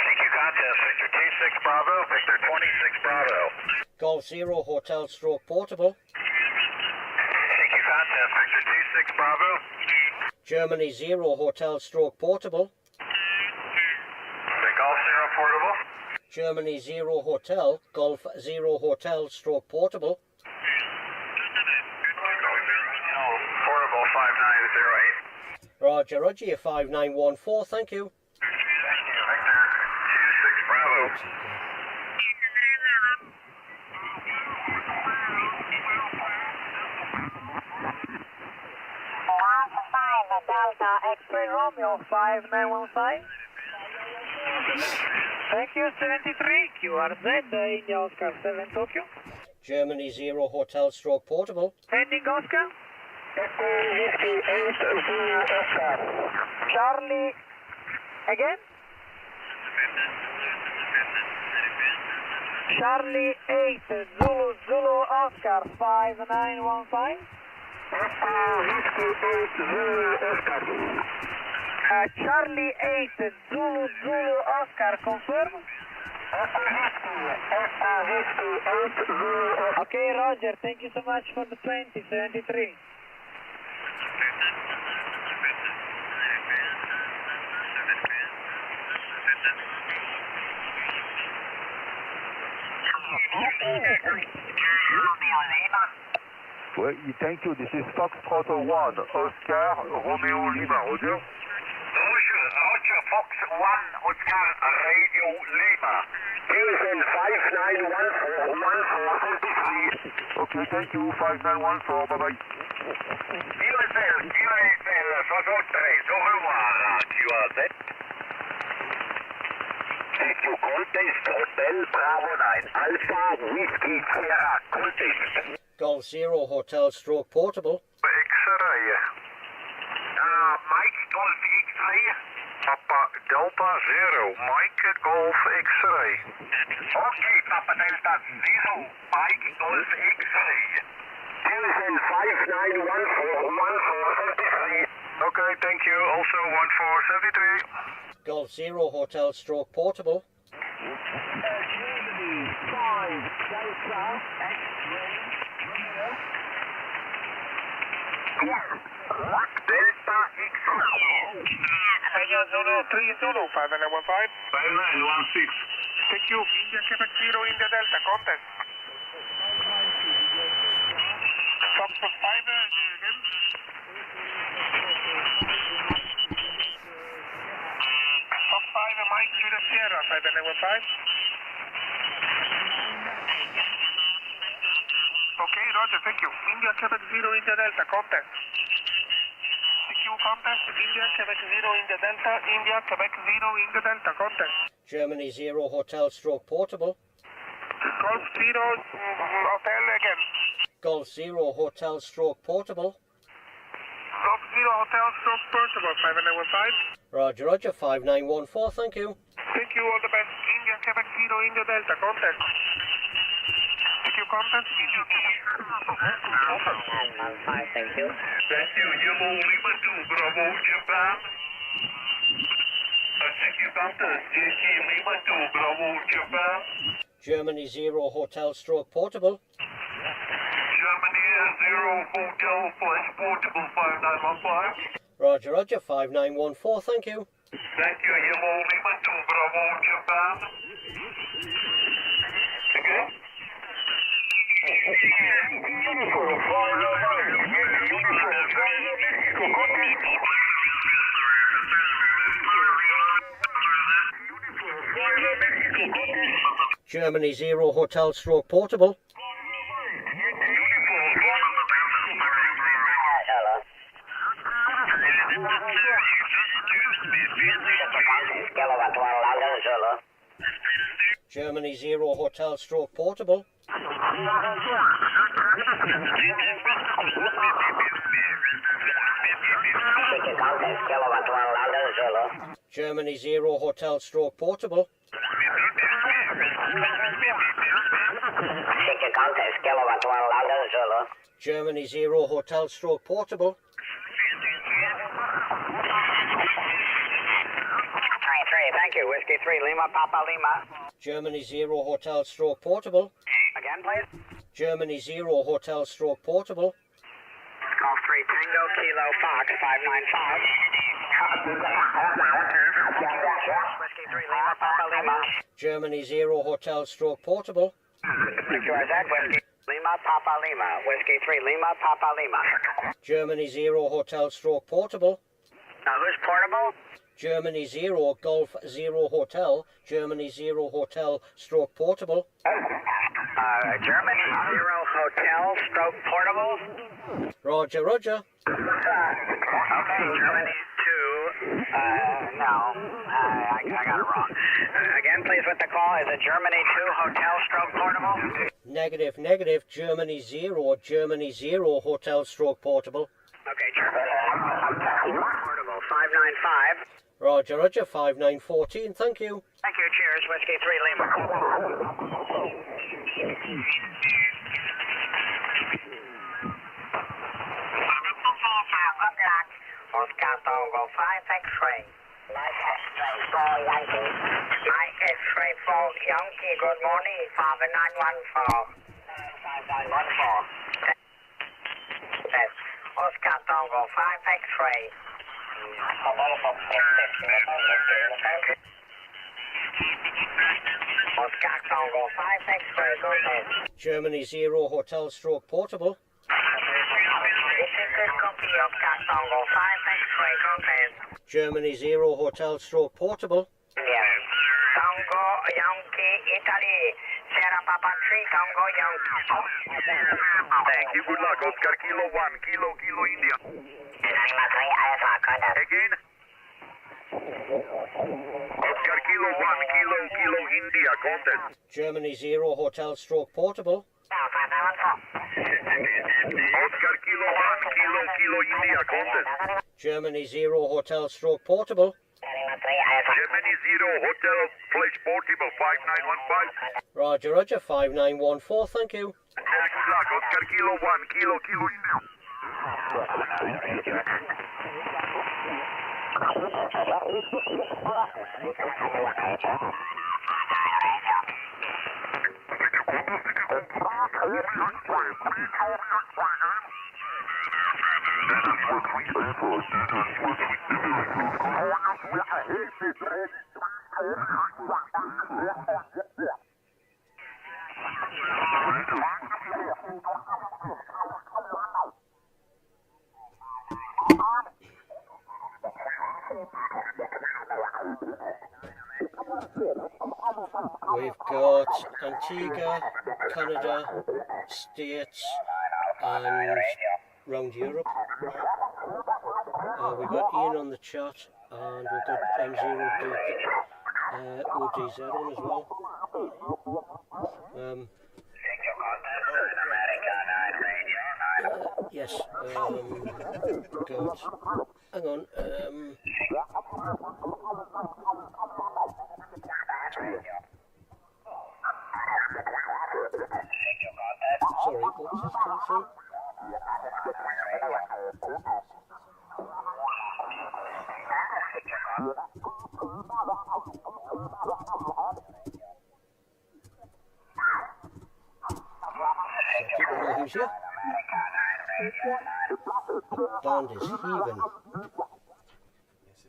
CQ contest, Victor 26 Bravo, Victor 26 Bravo. Golf 0 Hotel stroke Portable. CQ contest, Victor 26 Bravo. Germany 0 Hotel stroke Portable. Golf 0 Portable. Germany 0 Hotel, Golf 0 Hotel stroke Portable. Portable 5908. Roger, roger, you're 5914, thank you. Victor 26 Bravo. Delta X-ray Romeo 5915. Thank you, 73, QRZ, India Oscar 7 Tokyo. Germany 0 Hotel stroke Portable. Ending Oscar. Charlie, again. Charlie 8, Zulu Oscar 5915. Charlie 8, Zulu Oscar, confirm. Okay, Roger, thank you so much for the 2073. Ouais, thank you. This is Foxtrot 1, Oscar, Romeo Lima, Roger. Roger, Roger, Fox 1, Oscar, Radio Lima. Houston 5914, 1453. Okay, thank you. 5914, bye-bye. QSL, 63, au revoir, QRZ. CQ contest, Hotel Bravo 9, Alpha Whiskey Sierra, contest. Golf 0 Hotel stroke Portable. X-ray. Mike, Golf X-ray. Papa Delta 0, Mike Golf X-ray. Okay, Papa Delta 0, Mike Golf X-ray. Houston 5914, 1473. Okay, thank you. Also 1473. Golf 0 Hotel stroke Portable. Delta X-ray. Zulu 30, 5915. 5916. Thank you. India Quebec 0, India Delta, contest. Fox 5, again. Fox 5, Mike Juliet Sierra, 5915. Okay, Roger, thank you. India Quebec 0, India Delta, contest. CQ contest, India Quebec 0, India Delta, India Quebec 0, India Delta, contest. Germany 0 Hotel stroke Portable. Golf 0, hotel again. Golf 0 Hotel stroke Portable. Golf 0, hotel, stroke portable, 5915. Roger, roger, 5914, thank you. Thank you, all the best. India Quebec 0, India Delta, contact. Thank you, contact. Thank you. Thank you, Yellow Lima 2, Bravo, Japan. Thank you, contact. JC Lima 2, Bravo, Japan. Germany 0 Hotel stroke Portable. Germany 0 Hotel Flash Portable 5915. Roger, roger, 5914, thank you. Thank you, Yellow Lima 2, Bravo, Japan. Okay. Germany 0 Hotel stroke Portable. kilowatt 1 London Zulu. Germany 0 Hotel Stroke Portable. Seeking contact kilowatt 1 London Zulu. Germany 0 Hotel Stroke Portable. Seeking contact kilowatt 1 London Zulu. Germany 0 Hotel Stroke Portable. 3-3, thank you. Whiskey 3 Lima Papa Lima. Germany 0 Hotel Stroke Portable. Again, please. Germany 0 Hotel Stroke Portable. Golf 3 Tango Kilo Fox 595. Whiskey 3 Lima Papa Lima. Germany 0 Hotel Stroke Portable. QRZ Whiskey Lima Papa Lima. Whiskey 3 Lima Papa Lima. Germany 0 Hotel Stroke Portable. Now who's portable? Germany 0 Golf 0 Hotel. Germany 0 Hotel Stroke Portable. Germany 0 Hotel Stroke Portable. Roger, roger. Okay, Germany 2. No, I got it wrong. Again, please, with the call. Is it Germany 2 Hotel Stroke Portable? Negative, negative. Germany 0 Hotel Stroke Portable. Okay, Germany Portable 595. Roger, roger. 5914. Thank you. Thank you. Cheers. Whiskey 3 Lima. Oscar Tango 5 X-ray. Mike X-ray 4 Yankee. Mike X-ray 4 Yankee. Good morning. 5914. 5914. Yes. Oscar Tango 5 X-ray. Oscar Tango 5 X-ray. Go ahead. Germany 0 Hotel Stroke Portable. Tango 5 X-ray, go ahead. Germany 0 Hotel Stroke Portable. Yes. Tango Yankee Italy. Sierra Papa 3 Tango Yankee. Thank you. Good luck. Oscar Kilo 1, Kilo India. Lima 3 ISR, contact. Again. Oscar Kilo 1, Kilo India, contact. Germany 0 Hotel Stroke Portable. Oscar Kilo 1, Kilo India, contact. Germany 0 Hotel Stroke Portable. Germany 0 Hotel Flash Portable 5915. Roger, roger. 5914. Thank you. Good luck. Oscar Kilo 1, Kilo India. We've got Antigua, Canada, States, and round Europe. We've got Ian on the chat, and we've got M0ODZ on as well. Yes, good. Hang on. Sorry, what was this call from? People know who's here. Land is heaving.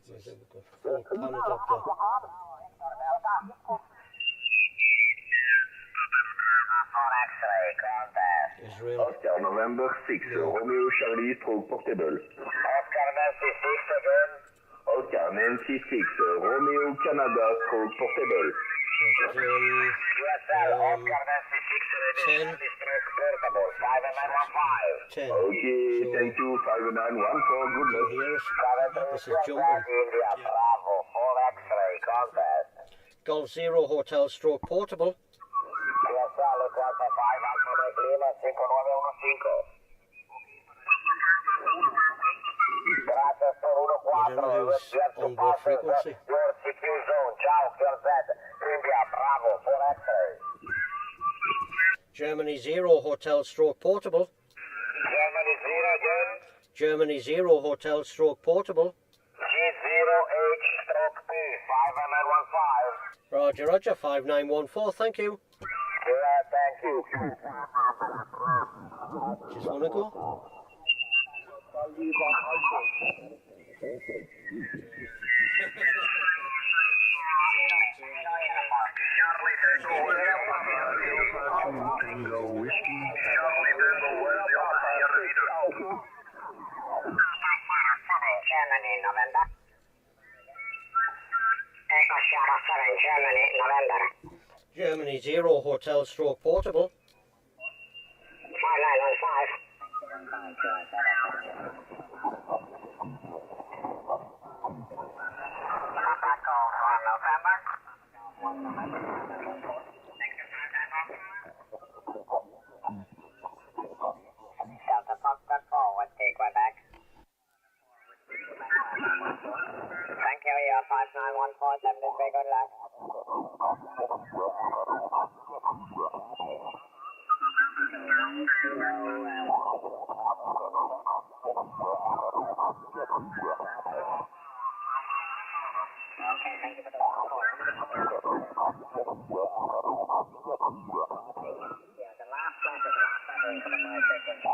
Where's it? We've got full planet up there. Israel. Oscar November 6, Romeo Charlie Stroke Portable. Oscar Nancy 6 again. Oscar Nancy 6, Romeo Canada Stroke Portable. USL, Oscar Nancy 6, 10. Stroke Portable, 5915. 10. Okay, thank you, 5914, good luck. Hear us? This is India, jumping. Bravo, 4 X-ray, contest. Golf Zero Hotel Stroke Portable. QSL 5 Alfa Mike Lima 5915. Gracias por 1-4, on board frequency. your CQ zone, ciao, QRZ, India, Bravo, 4 X-ray. Germany Zero Hotel Stroke Portable. Germany 0 again, Germany Zero Hotel Stroke Portable. G0H stroke P, 5915. Roger, Roger, 5914, thank you. Yeah, thank you. Just want to go? Germany, November. Echo Sierra 7, Germany, November. Germany Zero Hotel Stroke Portable. 5915. Delta Foxtrot forward, take Quebec. Thank you, you're 5914, 73, good luck. Okay, thank you for the support. Yeah, the last flight is last time for the high frequency.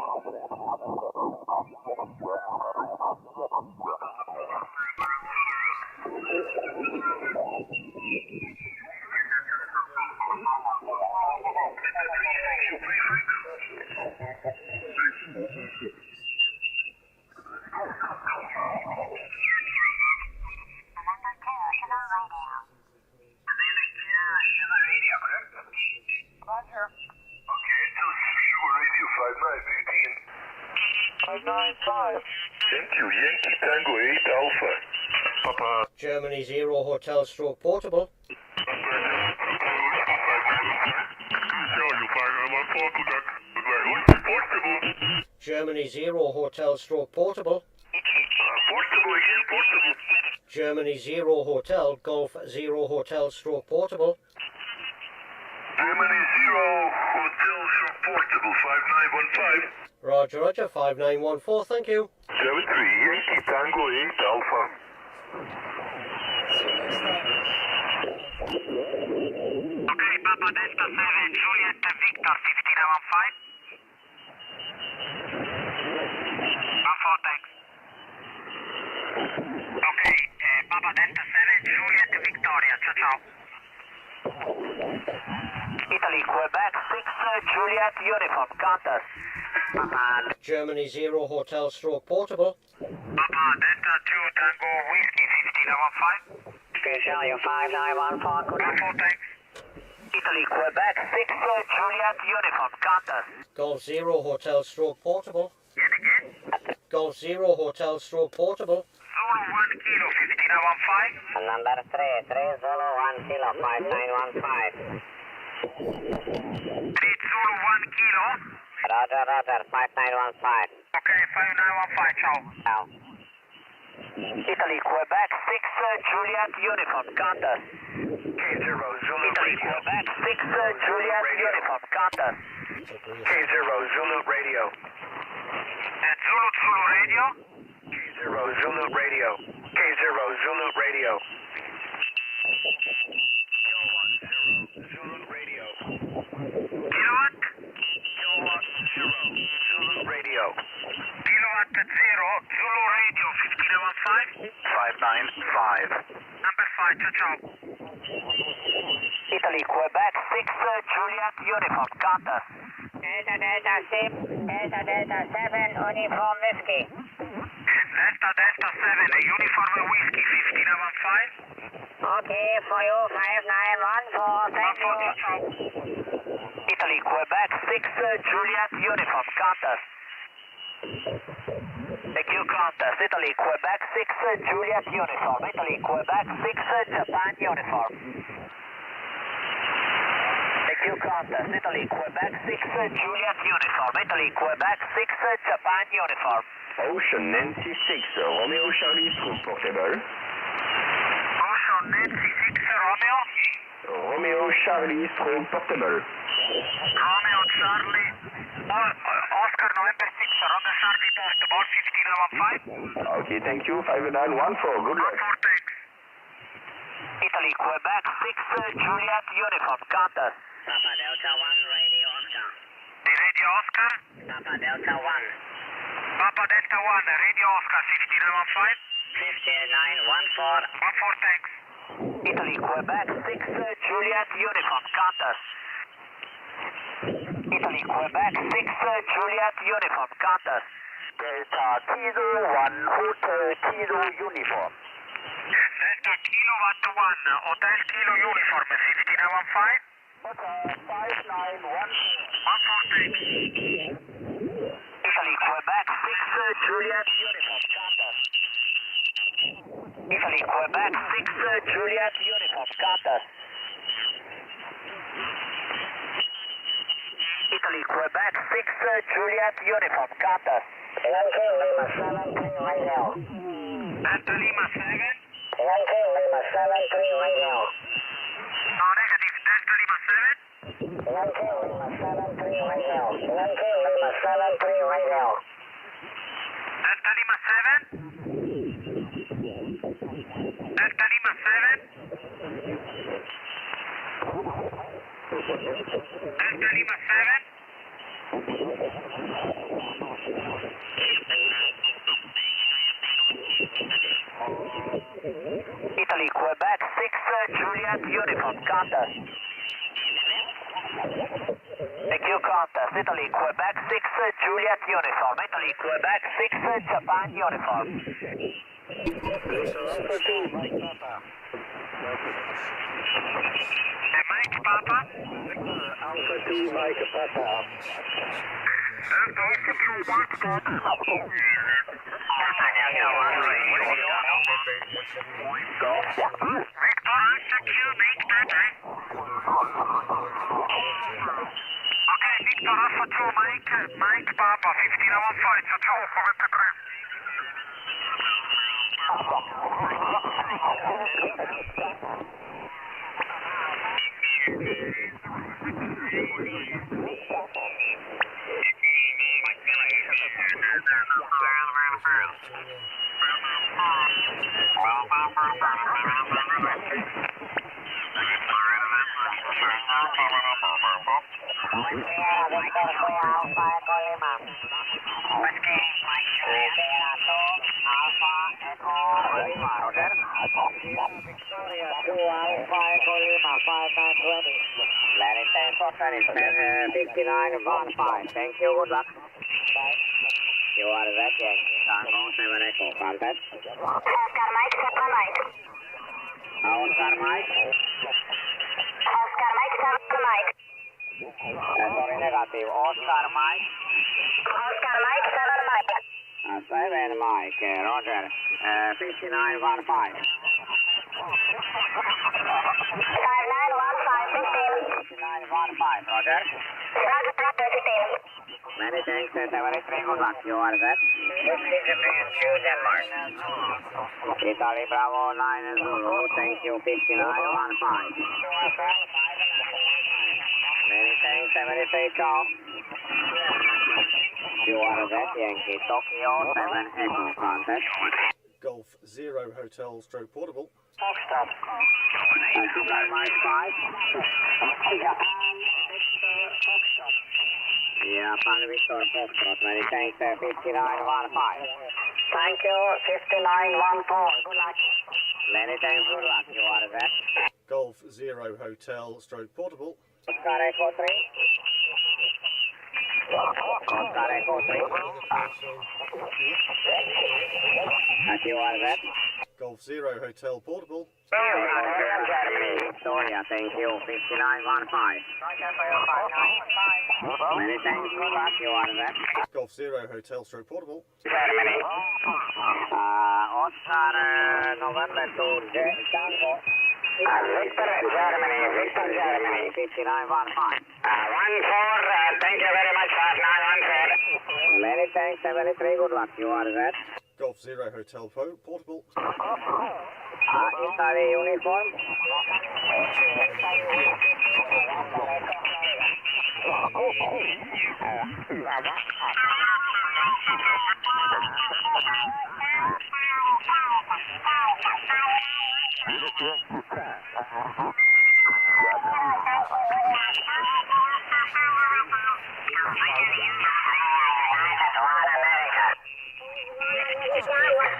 Thank you, Yankee Tango 8 Alpha. Papa. Germany Zero Hotel Stroke Portable. Germany Zero Hotel Stroke Portable. Portable again, portable. Germany Zero Hotel Golf Zero Hotel Stroke Portable. Germany 0 Hotel Stroke Portable 5915. Roger, Roger, 5914, thank you. 73 Yankee Tango 8 Alpha. Okay, Papa Delta 7, Juliet Victor 5915. 14, thanks. Okay, Papa Delta 7, Juliet Victoria, ciao ciao. Italy, Quebec 6, Juliet Uniform, contact. Papa. Germany Zero Hotel Stroke Portable. Papa Delta 2, Tango Whiskey 5915. Special, you 5914, good luck. Thanks. Italy, Quebec 6, Juliet Uniform, contact. Golf Zero Hotel Stroke Portable. Yet again. Golf Zero Hotel Stroke Portable. Zulu 1 Kilo 5915. Number 3, 3 Zulu 1 Kilo 5915. 3 Zulu 1 Kilo. Roger, Roger, 5915. Okay, 5915, ciao. Ciao. Italy, Quebec 6, Juliet Uniform, contact. K0 Zulu Italy, Radio. Quebec 6, Juliet Uniform, contact. K0 Zulu Radio. Zulu Zulu Radio. K0 Zulu Radio. K0 Zulu Radio. Kilowatt 0 Zulu Radio. Kilowatt? Kilowatt 0 Zulu Radio. Kilowatt 0, Zulu Radio 5915. 595. Number 5, ciao ciao. Italy, Quebec 6, Juliet Uniform, contact. Delta Delta 6, Delta Delta 7, Uniform Whiskey. Delta Delta 7, Uniform Whiskey 5915. Okay, for you 5914, thank you. Italy, Quebec 6, Juliet Uniform, contact. Thank you, contest. Italy, Quebec 6, Juliet uniform. Italy, Quebec 6, Japan uniform. Thank you, contest. Italy, Quebec 6, Juliet uniform. Italy, Quebec 6, Japan uniform. Ocean Nancy 6, Romeo Charlie through portable. Ocean Nancy 6, Romeo. Romeo Charlie through portable. Romeo Charlie. Oscar November 6, Romeo Charlie portable 1515. Okay, thank you. 5914. Good luck. Italy, Quebec 6, Juliet uniform. Contest. Papa Delta 1, Radio Oscar. Radio Oscar. Papa Delta 1. Papa Delta 1, Radio Oscar 5914. 1515. 14, thanks. Italy, Quebec 6, Juliet uniform. Contest. Italy, Quebec 6, Juliet uniform. Contest. Delta Kilo 1, Hotel Kilo uniform. Delta Kilo 1, Hotel Kilo uniform 1515. 5914. 14, thanks. Italy, Quebec 6, Juliet uniform. Contest. Italy, Quebec 6, Juliet uniform. Contest. Italy, Quebec 6, Juliet uniform. Contest. Yankee Lima 73 radio. Delta Lima 7. Yankee Lima 73 radio. No, negative. Delta Lima 7. Yankee Lima 73 radio. Yankee Lima 73 radio. Delta Lima 7. Delta Lima 7. Delta Lima 7. Italy, Quebec 6, Juliet uniform. Contest. Thank you, contest. Italy, Quebec 6, Juliet uniform. Italy, Quebec 6, Japan uniform. Mike Papa. Alpha 2, Mike Papa. Delta Alpha 2, Mike Papa. Victor Alpha 2, Mike Papa. Okay, Victor Alpha 2, Mike Papa, 1515, it's a 5915. Thank you, good luck. You are that Yankee. Tango 7 Echo. Contact. Oscar Mike, 7 Mike. Oscar Mike. Oscar Mike, 7 Mike. Sorry, negative. Oscar Mike. Oscar Mike, 7 Mike. 7 Mike. Roger. 5915. 5915. Roger. Many thanks, 73, good luck. You are that. 50 Japan, 2 Denmark. Italy Bravo 9 Zulu, thank you, 5915. Many thanks, 73, ciao. You are that, Yankee Tokyo 7 Echo, contact. Golf 0 Hotel Stroke Portable. Foxtrot. Mike 5. Yeah, Pan Victor Foxtrot, many thanks, 5915. Thank you, 5914. Good luck. Many thanks, good luck. You are that. Golf 0 Hotel Stroke Portable. Oscar Echo 3. Oscar Echo 3. You are that. Golf Zero Hotel Portable. Germany, Victoria, thank you, 5915. Many thanks, good luck, you are there. Golf Zero Hotel Stroke Portable. Germany. Oscar, November 2, Tango. Victor, Germany, 5915. 14, thank you very much, 5914. Many thanks, 73, good luck, you are there. Golf Zero Hotel Portable. Italy uniform.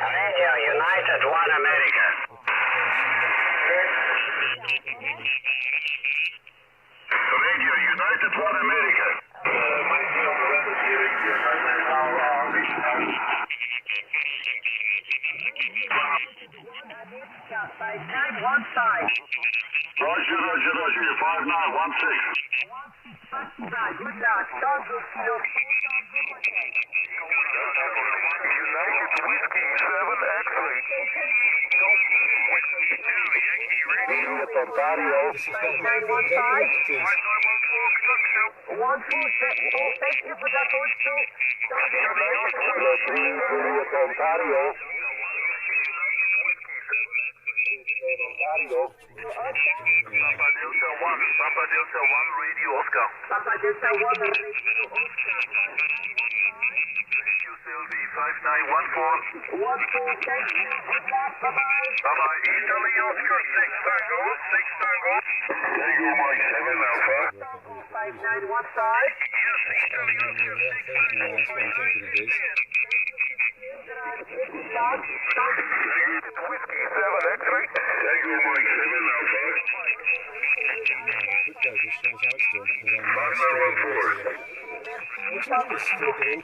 Radio United One America. Radio United One America. One side. Roger, 5916. Good luck. United Whiskey 7 X-ray. Ontario. 915. 126. Thank you for that one, too. Ontario. Papa Delta 1 Radio Oscar. Papa Delta 1 Radio Oscar. QCLD 5914. 14, thank you. Good luck. Bye-bye. Bye-bye. Italy Oscar 6 Tango. 6 Tango. Tango Mike 7 Alpha. 5915. Yes, Italy Oscar 6 Tango. Whiskey 7 X-ray. Tango Mike 7 Alpha. 5914. Which one is struggling?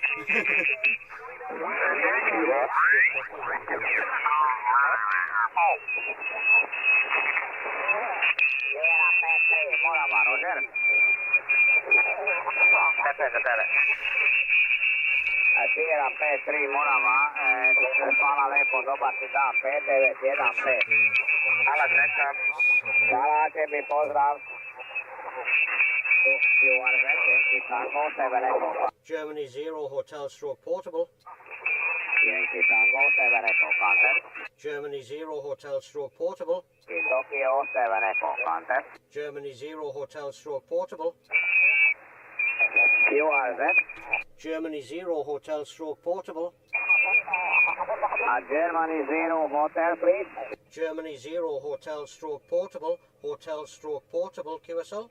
Sierra P3 Morava, Spala Lepo, dobar ti dan, P915. Hvala sreća. Hvala tebi, pozdrav. Germany 0 Hotel Stroke Portable. Yankee Tango 7 Echo contact. Germany 0 Hotel Stroke Portable. Tokyo 7 Echo contact. Germany 0 Hotel Stroke Portable. QRZ. Germany 0 Hotel Stroke Portable. Germany 0 Hotel, please. Germany 0 Hotel Stroke Portable. Hotel Stroke Portable, QSL.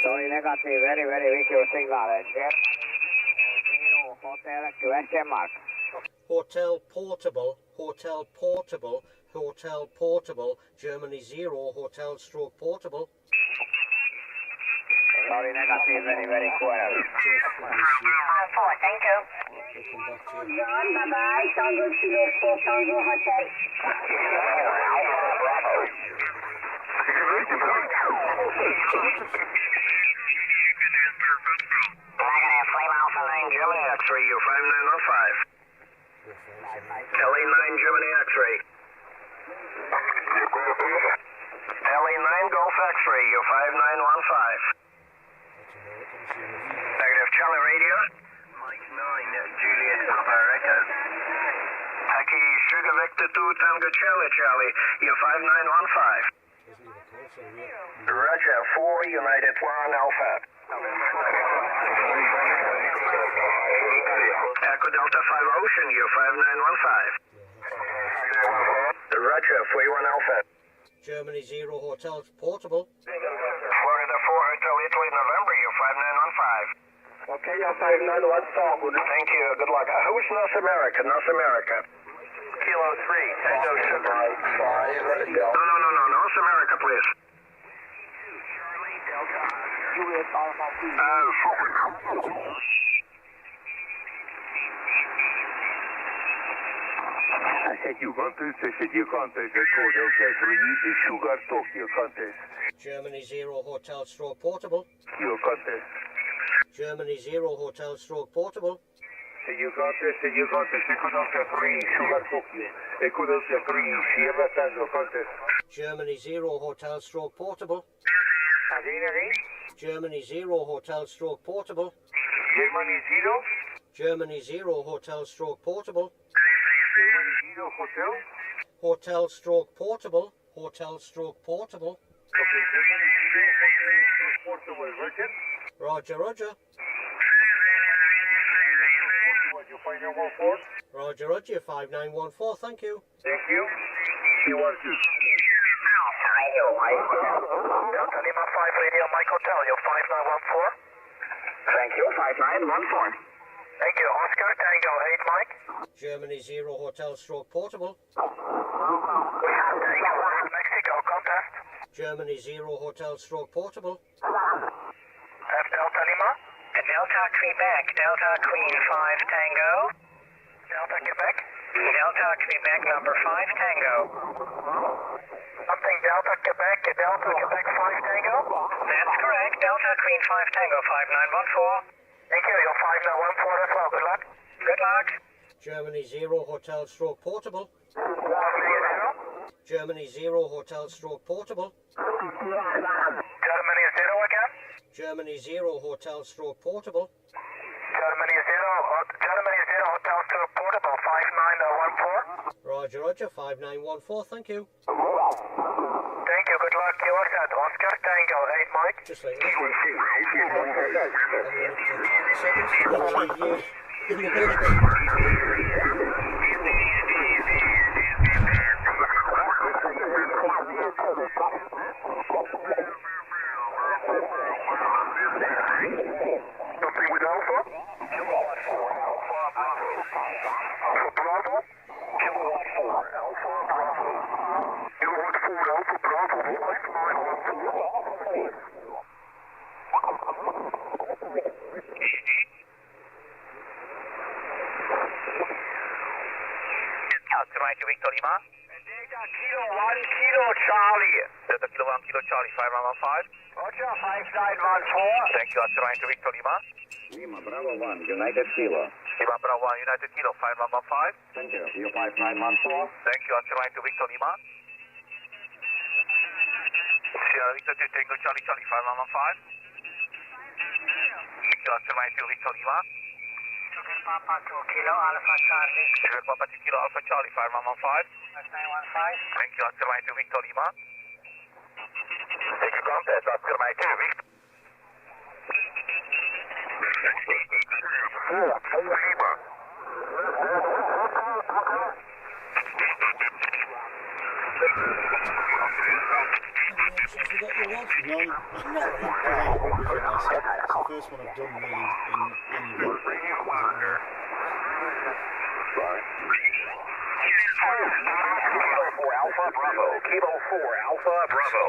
Sorry, negative, very weak your signal. Germany 0 Hotel, question mark. Hotel Portable, Hotel Portable, Hotel Portable, Germany 0 Hotel Stroke Portable. Sorry, negative, very clear. 4, thank you. Bye-bye, Tango 04, Tango Hotel. Germany X-ray, you 5915. LA9 Germany X-ray. LA9 Golf X-ray, you 5915. Negative, Charlie Radio. Mike 9, Juliet Papa Echo. Taki Sugar Victor 2 Tango Charlie, you 5915. Roger, 4 United 1 Alpha. Echo Delta 5 Ocean, you 5915. Roger, 41 Alpha. Germany 0 Hotel Portable. Florida 4 Hotel Italy November, you 5915. Okay, you 5915. Thank you, good luck. Who's North America? North America. Kilo 3, Tango Sugar. No, North America, please. SQ contest, SQ contest, Echo Delta 3, Sugar Tokyo contest. Germany 0 Hotel Stroke Portable. Your contest. Germany 0 Hotel Stroke Portable. SQ contest, Echo Delta 3, Sugar Tokyo. Echo Delta 3, Sierra Tango contest. Germany 0 Hotel Stroke Portable. Germany 0 Hotel Stroke Portable. Germany 0. Germany 0 Hotel Stroke Portable. Germany 0 Hotel. Hotel Stroke Portable. Hotel Stroke Portable. Okay, Germany 0 Hotel Portable, Roger. Roger, Roger. Roger, Roger, 5914, thank you. Thank you. C12. Delta Lima 5 Radio Mike Hotel, your 5914. Thank you, 5914. Thank you, Oscar Tango 8 Mike. Germany 0 Hotel Stroke Portable. We have Tango 1 Mexico contest. Germany 0 Hotel Stroke Portable. Delta Lima. Delta Quebec, Delta Queen 5 Tango. Delta Quebec. Delta Quebec number 5 Tango. Something Delta Quebec 5 Tango. That's correct, Delta Queen 5 Tango 5914. Thank you, your 5914 as well. Good luck. Good luck. Germany 0 Hotel Stroke Portable. Germany 0 Hotel Stroke Portable. Germany 0 again. Germany 0 Hotel Stroke Portable. Germany 0 Hotel Stroke Portable 5914. Roger, Roger, 5914, thank you. Thank you, good luck. You are set. Oscar Tango 8 Mike. Just like that. Something with Alpha? Kilowatt 4 Alpha Bravo. Alpha Bravo? Kilowatt 4 Alpha Bravo. Kilowatt 4 Alpha Bravo 5914. Oscar Victor Lima. Delta Kilo 1 Kilo Charlie. Delta Kilo 1 Kilo Charlie 5915. Roger, 5914. Thank you, Oscar Victor Lima. Lima Bravo 1, United Kilo. Lima Bravo 1 United Kilo 5115. Thank you. You 5914. Thank you, Oscar Victor Lima. Sierra Victor Tango Charlie Charlie 5115. Thank you, Oscar Victor Lima. Sugar Papa 2 Kilo Alpha Charlie. Sugar Papa 2 Kilo Alpha Charlie 5115. 5915. Thank you, Oscar Victor Lima. Thank you, contest, Oscar Victor. Lima. It's the first one I've done really Kilo 4 Alpha Bravo. Kilo 4 Alpha Bravo.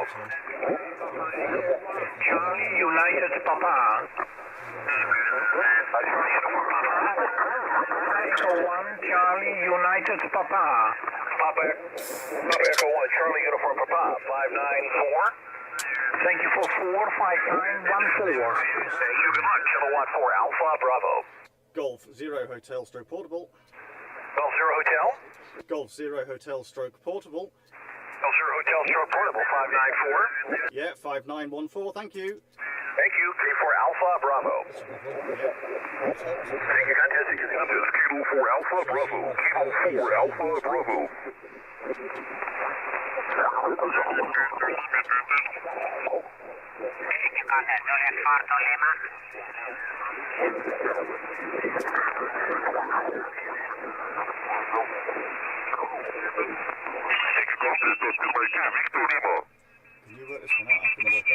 Charlie United Papa. Echo 1 Charlie United Papa. Papa Echo 1 Charlie Uniform Papa 594. Thank you for 45914. Thank you, good luck. Kilowatt 4 Alpha Bravo. Golf 0 Hotel Stroke Portable. Golf 0 Hotel. Golf 0 Hotel Stroke Portable. Golf 0 Hotel Stroke Portable 594. Yeah, 5914, thank you. Thank you. K4 Alpha Bravo. Thank you, contest. Kilo 4 Alpha Bravo. Kilo 4 Alpha Bravo. Contest Juliet 4 to Lima. Can you work this one out? I can work it out.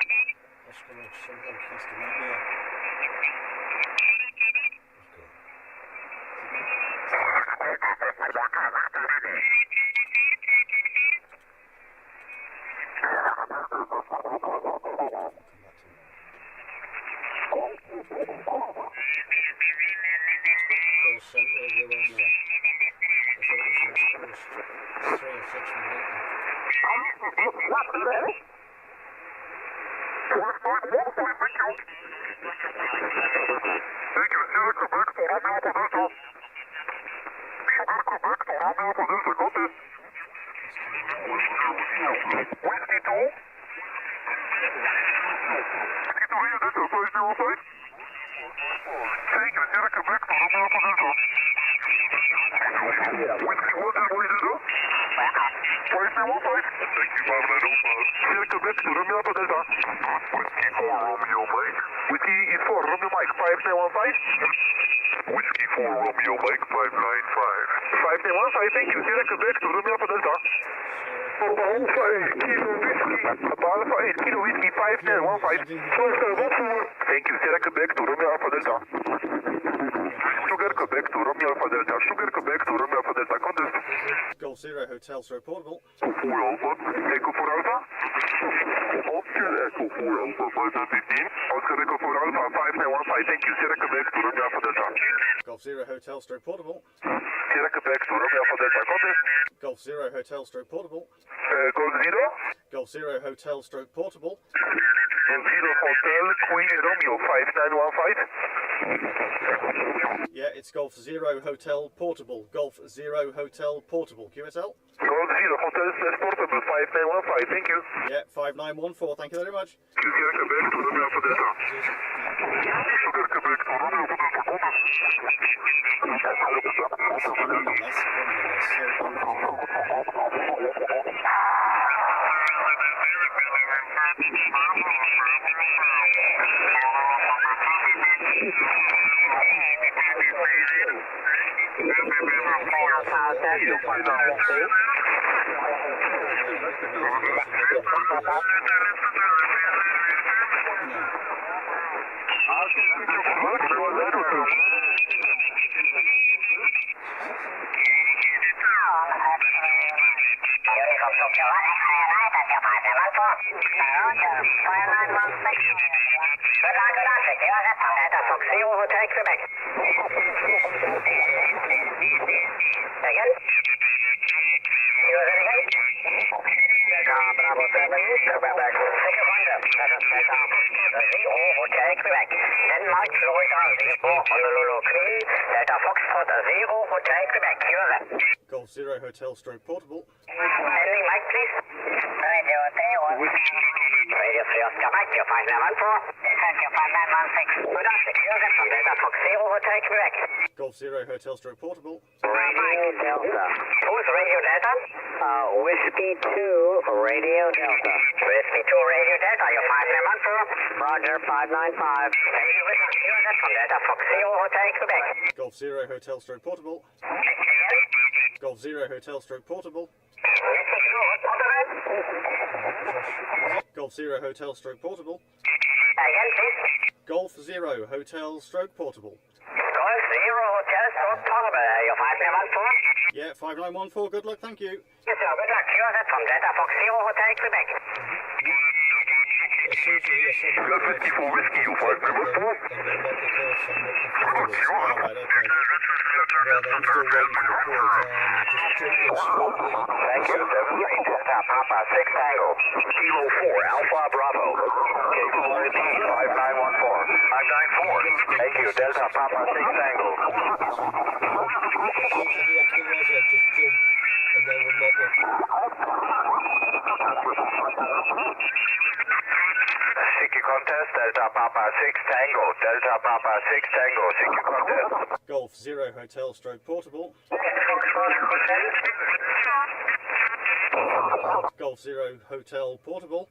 6 Something has to make me Golf Zero Hotel Stroke Portable. Echo 4 Alpha. Echo 4 Alpha 515. Oscar Echo 4 Alpha 5915. Thank you. Sierra Quebec to Romeo Alpha Delta. Golf Zero Hotel Stroke Portable. Sierra Quebec to Romeo Alpha Delta. Contest. Golf Zero Hotel Stroke Portable. Golf Zero. Golf Zero Hotel Stroke Portable. And Zero Hotel Queen Romeo 5915. Yeah, it's Golf Zero Hotel Portable. Golf Zero Hotel Portable. QSL. Golf Zero Hotel Portable 5915. Thank you. Yeah, 5914. Thank you very much. Sierra Quebec to Romeo Alpha Delta. Sugar Quebec to Romeo Alpha Delta. Contest. Golf Zero Hotel Stroke Portable. Ending mic, please. Radio Free Oscar Mike, 5914. Thank you, 5916. Good afternoon, from Delta Fox Zero Hotel Quebec. Golf Zero Hotel Stroke Portable. Radio Delta. Who's Radio Delta? Whiskey 2 Radio Delta. Whiskey 2 Radio Delta, you're 5914. Roger, 595. Thank you, from Delta Fox Zero Hotel Quebec. Golf Zero Hotel Stroke Portable. Golf Zero Hotel Stroke Portable. Golf Zero Hotel Stroke Portable. Again, please. Golf Zero Hotel Stroke Portable. Golf Zero Hotel Stroke Portable, you're 5914. Yeah, 5914. Good luck, thank you. Yes, sir. Good luck. QRCode from Delta Fox Zero Hotel Quebec. Golf 54 Whiskey, you 5914. Alright, okay. Well, I'm still waiting for the call. Thank you. 73 Delta Papa 6 Tango. Kilo 4 Alpha Bravo. K4 5914. 594. Thank you. Delta Papa 6 Tango. CQ contest, Delta Papa 6 Tango. Delta Papa 6 Tango. CQ contest. Golf Zero Hotel Stroke Portable. Golf Zero Hotel Portable.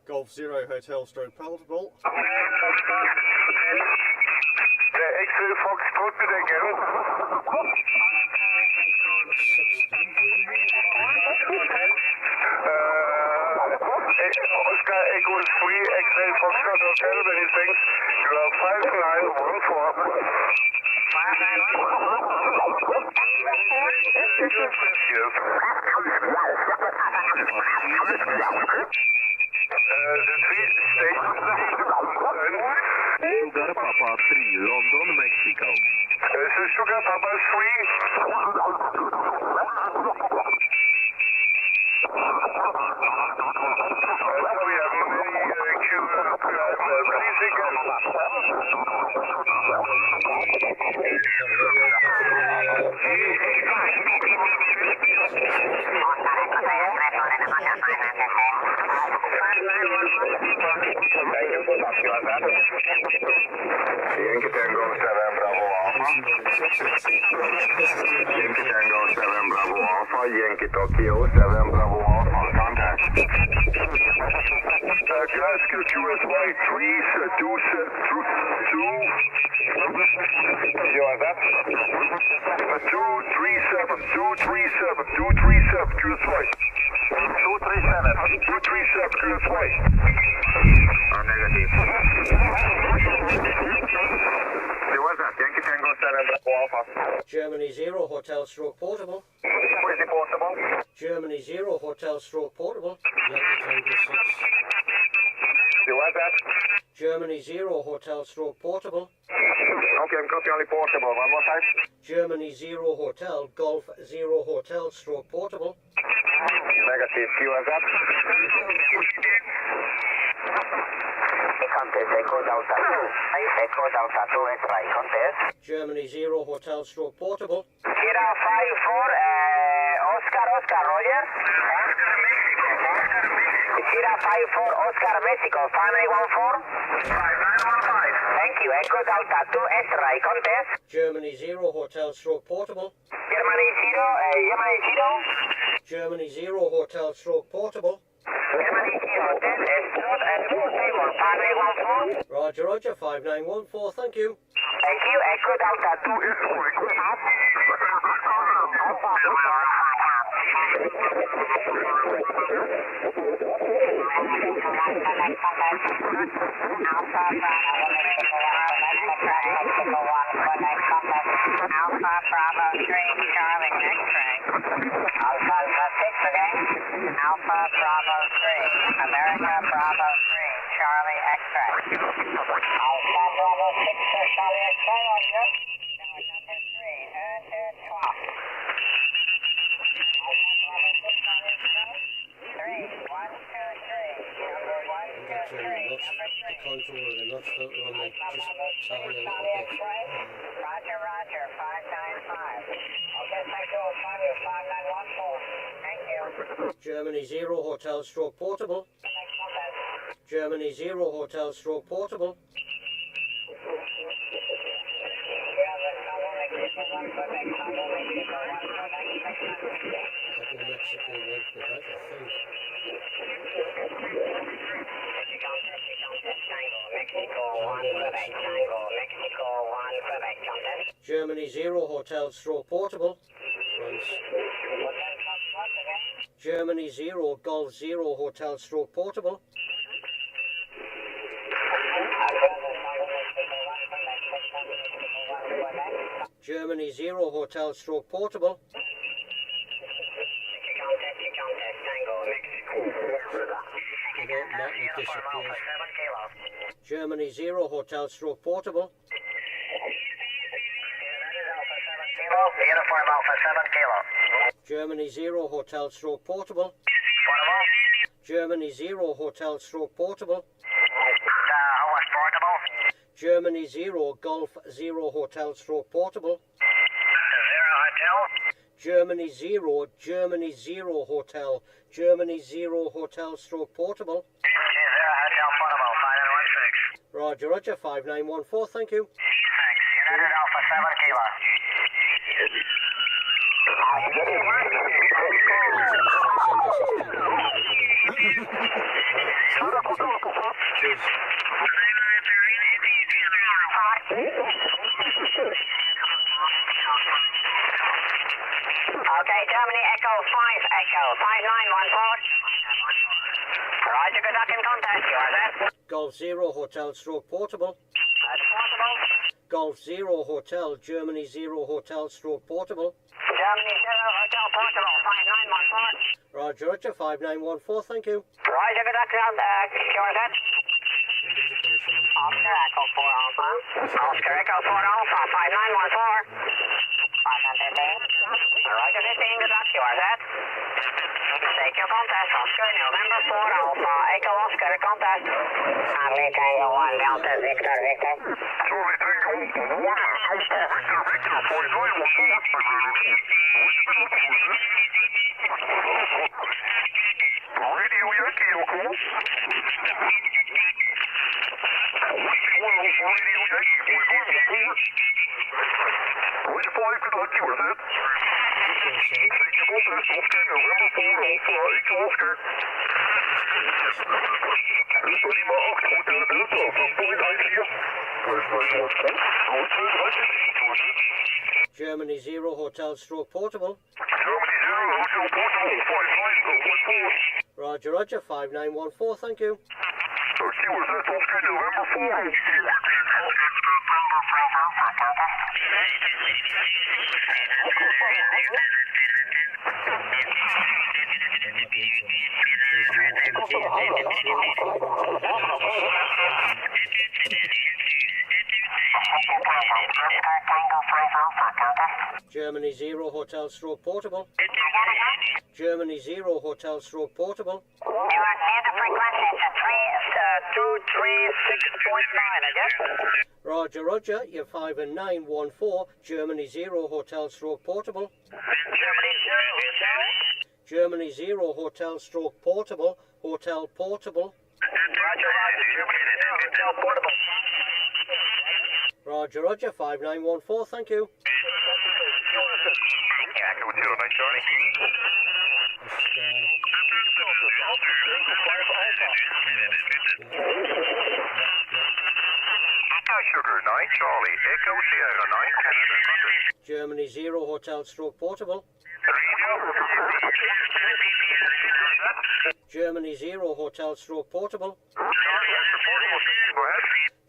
Golf Zero Hotel Stroke Portable. X-ray Foxtrot bitte again. Oscar Echo is free, X-ray Foxtrot Hotel, many thanks. You are 5914. 'Sugar Papa 3, London, Mexico. This is Sugar Papa 3. Yankee Tango 7 Bravo Alpha. Yankee Tango 7 Bravo Alpha. Yankee Tokyo 7 Bravo Alpha. Contact. Glasgow QSY 3 You want that? 237 QSY. 237 QSY. Negative. What's that? Yankee Tango 7 Bravo Alpha. Germany 0 Hotel Stroke Portable. Where's the portable? Germany 0 Hotel Stroke Portable. Yankee Tango 6. What's that? Germany 0 Hotel Stroke Portable. Okay, I'm copy only portable. One more time. Germany 0 Hotel Golf 0 Hotel Stroke Portable. Negative. What's that? Contest Echo Delta 2. Echo Delta 2 is right. Contest. Germany 0 Hotel Stroke Portable. Kira 54 Oscar Roger. Kira 54 Oscar Mexico 5914. 5915. Thank you. Echo Delta 2 is right. Contest. Germany 0 Hotel Stroke Portable. Germany 0. Germany 0 Hotel Stroke Portable. Germany 0 10 is good and full table 5814. Roger, Roger, 5914, thank you. Thank you. Echo Delta 2 is Alpha Bravo 3 Charlie X-ray. Alpha 6 again. Alpha Bravo 3 America Bravo 3 Charlie X-ray. Alpha Bravo 6 Charlie X-ray on you. Number 3 12. Alpha Bravo 6 Charlie X-ray. 3 1 2 3. Number 1 2 3. Number 3. Contour of the notch filter on the just tally a little bit. Roger, Roger, 595. Okay, thank you, 5914. Thank you. Germany 0 Hotel Stroke Portable. Germany 0 Hotel Stroke Portable. Mexico 1 Quebec, I think. Germany 0 Hotel Stroke Portable. Germany 0 Golf 0 Hotel Stroke Portable. Germany 0 Hotel Stroke Portable. Germany 0 Hotel Stroke Portable. Uniform Alpha 7 Kilo. Germany 0 Hotel Stroke Portable. Germany 0 Hotel Stroke Portable. How much portable? Germany 0 Golf 0 Hotel Stroke Portable. 0 Hotel. Germany 0 Hotel. Germany 0 Hotel Stroke Portable. 0 Hotel portable 5916. Roger, Roger, 5914, thank you. Thanks. United Alpha 7 Kilo. Roger, good luck in contact. QRZ. Golf Zero Hotel stroke portable. That's portable. Golf Zero Hotel, Germany Zero Hotel stroke portable. Germany 0 Hotel portable, 5914. Roger, Roger, 5914, thank you. Roger, good luck on QRZ. Oscar Echo 4 Alpha. Oscar Echo 4 Alpha, 5914. 515. Roger, 15, good luck, QRZ. Take your contact, Oscar, November 4 Alpha, Echo Oscar, contact. Charlie Tango 1 Delta Victor Victor. Charlie Tango 1 Alpha Victor Victor 4914. Radio Yankee, of course. Radio Yankee, which flight could I do with that? Take your contact, Oscar, November 4 Alpha, Echo Oscar. Prima 8 Hotel Delta, vervoer hier. Germany Zero Hotel stroke portable. Germany Zero Hotel portable, 5914. Roger, Roger, 5914, thank you. QRZ Oscar, November 4 Germany Zero Hotel stroke portable. Germany Zero Hotel stroke portable. You are near the frequency, it's 236.9, I guess. Roger, Roger, you're 5 and 914, Germany Zero Hotel stroke portable. Germany Zero Hotel stroke portable, hotel portable. Roger, Roger, 5914, thank you. Echo 09 Charlie. Echo Sugar 9 Charlie, Echo Sierra 9 Canada. Germany Zero Hotel stroke portable. Germany Zero Hotel stroke portable.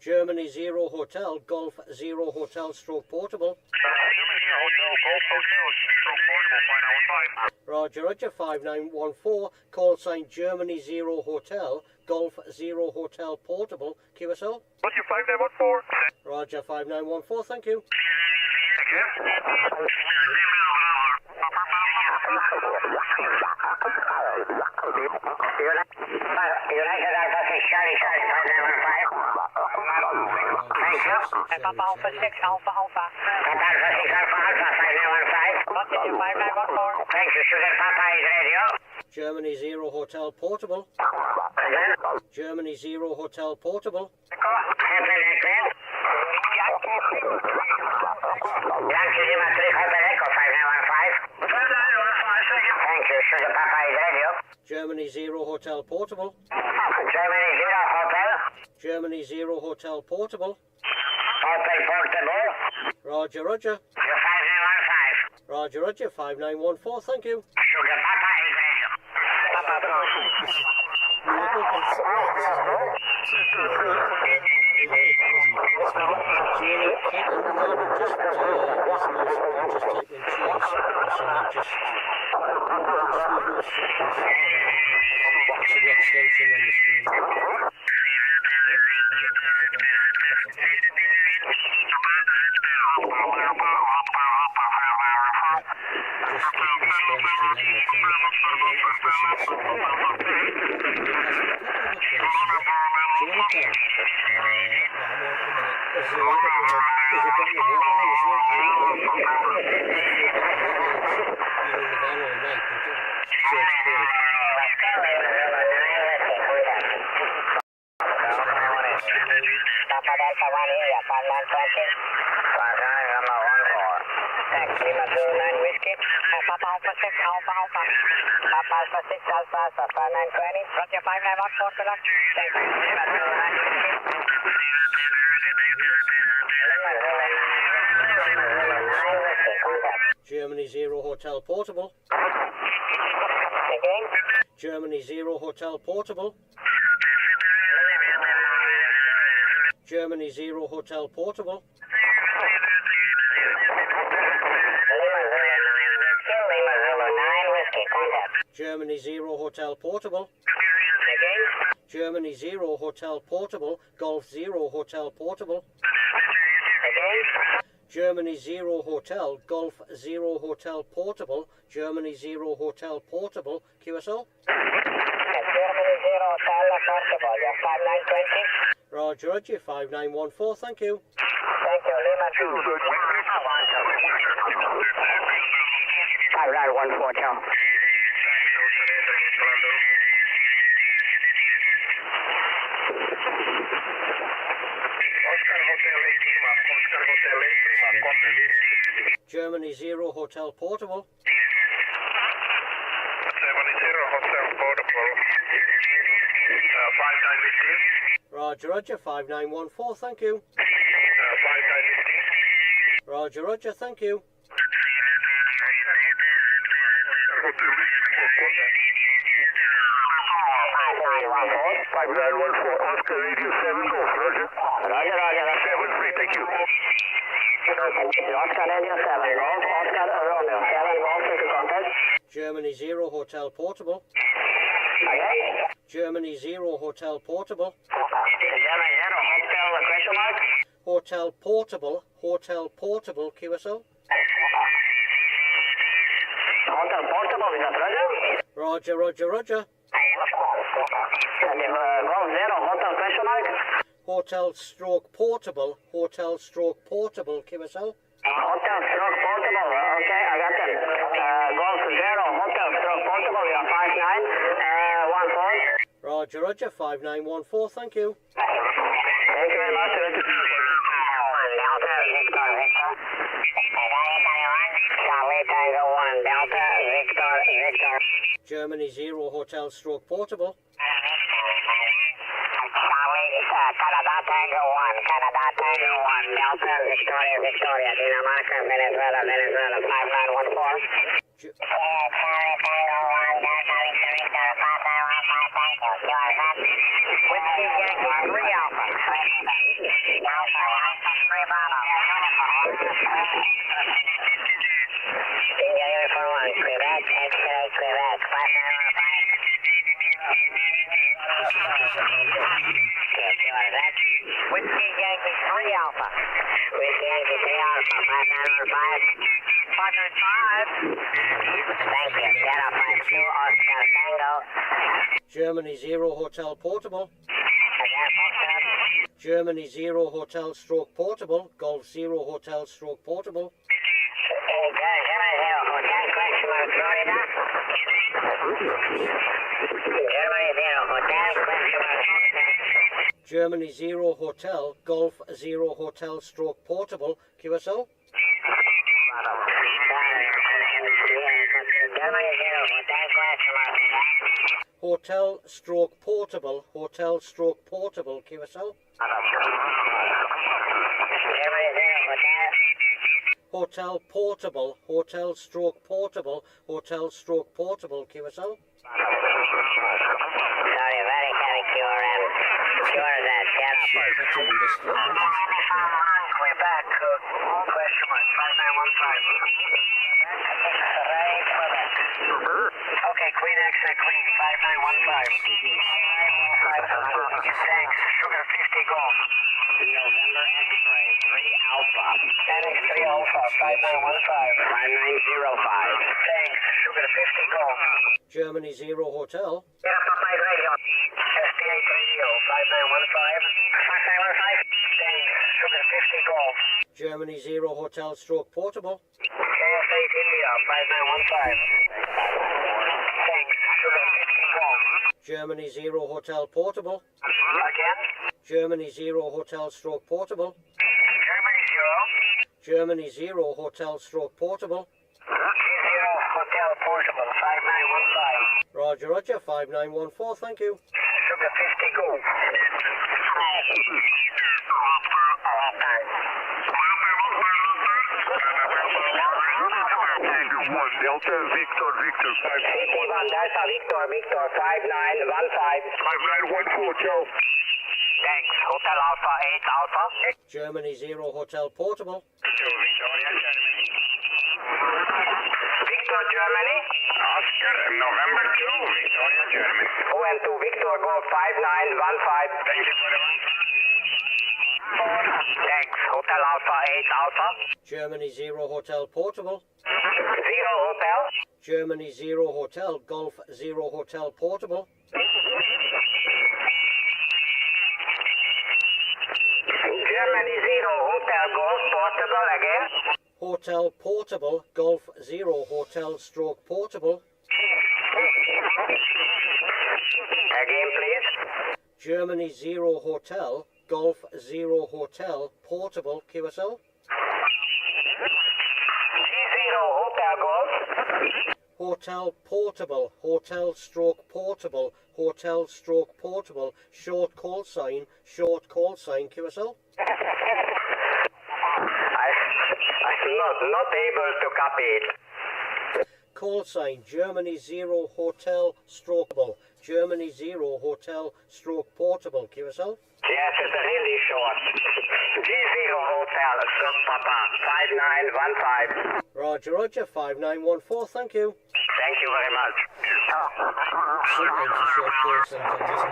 Germany Zero Hotel, Golf Zero Hotel stroke portable. Roger, Roger, 5914, call sign Germany Zero Hotel, Golf Zero Hotel portable, QSL. Roger, 5914. Roger, 5914, thank you. United Alpha 6 Charlie Charlie 5915. Thank you. Papa Alpha 6 Alpha Alpha. Papa Alpha 6 Alpha Alpha 5915. Continue 5914. Thank you. Sugar Papa is radio. Germany Zero Hotel portable. Again. Germany Zero Hotel portable. Yankee Lima 3 Hotel Echo 5915. Thank you. Sugar Papa is radio. Germany Zero Hotel portable. Germany Zero Hotel. Germany Zero Hotel portable. Hotel portable. Roger, Roger. You're 5915. Roger, Roger, 5914, thank you. Sugar Papa is radio. Germany Zero Hotel portable. Germany 0 Hotel Portable. Germany 0 Hotel Portable. Lima Zulu 9 Whiskey, contact. Germany 0 Hotel Portable. Germany 0 Hotel Portable, Golf 0 Hotel Portable. Germany 0 Hotel, Golf 0 Hotel Portable, Germany 0 Hotel Portable, QSL. Germany 0 Hotel Portable, you're 5920. Roger, Roger, 5914, thank you. Thank you, Lima 2. 5914. Germany 0 Hotel Portable. Germany 0 Hotel Portable. 5915. Roger, Roger, 5914, thank you. 5915. Roger, Roger, thank you. Oscar 87 Golf, Roger. Roger, Roger. 73, thank you. Oscar 87 Golf, Oscar Romeo 7 Golf, take a contact. Germany 0 Hotel Portable. Germany 0 Hotel Portable. Germany 0 Hotel question mark. Hotel Portable, Hotel Portable, QSL. Hotel Portable, is that Roger? Roger, Roger, Roger. Golf 0 Hotel question mark. Hotel Stroke Portable, Hotel Stroke Portable, QSL. Hotel Stroke Portable, okay, I got that. Golf 0 Hotel Stroke Portable, you're 5914. Roger, Roger, 5914, thank you. Thank you very much. Delta Victor Victor. Charlie Tango 1 Delta Victor Victor. Germany 0 Hotel Stroke Portable. Canada Tango 1 Canada Tango 1 Delta Victoria Victoria Dinamarca Venezuela Venezuela 5914. Charlie Tango 1 Delta Victor Victor 5915, thank you. QRCode. Whiskey Yankee 3 Alpha. Alpha 3 Bravo. India Uniform 1 Quebec X-ray Quebec 5915. Whiskey Yankee 3 Alpha. Whiskey Yankee 3 Alpha, 5915. 595. Thank you. Sierra 52, Oscar Tango. Germany 0 Hotel Portable. Again, Foxtrot. Germany 0 Hotel Stroke Portable, Golf 0 Hotel Stroke Portable. Germany 0 Hotel question mark Florida. Germany 0 Hotel question mark. Germany 0 Hotel, Golf 0 Hotel Stroke Portable, QSL. Germany 0 Hotel question mark. Hotel Stroke Portable, Hotel Stroke Portable, QSL. Germany 0 Hotel. Hotel Portable, Hotel Stroke Portable, Hotel Stroke Portable, QSL. Sorry, very heavy QRM. QRZ, Quebec, question mark, 5915. Okay, Queen X-ray Queen, 5915. Thanks, Sugar 50 Golf. November X-ray 3 Alpha. Phoenix 3 Alpha, 5915. 5905. Thanks, Sugar 50 Golf. Germany 0 Hotel. Yeah, Papa Radio. SPA 5915. Thanks, Sugar 50 Golf. Germany 0 Hotel Stroke Portable. KS8 India, 5915. Thanks, Sugar 50 Golf. Germany 0 Hotel Portable. Again? Germany 0 Hotel Stroke Portable. Germany 0. Germany 0 Hotel Stroke Portable. 0 Hotel Portable, 5915. Roger, Roger, 5914, thank you. Sugar 50 Golf. Delta Victor Victor 51 Delta Victor Victor 5915. 5914, Joe. Thanks. Hotel Alpha 8 Alpha. Germany 0 Hotel Portable. Victor Germany. Oscar, November 2, Victoria, Germany. OM2 Victor Golf 5915. Thank you very much. Thanks. Hotel Alpha 8 Alpha. Germany 0 Hotel Portable. 0 Hotel. Germany 0 Hotel Golf 0 Hotel Portable. Germany 0 Hotel Golf Portable again. Hotel Portable Golf 0 Hotel Stroke Portable. Again, please. Germany 0 Hotel Golf 0 Hotel Portable QSL. G0 Hotel Golf. Hotel Portable Hotel Stroke Portable Hotel Stroke Portable short call sign QSL. I'm not able to copy it. Call sign Germany 0 Hotel Strokeable. Germany 0 Hotel Stroke Portable QSL. Yes, it's really short. G0 Hotel Papa 5915. Roger, Roger, 5914, thank you. Thank you very much. Sometimes the short call signs are just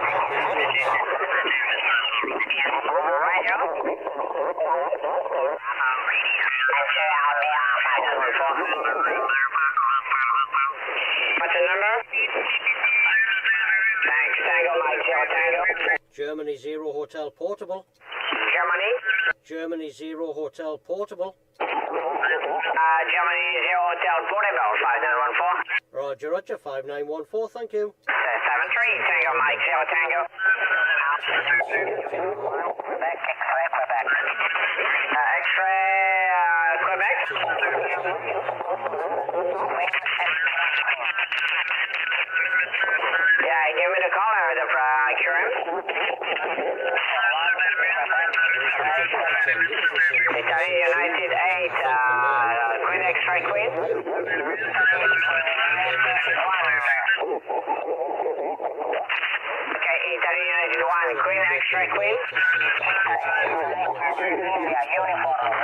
What's the number? Thanks. Tango Mike 0 Tango. Germany 0 Hotel Portable. Germany? Germany 0 Hotel Portable. Germany 0 Hotel Portable 5914. Roger, Roger, 5914, thank you. 73 Tango Mike 0 Tango. X-ray Quebec. X-ray Quebec. Yeah, give me the color of the current. Italy United 8, Queen X-ray Queen. Okay, Italy United 1, Queen X-ray Queen. Yeah, uniform.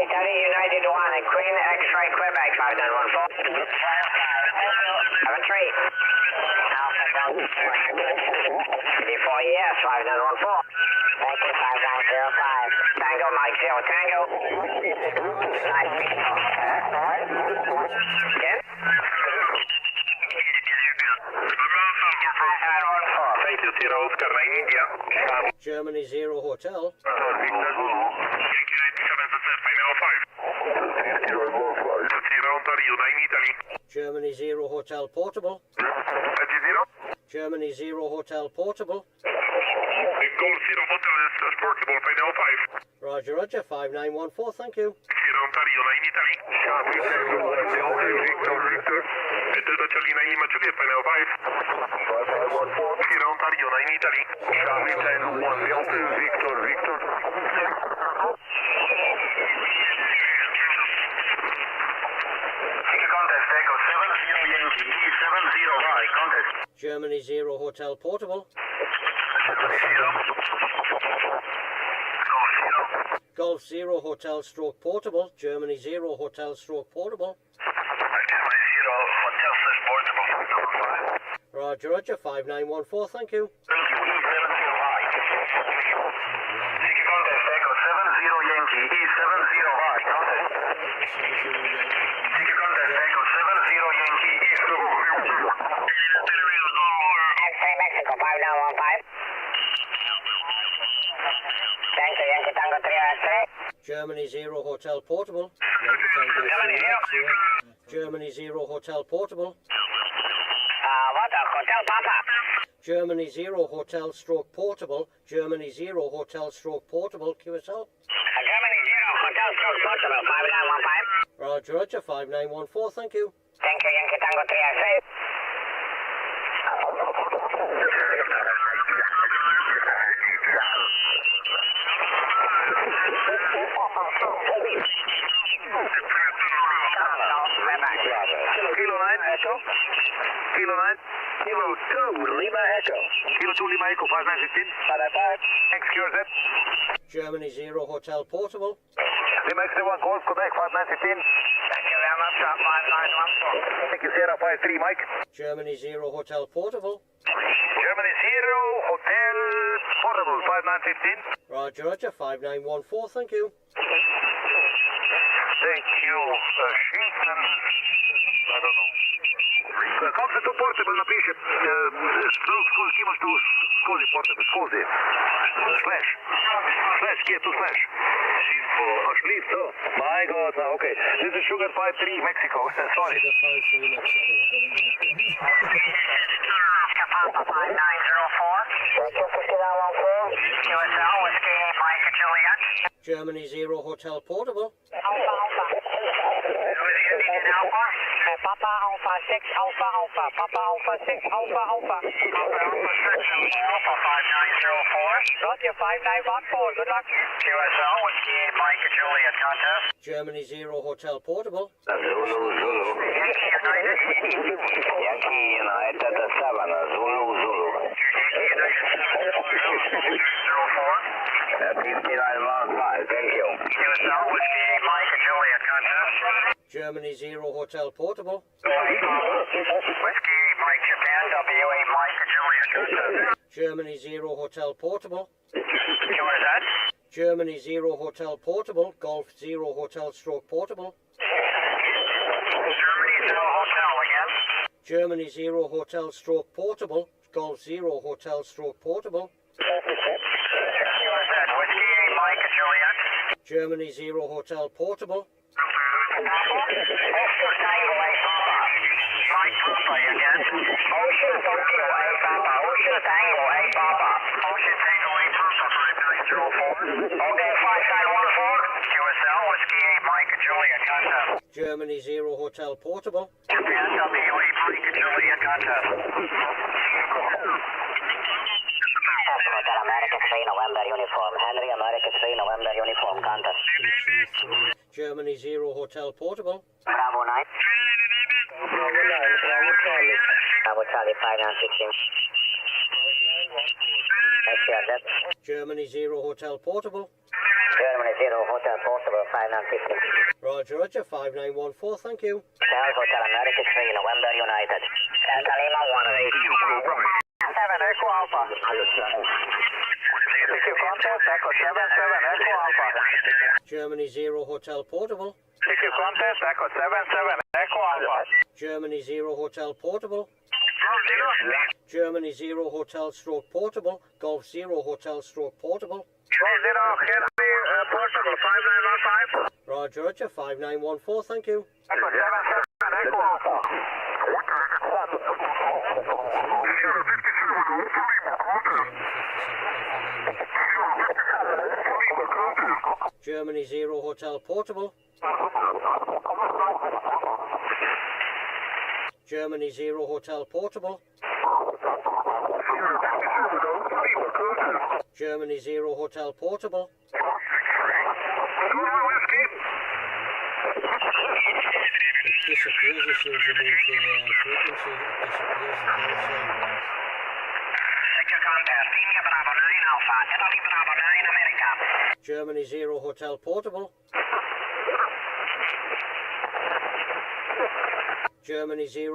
Italy United 1, Queen X-ray Quebec 5914. 73. Before yes, 5914. Thank you, 5905. Tango Mike 0 Tango. Again? Thank you, Sierra Oscar 9 India. Germany 0 Hotel. Germany 0 Hotel Portable. Germany 0 Hotel Portable. Golf 0 Hotel Portable 505. Roger, Roger, 5914, thank you. Sierra Ontario 9 Italy. Victor Victor. Delta Charlie 9 Lima Juliet 505. Sierra Ontario 9 Italy. Charlie 10 1 Delta Victor Victor. Contest Echo 70 Yankee 70Y contest. Germany 0 Hotel Portable. Golf 0 Hotel Stroke Portable. Germany 0 Hotel Stroke Portable. Roger, Roger, 5914, thank you. Mexico 5915. Thank you, Yankee Tango 3 X-ray. Germany 0 Hotel Portable. Germany 0 Hotel Portable. What? Hotel Papa. Germany 0 Hotel Stroke Portable. Germany 0 Hotel Stroke Portable QSL. Germany 0 Hotel Stroke Portable 5915. Roger, Roger, 5914, thank you. Thank you, Yankee Tango 3 X-ray. Kilo 9. Kilo 2, Lima Echo. Kilo 2, Lima Echo, 5915. 595. Thanks, QRZ. Germany 0 Hotel Portable. Lima X1 Golf, Quebec, 5915. Thank you very much, 5914. Thank you, Sierra 53, Mike. Germany 0 Hotel Portable. Germany 0, Hotel Portable, 5915. Roger, Roger, 5914, thank you. Thank you, Sheehan. I don't know. Contact to Portable, напишет. Сколько tu scusi, Portable, scusi. Slash. Slash, get to slash. Schlief, so. My God, okay. This is Sugar 53, Mexico. Sorry. Sugar 53, Mexico. Oscar Papa 5904. QSL, Whiskey Mike Juliet. Germany 0 Hotel Portable. Alpha Alpha. Indian Alpha. Papa Alpha 6 Alpha Alpha. Papa Alpha 6 Alpha Alpha. Papa Alpha 6 Alpha 5904. Roger 5914. Good luck. QSL, Whiskey Mike Juliet contest. Germany 0 Hotel Portable. Zulu, Zulu. Yankee United. Yankee United 7, Zulu, Zulu. Yankee United 04. 5915, thank you. QSL, Whiskey Mike Juliet contest. Germany 0 Hotel Portable. Whiskey Mike Japan, WA Mike Juliet contest. Germany 0 Hotel Portable. QRZ. Germany 0 Hotel Portable. Golf 0 Hotel Stroke Portable. Germany 0 Hotel again. Germany 0 Hotel Stroke Portable. Golf 0 Hotel Stroke Portable. QRZ, Whiskey Mike Juliet. Germany 0 Hotel Portable. Oscar Tango A Papa. Mike Papa again. Ocean Tokyo A Papa. Ocean Tango A Papa. Ocean Tango A Papa 5904. Okay, 5914. QSL, Whiskey Mike Juliet contest. Germany 0 Hotel Portable. Japan WA Mike Juliet contest. Hotel America 3 November uniform. Henry America 3 November uniform contest. Germany 0 Hotel Portable. Bravo 9. Bravo Charlie 5916. QRZ. Germany 0 Hotel Portable. Germany 0 Hotel Portable 5915. Roger, Roger, 5914, thank you. Hotel America 3 November United. Delta Lima 1 7 Echo Alpha. Issue contest Echo 77 Echo Alpha. Germany 0 Hotel Portable. Issue contest Echo 77 Echo Alpha. Germany 0 Hotel Portable. Germany 0 Hotel Stroke Portable. Golf 0 Hotel Stroke Portable. 0 Henry Portable 5915. Roger, Roger, 5914, thank you. Echo 77 Echo Alpha. Germany 0 Hotel Portable. Germany 0 Hotel Portable. Germany 0 Hotel Portable. It disappears as soon as you move the frequency. It disappears. Secure contest. India Bravo 9 Alpha. Italy Bravo 9 America. Germany 0 Hotel Portable. Germany 0